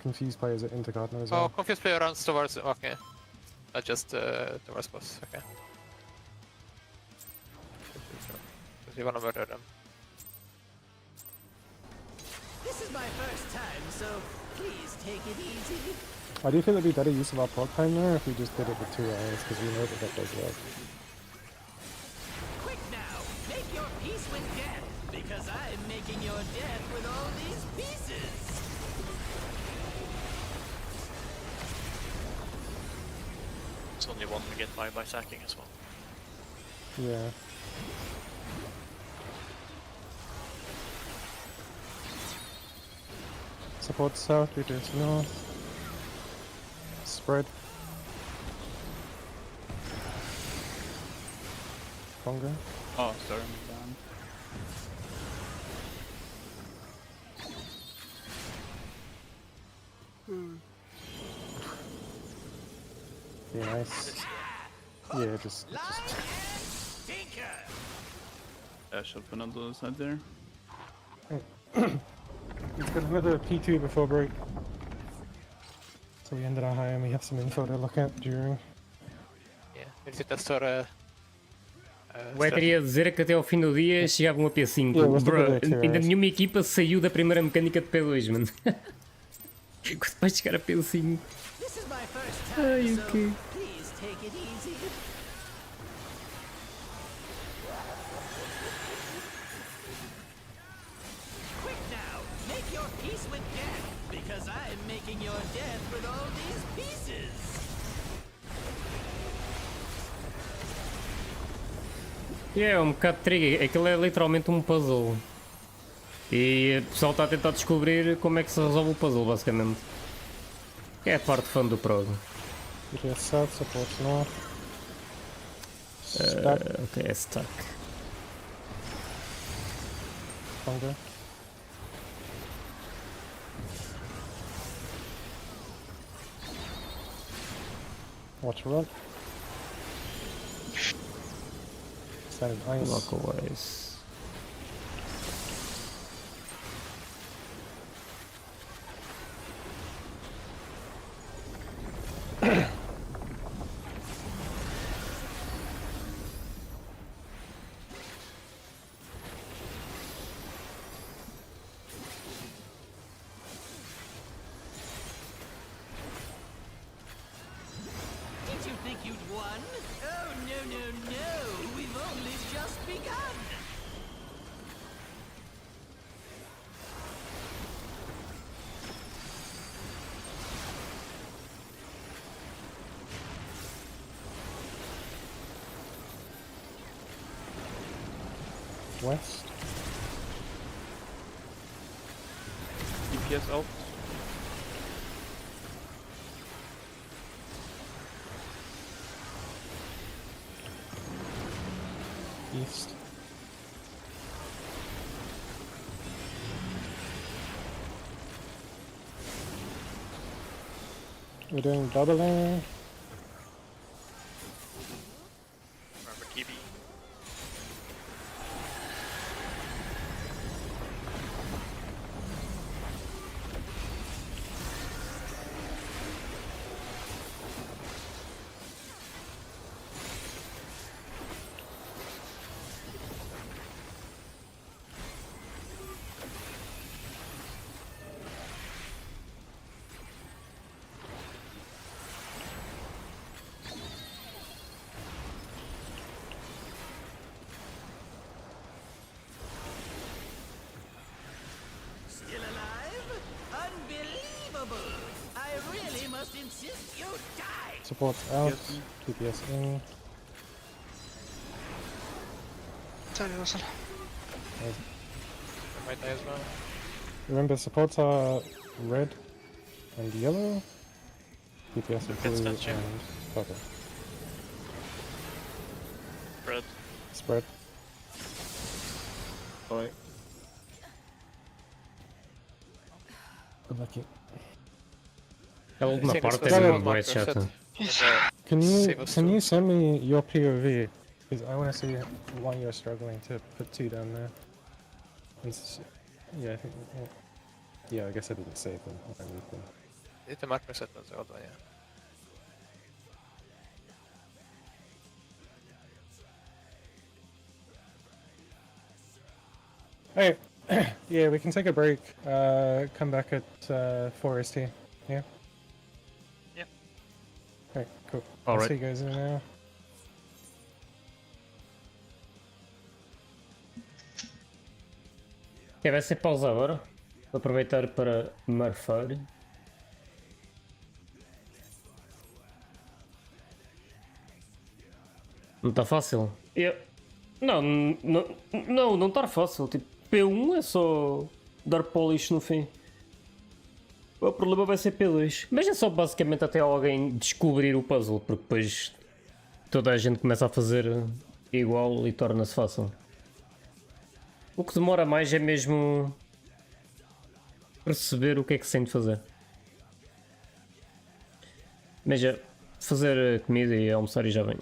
S7: confused players at intercardinal as
S11: Oh,
S7: well.
S11: confused player runs towards. Okay. Not just towards boss. Okay. Because you wanna murder them.
S5: This is my first time, so please take it easy.
S7: I do think it'd be better use of our prod time there if we just did it with 2 hours, because we know that that does work.
S5: Quick now, make your peace with death, because I'm making your death with all these pieces.
S12: It's only one we get by sacking as well.
S7: Yeah. Support south, reduce north. Spread. Conga.
S10: Oh, sorry, I'm down.
S7: Be nice. Yeah, just
S10: Yeah, should put on the other side there.
S7: let's get another P2 before break. So we ended our high and we have some info to look at during.
S11: Yeah. Is it a sort of
S2: O Ether ia dizer que até ao fim do dia chegavam a P5.
S7: Yeah, what's the
S2: Bro,
S7: video too,
S2: ainda
S7: guys?
S2: nenhuma equipa saiu da primeira mecânica de P2, mano. Quando vais chegar a P5?
S5: This is my first
S2: Ai,
S5: time,
S2: o
S5: so
S2: quê?
S5: please take it easy. Quick now, make your peace with death, because I'm making your death with all these pieces.
S2: É um bocado tricky, aquilo é literalmente um puzzle. E o pessoal está a tentar descobrir como é que se resolve o puzzle, basicamente. É a parte fã do prog.
S7: GPS south, support north. Stack.
S2: Ok, é stuck.
S7: Hunger. Watch run. Standard ice.
S2: Localize.
S5: Did you think you'd won? Oh, no, no, no. We've only just begun.
S7: West.
S10: DPS out.
S7: East. We're doing doubling.
S12: Remember TB.
S5: Still alive? Unbelievable! I really must insist you die!
S7: Support out. TPS in.
S6: ثاني وصل.
S11: Might die as well.
S7: Remember, supports are red and yellow. TPS are blue and purple.
S12: Spread.
S7: Spread.
S14: Sorry.
S7: Lucky.
S2: A última
S11: think
S2: parte
S11: it's
S2: é
S11: the
S2: mesmo
S11: same
S2: bué chata.
S11: Save us
S7: Can
S11: too.
S7: you send me your POV? Because I want to see why you're struggling to put 2 down there. Yeah, I think. Yeah, I guess I didn't save them. I moved them.
S11: Lite markare sätt alltså, ja.
S7: Hey, yeah, we can take a break. Come back at 4 ST. Yeah.
S13: Yeah.
S7: Okay, cool.
S2: All
S7: I'll
S2: right.
S7: see you guys in now.
S2: Ok, vai ser pausa agora. Vou aproveitar para marfar. Não está fácil? Não está fácil. Tipo, P1 é só dar polish no fim. O problema vai ser P2. Mas é só basicamente até alguém descobrir o puzzle, porque depois toda a gente começa a fazer igual e torna-se fácil. O que demora mais é mesmo perceber o que é que se tem de fazer. Mas já, fazer comida e almoçar e já vem.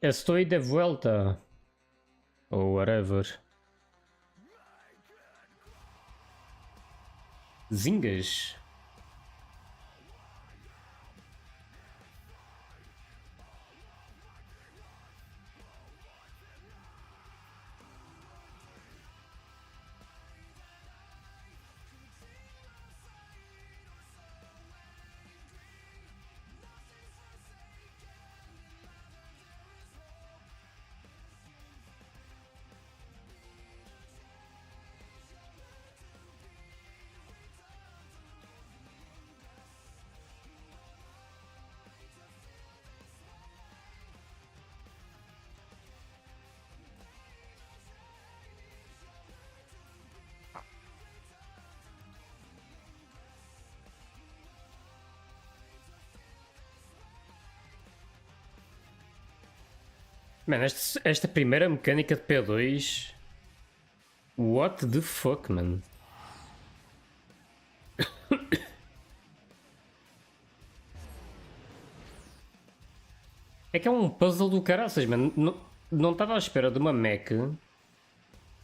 S2: Estoy de vuelta. Ou whatever. Zingas. Mano, esta primeira mecânica de P2. What the fuck, man? É que é um puzzle do caraças, mano. Não estava à espera de uma mech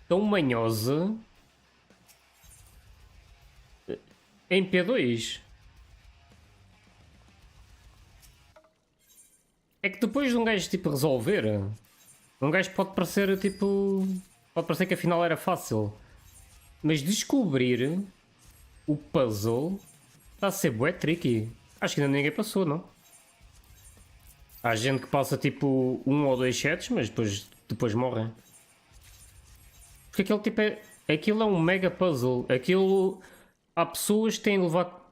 S2: tão manhosa em P2. É que depois de um gajo tipo resolver, um gajo pode parecer tipo. Pode parecer que afinal era fácil. Mas descobrir o puzzle está a ser bué tricky. Acho que ainda ninguém passou, não? Há gente que passa tipo 1 ou 2 sets, mas depois morrem. Porque aquele tipo é. Aquilo é um mega puzzle. Aquilo. Há pessoas que têm de levar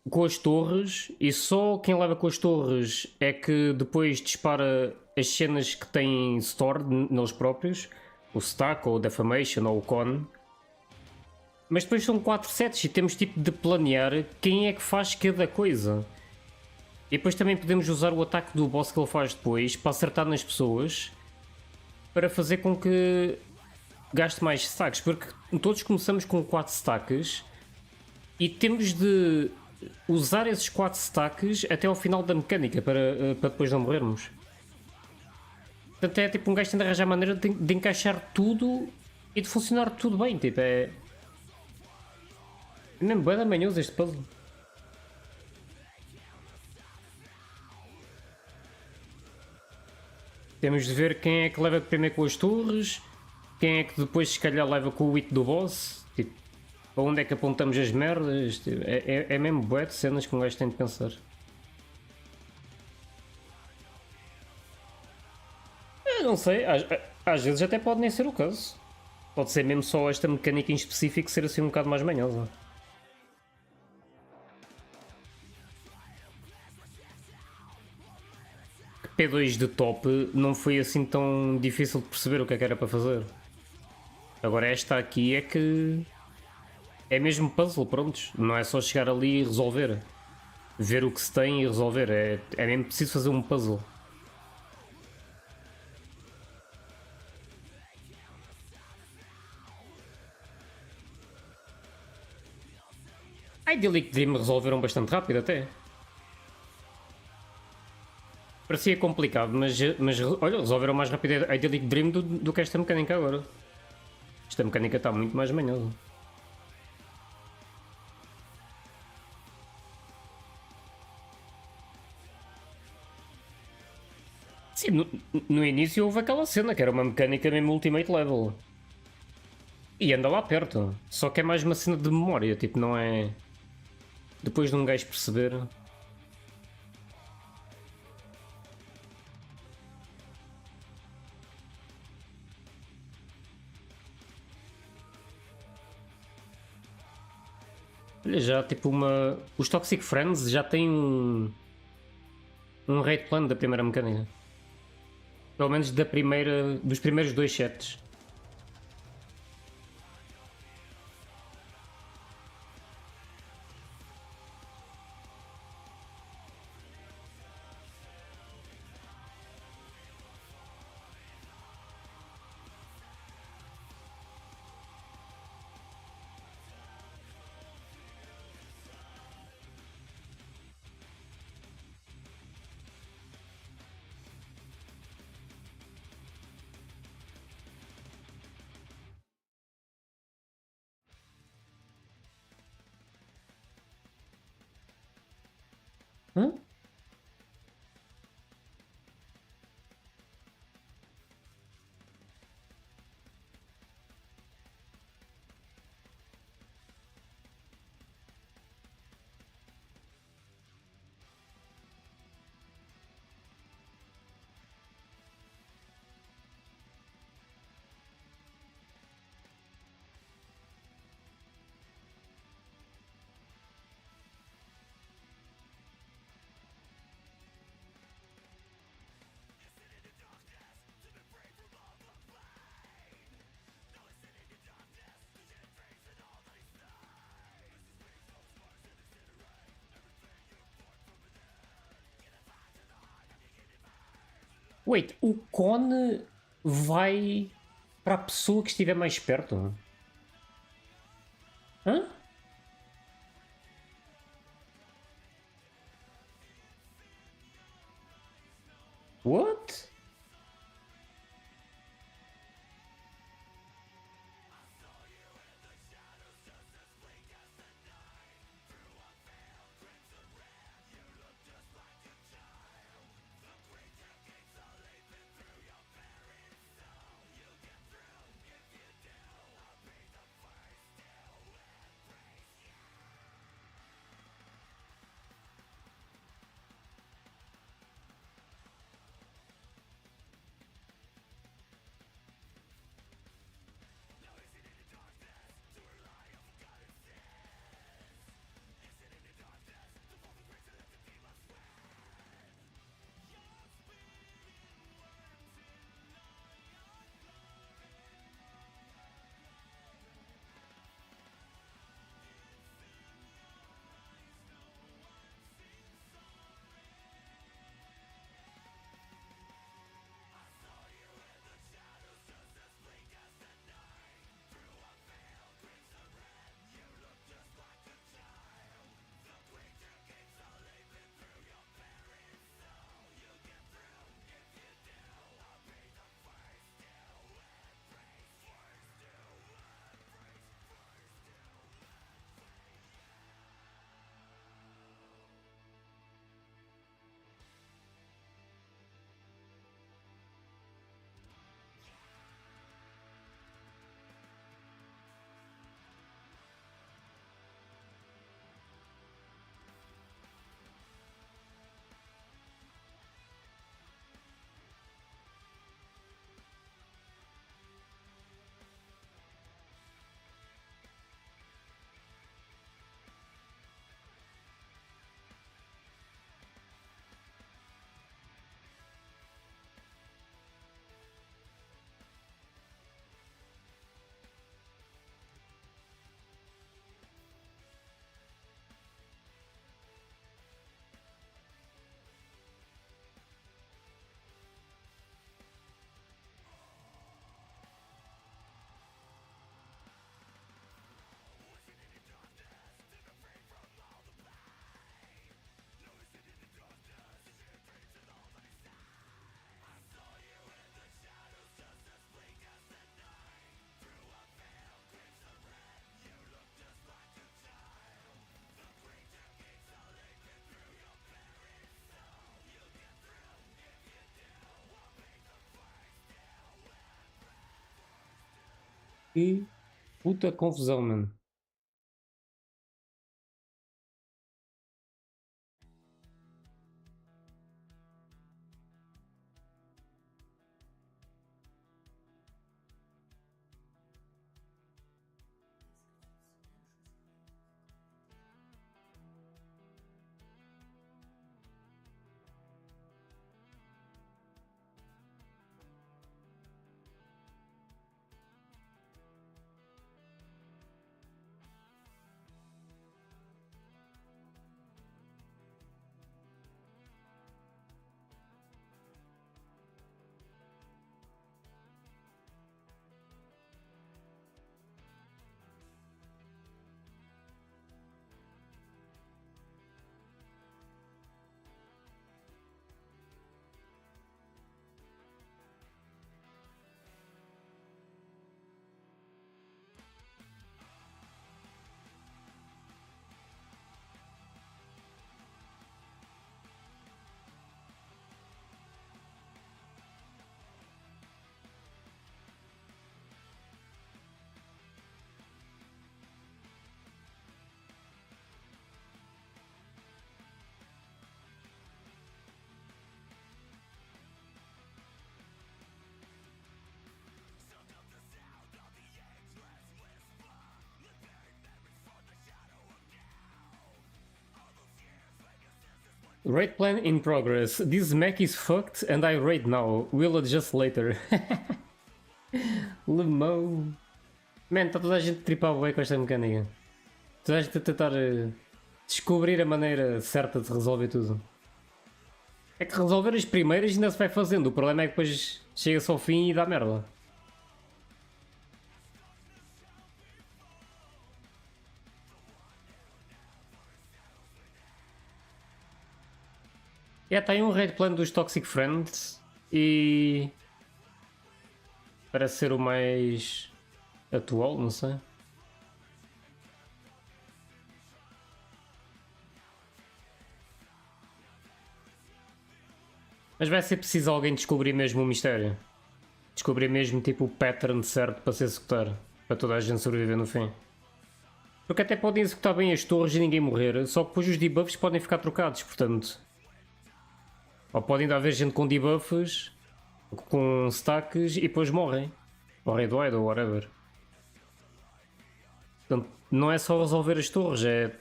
S2: com as torres e só quem leva com as torres é que depois dispara as cenas que têm stored neles próprios. O stack, ou o defamation, ou o con. Mas depois são 4 sets e temos tipo de planear quem é que faz cada coisa. E depois também podemos usar o ataque do boss que ele faz depois para acertar nas pessoas para fazer com que gaste mais stacks, porque todos começamos com 4 stacks e temos de usar esses 4 stacks até ao final da mecânica para depois não morrermos. Portanto é tipo um gajo tenta arranjar a maneira de encaixar tudo e de funcionar tudo bem, tipo é mesmo bué da manhoso este puzzle. Temos de ver quem é que leva primeiro com as torres, quem é que depois se calhar leva com o hit do boss, tipo, para onde é que apontamos as merdas, tipo, é mesmo bué de cenas que um gajo tem de pensar. Eu não sei, às vezes até pode nem ser o caso. Pode ser mesmo só esta mecânica em específico ser assim um bocado mais manhosa. P2 de top não foi assim tão difícil de perceber o que é que era para fazer. Agora esta aqui é que é mesmo puzzle, prontos. Não é só chegar ali e resolver. Ver o que se tem e resolver. É mesmo preciso fazer um puzzle. A Idyllic Dream resolveram bastante rápido até. Parecia complicado, mas olha, resolveram mais rápido a Idyllic Dream do que esta mecânica agora. Esta mecânica está muito mais manhosa. Sim, no início houve aquela cena que era uma mecânica mesmo Ultimate Level. E anda lá perto. Só que é mais uma cena de memória, tipo, não é... Depois de um gajo perceber... Olha, já tipo uma... Os Toxic Friends já têm um rate plan da primeira mecânica. Pelo menos dos primeiros 2 sets. Hã? Wait, o cone vai para a pessoa que estiver mais perto? Hã? What? Que puta confusão, mano. Raid plan in progress. This mech is fucked and I raid now. We'll adjust later. Lemão. Man, está toda a gente tripar bué com esta mecânica. Toda a gente a tentar descobrir a maneira certa de resolver tudo. É que resolver as primeiras ainda se vai fazendo. O problema é que depois chega-se ao fim e dá merda. É, tem um raid plan dos Toxic Friends e parece ser o mais atual, não sei. Mas vai ser preciso alguém descobrir mesmo o mistério. Descobrir mesmo tipo o pattern certo para se executar. Para toda a gente sobreviver no fim. Porque até podem executar bem as torres e ninguém morrer. Só que depois os debuffs podem ficar trocados, portanto. Ou podem haver gente com debuffs, com stacks e depois morrem. Ou raid-wide ou whatever. Portanto, não é só resolver as torres, é...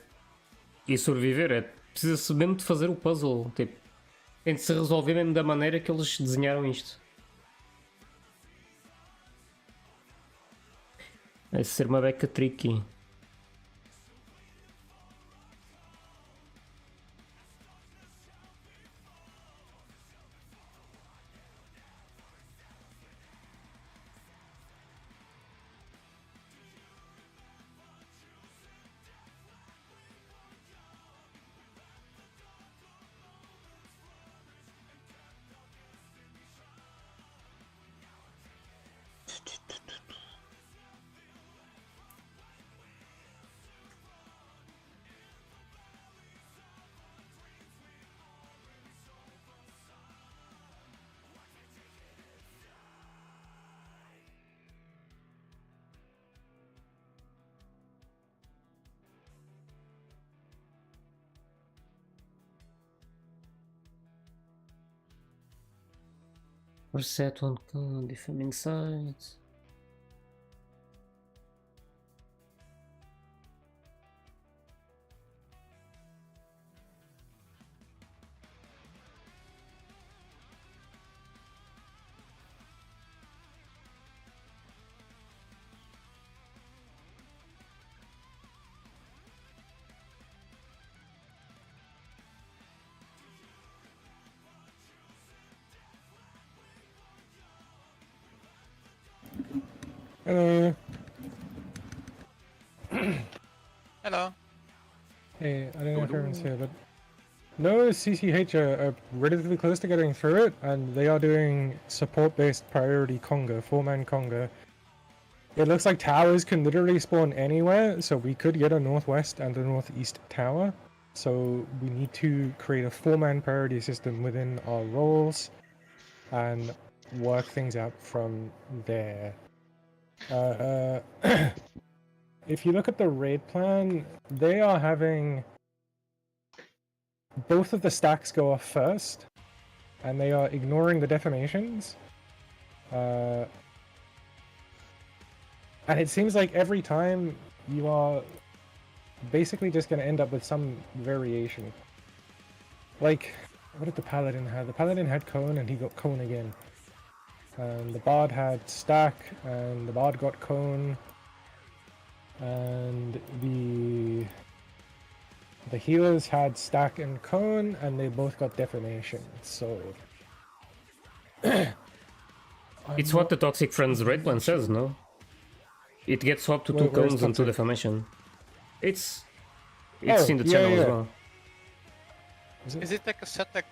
S2: e sobreviver, é... precisa-se mesmo de fazer o puzzle, tipo... tem de se resolver mesmo da maneira que eles desenharam isto. Vai ser uma beca tricky. Reset one code if I'm inside.
S7: Hello.
S11: Hello.
S7: Hey, I don't know if everyone's here, but no CCH are relatively close to getting through it, and they are doing support-based priority conga, 4-man conga. It looks like towers can literally spawn anywhere, so we could get a northwest and a northeast tower. So we need to create a 4-man priority system within our roles and work things out from there. If you look at the raid plan, they are having both of the stacks go off first, and they are ignoring the defamations. And it seems like every time you are basically just going to end up with some variation. Like, what did the Paladin have? The Paladin had Cone, and he got Cone again. And the Bard had Stack, and the Bard got Cone. And the healers had Stack and Cone, and they both got Defamation, so...
S2: It's what the Toxic Friends raid plan says, no? It gets swapped to 2 cones and 2 defamation. It's in the channel as well.
S11: Is it like a set like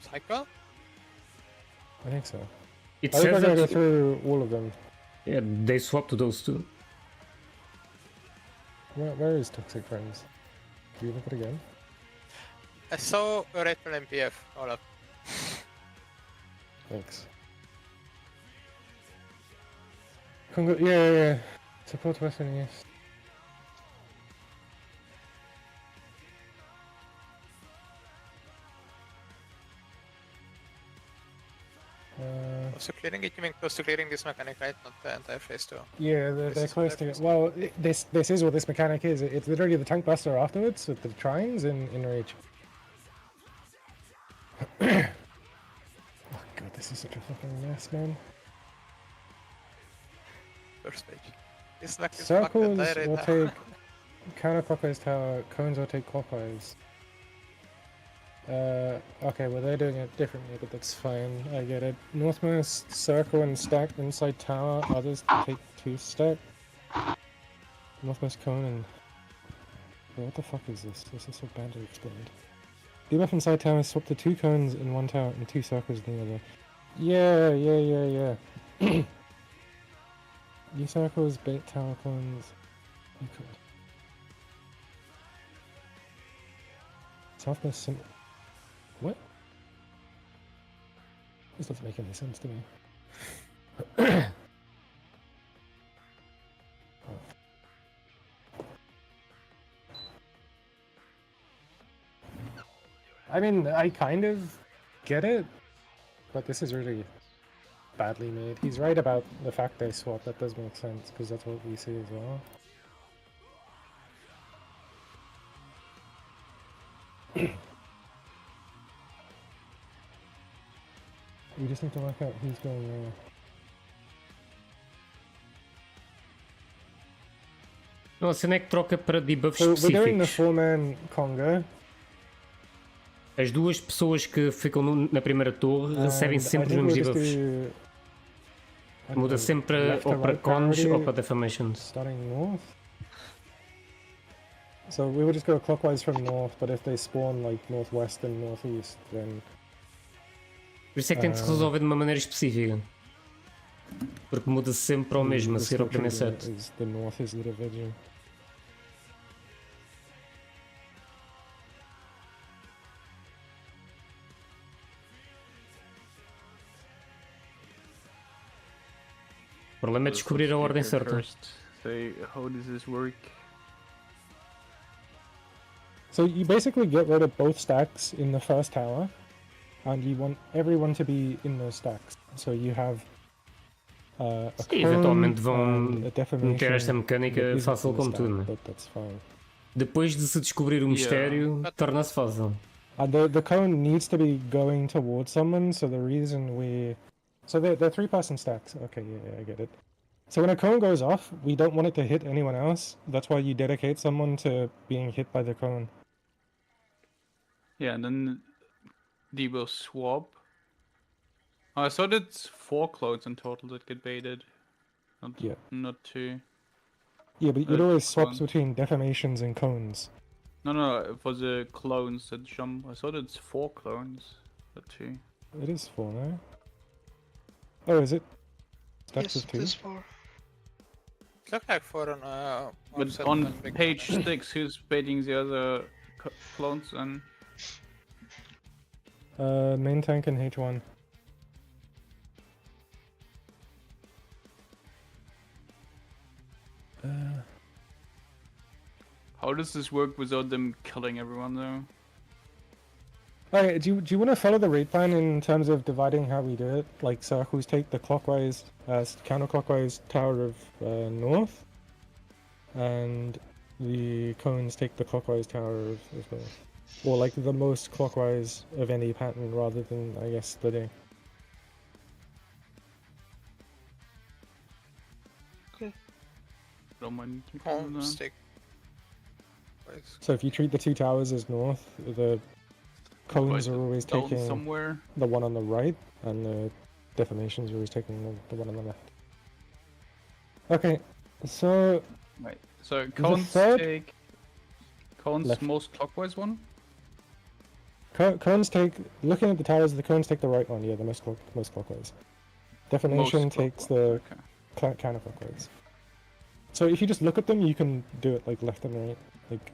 S11: cycle?
S7: I think so.
S2: It
S7: I
S2: says
S7: go
S2: that
S7: through all of them.
S2: yeah, they swap to those 2.
S7: Where is Toxic Friends? Do you look at it again?
S11: I saw a right from MPF, all up.
S7: Thanks. Yeah. Support Western East.
S11: Also clearing it, you mean close to clearing this mechanic, right? Not the entire phase 2.
S7: Yeah, they're close to it. Well, this is what this mechanic is. It's literally the tank buster afterwards with the trines in Rage. This is such a fucking mess, man.
S11: First page. It's like it's
S7: Circles
S11: fucking
S7: will
S11: diarrhea.
S7: take counterclockwise tower, cones will take clockwise. Okay, well they're doing it differently, but that's fine. I get it. Northmost circle and stack inside tower, others take 2 stack. Northmost cone and... Wait, what the fuck is this? This is so badly explained. Debuff inside tower, swap the 2 cones in one tower and 2 circles in the other. Yeah. U circles, bait tower cones. You could. Southwest sim... What? This doesn't make any sense to me. I mean, I kind of get it, but this is really badly made. He's right about the fact they swap. That does make sense, because that's what we see as well. We just need to work out who's going where.
S2: Não, a cena é que troca para debuffs
S7: So we're doing the
S2: específicos.
S7: 4-man conga.
S2: As duas pessoas que ficam na primeira torre recebem sempre os mesmos debuffs. Muda sempre ou para cons ou para defamations.
S7: Starting north. So we would just go clockwise from north, but if they spawn like northwest and northeast, then...
S2: Por isso é que tem de se resolver de uma maneira específica. Porque muda sempre para o mesmo, a seguir ao primeiro set.
S7: The north is the division.
S2: O problema é descobrir a ordem certa.
S10: Say, how does this work?
S7: So you basically get rid of both stacks in the first tower, and you want everyone to be in those stacks. So you have a
S2: Sim, eventualmente vão meter esta mecânica fácil como tudo, né? Depois de se descobrir o mistério, torna-se fácil.
S7: And the cone needs to be going towards someone, so the reason we... So they're 3-person stacks. Okay, yeah, I get it. So when a cone goes off, we don't want it to hit anyone else. That's why you dedicate someone to being hit by the cone.
S10: Yeah, and then they will swap. I thought it's 4 clones in total that get baited. Not 2.
S7: Yeah, but it always swaps between defamations and cones.
S10: No, for the clones that jump. I thought it's 4 clones, not 2.
S7: It is 4 now. Oh, is it? Stacks
S6: Yes,
S7: of 2?
S6: it is 4.
S11: It looked like 4 on
S10: But on page 6, who's baiting the other clones and...
S7: Main tank and H1.
S10: How does this work without them killing everyone though?
S7: Okay, do you want to follow the raid plan in terms of dividing how we do it? Like circles take the clockwise, counterclockwise tower of north, and the cones take the clockwise tower of north. Or like the most clockwise of any pattern rather than, I guess, splitting.
S6: Okay.
S10: Don't mind.
S7: So if you treat the 2 towers as north, the cones are always taking
S10: somewhere.
S7: the one on the right, and the defamations are always taking the one on the left. Okay, so...
S10: Right, so cones take... Cones
S7: left.
S10: most clockwise one?
S7: Cones take... Looking at the towers, the cones take the right one, yeah, the most clockwise. Defamation
S10: Most
S7: takes the
S10: okay.
S7: counterclockwise. So if you just look at them, you can do it like left and right. Like,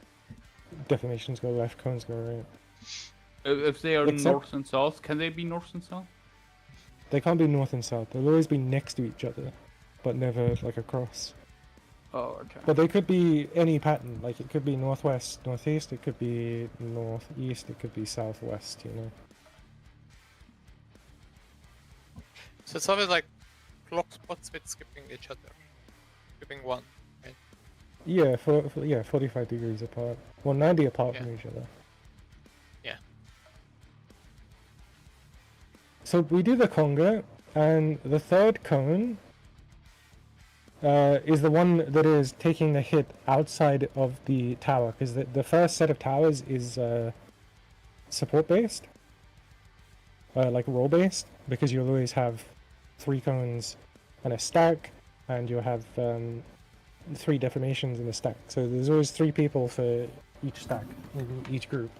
S7: defamations go left, cones go right.
S10: If they are
S7: Except-
S10: north and south, can they be north and south?
S7: They can't be north and south. They'll always be next to each other, but never like across.
S10: Oh, okay.
S7: But they could be any pattern. Like it could be northwest, northeast. It could be northeast. It could be southwest. You know.
S11: So it's always like clock spots with skipping each other. Skipping one, right?
S7: Yeah, 45 degrees apart. Well, 90 apart from each other.
S11: Yeah.
S7: So we do the conga, and the third cone is the one that is taking the hit outside of the tower, because the first set of towers is support based, like roll based, because you'll always have 3 cones and a stack, and you'll have 3 deformations in the stack. So there's always 3 people for each stack in each group.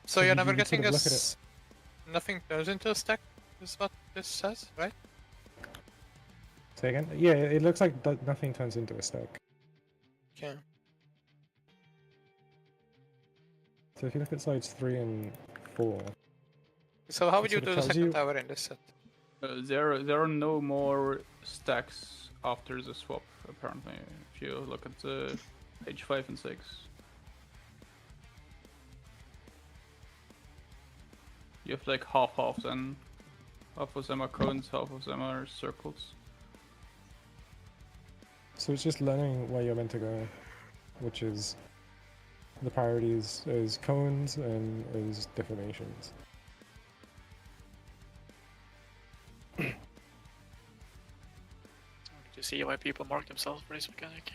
S11: So you're never
S7: you
S11: getting
S7: sort of look at it.
S11: nothing turns into a stack, is what this says, right?
S7: Say again? Yeah, it looks like nothing turns into a stack.
S11: Okay.
S7: So if you look at slides 3 and 4.
S11: So how would
S7: it
S11: you
S7: sort of
S11: do the
S7: tells
S11: second
S7: you-
S11: tower in this set?
S10: There are no more stacks after the swap, apparently, if you look at the page 5 and 6. You have like half then. Half of them are cones, half of them are circles.
S7: So it's just learning where you're meant to go, which is the priorities as cones and as deformations.
S12: You see why people mark themselves for this mechanic.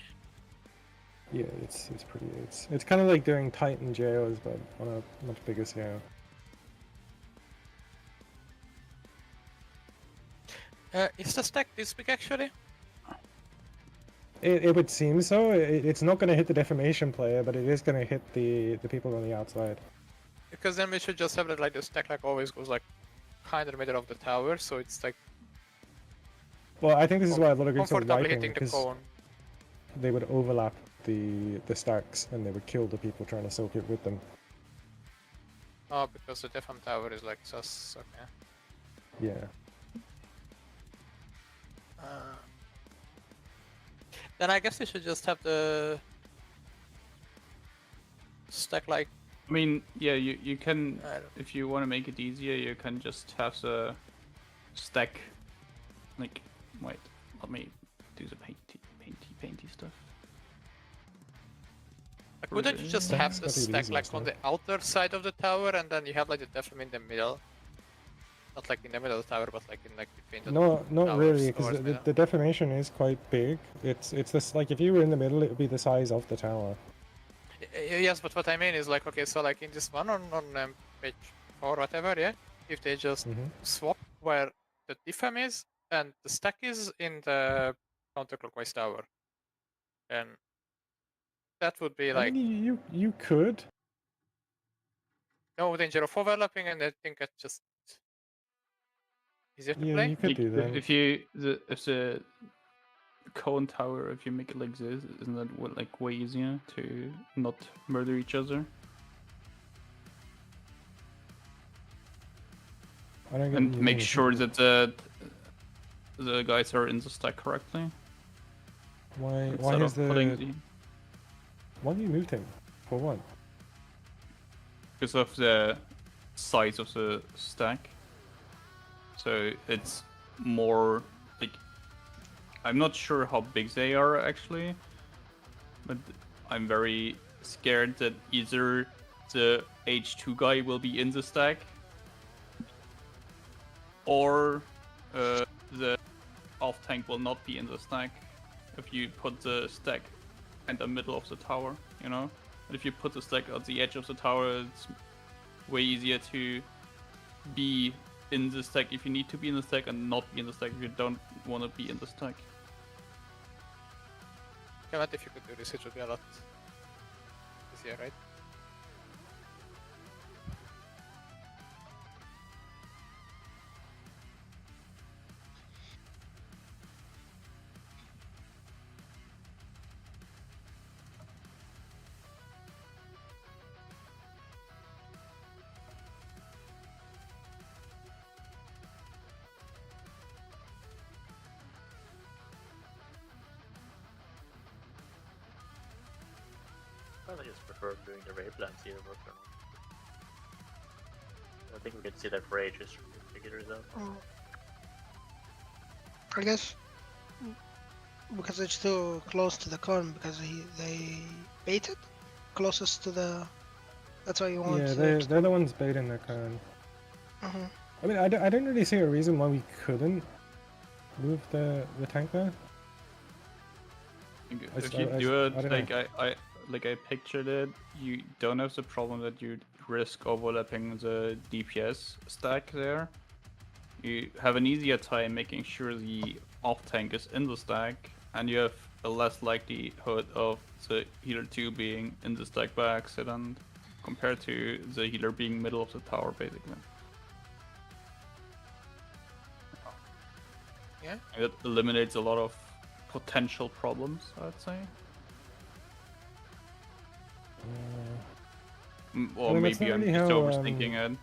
S7: Yeah, it's pretty. It's kind of like doing Titan jails, but on a much bigger scale.
S11: Is the stack this big actually?
S7: It would seem so. It's not going to hit the deformation player, but it is going to hit the people on the outside.
S11: Because then we should just have it like the stack like always goes like kind of the middle of the tower, so it's like
S7: Well, I think this is why a lot of groups are
S11: comfortably
S7: wiping,
S11: hitting the
S7: because
S11: cone.
S7: they would overlap the stacks and they would kill the people trying to soak it with them.
S11: Oh, because the Defam tower is like sus, okay.
S7: Yeah.
S11: Then I guess they should just have the stack like.
S10: I mean, yeah, you can,
S11: I don't-
S10: if you want to make it easier, you can just have the stack, like, wait, let me do the painty stuff.
S11: Like, wouldn't you just have the
S7: Stack's gotta be
S11: stack
S7: easier,
S11: like on
S7: so.
S11: the outer side of the tower, and then you have like the Defam in the middle? Not like in the middle of the tower, but like in like between the
S7: No, not
S11: towers
S7: really,
S11: towards
S7: because
S11: middle.
S7: the deformation is quite big. It's this, like, if you were in the middle, it would be the size of the tower.
S11: Yes, but what I mean is like, okay, so like in this one on page 4 whatever, yeah, if they just swap where the Defam is and the stack is in the counterclockwise tower, and that would be
S7: I
S11: like
S7: mean, you could.
S11: no danger of overlapping, and I think that's just easier to
S7: Yeah,
S11: play.
S7: you could
S10: Like,
S7: do that.
S10: if the cone tower, if you make it like this, isn't that like way easier to not murder each other?
S7: I don't get
S10: And
S7: what you
S10: make
S7: mean.
S10: sure that the guys are in the stack correctly.
S7: Why
S10: instead
S7: is
S10: of putting
S7: the... Why have you moved him? For what?
S10: because of the size of the stack. So it's more like, I'm not sure how big they are actually, but I'm very scared that either the H2 guy will be in the stack, or the off tank will not be in the stack if you put the stack in the middle of the tower, you know? But if you put the stack at the edge of the tower, it's way easier to be in the stack if you need to be in the stack, and not be in the stack if you don't want to be in the stack.
S11: Comment if you could do this, it would be a lot easier, right?
S12: Well, I just prefer doing the raid plans here, but I think we could see that for ages to figure it out.
S6: I guess because it's too close to the cone, because they baited closest to the. That's why you want.
S7: Yeah, they're the ones baiting the cone. I mean, I don't really see a reason why we couldn't move the tank there.
S10: If you do it like I pictured it, you don't have the problem that you risk overlapping the DPS stack there. You have an easier time making sure the off tank is in the stack, and you have a less likelihood of the healer 2 being in the stack by accident compared to the healer being middle of the tower, basically.
S11: Yeah.
S10: It eliminates a lot of potential problems, I'd say. Or
S7: I mean,
S10: maybe I'm
S7: really
S10: just
S7: how,
S10: overthinking it.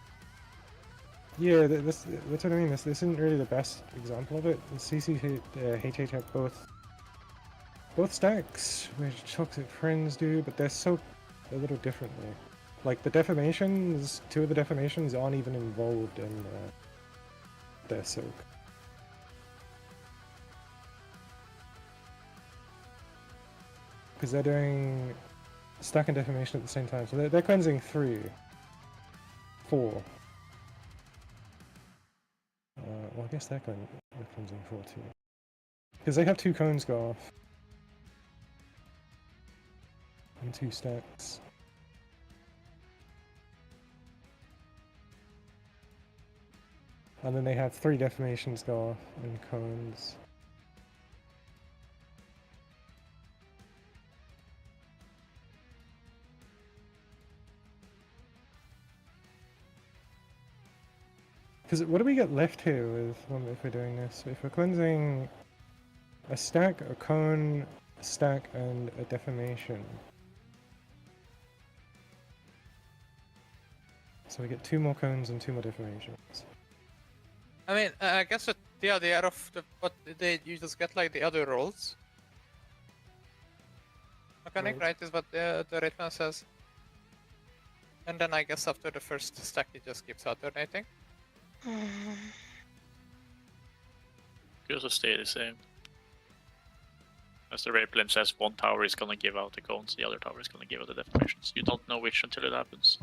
S7: Yeah, that's what I mean. This isn't really the best example of it. The CC HH have both stacks, which Toxic Friends do, but they're so a little differently. Like the deformations, 2 of the deformations aren't even involved in their soak. Because they're doing stack and deformation at the same time, so they're cleansing 3, 4. Well, I guess they're cleansing 4 too. Because they have 2 cones go off. And 2 stacks. And then they have 3 deformations go off and cones. Because what do we get left here with if we're doing this? If we're cleansing a stack, a cone, a stack, and a deformation. So we get 2 more cones and 2 more deformations.
S11: I mean, I guess the idea of what you just get like the other rolls mechanic, right? Is what the right one says. And then I guess after the first stack, it just keeps alternating.
S12: Could also stay the same. As the Ray Plim says, one tower is gonna give out the cones, the other tower is gonna give out the deformations. You don't know which until it happens.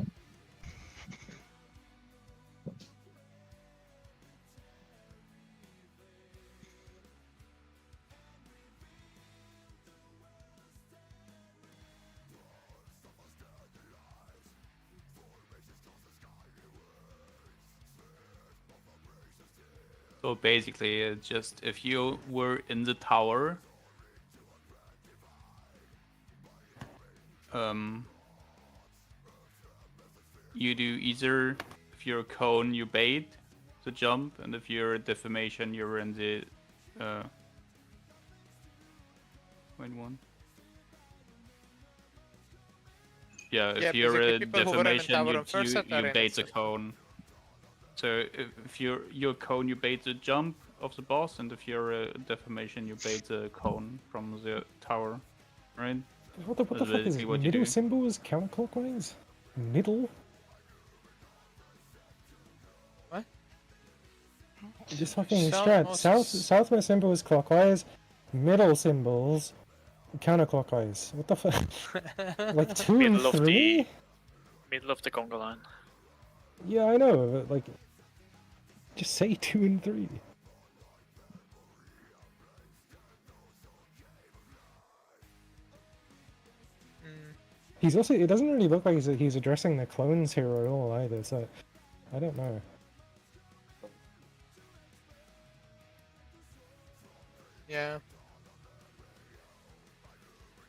S10: So basically, it's just if you were in the tower, you do either, if you're a cone, you bait the jump, and if you're a deformation, you're in the wait one. Yeah, if you're a deformation, you bait the cone. So if you're a cone, you bait the jump of the boss, and if you're a deformation, you bait the cone from the tower, right?
S7: What the fuck is middle symbols counterclockwise? Middle?
S11: What?
S7: Just fucking strat. Southwest symbol is clockwise, middle symbols counterclockwise. What the fuck? Like 2 and 3?
S12: Middle of the Congo line.
S7: Yeah, I know, but like, just say 2 and 3. He's also, it doesn't really look like he's addressing the clones here at all either, so I don't know.
S11: Yeah.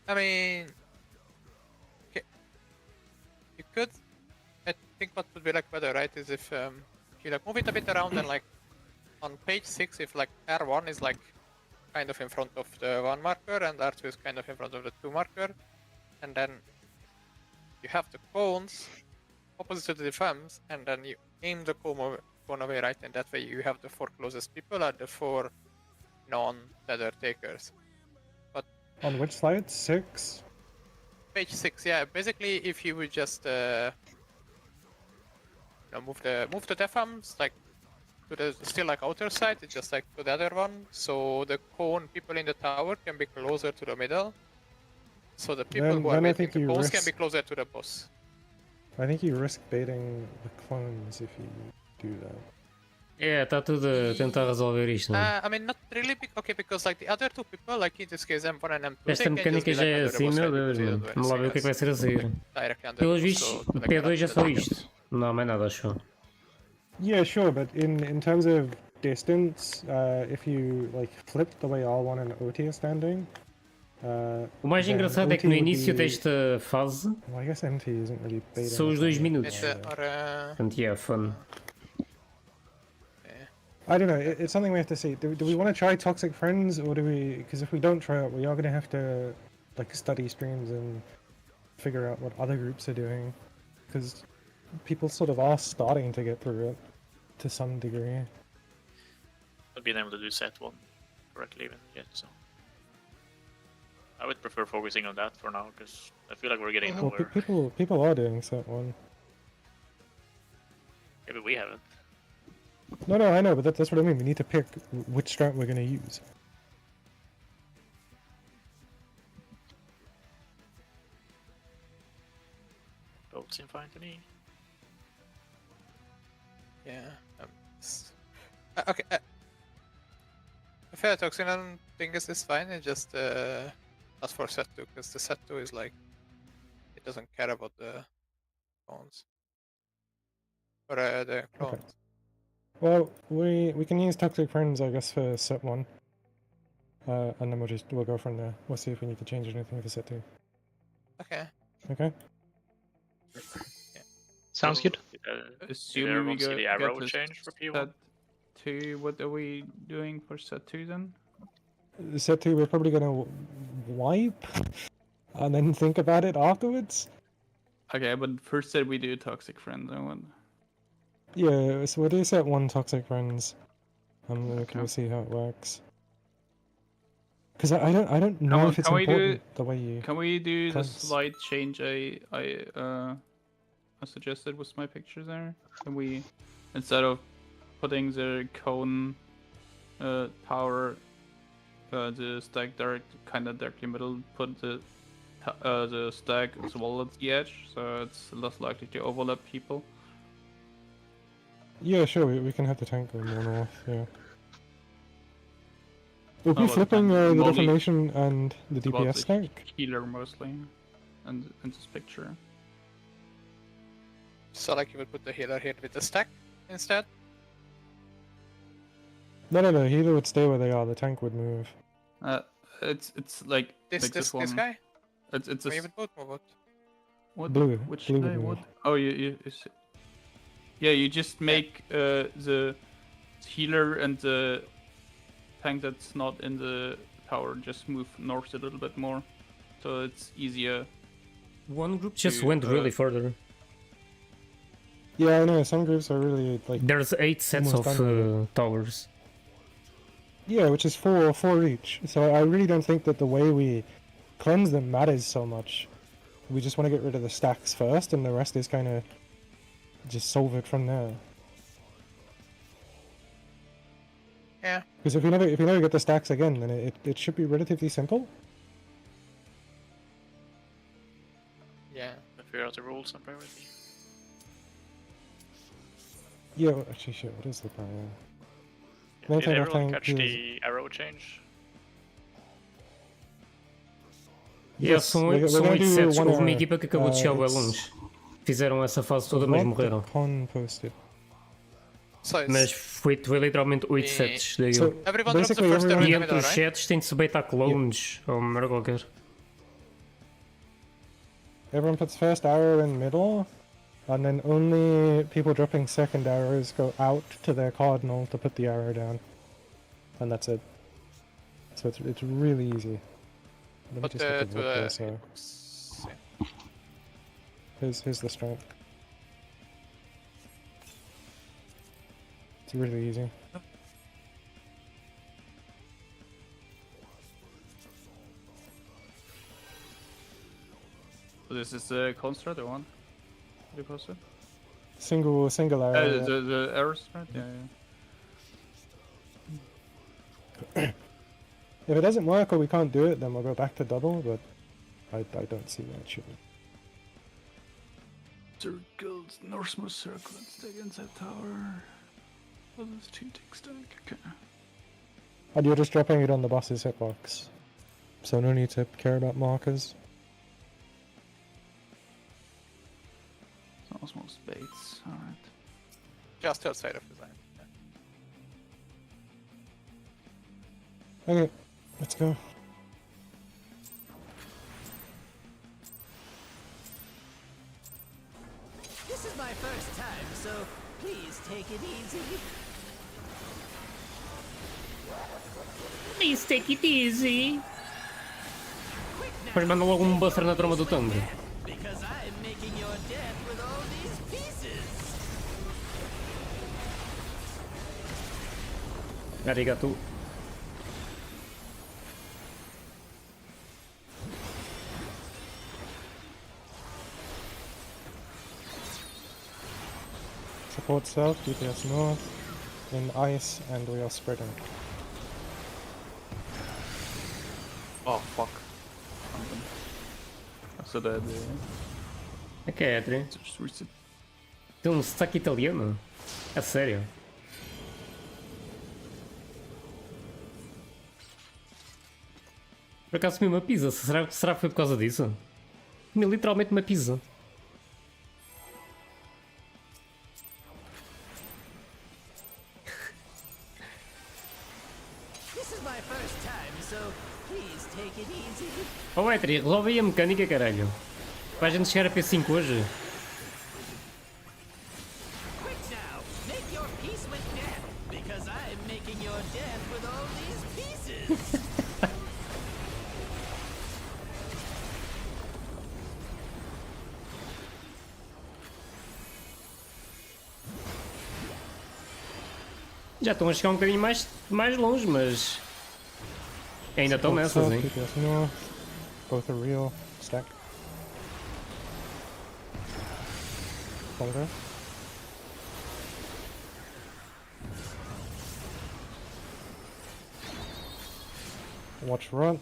S11: I mean, okay. You could, I think what would be like better, right, is if you like move it a bit around and like on page 6, if like R1 is like kind of in front of the 1 marker and R2 is kind of in front of the 2 marker, and then you have the cones opposite to the thumbs, and then you aim the cone away, right? And that way you have the 4 closest people are the 4 non-tether takers. But
S7: on which slide? 6?
S11: Page 6, yeah. Basically, if you would just move the deforms like to the still like outer side, it's just like to the other one, so the cone people in the tower can be closer to the middle. So the people who are waiting the cones can be closer to the boss.
S7: I think you risk baiting the clones if you do that.
S2: É, está tudo a tentar resolver isto, não é?
S11: I mean, not really, okay, because like the other two people, like in this case M1 and M2,
S2: Esta
S11: they can just
S2: mecânica
S11: be
S2: já
S11: like,
S2: é
S11: "Oh, there
S2: assim,
S11: was
S2: meu
S11: fight
S2: Deus,
S11: because he
S2: mano.
S11: didn't do
S2: Vamos lá ver o que é que vai ser a seguir.
S11: directly under
S2: Pelos
S11: so
S2: vistos,
S11: to,
S2: o
S11: like,
S2: P2 já
S11: corrupt
S2: só
S11: the
S2: isto. Não há mais nada, acho.
S7: Yeah, sure, but in terms of distance, if you like flip the way R1 and OT are standing,
S2: O mais
S7: then
S2: engraçado é que
S7: OT
S2: no
S7: would
S2: início
S7: be-
S2: desta fase
S7: Well, I guess MT isn't really beta
S2: são os 2
S7: enough,
S2: minutos. Portanto, yeah, fun.
S7: I don't know. It's something we have to see. Do we want to try Toxic Friends, or do we? Because if we don't try it, we are going to have to like study streams and figure out what other groups are doing, because people sort of are starting to get through it to some degree.
S12: Not been able to do set 1 correctly even yet, so I would prefer focusing on that for now, because I feel like we're getting
S7: Well,
S12: nowhere.
S7: people are doing set 1.
S12: Yeah, but we haven't.
S7: No, I know, but that's what I mean. We need to pick which strat we're going to use.
S12: Both seem fine to me.
S11: Yeah. Okay. I feel like Toxin and Dingus is fine. It just not for set 2, because the set 2 is like it doesn't care about the clones or the clones.
S7: Okay. Well, we can use Toxic Friends, I guess, for set 1. And then we'll go from there. We'll see if we need to change anything for set 2.
S11: Okay.
S7: Okay.
S13: Sounds good.
S10: Assuming we
S12: see
S10: go
S12: the arrow
S10: get to
S12: change for P1.
S10: set 2, what are we doing for set 2 then?
S7: Set 2, we're probably going to wipe and then think about it afterwards.
S10: Okay, but first set we do Toxic Friends. I want.
S7: Yeah, so we'll do set 1 Toxic Friends, and we'll
S10: Okay.
S7: see how it works. Because I don't know if it's
S10: Can we
S7: important the way you.
S10: Can we do the
S7: cleanse.
S10: slight change I suggested with my picture there? Can we, instead of putting the cone power the stack directly middle, put the stack as well at the edge, so it's less likely to overlap people.
S7: Yeah, sure, we can have the tank go more north, yeah. We'll be
S10: Oh, well,
S7: flipping the
S10: only-
S7: Deformation and the
S10: It's about
S7: DPS
S10: the
S7: stack.
S10: healer mostly, and in this picture.
S11: So like you would put the healer here with the stack instead.
S7: No, healer would stay where they are, the tank would move.
S10: It's like
S11: This
S10: one.
S11: guy.
S10: It's
S11: Or
S10: a
S11: even both move it.
S10: What?
S7: Blue.
S10: Which
S7: Blue
S10: guy?
S7: would
S10: What?
S7: move.
S10: Oh, yeah, you just make the healer and the tank that's not in the tower just move north a little bit more, so it's easier.
S2: One group just
S10: to,
S2: went really further.
S7: Yeah, I know, some groups are really, like...
S2: There's 8 sets
S7: almost
S2: of
S7: done with it.
S2: towers.
S7: Yeah, which is four each. So I really don't think that the way we cleanse them matters so much. We just want to get rid of the stacks first, and the rest is kind of just solve it from there.
S11: Yeah.
S7: Because if you never get the stacks again, then it should be relatively simple.
S11: Yeah.
S12: Figure out the rules and priority.
S7: Yeah, well, actually, shit. What is the priority?
S12: Did
S7: Maintain our
S12: everyone
S7: tank
S12: catch
S7: is-
S12: the arrow change?
S2: Yeah, são
S7: we're
S2: 8
S7: gonna do
S2: sets.
S7: one
S2: Houve uma
S7: arrow.
S2: equipa que acabou de chegar bem
S7: It's-
S2: longe. Fizeram essa fase
S7: So
S2: toda, mas
S7: what the
S2: morreram.
S7: con posted.
S11: So it's
S2: Mas foi literalmente 8 sets daí.
S7: So
S11: everyone drops the
S7: basically
S11: first arrow
S2: E
S11: in the
S2: entre
S11: middle,
S2: os
S11: right?
S2: sets tem de se beitar clones ou merda qualquer.
S7: Everyone puts first arrow in middle, and then only people dropping second arrows go out to their cardinal to put the arrow down. And that's it. So it's really easy. Let me
S11: But
S7: just get
S11: to
S7: the book
S11: the
S7: there, so here's the strength. It's really easy.
S10: So this is the construct or one? You posted?
S7: Single arrow. yeah.
S10: The arrow strat? Yeah.
S7: If it doesn't work or we can't do it, then we'll go back to double, but I don't see why it shouldn't.
S10: Circles, northmost circle, and stay inside tower. Others cheating stack. Okay.
S7: And you're just dropping it on the boss's hitbox. So no need to care about markers.
S10: Northmost baits. Alright.
S11: Just outside of design.
S7: Okay, let's go.
S5: This is my first time, so please take it easy.
S2: Please take it easy. Mas manda logo buffer na tromba do Thunder.
S5: Because I'm making your death with all these pieces.
S2: Arigato.
S7: Support south, DPS north, in ice, and we are spreading.
S10: Oh fuck. Essa daí
S2: É que é, Adri? Tem um sotaque italiano? É sério? Por acaso comi uma pizza, será que foi por causa disso? Comi literalmente uma pizza. Oh, Etri, resolve aí a mecânica, caralho. Para a gente chegar a P5 hoje. Já estão a chegar um bocadinho mais longe, mas ainda estão nessas, hein?
S7: Both are real. Stack. Folder. Watch front.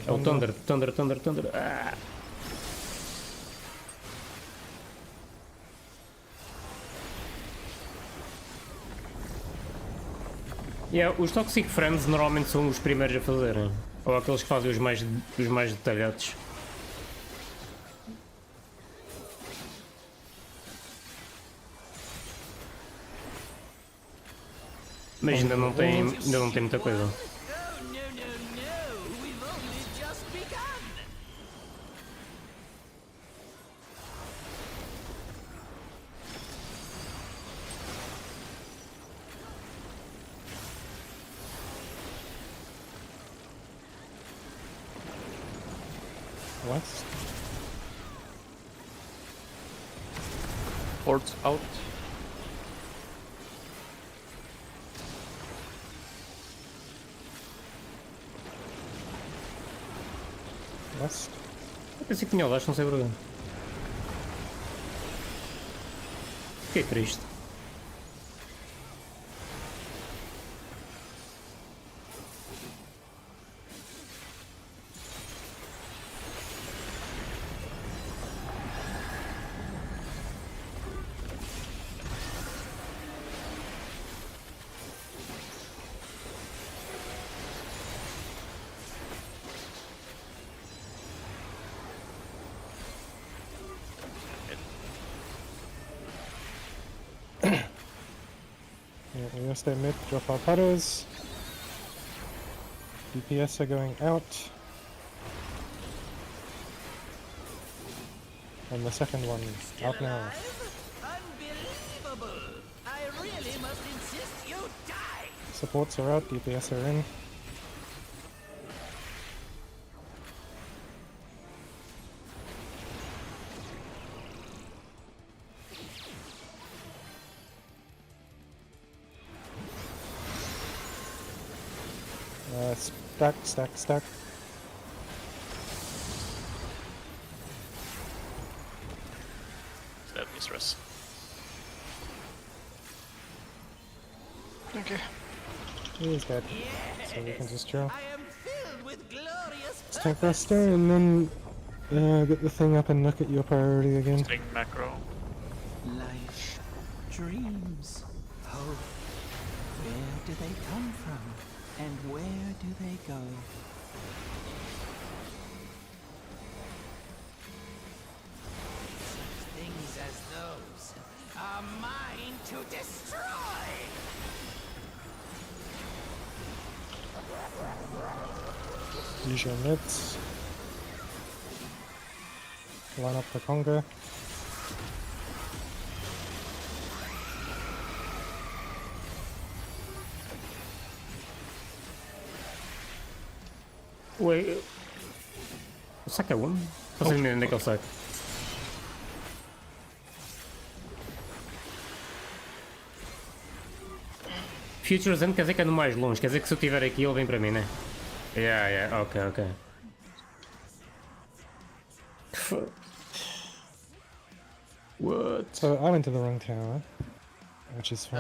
S2: É o Thunder. Ah. Yeah, os Toxic Friends normalmente são os primeiros a fazerem. Ou aqueles que fazem os mais detalhados. Mas ainda não tem muita coisa.
S7: West.
S10: Ports out.
S7: West.
S2: Eu pensei que tinha o leste, não sei porquê. Fiquei triste.
S7: We're gonna stay mid, drop our putters. DPS are going out. And the second one out now.
S5: Unbelievable! I really must insist you die!
S7: Supports are out, DPS are in. Stack.
S12: That is rest.
S6: Okay.
S7: He is dead. So we can just chill. Let's take Rester and then get the thing up and look at your priority again.
S12: String macro.
S5: Life, dreams, hope. Where do they come from? And where do they go? Such things as those are mine to destroy!
S7: Use your mitts. Line up the conga.
S2: Wait. Saca um? Vocês me onde é que ele saca? Futures End quer dizer que é no mais longe, quer dizer que se eu estiver aqui ele vem para mim, né? Yeah, ok. What?
S7: So I went to the wrong tower, which is fine.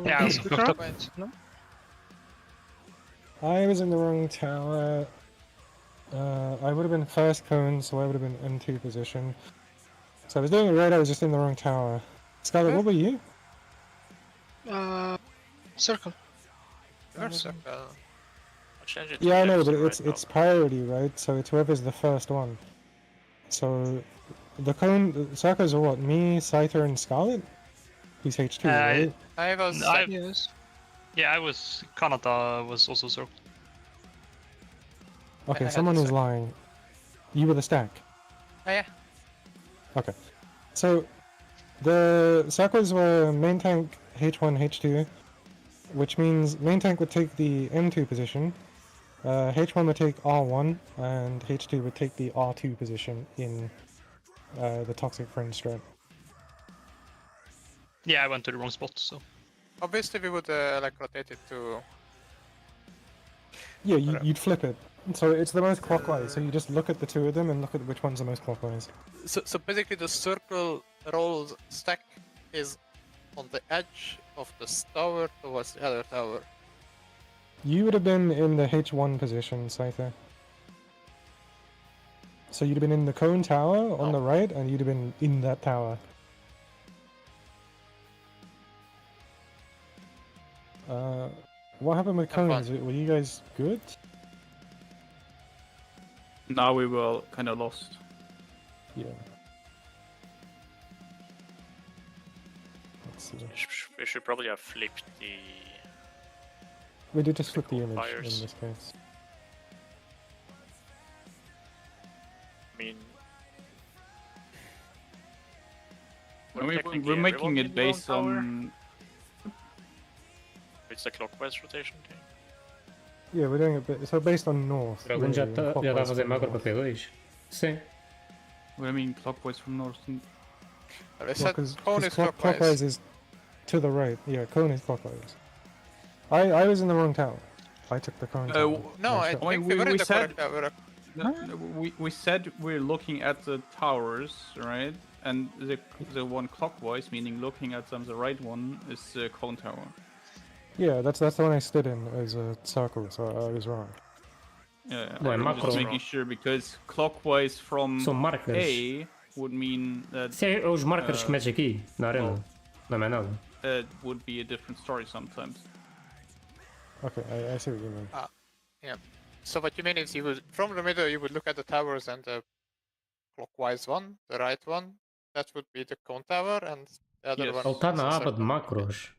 S13: Yeah, I was up.
S3: No?
S7: I was in the wrong tower. I would have been first cone, so I would have been M2 position. So I was doing it right, I was just in the wrong tower. Scarlet, what were you?
S6: Circle.
S11: Circle.
S7: Yeah, I know, but it's priority, right? So it's whoever's the first one. So the cone, the circles are what? Me, Scyther, and Scarlet? He's H2, right?
S11: I was.
S6: Yes.
S13: Yeah, I was. Kanata was also circle.
S7: Okay,
S11: I had
S7: someone
S11: the
S7: was
S11: stack.
S7: lying. You were the stack.
S11: Oh, yeah.
S7: Okay. So the circles were main tank H1, H2, which means main tank would take the M2 position, H1 would take R1, and H2 would take the R2 position in the Toxic Friend strat.
S13: Yeah, I went to the wrong spot, so.
S11: Obviously, we would like rotate it to.
S7: Yeah, you'd flip it. So it's the most clockwise, so you just look at the two of them and look at which one's the most clockwise.
S11: So basically, the circle rolls stack is on the edge of the tower towards the other tower.
S7: You would have been in the H1 position, Scyther. So you'd have been in the cone tower on the right, and you'd have been in that tower. What happened with cones? Were you guys good?
S10: Now we were kind of lost.
S7: Yeah. Let's see.
S12: We should probably have flipped the.
S7: We did just flip the image
S12: fires.
S7: in this case.
S12: I mean,
S10: We're making it based on.
S12: It's a clockwise rotation thing.
S7: Yeah, we're doing it so based on north.
S2: O Dragon já
S7: really,
S2: está a
S7: clockwise
S2: fazer
S7: from
S2: macro
S7: north.
S2: para P2. Sim.
S10: What do you mean clockwise from north?
S11: I
S7: Well,
S11: said
S7: 'cause
S11: cone is
S7: clockwise
S11: clockwise.
S7: is to the right. Yeah, cone is clockwise. I was in the wrong tower. I took the cone tower.
S11: No, I
S7: myself.
S11: think we were in the correct tower.
S10: We said we're looking at the towers, right? And the one clockwise, meaning looking at them, the right one is the cone tower.
S7: Yeah, that's the one I stood in as a circle, so I was wrong.
S10: Yeah,
S2: Well,
S10: I'm
S2: macro.
S10: just making sure because clockwise from
S2: São marcas.
S10: A would mean that
S2: Se é os marcas que metes aqui, na arena. Não é mais nada.
S10: it would be a different story sometimes.
S7: Okay, I see what you mean.
S11: Yeah. So what you mean is you would from the middle you would look at the towers and the clockwise one, the right one, that would be the cone tower, and the other one.
S2: Ele está
S11: is
S2: na
S11: the
S2: aba de
S11: circle.
S2: macros.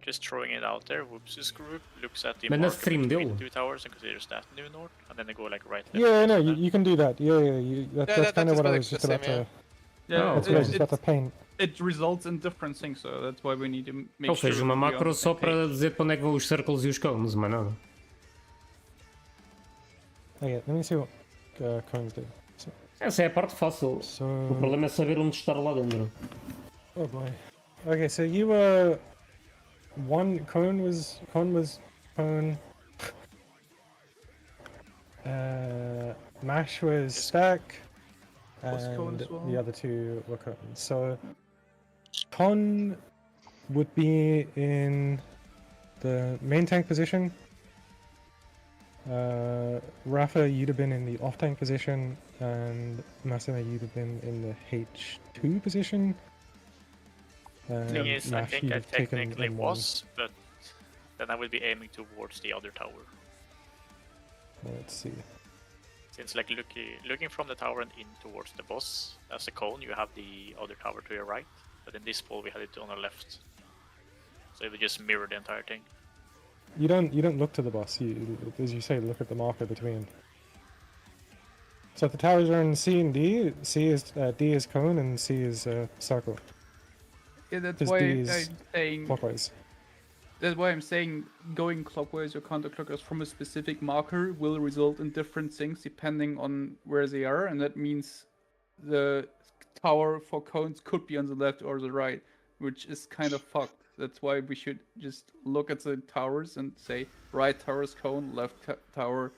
S12: Just throwing it out there, Whoops' group looks at the
S2: Mas na
S12: marker
S2: stream
S12: between
S2: dele.
S12: the two towers and considers that new north, and then they go like right.
S7: Yeah, no, you can do that. Yeah, that's
S11: that
S7: kind of
S11: is
S7: what I
S11: basically
S7: was just
S11: the
S7: about
S11: same,
S7: to.
S10: Yeah,
S7: That's what I was just about to paint.
S10: it results in different things, so that's why we need to make
S2: Ou
S10: sure.
S2: seja, uma
S10: we are on
S2: macro
S10: the
S2: só
S10: same
S2: para
S10: page.
S2: dizer para onde é que vão os circles e os cones, mais nada.
S7: Okay, let me see what cones do. So,
S2: Essa é a parte fácil. O problema é saber onde estar lá dentro.
S7: oh boy. Okay, so you were cone was cone. Mash was stack,
S10: Was cone
S7: and
S10: as well?
S7: the other two were cones. So con would be in the main tank position. Rafa, you'd have been in the off-tank position, and Masina, you'd have been in the H2 position.
S12: Thing is, I
S7: Mash,
S12: think
S7: you'd
S12: I
S7: have taken
S12: technically
S7: M1.
S12: was, but then I will be aiming towards the other tower.
S7: Let's see.
S12: Since like looking from the tower and in towards the boss, as a cone, you have the other tower to your right. But in this pool, we had it on the left. So it would just mirror the entire thing.
S7: You don't look to the boss. You, as you say, look at the marker between. So if the towers are in C and D, D is cone and C is circle.
S10: Yeah, that's
S7: 'Cause
S10: why
S7: D
S10: I'm
S7: is
S10: saying.
S7: clockwise.
S10: That's why I'm saying going clockwise or counterclockwise from a specific marker will result in different things depending on where they are, and that means the tower for cones could be on the left or the right, which is kind of fucked. That's why we should just look at the towers and say right tower is cone, left tower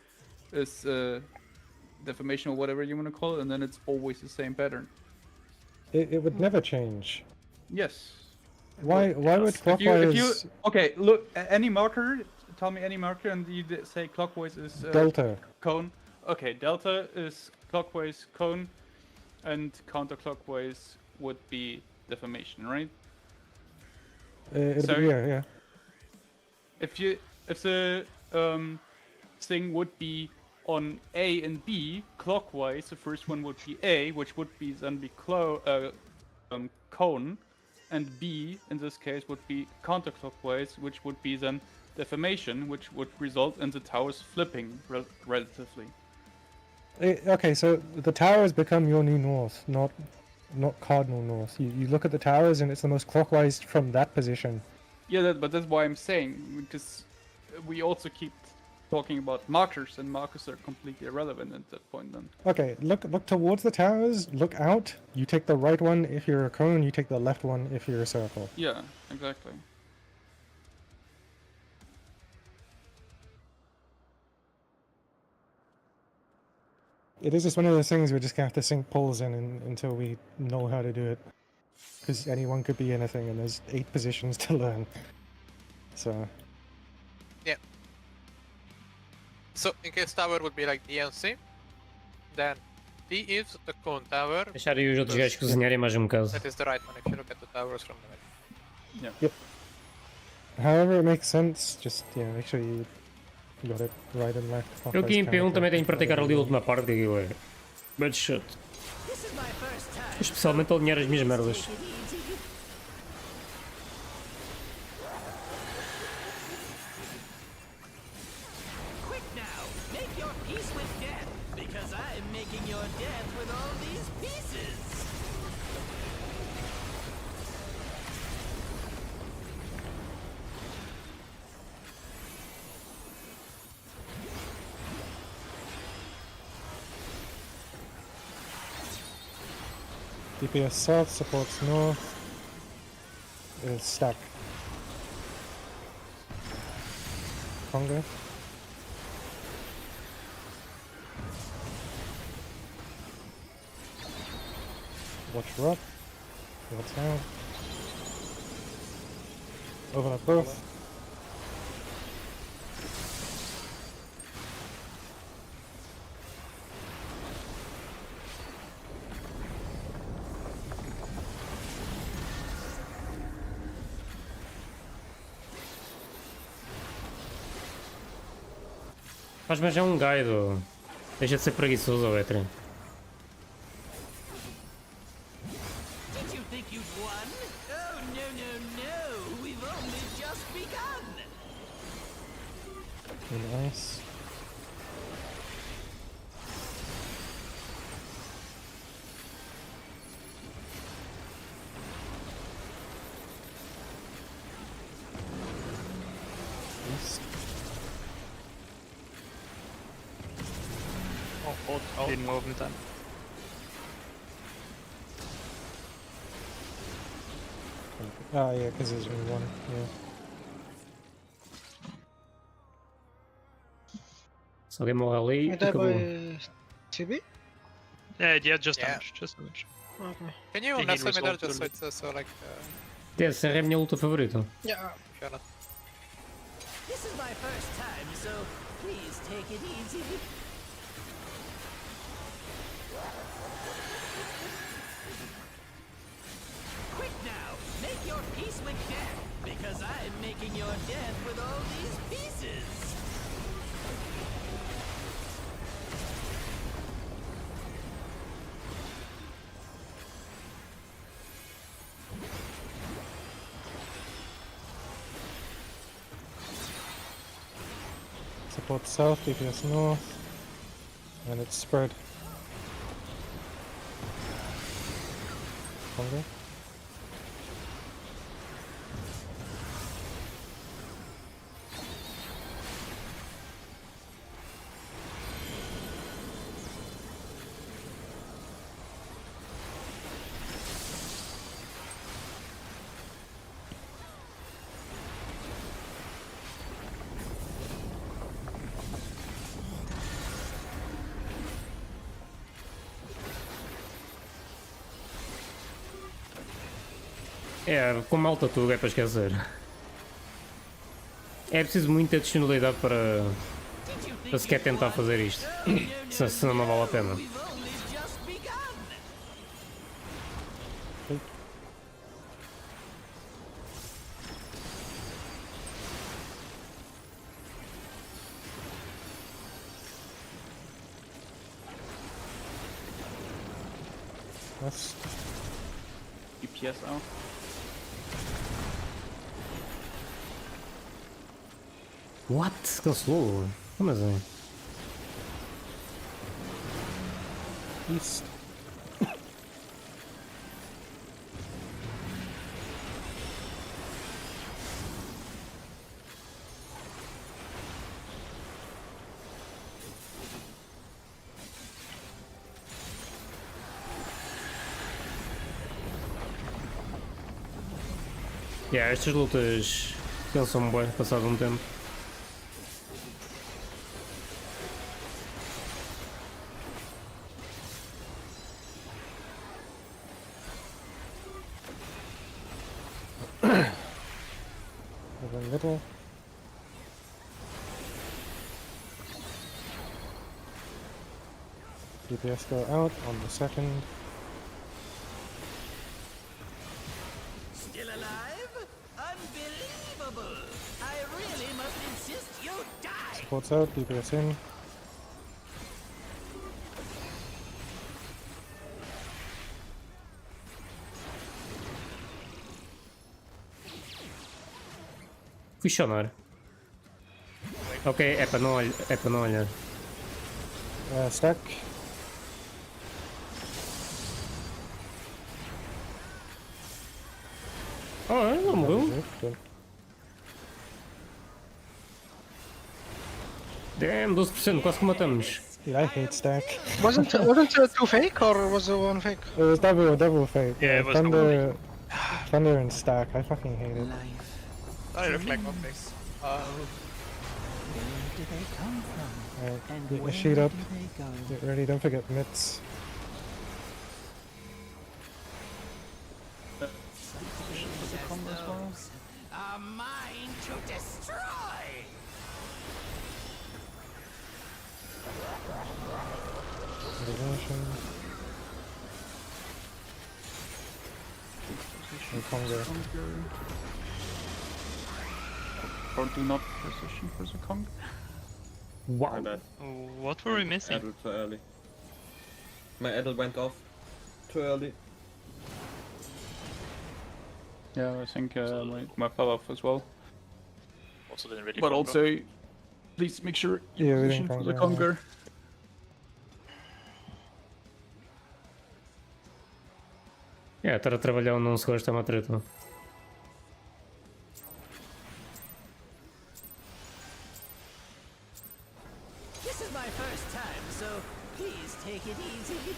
S10: is deformation or whatever you want to call it, and then it's always the same pattern.
S7: It would never change.
S10: Yes.
S7: Why would clockwise?
S10: If you okay, look any marker. Tell me any marker, and you say clockwise is
S7: Delta.
S10: Cone. Okay, delta is clockwise cone, and counterclockwise would be deformation, right? So
S7: yeah.
S10: if the thing would be on A and B clockwise, the first one would be A, which would be then be cone, and B in this case would be counterclockwise, which would be then deformation, which would result in the towers flipping relatively.
S7: Okay, so the towers become your new north, not cardinal north. You look at the towers and it's the most clockwise from that position.
S10: Yeah, but that's why I'm saying, because we also keep talking about markers, and markers are completely irrelevant at that point then.
S7: Okay, look towards the towers, look out. You take the right one if you're a cone, you take the left one if you're a circle.
S10: Yeah, exactly.
S7: It is just one of those things we're just gonna have to sink poles in until we know how to do it. Because anyone could be anything, and there's 8 positions to learn. So.
S11: Yeah. So in case tower would be like D and C, then D is the cone tower.
S2: Deixar aí os outros gajos cozinharem mais um bocado.
S11: That is the right one if you look at the towers from the middle.
S10: Yeah.
S7: Yep. However it makes sense, just make sure you got it right and left.
S2: Eu aqui em P1 também tenho que praticar ali a última parte, que aquilo é bad shit. Especialmente alinhar as minhas merdas.
S5: Quick now, make your peace with death, because I'm making your death with all these pieces.
S7: DPS south supports north. Is stack. Conga. Watch her up. What's down. Open up both.
S2: Mas é um guide. Deixa de ser preguiçoso, Betri.
S5: Did you think you'd won? Oh, no. We've only just begun.
S7: Nice.
S13: Oh. Didn't move in time.
S7: Oh yeah, because there's only one. Yeah.
S2: Se alguém morre ali,
S6: I die
S2: acabou.
S6: by TB?
S13: Yeah, just damage, just damage.
S6: Okay.
S11: Can you
S13: The
S11: mess
S13: heal
S11: with me there
S13: result
S11: just so it's so like...
S2: Essa é a minha luta favorita.
S6: Yeah.
S11: If you're not...
S5: This is my first time, so please take it easy. Quick now, make your peace with death, because I'm making your death with all these pieces.
S7: Support south, DPS north, and it's spread. Congo.
S2: É, com malta tudo é para esquecer. É preciso muita disponibilidade para sequer tentar fazer isto. Senão não vale a pena.
S7: West.
S10: DPS out.
S2: What? Cancelou? Como assim?
S7: East.
S2: Yeah, estas lutas cansam-me bem, passado um tempo.
S7: Over middle. DPS go out on the second.
S5: Still alive? Unbelievable! I really must insist you die!
S7: Supports out, DPS in.
S2: Questionar. Ok, é para não olhar. É para não olhar.
S7: Stack.
S2: Oh, ele não morreu? Damn, 12%, quase que matamos.
S7: Yeah, I hate stack.
S6: Wasn't two fake or was it one fake?
S7: It was double fake.
S13: Yeah, it was
S7: Thunder and stack. I fucking hate it.
S11: I reflect on things.
S5: Where do they come from?
S7: Alright,
S5: And
S7: get your
S5: where
S7: sheet
S5: do
S7: up.
S5: they go?
S7: Get ready, don't forget mitts.
S5: A mine to destroy!
S7: Intervention. And Congo.
S10: Or do not position for the Kong.
S2: Wow.
S14: My bad.
S13: What were we missing?
S14: Edel too early. My Edel went off too early.
S10: Yeah, I think my fell off as well.
S12: Also didn't really
S10: But
S12: Congo.
S10: also, please make sure you
S7: Yeah, we
S10: position
S7: didn't
S10: for the
S7: Congo,
S10: Conger.
S2: É, estar a trabalhar onde não se gosta é uma treta.
S5: This is my first time, so please take it easy.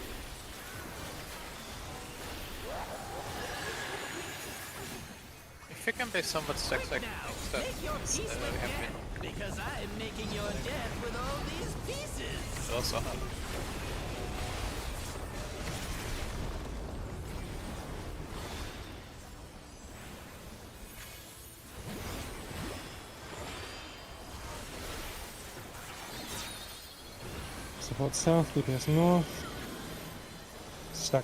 S11: If you can be somewhat stack like
S5: Now, make your peace with death, because I'm making your death with all these pieces.
S11: also help.
S7: Support south, DPS north. Stack.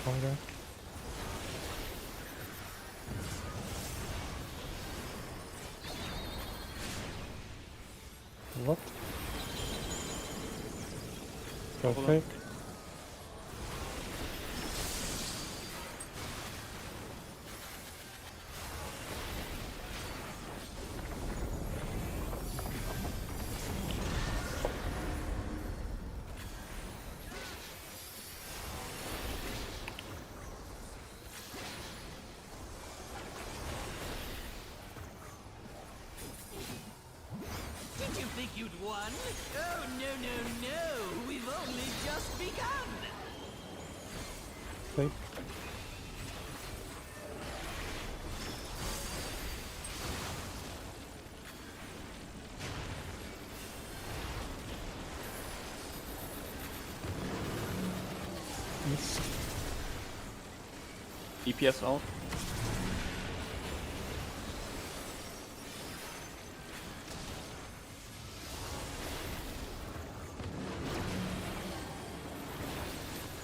S7: Congo. What? Go fake.
S5: Did you think you'd won? Oh, no. We've only just begun.
S7: Fake. East.
S9: DPS out.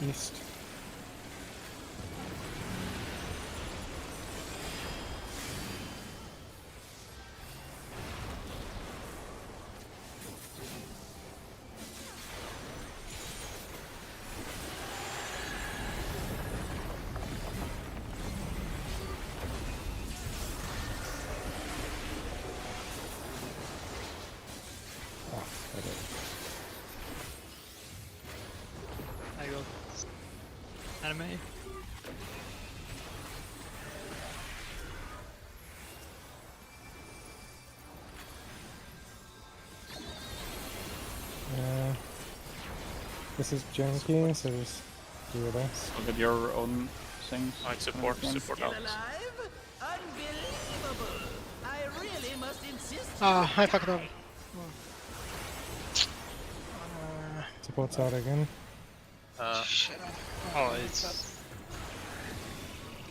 S7: East. Oh, okay.
S13: I got anime.
S7: This is janky, so just do your best.
S9: Look at your own things.
S12: Alright, support out.
S5: Alive? Unbelievable. I really must insist.
S6: Ah, I fucked up.
S7: Support's out again.
S11: Oh, it's...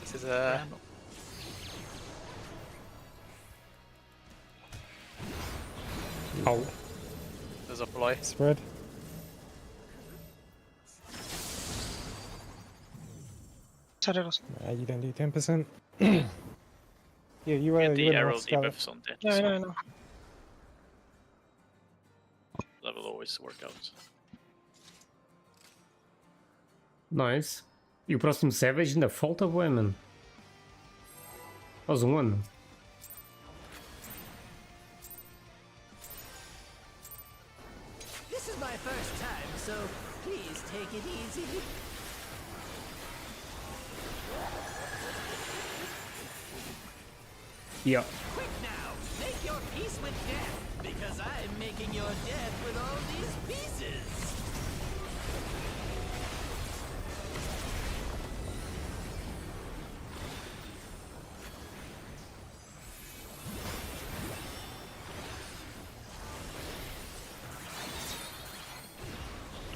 S11: This is a...
S7: Ow.
S11: There's a ploy.
S7: Spread. You don't do 10%. Yeah, you were.
S12: Get the
S7: you were
S12: arrow
S7: North Scout.
S12: debuffs on that.
S6: Yeah, I know.
S12: That will always work out.
S2: Nice. E o próximo Savage ainda falta bué, mano. Faz um ano.
S5: This is my first time, so please take it easy.
S2: Yeah.
S5: Quick now, make your peace with death, because I'm making your death with all these pieces.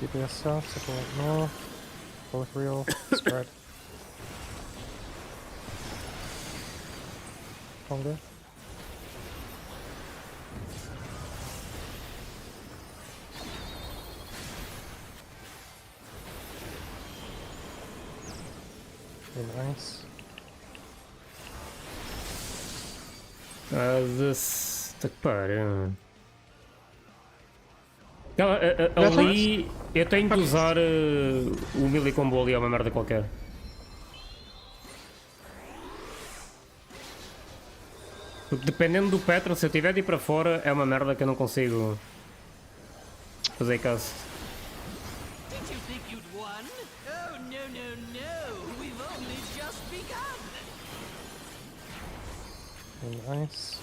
S7: DPS south, support north. Both real. Spread. Congo. Nice.
S2: Tá que pariu. Ali eu tenho de usar o melee combo ali, é uma merda qualquer. Porque dependendo do pattern, se eu tiver de ir para fora, é uma merda que eu não consigo fazer caso.
S5: Did you think you'd won? Oh, no. We've only just begun.
S7: Nice.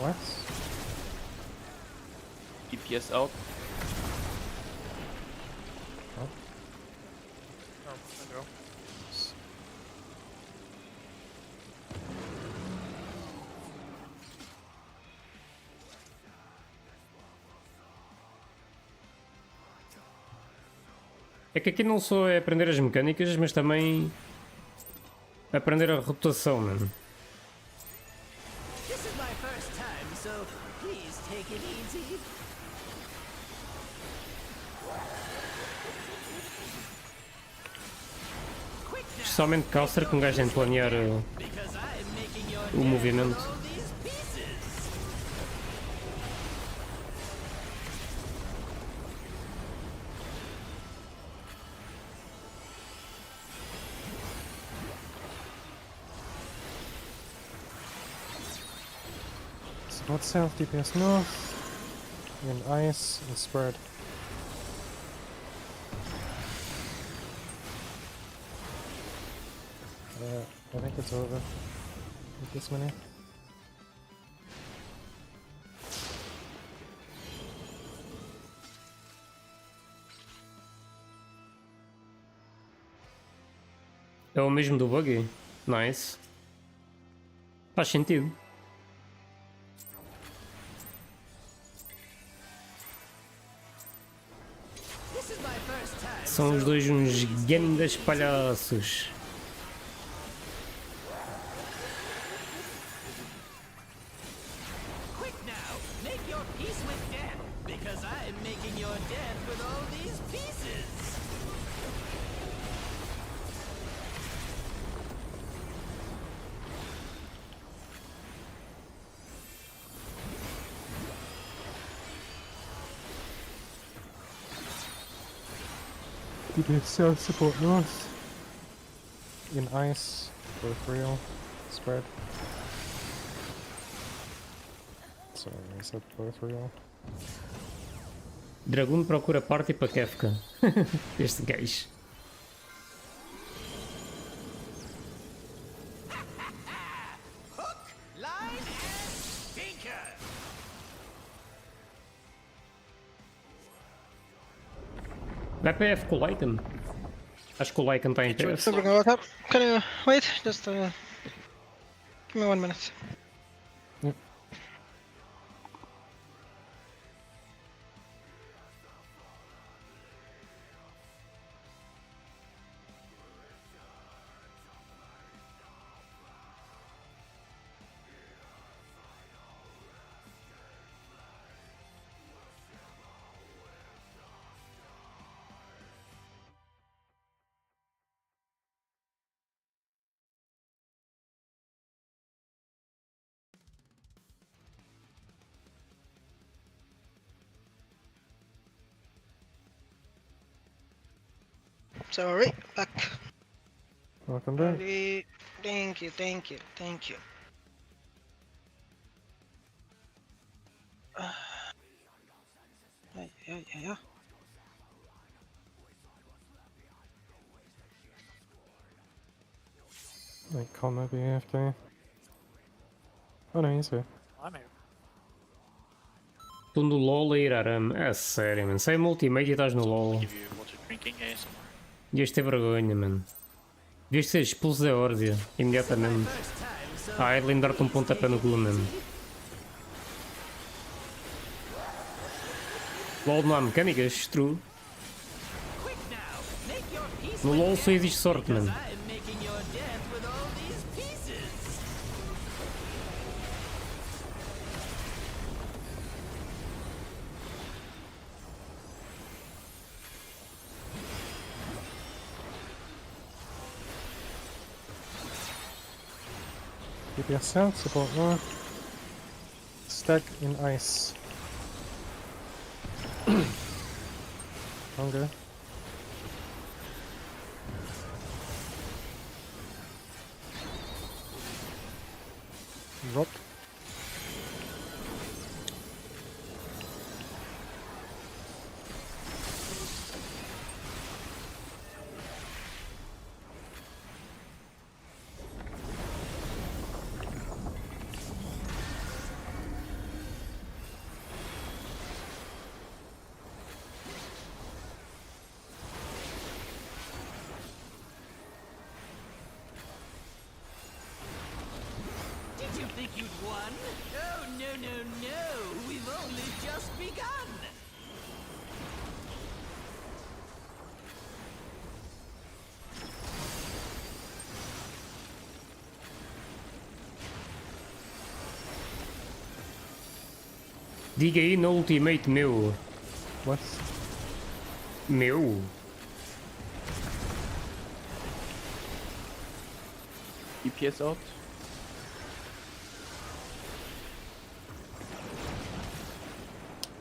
S7: West.
S9: DPS out.
S7: Oh.
S11: Oh, there you go.
S2: É que aqui não só é aprender as mecânicas, mas também aprender a rotação, mano.
S5: This is my first time, so please take it easy.
S2: Especialmente caster, que um gajo tem de planear o movimento.
S7: North south, DPS north, and ice and spread. I think it's over with this many.
S2: É o mesmo do buggy? Nice. Faz sentido. São os dois uns grandes palhaços.
S5: Quick now, make your peace with death, because I am making your death with all these pieces.
S7: DPS south, support north. In ice, both real, spread. Sorry, I said both real.
S2: Dragoon procura party para KEFKA. Este gajo.
S5: Line and sinker.
S2: Vai para F com o Lycan. Acho que o Lycan está em PS.
S6: Something about that. Can you wait? Just give me 1 minute.
S7: Yep.
S6: Sorry, back.
S7: Welcome back.
S6: Ready. Thank you, thank you, thank you. Yeah.
S7: Like, Connor be AFK. Oh no, he's here.
S12: I'm here.
S2: Tu no LoL a ir arame. É sério, mano. Sai multimate e estás no LoL.
S12: Give you water drinking ASMR.
S2: Devias ter vergonha, mano. Devias ser expulso da Ordia imediatamente. Ah, Edlin dar-te um pontapé no cu mesmo. LoL não há mecânicas? True. No LoL só existe sorte, mano.
S7: DPS south, support north. Stack in ice. Hunger. Rock.
S5: Did you think you'd won? Oh, no. We've only just begun.
S2: Diga aí no ultimate meu.
S7: What?
S2: Meu?
S10: DPS out.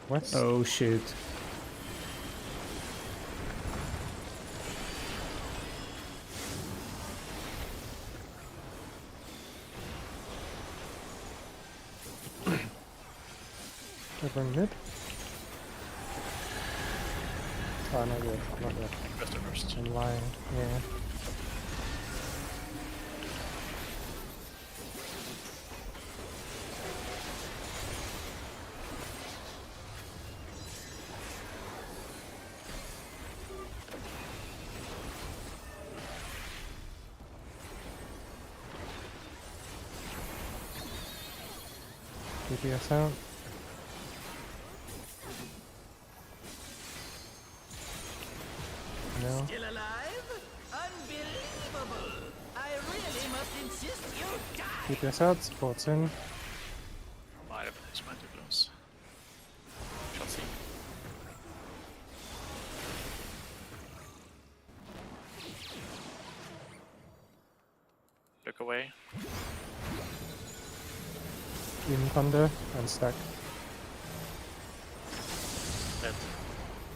S7: What?
S2: Oh shit.
S7: Over mid? Oh, not yet. Not yet.
S12: First and first.
S7: I'm lying. Yeah. DPS out. No.
S5: Still alive? Unbelievable! I really must insist you die!
S7: DPS out, supports in.
S12: Might have placed my 2 blows. Shall see. Look away.
S7: In thunder and stack.
S12: Dead.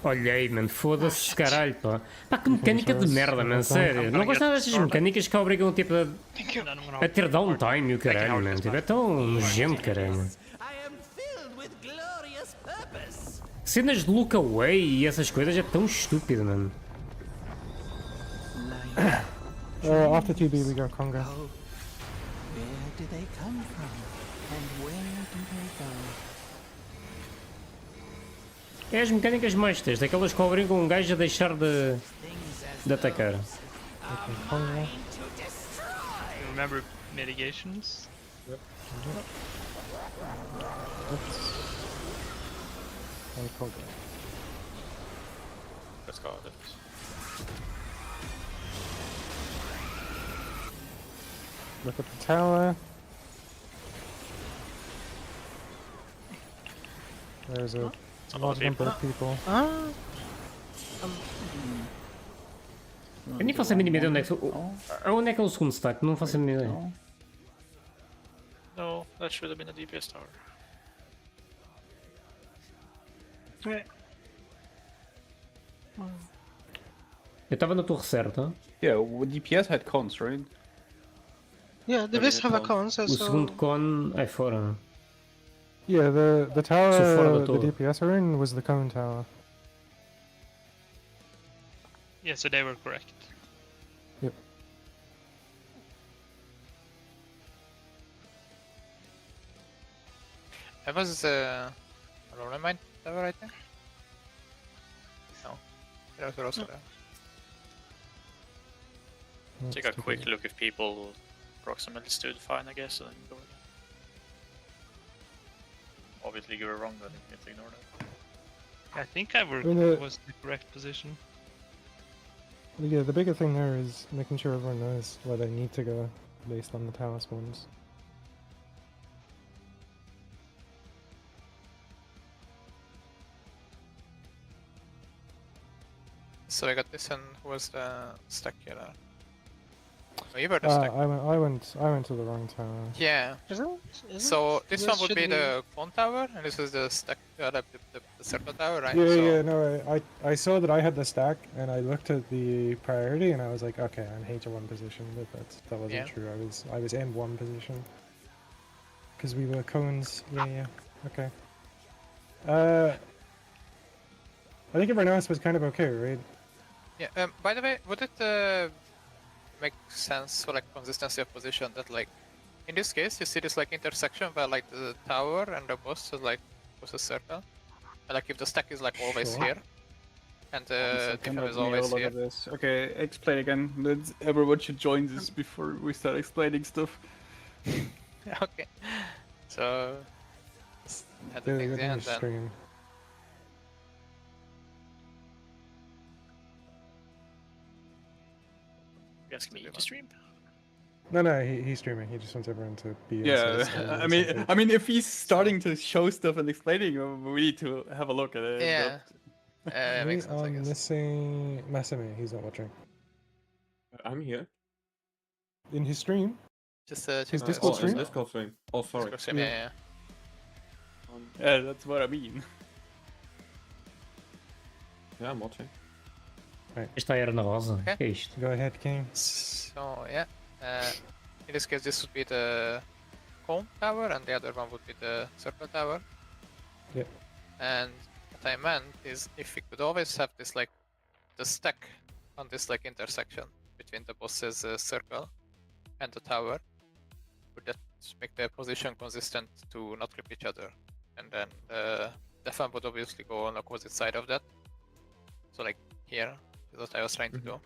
S2: Olha aí, mano, foda-se caralho, pá. Pá, que mecânica de merda, mano, sério. Não gosto nada destas mecânicas que obrigam tipo a ter downtime e o caralho, mano. Tipo, é tão nojento, caralho. Cenas de look away e essas coisas é tão estúpido, mano.
S7: After TB we got Conga.
S5: Where did they come from? And where do they go?
S2: É as mecânicas mais testas, aquelas que obrigam um gajo a deixar de atacar.
S13: You remember mitigations?
S7: Yep. And Conga.
S12: Let's go.
S7: Look at the tower. There's a large number of people.
S2: Eu nem faço a mínima ideia onde é que onde é que é o segundo stack, não faço a mínima ideia.
S12: No, that should have been a DPS tower.
S2: Eu estava na torre certa.
S10: Yeah, DPS had cons, right?
S6: Yeah, the best have a cons.
S2: O segundo con é fora.
S7: Yeah, the tower
S2: So fora da
S7: the
S2: torre.
S7: DPS are in was the cone tower.
S13: Yeah, so they were correct.
S7: Yep.
S11: I was Roller Mine tower, I think. No, there was also there.
S12: Take a quick look if people approximately stood fine, I guess, and then go again. Obviously you were wrong, but you can ignore that.
S13: I think was the correct position.
S7: Yeah, the bigger thing there is making sure everyone knows where they need to go based on the tower spawns.
S11: So I got this, and who was the stack here? Oh, you were the stack.
S7: I went to the wrong tower.
S11: Yeah. So this one would be the cone tower, and this is the stack, the circle tower, right?
S7: Yeah,
S11: so...
S7: yeah, no, I saw that I had the stack, and I looked at the priority, and I was like, okay, I'm H1 position, but that wasn't true. I was M1 position. Because we were cones. Yeah, okay. I think everyone else was kind of okay, right?
S11: Yeah. By the way, would it make sense for like consistency of position that like in this case you see this like intersection where like the tower and the boss is like was a circle, and, like if the stack is like always here and the different is always here.
S10: Okay, explain again. Everyone should join this before we start explaining stuff.
S11: Okay. So just had the things in and then.
S12: You guys can eat the stream?
S7: No, he's streaming. He just wants everyone to be.
S10: Yeah, I mean, if he's starting to show stuff and explaining, we need to have a look at it.
S11: Yeah.
S7: We
S11: Makes sense, I
S7: are
S11: guess.
S7: missing Masame. He's not watching.
S14: I'm here.
S7: In his stream.
S11: Just
S7: his
S11: check
S7: Discord stream.
S14: Discord stream. Oh, sorry.
S11: Discord stream, yeah.
S10: Yeah, that's what I mean.
S14: Yeah, I'm watching.
S2: Isto aí era na rosa.
S11: Okay.
S2: Que é isto?
S7: Go ahead, King.
S11: So yeah, in this case this would be the cone tower and the other one would be the circle tower.
S7: Yep.
S11: And what I meant is if we could always have this like the stack on this like intersection between the boss's circle and the tower, would that make the position consistent to not clip each other? And then the fan would obviously go on opposite side of that. So like here is what I was trying to do.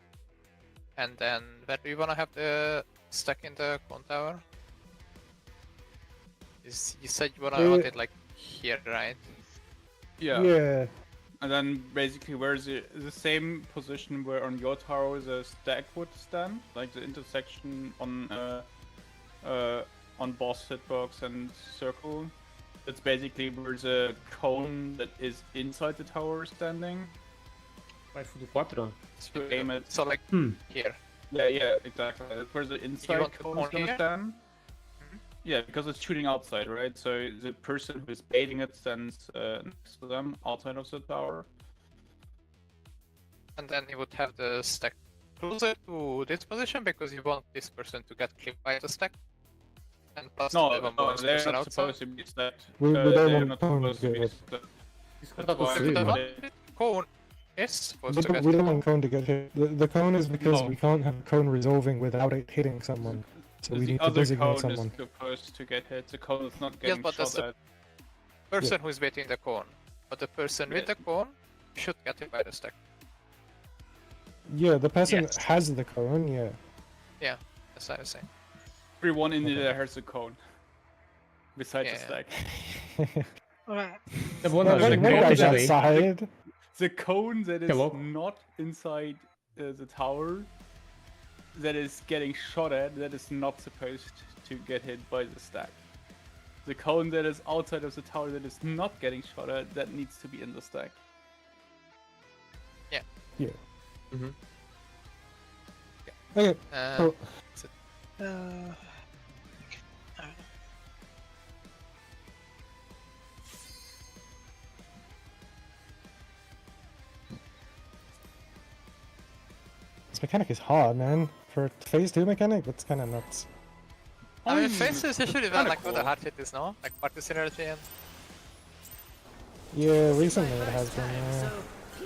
S11: And then where do you wanna have the stack in the cone tower? You said you want it like here, right?
S10: Yeah.
S7: Yeah.
S10: And then basically where's the same position where on your tower the stack would stand, like the intersection on boss hitbox and circle. That's basically where the cone that is inside the tower is standing.
S2: Vai for 4?
S10: To aim it.
S11: So like here.
S10: Yeah, exactly. That's where the inside cone is gonna
S11: here?
S10: stand. Yeah, because it's shooting outside, right? So the person who is baiting it stands next to them, outside of the tower.
S11: And then you would have the stack closer to this position because you want this person to get clipped by the stack. And plus
S10: No,
S11: the
S10: no, they're
S11: person
S10: not
S11: outside.
S10: supposed to be stacked.
S7: We
S10: They're
S7: don't
S10: not
S7: want
S10: supposed to be
S7: cone
S10: stacked.
S2: Isso
S10: That's why
S11: The
S10: they-
S11: one with cone is supposed to get
S7: We don't want cone to get hit. The cone is because
S10: No.
S7: we can't have cone resolving without it hitting someone. So we
S10: the
S7: need to
S10: other
S7: designate
S10: cone
S7: someone.
S10: is supposed to get hit. The cone is not
S11: Yes,
S10: getting
S11: but that's
S10: shot
S11: the
S10: at.
S11: person who's waiting the cone. But the person with the cone should get hit by the stack.
S7: Yeah, the person
S11: Yes.
S7: has the cone. Yeah.
S11: Yeah, that's what I was saying.
S10: Everyone in there has a cone. Besides the
S11: Yeah.
S10: stack.
S6: Alright.
S2: É bom,
S7: Well,
S2: nós
S7: when guys
S2: ali.
S7: outside.
S10: The cone that is
S2: Hello?
S10: not inside the tower, that is getting shot at, that is not supposed to get hit by the stack. The cone that is outside of the tower that is not getting shot at, that needs to be in the stack.
S11: Yeah.
S7: Yeah.
S14: Mm-hmm.
S7: Okay.
S11: Uh,
S6: Uh,
S7: This mechanic is hard, man. For a phase 2 mechanic, that's kind of nuts.
S11: I mean, faces usually run
S10: kinda
S11: like what the
S10: cool.
S11: hard hit is, no? Like party synergy and...
S7: Yeah, recently it has been.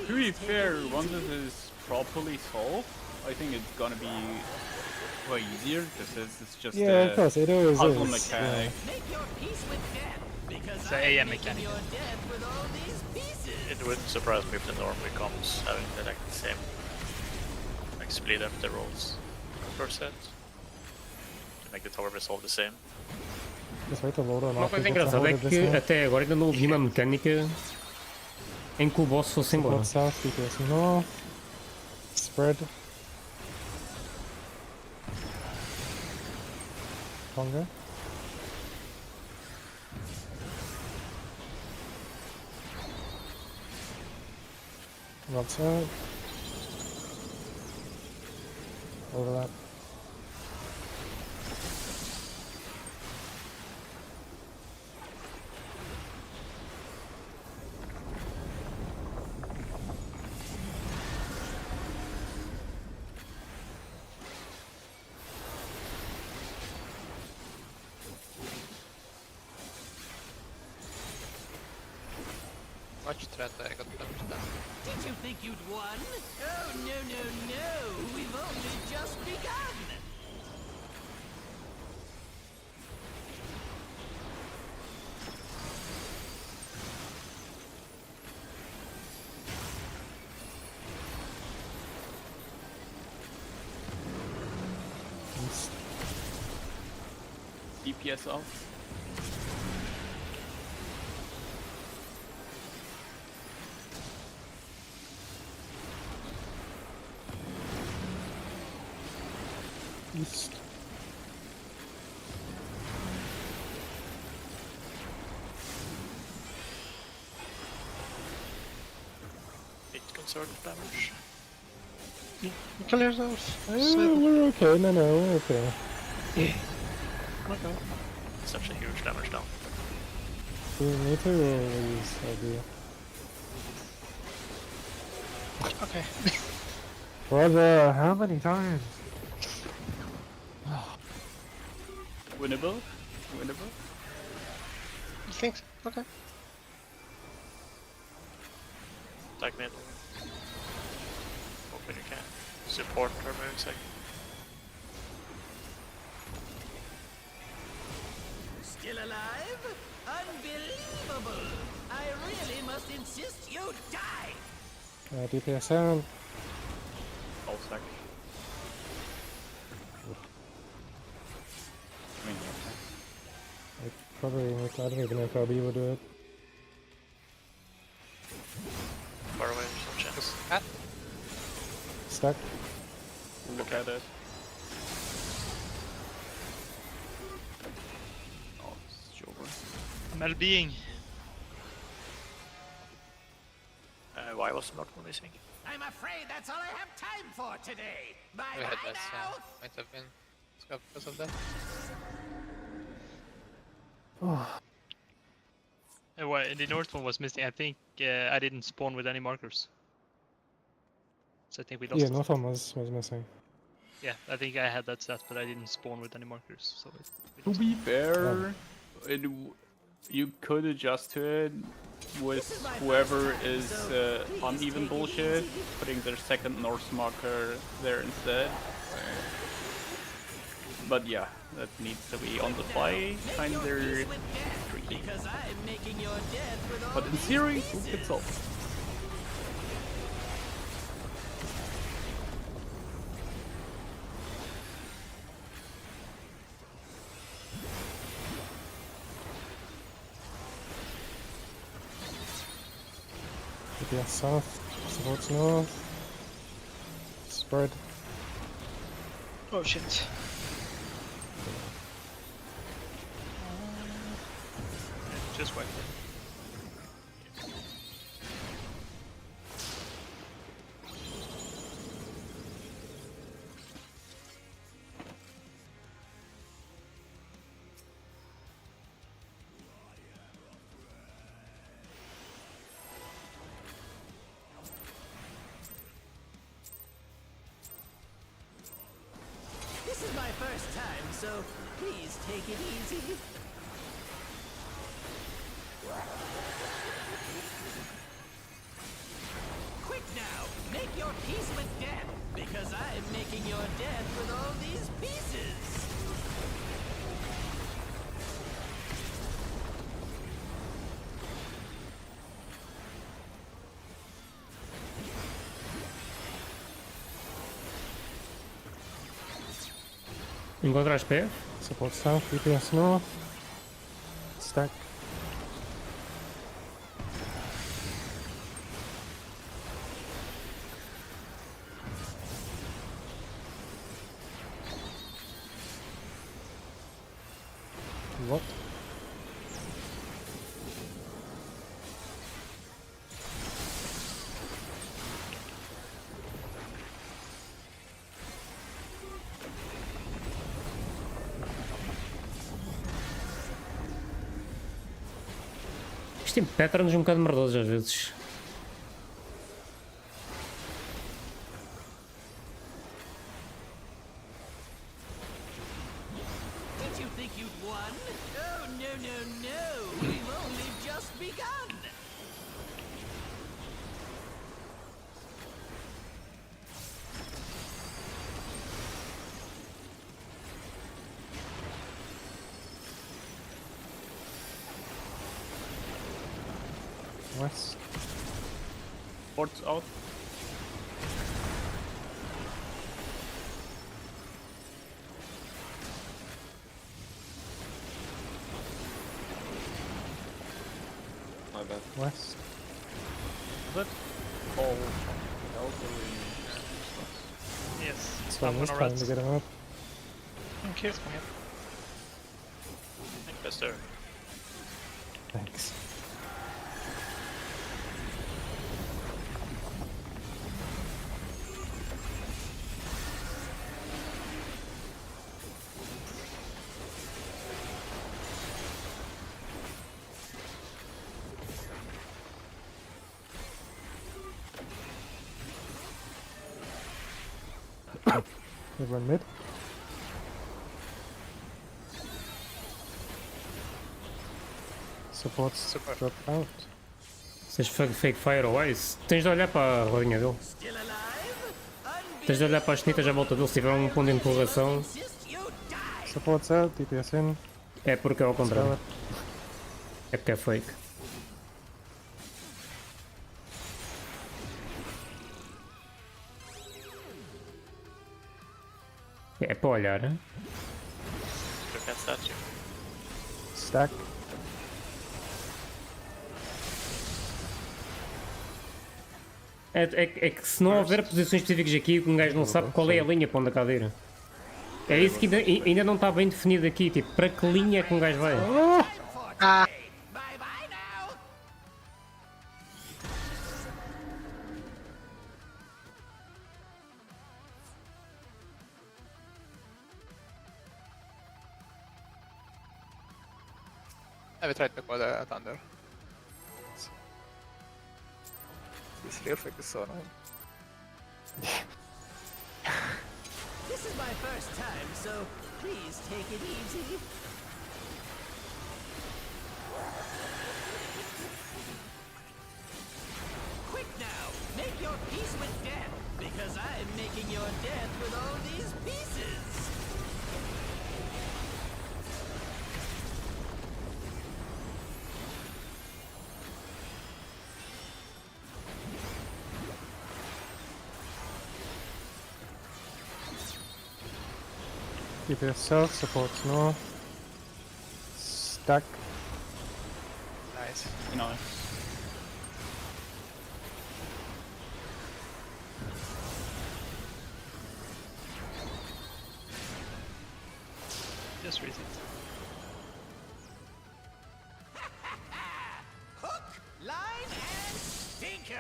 S10: To be fair, once it is properly solved, I think it's gonna be way easier because it's just
S7: Yeah, of course, it always
S10: puzzle
S7: is.
S10: mechanic.
S13: It's an AM mechanic.
S12: It wouldn't surprise me if the normally comes having the, like the same, like split up the roles per set to make the tower resolve the same.
S7: Just wait to load on
S2: Uma
S7: off.
S2: coisa engraçada é que até agora ainda não ouvi uma mecânica em que o boss fosse embora.
S7: Support south, DPS north. Spread. Conga. Right side. Overlap.
S11: Watch threat, I got punched down.
S5: Did you think you'd won? Oh, no, no, no. We've only just begun.
S10: DPS off.
S7: East.
S12: sort of damage.
S6: You kill yourself.
S7: We're okay. No, we're okay.
S6: Okay.
S12: Such a huge damage down.
S7: Do we need to or use LB?
S6: Okay.
S7: Brother, how many times?
S10: Winnable? Winnable?
S6: You think so? Okay.
S12: Attack mid. Open you can. Support her moves like.
S5: Still alive? Unbelievable! I really must insist you die!
S7: DPS down.
S10: All sec. I mean,
S7: Probably, I don't even know if LB will do it.
S12: Far away, there's no chance.
S7: Stuck.
S10: look at it. Oh, it's over.
S13: I'm LBing.
S12: Why was not missing?
S5: I'm afraid that's all I have time for today. Bye
S11: We had
S5: bye
S11: this,
S5: now.
S11: might have been scuffed because of that.
S13: Well, the north one was missing. I think I didn't spawn with any markers. So I think we lost
S7: Yeah,
S13: it.
S7: North one was missing.
S13: Yeah, I think I had that stat, but I didn't spawn with any markers. So
S10: To be fair, you could adjust to it with whoever is uneven bullshit, putting their second Norse marker there instead. But yeah, that needs to be on the fly, kinda tricky.
S5: Because I'm making your death with all
S10: But in
S5: these
S10: theory,
S5: pieces.
S10: it's all.
S7: DPS south. Supports north. Spread.
S6: Oh shit.
S13: just wait.
S5: This is my first time, so please take it easy. Quick now, make your peace with death, because I'm making your death with all these pieces.
S2: Encontrar SP?
S7: Support south, DPS north. Stack. What?
S2: Isto tem patterns um bocado merdosos às vezes.
S5: Did you think you'd won? Oh, no, no, no. We've only just begun.
S7: West.
S10: Ports out.
S14: My bad.
S7: West.
S10: Is it? Oh,
S13: Yes.
S7: It's fine, this
S13: on
S7: time
S13: reds.
S7: to get him up.
S6: Thank you.
S12: Yes, sir.
S7: Thanks. Everyone mid. Supports drop out.
S2: Vocês fake fire ou ice? Tens de olhar para a rodinha dele. Tens de olhar para as cenitas à volta dele. Se tiver um ponto de interrogação.
S7: Supports out, DPS in.
S2: É porque é ao contrário. É porque é fake. É para olhar. Hein?
S12: Look at statue.
S7: Stack.
S2: É que se não houver posições específicas aqui, um gajo não sabe qual é a linha para onde a cadeira. É isso que ainda não está bem definido aqui, tipo, para que linha é que um gajo vai?
S11: We tried to call the thunder. This real fake is so annoying.
S5: This is my first time, so please take it easy. Quick now, make your peace with death, because I'm making your death with all these pieces.
S7: DPS south, supports north. Stack.
S11: Nice.
S9: Nice.
S13: Just reset.
S5: Hook, line, and sinker.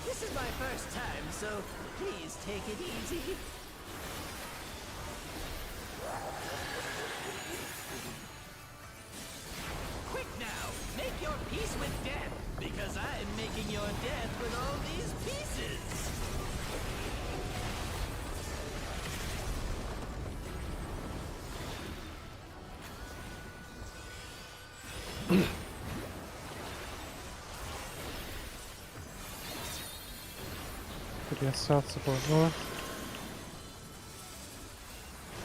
S5: This is my first time, so please take it easy. Quick now, make your peace with death, because I'm making your death with all these pieces.
S7: DPS south, support north.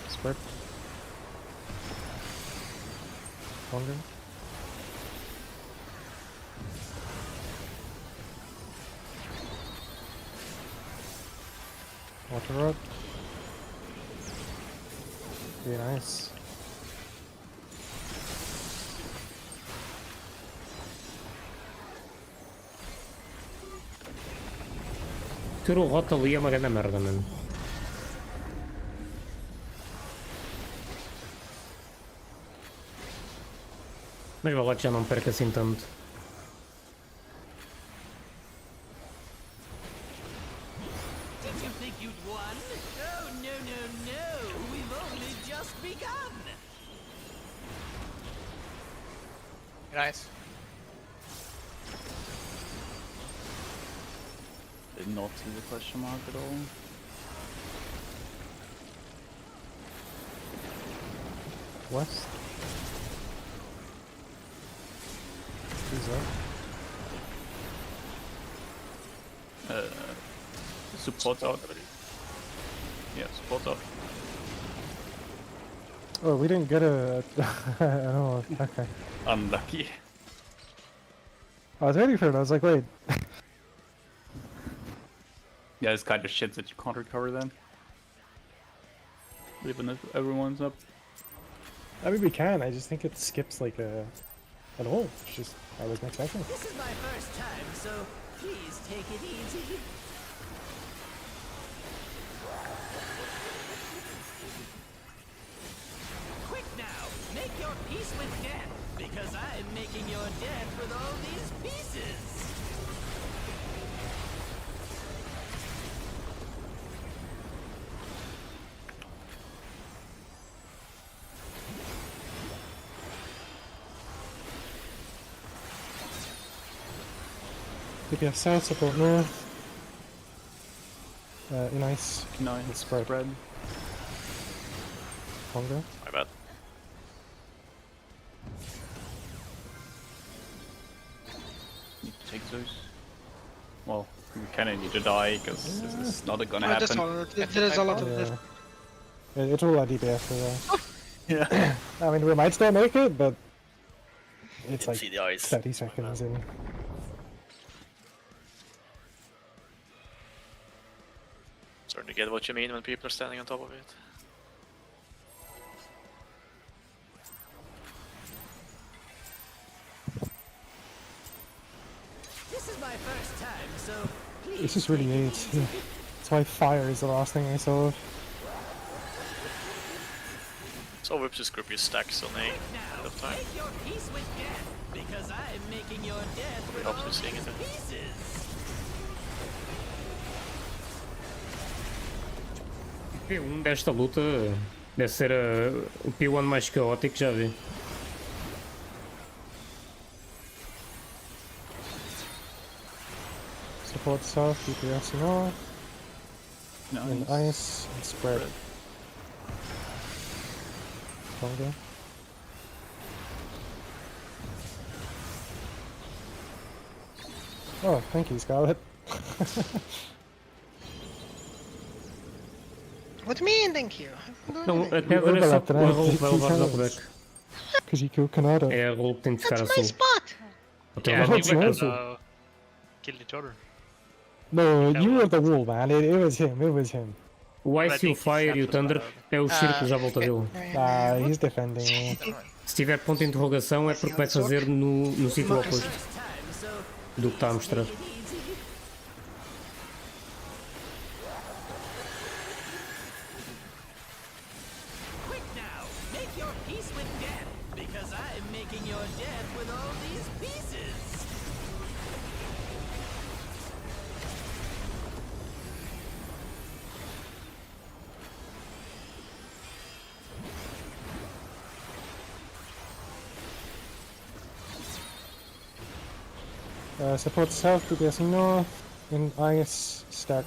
S7: Spread. Longer. Water rod. Very nice.
S2: Ter o rota ali é uma grande merda, mano. Mas o já não perca assim tanto.
S5: Did you think you'd won? Oh, no, no, no. We've only just begun.
S11: Nice.
S9: Did not see the question mark at all.
S7: West. Who's that?
S9: Support out. Yeah, support out.
S7: Oh, we didn't get a. I don't know. Okay.
S9: Unlucky.
S7: I was ready for it. I was like, wait.
S9: Yeah, it's kind of shit that you can't recover then. Even if everyone's up.
S7: I mean, we can. I just think it skips like an ult. It's just I wasn't expecting.
S5: This is my first time, so please take it easy. Quick now, make your peace with death, because I'm making your death with all these pieces.
S7: DPS south, support north. In ice.
S10: Nice.
S7: Spread. Congo.
S12: My bad.
S10: Need to take those. Well, we kind of need to die because this is not gonna happen.
S6: There is a lot of this.
S7: It's all our DPS for that.
S10: Yeah.
S7: I mean, we might still make it, but it's
S12: Didn't
S7: like
S12: see the ice.
S7: 30 seconds in.
S12: Starting to get what you mean when people are standing on top of it.
S5: This is my first time, so
S7: This is really it. Yeah. That's why fire is the last thing I saw of.
S12: So Whips' group is stacks on A at the time.
S5: make your peace with death, because I'm making your death with
S12: We're
S5: all
S12: obviously seeing
S5: these
S12: it.
S5: pieces.
S2: O P1 desta luta deve ser o P1 mais caótico que já vi.
S7: Support south, DPS north. And ice and spread. Congo. Oh, thank you, Scarlet.
S6: What do you mean, thank you?
S2: Não, a pedra é só a roll vai levar o back.
S7: Because you killed Canada.
S2: É a roll que tem de ficar a
S6: That's my
S2: sul.
S6: spot!
S13: Yeah,
S7: That's
S13: we
S7: nice.
S13: killed each other.
S7: No, you were the wall, man. It was him. It was him.
S2: O Ice e o Fire e o Thunder é os círculos à volta dele.
S7: He's defending.
S2: Se tiver ponto de interrogação é porque vai fazer no sítio oposto do que está a mostrar.
S5: Quick now, make your peace with death, because I'm making your death with all these pieces.
S7: Support south, DPS north, and ice stack.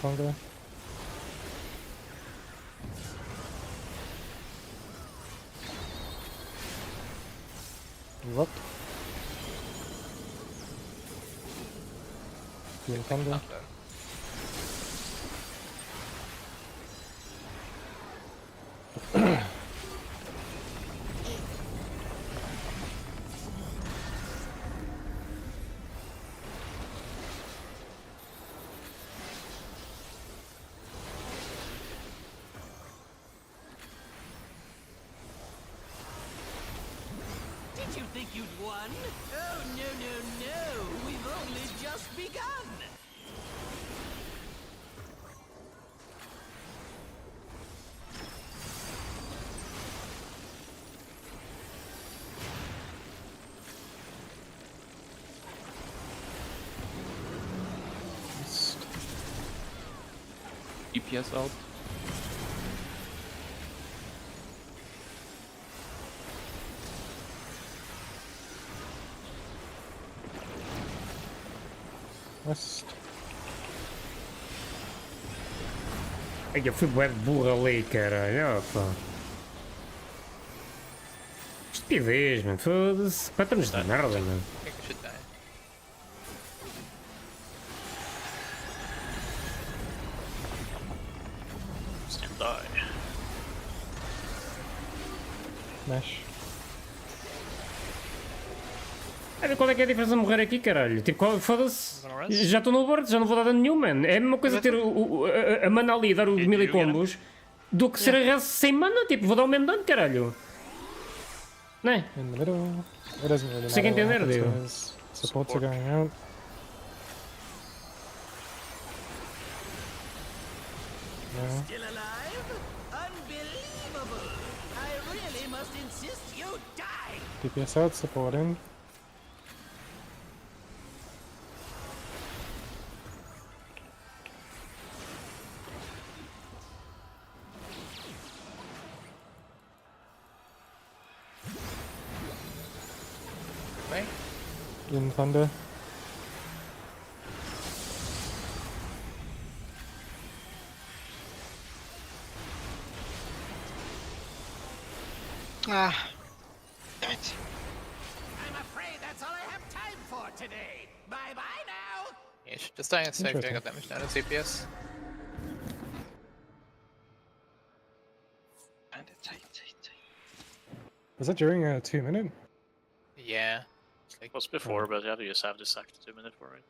S7: Congo. What? In Congo.
S5: Did you think you'd won? Oh, no, no, no. We've only just begun.
S10: DPS out.
S7: West.
S2: Ai, eu fui bué de burro ali, caralho. Opa. Estupidez, mano. Foda-se. Patrões de merda, mano.
S11: I think we should die.
S12: Stand die.
S7: Mesh.
S2: Olha qual é que é a diferença de morrer aqui, caralho? Tipo, foda-se. Já estou no board, já não vou dar dano nenhum, mano. É a mesma coisa ter a mana ali e dar os melee combos do que ser a res sem mana. Tipo, vou dar o mesmo dano, caralho. Não é?
S7: In the middle. It doesn't really
S2: Consigo
S7: matter what
S2: entender,
S7: happens
S2: digo.
S7: because supports are going out. Yeah.
S5: Still alive? Unbelievable! I really must insist you die!
S7: DPS out, supporting. in thunder.
S6: Ah, damn it.
S5: I'm afraid that's all I have time for today. Bye bye now.
S11: You should just die and save
S7: Interesting.
S11: doing a damage down in CPS.
S7: Was that during a 2-minute?
S11: Yeah. It's like
S12: It was before, but yeah, you just have the sack 2 minute for it.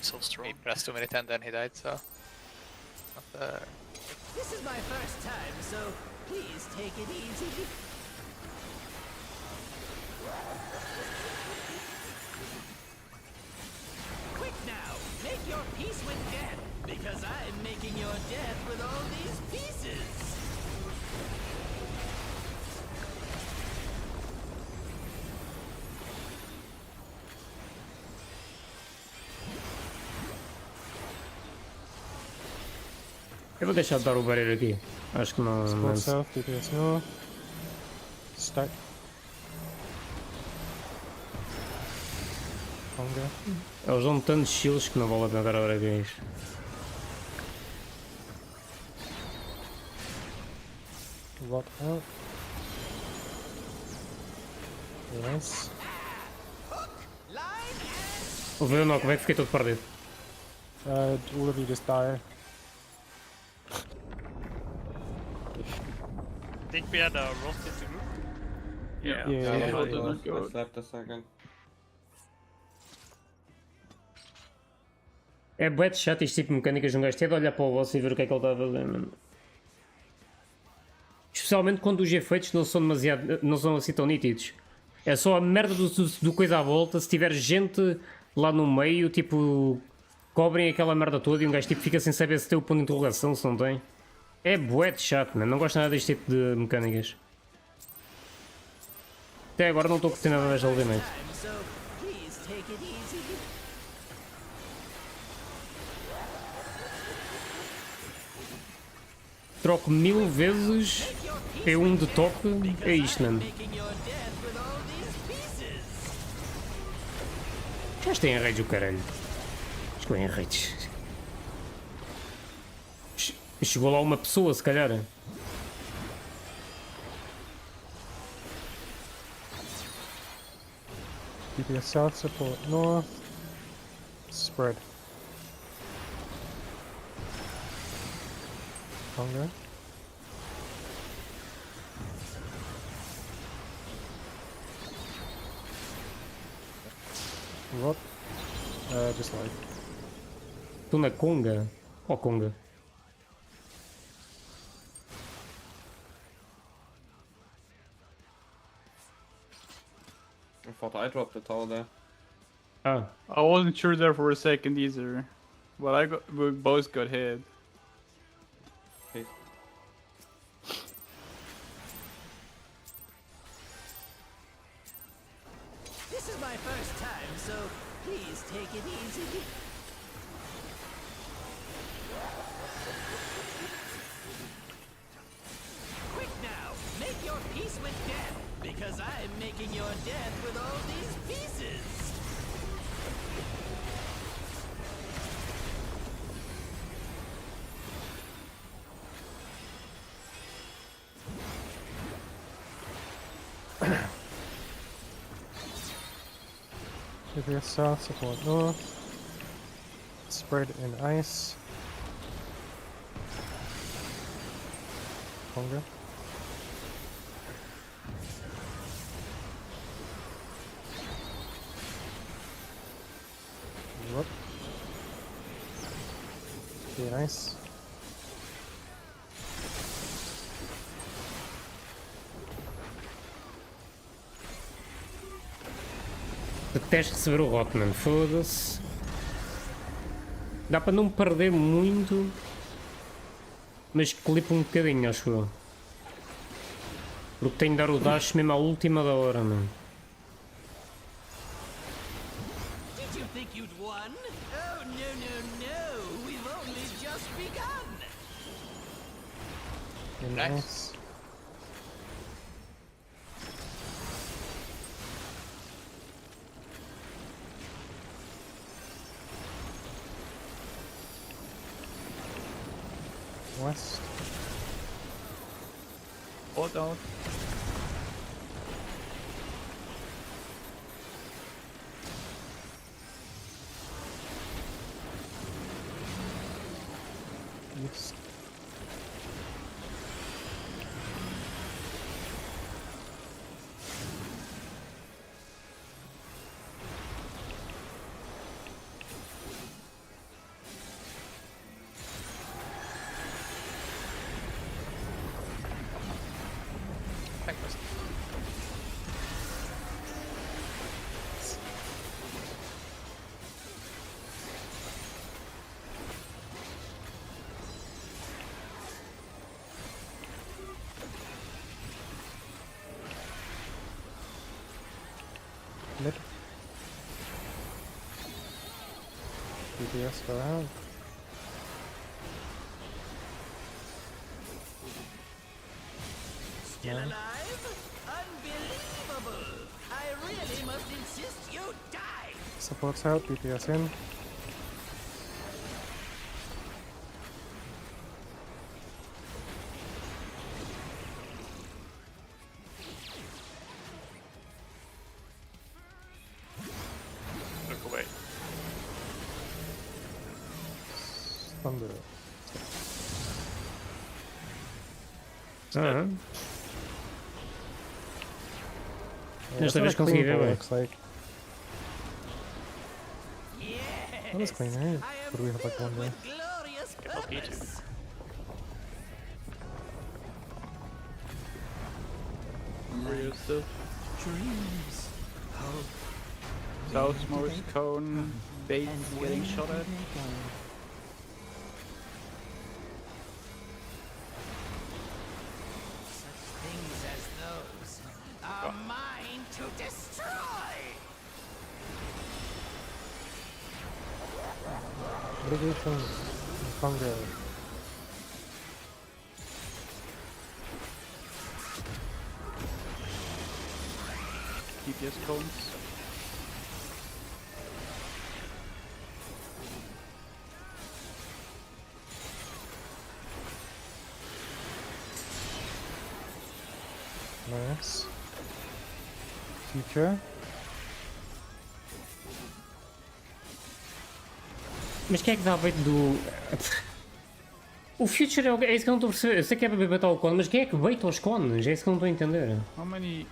S12: So strong.
S11: he pressed 2 minutes and then he died, so. Not,
S5: This is my first time, so please take it easy. Quick now, make your peace with death, because I'm making your death with all these pieces.
S2: Eu vou deixar de dar o barreiro aqui. Acho que não.
S7: Squad south, DPS north. Stack. Conga.
S2: Eles dão tantos shields que não vale a pena dar a hora aqui.
S7: Rot out. Nice.
S2: Ouviu o knockback, fiquei todo perdido.
S7: All of you just die.
S13: I think we had a Rost in the group.
S14: Yeah, I slept a second.
S2: É bué de chato este tipo de mecânicas de um gajo ter de olhar para o boss e ver o que é que ele está a fazer, mano. Especialmente quando os efeitos não são demasiado. Não são assim tão nítidos. É só a merda do coisa à volta. Se tiver gente lá no meio, tipo. Cobrem aquela merda toda e um gajo tipo fica sem saber se tem o ponto de interrogação, se não tem. É bué de chato, mano. Não gosto nada deste tipo de mecânicas. Até agora não estou curtindo nada desta ultimate.
S5: So please take it easy.
S2: Troco 1000 vezes P1 de toque. É isto, mano.
S5: Making your death with all these pieces.
S2: Os gajos têm raids o caralho. Os que têm raids. Chegou lá uma pessoa, se calhar.
S7: DPS south, support north. Spread. Conga. Rot. Just like.
S2: Estou na Conga. Oh, Conga.
S14: I thought I dropped the tower there.
S2: Ah.
S10: I wasn't sure there for a second either, but we both got hit.
S14: Okay.
S5: This is my first time, so please take it easy. Quick now, make your peace with death, because I'm making your death with all these pieces.
S7: DPS south, support north. Spread in ice. Conga. Whoop. Okay, nice.
S2: Detesto receber o Rotman, foda-se. Dá para não perder muito, mas clipa um bocadinho, acho eu. Porque tenho de dar o dash mesmo à última da hora, mano.
S5: Did you think you'd won? Oh, no. We've only just begun.
S7: Nice. West.
S10: Hold out.
S7: East.
S11: Thank you.
S7: Mid. DPS go out.
S5: Still
S7: Yeah.
S5: alive? Unbelievable! I really must insist you die!
S7: Supports out, DPS in.
S12: Look away.
S7: Thunder.
S2: Ah,
S7: Yeah,
S2: Desta
S7: that's
S2: vez
S7: what a
S2: consegui
S7: clean
S2: ver
S7: ball
S2: bem.
S7: looks like. That was clean, right? What do we have like one there?
S5: Glorious
S12: Okay, too.
S5: purpose!
S10: Mario stuff.
S5: Dreams, hope,
S10: Southmost cone base getting shot at.
S5: Such things as those are mine to destroy!
S7: What do you think? Congo.
S10: DPS cones.
S7: Nice. Future.
S2: Mas quem é que dá bait do. O Future é isso que eu não estou a perceber. Eu sei que é para baitar o cone, mas quem é que baita os cones? É isso que eu não estou a entender.
S10: How many?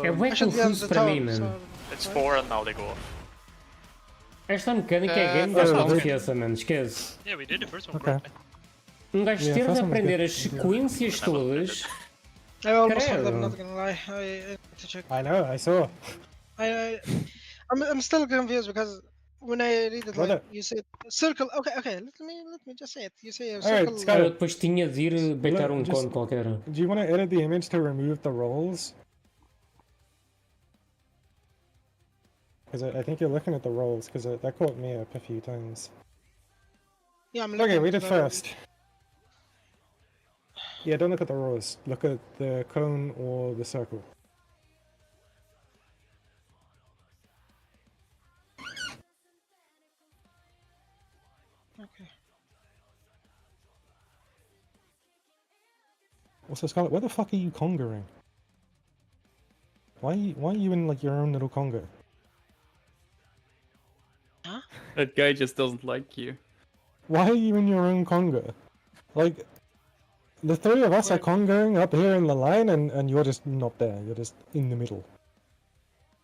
S2: É bem confuso para mim, mano.
S12: It's 4 and now they go off.
S2: Esta mecânica é game
S11: first
S2: da
S11: one's
S2: confiança, mano. Esquece.
S13: Yeah, we did the first one
S7: Okay.
S13: correctly.
S2: Um gajo
S7: Yeah,
S2: ter de
S7: first one was
S2: aprender
S7: good.
S2: as sequências todas.
S6: I almost have
S2: Credo.
S6: them, not gonna lie. I need to check.
S7: I know, I saw.
S6: I'm still confused because when I read it,
S7: Brother.
S6: like you said circle. Okay. Let me just say it. You say a
S7: Alright,
S6: circle.
S7: Scott.
S2: Eu depois tinha de ir baitar um
S7: Just-
S2: cone qualquer.
S7: Do you want to edit the image to remove the rolls? Because I think you're looking at the rolls, because that caught me up a few times.
S6: Yeah, I'm
S7: Okay,
S6: looking
S7: read
S6: at
S7: it
S6: the-
S7: first. Yeah, don't look at the rolls. Look at the cone or the circle.
S6: Okay.
S7: Also, Scarlet, where the fuck are you congering? Why are you in like your own little conger?
S10: That guy just doesn't like you.
S7: Why are you in your own conger? Like, the three of us are congering up here in the line, and you're just not there. You're just in the middle,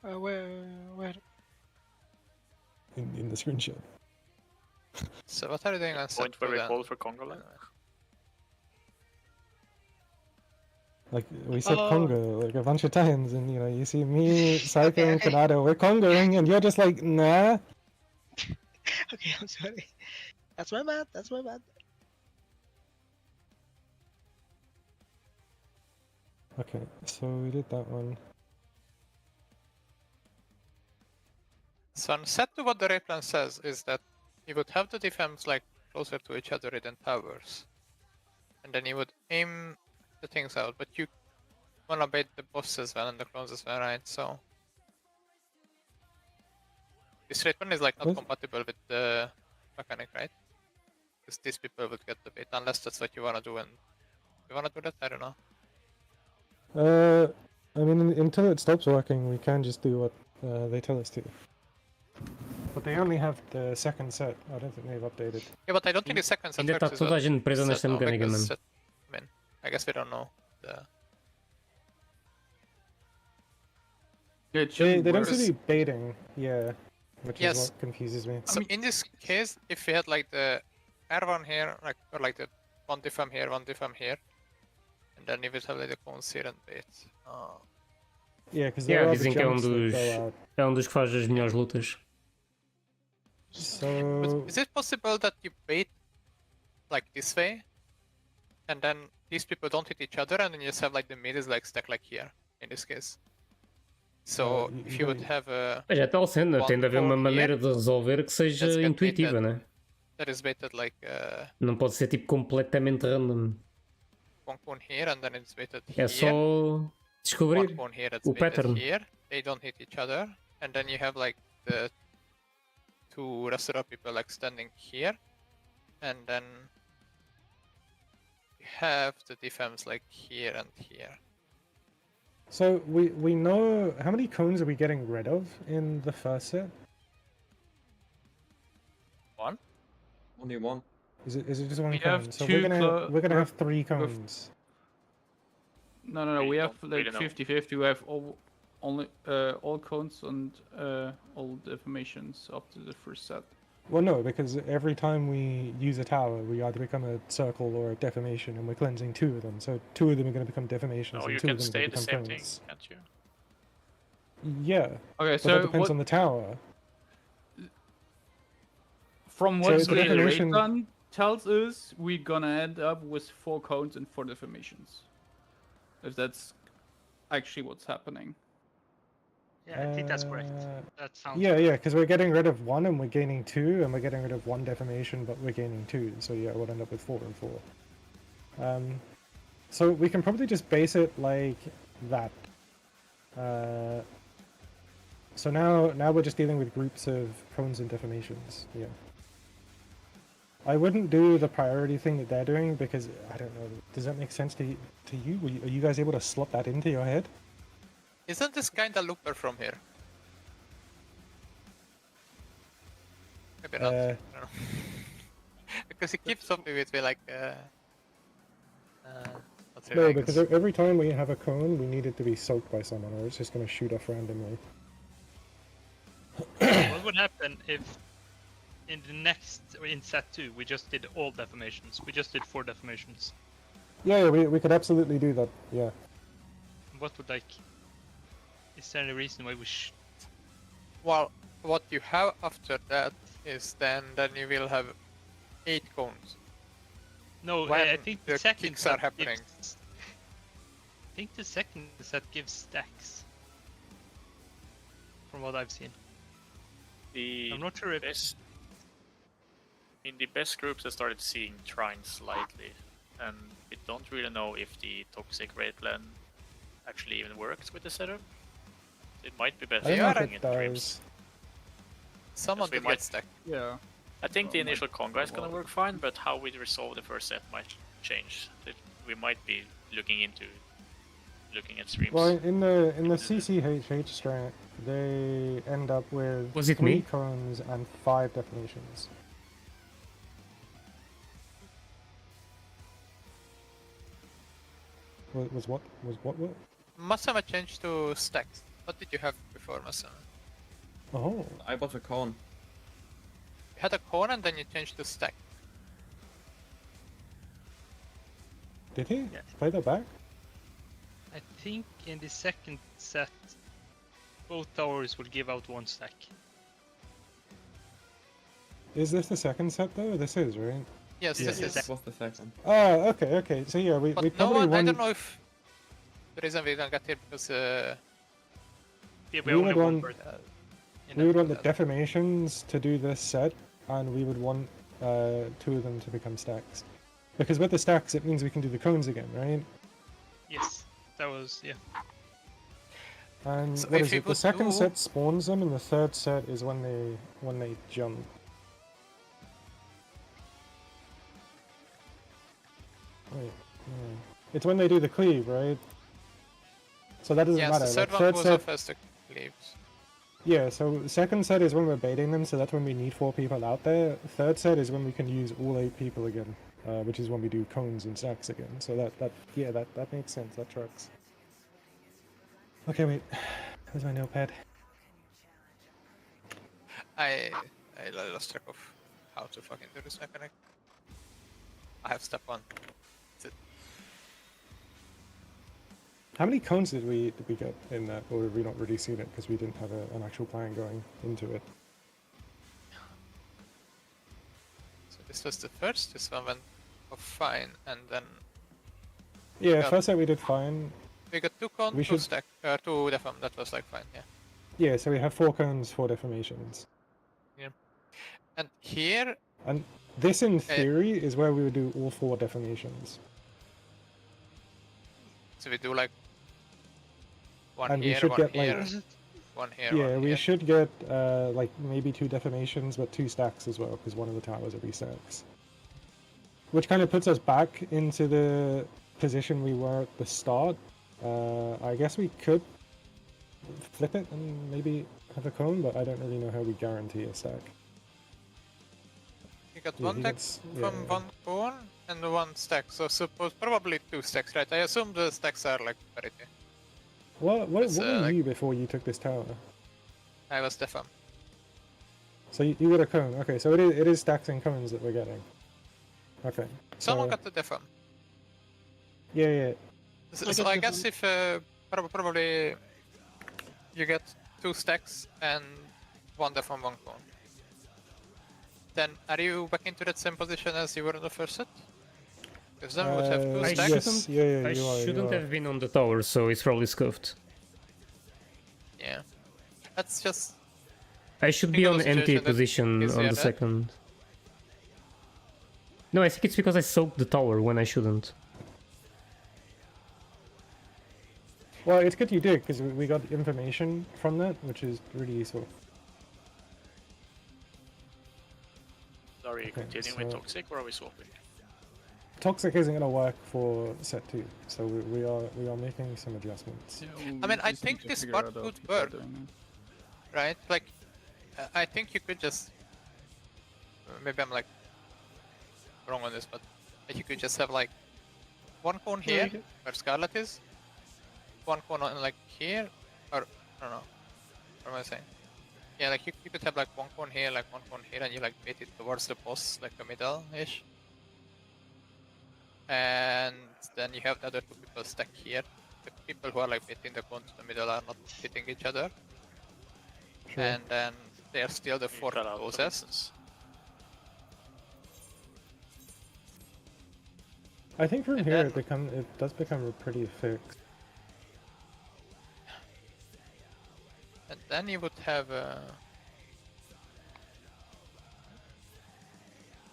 S6: Where?
S7: in the screenshot.
S11: So what are you doing on set
S12: Point where
S11: 2
S12: we
S11: then?
S12: call for Congo line.
S7: Like, we said
S6: Oh.
S7: conger like a bunch of times, and you see me, Psycho, and Kanado, we're congering, and you're just like, nah.
S6: Okay, I'm sorry. That's my bad.
S7: Okay, so we did that one.
S11: So on set 2 what the rate plan says is that you would have the defense like closer to each other than towers. And then you would aim the things out, but you wanna bait the boss as well and the clones as well, right? So this rate one is like not
S7: What?
S11: compatible with the mechanic, right? because these people would get the bait, unless that's what you wanna do. And you wanna do that? I don't know.
S7: I mean, until it stops working, we can just do what they tell us to. But they only have the second set. I don't think they've updated.
S11: Yeah, but I don't think the second set
S2: Ainda está
S11: works
S2: toda a gente presa nesta mecânica, mano.
S11: I mean, I guess we don't know.
S7: They don't seem to be baiting, yeah, which is what confuses me.
S11: So in this case, if we had like the R1 here, like or like the one diffam here, one diffam here, and then you would have like the cones here and bait.
S7: Yeah, because there are
S2: dizem
S7: the
S2: que
S7: jumps that go out.
S2: é dos que faz as melhores lutas.
S7: So...
S11: But is it possible that you bait like this way, and then these people don't hit each other, and then you just have like the mid is like stacked like here, in this case? So if you would have a...
S2: Mas é tal cena, tem de haver uma maneira de resolver que seja intuitiva, né?
S11: That is baited like...
S2: Não pode ser tipo completamente random.
S11: one cone here, and then it's baited
S2: É
S11: here.
S2: só descobrir
S11: One cone here that's
S2: o
S11: baited
S2: pattern.
S11: here. They don't hit each other, and then you have like the two restaurant people like standing here, and then you have the defense like here and here.
S7: So we know how many cones are we getting rid of in the first set?
S11: One.
S14: Only one.
S7: Is it just one
S10: We
S7: cone?
S10: have
S7: So
S10: two
S7: we're gonna have 3 cones.
S10: No. We have like 50-50. We have all cones and all deformations after the first set.
S7: Well, no, because every time we use a tower, we either become a circle or a deformation, and we're cleansing 2 of them. So 2 of them are going to become deformations,
S12: No,
S7: and
S12: you
S7: 2
S12: can
S7: of them are
S12: stay
S7: going
S12: the
S7: to
S12: same
S7: become
S12: thing,
S7: cones.
S12: can't you?
S7: Yeah.
S10: Okay,
S7: but
S10: so
S7: that depends
S10: what-
S7: on the tower.
S10: From
S7: So
S10: what
S7: the
S10: the
S7: definition-
S10: Raygun tells us, we're gonna end up with 4 cones and 4 deformations. If that's actually what's happening.
S13: Yeah, I think that's correct. That sounds
S7: Yeah, because we're getting rid of 1 and we're gaining 2, and we're getting rid of 1 deformation, but we're gaining 2. So yeah, we'll end up with 4 and 4. So we can probably just base it like that. So now we're just dealing with groups of cones and deformations. Yeah. I wouldn't do the priority thing that they're doing because I don't know. Does that make sense to you? Are you guys able to slot that into your head?
S11: Isn't this kind of looper from here? Maybe not. I don't know. Because he keeps something with me like. What's her
S7: No,
S11: name?
S7: because every time we have a cone, we need it to be soaked by someone, or it's just going to shoot off randomly.
S13: What would happen if in set 2 we just did all deformations? We just did 4 deformations.
S7: Yeah, we could absolutely do that. Yeah.
S13: What would like? Is there any reason why we
S11: Well, what you have after that is then you will have 8 cones.
S13: No,
S11: When
S13: I think the
S11: the
S13: second
S11: kicks are
S13: set
S11: happening.
S13: I think the second set gives stacks. From what I've seen. I'm not sure if
S12: in the best groups I started seeing trines slightly, and we don't really know if the toxic raid plan actually even works with the setup. It might be better
S7: I think
S12: having
S7: it
S12: it
S7: does.
S12: dreams.
S11: Someone
S12: we
S11: will
S12: might-
S11: get stacked.
S10: Yeah.
S12: I think the initial conga is gonna work fine, but how we resolve the first set might change. We might be looking at streams.
S7: Well, in the CCHH strat, they end up with
S2: Was it
S7: 3
S2: me?
S7: cones and 5 deformations. Was what?
S11: Masama changed to stacks. What did you have before, Masama?
S7: Oh.
S14: I bought a cone.
S11: You had a cone and then you changed to stack.
S7: Did he?
S13: Yeah.
S7: Play that back?
S13: I think in the second set both towers will give out 1 stack.
S7: Is this the second set though? This is, right?
S11: Yes,
S13: Yeah.
S11: this
S13: Yes.
S11: is.
S14: What's the second?
S7: Oh, okay. So yeah, we
S11: But no
S7: probably
S11: one, I
S7: won.
S11: don't know if the reason we don't get here because
S13: Yeah,
S7: We
S13: only
S7: would
S13: one
S7: want-
S13: per in
S7: We would
S13: that
S7: want the deformations to do this set, and we would want 2 of them to become stacks. Because with the stacks, it means we can do the cones again, right?
S13: Yes, that was
S7: And
S11: So
S7: what
S11: if
S7: is
S11: you
S7: it? The
S11: would
S7: second
S11: do-
S7: set spawns them, and the third set is when they jump. Wait. No. It's when they do the cleave, right? So that doesn't
S11: Yes,
S7: matter.
S11: the third
S7: Like,
S11: one
S7: third
S11: goes
S7: set.
S11: off as the cleaves.
S7: Yeah, so second set is when we're baiting them, so that's when we need 4 people out there. Third set is when we can use all 8 people again, which is when we do cones and stacks again. So that makes sense. That tracks. Okay, wait. Where's my notepad?
S11: I lost track of how to fucking do this mechanic. I have step 1. That's it.
S7: How many cones did we get in that, or have we not really seen it because we didn't have an actual plan going into it?
S11: So this was the first. This one went off fine, and then
S7: Yeah,
S11: got-
S7: first set we did fine.
S11: we got 2 cones,
S7: We
S11: 2
S7: should-
S11: stack, 2 deform. That was like fine. Yeah.
S7: Yeah, so we have 4 cones, 4 deformations.
S11: Yeah. And here,
S7: And this, in theory, is where we would do all 4 deformations.
S11: so we do like one
S7: And we
S11: here,
S7: should
S11: one
S7: get,
S11: here,
S7: like-
S11: one here.
S7: Yeah,
S11: one
S7: we
S11: here.
S7: should get like maybe 2 deformations, but 2 stacks as well, because one of the towers will be stacks. Which kind of puts us back into the position we were at the start. I guess we could flip it and maybe have a cone, but I don't really know how we guarantee a stack.
S11: You got
S7: Yeah,
S11: one
S7: he
S11: deck
S7: gets-
S11: from
S7: yeah.
S11: one cone and 1 stack. So suppose probably 2 stacks, right? I assume the stacks are like parity.
S7: What
S11: It's,
S7: were
S11: like-
S7: you before you took this tower?
S11: I was deform.
S7: So you got a cone. Okay, so it is stacks and cones that we're getting. Okay.
S11: Someone
S7: so-
S11: got the deform.
S7: Yeah.
S11: So I guess if probably you get 2 stacks and 1 deform, 1 cone. Then are you back into that same position as you were in the first set? Because then we would have 2
S2: I
S11: stacks.
S2: shouldn't,
S7: Yeah,
S2: I
S7: you are,
S2: shouldn't
S7: you are.
S2: have been on the tower, so it's probably scuffed.
S11: Yeah. That's just
S2: I should be
S11: Think of
S2: on
S11: the
S2: empty
S11: situation that
S2: position
S11: is
S2: on
S11: there,
S2: the
S11: right?
S2: second. No, I think it's because I soaked the tower when I shouldn't.
S7: Well, it's good you did, because we got information from that, which is really useful.
S12: So are we
S7: Okay,
S12: continuing with
S7: so-
S12: Toxic or are we swapping?
S7: Toxic isn't going to work for set 2, so we are making some adjustments.
S11: I mean, I think this part could work, right? Like, I think you could just... Maybe I'm like wrong on this, but you could just have like 1 cone here, where Scarlet is, 1 cone on like here, or I don't know, what am I saying? Yeah, like you could have like 1 cone here, like 1 cone here, and you like bait it towards the boss, like the middle-ish. And then you have the other 2 people stack here. The people who are like baiting the cone to the middle are not hitting each other.
S7: Sure.
S11: And then they are still the
S12: You
S11: 4
S12: cut out some
S11: closest.
S12: instance.
S7: I think from
S11: And
S7: here
S11: then-
S7: it does become pretty fixed.
S11: And then you would have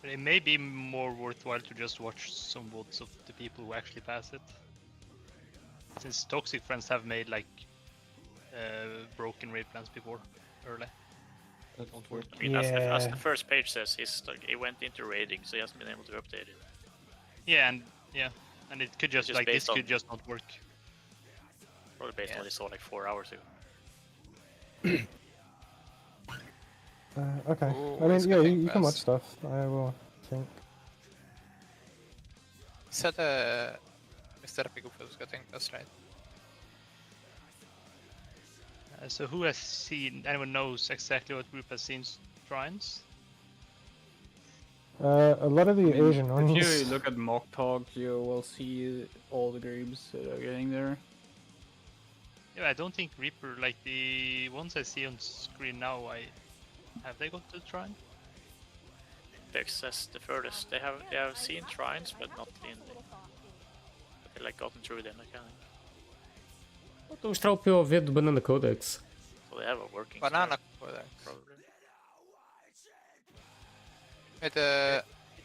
S13: But it may be more worthwhile to just watch some VODs of the people who actually pass it. Since Toxic Friends have made like broken raid plans before, early. That don't work.
S12: I mean, as
S7: Yeah.
S12: the first page says, he went into raiding, so he hasn't been able to update it.
S13: Yeah, and it could just,
S12: Just
S13: like this
S12: based on-
S13: could just not work.
S12: Probably based on what he saw like 4 hours ago.
S7: Okay.
S11: Ooh,
S7: I mean,
S11: it's
S7: yeah,
S11: getting
S7: you can watch
S11: fast.
S7: stuff. I will think.
S11: said Mr. Pigoof was getting us right.
S13: So who has seen? Anyone knows exactly what group has seen shrines?
S7: A lot of the
S10: I mean,
S7: Asian ones.
S10: If you look at Mock Talk, you will see all the groups that are getting there.
S13: Yeah, I don't think Reaper, like the ones I see on screen now, have they got to the shrine?
S12: The access the furthest. They have seen shrines, but not in the. But they like gotten through the mechanic.
S2: Vou mostrar o POV do Banana Codex.
S12: So they have a working.
S11: Banana
S12: shrine,
S11: Codex.
S12: probably.
S11: It,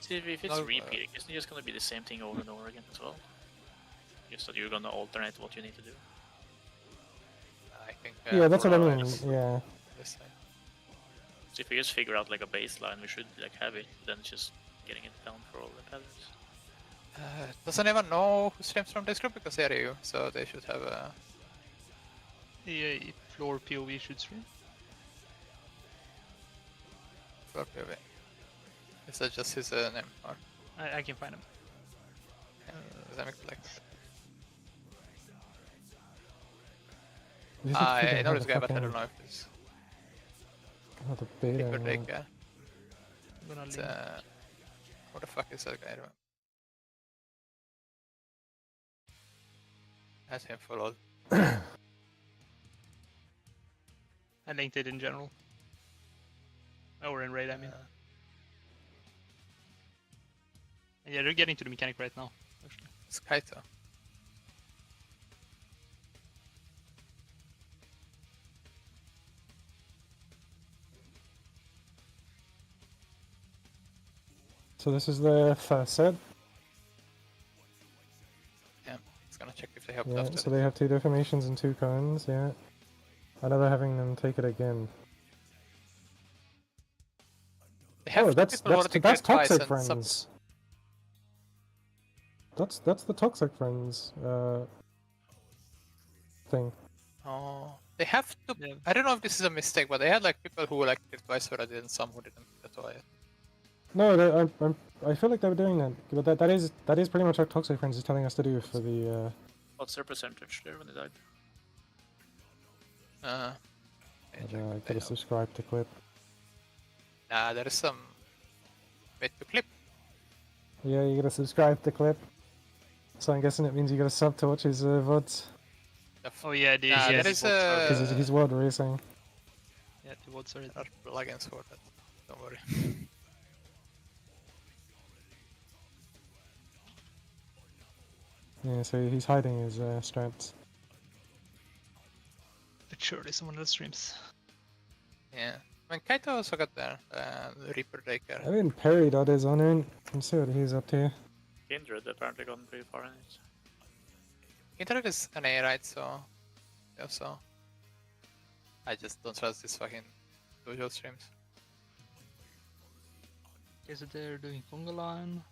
S12: If it's
S11: no,
S12: repeating, isn't it just gonna be the same thing over and over again as well? Just that you're gonna alternate what you need to do.
S11: I think.
S7: Yeah, that's
S12: for
S7: what I
S12: our
S7: mean.
S12: eyes.
S7: Yeah.
S11: This side.
S12: So if we just figure out like a baseline, we should like have it. Then it's just getting it down for all the patterns.
S11: Doesn't anyone know who streams from this group? Because they're you, so they should have a...
S13: The floor POV should stream.
S11: Floor POV. Is that just his name? Or...
S13: I can find him.
S11: Let me collect.
S7: You just have to figure
S11: I
S7: out
S11: know
S7: how
S11: this
S7: the
S11: guy, but I
S7: fucking-
S11: don't know if it's...
S7: how the beta
S11: Reaper
S7: works.
S11: Draker.
S13: I'm gonna
S11: It's,
S13: link.
S11: what the fuck is that guy doing? Has him followed.
S13: I linked it in general. Or in raid, I mean. And yeah, they're getting to the mechanic right now, actually.
S11: It's Kaito.
S7: So this is the first set.
S11: Yeah, it's gonna check if they have
S7: Yeah,
S11: after
S7: so they have 2 deformations and 2 cones, yeah. I never having them take it again.
S11: They have
S7: Oh,
S11: two
S7: that's
S11: people already
S7: that's
S11: crit twice
S7: toxic
S11: and some-
S7: friends. That's the toxic friends thing.
S11: Oh, they have to. I don't know if this is a mistake, but they had like people who like crit twice already and some who didn't crit twice.
S7: No, I feel like they were doing that, but that is pretty much what toxic friends is telling us to do for the.
S12: What's their percentage there when they died?
S7: I gotta subscribe to clip.
S11: Nah, there is some. Wait to clip.
S7: Yeah, you gotta subscribe to clip. So I'm guessing it means you gotta sub to watch his VODs.
S13: Oh yeah, the
S11: Nah,
S13: yeah,
S11: there is
S7: Because he's world racing.
S13: Yeah, the votes are
S11: There are plugins for that. Don't worry.
S7: Yeah, so he's hiding his strats.
S13: But surely someone else streams.
S11: Yeah. I mean, Kaito also got the Reaper Draker.
S7: I mean, Perry dot is on it. Let's see what he's up to.
S12: Kindred apparently gone pretty far in it.
S11: Internet is an A, right? So, yeah, so I just don't trust this fucking dojo streams.
S13: Is it they're doing conga line?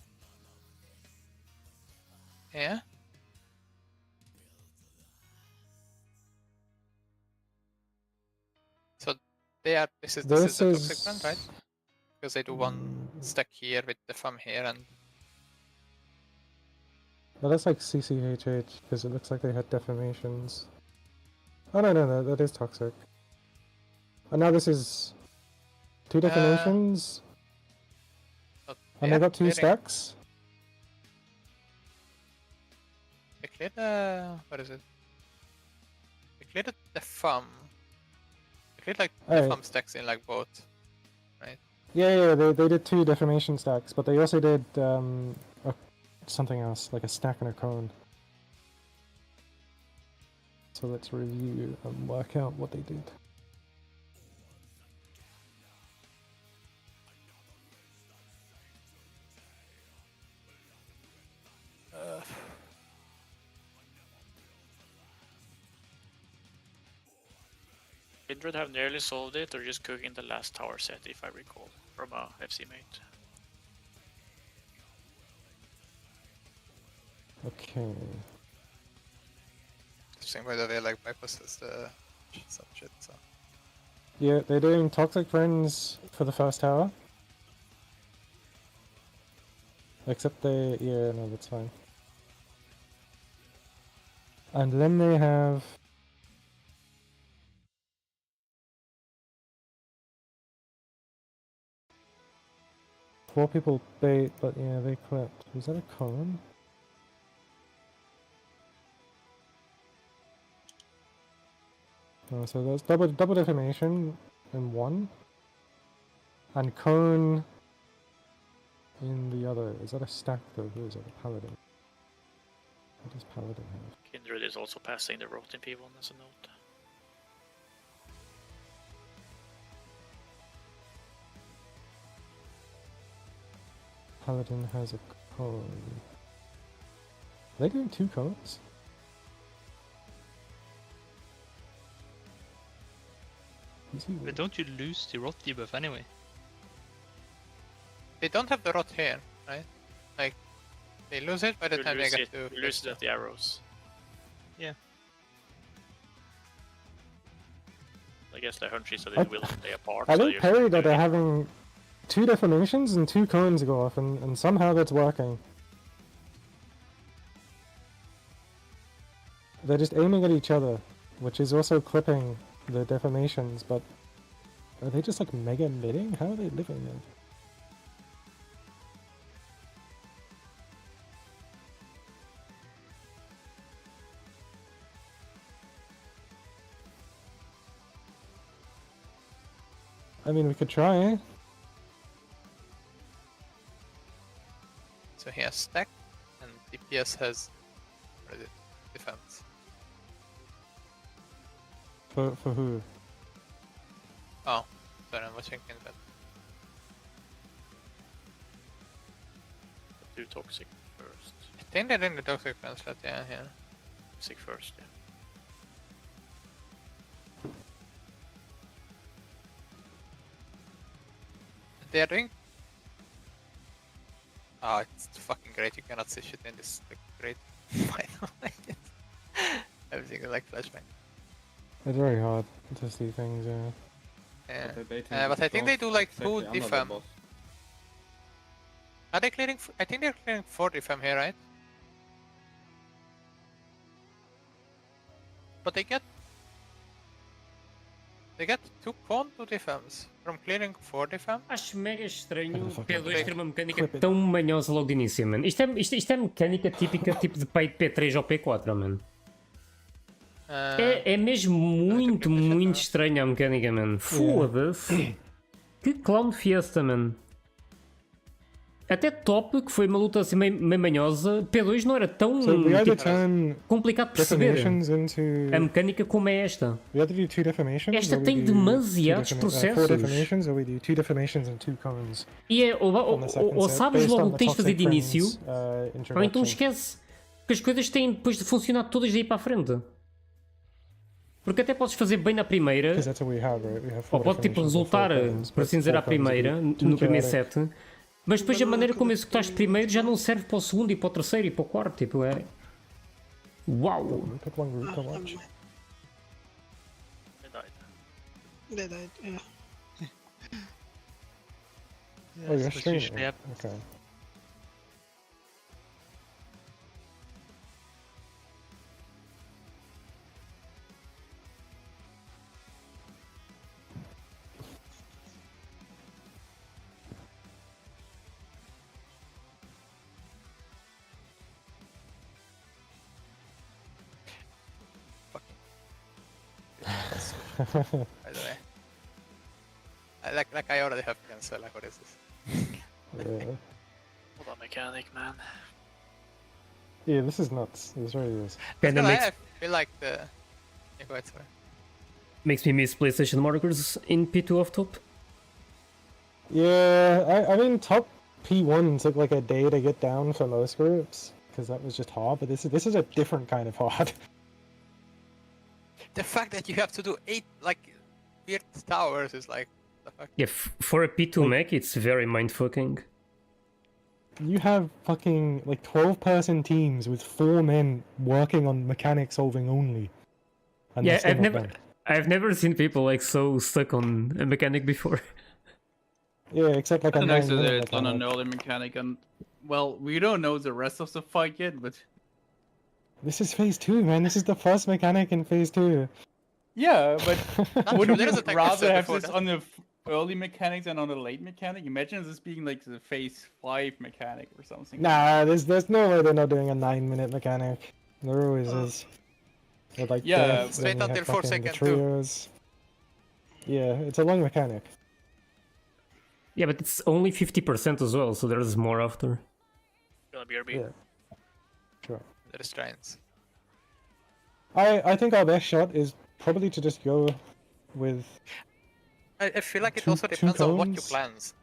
S11: Yeah. So they are. This is
S7: This
S11: a
S7: is-
S11: toxic one, right? Because they do one stack here with the thumb here and.
S7: Well, that's like CCHH, because it looks like they had deformations. Oh, no, that is toxic. And now this is 2 deformations, and they got 2 stacks.
S11: They cleared the. What is it? They cleared the thumb. They cleared like the
S7: Alright.
S11: thumb stacks in like both, right?
S7: Yeah, they did 2 deformation stacks, but they also did something else, like a stack and a cone. So let's review and work out what they did.
S12: Kindred have nearly solved it, or just cooking the last tower set, if I recall, from a FC mate.
S7: Okay.
S11: Interesting, by the way, like bypasses the some shit. So
S7: Yeah, they're doing toxic friends for the first tower. Except they, yeah, no, that's fine. And then they have 4 people bait, but yeah, they clipped. Was that a cone? Oh, so that's double deformation in one, and cone in the other. Is that a stack though? Or is it a paladin? What does paladin have?
S12: Kindred is also passing the rot in P1 as a note.
S7: Paladin has a cone. Are they doing 2 cones?
S13: But don't you lose the rot debuff anyway?
S11: they don't have the rot here, right? Like They lose it by the time they get to.
S12: You lose it at the arrows.
S13: Yeah.
S12: I guess the hunch is that it will play a part.
S7: I
S12: so
S7: think
S12: you
S7: Perry
S12: should
S7: that
S12: do
S7: they're
S12: it.
S7: having 2 deformations and 2 cones go off, and somehow that's working. They're just aiming at each other, which is also clipping the deformations, but are they just like mega emitting? How are they living there? I mean, we could try.
S11: So he has stack, and DPS has what is it? Defense.
S7: For who?
S11: Oh, sorry, I'm watching in that.
S12: Do toxic first.
S11: I think they're in the toxic translate, yeah.
S12: Toxic first, yeah.
S11: They're doing. Oh, it's fucking great. You cannot see shit in this. Like, great. By the way, everything is like flashbang.
S7: It's very hard to see things, yeah.
S11: Yeah. But I think they do like 2 defam. Are they clearing? I think they're clearing 4 defam here, right? But they get 2 con 2 defams from clearing 4 defam.
S2: Acho mega estranho o P2 ter uma mecânica tão manhosa logo de início, mano. Isto é mecânica típica tipo de P3 ou P4, mano. É mesmo muito estranha a mecânica, mano. Foda-se. Que clown fiesta, mano. Até top, que foi uma luta assim meio manhosa, P2 não era tão complicado de perceber a mecânica como é esta. Esta tem demasiados processos. E é, ou sabes logo o que tens de fazer de início, ou então esquece que as coisas têm depois de funcionar todas daí para a frente. Porque até podes fazer bem na primeira, ou pode tipo resultar, por assim dizer, à primeira, no primeiro set. Mas depois a maneira como executaste primeiro já não serve para o segundo e para o terceiro e para o quarto, tipo, é... Uau!
S6: They died, yeah.
S7: Oh, you're streaming? Okay.
S11: By the way. Like I already have cancel, like what is this?
S12: Hold on, mechanic, man.
S7: Yeah, this is nuts. This really is.
S11: I feel like the... Yeah, go ahead, sorry.
S2: Makes me miss PlayStation markers in P2 off top.
S7: Yeah, I mean top P1 took like a day to get down for most groups, because that was just hard, but this is a different kind of hard.
S11: The fact that you have to do 8 like weird towers is like the fuck.
S2: Yeah, for a P2 mech, it's very mindfucking.
S7: You have fucking like 12-person teams with 4 men working on mechanic solving only. And
S2: Yeah, I've never seen people like so stuck on a mechanic before.
S7: Yeah, except like a
S10: And next to
S7: 9-minute
S10: it's on
S7: mechanic.
S10: another mechanic, and well, we don't know the rest of the fight yet, but
S7: This is phase 2, man. This is the first mechanic in phase 2.
S10: yeah, but wouldn't
S11: There
S10: you
S11: is a tech
S10: rather
S11: tester
S10: have
S11: before
S10: this
S11: that.
S10: on the early mechanic than on the late mechanic? Imagine this being like the phase 5 mechanic or something.
S7: Nah, there's no way they're not doing a 9-minute mechanic. There always is. With like
S10: Yeah,
S7: deaths,
S11: straight
S7: then you
S11: until
S7: have
S11: 4
S7: fucking the
S11: seconds too.
S7: trios. Yeah, it's a long mechanic.
S2: Yeah, but it's only 50% as well, so there's more after.
S12: Gonna BRB.
S7: Yeah. Sure.
S11: There's giants.
S7: I think our best shot is probably to just go with...
S11: I feel like it
S7: Two-
S11: also
S7: two
S11: depends on what you
S7: cones?
S11: plans.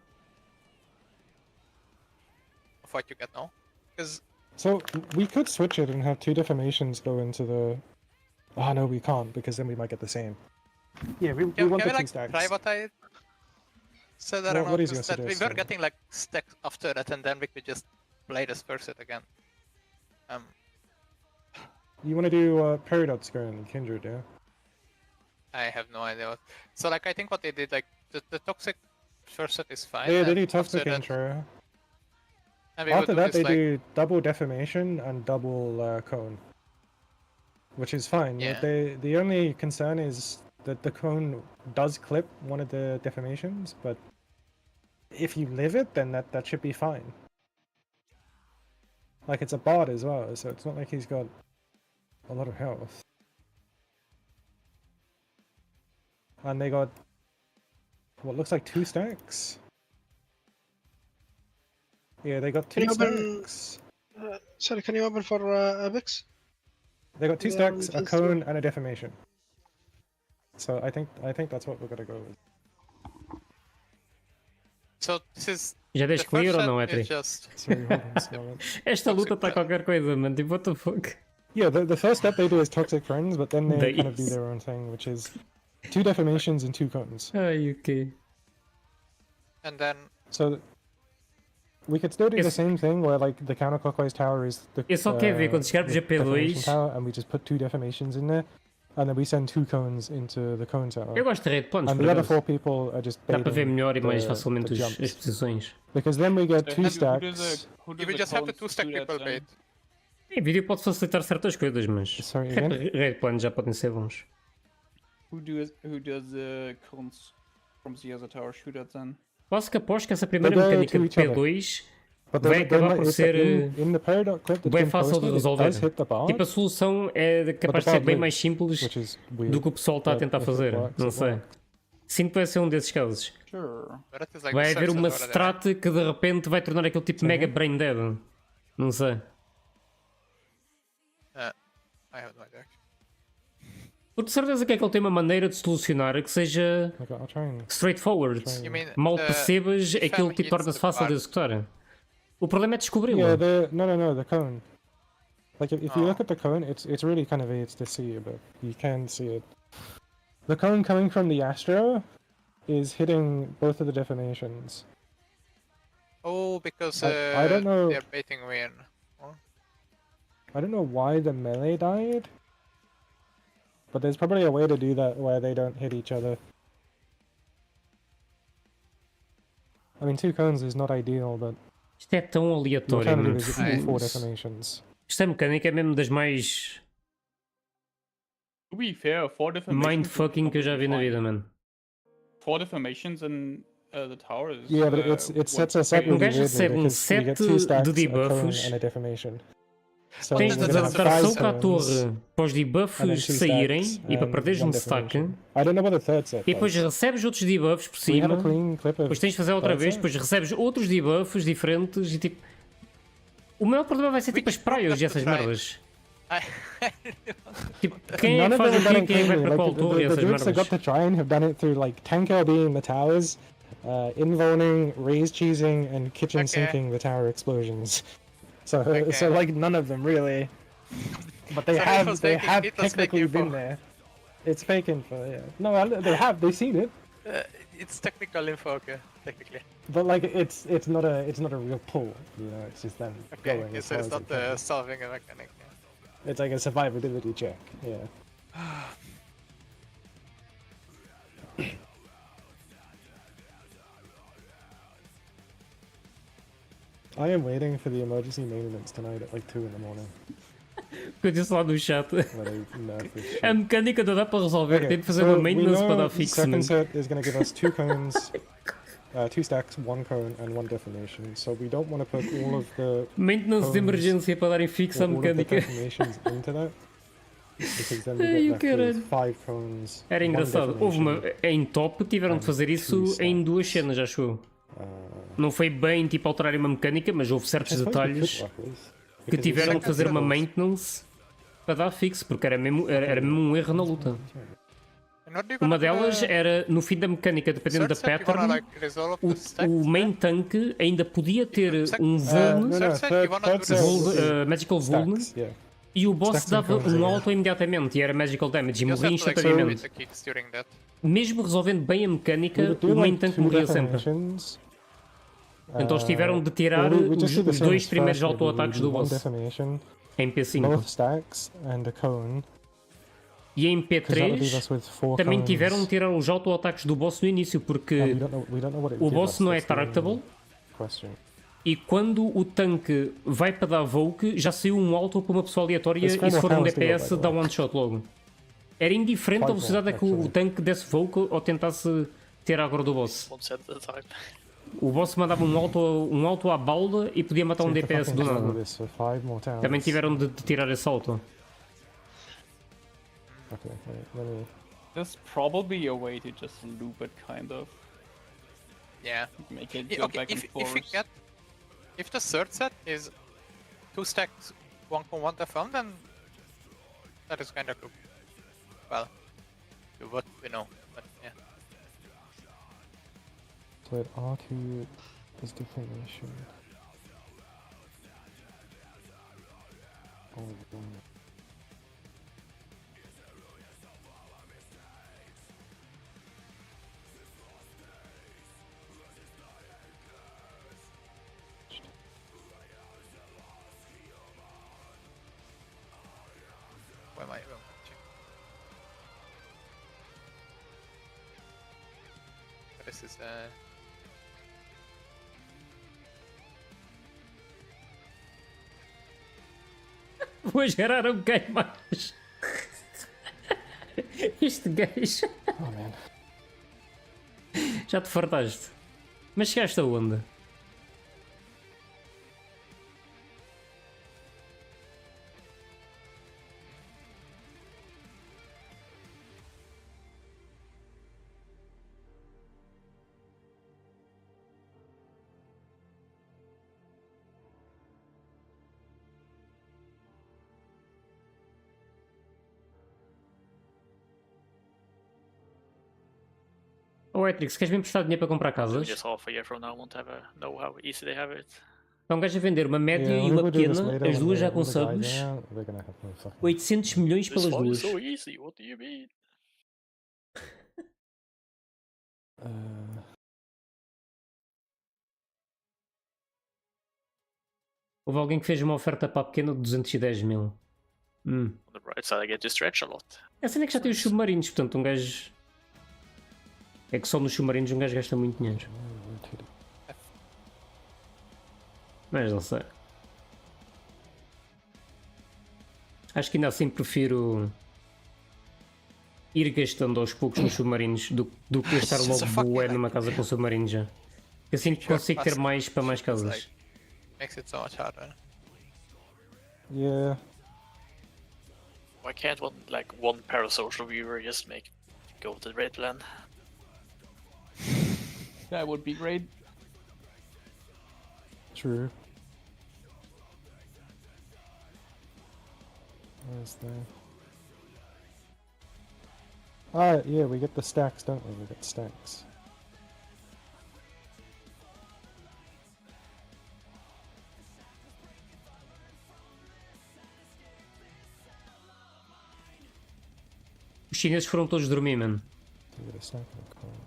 S11: Of what you get now. Because
S7: So, we could switch it and have 2 deformations go into the... Oh no, we can't, because then we might get the same. Yeah, we
S11: can
S7: want
S11: we
S7: the 2
S11: like
S7: stacks.
S11: try what I said? I don't know,
S7: What is your
S11: because that we were
S7: suggestion?
S11: getting like stacks after that and then we could just play this first set again.
S7: You want to do Peridot Skirt and Kindred, yeah?
S11: I have no idea what. So like I think what they did, like the toxic first set is fine.
S7: Yeah, they
S11: and
S7: do Toxic
S11: after that-
S7: intro.
S11: and we would
S7: After
S11: do
S7: that,
S11: this,
S7: they
S11: like,
S7: do double Defamation and double Cone. Which is fine.
S11: Yeah.
S7: The only concern is that the Cone does clip one of the Defamations, but if you live it, then that should be fine. Like, it's a bard as well, so it's not like he's got a lot of health. And they got what looks like 2 stacks. Yeah, they got 2
S6: Can you open?
S7: stacks.
S6: Sorry, can you open for Apex?
S7: They got 2
S6: Yeah,
S7: stacks, a
S6: it's
S7: cone, and a defamation. So I think that's what we're gonna go with.
S11: So this is.
S2: Já deixo clear ou não,
S11: é
S2: Etri?
S7: Sorry, hold on a moment.
S2: Esta luta está qualquer coisa, mano. Tipo, what the fuck?
S7: Yeah, the first step they do is Toxic Friends, but then they kind of do
S2: Nice.
S7: their own thing, which is 2 defamations and 2 cones.
S2: Ai, ok.
S11: And then.
S7: So we could still do the same thing where like the counterclockwise tower is the
S2: Eu só quero ver quando chegarmos a
S7: defamation
S2: P2.
S7: tower, and we just put 2 defamations in there, and then we send 2 cones into the cone tower.
S2: Eu gosto de rede planos,
S7: And
S2: por
S7: the other
S2: acaso.
S7: 4 people are just
S2: Dá para ver
S7: baiting
S2: melhor e mais
S7: the
S2: facilmente as
S7: jumps.
S2: posições.
S7: Because then we get 2
S10: Who
S7: stacks.
S11: You will just have to 2-stack people bait.
S2: Em vídeo pode facilitar certas coisas, mas
S7: Sorry, again?
S2: rede planos já podem ser bons.
S10: Who does the cones from the other tower shoot at then?
S2: Quase que aposto que essa primeira
S7: They go
S2: mecânica
S7: to
S2: de
S7: each other.
S2: P2
S7: But
S2: vai
S7: then
S2: acabar por
S7: it's
S2: ser
S7: in the Paradox clip that's
S2: bem
S7: been
S2: fácil de
S7: posted, it
S2: resolver.
S7: does hit the bard,
S2: Tipo, a solução é capaz de
S7: the
S2: ser
S7: bard
S2: bem
S7: lives,
S2: mais simples
S7: which is weird,
S2: do que o pessoal está a
S7: but
S2: tentar
S7: if it
S2: fazer.
S7: works,
S2: Não
S7: it
S2: sei.
S7: works.
S2: Sinto que vai ser um desses casos.
S10: Sure.
S2: Vai haver uma strat que de repente vai tornar aquele tipo mega brain dead. Não sei.
S11: I have no idea.
S2: Por de certeza que é que ele tem uma maneira de solucionar que seja
S7: I'll try and
S2: straightforward.
S11: You mean
S2: Mal
S11: the
S2: percebas,
S11: fam
S2: aquilo tipo
S11: hits
S2: torna-se
S11: the
S2: fácil de
S11: bard?
S2: executar. O problema é descobri-lo.
S7: Yeah, no, the cone. Like if you look at the cone, it's really kind of easy to see, but you can see it. The cone coming from the Astro is hitting both of the defamations.
S11: Oh, because
S7: I don't know.
S11: they're baiting win.
S7: I don't know why the melee died, but there's probably a way to do that where they don't hit each other. I mean, 2 cones is not ideal, but
S2: Isto é tão
S7: the
S2: aleatório,
S7: alternative
S2: mano.
S7: is to do 4 defamations.
S2: Esta mecânica é mesmo das mais
S10: To be fair, 4 defamations.
S2: mindfucking que eu já vi na vida, mano.
S10: 4 defamations in the tower is.
S7: Yeah, but it sets us up
S2: Um
S7: really
S2: gajo
S7: weirdly
S2: recebe um
S7: because we get
S2: set
S7: 2 stacks,
S2: de
S7: a cone,
S2: debuffos.
S7: and a defamation. So
S2: Tens
S7: we're
S2: de
S7: gonna have
S2: adaptar
S7: 5
S2: só à
S7: cones
S2: torre para os
S7: and then
S2: debuffos
S7: 2
S2: saírem
S7: stacks
S2: e para
S7: and
S2: perderes
S7: 1
S2: um stack.
S7: defamation. I don't know what the third set
S2: E depois
S7: does.
S2: recebes outros debuffs por
S7: Do we have
S2: cima.
S7: a clean clip of
S2: Depois tens de fazer outra
S7: third
S2: vez,
S7: set?
S2: depois recebes outros debuffs diferentes e tipo. O maior problema vai ser tipo as praias e essas merdas. Tipo, quem é
S7: None
S2: que
S7: of
S2: faz
S7: them
S2: o
S7: have done
S2: quê?
S7: it
S2: Quem vai
S7: cleanly.
S2: para qual
S7: Like,
S2: torre e
S7: the
S2: essas
S7: groups that got
S2: merdas?
S7: to try and have done it through like tank LB in the towers, invoning, raise cheesing, and kitchen sinking the tower explosions. So like none of them really, but they
S11: So
S7: have
S11: it was fake
S7: technically
S11: info.
S7: been there. It's fake info, yeah. No, they've seen it,
S11: It's technical info, okay, technically.
S7: but like it's not a real pull, you know. It's just them
S11: Okay,
S7: going. as
S11: so
S7: far
S11: it's
S7: as
S11: not
S7: they can.
S11: solving a mechanic.
S7: It's like a survivability check, yeah. I am waiting for the emergency maintenance tonight at like 2 in the morning.
S2: Que eu disse lá no chat.
S7: Where they nerf this shit.
S2: A mecânica não dá para resolver, tem de fazer uma
S7: we
S2: maintenance para
S7: know
S2: dar fixo.
S7: second
S2: mano.
S7: set is going to give us 2 cones, 2 stacks, 1 cone, and 1 defamation. So we don't want to put all of the
S2: Maintenance de
S7: cones
S2: emergência para darem fixo
S7: or
S2: à
S7: all of the
S2: mecânica.
S7: defamations into that. Because then
S2: Ai,
S7: we
S2: o
S7: get left
S2: caralho.
S7: with 5 cones.
S2: Era
S7: 1
S2: engraçado. Houve uma.
S7: defamation.
S2: Em top tiveram de fazer isso em 2 cenas, acho eu. Não foi bem tipo alterar uma mecânica, mas houve certos
S7: I suppose we could
S2: detalhes
S7: work with,
S2: que
S7: because
S2: tiveram de
S7: it's
S2: fazer uma
S7: second
S2: maintenance para dar fixo, porque era mesmo um erro na luta.
S11: And what do you
S2: Uma
S11: gonna do
S2: delas
S11: the
S2: era no fim da mecânica, dependendo da
S11: third set? You wanna,
S2: pattern,
S11: like, resolve the stacks?
S2: o main tank ainda podia ter um
S7: no,
S2: vuln,
S7: no, third set is
S2: magical vuln,
S7: stacks, yeah.
S2: e o boss
S7: Stacks and
S2: dava
S7: cones,
S2: um
S7: yeah.
S2: auto imediatamente e era magical damage e
S11: You just
S2: morria
S11: have to, like,
S2: instantaneamente.
S11: with the kicks during that.
S2: Mesmo resolvendo bem a
S7: We
S2: mecânica,
S7: would do
S2: o main
S7: like
S2: tank
S7: 2
S2: morria sempre.
S7: defamations.
S2: Então eles tiveram de tirar
S7: we just
S2: os
S7: did the
S2: dois
S7: same
S2: primeiros
S7: first, we
S2: auto-ataques
S7: do
S2: do
S7: 1
S2: boss.
S7: defamation,
S2: Em P5.
S7: both stacks and a cone.
S2: E em
S7: Because that would leave
S2: P3
S7: us with 4
S2: também
S7: cones.
S2: tiveram de tirar os auto-ataques do boss no início, porque
S7: And we don't know what it
S2: o
S7: would give
S2: boss
S7: us,
S2: não é
S7: that's the
S2: targetable.
S7: question.
S2: E quando o tanque vai para dar Vogue, já saiu um auto para uma pessoa aleatória
S7: There's
S2: e se for um
S7: four
S2: DPS
S7: counts to go, by
S2: dá
S7: the way.
S2: one shot logo. Era indiferente a
S7: Five
S2: velocidade a que o
S7: actually.
S2: tanque desse Vogue ou tentasse ter agora do boss.
S12: 1 set at a time.
S2: O boss mandava um auto à balda e podia matar um
S7: Seem to
S2: DPS
S7: fucking
S2: do
S7: struggle
S2: nada.
S7: this for 5 more towns.
S2: Também tiveram de tirar esse auto.
S7: Okay, wait, let me...
S10: There's probably a way to just loop it, kind of.
S11: Yeah.
S10: Make it
S11: Yeah,
S10: go
S11: okay,
S10: back and
S11: if
S10: forth.
S11: we get, if the third set is 2 stacks 1 FM, then that is kind of cool. Well, to what we know, but yeah.
S7: So at R2 is definition. Oh,
S11: Where am I? This is
S2: Vou gerar um game mais. Este gajo.
S7: Oh man.
S2: Já te fartaste. Mas chegaste aonde? Oh, Etrix, queres me emprestar dinheiro para comprar casas?
S12: Just half a year from now won't know how easy they have it.
S2: Está um gajo a vender uma média
S7: Yeah,
S2: e
S7: we
S2: uma
S7: will do this
S2: pequena,
S7: later
S2: as
S7: when
S2: duas já
S7: the
S2: com
S7: guys are
S2: subs,
S7: out. We're gonna have no fucking...
S2: 800 milhões
S12: This
S2: pelas
S12: one
S2: duas.
S12: is so easy, what do you mean?
S2: Houve alguém que fez uma oferta para a pequena de 210 mil.
S12: On the bright side, I get to stretch a lot.
S2: A cena é que já tem os submarinos, portanto um gajo... É que só nos submarinos um gajo gasta muito dinheiro. Mas não sei. Acho que ainda assim prefiro ir gastando aos poucos nos submarinos do que gastar logo bué numa casa com submarinos já. Assim consigo ter mais para mais casas.
S11: makes it so much harder.
S7: Yeah.
S12: Why can't one parasocial viewer just go to the red plan?
S10: That would be great.
S7: True. Where's the... Ah, yeah, we get the stacks, don't we? We get stacks.
S2: Os chineses foram todos dormir, mano.
S7: We get a stack and a coin.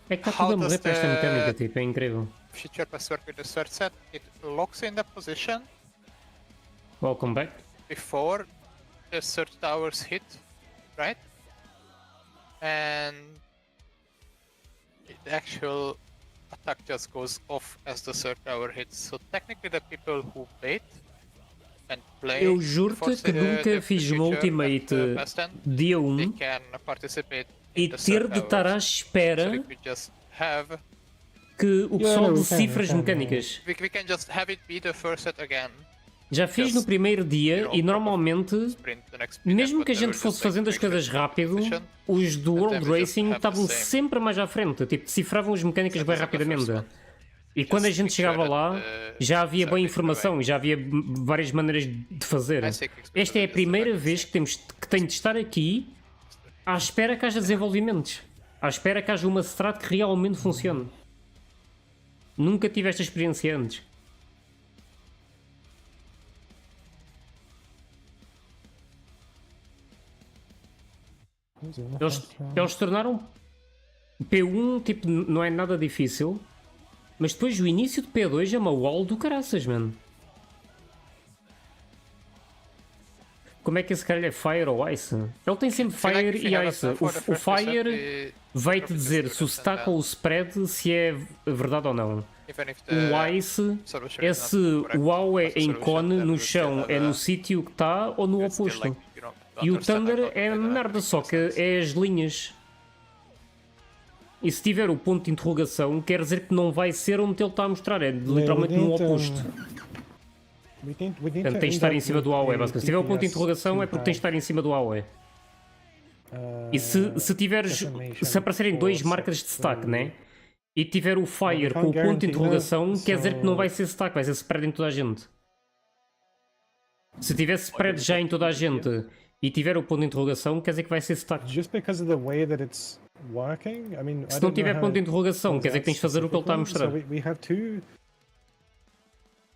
S2: É que está tudo a morrer para esta mecânica, tipo, é incrível.
S11: Future password with the third set, it locks in the position
S2: Welcome back.
S11: before the third towers hit, right? And the actual attack just goes off as the third tower hits. So technically the people who bait and play
S2: Eu juro-te que nunca fiz uma ultimate dia 1
S11: they can participate
S2: e
S11: in the
S2: ter
S11: third
S2: de estar à
S11: towers.
S2: espera
S11: So we could just have
S2: que o pessoal decifre as mecânicas.
S11: we can just have it be the first set again
S2: Já fiz no primeiro dia e normalmente,
S11: sprint the next speed,
S2: mesmo
S11: but
S2: que a
S11: they
S2: gente
S11: will
S2: fosse
S11: just, like,
S2: fazendo as
S11: make
S2: coisas
S11: sure
S2: rápido,
S11: efficient,
S2: os do
S11: and then
S2: World
S11: we just
S2: Racing
S11: have the
S2: estavam
S11: same
S2: sempre mais à frente, tipo, decifravam as mecânicas
S11: set
S2: bem
S11: as the first
S2: rapidamente.
S11: one.
S2: E quando a
S11: Just
S2: gente
S11: make sure
S2: chegava
S11: that
S2: lá,
S11: the
S2: já havia boa
S11: circuit
S2: informação e já havia várias maneiras de fazer.
S11: I think it's
S2: Esta é a
S11: just
S2: primeira vez que tenho de estar aqui à espera que haja desenvolvimentos. À espera que haja uma strat que realmente funcione. Nunca tive esta experiência antes. Eles tornaram P1, tipo, não é nada difícil, mas depois o início de P2 é uma wall do caraças, mano. Como é que esse cara é Fire ou Ice? Ele tem sempre Fire e Ice. O Fire vai-te dizer se o stack ou o spread se é verdade ou não. O Ice é se o AU é em cone, no chão é no sítio que está ou no oposto. E o Thunder é merda, só que é as linhas. E se tiver o ponto de interrogação, quer dizer que não vai ser onde ele está a mostrar, é literalmente no oposto. Portanto, tens de estar em cima do AOE, basicamente. Se tiver o ponto de interrogação é porque tens de estar em cima do AOE. E se tiveres, se aparecerem dois marcas de stack, né? E tiver o Fire com o ponto de interrogação, quer dizer que não vai ser stack, vai ser spread em toda a gente. Se tiver spread já em toda a gente e tiver o ponto de interrogação, quer dizer que vai ser stack. Se não tiver ponto de interrogação, quer dizer que tens de fazer o que ele está a mostrar.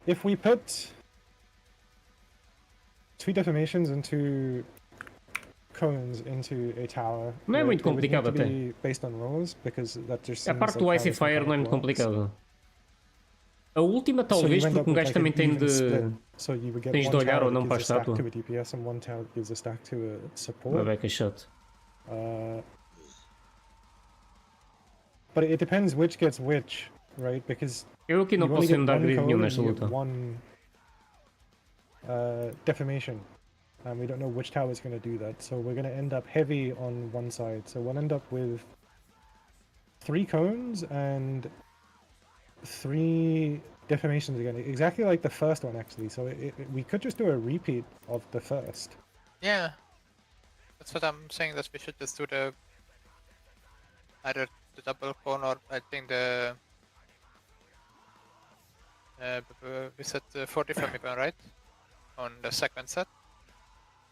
S7: If we put 2 deformations and 2 cones into a tower,
S2: não é muito complicado até. A parte do Ice Fire não é muito complicado. A última talvez porque um gajo também tem de... tens de olhar ou não para a estátua. Uma beca chato.
S7: But it depends which gets which, right? Because
S2: eu aqui não posso dar grid nenhum nesta luta.
S7: Deformation, and we don't know which tower is going to do that, so we're going to end up heavy on one side. So we'll end up with 3 cones and 3 deformations again, exactly like the first one actually. So we could just do a repeat of the first.
S11: Yeah, that's what I'm saying, that we should just do the either the double cone or I think the we set 40 from even, right? On the second set.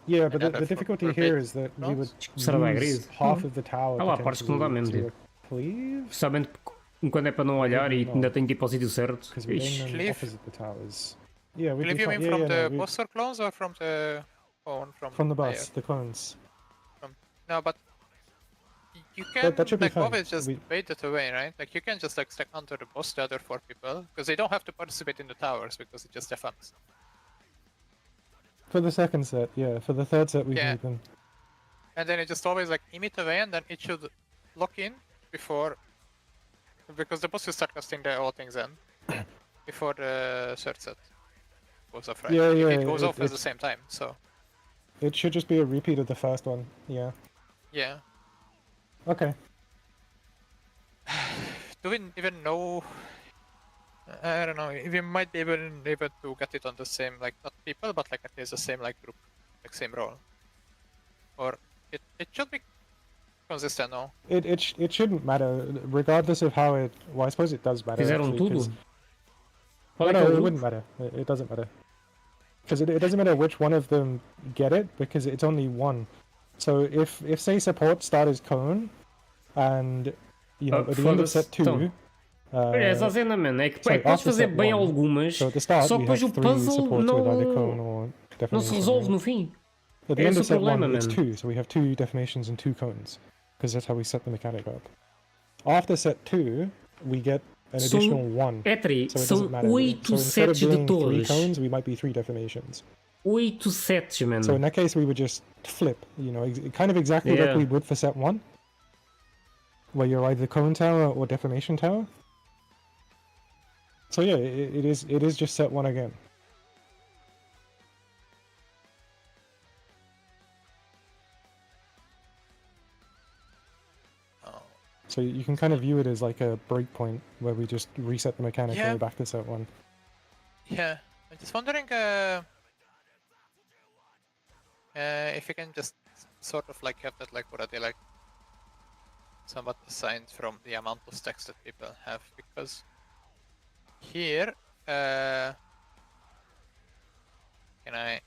S7: Yeah, but the difficulty here is that we would lose half of the tower potentially to a cleave.
S2: Somente quando é para não olhar e ainda tem que ir para o sítio certo.
S11: Cleave?
S7: Opposite the towers. Yeah, we
S11: Cleave, you mean from the booster clones or from the cone?
S7: From the bus, the clones.
S11: No, but you can
S7: that should be fine.
S11: always just bait it away, right? Like you can just like stack onto the boss the other 4 people, because they don't have to participate in the towers because it just defends.
S7: For the second set, yeah. For the third set, we need them.
S11: And then it just always like emit away, and then it should lock in before, because the boss will start casting the all things in before the third set goes off, right?
S7: Yeah, yeah.
S11: It goes off at the same time, so.
S7: It should just be a repeat of the first one, yeah.
S11: Yeah.
S7: Okay.
S11: Do we even know? I don't know. We might be able to get it on the same, like, not people, but like at least the same like group, like same role. Or it should be consistent, no?
S7: It shouldn't matter, regardless of how it. Well, I suppose it does matter.
S2: Fizeram tudo.
S7: No, it wouldn't matter. It doesn't matter. Because it doesn't matter which one of them get it, because it's only one. So if say support start as cone, and you know at the end of set 2.
S2: É essa cena, mano. É que podes fazer bem algumas, só que depois o puzzle não se resolve no fim.
S7: At the end of set 1, it's 2, so we have 2 deformations and 2 cones, because that's how we set the mechanic up. After set 2, we get an additional 1.
S2: São 8 sets de torres.
S7: 3 cones, we might be 3 deformations.
S2: 8 sets, man.
S7: So in that case, we would just flip, you know, kind of exactly like we would for set 1, where you're either cone tower or deformation tower. So yeah, it is just set 1 again. So you can kind of view it as like a breakpoint where we just reset the mechanic and go back to set 1.
S11: Yeah, I'm just wondering if you can just sort of like have that like already like somewhat assigned from the amount of stacks that people have, because here can I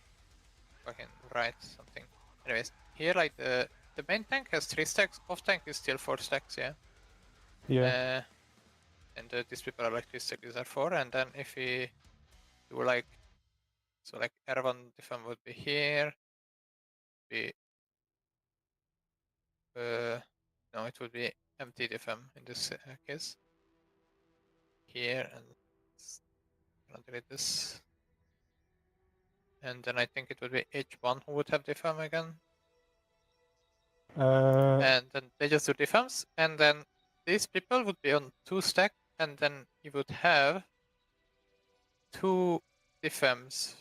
S11: fucking write something? Anyways, here like the main tank has 3 stacks, off tank is still 4 stacks, yeah.
S7: Yeah.
S11: And these people are like 3 stacks, these are 4, and then if we do like so like R1 defense would be here, be no, it would be empty defense in this case. Here and I'll delete this. And then I think it would be H1 who would have defense again. And then they just do defense, and then these people would be on 2 stack, and then you would have 2 defense.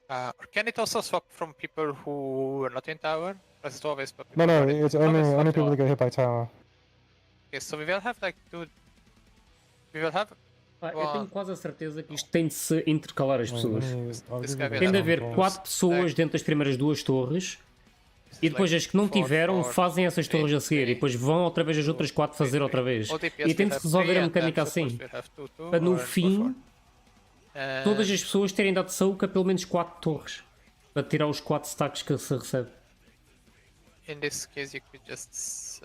S11: Or can it also swap from people who are not in tower? Does it always swap
S7: No,
S11: people
S7: no,
S11: who are in
S7: it's
S11: tower?
S7: only people that get hit by tower.
S11: Okay, so we will have like 2. We will have.
S2: Eu tenho quase a certeza que isto tem de se intercalar as pessoas.
S11: Tem
S2: Tem de haver 4 pessoas dentro das primeiras 2 torres e depois as que não tiveram fazem essas torres a seguir e depois vão outra vez as outras 4 fazer outra vez. E tem de se resolver a mecânica assim. Para no fim todas as pessoas terem dado soco a pelo menos 4 torres. Para tirar os 4 stacks que se recebe.
S11: In this case you could just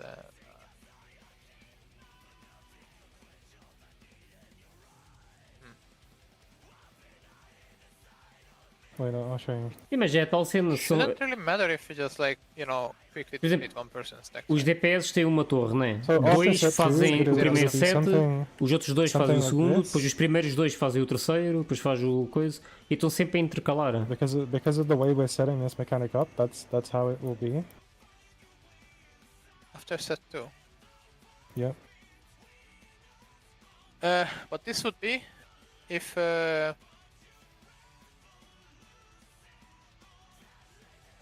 S7: Wait, no, I'll show you.
S2: Sim, mas é tal cena.
S11: Shouldn't really matter if you just like, you know, quickly
S2: Por exemplo,
S11: delete one person's stack.
S2: os DPS têm uma torre, né?
S7: So,
S2: 2 fazem o primeiro set,
S7: something-
S2: os outros 2 fazem o
S7: something like
S2: segundo,
S7: this.
S2: depois os primeiros 2 fazem o terceiro, depois faz o coisa, e estão sempre a intercalar.
S7: Because of the way we're setting this mechanic up, that's how it will be.
S11: After set 2.
S7: Yep.
S11: But this would be if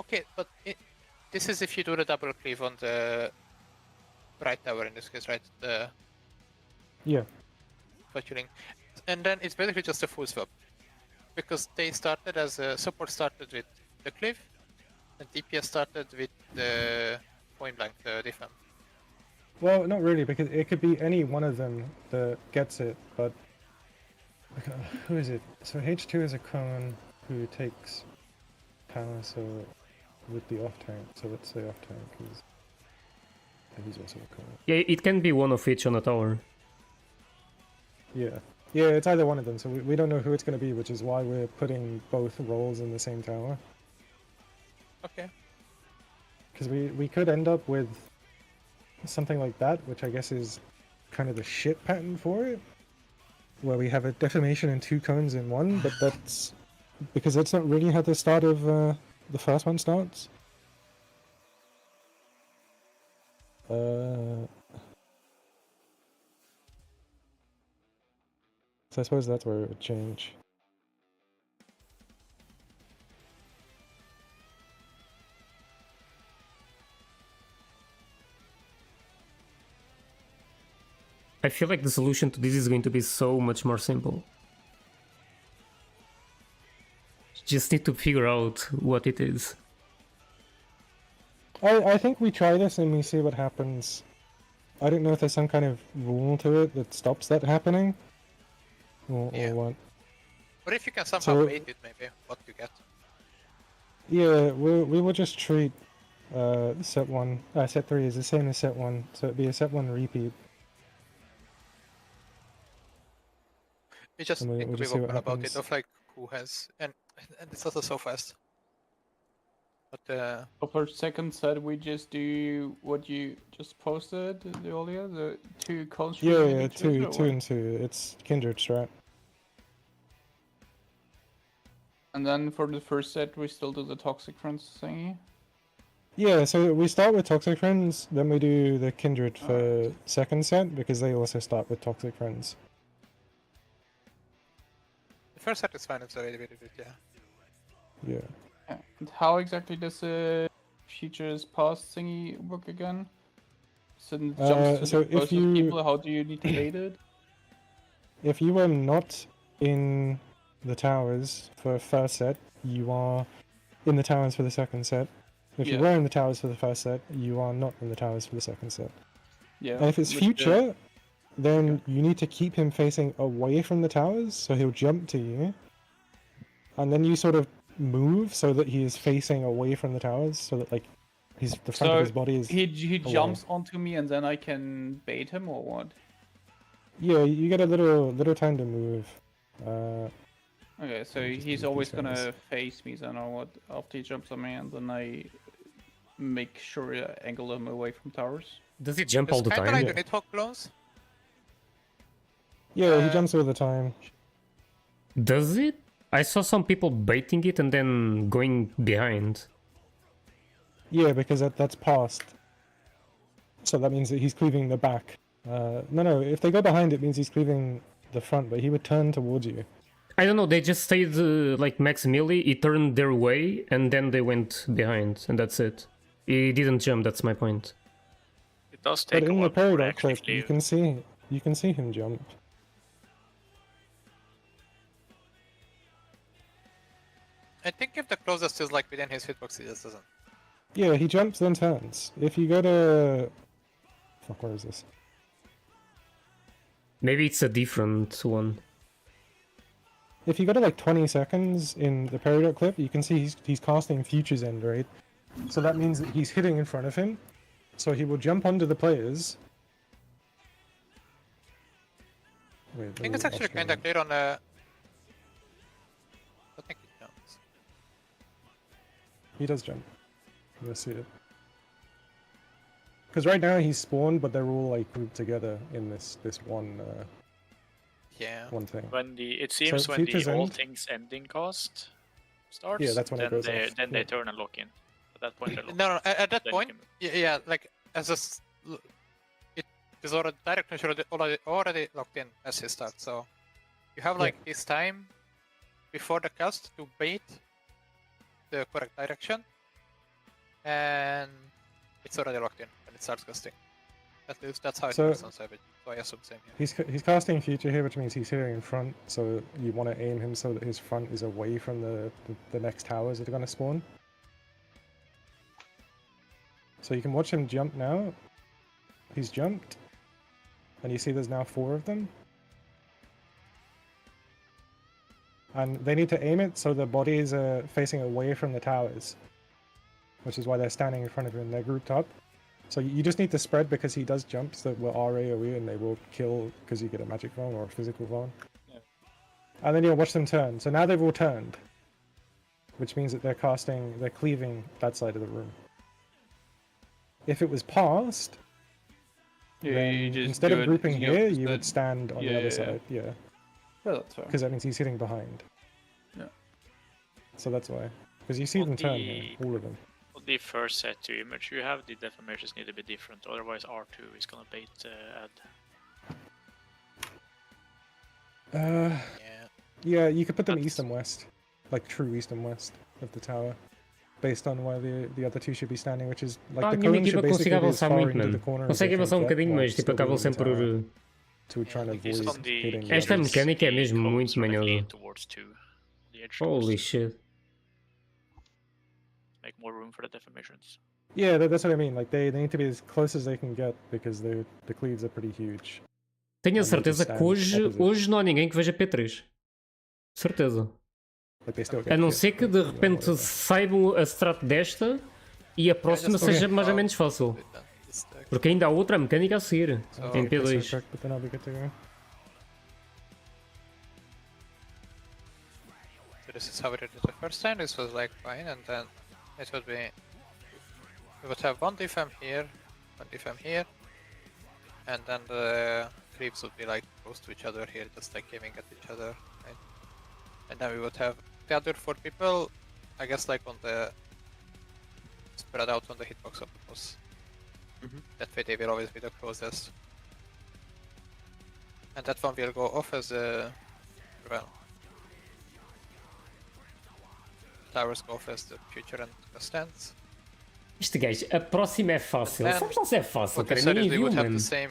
S11: okay, but this is if you do the double cleave on the right tower in this case, right? The
S7: Yeah.
S11: fortuning. And then it's basically just a full swap. Because they started as support started with the cleave, and DPS started with the point blank, the defense.
S7: Well, not really, because it could be any one of them that gets it, but who is it? So H2 is a cone who takes power, so with the off tank. So let's say off tank is he's also a cone.
S2: Yeah, it can be one of each on a tower.
S7: Yeah. Yeah, it's either one of them, so we don't know who it's going to be, which is why we're putting both roles in the same tower.
S11: Okay.
S7: Because we could end up with something like that, which I guess is kind of the shit pattern for it, where we have a defamation and 2 cones in one, but that's because that's not really how the start of the first one starts. So I suppose that's where it would change.
S2: I feel like the solution to this is going to be so much more simple. Just need to figure out what it is.
S7: I think we try this and we see what happens. I don't know if there's some kind of rule to it that stops that happening, or what.
S11: But if you can somehow
S7: So-
S11: bait it, maybe what you get.
S7: Yeah, we will just treat set 1, set 3 is the same as set 1, so it'd be a set 1 repeat.
S11: You just
S7: And we-
S11: need
S7: we'll
S11: to be
S7: just see what
S11: vocal about
S7: happens.
S11: it, of like who has, and it's also so fast. But
S10: So for second set, we just do what you just posted earlier, the 2 cones.
S7: Yeah,
S10: removing
S7: yeah,
S10: each other,
S7: 2
S10: or
S7: 2
S10: what?
S7: and 2. It's kindred strat.
S10: And then for the first set, we still do the toxic friends thingy.
S7: Yeah, so we start with toxic friends, then we do the kindred for second set because they also start with toxic friends.
S11: the first set is fine, it's already very good, yeah.
S7: Yeah.
S10: Yeah. And how exactly does the futures past thingy work again? So it jumps to
S7: so
S10: the
S7: if
S10: closest
S7: you-
S10: people. How do you need to bait it?
S7: If you were not in the towers for first set, you are in the towers for the second set. If you
S10: Yeah.
S7: were in the towers for the first set, you are not in the towers for the second set.
S10: Yeah.
S7: And if it's
S10: which,
S7: future, then you need to keep him facing away from the towers, so he'll jump to you. And then you sort of move so that he is facing away from the towers, so that like the front of his body is
S10: he
S7: away.
S10: jumps onto me and then I can bait him or what?
S7: Yeah, you get a little time to move.
S10: Okay, so
S7: Just
S10: he's
S7: move
S10: always
S7: these guys.
S10: gonna face me then or what? After he jumps on me and then I make sure I angle him away from towers.
S2: Does he jump all the
S11: Kinda
S2: time?
S11: like
S7: Yeah.
S11: the Nidhogg clones.
S7: Yeah, he jumps all the time.
S2: Does it? I saw some people baiting it and then going behind.
S7: Yeah, because that's past. So that means that he's cleaving the back. No, if they go behind, it means he's cleaving the front, but he would turn towards you.
S2: I don't know, they just stayed like max melee, he turned their way, and then they went behind, and that's it. He didn't jump, that's my point.
S12: It does
S7: But
S12: take a
S7: in the
S12: while before they
S7: paradox
S12: actually
S7: clip, you
S12: clear.
S7: can see him jump.
S11: I think if the closest is like within his hitbox, he just doesn't.
S7: Yeah, he jumps then turns. If you go to... Fuck, where is this?
S2: Maybe it's a different one.
S7: If you go to like 20 seconds in the Peridot clip, you can see he's casting Future's End, right? So that means that he's hitting in front of him. So he will jump onto the players. Wait,
S11: I think it's actually kinda clear on the. I think he jumps.
S7: He does jump. Let's see it. Because right now he's spawned, but they're all like grouped together in this one one thing.
S12: When it seems
S7: So
S12: when the
S7: Future's
S12: all
S7: End-
S12: things ending cost starts,
S7: Yeah, that's when it
S12: then
S7: goes off.
S12: then
S7: Yeah.
S12: they turn and lock in. At that point, they lock
S11: No,
S12: in.
S11: at that
S12: Then you
S11: point,
S12: can move.
S11: yeah, like as it is already direction already locked in as he starts. So you have like this time before the cast to bait the correct direction, and it's already locked in when it starts casting. At least that's how it
S7: So-
S11: works on Savage. So I assume same here.
S7: He's casting Future here, which means he's hitting in front, so you want to aim him so that his front is away from the next towers that are going to spawn. So you can watch him jump now. He's jumped. And you see there's now 4 of them. And they need to aim it so the bodies are facing away from the towers. Which is why they're standing in front of him, they're grouped up. So you just need to spread because he does jumps that will RAOE and they will kill because you get a magic phone or a physical phone.
S10: Yeah.
S7: And then you'll watch them turn. So now they've all turned. Which means that they're cleaving that side of the room. If it was past,
S10: Yeah,
S7: then
S10: you just
S7: instead
S10: do
S7: of
S10: it
S7: grouping
S10: the
S7: here, you would
S10: opposite.
S7: stand on the
S10: Yeah,
S7: other
S10: yeah,
S7: side. Yeah.
S10: Yeah, that's fair.
S7: Because that means he's hitting behind.
S10: Yeah.
S7: So that's why. Because you see them turn here, all of them.
S12: For the first set to image you have, the deformations need to be different, otherwise R2 is gonna bait ad.
S7: Yeah, you could put them east and west. Like true east and west of the tower. Based on where the other two should be standing, which is like
S2: Ah, a
S7: the
S2: minha
S7: cone should
S2: equipa
S7: basically
S2: consegue
S7: be as
S2: avançar
S7: far
S2: muito,
S7: into the
S2: mano.
S7: corner as
S2: Consegue
S7: they can
S2: avançar um
S7: get
S2: bocadinho,
S7: while
S2: mas tipo
S7: still
S2: acabam
S7: being in the
S2: sempre por.
S7: tower to try and
S12: It's
S7: avoid
S12: on the
S7: hitting the
S2: Esta
S7: others.
S2: mecânica é mesmo muito manhosa.
S12: Towards 2. The edge
S2: Holy
S12: towards
S2: shit.
S12: make more room for the deformations.
S7: Yeah, that's what I mean. Like they need to be as close as they can get because the cleaves are pretty huge.
S2: Tenho a
S7: And they just
S2: certeza que
S7: stand opposite.
S2: hoje não há ninguém que veja P3. Certeza.
S7: Like they still
S2: A
S7: get
S2: não
S7: hit,
S2: ser que de repente saibam a strat desta e a próxima seja mais ou menos fácil. Porque ainda há outra mecânica a seguir em
S7: Okay, so
S2: P2.
S7: check, but then I'll be good to go.
S11: So this is how we did it the first time. This was like fine, and then it would be. We would have one defam here, one defam here, and then the creeps would be like close to each other here, just like aiming at each other, right? And then we would have the other 4 people, I guess, like on the spread out on the hitbox of the boss. That way they will always be the closest. And that one will go off as a well. Towers go off as the future and the stands.
S2: Este gajo, a próxima é fácil.
S11: And
S2: Sabes lá se é fácil,
S11: what we
S2: cara?
S11: said
S2: Ninguém
S11: is we
S2: viu,
S11: would have
S2: mano.
S11: the same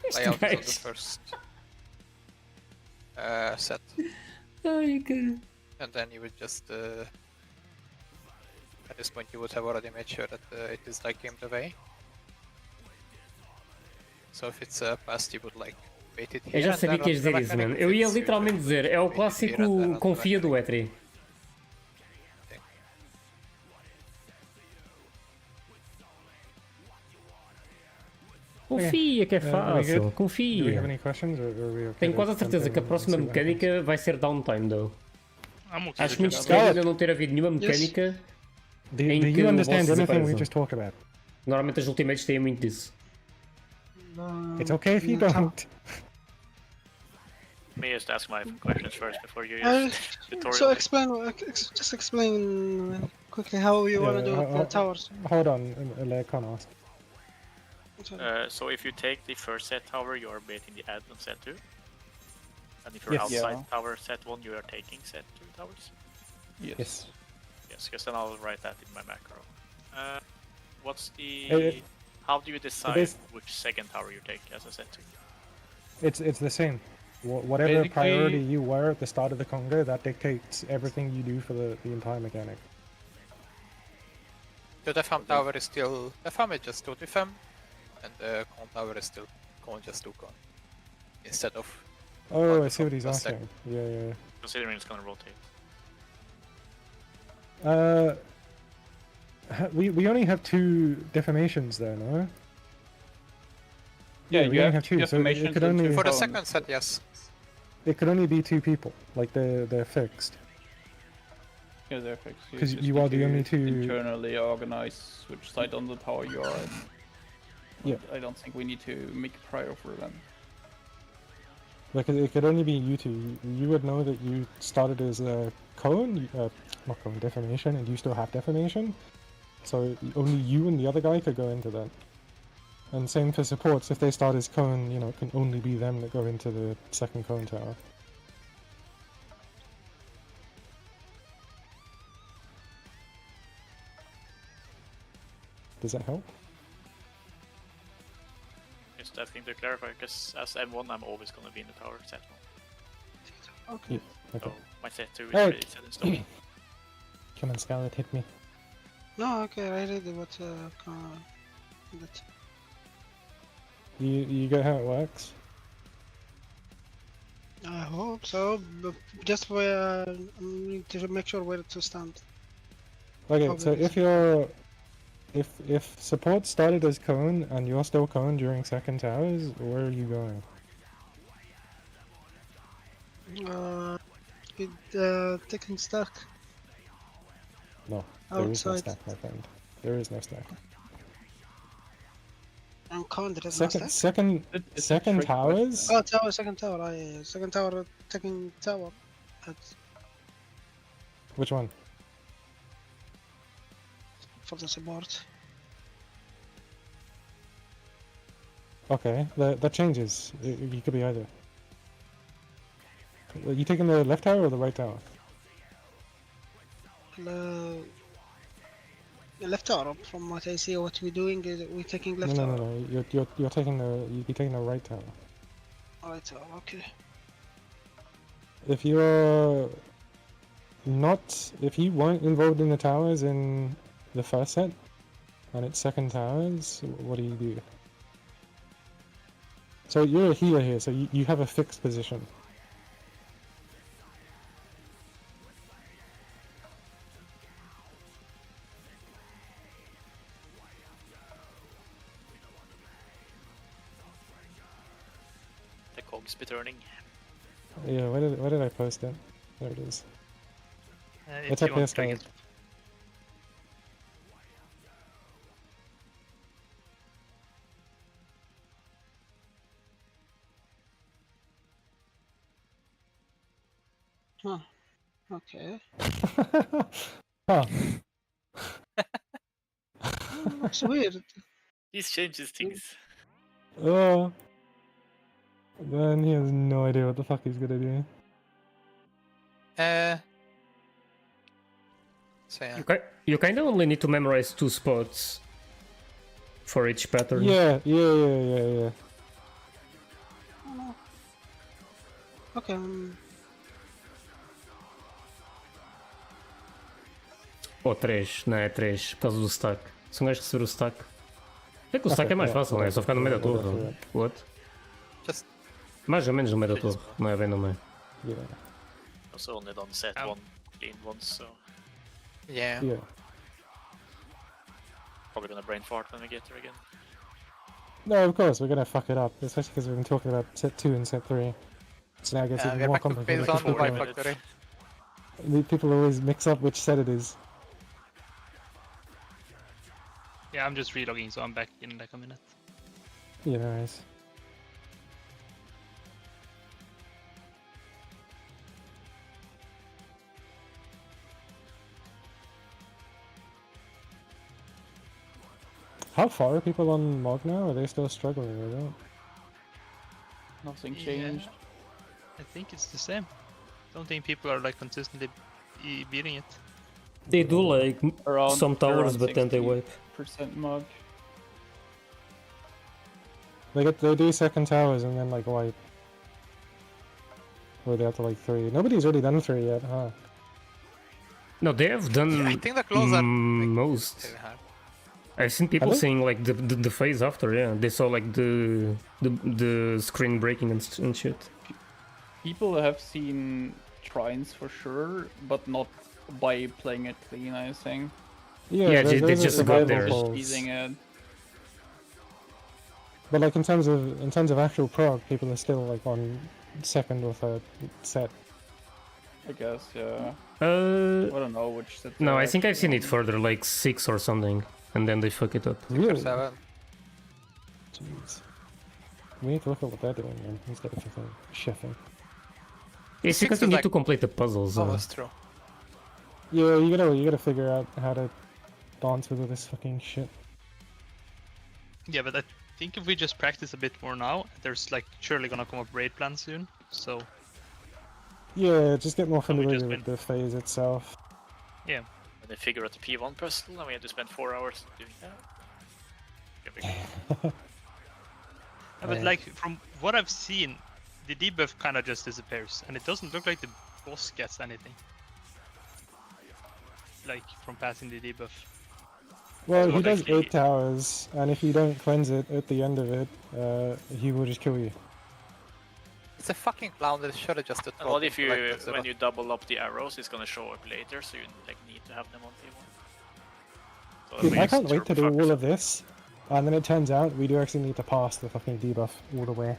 S2: Este
S11: layout as on the
S2: gajo.
S11: first set.
S2: Oh, you could.
S11: And then you would just at this point you would have already made sure that it is like gamed away. So if it's passed, you would like wait it here.
S2: Eu já
S11: and
S2: sabia
S11: then
S2: que ias
S11: run the
S2: dizer isso,
S11: mechanic.
S2: mano.
S11: If
S2: Eu ia
S11: it's
S2: literalmente
S11: usually
S2: dizer, é o
S11: wait it here and then
S2: clássico
S11: run the
S2: confia do
S11: mechanic.
S2: Etri. Confia que é fácil,
S7: Do we
S2: confia.
S7: have any questions or are we okay?
S2: Tenho
S7: to
S2: quase a
S7: jump
S2: certeza
S7: in
S2: que a
S7: and
S2: próxima
S7: see what happens?
S2: mecânica vai ser downtime, though.
S13: I'm okay
S2: Acho
S13: with
S2: muito
S13: that.
S2: estranho ainda não ter havido nenhuma mecânica
S7: Do
S2: em que
S7: you
S2: o
S7: understand
S2: boss
S7: anything we
S2: desapareça.
S7: just talked about?
S2: Normalmente as ultimates têm muito disso.
S7: It's okay if you don't.
S12: Let me just ask my questions first before you
S6: Uh,
S12: use tutorial.
S6: so explain, just explain quickly how you want to do the towers.
S7: Hold on, let Con ask.
S12: So if you take the first set tower, you are baiting the add on set 2. And if you're
S7: Yes.
S12: outside
S10: Yeah.
S12: tower set 1, you are taking set 2 towers.
S7: Yes.
S12: Yes, because then I'll write that in my macro. What's the...
S7: It-
S12: how do you decide
S7: is-
S12: which second tower you take as a set 2?
S7: It's the same. Whatever
S10: Basically-
S7: priority you were at the start of the Congo, that dictates everything you do for the entire mechanic.
S11: The Defam tower is still Defam, is just 2 Defam, and the Con tower is still Con just 2 Con. Instead of...
S7: Oh, I see what he's
S11: plus
S7: asking. Yeah.
S12: Considering it's gonna rotate.
S7: We only have 2 defamations there, no?
S10: Yeah,
S7: we
S10: you
S7: only
S10: have
S7: two, so
S10: defamations
S7: it could
S10: and
S7: only
S10: two
S11: For the
S10: Con.
S11: second set, yes.
S7: it could only be 2 people. Like they're fixed.
S10: Yeah, they're fixed.
S7: 'Cause
S10: just
S7: you
S10: need
S7: are the
S10: to
S7: only two-
S10: internally organize which side on the tower you are at.
S7: Yeah.
S10: I don't think we need to make a prior for them.
S7: Like it could only be you two. You would know that you started as a cone, not cone, defamation, and you still have defamation. So only you and the other guy could go into that. And same for supports. If they start as cone, you know, it can only be them that go into the second cone tower. Does that help?
S12: Just asking to clarify, because as M1 I'm always gonna be in the tower set 1.
S6: Okay.
S7: Yeah, okay.
S12: So my set 2 is
S7: Alright.
S12: ready set in stone.
S7: Come on, Scarlet, hit me.
S6: No, okay, I read it, but
S7: You get how it works?
S6: I hope so. But just where need to make sure where to stand.
S7: Okay,
S6: Probably
S7: so
S6: is.
S7: if you're if support started as cone and you're still cone during second towers, where are you going?
S6: Taking stack.
S7: No, there is no
S6: Outside.
S7: stack, my friend. There is no stack.
S6: And con, there is no
S7: Second,
S6: stack.
S7: second towers.
S6: Oh, tower, second tower. Second tower, taking tower. That's
S7: Which one?
S6: for the support.
S7: Okay, that changes. You could be either. Are you taking the left tower or the right tower?
S6: The left tower. From what I see, what we're doing is we're taking left
S7: No,
S6: tower.
S7: no, no. You're taking the you'd be taking the right tower.
S6: Right tower. Okay.
S7: If you're not, if you weren't involved in the towers in the first set, and it's second towers, what do you do? So you're a healer here, so you have a fixed position.
S12: The cogs be turning.
S7: Yeah, where did I post it? There it is.
S13: If
S7: It's
S13: you
S7: up
S13: want
S7: here,
S13: to drag
S7: Scarlet.
S13: it.
S6: Huh. Okay.
S7: Huh.
S6: Looks weird.
S12: These changes things.
S7: Oh. Then he has no idea what the fuck he's gonna do.
S11: So yeah.
S2: You kind of only need to memorize 2 spots for each pattern.
S7: Yeah.
S6: Okay.
S2: Ou 3, não é 3, por causa do stack. Se um gajo receber o stack. É que o stack
S7: Ok,
S2: é mais fácil, não é? É só ficar no meio da
S7: we'll
S2: torre.
S7: go through it.
S2: What?
S11: Just
S2: Mais ou menos no meio da torre, não é bem no meio.
S7: Yeah.
S12: Also only done set one clean once, so
S11: yeah.
S7: Yeah.
S12: probably gonna brain fart when we get there again.
S7: No, of course, we're gonna fuck it up, especially because we've been talking about set 2 and set 3. So now it gets
S11: Yeah,
S7: even
S11: we're
S7: more
S11: back to
S7: complicated.
S11: phase on the
S7: People,
S11: Y factory.
S7: people always mix up which set it is.
S13: Yeah, I'm just relogging, so I'm back in like a minute.
S7: Yeah, nice. How far are people on Mog now? Are they still struggling with it?
S10: Nothing changed.
S13: I think it's the same. Don't think people are like consistently beating it.
S2: They do like
S10: Around,
S2: some towers,
S10: around
S2: but then they wipe.
S10: 60% mug.
S7: They do second towers and then like wipe. Or they have to like 3. Nobody's really done 3 yet, huh?
S2: No, they have done
S11: I think the close are
S2: most.
S11: really hard.
S2: I've seen people
S7: Have they?
S2: saying like the phase after, yeah. They saw like the screen breaking and shit.
S10: People have seen shrines for sure, but not by playing it clean, I think.
S2: Yeah, they
S7: those are
S2: just got there.
S7: survival polls.
S10: Easing it.
S7: But like in terms of actual prog, people are still like on second or third set.
S10: I guess, yeah. I don't know which set.
S2: No,
S10: they're
S2: I think I've seen
S10: actually
S2: it
S10: on.
S2: further, like 6 or something, and then they fuck it up.
S7: Really?
S11: 7.
S7: Jeez. We need to look at what they're doing then, instead of fucking chefing.
S2: It's
S11: 6
S2: because you
S11: is
S2: need
S11: like
S2: to complete the puzzles.
S11: Oh, that's true.
S7: Yeah, you gotta figure out how to dance with all this fucking shit.
S13: Yeah, but I think if we just practice a bit more now, there's like surely gonna come up raid plan soon. So
S7: Yeah, just get more familiar
S13: just
S7: with the phase itself.
S13: yeah.
S12: When they figure out the P1 puzzle, and we had to spend 4 hours doing that. It'll be good.
S13: Yeah, but like from what I've seen, the debuff kind of just disappears, and it doesn't look like the boss gets anything. Like from passing the debuff.
S7: Well,
S13: So
S7: he does
S13: actually-
S7: 8 towers, and if you don't cleanse it at the end of it, he will just kill you.
S11: It's a fucking clown that should have just
S12: And what if you, when you double up the arrows, it's gonna show up later, so you like need to have them on P1. So
S7: Dude,
S12: we
S7: I
S12: just
S7: can't wait to do
S12: fuck
S7: all of this, and then it turns out we do actually need to pass the fucking debuff all the way.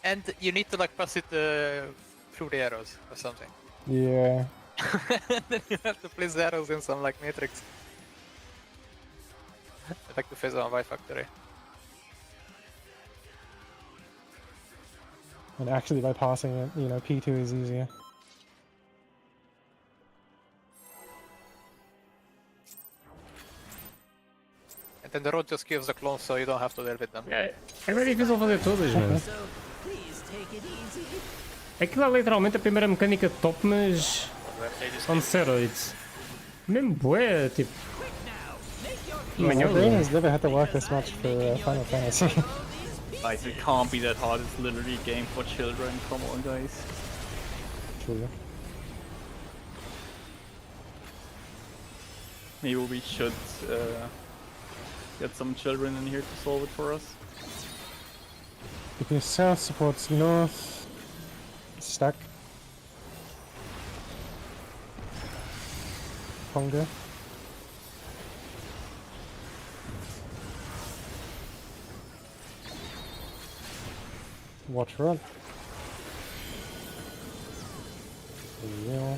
S11: And you need to like pass it through the arrows or something.
S7: Yeah.
S11: Then you have to place the arrows in some like matrix. Like the phase on Y factory.
S7: And actually by passing it, you know, P2 is easier.
S11: And then the road just gives the clones so you don't have to deal with them.
S2: É, agora é difícil fazer todas, mano. Aquilo é literalmente a primeira mecânica top, mas on steroids. Mesmo bué, tipo.
S7: My brain has never had to work this much for Final Fantasy.
S10: Guys, it can't be that hard. It's literally a game for children. Come on, guys.
S7: True.
S10: Maybe we should get some children in here to solve it for us.
S7: Because south supports north. Stack. Conga. Watch run. Yeah.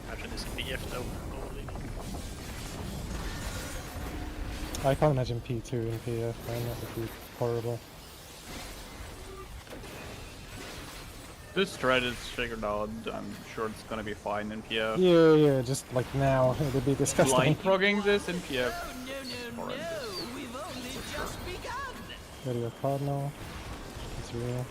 S12: Imagine this BF though. Holy.
S7: I can't imagine P2 and PF, man, that would be horrible.
S10: This thread is figured out. I'm sure it's gonna be fine in PF.
S7: Yeah, just like now, it would be disgusting.
S10: Line progging this in PF.
S7: Radio Cardinal. It's real.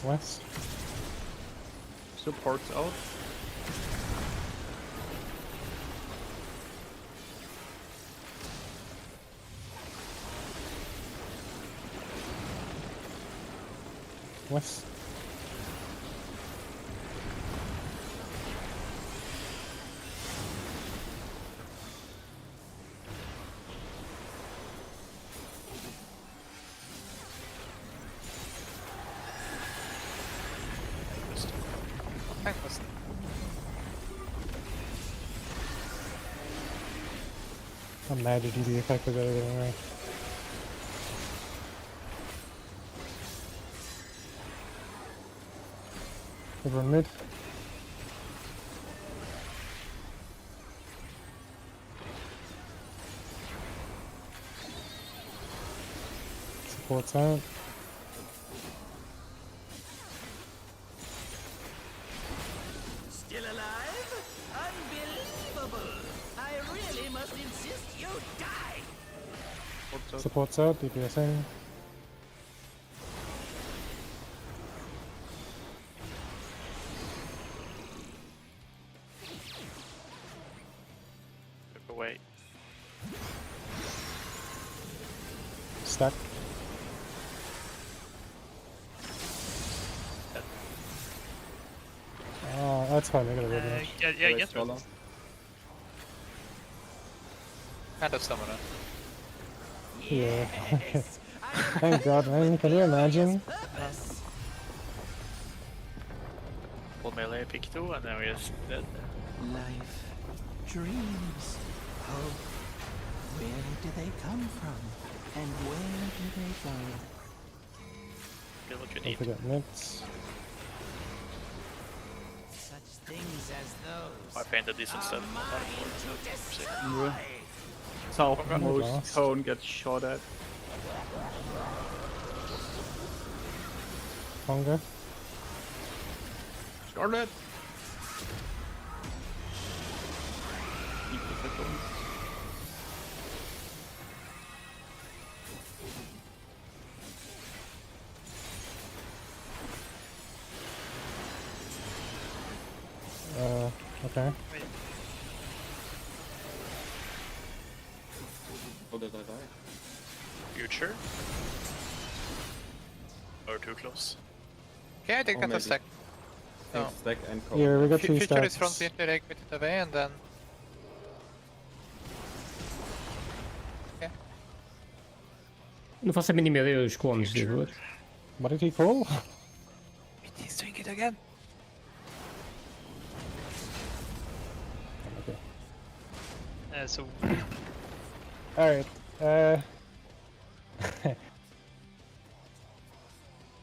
S7: West.
S10: Supports out.
S7: West. I'm mad at you the effect of everything anyway. Over mid. Supports out.
S5: Still alive? Unbelievable! I really must insist you die!
S7: Supports out, DPSing.
S12: Look away.
S7: Stack. Oh, that's fine, I got a red match.
S13: Yeah, get rid.
S11: Kind of stamina.
S7: Yeah. Thank God, man. Can you imagine?
S12: Full melee pick 2 and then we're just dead.
S5: Life, dreams, hope. Where do they come from? And where do they go?
S12: Get what you
S7: Don't
S12: need.
S7: forget mitts.
S5: Such things as those
S12: I painted this instead.
S5: are mine to destroy.
S10: Yeah. Southmost cone gets shot at.
S7: Hunger.
S10: Scarlet! Keep the cone.
S7: Okay.
S14: Oh, did I die?
S12: Future? Or too close?
S11: Okay, I think
S14: Oh,
S11: I can
S14: maybe.
S11: stack.
S14: Think
S11: No.
S14: stack and cone.
S7: Yeah, we got two
S11: Future is
S7: stacks.
S11: front interleg with it away and then...
S2: Não faço a mínima ideia dos clones, digo.
S7: What did he call?
S11: He's doing it again.
S7: Okay.
S13: So
S7: Alright,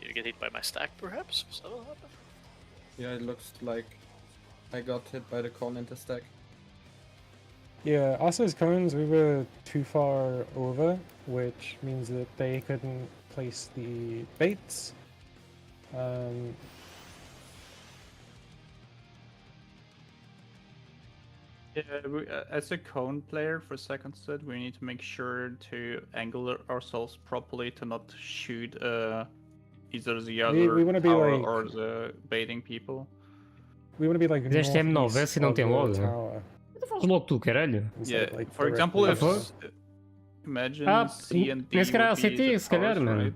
S12: You get hit by my stack perhaps? Is that what happened?
S14: Yeah, it looks like I got hit by the cone in the stack.
S7: yeah, us as cones, we were too far over, which means that they couldn't place the baits.
S10: Yeah, as a cone player for second set, we need to make sure to angle ourselves properly to not shoot either the other
S7: we wanna be
S10: tower
S7: like-
S10: or the baiting people.
S7: We want to be like
S2: Fizeste M9
S7: northeast
S2: e não
S7: of
S2: tem
S7: the
S2: logo.
S7: tower.
S2: Faz logo tu, caralho.
S10: Yeah,
S7: Instead, like,
S10: for example, if
S7: directly
S10: imagine
S2: Ah,
S10: C and D
S2: nem se calhar
S10: would be
S2: CT,
S10: the
S2: se calhar,
S10: towers,
S2: mano.
S10: right?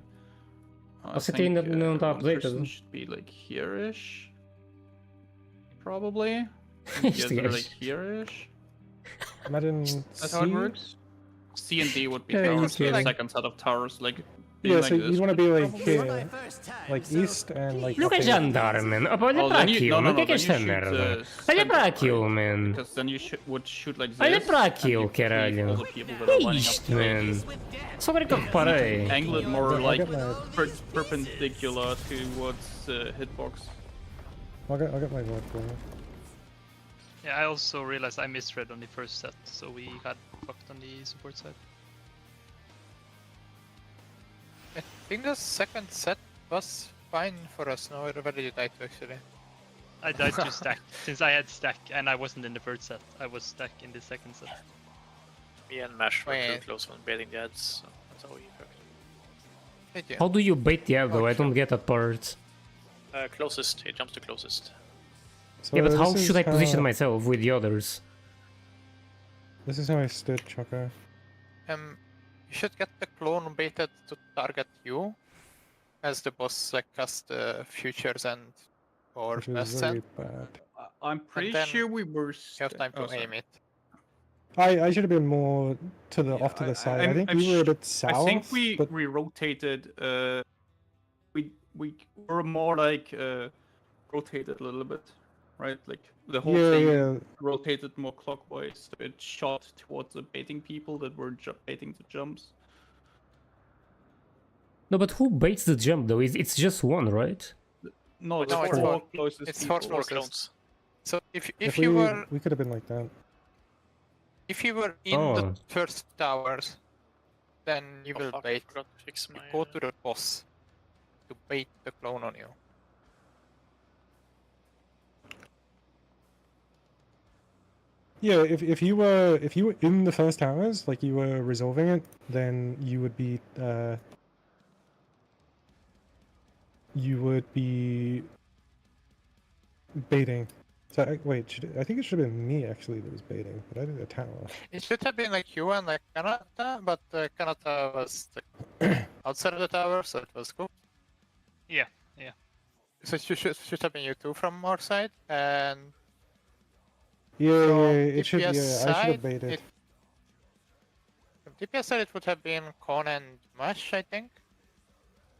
S10: I
S2: A CT
S10: think,
S2: ainda não está
S10: one
S2: updated.
S10: person should be like here-ish, probably.
S2: Este
S10: The other
S2: gajo.
S10: like here-ish.
S7: Imagine
S10: That's how it
S7: C?
S10: works. C and D would be
S7: Yeah, you
S10: towers for the
S7: can.
S10: second set of towers, like.
S7: Yeah,
S10: like
S7: so
S10: this.
S7: you want to be like
S10: Probably.
S7: like east and like.
S2: Não
S7: up
S2: queres
S7: here.
S2: andar, man. Opa, olha
S10: Oh,
S2: para
S10: then you-
S2: aquilo,
S10: no,
S2: man. O
S10: no,
S2: que é
S10: then
S2: esta
S10: you shoot,
S2: merda? Olha
S10: center,
S2: para
S10: right?
S2: aquilo, man.
S10: Because then you would shoot like this.
S2: Olha para
S10: and
S2: aquilo,
S10: you cleave
S2: caralho.
S10: all the people that
S2: Que
S10: are
S2: é
S10: lining up
S2: isto,
S10: to it.
S2: man? Só agora que eu reparei.
S10: Angle it more
S7: I'll
S10: like
S7: get my-
S10: perpendicular towards hitbox.
S7: I'll get my word for you.
S13: yeah, I also realized I misread on the first set, so we got fucked on the support side.
S11: I think the second set was fine for us. No, where did you die to actually?
S13: I died to stack since I had stack and I wasn't in the first set. I was stack in the second set.
S12: Me and Mash were too
S11: Wait.
S12: close on baiting the ads, so that's how we fucked.
S11: Did you?
S2: How do you bait the head though? I don't get that part.
S12: Closest. He jumps to closest.
S7: So
S2: Yeah, but how
S7: this
S2: should
S7: is
S2: I position myself with the others?
S7: This is how I stood, Choco.
S11: You should get the clone baited to target you, as the boss like casts the futures and or
S7: Which is
S11: best
S7: very
S11: send.
S7: bad.
S10: I'm pretty
S11: then
S10: sure we were.
S11: You have time to aim it.
S7: I should have been more to the off to the side. I think we were a bit south.
S10: I think we
S7: but
S10: rotated. We were more like rotated a little bit, right? Like the whole thing rotated more clockwise. So it shot towards the baiting people that were baiting the jumps.
S2: No, but who baits the jump though? It's just one, right?
S10: No,
S11: No,
S10: it's
S11: it's
S10: four
S11: four.
S10: closest
S11: It's
S10: people.
S11: four closest. So if
S7: we,
S11: you were
S7: we could have been like that.
S11: if you were in the first towers, then you will bait. Go to the boss to bait the clone on you.
S7: Yeah, if you were in the first towers, like you were resolving it, then you would be baiting. So wait, I think it should have been me actually that was baiting, but I did a tower.
S11: It should have been like you and like Kanata, but Kanata was like, outside of the tower, so it was cool.
S13: Yeah, yeah.
S11: So it should have been you two from our side, and
S7: Yeah, it should.
S11: DPS
S7: Yeah, I should
S11: side,
S7: have baited.
S11: From DPS side, it would have been Kon and Mash, I think.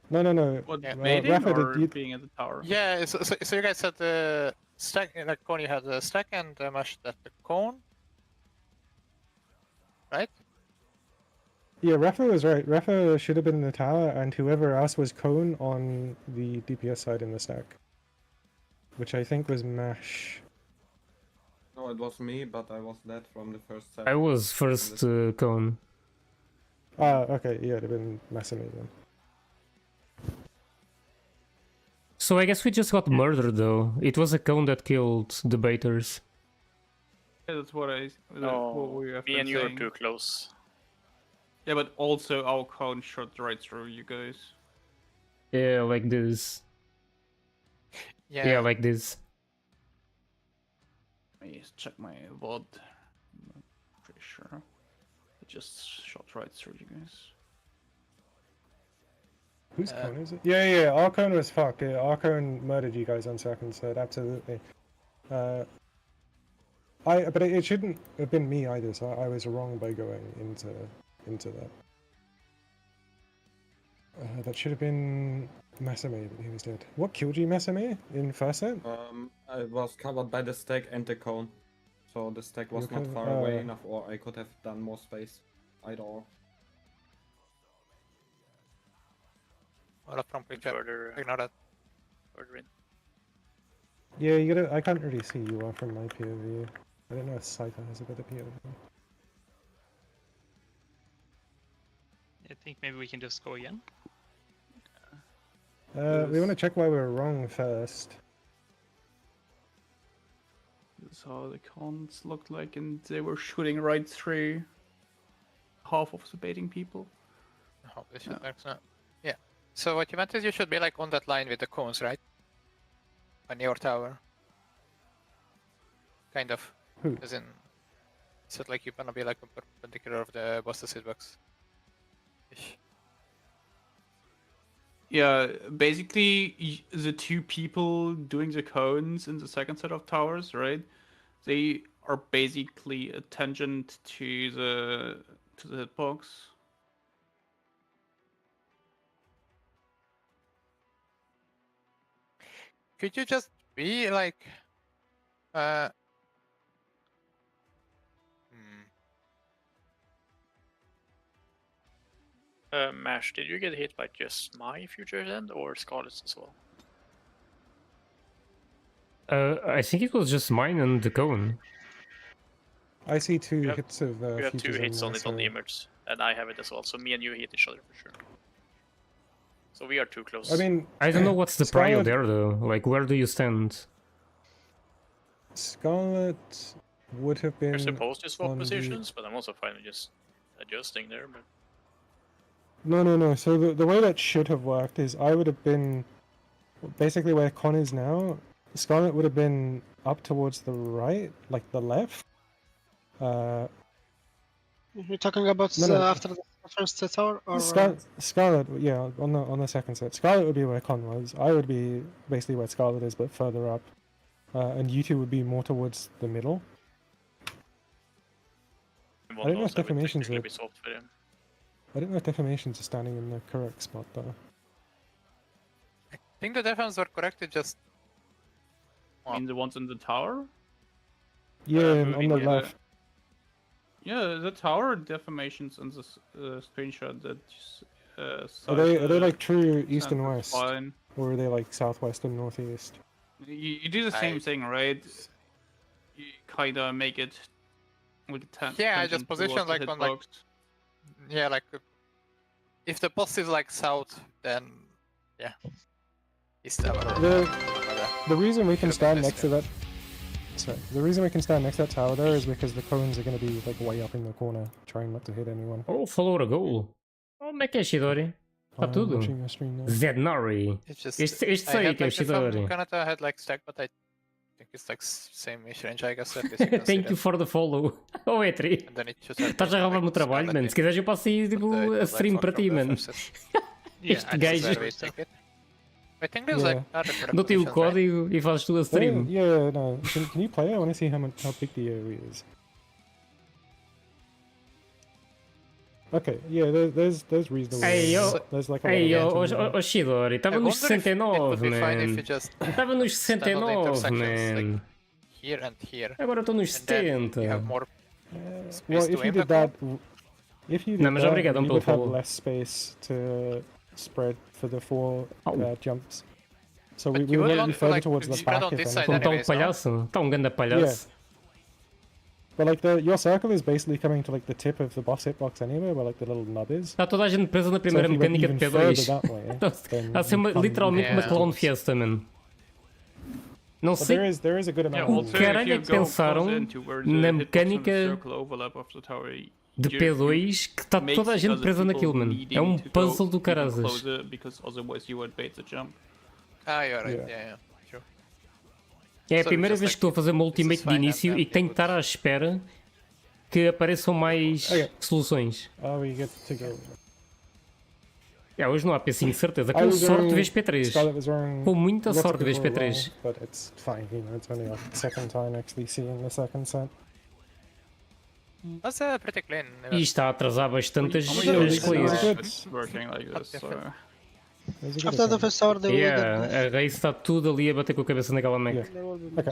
S7: No.
S10: What,
S11: Yeah.
S10: baiting
S7: Rafa,
S10: or
S7: did you...
S10: being at the tower?
S11: Yeah, so you guys had the stack, like Kon, you had the stack, and Mash at the cone, right?
S7: Yeah, Rafa was right. Rafa should have been in the tower, and whoever else was cone on the DPS side in the stack, which I think was Mash.
S14: No, it was me, but I was dead from the first set.
S2: I was first cone.
S7: Ah, okay, yeah, it'd have been Masami then.
S2: So I guess we just got murdered though. It was a cone that killed the baiters.
S10: Yeah, that's what
S12: No,
S10: we have
S12: me
S10: been
S12: and you are
S10: saying.
S12: too close.
S10: Yeah, but also our cone shot right through you guys.
S2: Yeah, like this. Yeah, like this.
S10: Let me check my VOD. I'm pretty sure. It just shot right through you guys.
S7: Whose cone is it? Yeah, our cone was fucked. Yeah, our cone murdered you guys on second set, absolutely. But it shouldn't have been me either, so I was wrong by going into that. That should have been Masame, but he was dead. What killed you, Masame, in first set?
S14: I was covered by the stack and the cone. So the stack was
S7: You
S14: not
S7: could-
S14: far away enough, or I could have done more space. Either or.
S11: Or from picture, ignore that.
S12: Further in.
S7: Yeah, you gotta. I can't really see you are from my POV. I don't know if Saito has a better POV.
S13: I think maybe we can just go again.
S7: We want to check why we were wrong first.
S10: This is how the cons looked like, and they were shooting right through half of the baiting people.
S11: Oh, this should work now. Yeah. So what you meant is you should be like on that line with the cones, right? On your tower. Kind of. As in, so like you're gonna be like perpendicular of the boss's hitbox. Ish.
S10: Yeah, basically the two people doing the cones in the second set of towers, right? They are basically a tangent to the hitbox.
S11: Could you just be like,
S12: Mash, did you get hit by just my future end or Scarlet's as well?
S2: I think it was just mine and the cone.
S7: I see two hits of
S12: You have two
S7: futures
S12: hits on it on the
S7: there.
S12: image, and I have it as well. So me and you hit each other for sure. So we are too close.
S7: I mean,
S2: I don't know what's the prio
S7: Scarlet-
S2: there though. Like, where do you stand?
S7: Scarlet would have been.
S12: We're supposed to swap
S7: on the-
S12: positions, but I'm also fine with just adjusting there. But
S7: No. So the way that should have worked is I would have been basically where Con is now, Scarlet would have been up towards the right, like the left.
S6: You're talking about
S7: No.
S6: after the first tower, or
S7: Scarlet, yeah, on the second set. Scarlet would be where Con was. I would be basically where Scarlet is, but further up. And you two would be more towards the middle. I don't know if Defamations are. I don't know if Defamations are standing in the correct spot though.
S11: I think the defense are correct. It just.
S10: I mean the ones in the tower?
S7: Yeah, on the left.
S10: Yeah, the tower defamations in the screenshot that.
S7: Are they like true east and west,
S10: fine.
S7: or are they like southwest and northeast?
S10: You do the same thing, right? You kinda make it with
S11: I just position like on like. Yeah, like if the post is like south, then yeah.
S7: The reason we can stand next to that. Sorry, the reason we can stand next to that tower there is because the cones are going to be like way up in the corner, trying not to hit anyone.
S2: Oh, follow a goal. Oh, como é que é, Shidori? Tá tudo? Zednari. Este aí que é o Shidori.
S11: Kanata had like stack, but I think it's like same-ish range, I guess.
S2: Thank you for the follow. Oh, E3. Estás a roubar-me o trabalho, mano. Se quiseres eu posso ir tipo, a stream para ti, mano. Este gajo.
S11: I think there's like other
S2: dou-te o código e fazes tu a stream.
S7: Yeah, no. Can you play? I want to see how big the area is. Okay, yeah, there's reasonable. There's like
S2: oh Shidori, estava nos 69, man. Estava nos 69, man.
S11: Here and here.
S2: Agora estou nos 70.
S7: Well, if you did that, you would have less space to spread for the 4 jumps. So we would be further towards the back if anything.
S2: Está palhaço? Está grande palhaço.
S7: But like your circle is basically coming to like the tip of the boss hitbox anyway, where like the little nub is.
S2: Está toda a gente presa na primeira mecânica de P2. Está a ser literalmente uma clone fiesta, man. Não sei o caralho é que pensaram na mecânica de P2 que está toda a gente presa naquilo, mano. É um puzzle do carazas. É a primeira vez que estou a fazer uma ultimate de início e tenho que estar à espera que apareçam mais soluções. Hoje não há P5, certeza. Com sorte vês P3. Com muita sorte vês P3. E está a atrasar bastante as clears. A race está tudo ali a bater com a cabeça naquela mech.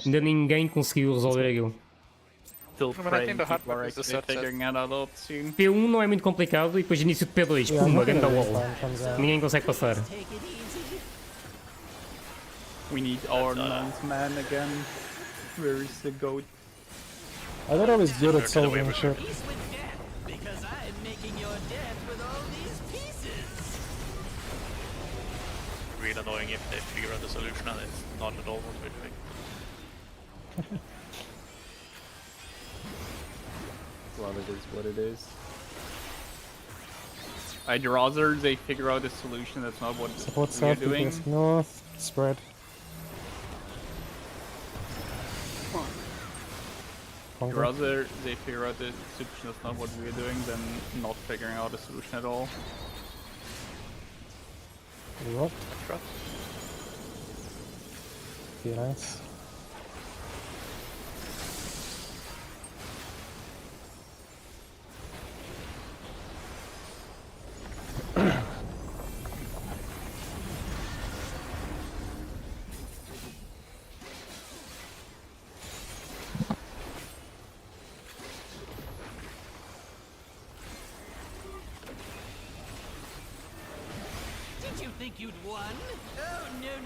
S2: Ainda ninguém conseguiu resolver aquilo. P1 não é muito complicado e depois início de P2, pumba, ganda wall. Ninguém consegue passar.
S10: We need our ninth man again. Where is the goat?
S7: I thought I was good at solving shit.
S12: Really annoying if they figure out the solution and it's not at all what we're doing.
S10: Well, it is what it is. I'd rather they figure out a solution that's not what we're doing.
S7: North, spread.
S10: I'd rather they figure out the solution that's not what we're doing than not figuring out a solution at all.
S7: What? Be nice.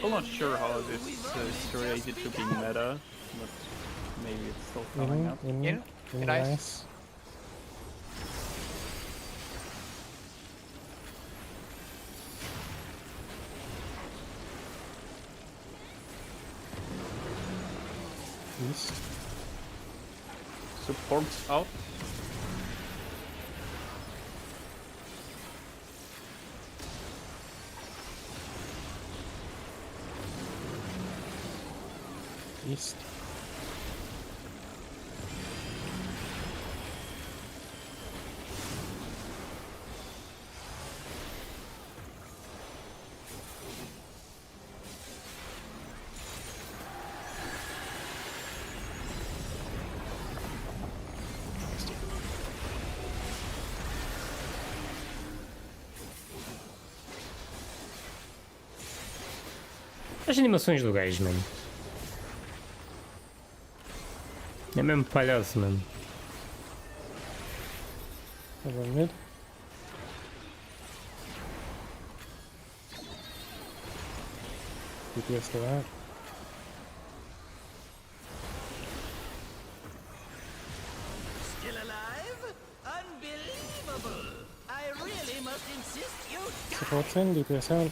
S10: I'm not sure how this is related to being meta, but maybe it's still coming up.
S7: Nice.
S10: East. Supports out.
S7: east.
S2: As animações do gajo, mano. É mesmo palhaço, mano.
S7: Over mid. DPS to that.
S5: Still alive? Unbelievable! I really must insist you
S7: Support's in, DPS out.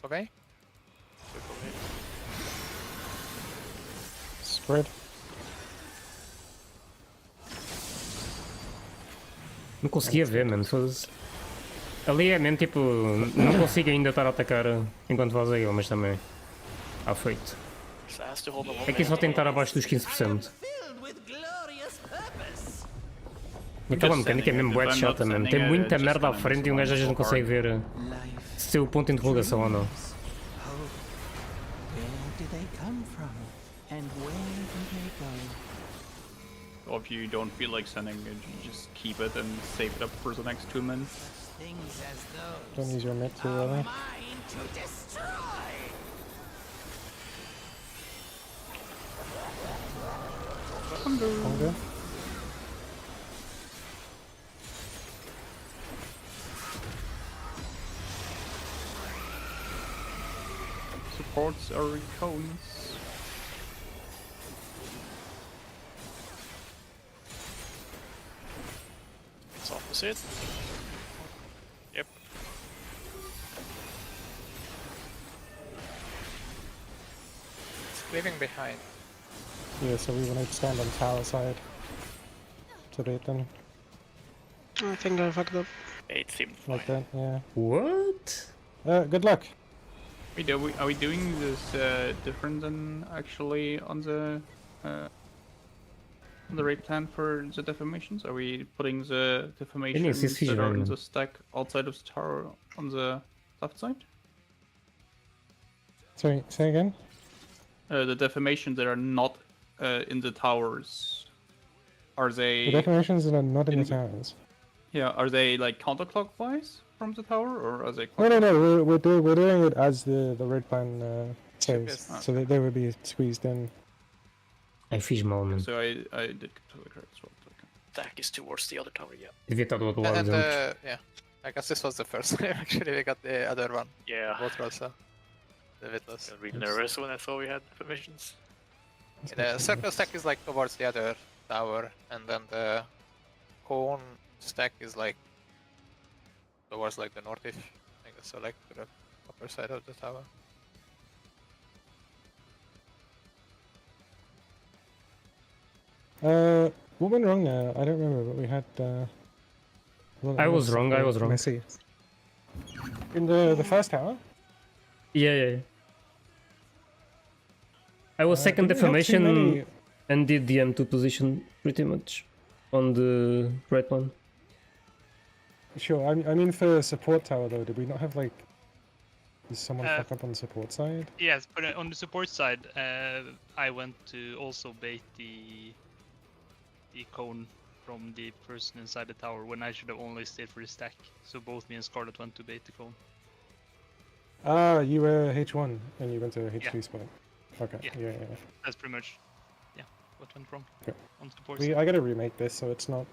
S11: Okay.
S7: Spread.
S2: Não conseguia ver, mano. Foda-se. Ali é mesmo tipo. Não consigo ainda estar a atacar enquanto faz ele, mas também. Há feito. É que só tem que estar abaixo dos 15%. E aquela mecânica é mesmo bué de chata, mano. Tem muita merda à frente e um gajo às vezes não consegue ver se é o ponto de interrogação ou não.
S5: Where do they come from? And where do they go?
S10: Or if you don't feel like sending it, you just keep it and save it up for the next 2 minutes.
S5: Things as those
S7: Don't use your mid too early.
S5: mine to destroy.
S7: Hunger.
S10: Supports are in cones.
S12: It's opposite. Yep.
S11: It's leaving behind.
S7: Yeah, so we will need to stand on tower side to bait them.
S6: I think I fucked up.
S12: It seemed
S7: Like that, yeah.
S2: What?
S7: Good luck.
S10: Wait, are we doing this different than actually on the raid plan for the deformations? Are we putting the deformations that are in the stack outside of the tower on the left side?
S7: Sorry, say again?
S10: The deformations that are not in the towers, are they...
S7: The decorations are not in the towers.
S10: Yeah, are they like counterclockwise from the tower, or are they...
S7: No, we're doing it as the red plan says, so that they would be squeezed in.
S2: I fiz mal, mano.
S10: So I did totally correct as well.
S12: Attack is towards the other tower, yeah.
S2: Devia estar do outro lado,
S11: And yeah, I guess this was the first time actually we got the other one.
S12: Yeah.
S11: Both also. The Vitless.
S12: I was really nervous when I saw we had permissions.
S11: The circle stack is like towards the other tower, and then the cone stack is like towards like the northish, I guess, so like to the upper side of the tower.
S7: What went wrong there? I don't remember, but we had.
S2: I was wrong.
S7: Messy. In the first tower?
S2: Yeah. I was second deformation and did the M2 position pretty much on the right one.
S7: Sure, I mean for support tower though, did we not have like... Did someone fuck up on the support side?
S13: Yes, but on the support side, I went to also bait the cone from the person inside the tower when I should have only stayed for the stack. So both me and Scarlet went to bait the cone.
S7: Ah, you were H1 and you went to H2
S13: Yeah.
S7: spot. Okay, yeah.
S13: That's pretty much, what went wrong on support
S7: I gotta remake this so it's not...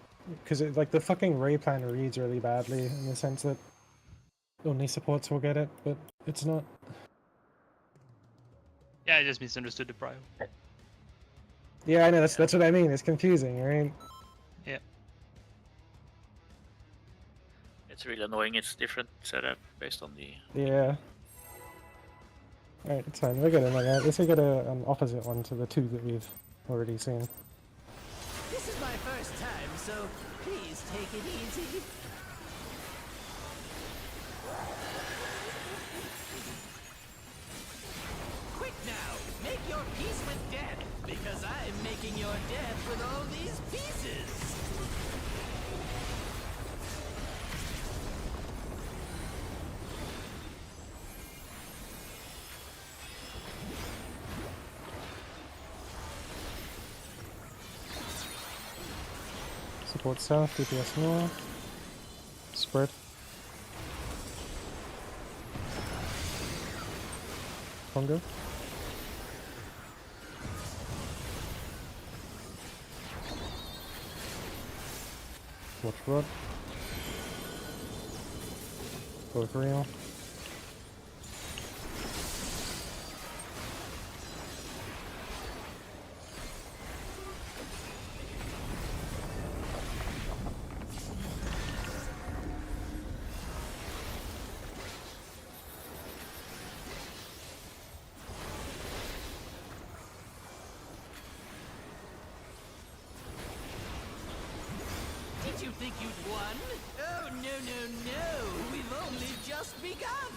S7: Because like the fucking Ray plan reads really badly in the sense that only supports will get it, but it's not.
S13: Yeah, I just misunderstood the prio.
S7: Yeah, I know, that's what I mean, it's confusing, right?
S13: Yeah.
S12: It's really annoying, it's different setup based on the...
S7: Yeah. Alright, it's fine, we're good. Let's get an opposite one to the two that we've already seen.
S5: This is my first time so please take it easy. Quick now, make your peace with death, because I'm making your death with all these pieces.
S7: Support south, DPS north. Spread. Congo. Watch rod. Both real.
S5: Did you think you'd won? Oh, no, no, no. We've only just begun.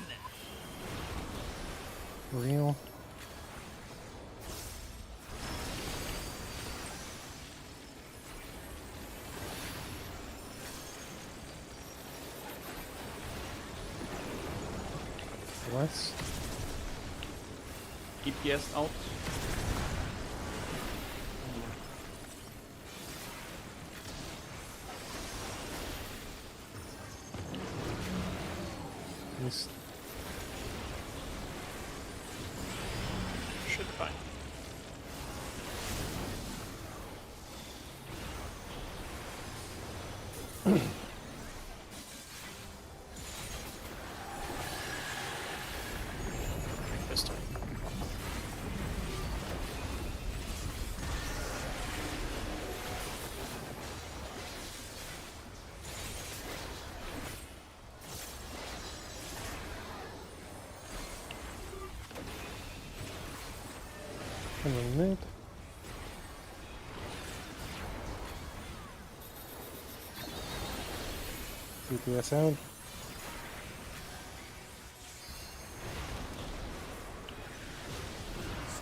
S7: Real. West.
S10: EPS out.
S7: East.
S12: Should be fine. This time.
S7: And then mid. DPS out.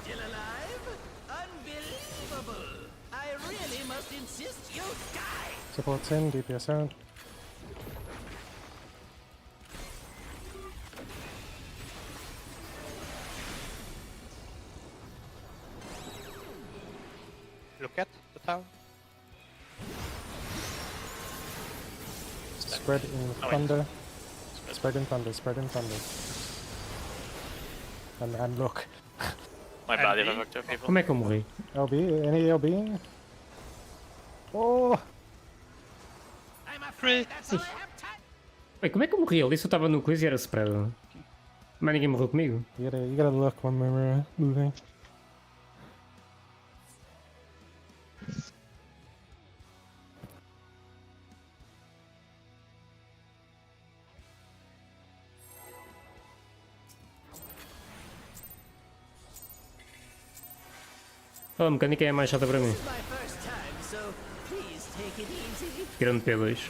S5: Still alive? Unbelievable. I really must insist you die.
S7: Support's in, DPS out.
S11: Look at the tower.
S7: Spread in thunder. Spread in thunder, spread in thunder. And look.
S12: My bad if I fucked up people.
S2: Como é que eu morri?
S7: LB, any LB? Oh!
S2: Ué, como é que eu morri? Ali só estava no quiz e era spread. Mas ninguém morreu comigo.
S7: You gotta look when we're moving.
S2: A mecânica é mais chata para mim.
S5: This is my first time, so please take it easy.
S2: Grande P2.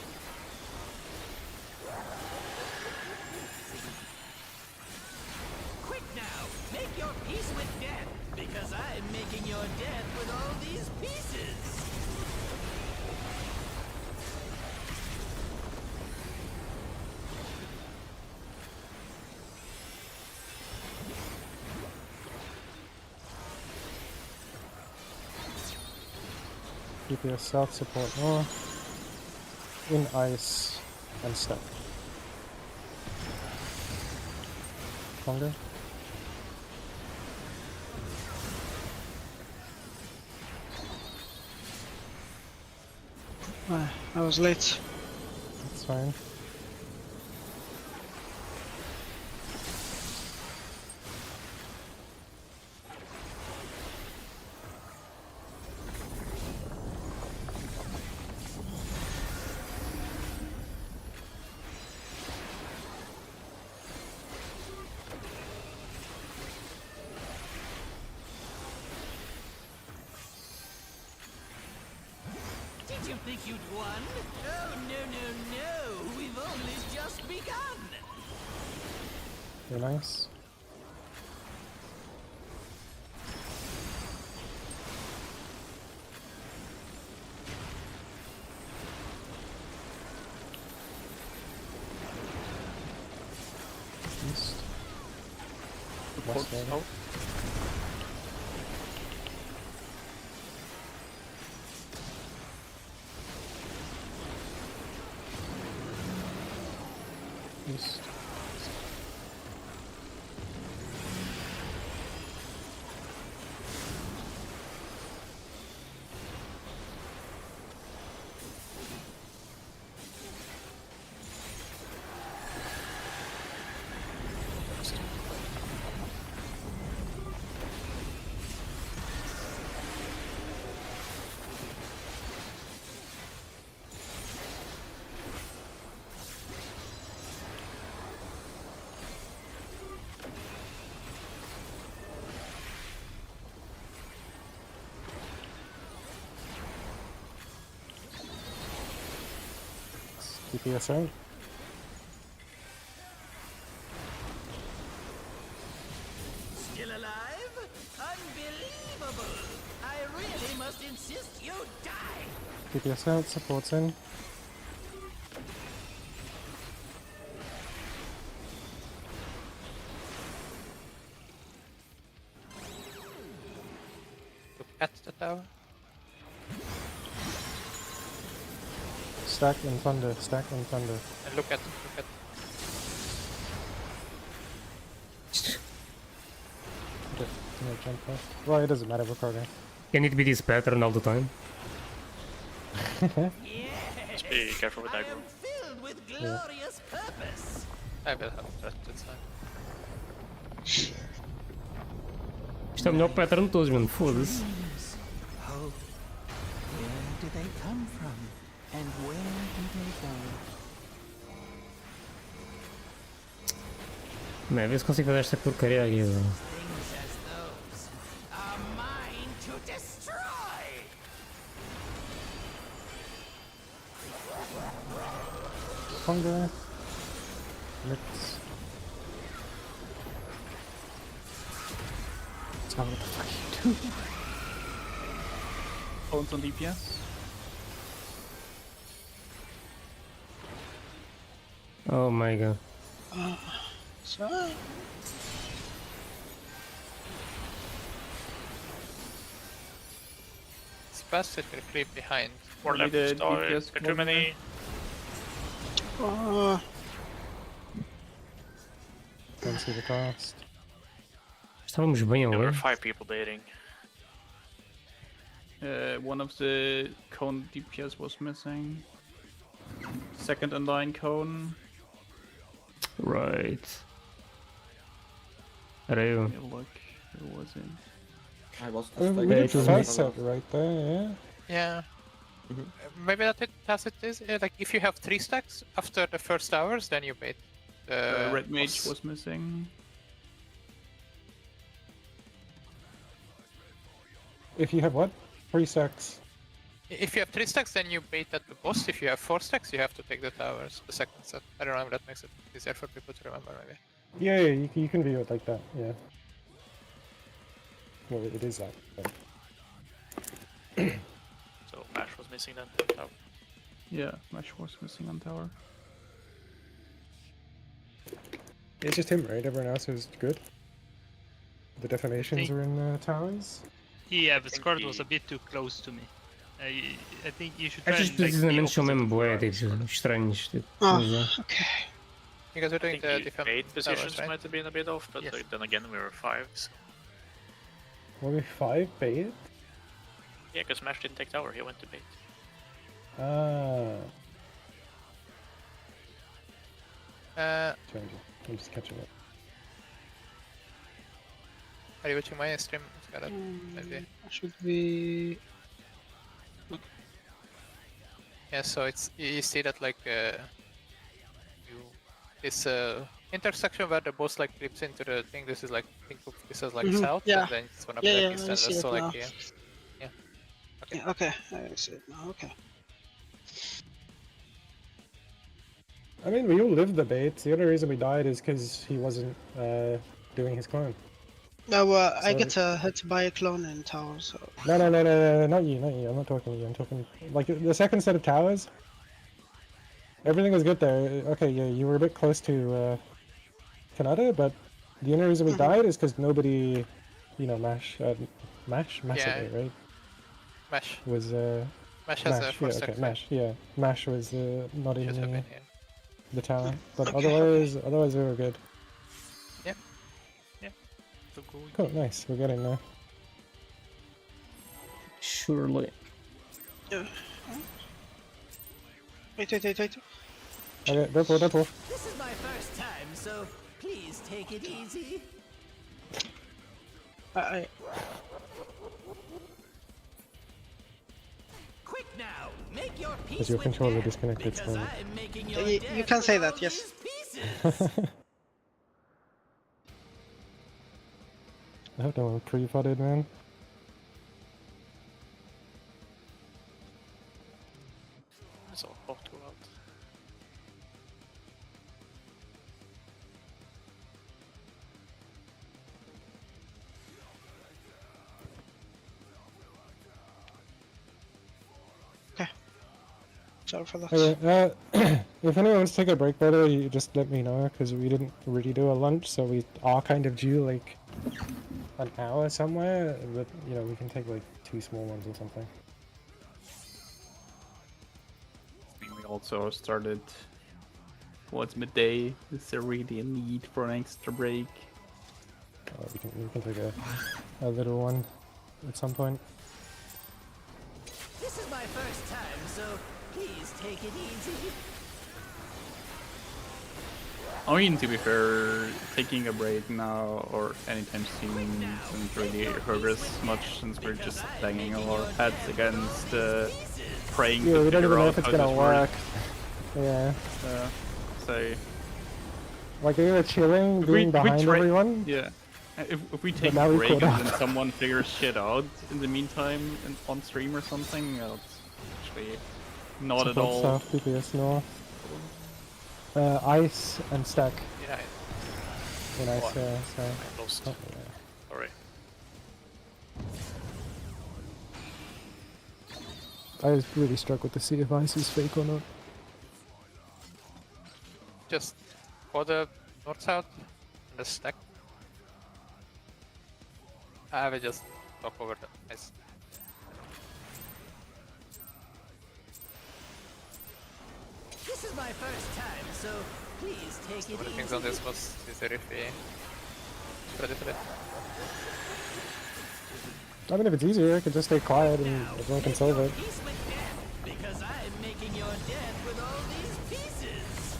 S5: Quick now, make your peace with death, because I'm making your death with all these pieces.
S7: DPS south, support north. In ice and step. Congo.
S6: I was late.
S7: That's fine.
S5: Did you think you'd won? Oh, no. We've only just begun.
S7: Very nice. East. West, maybe. East. DPS out.
S5: Still alive? Unbelievable! I really must insist you die!
S7: DPS out, supports in.
S11: Look at the tower.
S7: Stack and thunder, stack and thunder.
S11: And look at.
S7: No jump left. Well, it doesn't matter, we're carding.
S2: Can it be this pattern all the time?
S12: Just be careful with aggro.
S5: Filled with glorious purpose!
S11: I will have threat this time.
S2: Isto é o melhor pattern de todos, mano. Foda-se.
S5: Hope. Where do they come from? And where do they go?
S2: Mano, vê se consigo fazer esta porcaria aqui. Mano.
S5: Things as those are mine to destroy!
S7: Thunder. Mix. Tell me what the fuck you do.
S10: Phones on DPS.
S2: Oh my god.
S6: So.
S11: It's best if you creep behind.
S12: Or left star, too many.
S7: Don't see the cost.
S2: Estávamos bem
S12: There were
S2: ali.
S12: 5 people dating.
S10: One of the cone DPS was missing. Second in line cone.
S2: Right. Era eu.
S10: Look, who was it?
S14: I was
S7: We
S14: like,
S7: did fast out right there, yeah.
S11: Yeah. Maybe that it has it is like if you have 3 stacks after the first hours, then you bait.
S10: Red mage was missing.
S7: If you have what? 3 stacks.
S11: If you have 3 stacks, then you bait at the boss. If you have 4 stacks, you have to take the towers. The second set. I don't know if that makes it easier for people to remember, maybe.
S7: Yeah, yeah, you can view it like that, yeah. Well, it is that. But...
S12: So Mash was missing then. Oh.
S10: Yeah, Mash was missing on tower.
S7: It's just him, right? Everyone else is good. The defamations are in towers.
S13: Yeah, but Scarlet was a bit too close to me. I think you should try
S2: Estes
S13: and, like,
S2: posicionamentos são
S13: the
S2: mesmo
S13: opposite
S2: bué,
S13: of
S2: tipo, estranhos. Tipo,
S6: Okay.
S11: You guys are
S12: I
S11: doing
S12: think
S11: the
S12: the
S11: defense
S12: bait positions
S11: towers, right?
S12: might have been a bit off, but
S11: Yes.
S12: then again we were 5. So.
S7: Were we 5 bait?
S12: Yeah, because Mash didn't take tower, he went to bait.
S7: Ah.
S11: Uh,
S7: I'm just catching up.
S11: Are you watching my stream? Scarlet? Maybe.
S6: Should we?
S11: Yeah, so it's you see that like this intersection where the boss like flips into the thing. This is like think of this as like south,
S6: Yeah.
S11: and then it's one of
S6: Yeah,
S11: like
S6: yeah,
S11: east
S6: I
S11: and
S6: see
S11: west.
S6: it
S11: So
S6: now.
S11: like yeah.
S6: Yeah, okay, I see it now. Okay.
S7: I mean, we all lived the bait. The only reason we died is because he wasn't doing his clone.
S6: No, I
S7: So-
S6: get had to buy a clone in tower, so.
S7: No, not you, not you. I'm not talking to you. I'm talking like the second set of towers. Everything was good there. Okay, yeah, you were a bit close to Kanata, but the only reason we died is because nobody, you know, mash
S11: Yeah.
S7: it, right?
S11: Mash.
S7: Was
S11: Mash has a
S7: yeah,
S11: first
S7: okay,
S11: action.
S7: mash, yeah, mash was not in
S11: Should have been, yeah.
S7: the tower, but
S6: Okay,
S7: otherwise we were good.
S11: Yep.
S12: Yeah. So cool.
S7: Cool, nice, we're getting there.
S2: Surely.
S6: Wait.
S7: Okay, double.
S5: This is my first time, so please take it easy. Quick now, make your peace
S7: Is your
S5: with
S7: controller
S5: death,
S7: disconnected?
S5: because
S7: So...
S5: I'm making your
S6: You
S5: death
S6: can say
S5: with
S6: that,
S5: all
S6: yes.
S5: these pieces.
S7: I hope no one pre-potted, man.
S12: It's all hot to go out.
S6: Sorry for that.
S7: Okay, if anyone wants to take a break, by the way, you just let me know, because we didn't really do a lunch, so we are kind of due, like, an hour somewhere, but, you know, we can take, like, 2 small ones or something.
S10: We also started towards midday. Is there really a need for an extra break?
S7: We can take a little one at some point.
S5: This is my first time, so please take it easy.
S10: I mean, to be fair, taking a break now or anytime soon doesn't really hurt us much, since we're just banging our heads against praying
S7: Yeah,
S10: to
S7: we don't
S10: figure
S7: even know
S10: out
S7: if it's
S10: how
S7: gonna
S10: this
S7: work.
S10: works.
S7: Yeah.
S10: So
S7: Like, we were chilling, being behind everyone.
S10: Yeah. If we take
S7: now
S10: a
S7: we
S10: break and
S7: caught
S10: then
S7: up.
S10: someone figures shit out in the meantime on stream or something, that's actually not at
S7: Support
S10: all.
S7: Stuff, PPS North. Ice and stack.
S12: Yeah.
S7: In ice,
S12: What?
S7: so...
S12: I lost.
S7: Oh, yeah.
S12: Sorry.
S7: I was really struck to see if ice is fake or not.
S11: Just for the north-south, the stack. I will just talk over the ice.
S5: This is my first time, so please take it
S11: One of the
S5: easy.
S11: things on this was if we spread it a bit.
S7: I mean, if it's easier, I could just stay quiet and everyone can solve it.
S5: Peace with death, because I'm making your death with all these pieces.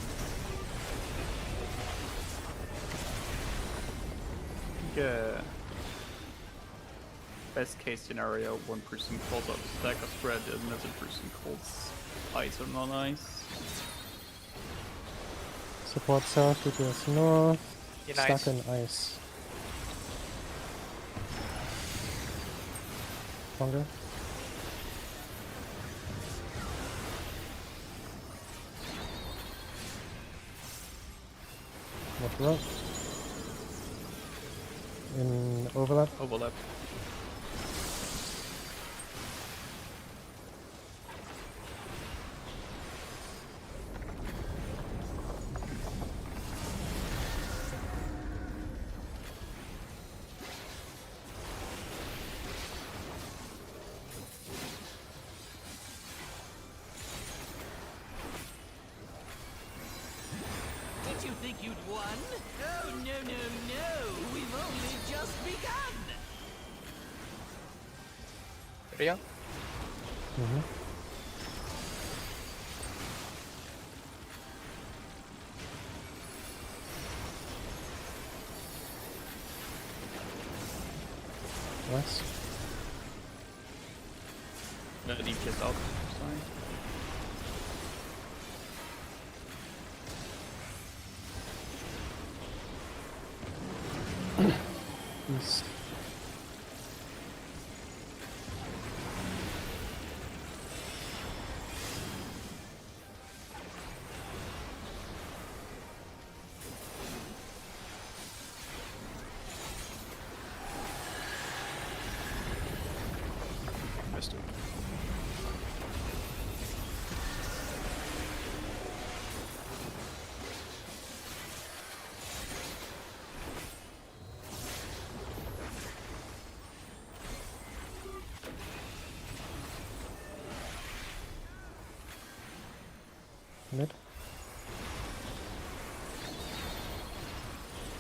S10: Yeah. Best case scenario, one person calls out a stack of spread, another person calls ice or non-ice.
S7: Support south, PPS north,
S11: In
S7: stack
S11: ice.
S7: and ice. Longer. Watch out. In overlap.
S10: Overlap.
S5: Did you think you'd won? Oh, no. We've only just begun.
S11: Ria?
S7: Mm-hmm. Nice.
S10: No, DPS out. Sorry.
S7: East.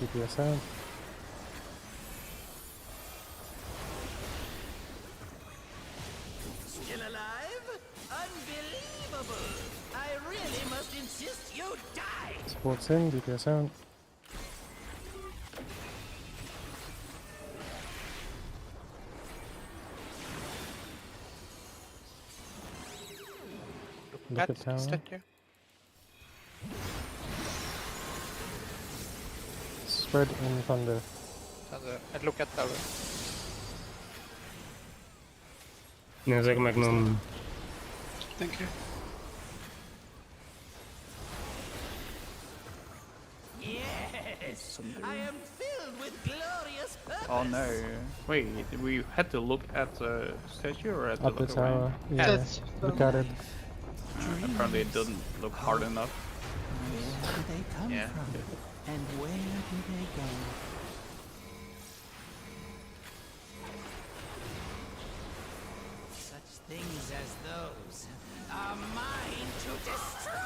S7: DPS out.
S5: Still alive? Unbelievable! I really must insist you die!
S7: Supports in, DPS out. Look at tower.
S11: Statue.
S7: Spread in thunder.
S11: And look at tower.
S2: Nezek Magnum.
S6: Thank you.
S5: Yes! I am filled with glorious purpose!
S10: Oh no. Wait, we had to look at the statue or at
S7: Up the
S10: the
S7: tower. Yeah. Look at it.
S10: Apparently it doesn't look hard enough.
S5: Where do they come from? And where do they go? Such things as those are mine to destroy!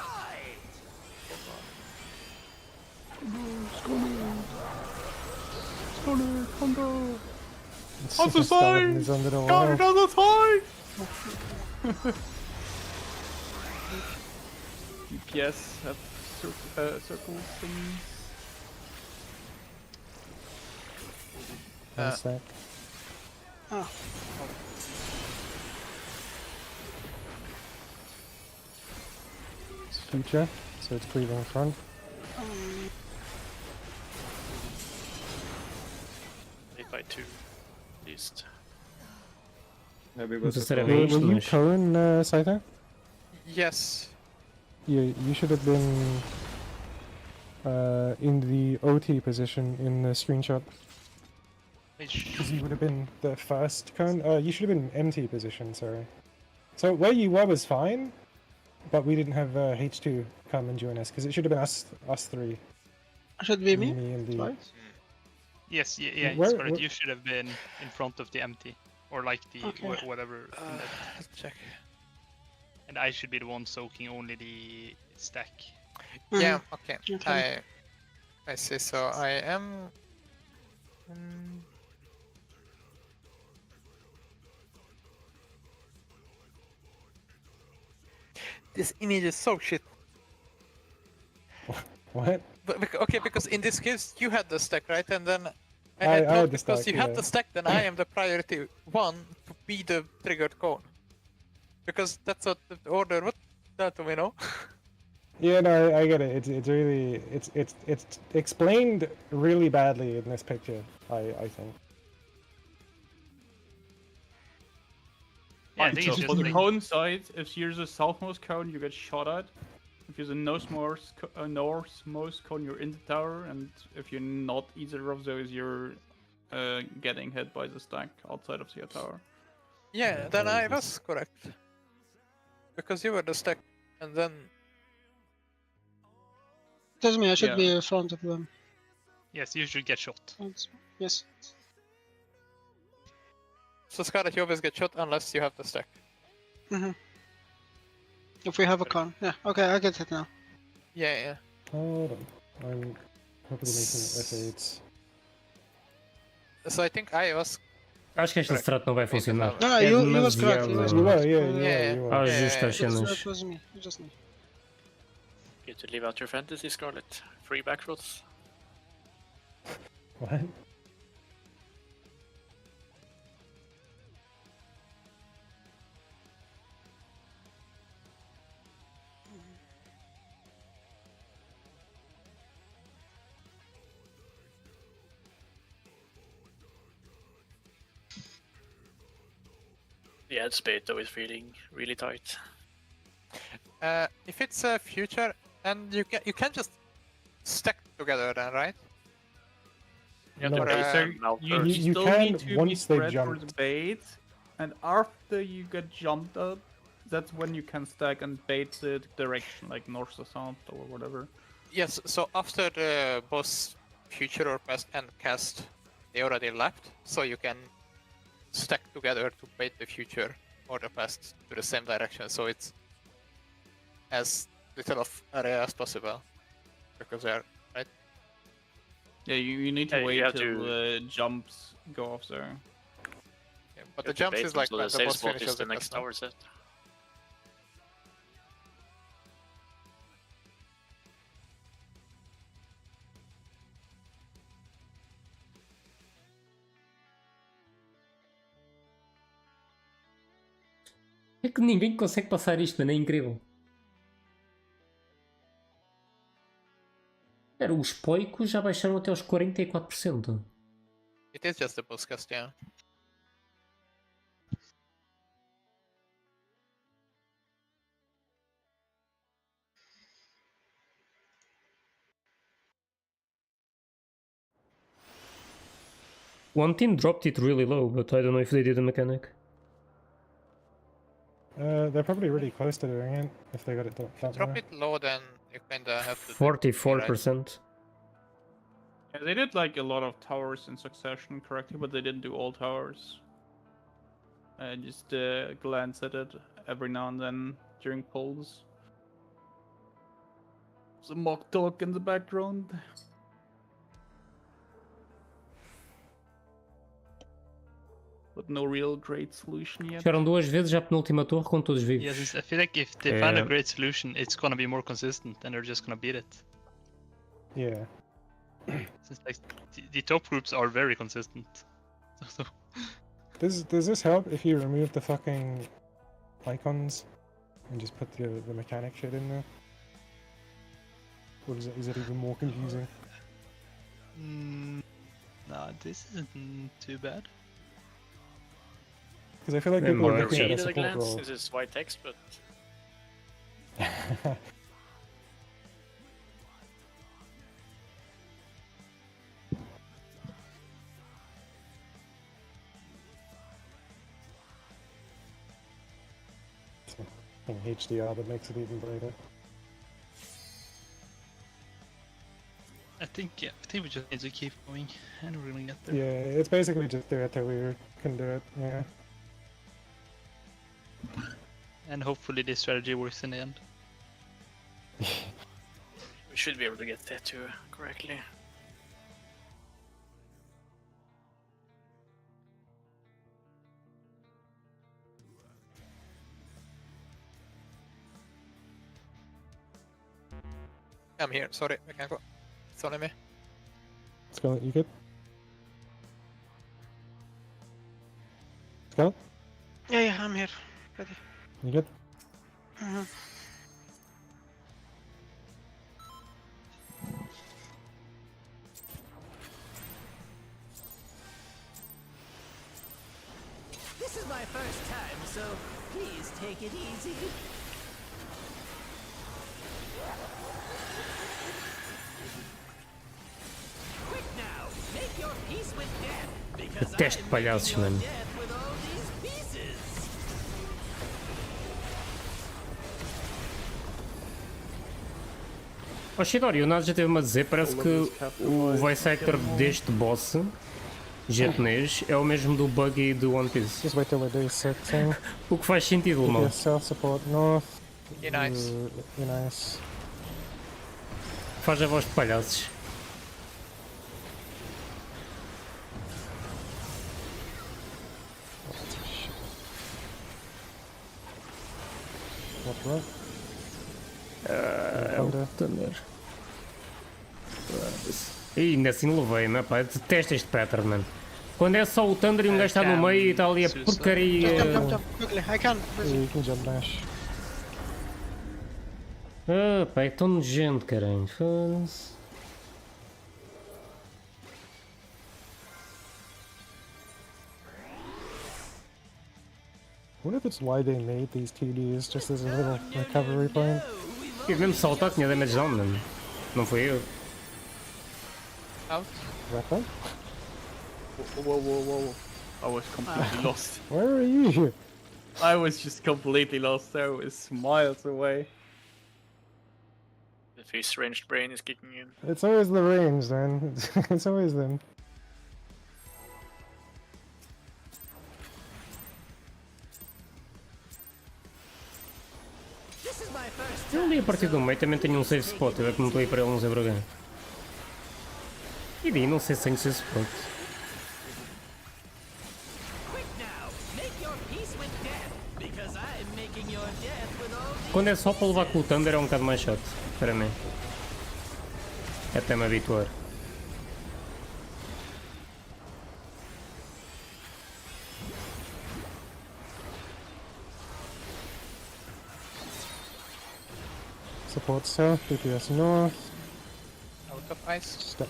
S10: Stunner, thunder!
S7: It's
S10: On the
S7: Stalin
S10: side!
S7: is under the
S10: Got it
S7: wall.
S10: on the side! DPS have circle thingies.
S7: One sec.
S6: Oh.
S7: It's future, so it's cleaving front.
S12: Lead by 2, at least.
S14: Maybe
S2: Was
S14: was
S2: it a
S7: Were you
S2: range?
S7: Cohen, Scyther?
S11: Yes.
S7: You should have been in the OT position in the screenshot. Because you would have been the first cone. You should have been MT position, sorry. So where you were was fine, but we didn't have H2 come and join us, because it should have been us three.
S6: Should be me?
S7: and the...
S6: Right?
S13: Yes, yeah,
S7: Where-
S13: it's correct.
S7: where-
S13: You should have been in front of the empty, or like the
S6: Okay.
S13: whatever. in that.
S11: Let's check.
S13: And I should be the one soaking only the stack.
S11: Yeah, okay.
S6: Okay.
S11: I see. So I am. This image is so shit.
S7: What?
S11: Okay, because in this case you had the stack, right? And then
S7: I
S11: thought
S7: had the
S11: because
S7: stack,
S11: you had
S7: yeah.
S11: the stack, then I am the priority one to be the triggered cone. Because that's what the order. What that do we know?
S7: Yeah, no, I get it. It's really it's explained really badly in this picture. I think.
S13: Yeah, I think
S10: So
S13: it's
S10: for
S13: just
S10: the
S13: like,
S10: cone side, if you're the southmost cone, you get shot at. If you're the northmost cone, you're in the tower, and if you're not either of those, you're getting hit by the stack outside of the tower.
S11: Yeah, then I was correct. Because you were the stack, and then
S6: Tells me I should
S10: Yeah.
S6: be in front of them.
S13: yes, you should get shot.
S6: Yes.
S11: so Scarlet, you always get shot unless you have the stack.
S6: If we have a con. Yeah, okay, I get it now.
S11: Yeah.
S7: Hold on. I'm probably making F8s.
S11: So I think I was.
S2: Acho que esta strat não vai funcionar.
S6: No,
S2: É
S6: you was correct.
S2: demasiado-
S7: You were, yeah,
S11: Yeah.
S7: you were.
S2: Ah,
S11: Yeah,
S2: justo as
S6: That
S2: cenas.
S6: was me. Just me.
S12: Good to leave out your fantasy, Scarlet. Free back rows.
S7: What?
S12: The ad spade though is feeling really tight.
S11: If it's a future, and you can just stack together then, right?
S12: You have
S7: No.
S12: to
S11: Okay,
S12: base
S11: so
S12: them out
S10: You,
S12: first.
S7: You
S10: still
S7: can
S10: need to be
S7: once they've
S10: spread for the
S7: jumped.
S10: bait, and after you get jumped up, that's when you can stack and bait the direction, like north or south or whatever.
S11: Yes. So after the boss future or past and cast, they already left, so you can stack together to bait the future or the past to the same direction. So it's as little of area as possible because they're right.
S10: Yeah, you need to
S12: Yeah,
S10: wait
S12: you have
S10: till
S12: to-
S10: the jumps go off there.
S11: Yeah, but
S12: You
S11: the
S12: have to
S11: jumps
S12: bait
S11: is
S12: them
S11: like
S12: so
S11: when
S12: the
S11: the
S12: save
S11: boss
S12: spot is
S11: finishes
S12: the
S11: the
S12: next
S11: quest.
S12: tower set.
S2: É que ninguém consegue passar isto, mano, é incrível. Era, os poicos já baixaram até aos 44%.
S11: It is just a boss quest, yeah.
S2: One team dropped it really low, but I don't know if they did a mechanic.
S7: They're probably really close to doing it if they got it that
S11: Drop
S7: low.
S11: it low, then you kinda have to.
S2: 44%.
S10: Yeah, they did like a lot of towers in succession correctly, but they didn't do all towers. I just glance at it every now and then during polls. Some mock talk in the background. But no real great solution yet.
S2: Chegaram duas vezes já a penúltima torre com todos vivos.
S13: Yes, I feel like if they find a great solution, it's gonna be more consistent, and they're just gonna beat it.
S7: Yeah.
S13: Since like the top groups are very consistent. So,
S7: Does this help if you remove the fucking icons and just put the mechanic shit in there? Or is it even more confusing?
S13: nah, this isn't too bad.
S7: Because I feel like
S2: Yeah,
S7: people are
S2: more
S7: looking at
S12: Read
S7: a
S12: at a
S7: support
S12: glance,
S7: role.
S12: this is white text, but
S7: In HDR that makes it even brighter.
S13: I think we just need to keep going, and we're gonna get there.
S7: Yeah, it's basically just do it till we can do it, yeah.
S13: And hopefully this strategy works in the end.
S12: we should be able to get that too correctly.
S11: I'm here. Sorry, I can't go. It's only me.
S7: Scarlet, you good? Scarlet,
S6: Yeah, I'm here. Ready.
S7: you good?
S6: Mhm.
S5: This is my first time, so please take it easy. Quick now, make your peace with death, because
S2: Detesto palhaços, mano.
S5: death with all these pieces.
S2: Oh Shidori, o Nath já teve-me a dizer, parece que o voice actor deste boss japonês é o mesmo do Buggy do One Piece.
S7: Just wait till we do setting.
S2: O que faz sentido,
S7: Keep
S2: mal.
S7: your self support north.
S11: Be nice.
S7: Be nice.
S2: Faz a voz de palhaços.
S7: What's right?
S2: É o Thunder. E ainda assim levei, né, pá? Eu detesto este pattern, mano. Quando é só o Thunder e um gajo está no meio e está ali a porcaria.
S6: Jump, quickly. I can.
S7: Yeah, you can jump dash.
S2: Ah, pá, é tão nojento, caralho. Foda-se.
S7: I wonder if it's why they made these TDs just as a little recovery point.
S2: Tive mesmo saltar, tinha damage down, mano. Não foi eu.
S11: Out.
S7: Weapon?
S10: Whoa. I was completely lost.
S7: Where are you?
S10: I was just completely lost. I was miles away.
S12: The face ranged brain is kicking in.
S7: It's always the range, man. It's always them.
S2: Eu ali a partir do meio também tenho um save spot, eu é que não estou aí para ele, não sei para quê. Edi, não sei se tenho esse spot. Quando é só para levar com o Thunder é um bocado mais chato, para mim. Até me habituar.
S7: Support south, DPS north.
S11: Out of ice.
S7: Step.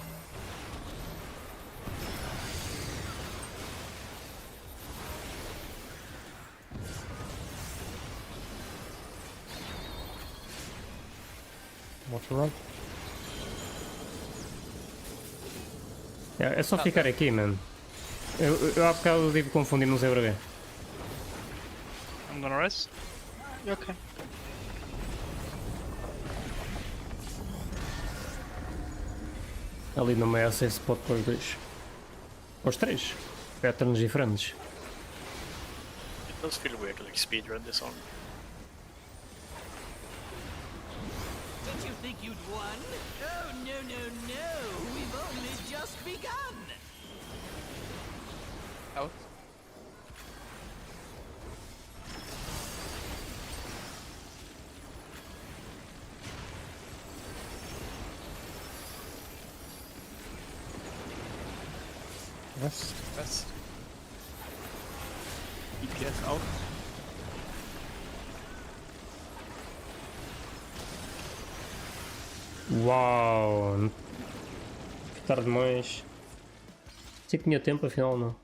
S7: Watch run.
S2: É só ficar aqui, mano. Eu há bocado devo confundir, não sei porquê.
S13: I'm gonna rest.
S6: Okay.
S2: Ali no meio há safe spot para os dois. Para os três. Patterns diferentes.
S12: It does feel weird to like speedrun this on.
S5: Did you think you'd won? Oh, no, no, no. We've only just begun.
S11: Out.
S7: West.
S11: West.
S10: DPS out.
S2: Uau! Tarde demais. Sei que tinha tempo, afinal não.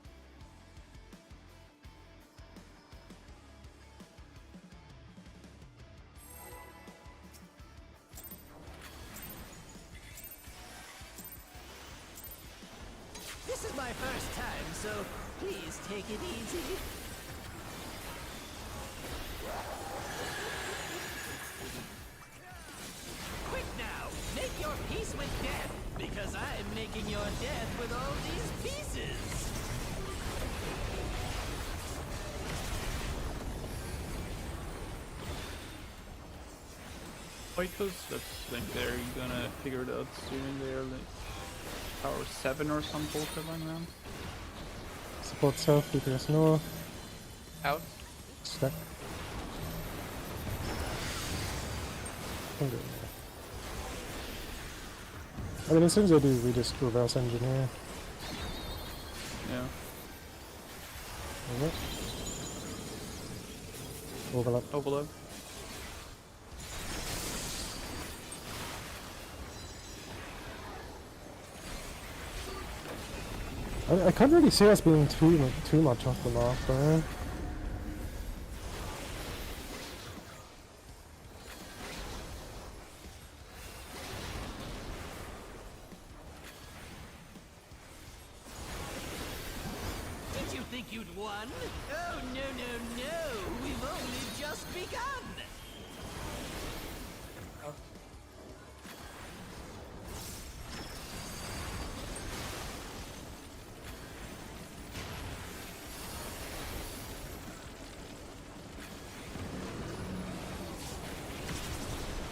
S5: This is my first time, so please take it easy. Quick now, make your peace with death, because I'm making your death with all these pieces.
S10: Fighters, that's like they're gonna figure it out soon. They're like power 7 or some bullshit like that.
S7: Support south, DPS north.
S11: Out.
S7: Step. I mean, as soon as I do, we just reverse engineer.
S10: Yeah.
S7: Alright. Overlap.
S10: Overlap.
S7: I can't really see us being too much off the mark there.
S5: Did you think you'd won? Oh, no, no, no. We've only just begun.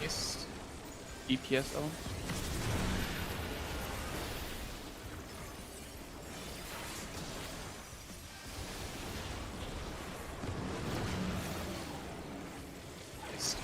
S11: Yes.
S10: DPS out.
S11: Yes.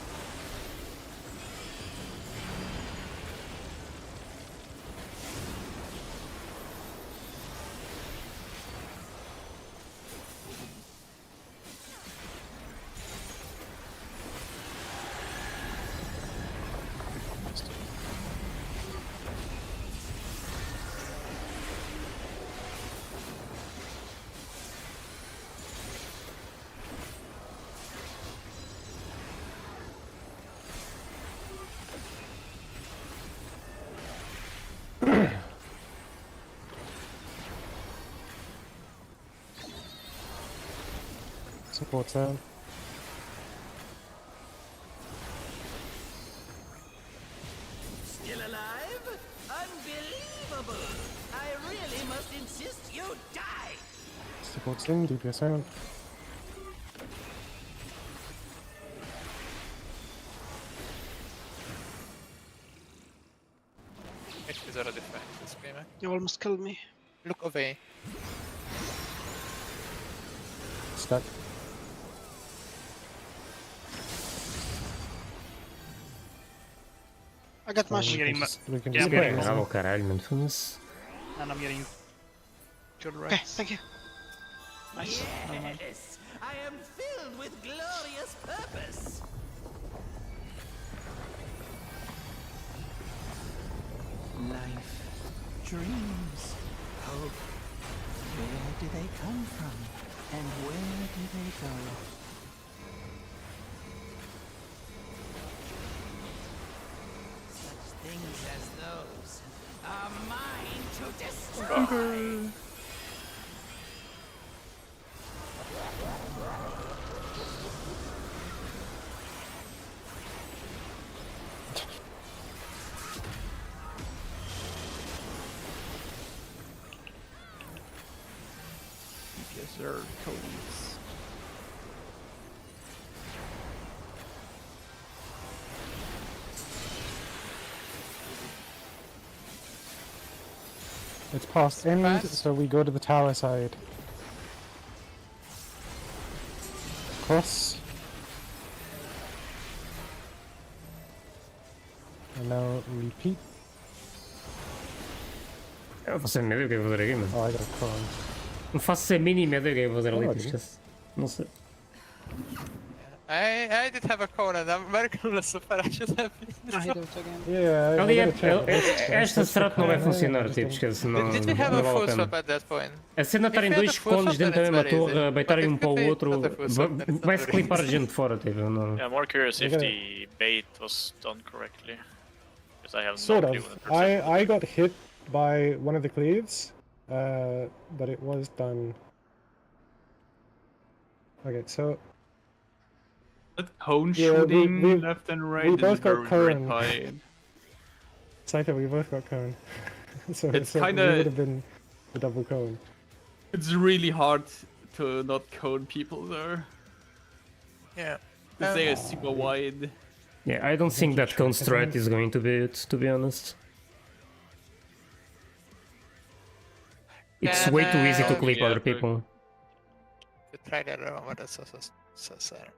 S7: Support south.
S5: Still alive? Unbelievable! I really must insist you die!
S7: Support sling, DPS out.
S11: It is already fine, this game.
S6: You all almost killed me.
S11: Look away.
S7: Stuck.
S6: I got
S13: I'm
S6: much.
S13: getting
S7: We can
S13: yeah,
S7: just
S13: I'm getting
S7: play.
S2: Ah, o caralho, mano, foda-se.
S13: and I'm getting good
S6: Okay,
S13: rights.
S6: thank you.
S13: Nice. Never mind.
S5: Yes, I am filled with glorious purpose. Life, dreams, hope. Where do they come from? And where do they go? Such things as those are mine to destroy.
S10: Yes, sir. Codes.
S7: It's past end, so we go to the tower side. Cross. And now repeat.
S2: Eu não faço a mínima ideia do que é fazer aqui, mano.
S7: Oh, I got a con.
S2: Não faço a mínima ideia do que é fazer ali,
S7: Oh,
S2: tipo, esquece. Não sei.
S11: I did have a cone and I'm very clueless of I should have
S3: I hit it again.
S7: Yeah, I
S2: Aliás,
S7: gotta check.
S2: esta strat não vai funcionar, tipo, esquece, não,
S11: Did we have
S2: não
S11: a
S2: vale
S11: full
S2: a pena.
S11: swap at that point?
S2: A cena de estarem
S11: If we had
S2: dois
S11: a full
S2: cones
S11: swap,
S2: dentro da
S11: then
S2: mesma
S11: it's very
S2: torre,
S11: easy.
S2: a beitarem
S11: But
S2: um
S11: if
S2: para o
S11: we
S2: outro,
S11: not a full swap, then it's not
S2: vai-se
S11: very
S2: clipar
S11: easy.
S2: gente fora, tipo, não...
S12: Yeah, I'm more curious if
S7: gotta-
S12: the bait was done correctly. Because I have
S7: Sort
S12: no clue
S7: of.
S12: 100%.
S7: I got hit by one of the cleaves, but it was done. Okay, so
S10: That cone
S7: Yeah,
S10: shooting
S7: we
S10: left and right
S7: we
S10: is
S7: both got
S10: very
S7: cone.
S10: tight.
S7: Saito, we both got cone. So
S10: It's
S7: so
S10: kinda-
S7: we would have been the double cone.
S10: It's really hard to not cone people there.
S11: Yeah.
S10: Because they are super wide.
S2: Yeah, I don't think that cone strat is going to be it, to be honest. It's
S11: Can,
S2: way too easy to
S11: uh,
S2: clip
S10: yeah,
S2: other
S10: but-
S2: people.
S11: To try the other one, but that's so sad.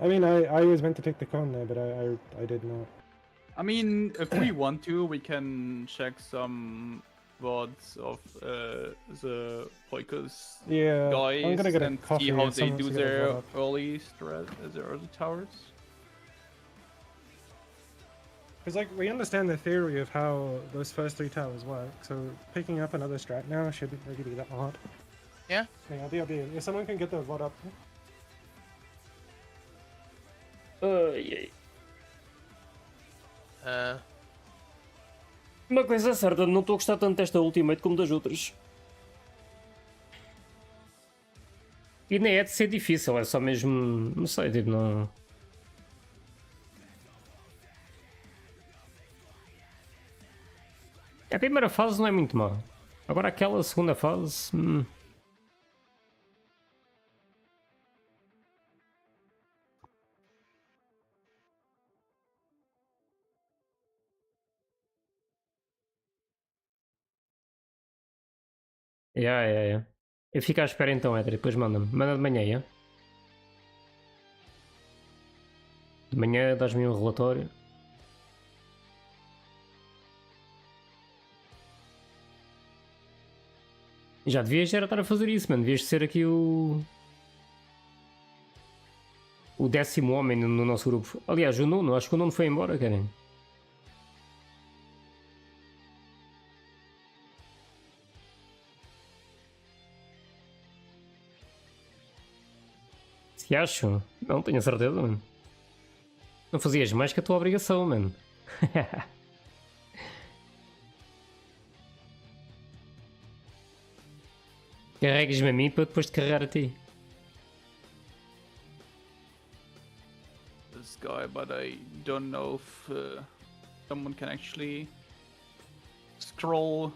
S7: I mean, I was meant to take the cone there, but I did not.
S10: I mean, if we want to, we can check some VODs of the Poikos
S7: Yeah,
S10: guys
S7: I'm gonna get a
S10: and
S7: coffee
S10: see how
S7: and
S10: they
S7: someone
S10: do
S7: to get a
S10: their
S7: VOD up.
S10: early strat, their early towers.
S7: Because like we understand the theory of how those first three towers work, so picking up another strat now shouldn't really be that hard.
S11: Yeah.
S7: Yeah, I'll be. If someone can get the VOD up.
S2: Uma coisa é certa, não estou a gostar tanto desta ultimate como das outras. E nem é de ser difícil, é só mesmo... não sei, tipo, não... A primeira fase não é muito má. Agora aquela segunda fase... Yeah. Eu fico à espera então, Éder, depois manda-me. Manda de manhã, yeah? De manhã dás-me um relatório. Já devias já estar a fazer isso, mano. Devias ser aqui o 10º homem no nosso grupo. Aliás, o nono, acho que o nono foi embora, Karen. Se acho? Não tenho certeza, mano. Não fazias mais que a tua obrigação, mano. Carregas-me a mim para depois te carregar a ti.
S10: This guy, but I don't know if someone can actually scroll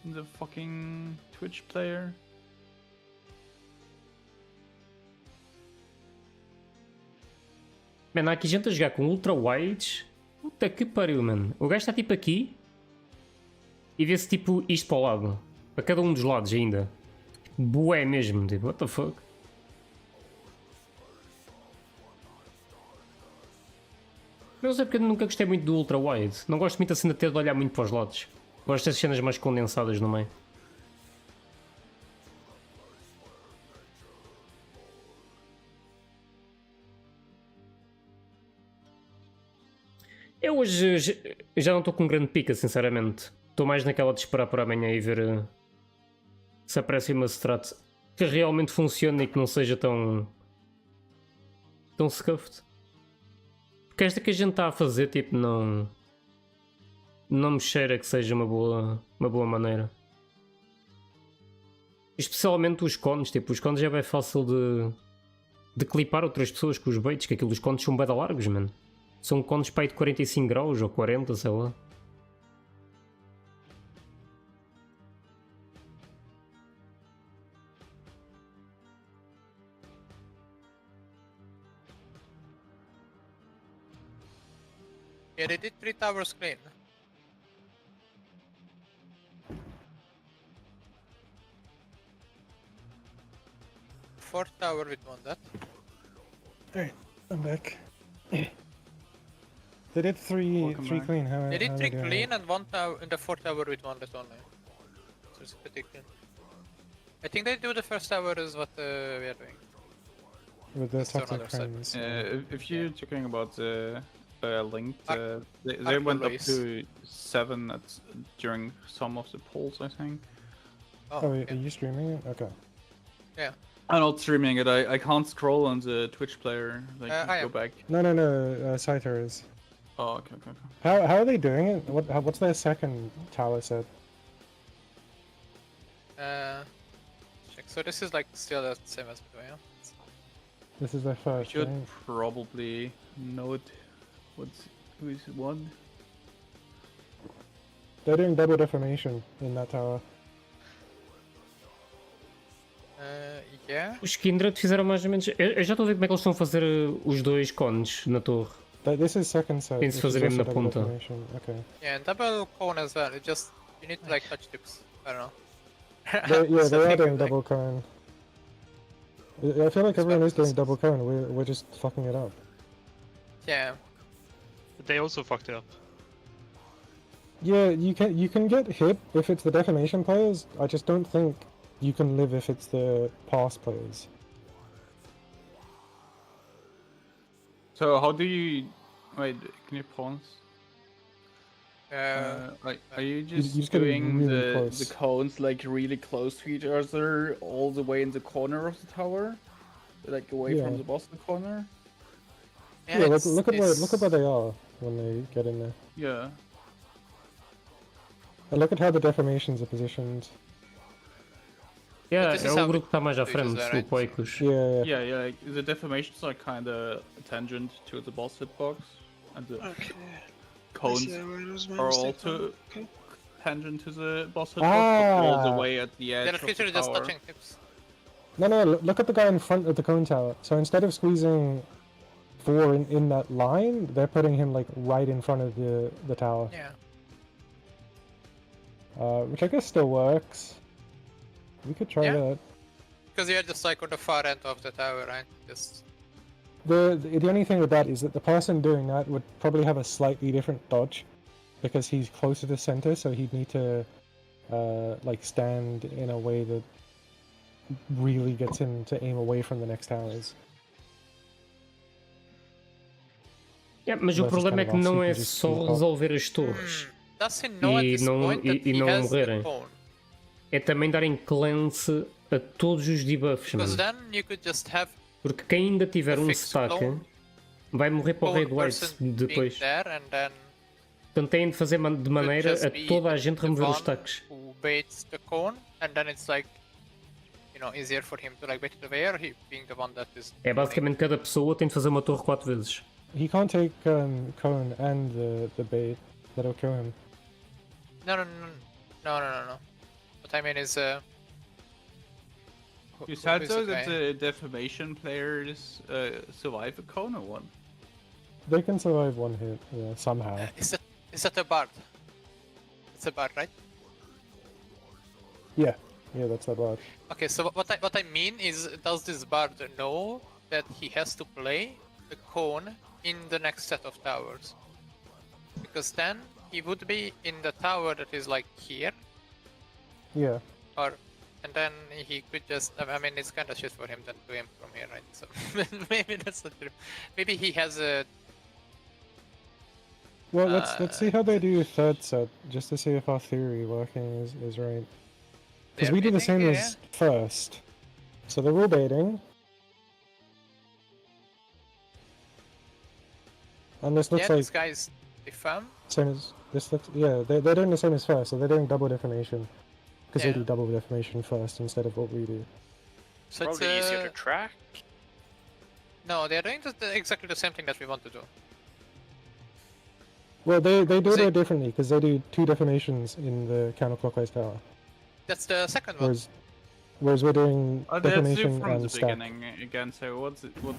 S10: the fucking Twitch player.
S2: Mano, há aqui gente a jogar com ultra wides. Puta que pariu, mano. O gajo está tipo aqui. e vê-se tipo isto para o lado. Para cada um dos lados ainda. Bué mesmo, tipo, what the fuck? Não sei porque eu nunca gostei muito do ultra wide. Não gosto muito assim de ter de olhar muito para os lados. Gosto das cenas mais condensadas no meio. Eu hoje já não estou com grande pica, sinceramente. Estou mais naquela de esperar para amanhã e ver se aparece uma strat que realmente funcione e que não seja tão scuffed. Porque esta que a gente está a fazer, tipo, não me cheira que seja uma boa maneira. Especialmente os cones, tipo, os cones é bem fácil de clipar outras pessoas com os baits, que aquilo dos cones são bem largos, mano. São cones para aí de 45 graus ou 40, sei lá.
S11: Yeah, they did 3 towers clean. Fourth tower with 1 death.
S7: Alright, I'm back. They did three clean. How
S11: They did
S7: how
S11: 3
S7: doing?
S11: clean and 1 tower in the 4th tower with 1 death only. So it's pretty clean. I think they do the first tower is what we are doing.
S7: With the
S11: That's on
S7: toxic
S11: other side.
S7: friends.
S10: If you're talking about linked, they
S11: Arc
S10: went up
S11: release.
S10: to 7 during some of the polls, I think.
S7: Oh, are you streaming it? Okay.
S11: Yeah.
S10: I'm not streaming it. I can't scroll on the Twitch player. Like
S11: I
S10: go
S11: am.
S10: back.
S7: No, Scyther is.
S10: Oh, okay.
S7: How are they doing it? What's their second tower set?
S11: Check. So this is like still the same as before, yeah?
S7: This is their first,
S10: Should
S7: right?
S10: probably note who's what.
S7: They're doing double defamation in that tower.
S11: Yeah.
S2: Os Kindred fizeram mais ou menos. Eu já estou a ver como é que eles estão a fazer os dois cones na torre.
S7: This is second set.
S2: Tem de se
S7: which is
S2: fazer mesmo
S7: also
S2: na
S7: double
S2: ponta.
S7: defamation. Okay.
S11: Yeah, and double cone as well. You need to like touch tips. I don't know.
S7: They are
S11: Something
S7: doing
S11: like-
S7: double cone. I feel like everyone is doing double cone. We're just fucking it up.
S11: Yeah.
S13: But they also fucked it up.
S7: Yeah, you can get hit if it's the defamation players. I just don't think you can live if it's the pass players.
S10: So how do you wait? Can you pause? Are you
S7: you
S10: just
S7: just gotta be
S10: doing
S7: really close.
S10: the cones like really close to each other, all the way in the corner of the tower, like away
S7: Yeah.
S10: from the bottom corner?
S7: Yeah, look at where they are when they get in there.
S10: Yeah.
S7: And look at how the defamations are positioned.
S2: Yeah,
S11: this
S2: é
S11: is
S2: o
S11: how
S2: grupo que está mais à
S11: it is
S2: frente,
S11: there,
S2: o
S11: right?
S2: Poicos.
S7: Yeah.
S10: Yeah. Like, the defamations are kind of tangent to the boss hitbox, and the
S6: Okay.
S10: cones
S6: where it was my
S10: are
S6: mistake
S10: also
S6: from. Okay.
S10: tangent to the boss hitbox, but all the
S7: Ah.
S10: way at the edge
S11: They're
S10: of the
S11: literally just
S10: tower.
S11: touching tips.
S7: No, look at the guy in front of the cone tower. So instead of squeezing 4 in that line, they're putting him like right in front of the tower.
S11: Yeah.
S7: Which I guess still works. We could try
S11: Yeah.
S7: that.
S11: Because you're just like on the far end of the tower, right? Just
S7: The only thing with that is that the person doing that would probably have a slightly different dodge, because he's closer to center, so he'd need to like stand in a way that really gets him to aim away from the next towers.
S2: Yeah, mas o
S7: Versus
S2: problema é
S7: kind
S2: que
S7: of
S2: não
S7: awesome
S2: é
S7: to just
S2: só
S7: keep up.
S2: resolver as torres
S11: does he know at
S2: e
S11: this
S2: não,
S11: point that
S2: e
S11: he
S2: não
S11: has
S2: morrerem.
S11: the cone?
S2: É também darem cleanse a todos os debuffs,
S11: Because
S2: mano.
S11: then you could just have
S2: Porque quem ainda tiver um
S11: fixed
S2: stack
S11: clone,
S2: vai morrer para o
S11: cone
S2: Raid White
S11: person
S2: depois.
S11: being there, and then
S2: Portanto têm de fazer de maneira
S11: just
S2: a
S11: be
S2: toda a gente
S11: the
S2: remover os
S11: one
S2: stacks.
S11: who baits the cone, and then it's like, you know, easier for him to like bait it away, or he being the one that is.
S2: É basicamente cada pessoa tem de fazer uma torre 4 vezes.
S7: He can't take cone and the bait. That'll kill him.
S11: No. What I mean is,
S10: You said
S11: who is
S10: though
S11: the
S10: that
S11: guy?
S10: the defamation players survive a cone or what?
S7: They can survive one hit, yeah, somehow.
S11: Is that a bard? It's a bard, right?
S7: Yeah, yeah, that's that bard.
S11: Okay, so what I mean is, does this bard know that he has to play the cone in the next set of towers? Because then he would be in the tower that is like here,
S7: Yeah.
S11: and then he could just. I mean, it's kind of shit for him then to aim from here, right? So maybe that's not true. Maybe he has a.
S7: Well, let's see how they do third set, just to see if our theory working is right. Because we do the same as first. So they're all baiting. And this looks like
S11: this guy's defam.
S7: same as this looks. Yeah, they're doing the same as first, so they're doing double defamation. Because they do double defamation first instead of what we do.
S11: So
S12: Probably
S11: it's,
S12: easier to track.
S11: No, they're doing exactly the same thing that we want to do.
S7: Well, they do it differently because they do 2 defamations in the counterclockwise tower.
S11: That's the second one.
S7: Whereas we're doing
S10: That's
S7: defamation
S10: from
S7: and
S10: the
S7: stack.
S10: beginning again. So what's going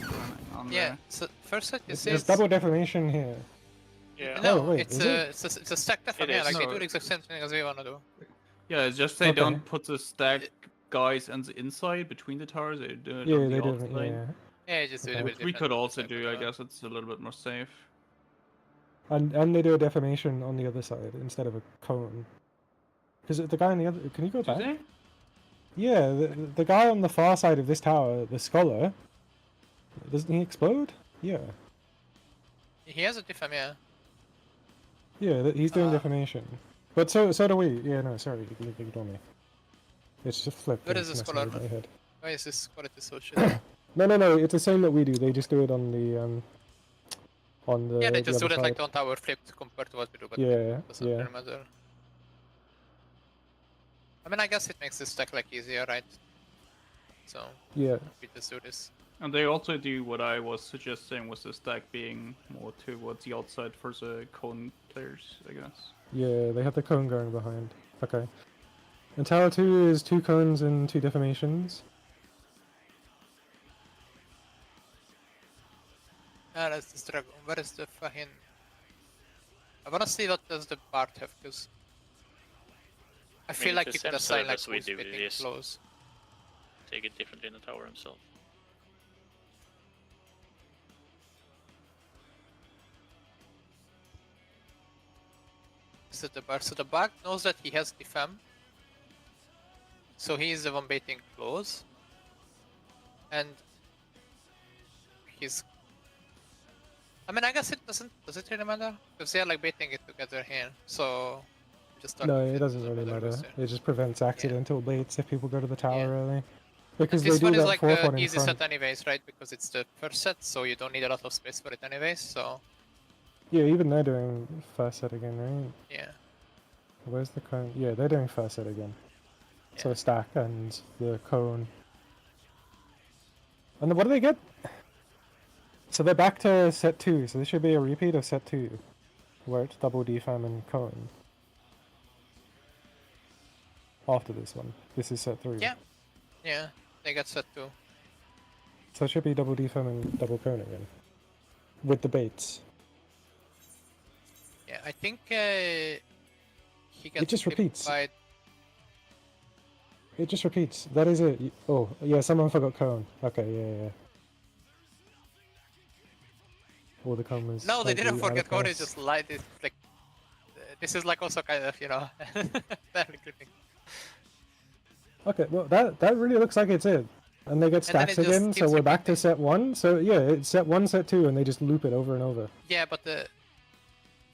S10: on
S11: Yeah.
S10: there?
S11: So first set you
S7: There's double defamation here.
S12: Yeah.
S11: No,
S7: Oh, wait,
S11: it's
S7: is
S11: a stack defam.
S12: It
S11: Yeah,
S12: is.
S11: like they
S10: No.
S11: do the exact same thing as we want to do.
S10: Yeah, it's just they
S7: Okay.
S10: don't put the stack guys on the inside between the towers. They do it
S7: Yeah,
S10: on the
S7: they do.
S10: outside.
S7: Yeah.
S11: Yeah, just do it a
S10: Which
S11: bit
S10: we
S11: different.
S10: could also do. I guess it's a little bit more safe.
S7: And they do a defamation on the other side instead of a cone. Because the guy on the other... Can you go
S10: Do
S7: back?
S10: they?
S7: Yeah, the guy on the far side of this tower, the scholar, doesn't he explode? Yeah.
S11: He has a defam, yeah.
S7: Yeah, he's doing defamation. But so do we. Yeah, no, sorry, you ignore me. It's just flipped.
S11: Where
S7: and
S11: is
S7: it's
S11: the
S7: messing
S11: scholar?
S7: with my head.
S11: Why is this quality so shit?
S7: No, it's the same that we do. They just do it on the
S11: Yeah, they
S7: the
S11: just do
S7: other
S11: it like
S7: side.
S11: on tower flipped compared to what we do, but
S7: Yeah,
S11: it doesn't
S7: yeah.
S11: really matter. I mean, I guess it makes this stack like easier, right? So
S7: Yeah.
S11: we just do this.
S10: And they also do what I was suggesting, was the stack being more towards the outside for the cone players, I guess.
S7: Yeah, they have the cone going behind. Okay. And tower 2 is 2 cones and 2 defamations.
S11: Ah, that's the struggle. Where is the fucking... I wanna see what does the Bard have, because... I
S12: mean,
S11: feel like
S12: the
S11: you could
S12: same
S11: assign like
S12: service we
S11: who's
S12: do
S11: getting
S12: is-
S11: close.
S12: Take it differently in the tower himself.
S11: So the Bard. So the Bard knows that he has defam. So he is the one baiting close. And he's... I mean, I guess it doesn't... Does it really matter? Because they are like baiting it together here, so... Just talk
S7: No,
S11: if
S7: it doesn't really matter. It just prevents accidental baits if people go to the tower early. Because they
S11: This
S7: do
S11: one is
S7: that
S11: like
S7: fourth
S11: the
S7: one in
S11: easy
S7: front.
S11: set anyways, right? Because it's the first set, so you don't need a lot of space for it anyways, so...
S7: Yeah, even they're doing first set again, right?
S11: Yeah.
S7: Where's the cone? Yeah, they're doing first set again. So stack and the cone. And then what do they get? So they're back to set 2, so this should be a repeat of set 2. Where it's double defam and cone. After this one. This is set 3.
S11: Yeah. Yeah, they got set 2.
S7: So it should be double defam and double cone again. With the baits.
S11: Yeah, I think he gets
S7: just
S11: clipped
S7: repeats.
S11: by...
S7: It just repeats. That is it. Oh, yeah, someone forgot cone. Okay, yeah. Or the cone was
S11: No, they didn't
S7: slightly out
S11: forget
S7: of
S11: code, they
S7: place.
S11: just lied it, like... this is like also kind of, you know, badly clipping.
S7: Okay, well that really looks like it's it. And they get
S11: And then
S7: stacks
S11: it just
S7: again, so
S11: keeps
S7: we're back to set 1. So yeah, it's set 1, set 2, and they just loop it over and over.
S11: Yeah, but the...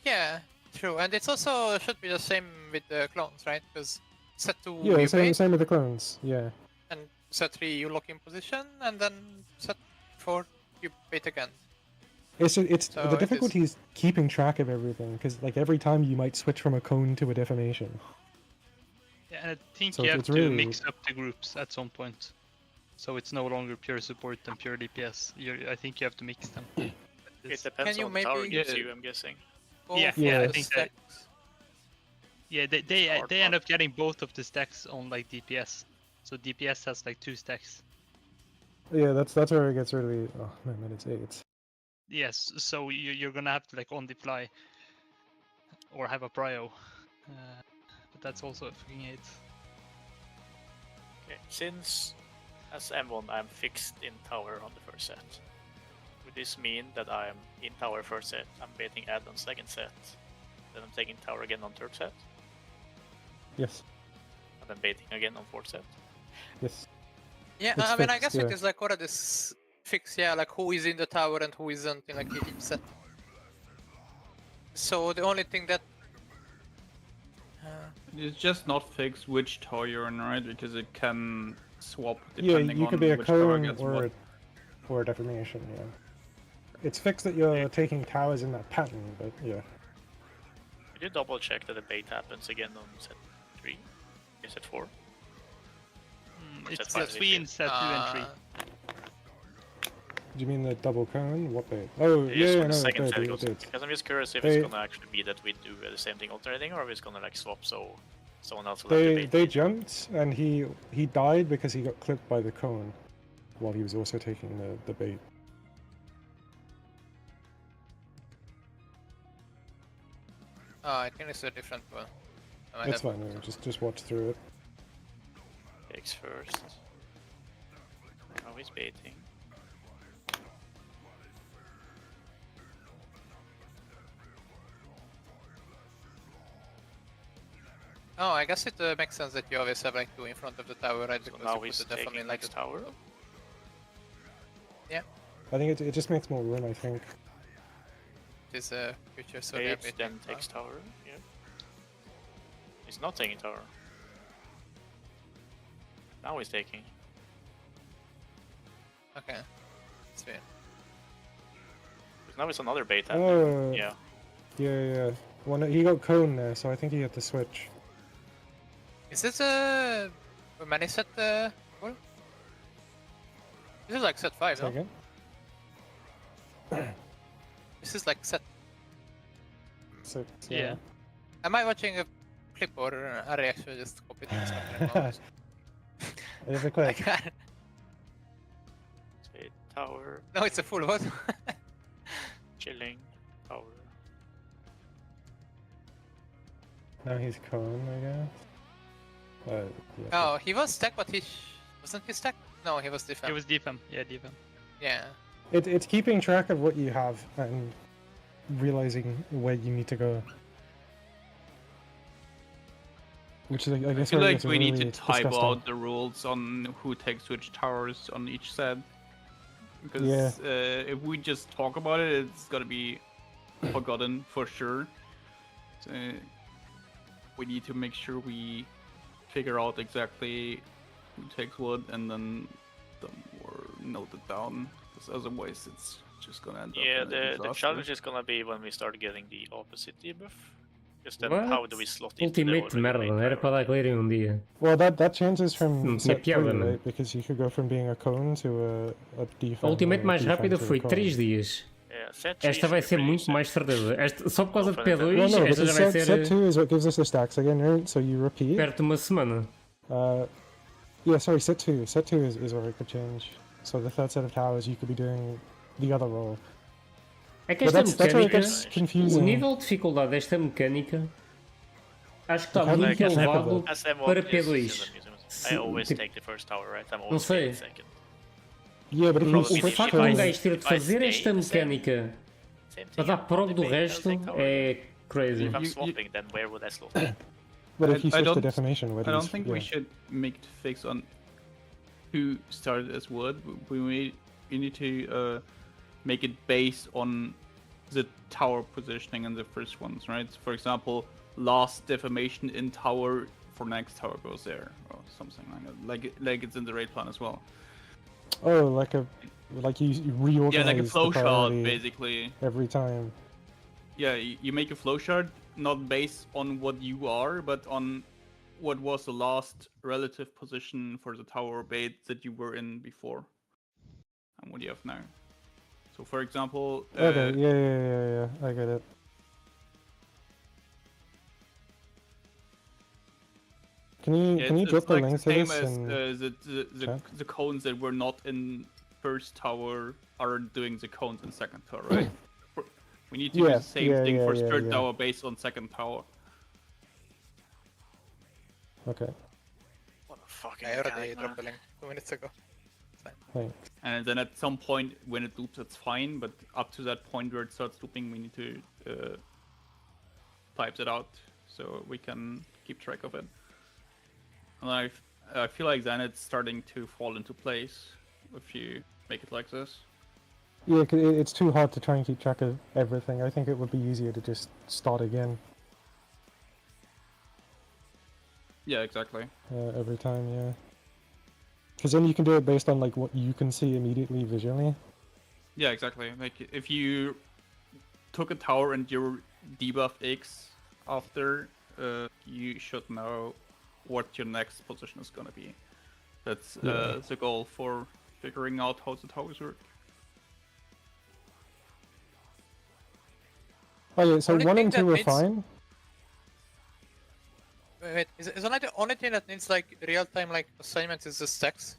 S11: Yeah, true. And it's also should be the same with the clones, right? Because set 2
S7: Yeah,
S11: you
S7: same
S11: bait,
S7: with the clones. Yeah.
S11: and set 3 you lock in position, and then set 4 you bait again.
S7: It's
S11: So
S7: the
S11: it is-
S7: difficulty is keeping track of everything, because like every time you might switch from a cone to a defamation.
S13: Yeah, and I think
S7: So
S13: you have
S7: it's
S13: to
S7: really-
S13: mix up the groups at some point. So it's no longer pure support and pure DPS. I think you have to mix them.
S12: It depends
S11: you
S12: on what the tower
S11: maybe-
S12: gives you, I'm guessing.
S13: Yeah,
S7: Yeah,
S13: I
S7: it's-
S13: think that. Yeah, they end up getting both of the stacks on like DPS. So DPS has like 2 stacks.
S7: Yeah, that's where it gets really. Oh man, that is 8.
S13: Yes, so you're gonna have to like on the fly or have a prio. But that's also a fucking 8.
S12: Since as M1 I'm fixed in tower on the first set, would this mean that I'm in tower first set, I'm baiting ad on second set, then I'm taking tower again on third set,
S7: Yes.
S12: and then baiting again on fourth set?
S7: Yes.
S11: Yeah,
S7: It's
S11: I mean, I
S7: fixed,
S11: guess
S7: yeah.
S11: it is like already fixed, yeah, like who is in the tower and who isn't in like each set. So the only thing that...
S10: It's just not fixed which tower you're in, right? Because it can swap
S7: Yeah,
S10: depending
S7: you
S10: on
S7: could be a
S10: which tower
S7: cone
S10: gets
S7: or
S10: what.
S7: or a deformation, yeah. It's fixed that you're taking towers in that pattern, but yeah.
S12: Could you double check that the bait happens again on set 3? Is set 4?
S13: It's set 3 and set 2 and 3.
S7: Do you mean the double cone? What bait? Oh,
S12: Just
S7: yeah,
S12: for
S7: no,
S12: the
S7: it
S12: second
S7: did,
S12: set
S7: it
S12: goes.
S7: did.
S12: Because I'm just curious if
S7: They-
S12: it's gonna actually be that we do the same thing alternating, or if it's gonna like swap so someone else will have the bait.
S7: They jumped, and he died because he got clipped by the cone while he was also taking the bait.
S11: Oh, I think it's a different one.
S7: That's fine, no, just watch through it.
S12: Takes first. Oh, he's baiting.
S11: Oh, I guess it makes sense that you always have like 2 in front of the tower, right?
S12: So
S11: Because
S12: now
S11: you
S12: he's
S11: put the
S12: taking
S11: in like
S12: next tower.
S11: Yeah,
S7: I think it just makes more room, I think.
S11: it is a future, so they're
S12: Baits, then takes tower. Yeah. He's not taking tower. Now he's taking.
S11: Okay, that's fair.
S12: Because now it's another bait happening.
S7: Oh,
S12: Yeah.
S7: yeah. Well, no, he got cone there, so I think he had to switch.
S11: Is this a many set? What? This is like set 5,
S7: Say
S11: no?
S7: again?
S11: This is like set.
S7: 6.
S13: Yeah.
S11: Am I watching a clip or a reaction? Just copy this.
S7: There's a clip.
S12: Say tower.
S11: No, it's a full what?
S12: Chilling. Tower.
S7: Now he's cone, I guess. Yeah.
S11: Oh, he was stack, but wasn't he stack? No, he was defense.
S13: It was defense. Yeah, defense.
S11: Yeah.
S7: It's keeping track of what you have and realizing where you need to go. Which is, I
S10: I
S7: guess,
S10: feel
S7: where it
S10: like
S7: gets
S10: we need to
S7: really
S10: type
S7: disgusting.
S10: out the rules on who takes which towers on each set. Because
S7: Yeah.
S10: if we just talk about it, it's gonna be forgotten for sure. So, we need to make sure we figure out exactly who takes what and then or note it down. Because otherwise it's just gonna end up
S12: Yeah,
S10: in a
S12: the
S10: disaster.
S12: challenge is gonna be when we start getting the opposite debuff. Because then
S2: What?
S12: how do we slot into the
S2: Ultimate
S12: already
S2: merda,
S12: made
S2: era para dar clearing um dia.
S7: Well, that changes from
S2: Não tinha
S7: set 3,
S2: piada, não.
S7: right? Because you could go from being a cone to a defense.
S2: A ultimate mais rápida foi 3 dias.
S12: Yeah, set
S2: Esta vai ser muito mais certeza. Só por causa de P2,
S7: Well, no,
S2: esta
S7: because
S2: já vai
S7: set
S2: ser
S7: 2 is what gives us the stacks again, right? So you repeat.
S2: perto de uma semana.
S7: Yeah, sorry, set 2. Set 2 is where it could change. So the third set of towers, you could be doing the other role.
S2: É que
S7: But
S2: esta
S7: that's where it
S2: mecânica,
S7: gets
S2: o
S7: confusing.
S2: nível de dificuldade desta mecânica, acho que está
S7: How do you
S2: muito
S7: get
S2: elevado
S12: As M1
S2: para
S12: is
S2: P2.
S12: I always
S2: Tipo,
S12: take the first tower, right? I'm
S2: não
S12: always
S2: sei.
S12: taking second.
S7: Yeah, but if you
S2: O
S7: switch
S2: facto de um
S7: cones,
S2: gajo ter de
S12: If I
S2: fazer
S12: stay
S2: esta
S12: the same-
S2: mecânica
S12: Same
S2: para
S12: thing.
S2: dar prog do
S12: I'll take
S2: resto
S12: tower.
S2: é crazy.
S12: If I'm swapping, then where would I slot?
S7: but if you
S10: I
S7: switch to
S10: don't-
S7: defamation, where do
S10: I
S7: you
S10: don't think
S7: yeah.
S10: we should make it fix on who started as what. We need to make it based on the tower positioning in the first ones, right? For example, last defamation in tower for next tower goes there, or something like that. Like it's in the raid plan as well.
S7: Oh, like you reorganize
S10: Yeah, like a
S7: the
S10: flow chart,
S7: priority
S10: basically.
S7: every time.
S10: Yeah, you make a flow chart not based on what you are, but on what was the last relative position for the tower bait that you were in before, and what you have now. So, for example,
S7: Okay, yeah, I get it. Can you drop the
S10: like
S7: link
S10: the
S7: to
S10: same
S7: this?
S10: as
S7: And... chat?
S10: the cones that were not in first tower are doing the cones in second tower, right? We need to do
S7: Yeah,
S10: the same
S7: yeah,
S10: thing
S7: yeah,
S10: for
S7: yeah,
S10: third
S7: yeah.
S10: tower based on second tower.
S7: Okay.
S12: What a fucking
S11: I already
S12: mechanic, man.
S11: dropped the link 2 minutes ago.
S7: Thanks.
S10: And then at some point when it loops, it's fine. But up to that point where it starts looping, we need to type it out so we can keep track of it. And I feel like then it's starting to fall into place if you make it like this.
S7: Yeah, 'cause it's too hard to try and keep track of everything. I think it would be easier to just start again
S10: Yeah, exactly.
S7: every time, yeah. Because then you can do it based on like what you can see immediately visually.
S10: Yeah, exactly. Like if you took a tower and you debuffed X after, you should know what your next position is gonna be. That's the goal for figuring out how the towers work.
S7: Oh yeah, so
S11: Only
S7: 1
S11: thing
S7: and
S11: that
S7: 2 are
S11: needs-
S7: fine.
S11: Wait, is the only thing that needs like real-time like assignments is the stacks?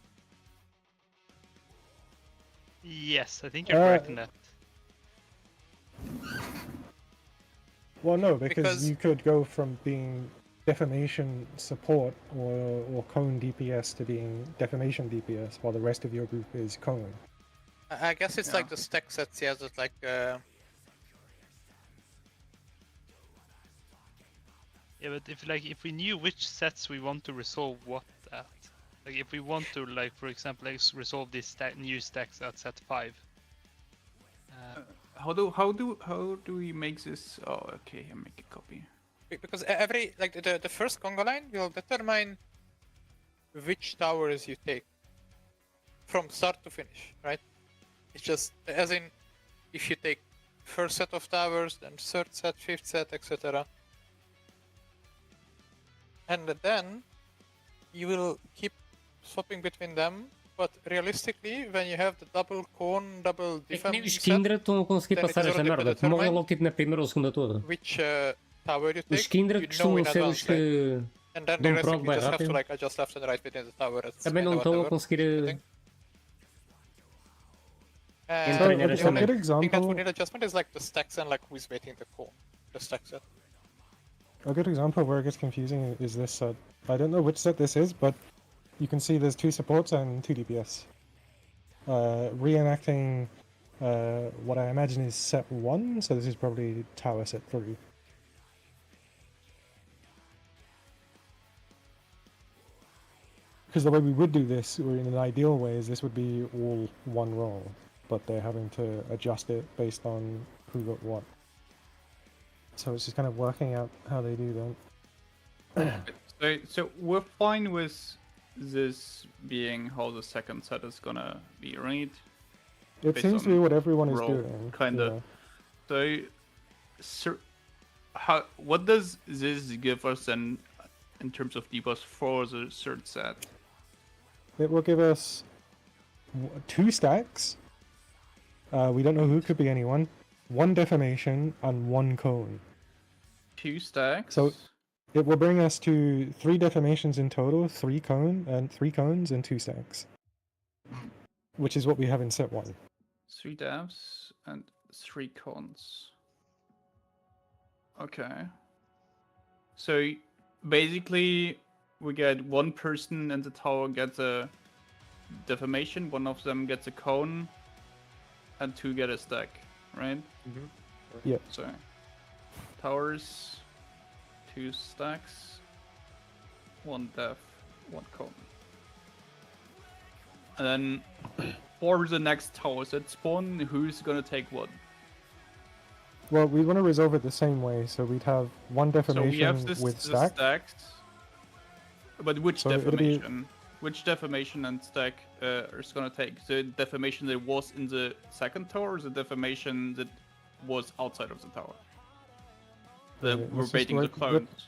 S13: Yes, I think you're correct in that.
S7: Well, no, because
S11: Because-
S7: you could go from being defamation support or cone DPS to being defamation DPS, while the rest of your group is cone.
S11: I guess it's like the stack sets, yeah, that like
S13: Yeah, but if we knew which sets we want to resolve what at, like if we want to like for example like resolve these new stacks at set 5.
S10: How do we make this? Oh, okay, I make a copy.
S11: because every like the first Congo line will determine which towers you take from start to finish, right? It's just as in if you take first set of towers, then third set, fifth set, etc. And then you will keep swapping between them, but realistically, when you have the double cone, double
S2: É que
S11: defense
S2: nem os
S11: set,
S2: Kindred estão a conseguir
S11: then it
S2: passar
S11: is
S2: esta
S11: already
S2: merda. Morrem
S11: predetermined
S2: logo tipo na primeira ou segunda toda.
S11: which tower you take,
S2: Os Kindred
S11: you know
S2: costumam
S11: in
S2: ser os
S11: advance, right?
S2: que
S11: And then
S2: dão prog
S11: realistically,
S2: bem
S11: you just have to
S2: rápido.
S11: like adjust left and right within the tower.
S2: Também não estão a conseguir
S11: And
S2: entrar
S11: the
S2: nesta
S11: only
S2: merda.
S11: thing that would need adjustment is like the stacks and like who's waiting the call. The stack set.
S7: A good example where it gets confusing is this set. I don't know which set this is, but you can see there's 2 supports and 2 DPS. Reenacting what I imagine is set 1, so this is probably tower set 3. Because the way we would do this, or in an ideal way, is this would be all one roll, but they're having to adjust it based on who got what. So it's just kind of working out how they do that.
S10: So we're fine with this being how the second set is gonna be, right?
S7: It
S10: Based
S7: seems to be
S10: on
S7: what everyone is
S10: roll,
S7: doing.
S10: Kinda. So, what does this give us then in terms of debuffs for the third set?
S7: It will give us 2 stacks. We don't know who, could be anyone. 1 defamation and 1 cone.
S10: 2 stacks.
S7: So it will bring us to 3 defamations in total, 3 cones and 2 stacks, which is what we have in set 1.
S10: 3 devs and 3 cons. Okay. So basically, we get 1 person in the tower gets a defamation, 1 of them gets a cone, and 2 get a stack, right?
S14: Mm-hmm.
S7: Yeah.
S10: So towers, 2 stacks, 1 def, 1 cone. And then for the next towers that spawn, who's gonna take what?
S7: Well, we want to resolve it the same way, so we'd have 1 defamation
S10: So we have this,
S7: with
S10: the
S7: stack.
S10: stacks. But which
S7: So it'll be-
S10: defamation? Which defamation and stack is gonna take? The defamation that was in the second tower, or the defamation that was outside of the tower? That
S7: Let's
S10: we're
S7: just
S10: baiting the
S7: work-
S10: clones.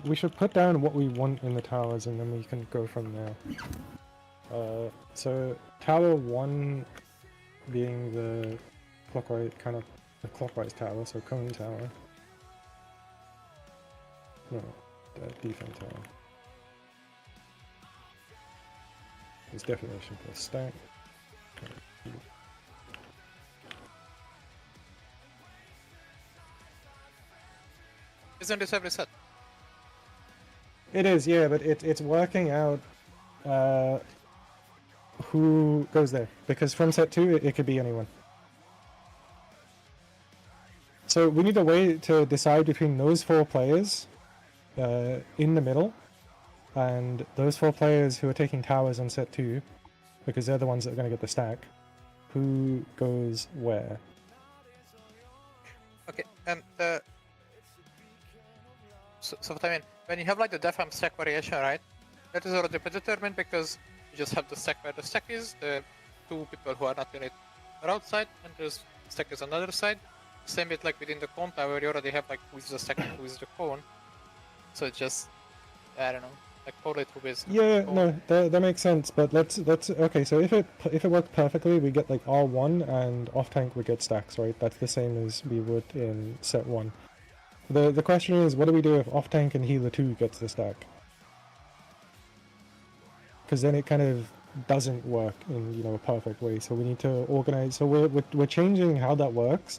S7: We should put down what we want in the towers, and then we can go from there. So tower 1 being the clockwise tower, so cone tower. No, the defense tower. It's defamation plus stack.
S11: Isn't this every set?
S7: It is, yeah, but it's working out who goes there, because from set 2 it could be anyone. So we need a way to decide between those 4 players in the middle and those 4 players who are taking towers on set 2, because they're the ones that are going to get the stack. Who goes where?
S11: Okay, and so what I mean, when you have like the def and stack variation, right? That is already predetermined because you just have the stack where the stack is, the 2 people who are not in it are outside, and the stack is on the other side. Same bit like within the cone tower, you already have like who is the stack and who is the cone. So it's just, I don't know, like correlate who is.
S7: Yeah, no, that makes sense. But let's okay. So if it worked perfectly, we get like R1 and off tank would get stacks, right? That's the same as we would in set 1. The question is, what do we do if off tank and healer 2 gets the stack? Because then it kind of doesn't work in a perfect way. So we need to organize. So we're changing how that works.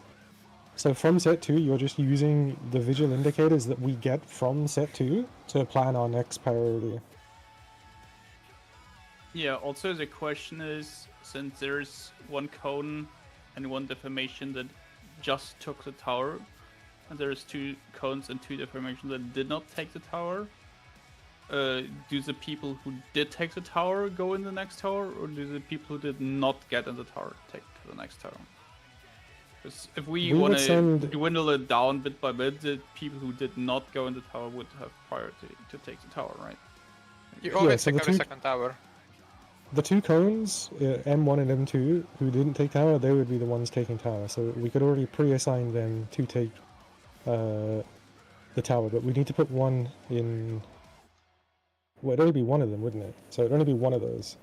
S7: So from set 2, you're just using the visual indicators that we get from set 2 to plan our next priority.
S10: Yeah, also the question is, since there's 1 cone and 1 deformation that just took the tower, and there's 2 cones and 2 deformations that did not take the tower, do the people who did take the tower go in the next tower, or do the people who did not get in the tower take the next tower? Because if we want to dwindle it down bit by bit, the people who did not go in the tower would have priority to take the tower, right?
S11: You always take every second tower.
S7: The 2 cones, M1 and M2, who didn't take tower, they would be the ones taking tower. So we could already pre-assign them to take the tower, but we need to put 1 in... Well, it'd only be 1 of them, wouldn't it? So it'd only be 1 of those.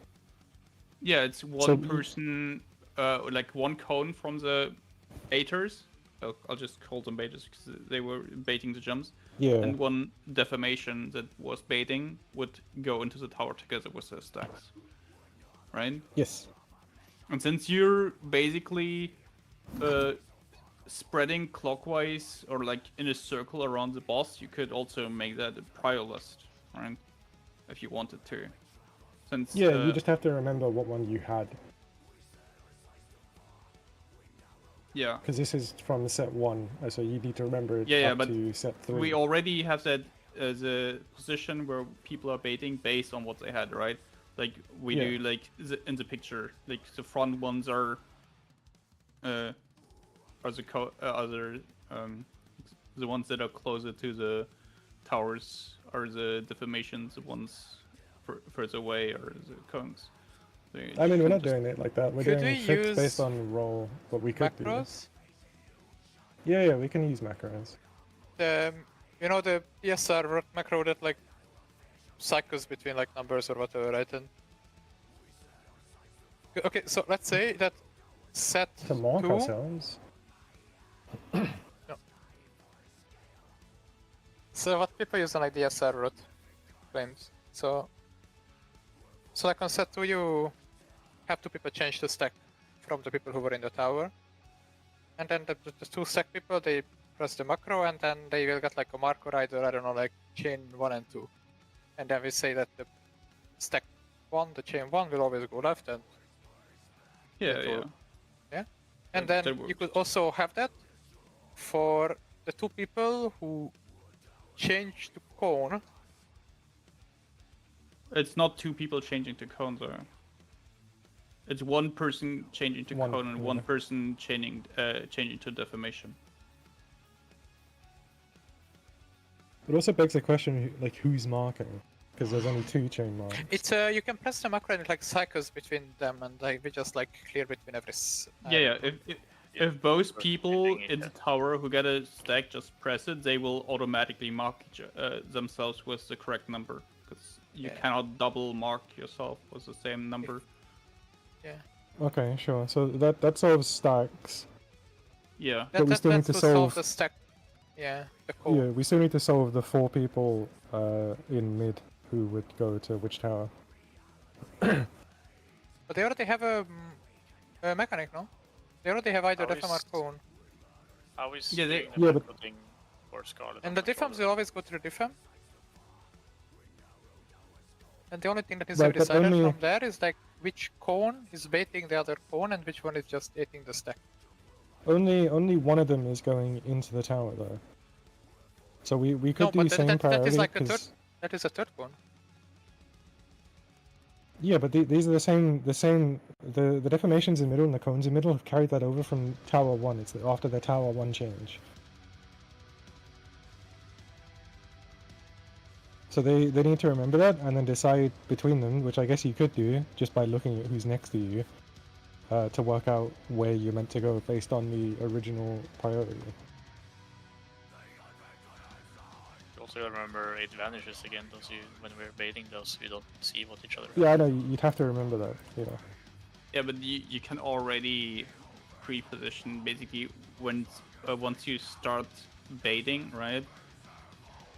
S10: Yeah, it's 1 person, like 1 cone from the baiters. I'll just call them baiters because they were baiting the jumps.
S7: Yeah.
S10: And 1 deformation that was baiting would go into the tower together with the stacks. Right?
S7: Yes.
S10: And since you're basically spreading clockwise or like in a circle around the boss, you could also make that a prior list, right? If you wanted to. Since
S7: you just have to remember what one you had.
S10: Yeah.
S7: Because this is from set 1, so you need to remember it up
S10: but
S7: to set 3.
S10: we already have that the position where people are baiting based on what they had, right? Like we do, like in the picture, like the front ones are the ones that are closer to the towers are the deformations. The ones further away are the cones.
S7: I mean, we're not doing it like that. We're doing fixed based on roll, but we could
S11: macros?
S7: do. Yeah, we can use macros.
S11: The the PSR macro that like cycles between like numbers or whatever, right? And okay, so let's say that set
S7: to mark
S11: 2...
S7: ourselves.
S11: No. So what people use on like DSR root claims. So like on set 2 you have 2 people change the stack from the people who were in the tower. And then the 2 stack people, they press the macro and then they will get like a marker either, I don't know, like chain 1 and 2. And then we say that the stack 1, the chain 1 will always go left and...
S10: Yeah.
S11: And then you could also have that for the 2 people who change to cone.
S10: It's not 2 people changing to cone though. It's 1 person changing to cone and 1 person changing to deformation.
S7: It also begs the question, like, who's marking? Because there's only 2 chain marks.
S11: It's you can press the macro and it like cycles between them and like we just like clear between every.
S10: If both people in the tower who get a stack just press it, they will automatically mark themselves with the correct number. Because you cannot double mark yourself with the same number.
S11: Yeah.
S7: Okay, sure. So that solves stacks.
S10: Yeah.
S7: But we still need to solve
S11: the stack. Yeah.
S7: Yeah, we still need to solve the 4 people in mid who would go to which tower.
S11: But they already have a mechanic, no? They already have either Defam or Cone.
S12: How is
S7: but
S12: for Scarlet?
S11: And the Defams will always go to the Defam? And the only thing that needs
S7: Right,
S11: to be
S7: but
S11: decided
S7: only-
S11: from there is like which cone is baiting the other cone and which one is just baiting the stack.
S7: Only one of them is going into the tower though. So we could
S11: No,
S7: do
S11: but
S7: same
S11: that
S7: priority
S11: is like a third.
S7: because
S11: That is a third cone.
S7: yeah, but these are the same. The deformations in middle and the cones in middle have carried that over from tower 1. It's after the tower 1 change. So they need to remember that and then decide between them, which I guess you could do just by looking at who's next to you, to work out where you're meant to go based on the original priority.
S12: You also gotta remember it vanishes again, those you when we're baiting those we don't see what each other
S7: Yeah, I know, you'd have to remember that, you know.
S10: Yeah, but you can already pre-position basically when once you start baiting, right?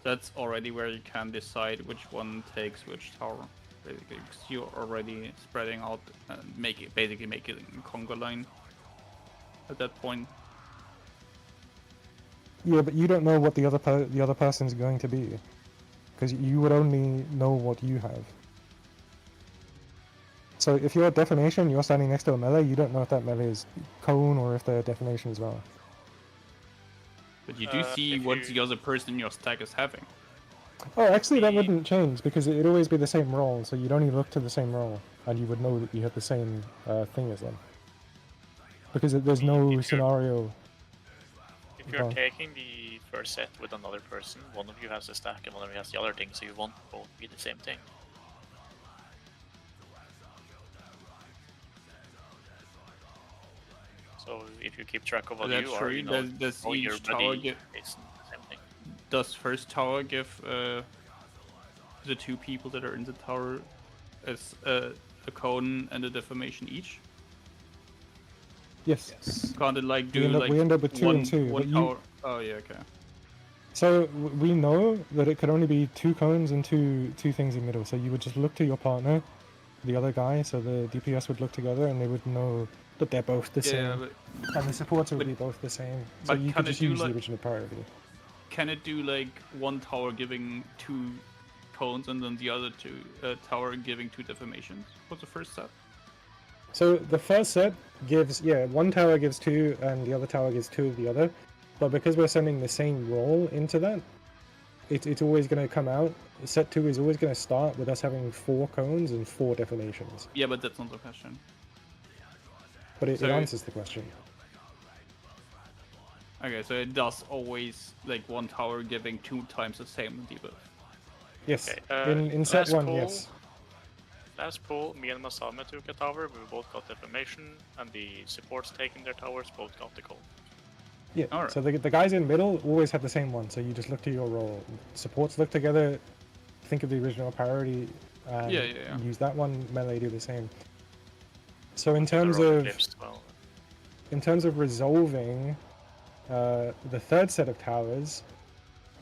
S10: That's already where you can decide which one takes which tower, basically, because you're already spreading out and basically make it a conga line at that point.
S7: Yeah, but you don't know what the other person's going to be, because you would only know what you have. So if you're deformation, you're standing next to a melee, you don't know if that melee is cone or if they're deformation as well.
S10: But you do see what the other person in your stack is having.
S7: Oh, actually that wouldn't change, because it'd always be the same roll, so you'd only look to the same roll, and you would know that you had the same thing as them. Because there's no scenario...
S12: If you're taking the first set with another person, one of you has the stack and one of you has the other thing, so you won't both be the same thing. So if you keep track of what
S10: That's
S12: you are,
S10: true.
S12: you know,
S10: Does
S12: all your
S10: each tower
S12: buddy
S10: give...
S12: is the same thing.
S10: Does first tower give the two people that are in the tower as a cone and a deformation each?
S7: Yes.
S10: Can't it like do
S7: we end up with 2 and 2,
S10: one
S7: but
S10: tower? Oh yeah, okay.
S7: So we know that it could only be 2 cones and two things in middle, so you would just look to your partner, the other guy, so the DPS would look together and they would know that they're both the same.
S10: But,
S7: and the supports would be both the same, so you could just use the original priority.
S10: Can it do like one tower giving 2 cones and then the other tower giving 2 deformations? What's the first set?
S7: So the first set gives, yeah, one tower gives 2 and the other tower gives 2 of the other. But because we're sending the same roll into that, it's always going to come out. Set 2 is always going to start with us having 4 cones and 4 deformations.
S10: Yeah, but that's not the question.
S7: But it answers the question.
S10: Okay, so it does always, like, one tower giving 2 times the same debuff.
S7: Yes,
S12: Okay,
S7: in set 1,
S12: pool,
S7: yes.
S12: Last pool, me and Masame took a tower, we both got deformation, and the supports taking their towers both got the cone.
S7: Yeah, so the guys in middle always have the same one, so you just look to your roll. Supports look together, think of the original priority, and use that one, melee do the same. So in terms of... In terms of resolving the third set of towers,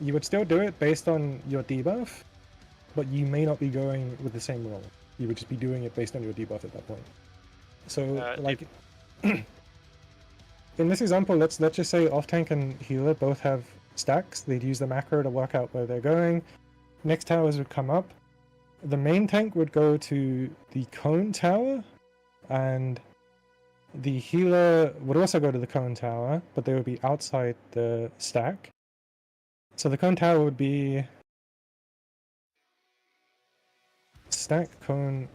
S7: you would still do it based on your debuff, but you may not be going with the same roll. You would just be doing it based on your debuff at that point. So, like... In this example, let's just say off-tank and healer both have stacks. They'd use the macro to work out where they're going. Next towers would come up. The main tank would go to the cone tower, and the healer would also go to the cone tower, but they would be outside the stack. So the cone tower would be stack, cone,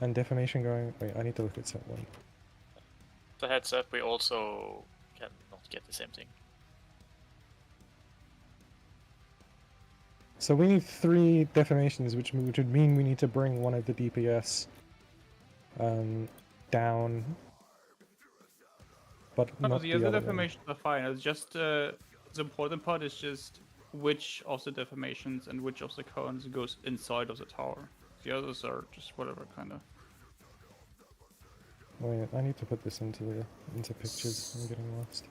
S7: and deformation going... Wait, I need to look at set 1.
S12: So heads up, we also cannot get the same thing.
S7: So we need 3 deformations, which would mean we need to bring one of the DPS down. But not
S10: the other
S7: one.
S10: deformations are fine. It's just the important part is just which of the deformations and which of the cones goes inside of the tower. The others are just whatever kind of.
S7: Wait, I need to put this into pictures. I'm getting lost.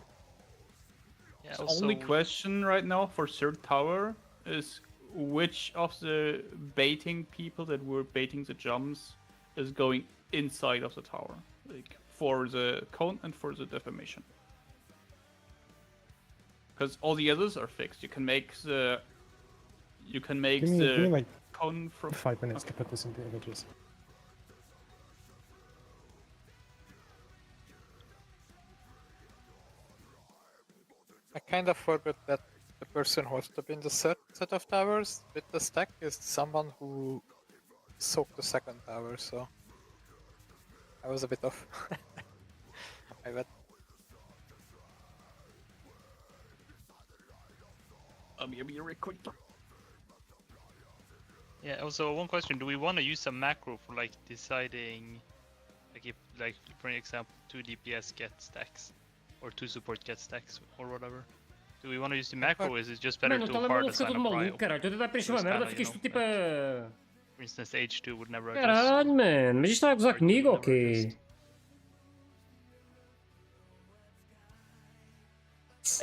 S13: Yeah,
S10: The only question right now for third tower is which of the baiting people that were baiting the jumps is going inside of the tower, like for the cone and for the deformation. Because all the others are fixed. You can make the.
S7: Give me like
S10: cone from
S7: 5 minutes to put this into images.
S11: I kind of forgot that the person who was to be in the third set of towers with the stack is someone who soaked the second tower, so I was a bit off. I bet.
S10: Be right quick.
S13: Yeah. Also, one question: do we want to use a macro for like deciding, like if, like for example, 2 DPS get stacks, or 2 support get stacks, or whatever? Do we want to use the macro, or is it just better
S2: Mano, o
S13: to
S2: telemóvel
S13: hard
S2: fica
S13: assign
S2: todo
S13: a
S2: maluco,
S13: prio?
S2: caralho. Estou a tentar preencher uma
S13: Just
S2: merda,
S13: kinda,
S2: fica
S13: you
S2: isto
S13: know,
S2: tipo a...
S13: For instance, H2 would never adjust.
S2: Caralho, mano. Mas isto está a gozar comigo ou quê?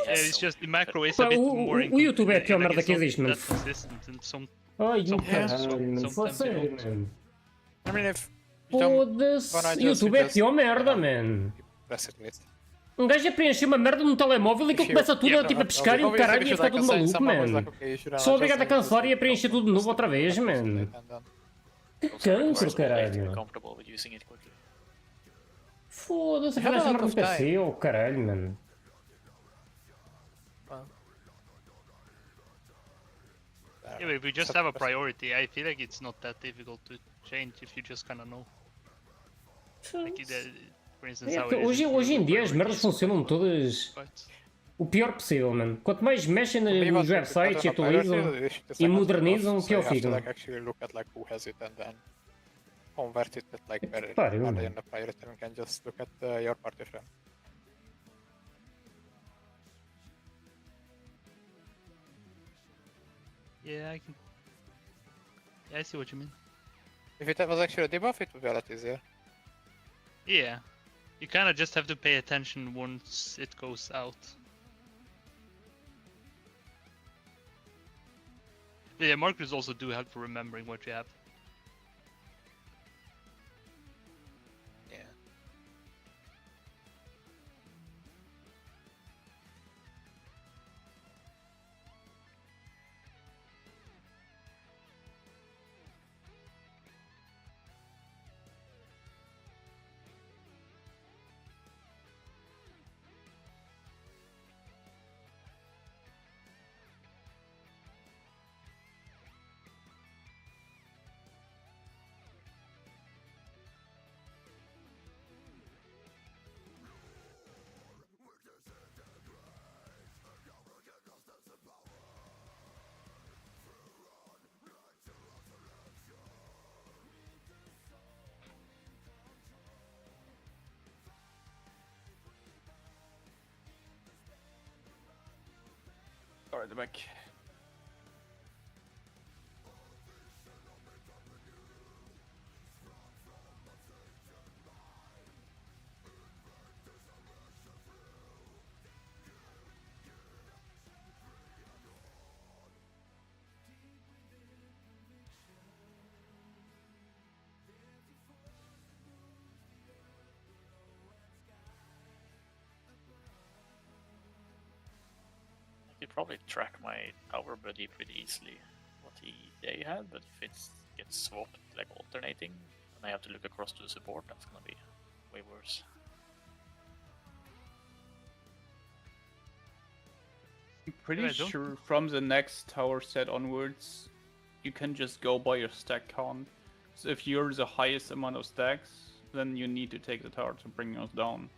S13: Yeah, it's just the macro is
S2: Pá,
S13: a bit more
S2: o YouTube é a pior
S13: like,
S2: merda
S13: it's
S2: que
S13: not
S2: existe, mano.
S13: that consistent and some
S2: Ai,
S13: sometimes
S2: caralho, mano. Fala
S13: sometimes you
S2: sério,
S13: don't.
S2: mano.
S11: I mean, if you don't
S2: Foda-se.
S11: wanna
S2: O
S11: adjust,
S2: YouTube
S11: you
S2: é a
S11: just,
S2: pior merda,
S11: you know,
S2: mano.
S11: press it with.
S2: Um gajo a preencher uma merda num telemóvel e que começa tudo a, tipo, a pescar e o caralho e a ficar tudo maluco, mano. Sou obrigado a cancelar e a preencher tudo de novo outra vez, mano. Que cancro, caralho.
S12: Comfortable with using it quickly.
S2: Foda-se, afinal esta merda no PC, oh caralho, mano.
S13: Yeah, but if we just have a priority, I feel like it's not that difficult to change if you just kind of know. Like, for instance,
S2: É
S13: how
S2: porque
S13: it is if you
S2: hoje em
S13: look
S2: dia
S13: at
S2: as merdas
S13: priorities.
S2: funcionam todas o pior possível, mano. Quanto mais mexem nos websites e atualizam e modernizam, pior
S11: So you have to
S2: ficam.
S11: like actually look at like who has it and then convert it with like very
S2: pariu,
S11: early
S2: mano.
S11: in the priority and can just look at your party frame.
S13: Yeah, I can. Yeah, I see what you mean.
S11: If it was actually a debuff, it would be a lot easier.
S13: Yeah, you kind of just have to pay attention once it goes out. Yeah, markers also do help for remembering what you have.
S11: Yeah.
S10: Alright, the back.
S12: I could probably track my tower buddy pretty easily, what they had, but if it gets swapped, like alternating, and I have to look across to the support, that's gonna be way worse.
S10: I'm pretty
S13: Yeah, I don't-
S10: sure from the next tower set onwards, you can just go by your stack count. So if you're the highest amount of stacks, then you need to take the tower to bring us down.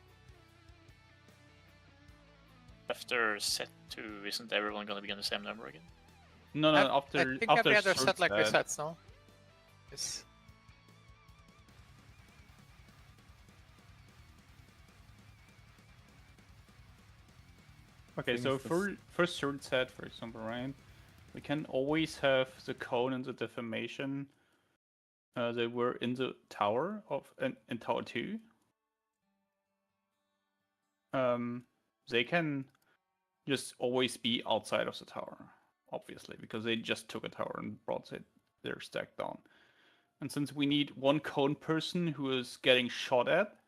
S12: After set 2, isn't everyone gonna be on the same number again?
S10: No, no, after
S11: I think
S10: after
S11: every other
S10: third
S11: set like
S10: set.
S11: resets, no? Yes.
S10: Okay, so for third set, for example, right? We can always have the cone and the deformation. They were in the tower of in tower 2. They can just always be outside of the tower, obviously, because they just took a tower and brought their stack down. And since we need one cone person who is getting shot at,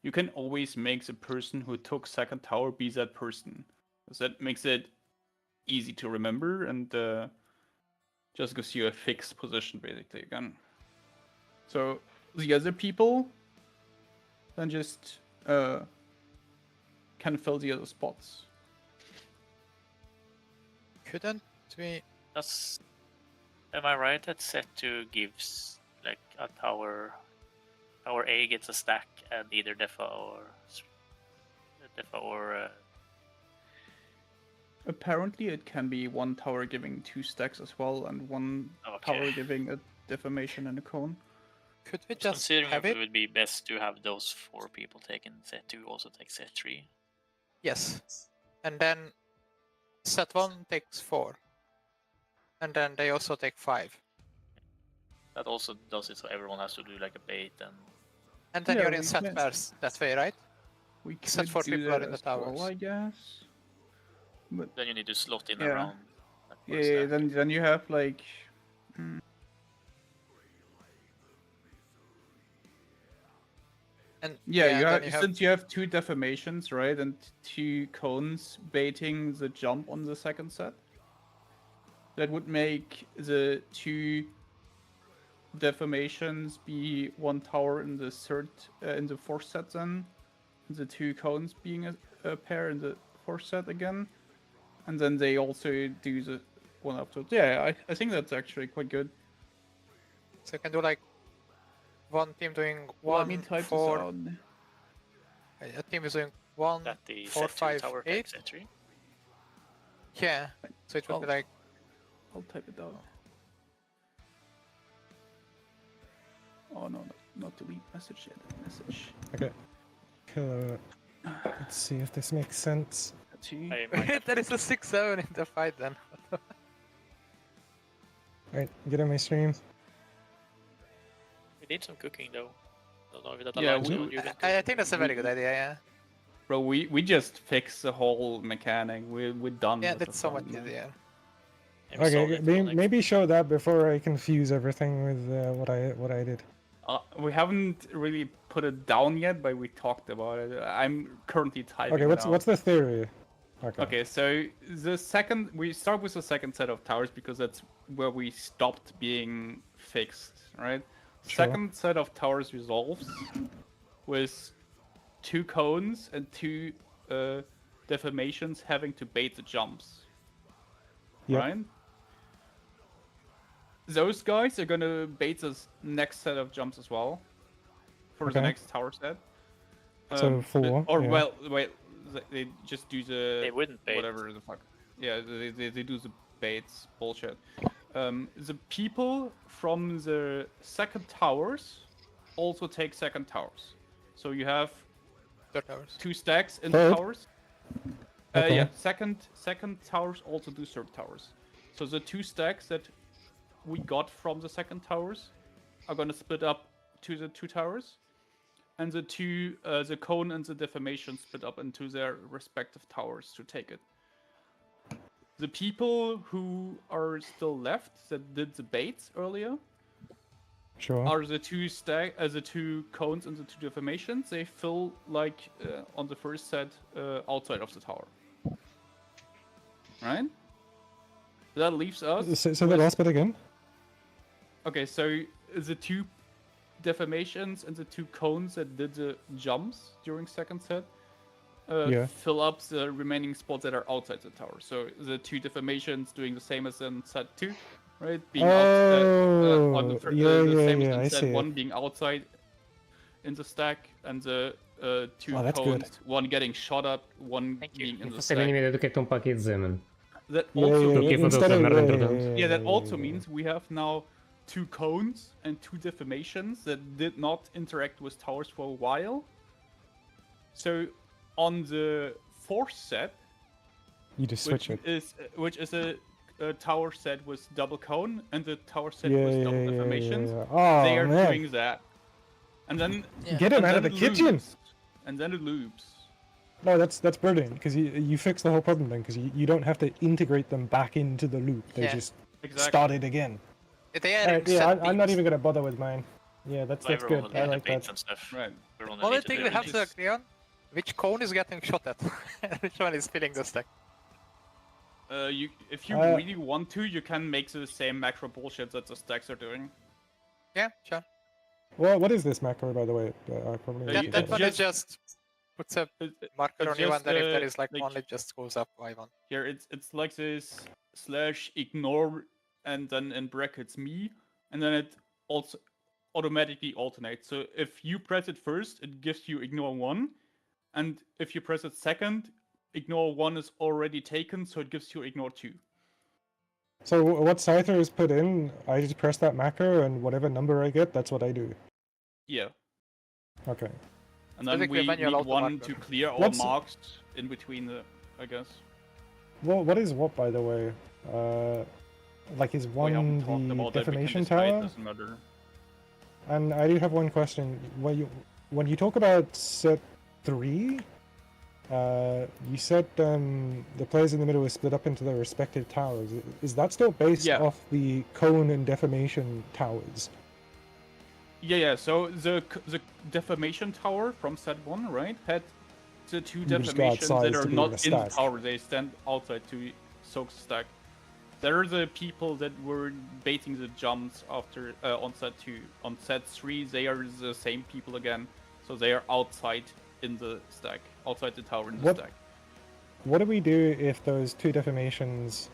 S10: you can always make the person who took second tower be that person. Because that makes it easy to remember and just gives you a fixed position basically again. So the other people then just can fill the other spots.
S11: Couldn't we?
S12: Am I right that set 2 gives like a tower? Tower A gets a stack and either Defa or
S10: Apparently, it can be one tower giving 2 stacks as well, and one tower giving a deformation and a cone.
S11: Could we
S12: just considering
S11: have
S12: if
S11: it?
S12: it would be best to have those 4 people taking set 2 also take set 3.
S11: Yes. And then set 1 takes 4. And then they also take 5.
S12: That also does it so everyone has to do like a bait
S11: And then
S10: Yeah,
S11: you're in
S10: we
S11: set
S10: can-
S11: pairs that way, right?
S10: We
S11: Set
S10: could
S11: 4
S10: do
S11: people
S10: that
S11: are in the
S10: as well,
S11: towers.
S10: I guess. But
S12: then you need to slot in
S10: yeah,
S12: around. Like, for a
S10: yeah.
S12: stack.
S10: Then you have like.
S11: And
S10: Yeah, you
S11: then
S10: have, since you have 2 deformations, right, and 2 cones baiting the jump on the second set. That would make the 2 deformations be 1 tower in the fourth set then, the 2 cones being a pair in the fourth set again, and then they also do the one afterwards. Yeah, I think that's actually quite good.
S11: So you can do like one team doing
S10: Let
S11: 1,
S10: me type
S11: 4.
S10: this out.
S11: A team is doing 1,
S12: That the
S11: 4,
S12: set 2
S11: 5,
S12: tower
S11: 8.
S12: takes set 3.
S11: Yeah. So it would be like.
S10: I'll type it out. Oh no, not delete message yet. Message.
S7: Okay. Let's see if this makes sense.
S11: There is a 6-7 in the fight then.
S7: Alright, get in my stream.
S12: We need some cooking though. Don't know if that
S10: Yeah,
S12: aligns with what you've been
S11: I think that's a very good idea, yeah.
S10: Bro, we just fixed the whole mechanic. We're done.
S11: Yeah,
S10: with
S11: that's
S10: the
S11: so
S10: fun,
S11: much
S10: man.
S11: easier.
S7: Okay, maybe show that before I confuse everything with what I did.
S10: We haven't really put it down yet, but we talked about it. I'm currently typing.
S7: Okay,
S10: it out.
S7: what's the theory?
S10: Okay, so we start with the second set of towers because that's where we stopped being fixed, right?
S7: Sure.
S10: Second set of towers resolves with 2 cones and 2 deformations having to bait the jumps,
S7: Yep.
S10: right? Those guys are gonna bait the next set of jumps as well for the
S7: Okay.
S10: next tower set.
S7: So 4,
S10: Or
S7: yeah.
S10: well, wait, they just do the
S12: They wouldn't bait.
S10: whatever the fuck. Yeah, they do the baits bullshit. The people from the second towers also take second towers. So you have
S11: Third towers.
S10: 2 stacks in
S7: Third?
S10: the towers.
S7: Okay.
S10: Yeah, second towers also do third towers. So the 2 stacks that we got from the second towers are gonna split up to the 2 towers, and the cone and the deformation split up into their respective towers to take it. The people who are still left that did the baits earlier
S7: Sure.
S10: are the 2 cones and the 2 deformations. They fill like on the first set outside of the tower, right? That leaves us.
S7: So the last bit again.
S10: Okay, so the 2 deformations and the 2 cones that did the jumps during second set
S7: Yeah.
S10: fill up the remaining spots that are outside the tower. So the 2 deformations doing the same as in set 2, right? Being on the same as
S7: I
S10: in
S7: see
S10: set
S7: it.
S10: 1 being outside in the stack, and the 2
S7: Oh, that's
S10: cones,
S7: good.
S10: one getting shot up, one being in the
S2: Não
S10: stack.
S2: sabia nem ideia do que é que estão para aqui dizer, mano.
S10: That
S7: Yeah,
S10: also
S7: yeah,
S2: Okay,
S7: yeah,
S2: for those
S7: instead of-
S2: that are
S7: yeah,
S2: entretanto.
S10: Yeah, that also means we have now 2 cones and 2 deformations that did not interact with towers for a while. So on the fourth set,
S7: You just switch it.
S10: which is a tower set with double cone and the tower set
S7: Yeah,
S10: with
S7: yeah,
S10: double
S7: yeah,
S10: deformations,
S7: yeah. Oh,
S10: they are
S7: man.
S10: doing that. And then
S7: Get him
S10: and
S7: out of
S10: then
S7: the
S10: it
S7: kitchen!
S10: loops. And then it loops.
S7: No, that's brilliant because you fix the whole problem then because you don't have to integrate them back into the loop. They
S11: Yeah.
S7: just
S10: Exactly.
S7: start it again.
S11: They are
S7: Alright,
S11: in
S7: yeah,
S11: set
S7: I'm not
S11: beams.
S7: even gonna bother with mine. Yeah, that's
S12: Everyone
S7: good.
S12: will
S7: I
S12: need the
S7: like
S12: baits
S7: that.
S12: and stuff.
S10: Right.
S12: Everyone will
S11: Only
S12: need to
S11: thing
S12: do
S11: we have
S12: it.
S11: to agree on, which cone is getting shot at? Which one is filling the stack?
S10: If you really want to, you can make the same macro bullshit that the stacks are doing.
S11: Yeah, sure.
S7: Well, what is this macro, by the way? I probably
S11: That,
S7: need
S11: that
S7: to
S11: one
S7: check.
S11: is just puts a marker
S10: it's
S11: on you, and
S10: just,
S11: then if there is like
S10: like-
S11: one, it just goes up by one.
S10: Here, it's like this /ignore and then in brackets me, and then it also automatically alternates. So if you press it first, it gives you ignore 1, and if you press it second, ignore 1 is already taken, so it gives you ignore 2.
S7: So what Scyther is put in, I just press that macro, and whatever number I get, that's what I do.
S10: Yeah.
S7: Okay.
S10: And then
S11: Basically,
S10: we
S11: manual
S10: need
S11: auto
S10: one
S11: marker.
S10: to clear all
S7: What's-
S10: marks in between the, I guess.
S7: Well, what is what, by the way? Like, is
S10: We
S7: one
S10: haven't talked
S7: the
S10: about that, we can
S7: defamation
S10: decide,
S7: tower?
S10: doesn't matter.
S7: And I do have one question. When you talk about set 3, you said the players in the middle are split up into their respective towers. Is that still based off the cone and defamation towers?
S10: Yeah. So the defamation tower from set 1, right, had the 2
S7: You just go
S10: defamations
S7: outside
S10: that
S7: to
S10: are
S7: be in
S10: not
S7: the
S10: in the
S7: stack.
S10: tower. They stand outside to soak stack. They're the people that were baiting the jumps after on set 2. On set 3, they are the same people again. So they are outside in the stack, outside the tower in the stack.
S7: What do we do if those 2 defamations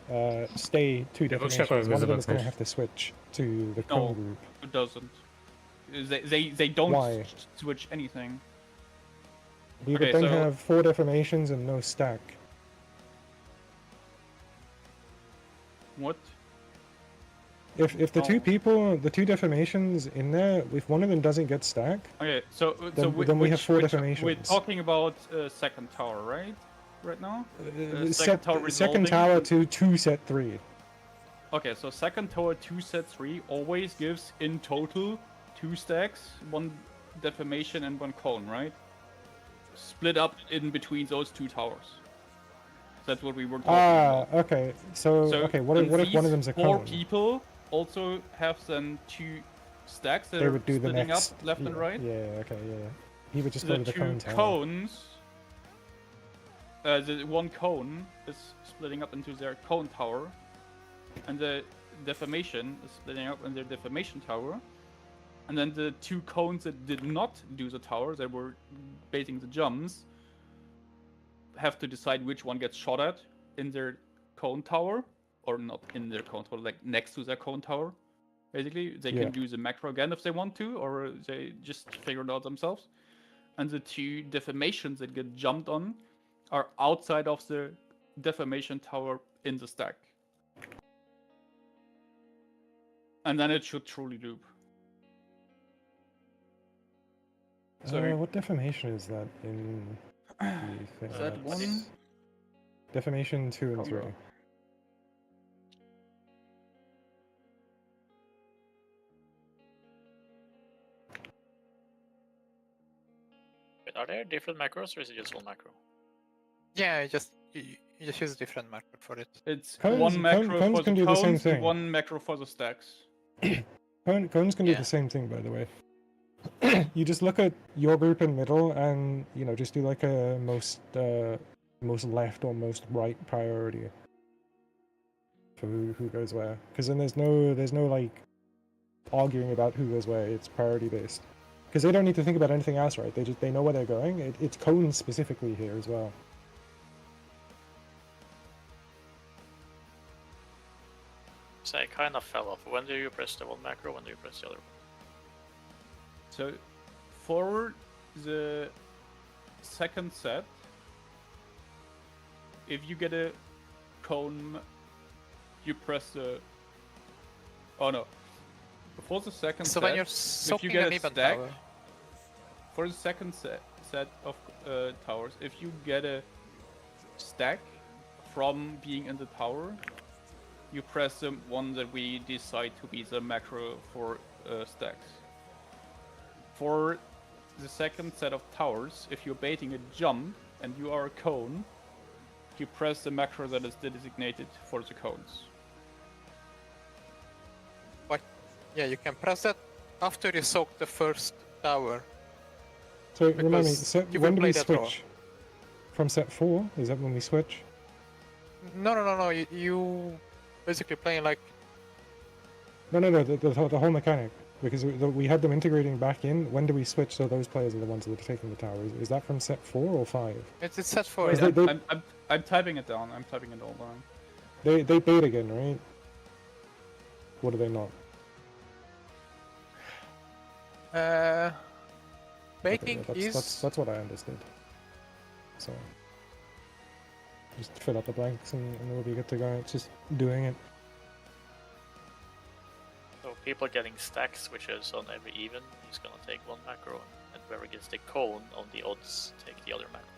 S7: stay 2
S2: Double check our
S7: defamations? One of them is going to
S2: visibility.
S7: have to switch to the
S10: No,
S7: cone group.
S10: it doesn't. They don't
S7: Why?
S10: switch anything.
S7: We
S10: Okay,
S7: would then
S10: so-
S7: have 4 defamations and no stack.
S10: What?
S7: If the 2 people, the 2 defamations in there, if one of them doesn't get stack,
S10: Okay, so
S7: then we have 4
S10: We're
S7: defamations.
S10: talking about second tower, right? Right now.
S7: Second
S10: resolving-
S7: tower to 2 set 3.
S10: Okay, so second tower 2 set 3 always gives in total 2 stacks, 1 defamation and 1 cone, right? Split up in between those 2 towers. That's what we were talking about.
S7: Okay. So okay, what if
S10: and
S7: one of
S10: these
S7: them's a
S10: 4
S7: cone?
S10: people also have then 2 stacks that
S7: They
S10: are
S7: would do the
S10: splitting
S7: next
S10: up left and right.
S7: Yeah, okay, yeah. He would just
S10: The
S7: go to the
S10: 2
S7: cone tower.
S10: cones. The 1 cone is splitting up into their cone tower, and the defamation is splitting up in their defamation tower. And then the 2 cones that did not do the tower, that were baiting the jumps, have to decide which one gets shot at in their cone tower, or not in their cone tower, like next to their cone tower. Basically, they
S7: Yeah.
S10: can do the macro again if they want to, or they just figure it out themselves. And the 2 defamations that get jumped on are outside of the defamation tower in the stack. And then it should truly loop. Sorry.
S7: What defamation is that in the thing?
S10: Is that 1?
S7: Defamation 2 and 3.
S12: Wait, are there different macros or is it just one macro?
S11: Yeah, you just use a different marker for it.
S10: It's
S7: Cones-
S10: 1 macro
S7: cones
S10: for
S7: can
S10: the
S7: do the same
S10: cones and
S7: thing.
S10: 1 macro for the stacks.
S7: Cones can do
S11: Yeah.
S7: the same thing, by the way. You just look at your group in middle, and just do like a most left or most right priority for who goes where. Because then there's no like arguing about who goes where. It's priority based. Because they don't need to think about anything else, right? They know where they're going. It's cones specifically here as well.
S12: So I kind of fell off. When do you press the one macro? When do you press the other one?
S10: So, for the second set, if you get a cone, you press the. Oh no. Before the second
S11: So
S10: set,
S11: when you're
S10: if
S11: soaking
S10: you get
S11: an
S10: a
S11: even
S10: stack,
S11: tower.
S10: for the second set of towers, if you get a stack from being in the tower, you press the one that we decide to be the macro for stacks. For the second set of towers, if you're baiting a jump and you are a cone, you press the macro that is designated for the cones.
S11: But yeah, you can press that after you soak the first tower.
S7: So remind me,
S11: Because you
S7: when
S11: will
S7: do we
S11: play that draw.
S7: switch? From set 4? Is that when we switch?
S11: No. You basically playing like.
S7: No, the whole mechanic. Because we had them integrating back in. When do we switch so those players are the ones that are taking the tower? Is that from set 4 or 5?
S11: It's set 4.
S10: Wait,
S11: Yeah.
S10: I'm typing it down. I'm typing it all down.
S7: They bait again, right? What do they not?
S11: Baiting
S7: Okay, yeah,
S11: is.
S7: that's what I understood. So just fill up the blanks and we'll be good to go. It's just doing it.
S12: So people getting stacks, which is on every even, he's gonna take one macro, and whoever gets the cone on the odds take the other macro.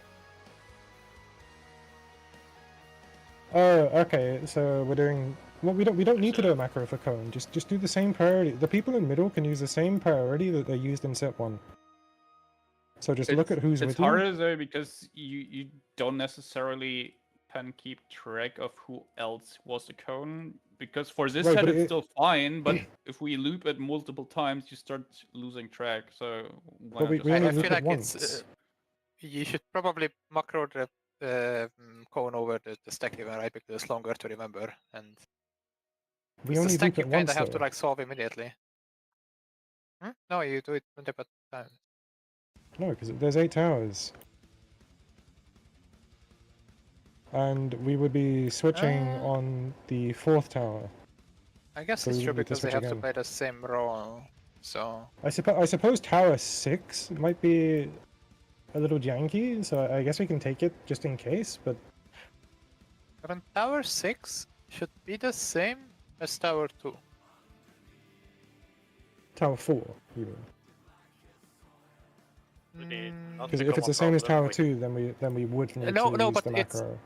S7: Oh, okay. So we're doing. Well, we don't need to do a macro for cone. Just do the same priority. The people in middle can use the same priority that they used in set 1. So just look at who's with you.
S10: It's harder though because you don't necessarily can keep track of who else was the cone, because for this
S7: Right,
S10: set
S7: but
S10: it's still fine, but if we loop it multiple times you start losing track, so why
S7: But
S10: not
S7: we
S10: just
S7: only
S11: I
S7: loop
S11: feel
S7: it
S11: like
S7: once.
S11: it's. You should probably macro the cone over the stack even, right? Because it's longer to remember, and
S7: We
S11: the
S7: only
S11: stack
S7: loop
S11: you
S7: it
S11: kind
S7: once
S11: of have to
S7: though.
S11: like solve immediately. No, you do it multiple times.
S7: No, because there's 8 towers. And we would be switching on the 4th tower.
S11: I guess
S7: So
S11: it's
S7: we
S11: true
S7: would need to
S11: because they
S7: switch
S11: have to
S7: again.
S11: play the same role. So
S7: I suppose tower 6 might be a little janky, so I guess we can take it just in case, but
S11: current tower 6 should be the same as tower 2.
S7: tower 4, you mean?
S12: Not
S7: Because if
S12: become
S7: it's
S12: a
S7: the same as
S12: problem
S7: tower
S12: with-
S7: 2, then we would need
S11: No,
S7: to
S11: no,
S7: use
S11: but
S7: the
S11: it's
S7: macro.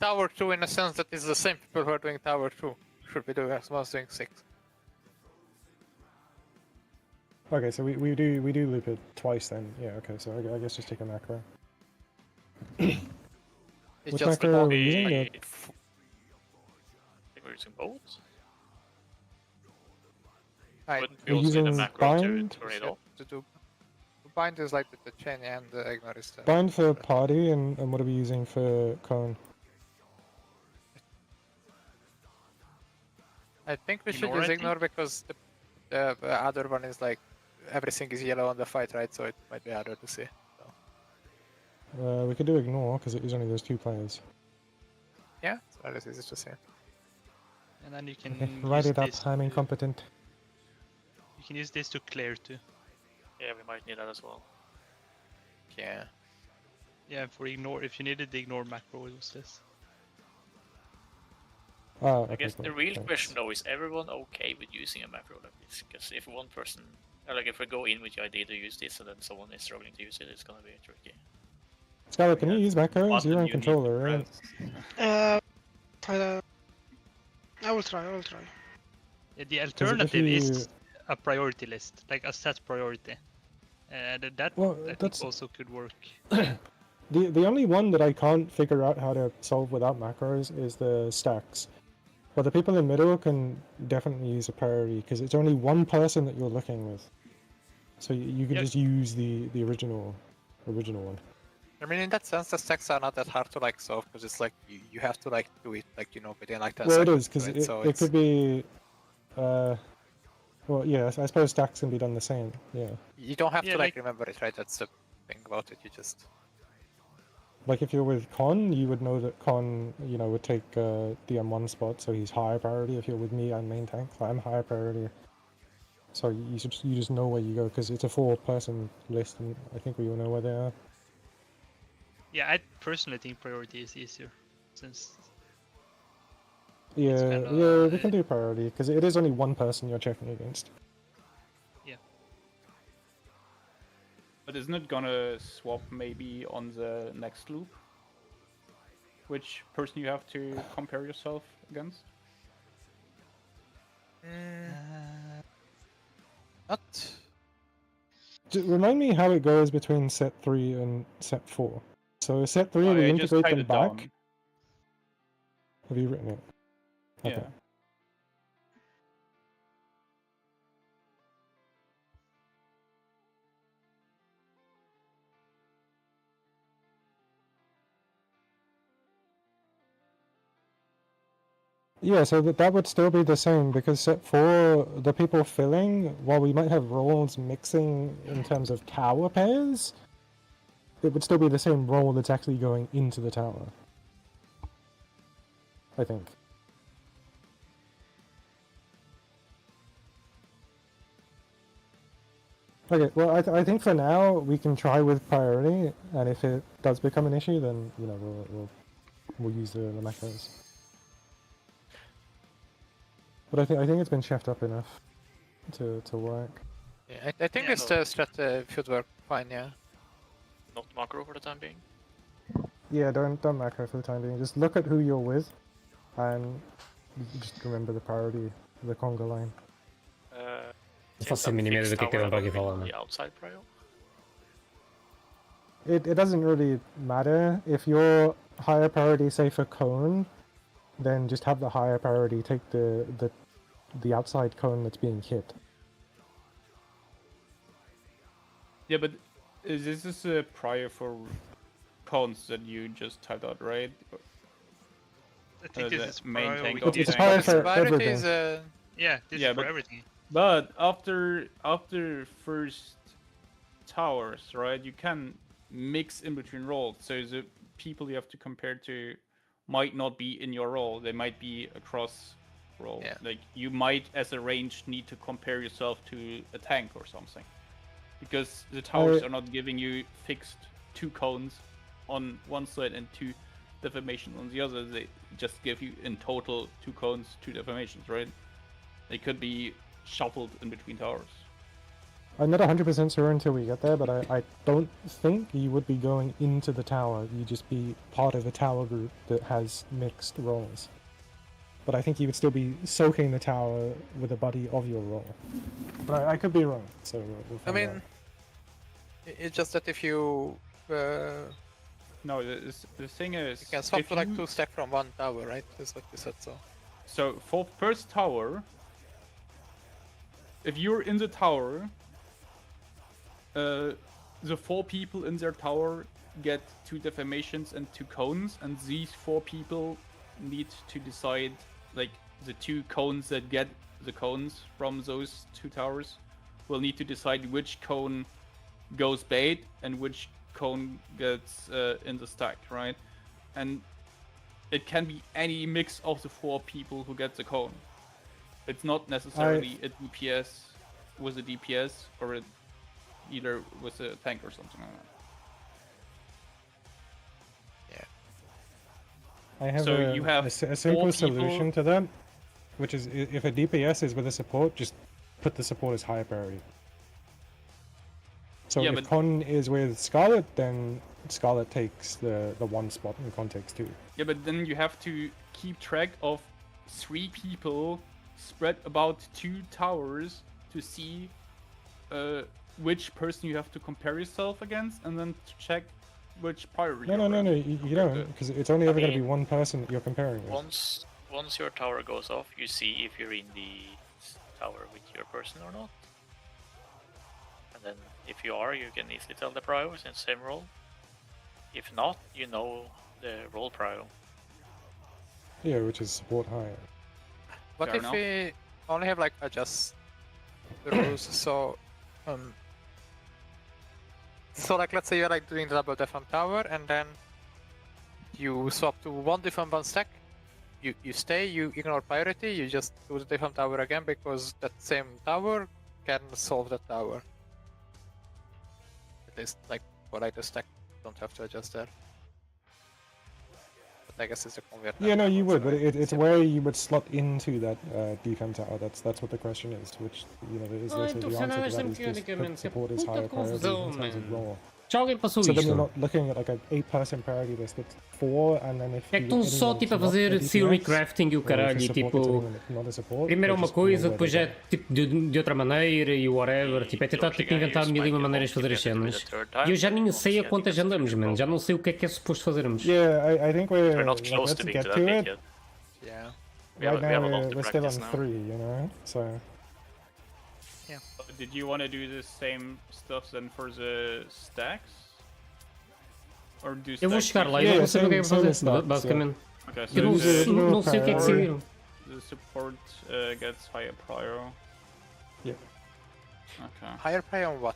S11: tower 2 in a sense that it's the same people who are doing tower 2 should be doing as well as doing 6.
S7: Okay, so we do loop it twice then. Yeah, okay, so I guess just take a macro.
S11: It's
S7: Which
S11: just
S7: macro are we
S12: the-
S7: using?
S12: I think we're using both. Wouldn't we
S7: We're
S12: also need a
S7: using
S12: macro to
S7: bind?
S12: turn it off?
S11: To do bind is like the chain and the ignore is the.
S7: Bind for party, and what are we using for cone?
S11: I think we should
S13: Ignore,
S11: use
S13: I think.
S11: ignore because the other one is like everything is yellow on the fight, right? So it might be harder to see. So.
S7: We could do ignore, because it is only those 2 players.
S11: Yeah, so that is easy to see.
S13: And then you can
S7: Okay, write
S13: use
S7: it up,
S13: this
S7: I'm
S13: to-
S7: incompetent.
S13: You can use this to clear too.
S12: Yeah, we might need that as well.
S11: Yeah.
S13: Yeah, for ignore. If you needed the ignore macro, it was this.
S7: Oh,
S12: I
S7: okay,
S12: guess
S7: cool.
S12: the real
S7: Thanks.
S12: question though is everyone okay with using a macro like this? Because if one person, like if we go in with the idea to use this and then someone is struggling to use it, it's gonna be tricky.
S7: Skylar, can you use macros?
S12: Button
S7: You're on
S12: you need to
S7: controller, right?
S6: I will try.
S13: Yeah, the
S7: if
S13: alternative
S7: you-
S13: is a priority list, like a set priority. That
S7: Well,
S13: I think
S7: that's-
S13: also could work.
S7: The only one that I can't figure out how to solve without macros is the stacks. But the people in middle can definitely use a priority, because it's only one person that you're looking with. So you can
S13: Yeah.
S7: just use the original one.
S11: I mean, in that sense, the stacks are not that hard to like solve because it's like you have to like do it like within like 10
S7: Well, it
S11: seconds.
S7: is, because
S11: right?
S7: it
S11: So
S7: it
S11: it's
S7: could be... well, yeah, I suppose stacks can be done the same, yeah.
S11: you don't have
S13: Yeah,
S11: to like
S13: like-
S11: remember it, right? That's the thing about it. You just
S7: Like if you're with Con, you would know that Con, would take the M1 spot, so he's higher priority. If you're with me, I'm main tank, I'm higher priority. So you just know where you go, because it's a 4-person list, and I think we all know where they are.
S13: Yeah, I personally think priority is easier, since
S7: Yeah,
S13: kinda,
S7: yeah, we can do priority, because it is only one person you're checking against.
S13: yeah.
S10: But isn't it gonna swap maybe on the next loop? Which person you have to compare yourself against?
S11: not.
S7: Remind me how it goes between set 3 and set 4. So set 3, we
S10: I just
S7: integrate
S10: typed
S7: them
S10: it
S7: back.
S10: down.
S7: Have you written it? Okay.
S10: Yeah.
S7: Yeah, so that would still be the same, because for the people filling, while we might have rolls mixing in terms of tower pairs, it would still be the same roll that's actually going into the tower. I think. Okay, well, I think for now we can try with priority, and if it does become an issue, then you know we'll use the macros. But I think it's been chefed up enough to work.
S11: Yeah, I think this strat should work fine. Yeah.
S12: Not macro for the time being.
S7: Yeah, don't macro for the time being. Just look at who you're with, and just remember the priority, the conga line.
S2: Faço a mínima ideia do que é que ele vai aqui falar, né?
S12: Outside prio.
S7: It doesn't really matter if you're higher priority, say for cone, then just have the higher priority take the outside cone that's being hit.
S10: Yeah, but this is a prior for cones that you just typed out, right?
S13: I think this is
S10: main
S13: prior.
S10: tank
S13: We
S10: of
S13: can
S7: It's
S10: tank.
S7: prior for
S11: Priority
S7: everything.
S11: is
S13: Yeah, this is for everything.
S10: But after first towers, right, you can mix in between roles. So the people you have to compare to might not be in your role. They might be across role.
S11: Yeah.
S10: Like you might, as a range, need to compare yourself to a tank or something, because the towers are not giving you fixed 2 cones on one side and 2 deformations on the other. They just give you in total 2 cones, 2 deformations, right? They could be shuffled in between towers.
S7: I'm not 100% sure until we get there, but I don't think you would be going into the tower. You'd just be part of a tower group that has mixed roles. But I think you would still be soaking the tower with a buddy of your role. But I could be wrong, so we'll
S11: I
S7: find
S11: mean,
S7: out.
S11: it's just that if you
S10: No, the thing is,
S11: you can swap
S10: if
S11: to like
S10: you-
S11: 2 stack from one tower, right? That's what you said.
S10: So for first tower, if you're in the tower, the 4 people in their tower get 2 deformations and 2 cones, and these 4 people need to decide, like the 2 cones that get the cones from those 2 towers will need to decide which cone goes bait and which cone gets in the stack, right? And it can be any mix of the 4 people who get the cone. It's not necessarily a DPS with a DPS or either with a tank or something like that.
S7: I have
S10: So
S7: a,
S10: you have
S7: a
S10: 4
S7: simple
S10: people-
S7: solution to that, which is if a DPS is with a support, just put the support as higher priority. So
S10: Yeah,
S7: if
S10: but-
S7: Con is with Scarlet, then Scarlet takes the 1 spot and Con takes 2.
S10: Yeah, but then you have to keep track of 3 people spread about 2 towers to see which person you have to compare yourself against, and then to check which priority.
S7: No, you don't, because it's only ever going to be
S12: mean,
S7: one person that you're comparing with.
S12: Once your tower goes off, you see if you're in the tower with your person or not. And then if you are, you can easily tell the prio is in the same role. If not, you know the role prio.
S7: Yeah, which is support higher.
S11: What
S10: Fair
S11: if
S10: enough.
S11: we only have like adjust the rules? So like let's say you're like doing double def on tower, and then you swap to 1 diff on 1 stack. You stay, you ignore priority, you just do the diff on tower again because that same tower can solve that tower. At least like for like the stack, don't have to adjust there. But I guess it's a convert.
S7: Yeah, no, you would, but it's where you would slot into that defense tower. That's what the question is. Which is
S2: Ai,
S7: the
S2: tu
S7: answer to that is
S2: finalmente
S7: just
S2: man,
S7: put support as
S2: puta
S7: higher priority
S2: confusão,
S7: in terms of
S2: man.
S7: role.
S2: Já alguém passou
S7: So then
S2: isto?
S7: you're not looking at like an 8-person priority list. It's 4, and then if
S2: É que estão só
S7: anyone
S2: tipo a
S7: not
S2: fazer
S7: DPS,
S2: theory crafting e o
S7: or if
S2: caralho,
S7: it's
S2: e
S7: support, it's
S2: tipo.
S7: anyone that's not a support,
S2: Primeiro é
S7: they
S2: uma
S7: just know
S2: coisa,
S7: where
S2: depois
S7: they
S2: é
S7: go.
S2: tipo de outra maneira e whatever. Tipo, é tentar tipo, inventar mil e uma maneiras de fazer as cenas. E eu já nem sei a quantas andamos, mano. Já não sei o que é suposto fazermos.
S7: Yeah, I think we're
S12: not
S7: like,
S12: close
S7: let's
S12: to being
S7: get
S12: to that
S7: to
S12: big
S7: it.
S12: yet.
S11: Yeah.
S7: Right now
S12: we have a lot to
S7: we're still on
S12: practice now.
S7: 3, you know. So
S10: Did you want to do the same stuff then for the stacks? Or do
S2: Eu vou
S10: stacks
S2: chegar lá e
S7: Yeah,
S2: não vou saber o que é que
S7: same
S2: fazer,
S7: stacks,
S2: basicamente.
S10: Okay,
S2: Eu não
S10: so
S2: sei o que é que decidiram.
S10: the support gets higher prior.
S7: Yeah.
S10: Okay.
S11: Higher pay on what?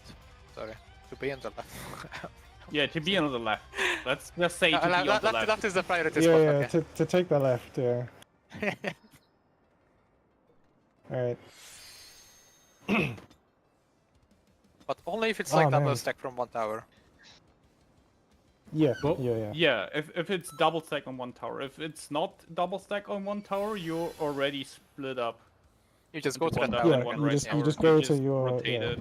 S11: Sorry, to be on the left.
S10: Yeah, to be on the left. Let's just say to be on the left.
S11: Left is the priority
S7: Yeah,
S11: spot.
S7: yeah,
S11: Okay.
S7: to take the left, yeah. Alright.
S11: But only if it's
S7: Oh,
S11: like double
S7: man.
S11: stack from one tower.
S7: Yeah, yeah.
S10: Yeah, if it's double stack on one tower. If it's not double stack on one tower, you're already split up.
S11: You just go to
S10: one
S11: that
S10: left
S11: tower.
S10: and
S7: Yeah,
S10: one
S7: you
S10: right
S7: just- you
S10: tower.
S7: just go to
S10: just
S7: your-
S10: rotate
S7: yeah.
S10: it.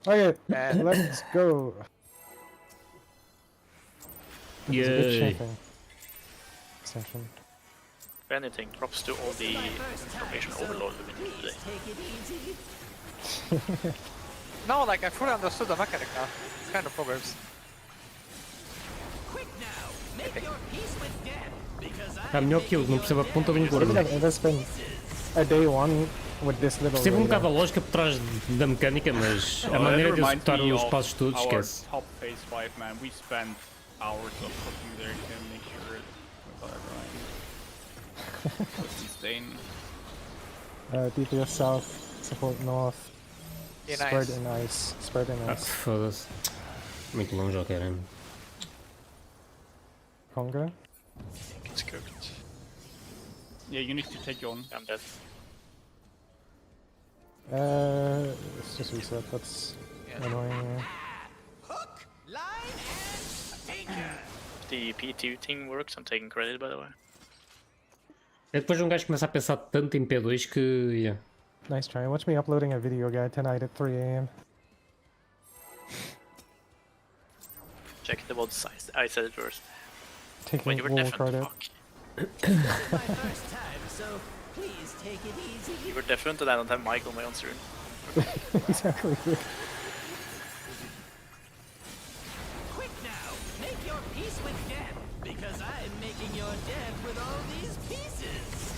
S7: Okay,
S11: And-
S7: let's go. It's a good
S2: Yay.
S7: champion. Extension.
S12: If anything, props to all the information overload we've been doing today.
S11: No, like I fully understood the mechanic now. It's kind of progress.
S2: melhor que eu, não percebo a ponta bem gorda.
S7: That's been a day one with this little.
S2: Percebo um
S7: radar.
S2: bocado a lógica por trás da mecânica, mas a
S10: That
S2: maneira de
S10: reminds
S2: executar
S10: me
S2: os
S10: of
S2: passos todos,
S10: our
S2: esquece.
S10: top phase 5, man. We spent hours of cooking there to make sure it was alright. It's insane.
S7: DPS south, support north.
S11: In
S7: Spread
S11: ice.
S7: in ice. Spread in
S2: Ah,
S7: ice.
S2: foda-se. Muito longe, ó caramba.
S7: Conga.
S12: It's cooked.
S10: Yeah, you need to take your own.
S12: I'm dead.
S7: Let's just reset. That's annoying.
S12: If the P2 thing works, I'm taking credit, by the way.
S2: É depois um gajo começa a pensar tanto em P2 que. Yeah.
S7: Nice try. Watch me uploading a video guide tonight at 3 AM.
S12: Check the mod size. I said it first.
S7: Taking
S12: When you were
S7: war
S12: different,
S7: credit.
S12: fuck. You were different and I don't have mic on my own stream.
S7: Exactly.
S5: Quick now, make your peace with death, because I'm making your death with all these pieces.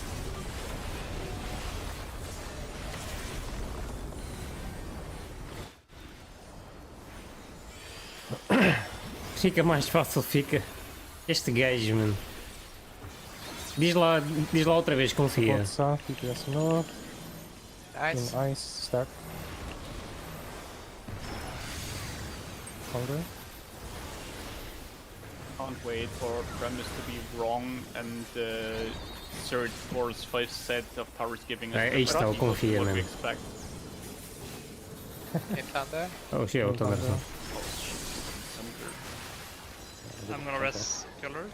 S2: Fica mais fácil, fica. Este gajo, mano. Diz lá outra vez, confia.
S7: Support south, DPS north.
S11: Nice.
S7: In ice, stack. Conga.
S10: Can't wait for premise to be wrong and the third, fourth, fifth set of towers giving us
S2: Aí está, eu confio,
S10: what we
S2: mano.
S10: expect.
S11: In thunder.
S2: Oh shit, eu estou a ver.
S13: I'm gonna res killer.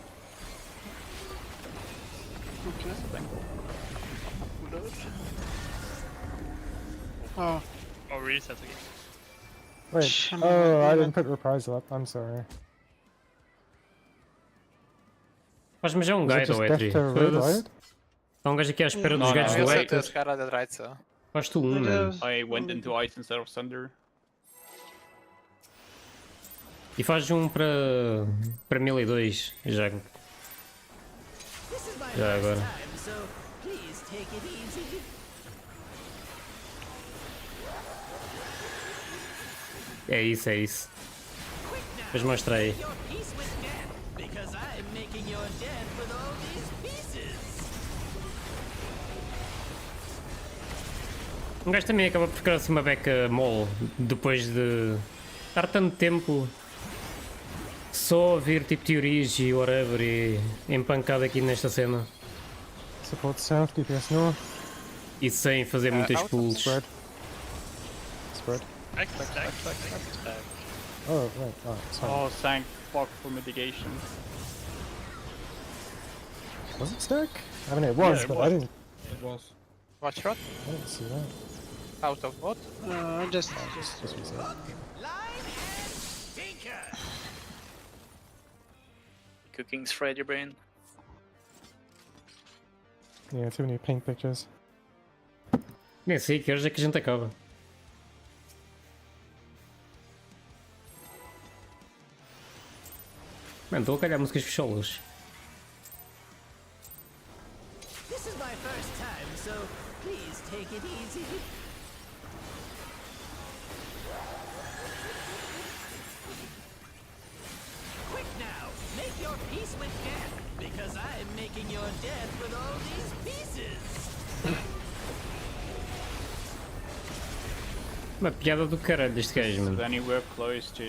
S6: Oh,
S13: Oh, reset again.
S7: Wait. Oh, I didn't put reprisal up. I'm sorry.
S2: Mas é um
S7: Was it
S2: guide,
S7: just
S2: ou é
S7: death
S2: tri?
S7: to red
S2: Foda-se.
S7: light?
S2: Há um gajo aqui à espera dos
S11: No,
S2: gajos
S11: you
S2: do
S11: said
S2: Hector.
S11: the Scarlet that right, so.
S2: Faz tu um, mano.
S10: I went into ice instead of thunder.
S2: E faz um para 1002, já. Já agora.
S5: So please take it easy.
S2: É isso, é isso. Depois mostra aí.
S5: Your peace with death, because I'm making your death with all these pieces.
S2: Um gajo também acaba por ficar assim uma beca mole depois de estar tanto tempo só a ouvir tipo teorias e whatever e empancado aqui nesta cena
S7: Support south, DPS north.
S2: e sem fazer muitas
S11: out,
S2: pulls.
S7: Spread. Spread.
S13: Stack.
S7: Oh, right. Oh, sorry.
S10: Oh, thank fuck for mitigation.
S7: Was it stack? I mean, it was,
S10: it
S7: but
S10: was.
S7: I didn't.
S14: It was.
S11: One shot.
S7: I didn't see that.
S11: Out of what?
S6: just
S7: Just reset.
S5: Line and stinker.
S12: Cooking's fried your brain.
S7: Yeah, too many pink pictures.
S2: Nem sei que horas é que a gente acaba. Mano, estou a calhar músicas picholas.
S5: This is my first time, so please take it easy. Quick now, make your peace with death, because I'm making your death
S2: Uma piada do caralho deste gajo, mano.
S9: Anywhere close to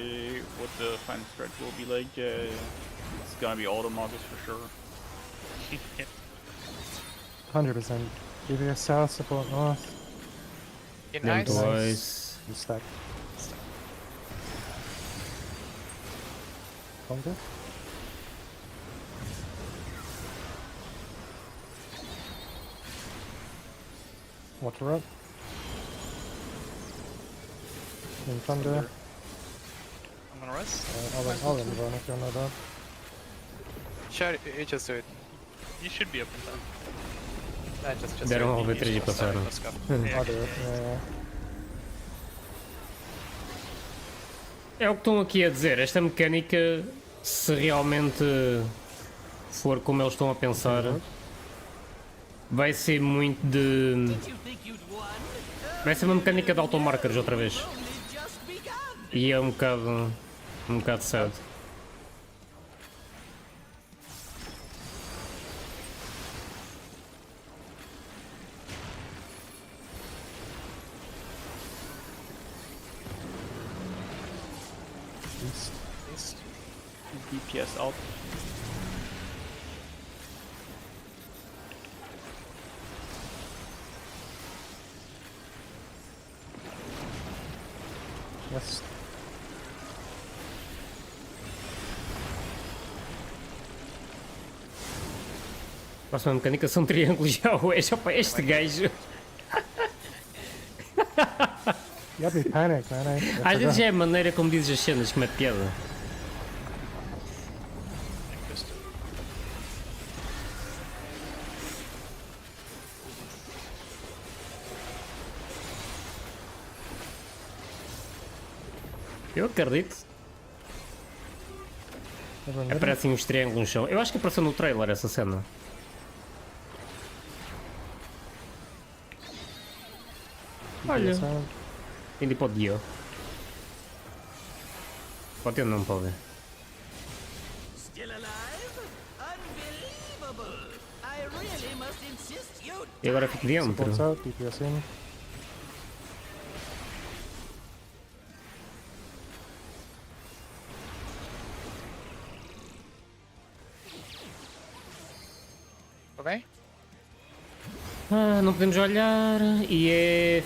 S9: what the final threat will be like, it's gonna be automagos for sure.
S7: 100%. Either south, support north.
S11: In
S2: Then
S11: ice.
S2: twice.
S7: And stack. Counter. Water up. In thunder.
S13: I'm gonna rest.
S7: I'll run if you're not up.
S11: Sure, you just do it.
S13: You should be up in time.
S11: Just
S2: Deram
S11: do
S2: ao
S11: it.
S2: V3 e passaram.
S11: Let's go.
S7: I'll do it. Yeah.
S2: É o que estão aqui a dizer. Esta mecânica, se realmente for como eles estão a pensar, vai ser muito de. Vai ser uma mecânica de automarkers outra vez. E é um bocado sad.
S11: East.
S9: DPS out.
S7: West.
S2: Próxima mecânica são triângulos já hoje. Opa, este gajo.
S7: You got me panicked, man.
S2: Às vezes é a maneira como dizes as cenas que mete piada. Eu acredito. Aparecem uns triângulos no chão. Eu acho que apareceu no trailer essa cena. Olha. Indo para o Dio. Pode ter não, pode ver. E agora fico dentro.
S11: Ok?
S2: Ah, não podemos olhar e é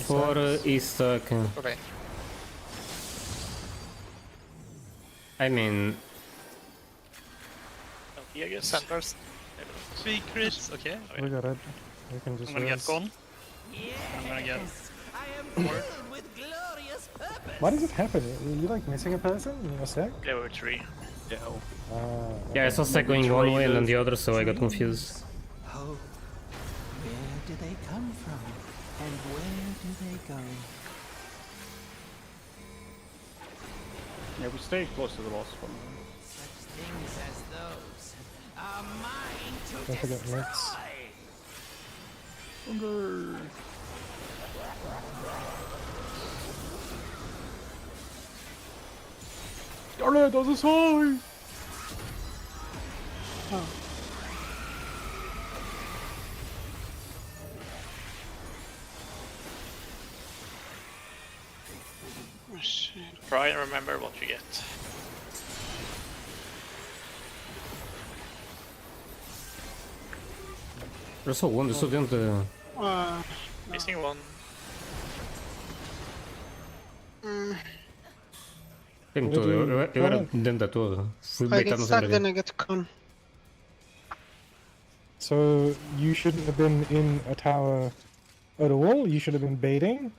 S2: fora e stuck.
S11: Ok.
S2: I mean...
S12: LP, I guess.
S11: Sunburst.
S13: 3 crits, okay.
S7: We got it. We can just
S13: I'm gonna get
S7: res.
S13: gone. I'm gonna get...
S7: Why does it happen? You like missing a person in your stack?
S12: Level 3.
S9: Yeah.
S2: Yeah, I saw stack going one way and then the other, so I got confused.
S5: Oh, where do they come from? And where do they go?
S9: Yeah, we stay close to the boss one.
S5: Such things as those are mine to
S7: Don't forget mix.
S9: Scarlet, das ist high!
S12: Try and remember what you get.
S2: Eu sou onde? Eu sou dentro da...
S12: Missing one.
S2: Tem-me todo. Eu era dentro da torre. Fui
S6: I
S2: beitar
S6: get
S2: no
S6: stuck,
S2: centro.
S6: then I get con.
S7: So you shouldn't have been in a tower at all. You should have been baiting,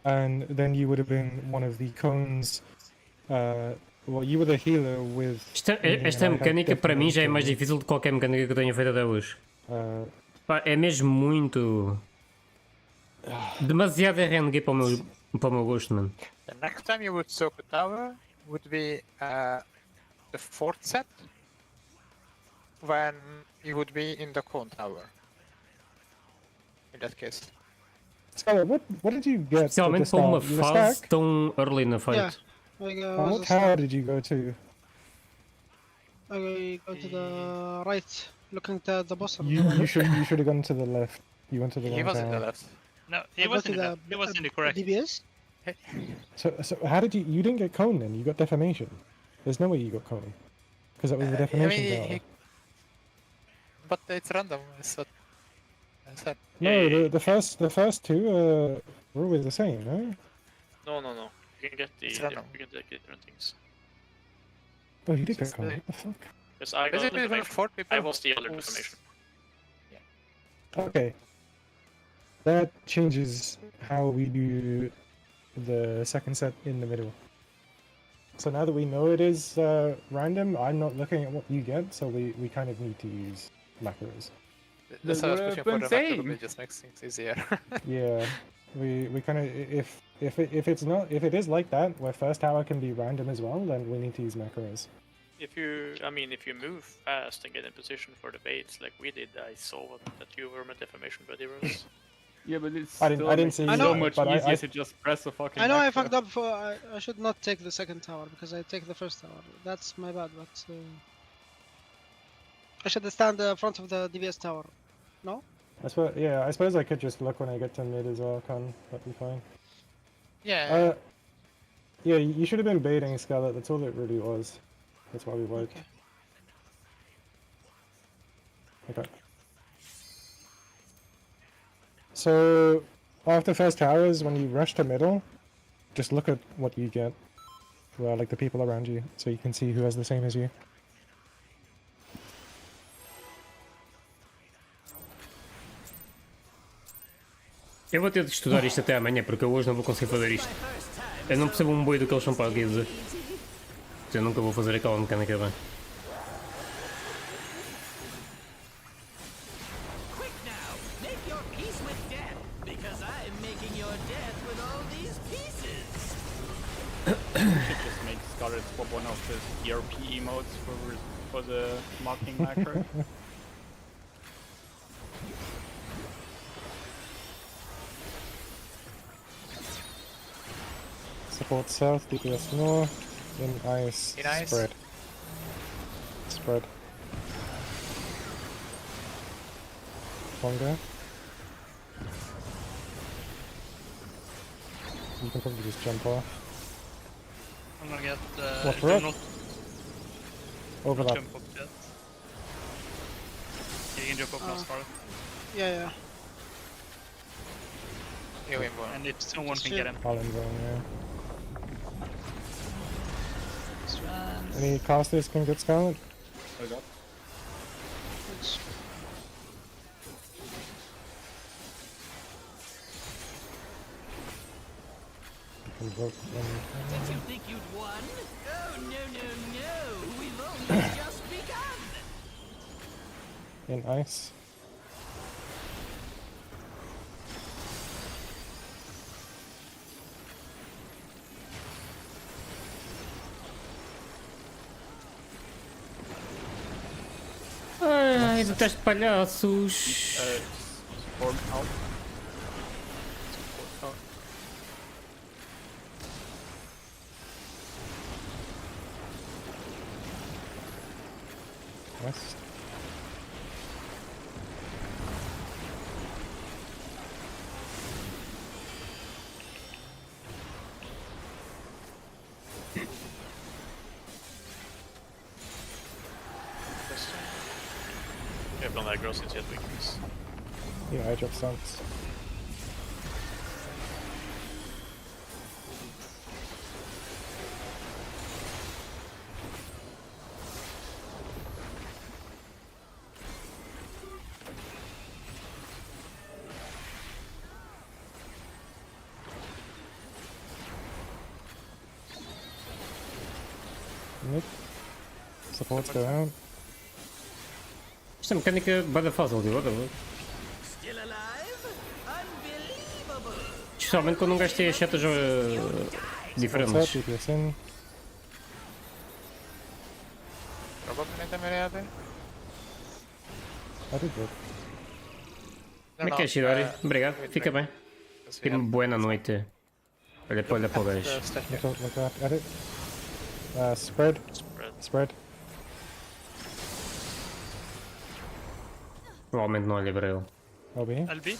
S7: and then you would have been one of the cones. Well, you were the healer with.
S2: Esta mecânica para mim já é mais difícil do que qualquer mecânica que eu tenha feito até hoje. Pá, é mesmo muito. Demasiado RNG para o meu gosto, mano.
S11: The next time you would soak the tower would be the fourth set, when you would be in the cone tower. In that case.
S7: So what did you get?
S2: Especialmente para uma fase tão early na fight.
S7: What tower did you go to?
S6: I go to the right, looking at the boss.
S7: You should have gone to the left. You went to the
S11: He
S7: wrong
S11: was in the
S7: tower.
S11: left.
S13: No, he was in the left. He was in the correct.
S6: DBS?
S11: Okay.
S7: So how did you didn't get cone then? You got defamation. There's no way you got cone. Because that was the defamation tower.
S11: But it's random, I said.
S7: No, the first two were always the same, no?
S12: No. You can get different things.
S7: Oh, you did get cone. What the fuck?
S12: Because I got
S11: Basically, there are 4 people.
S12: I was the other defamation.
S7: Okay. That changes how we do the second set in the middle. So now that we know it is random, I'm not looking at what you get, so we kind of need to use macros.
S11: That's why I was pushing for the macro, it just makes things easier.
S7: Yeah, we kind of if it is like that where first tower can be random as well, then we need to use macros.
S12: If you move fast and get in position for the baits like we did, I saw that you were my defamation buddy, Rose.
S10: Yeah, but it's
S7: I didn't see
S10: so
S7: you,
S10: much
S7: but
S10: easier
S7: I
S10: to just press a fucking.
S6: I know I
S10: macro.
S6: fucked up for. I should not take the second tower because I take the first tower. That's my bad, but I should stand in front of the DBS tower. No?
S7: I suppose I could just look when I get to mid as well, Con. That'd be fine.
S11: Yeah.
S7: Yeah, you should have been baiting Scarlet. That's all it really was. That's why we worked. Okay. So after first towers, when you rush to middle, just look at what you get. Well, like the people around you, so you can see who has the same as you.
S2: Eu vou ter de estudar isto até amanhã, porque eu hoje não vou conseguir fazer isto. Eu não percebo um boi do que eles são para dizer. Eu nunca vou fazer aquela mecânica bem.
S10: Should just make Scarlet swap one of his ERP emotes for the marking macro.
S7: Support south, DPS north, in ice, spread. Spread. Longer. You can probably just jump off.
S13: I'm gonna get
S7: What,
S13: do
S7: rock?
S13: not
S7: Overlap.
S13: jump up yet. You can jump up now, Scarlet.
S6: Yeah.
S13: And if someone can get him.
S7: All in zone, yeah. Any casters can get Scarlet?
S10: I got.
S7: You can vote
S5: Did you think you'd won? Oh, no. We've only just begun.
S7: in ice.
S2: Ai, detesto palhaços.
S10: Support out. Support out.
S7: West.
S12: You have done that girl since you had weakness.
S7: Yeah, I drop stunts. Mid. Supports go out.
S2: Isto é mecânica bada fácil, de whatever.
S5: Still alive? Unbelievable.
S2: Especialmente quando um gajo tem as setas diferentes.
S7: Supports out, DPS in.
S11: Probabilmente a miriade.
S7: I did good.
S2: Como é que é, Shidori? Obrigado, fica bem. Fica boa noite. Olha para o gajo.
S7: Look at it. Spread. Spread.
S2: Provavelmente não olha para ele.
S7: LB.
S13: LB?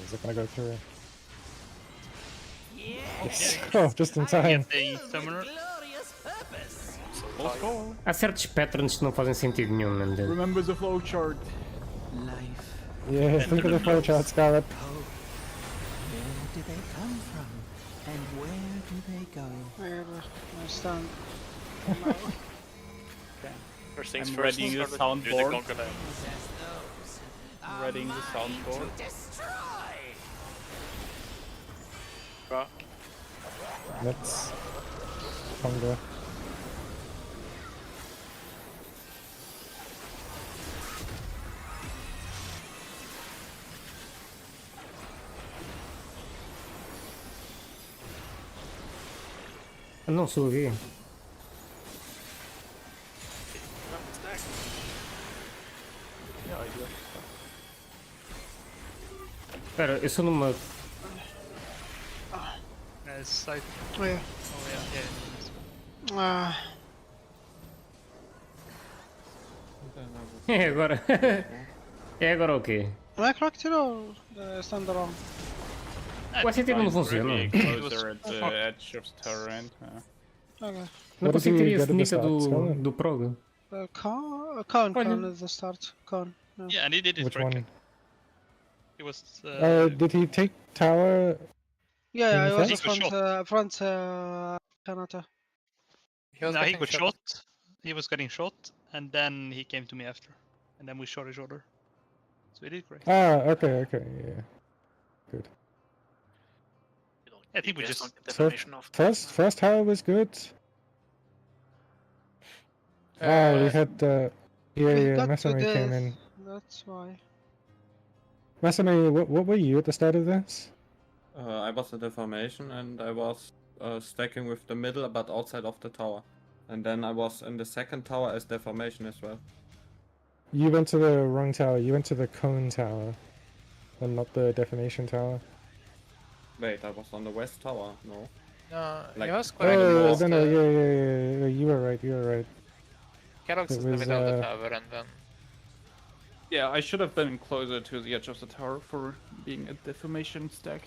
S7: Is it gonna go through? Yes. Oh, just in time.
S2: Há certos patterns que não fazem sentido nenhum, man. dude.
S10: Remember the flowchart.
S7: Yeah, think of the flowchart, Scarlet.
S5: Where do they come from? And where do they go?
S6: I stand.
S12: First things
S10: I'm
S12: first,
S10: readying the
S12: Scarlet, do
S10: soundboard.
S12: Conquer Land.
S10: Readying the soundboard.
S7: Let's Congo.
S2: Não subi. Espera, eu sou numa.
S13: Side.
S6: Oh yeah.
S13: Oh yeah,
S6: Ah.
S2: É agora. É agora o quê?
S6: Am I correct or stand around?
S2: O ST não funciona.
S10: Really closer at the edge of the turret.
S6: Okay.
S2: Não
S7: What
S2: consigo
S7: did
S2: ter
S7: you
S2: a
S7: get at the
S2: finita
S7: start, Scarlet?
S2: do prog.
S6: Con is the start. Con.
S13: Yeah, and he did it
S7: Which
S13: correctly.
S7: one?
S13: He was.
S7: Did he take tower?
S6: Yeah, I
S7: in
S6: was
S7: front?
S6: front Kanata.
S13: No, he got shot. He was getting shot, and then he came to me after, and then we shot each other. So he did great.
S7: Ah, okay, yeah. Good.
S13: I think we just.
S7: So first tower was good. We had
S6: We got to
S7: Mesame came in.
S6: That's why.
S7: Mesame, what were you at the start of this?
S14: I was at the formation and I was stacking with the middle but outside of the tower. And then I was in the second tower as deformation as well.
S7: You went to the wrong tower. You went to the cone tower, and not the deformation tower.
S14: Wait, I was on the west tower, no?
S11: No,
S14: Like,
S11: he was correct.
S7: Oh,
S11: It was
S7: no,
S11: the-
S7: yeah. You were right.
S11: Kellogg's
S7: It
S11: is in the
S7: was,
S11: middle of the tower, and then
S10: Yeah, I should have been closer to the edge of the tower for being a deformation stack.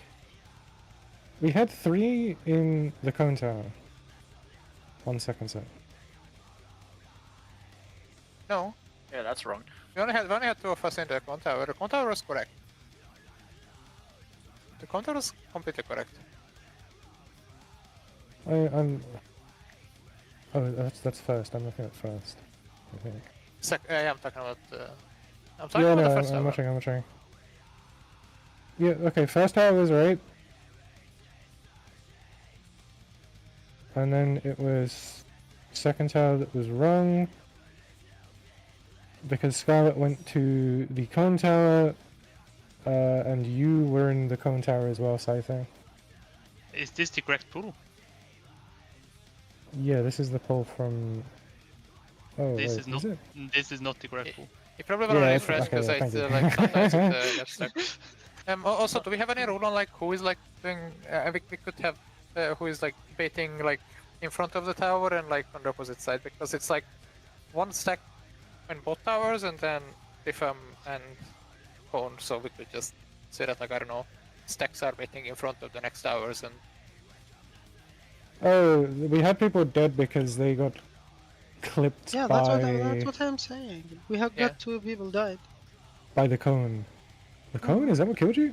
S7: We had 3 in the cone tower. On second set.
S11: no,
S12: Yeah, that's wrong.
S11: we only had 2 of us in the con tower. The con tower was correct. The con tower was completely correct.
S7: I'm. Oh, that's first. I'm looking at first. I think.
S11: I'm talking about. I'm talking
S7: Yeah,
S11: about
S7: no,
S11: the first
S7: I'm
S11: tower.
S7: watching. Yeah, okay. First tower was right. And then it was second tower that was wrong. Because Scarlet went to the cone tower, and you were in the cone tower as well, Scyther.
S13: Is this the correct pool?
S7: Yeah, this is the poll from. Oh,
S13: This
S7: wait,
S13: is not.
S7: it?
S13: This is not the correct pool.
S11: You probably want to
S7: Yeah,
S11: refresh
S7: okay,
S11: because
S7: yeah,
S11: it's
S7: thank you.
S11: like sometimes it gets stuck. Also, do we have any rule on like who is like doing? We could have who is like baiting like in front of the tower and like on the opposite side, because it's like one stack in both towers and then Diffam and Cone, so we could just say that like I don't know, stacks are waiting in front of the next towers and.
S7: Oh, we had people dead because they got clipped
S6: Yeah,
S7: by
S6: that's what I'm saying. We have got 2 people died.
S7: by the cone. The cone? Is that what killed you?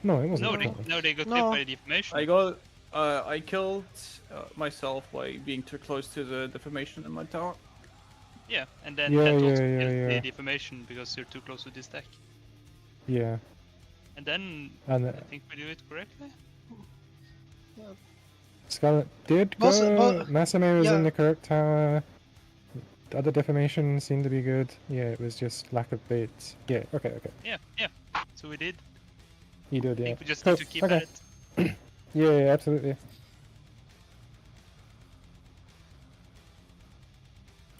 S7: No, it wasn't.
S13: No,
S7: the cone.
S13: they got
S6: No.
S13: killed by defamation.
S10: I killed myself by being too close to the deformation in my tower.
S13: Yeah, and then
S7: Yeah,
S13: that
S7: yeah,
S13: also
S7: yeah,
S13: killed
S7: yeah.
S13: the defamation because you're too close to this stack.
S7: Yeah.
S13: And then
S7: And
S13: I think we do it correctly.
S7: Scarlet did go. Masame was in the correct tower. The other defamation seemed to be good. Yeah, it was just lack of baits. Yeah, okay.
S13: Yeah. So we did.
S7: You did,
S13: I
S7: yeah.
S13: think we just
S7: Cool,
S13: need to keep
S7: okay.
S13: at it.
S7: Yeah, absolutely.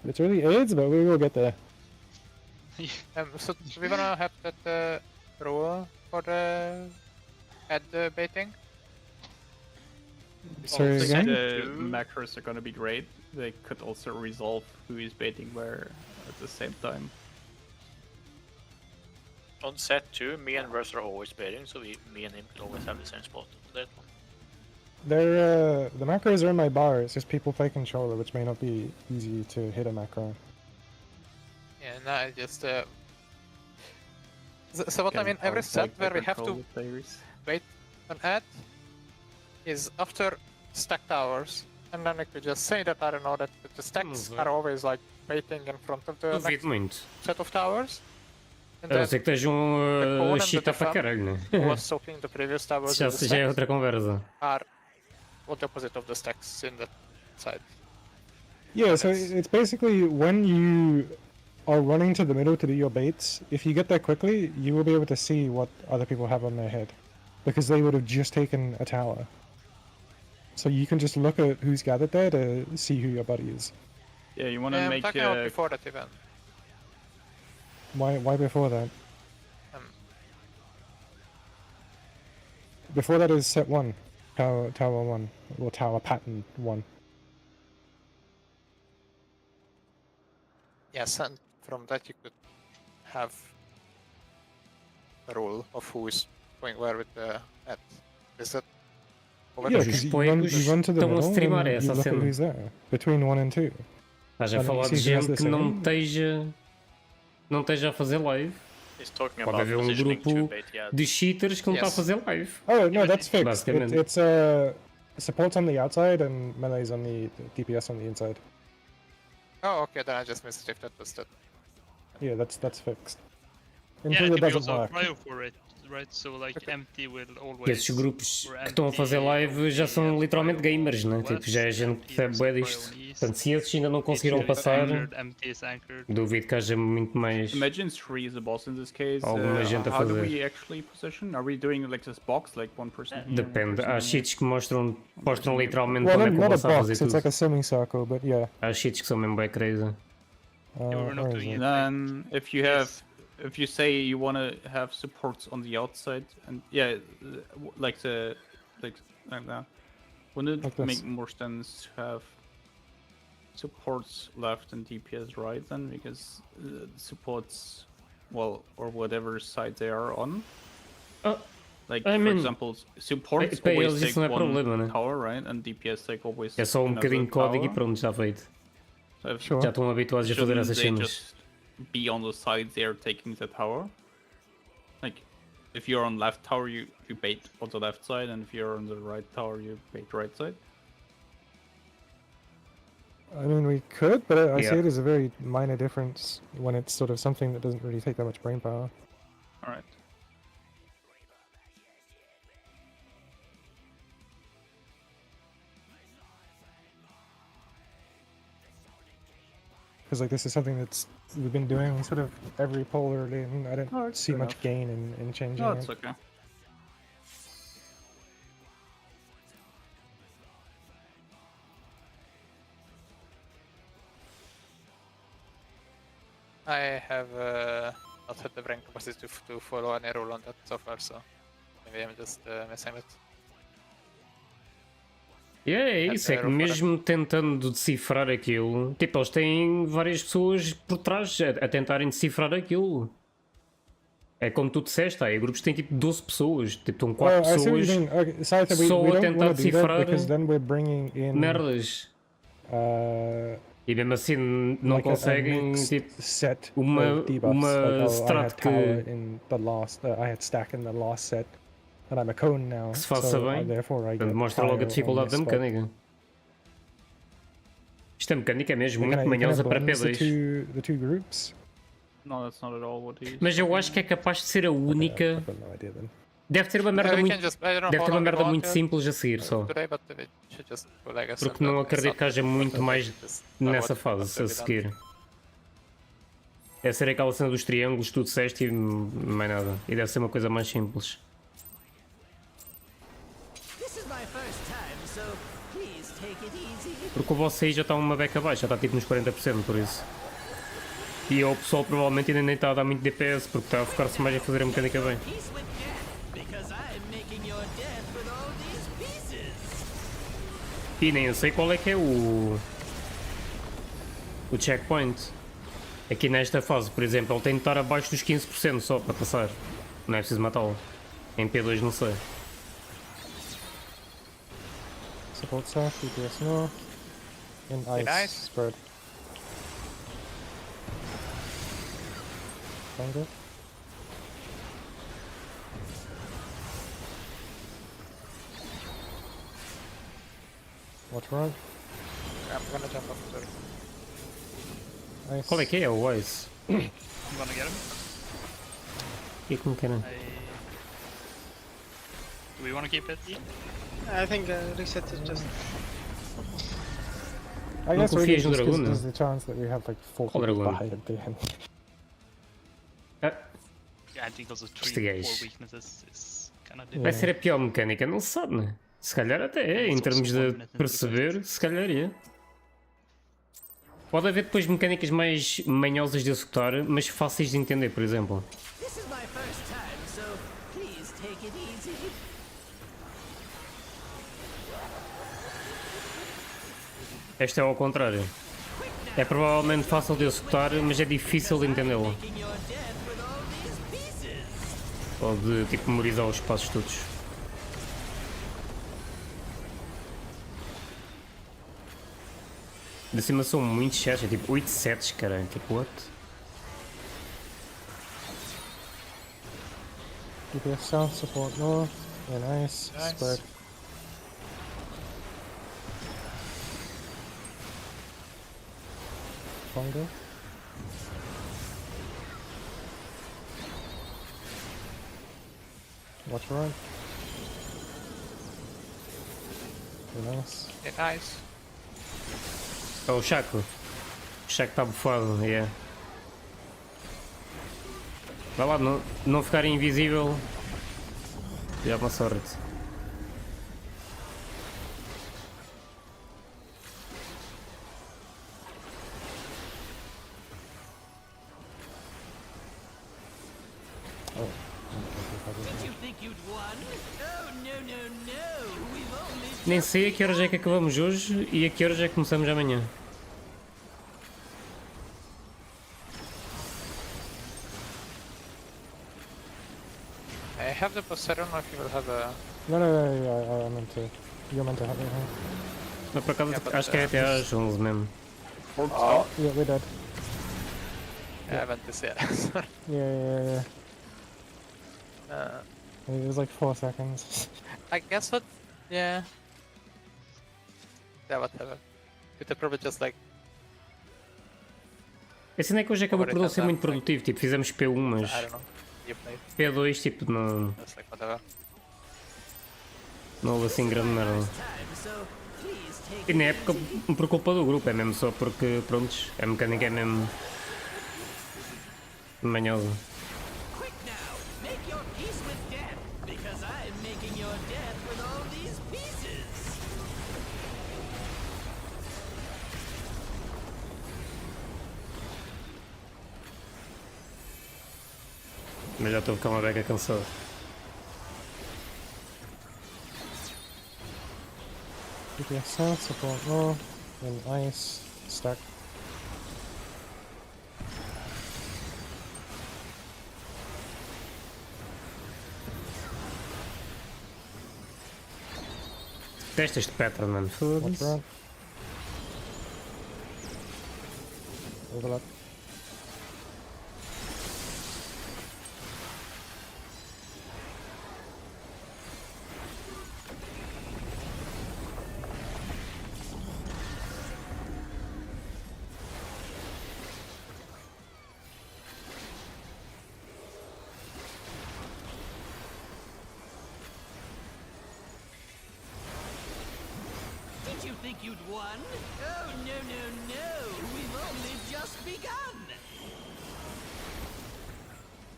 S7: It's early AIDS, but we will get there.
S11: So we wanna have that rule for the head baiting.
S7: Sorry,
S10: Also,
S7: again?
S10: the macros are gonna be great. They could also resolve who is baiting where at the same time.
S12: On set 2, me and Russ are always baiting, so me and him can always have the same spot on that one.
S7: They're the macros are in my bar. It's just people play controller, which may not be easy to hit a macro.
S11: Yeah, no, I just so what I mean, every set where we have to wait an ad is after stack towers, and then I could just say that, I don't know, that the stacks are always like waiting in front of the next set of towers.
S2: A não ser que estejam a cheatar para caralho, né?
S11: Who was soaking the previous towers
S2: Já é outra conversa.
S11: are what the opposite of the stacks in that side.
S7: Yeah, so it's basically when you are running to the middle to do your baits, if you get there quickly, you will be able to see what other people have on their head, because they would have just taken a tower. So you can just look at who's gathered there to see who your buddy is.
S10: Yeah, you want to make.
S11: I'm talking about before that event.
S7: Why before that? Before that is set 1, tower 1, or tower pattern 1.
S11: Yes, and from that you could have a rule of who is going where with the ad. Is that?
S7: Yeah, because you run to the middle and you look at who's there, between 1 and 2.
S2: Estás a falar de gente que não esteja a fazer live. Pode haver um grupo de cheaters que não está a fazer live.
S7: Oh, no, that's fixed. It's supports on the outside and melees on the DPS on the inside.
S11: Oh, okay, then I just missed it if that was that.
S7: Yeah, that's fixed.
S13: Yeah,
S7: Until
S13: it
S7: it
S13: can be
S7: doesn't
S13: also
S7: work.
S13: prior for it, right? So like empty will always.
S2: Esses grupos que estão a fazer live já são literalmente gamers, né? Tipo, já é gente que percebe bué disto. Portanto, se esses ainda não conseguiram passar, duvido que haja muito mais.
S10: Imagine 3 is the boss in this case.
S2: Alguma gente a
S10: how do
S2: fazer.
S10: we actually position? Are we doing like this box, like one person here,
S2: Depende.
S10: one person
S2: Há
S10: here?
S2: cheats que mostram literalmente
S7: Well,
S2: como é que o
S7: not a
S2: boss vai
S7: box,
S2: fazer
S7: it's like
S2: tudo.
S7: a semicircle, but yeah.
S2: Há cheats que são mesmo bem crazy.
S7: Where is it?
S10: Then if you say you want to have supports on the outside, and yeah, like that, wouldn't it
S7: Like this.
S10: make more sense to have supports left and DPS right then, because supports, well, or whatever side they are on. Like,
S2: I
S10: for
S2: mean,
S10: example, supports
S2: para
S10: always
S2: eles
S10: take
S2: isso não é
S10: one
S2: problema, né?
S10: tower, right? And DPS take always
S2: É só um
S10: another
S2: bocadinho de código e
S10: tower.
S2: pronto, já feito.
S10: So if-
S2: Já estão habituados a fazer
S10: Shouldn't
S2: essas
S10: they
S2: cenas.
S10: just be on the side there taking the tower? Like, if you're on left tower, you bait on the left side, and if you're on the right tower, you bait right side.
S7: I mean, we could, but I see
S2: Yeah.
S7: it as a very minor difference when it's sort of something that doesn't really take that much brain power.
S10: Alright.
S7: Because like this is something we've been doing sort of every poll early, and I don't
S10: Oh, it's
S7: see
S10: fair
S7: much
S10: enough.
S7: gain in changing
S10: No,
S7: it.
S10: it's okay.
S11: I have not had the brain capacity to follow any rule on that so far, so maybe I'm just missing it.
S2: E é isso, é que mesmo tentando decifrar aquilo, tipo, eles têm várias pessoas por trás a tentarem decifrar aquilo. É como tu disseste, aí grupos têm tipo 12 pessoas, tipo, estão 4
S7: I see what you
S2: pessoas
S7: mean. Okay, Saitha, we
S2: só a
S7: don't
S2: tentar
S7: want to do that
S2: decifrar
S7: because then we're bringing in
S2: merdas. E mesmo assim não
S7: like
S2: conseguem
S7: mixed
S2: tipo,
S7: set
S2: uma
S7: of debuffs.
S2: uma
S7: like, I had
S2: strat
S7: tower
S2: que
S7: in the last, I had stack in the last set, and I'm a cone now.
S2: que se faça
S7: so
S2: bem,
S7: therefore I
S2: portanto,
S7: get
S2: mostra logo a
S7: higher on
S2: dificuldade da
S7: this spot.
S2: mecânica. Isto é mecânica é mesmo
S7: It
S2: muito
S7: kinda
S2: manhosa para
S7: blends the
S2: P2.
S7: the two groups.
S10: No, that's not at all what he.
S2: Mas eu acho que é capaz de ser a única.
S7: I've got no idea then.
S2: Deve ter uma merda
S11: we
S2: muito,
S11: can just, I don't know
S2: deve
S11: how
S2: ter uma
S11: long we
S2: merda
S11: go
S2: muito
S11: until
S2: simples a seguir só.
S11: today, but we should just go like a
S2: Porque não acredito que haja muito mais nessa fase a
S11: to be done.
S2: seguir. Deve ser aquela cena dos triângulos que tu disseste e mais nada. E deve ser uma coisa mais simples.
S5: This is my first time, so please take it easy.
S2: Porque o vosso aí já está uma beca abaixo, já está tipo nos 40% por isso. E o pessoal provavelmente ainda nem está a dar muito DPS porque está a focar-se mais em fazer a mecânica bem.
S5: Peace with death, because I'm making your death with all these pieces.
S2: E nem eu sei qual é que é o checkpoint. Aqui nesta fase, por exemplo, ele tem de estar abaixo dos 15% só para passar. Não é preciso matá-lo. Em P2 não sei.
S7: Support south, DPS north. In ice,
S11: ice.
S7: spread. Find it. Watch right.
S11: I'm gonna jump up, sorry.
S7: Ice.
S2: Qual é que é o Ice?
S13: I'm gonna get him.
S2: E como que era?
S13: Do we want to keep it?
S6: I think reset is just.
S7: I
S2: Não
S7: guess really
S2: confias no
S7: just
S2: dragão,
S7: because
S2: não?
S7: there's the chance that we have like 4
S2: Qual
S7: people
S2: dragão?
S7: die at the end.
S13: Yeah, I think also
S2: Este
S13: 3
S2: gajo.
S13: 4 weaknesses is kind of
S7: Yeah.
S2: Vai ser a pior mecânica? Não se sabe, né? Se calhar até é, em termos de perceber, se calhar é. Pode haver depois mecânicas mais manhosas de executar, mas fáceis de entender, por exemplo.
S5: This is my first time, so please take it easy.
S2: Esta é ao contrário. É provavelmente fácil de executar, mas é difícil de entendê-lo.
S5: Making your death with all these pieces.
S2: Ou de tipo memorizar os passos todos. De cima são muitos sets, é tipo 8 sets, caralho, tipo what?
S7: DPS south, support north. In ice,
S11: Nice.
S7: spread. Fungal. Watch right. Nice.
S11: Nice.
S2: É o Chaco. O Chaco está bufado, yeah. Vai lá, não ficar invisível. Já uma sorte.
S5: Did you think you'd won? Oh, no, no, no. We've only
S2: Nem sei a que horas é que acabamos hoje e a que horas é que começamos amanhã.
S11: I have the boss, I don't know if you will have a...
S7: No, I meant to. You're meant to have it.
S2: Mas por acaso
S11: Yeah, but,
S2: acho que é até às 11 mesmo.
S7: Oh, yeah, we're dead.
S11: Yeah, I meant to say it. Sorry.
S7: Yeah.
S11: Uh,
S7: It was like 4 seconds.
S11: I guess what... Yeah. Yeah, whatever. We could probably just like...
S2: A cena é que hoje acabou por não ser muito produtivo, tipo, fizemos P1, mas
S11: I don't know. You played.
S2: P2 tipo não,
S11: Just like whatever.
S2: não houve assim grande merda.
S5: time, so please take
S2: E na época por culpa do grupo, é mesmo só porque, prontos, a mecânica é mesmo manhosa.
S5: quick now. Make your peace with death, because I'm making your death with all these pieces.
S2: Mas já estou a ficar uma beca cansado.
S7: DPS south, support north. In ice, stack.
S2: Testas de pattern, mano,
S7: Watch
S2: foda-se.
S7: right. Overlap.
S5: Did you think you'd won? Oh, no, no, no. We've only just begun.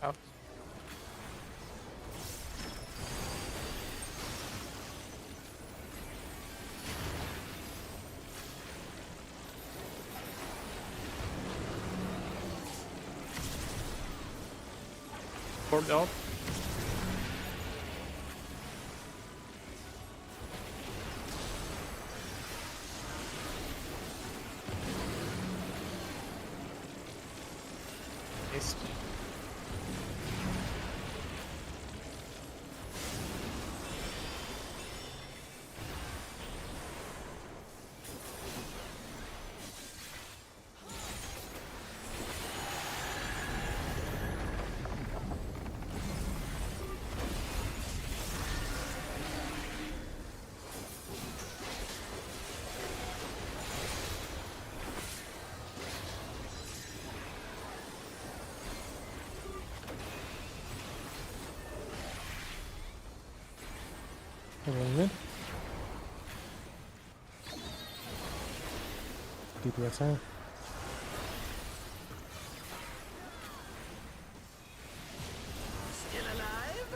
S11: Out.
S8: Formed out.
S11: east.
S7: Everyone mid. DPS out.
S5: Still alive?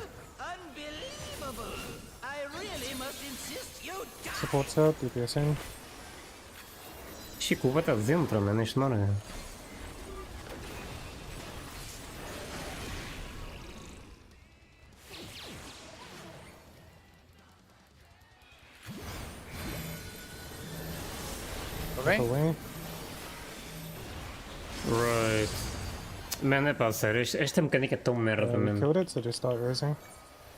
S5: Unbelievable! I really must insist you die!
S7: Support's out, DPS in.
S2: Și cuvătă dentro, man, ești mare.
S7: Away.
S2: Right. Man, é pá, sério, esta mecânica é tão merda
S7: We
S2: mesmo.
S7: killed it, so just start raising.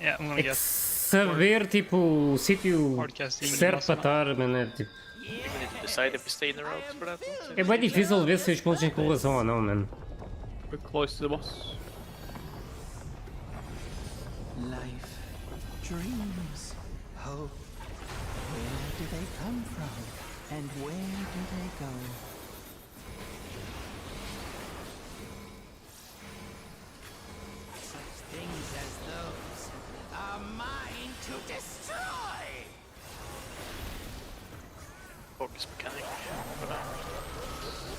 S13: Yeah, I'm gonna
S2: É que
S13: get
S2: saber, tipo, o sítio
S13: Hardcast even
S2: certo para
S13: awesome.
S2: estar, man, é tipo...
S12: Even need to decide if we stay in the route for that.
S2: É bem difícil ver se os pontos em correlação ou não, man.
S10: We're close to the boss.
S5: Life, dreams, hope. Where do they come from? And where do they go? Such things as those are mine to destroy!
S12: Focus mechanic. for now.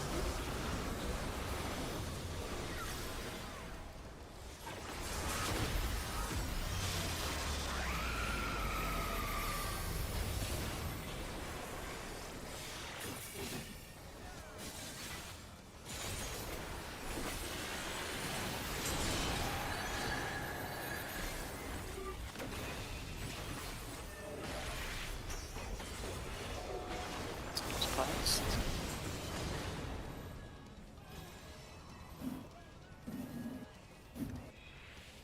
S12: Spikes.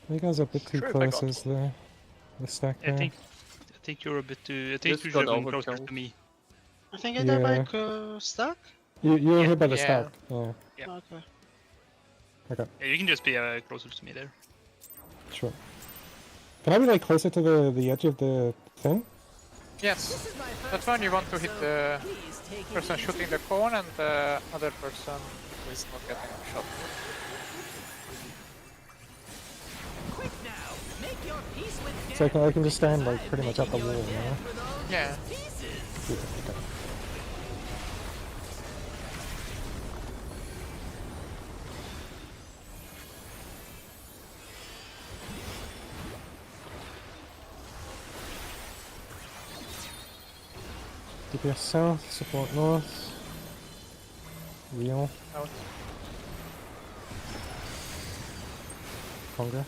S7: You guys are a bit too
S12: Sure, if I
S7: close
S12: got-
S7: as the stack
S13: I
S7: there.
S13: think you're a bit too. I think
S10: This
S13: you
S10: got
S13: should have been closer
S10: overkill.
S13: to me.
S6: I think I died
S7: Yeah.
S6: by stack.
S7: You're
S13: Yeah,
S7: hit by the
S11: yeah.
S7: stack. Yeah.
S13: Yeah.
S6: Okay.
S7: Okay,
S13: Yeah, you can just be closer to me there.
S7: sure. Can I be like closer to the edge of the thing?
S11: Yes. That's when you want to hit the person shooting the cone and the other person who is not getting a shot.
S5: Quick now, make your peace with
S7: So I
S5: death,
S7: can just stand like
S5: because
S7: pretty much
S5: I'm
S7: at the
S5: making
S7: wall,
S5: your
S7: you know?
S5: death with all
S11: Yeah.
S5: these pieces.
S7: Yeah, okay. DPS south, support north. Real.
S11: Out.
S7: Conga.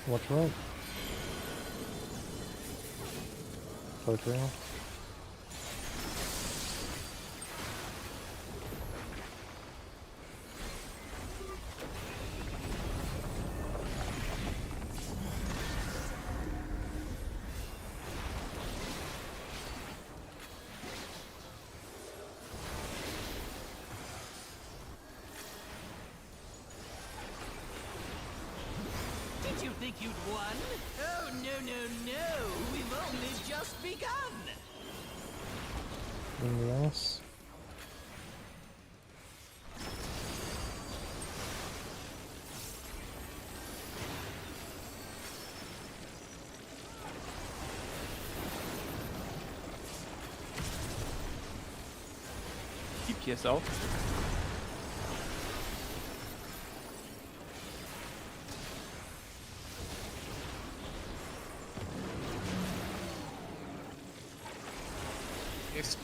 S7: Watch right. Close rail.
S5: Did you think you'd won? Oh, no. We've only just begun.
S7: In the ass.
S10: DPS out.
S11: East.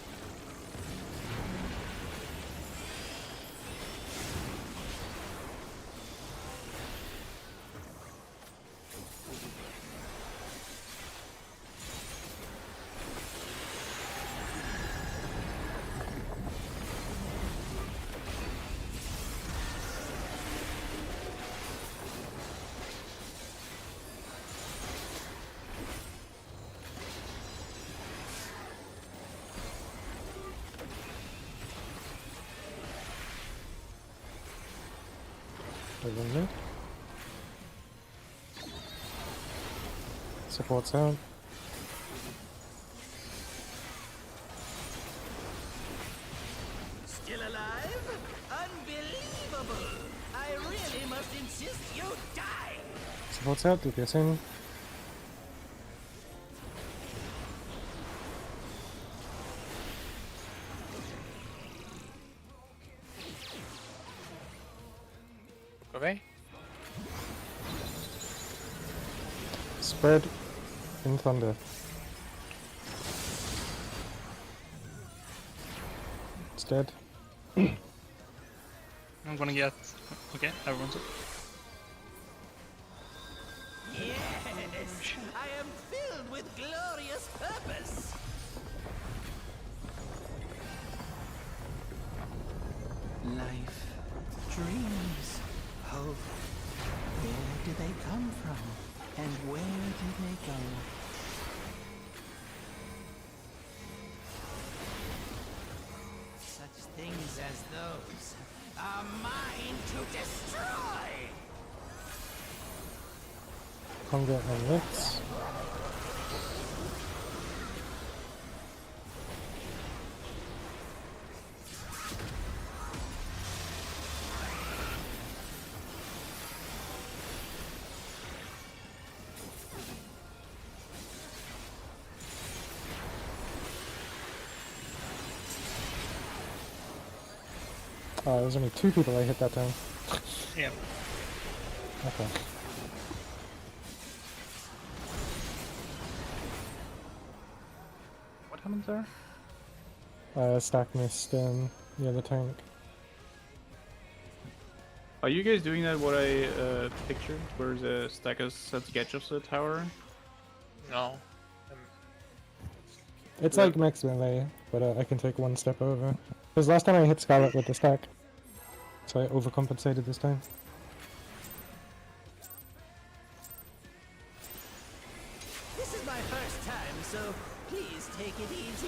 S7: Over mid. Supports out.
S5: Still alive? Unbelievable! I really must insist you die!
S7: Supports out, DPSing.
S11: Away.
S7: Spread in thunder. It's dead.
S13: I'm gonna get. Okay, everyone's up.
S5: Yes! I am filled with glorious purpose! Life, dreams, hope. Where do they come from? And where do they go? Such things as those are mine to destroy!
S7: Conga and Ritz. Oh, there's only 2 people I hit that time.
S13: Yeah.
S7: Okay.
S8: What happened there?
S7: Stack missed the other tank.
S10: Are you guys doing that what I pictured, where the stack is at the edge of the tower?
S11: No.
S7: It's like max melee, but I can take 1 step over. Because last time I hit Scarlet with the stack, so I overcompensated this time.
S5: This is my first time, so please take it easy.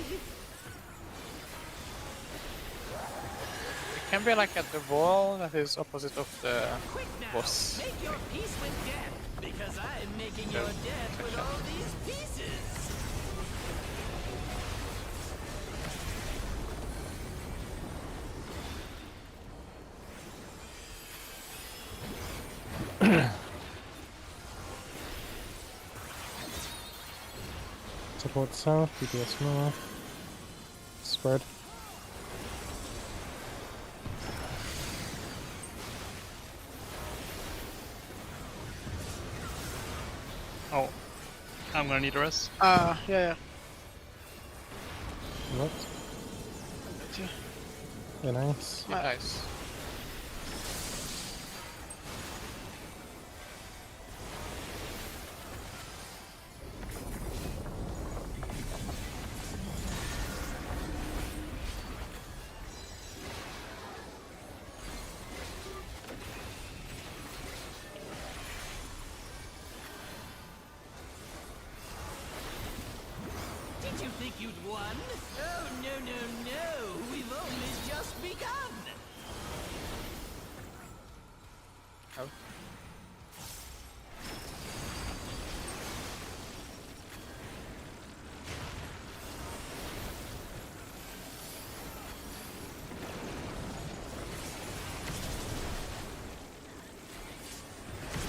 S11: It can be like at the wall that is opposite of the boss.
S5: Make your peace with death, because I'm making your death with all these pieces.
S7: Support south, DPS north. Spread.
S13: Oh, I'm gonna need a rest.
S6: Yeah.
S7: What? Yeah, nice.
S11: Nice.
S5: Did you think you'd won? Oh, no. We've only just begun.
S11: Oh.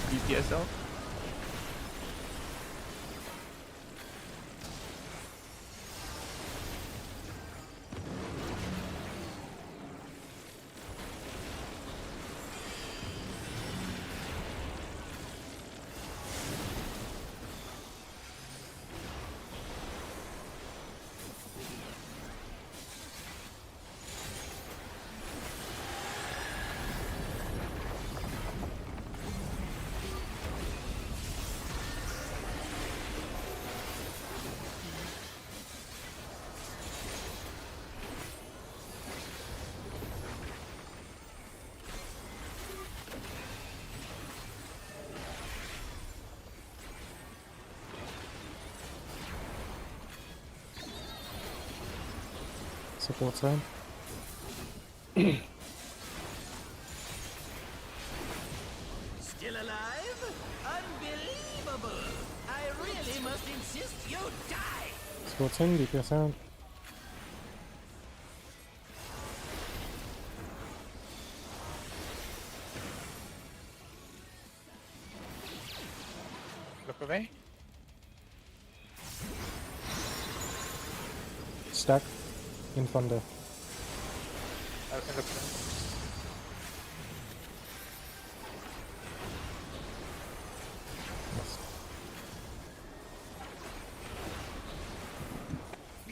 S10: DPS out?
S7: Support side.
S5: still alive? Unbelievable! I really must insist you die!
S7: Sports in, DPS out.
S11: Look away.
S7: Stack in thunder.
S11: I look away.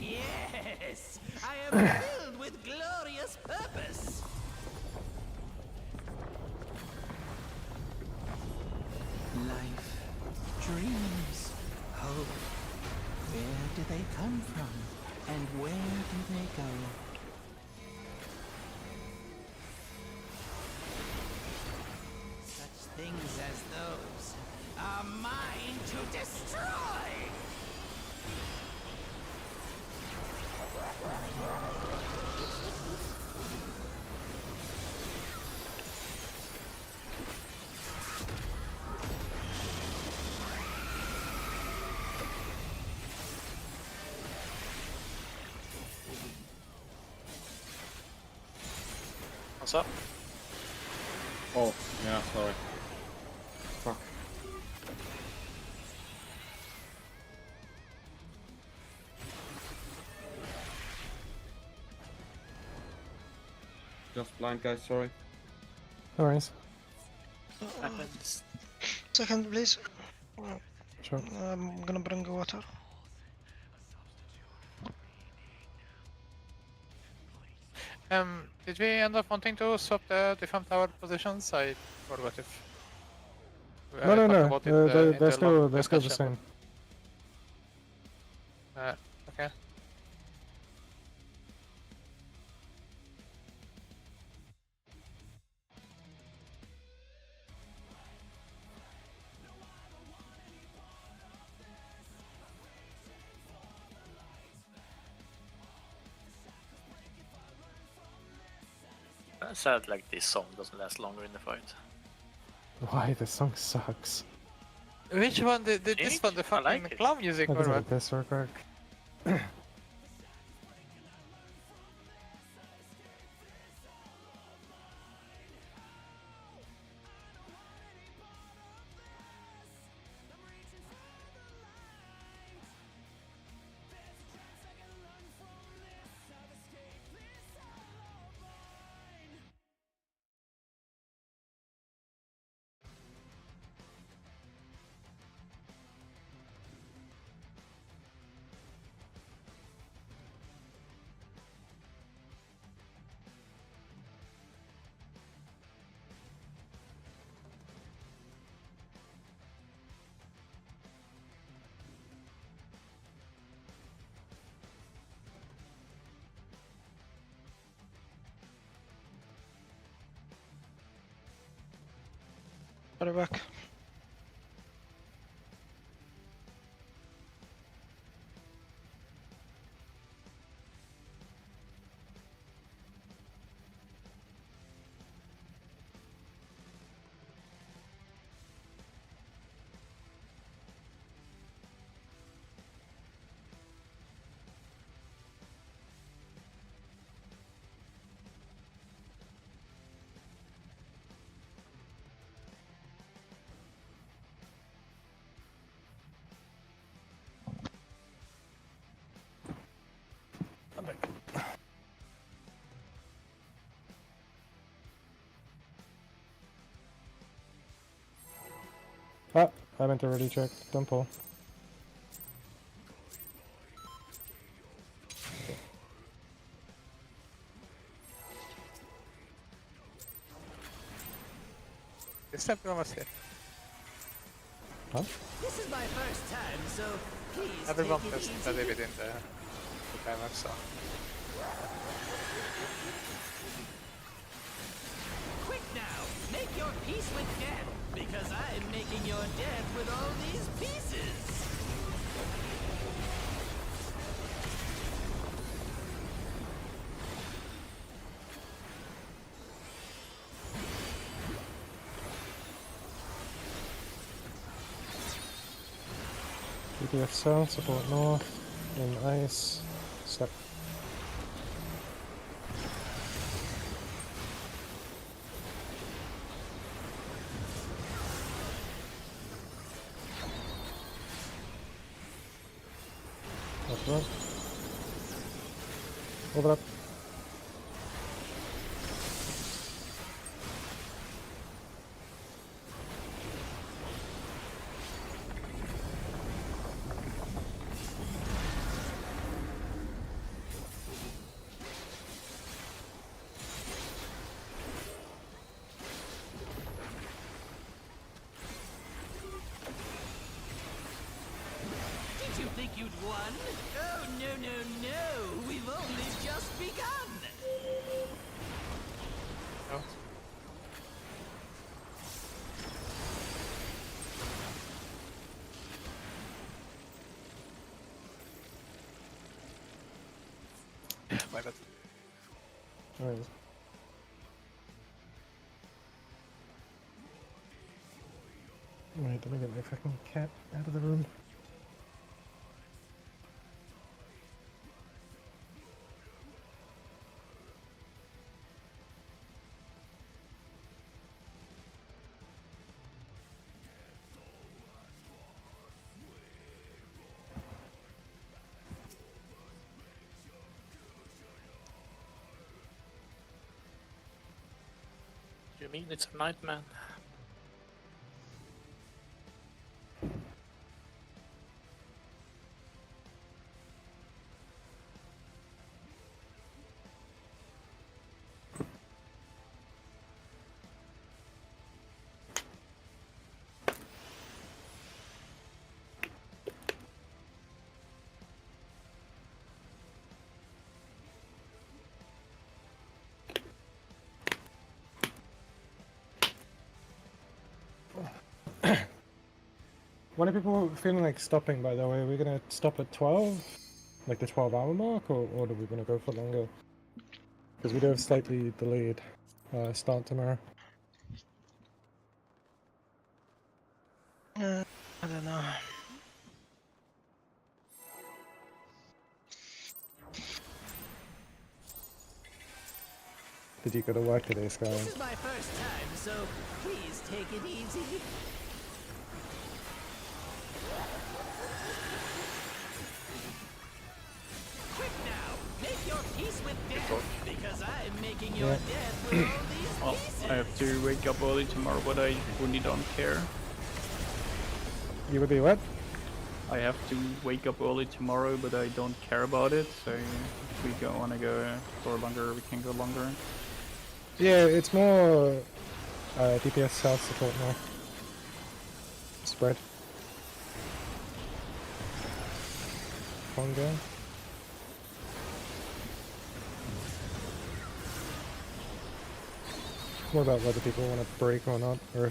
S5: Yes! I am filled with glorious purpose! Life, dreams, hope. Where do they come from? And where do they go? Such things as those are mine to destroy!
S12: What's up?
S14: Oh, yeah, sorry. Fuck. Just blind, guys, sorry.
S7: No worries.
S6: Second, please.
S7: Sure.
S6: I'm gonna bring water.
S11: Did we end up wanting to swap the different tower positions? I forgot if.
S7: No, no,
S11: talked
S7: no.
S11: about it, in
S7: They're
S11: the
S7: still
S11: long
S7: the
S11: discussion.
S7: same.
S11: Okay.
S12: Sad like this song doesn't last longer in the fight.
S7: Why? The song sucks.
S11: Which one? Did this
S12: Think?
S11: one? The
S12: I
S11: fucking
S12: like it.
S11: clown music
S7: I
S11: or
S7: just
S11: what?
S7: like this real quick.
S6: Put it back. Ah, I meant to already check. Don't pull.
S11: This time we almost hit.
S7: Huh?
S5: This is my first time, so please
S11: Everyone
S5: take it
S11: has
S5: easy.
S11: studied within the timer, so.
S5: Quick now, make your peace with death, because I'm making your death with all these pieces.
S7: DPS south, support north, in ice, step. Over up. Over up.
S5: Did you think you'd won? Oh, no, no, no! We've only just begun!
S11: Oh. My bad.
S7: Alright. Alright, let me get my fucking cat out of the room.
S12: You mean it's a nightmare?
S7: When are people feeling like stopping, by the way? Are we gonna stop at 12? Like the 12-hour mark, or are we gonna go for longer? Because we do have slightly delayed start tomorrow.
S6: I don't know.
S7: Did you go to work today, Sky?
S5: This is my first time, so please take it easy. Quick now, make your peace with death, because I'm making your death with all these
S10: Well,
S5: pieces.
S10: I have to wake up early tomorrow, but I really don't care.
S7: You would be what?
S10: I have to wake up early tomorrow, but I don't care about it. So if we want to go for longer, we can go longer.
S7: Yeah, it's more DPS south support now. Spread. Congo. More about whether people want to break or not, or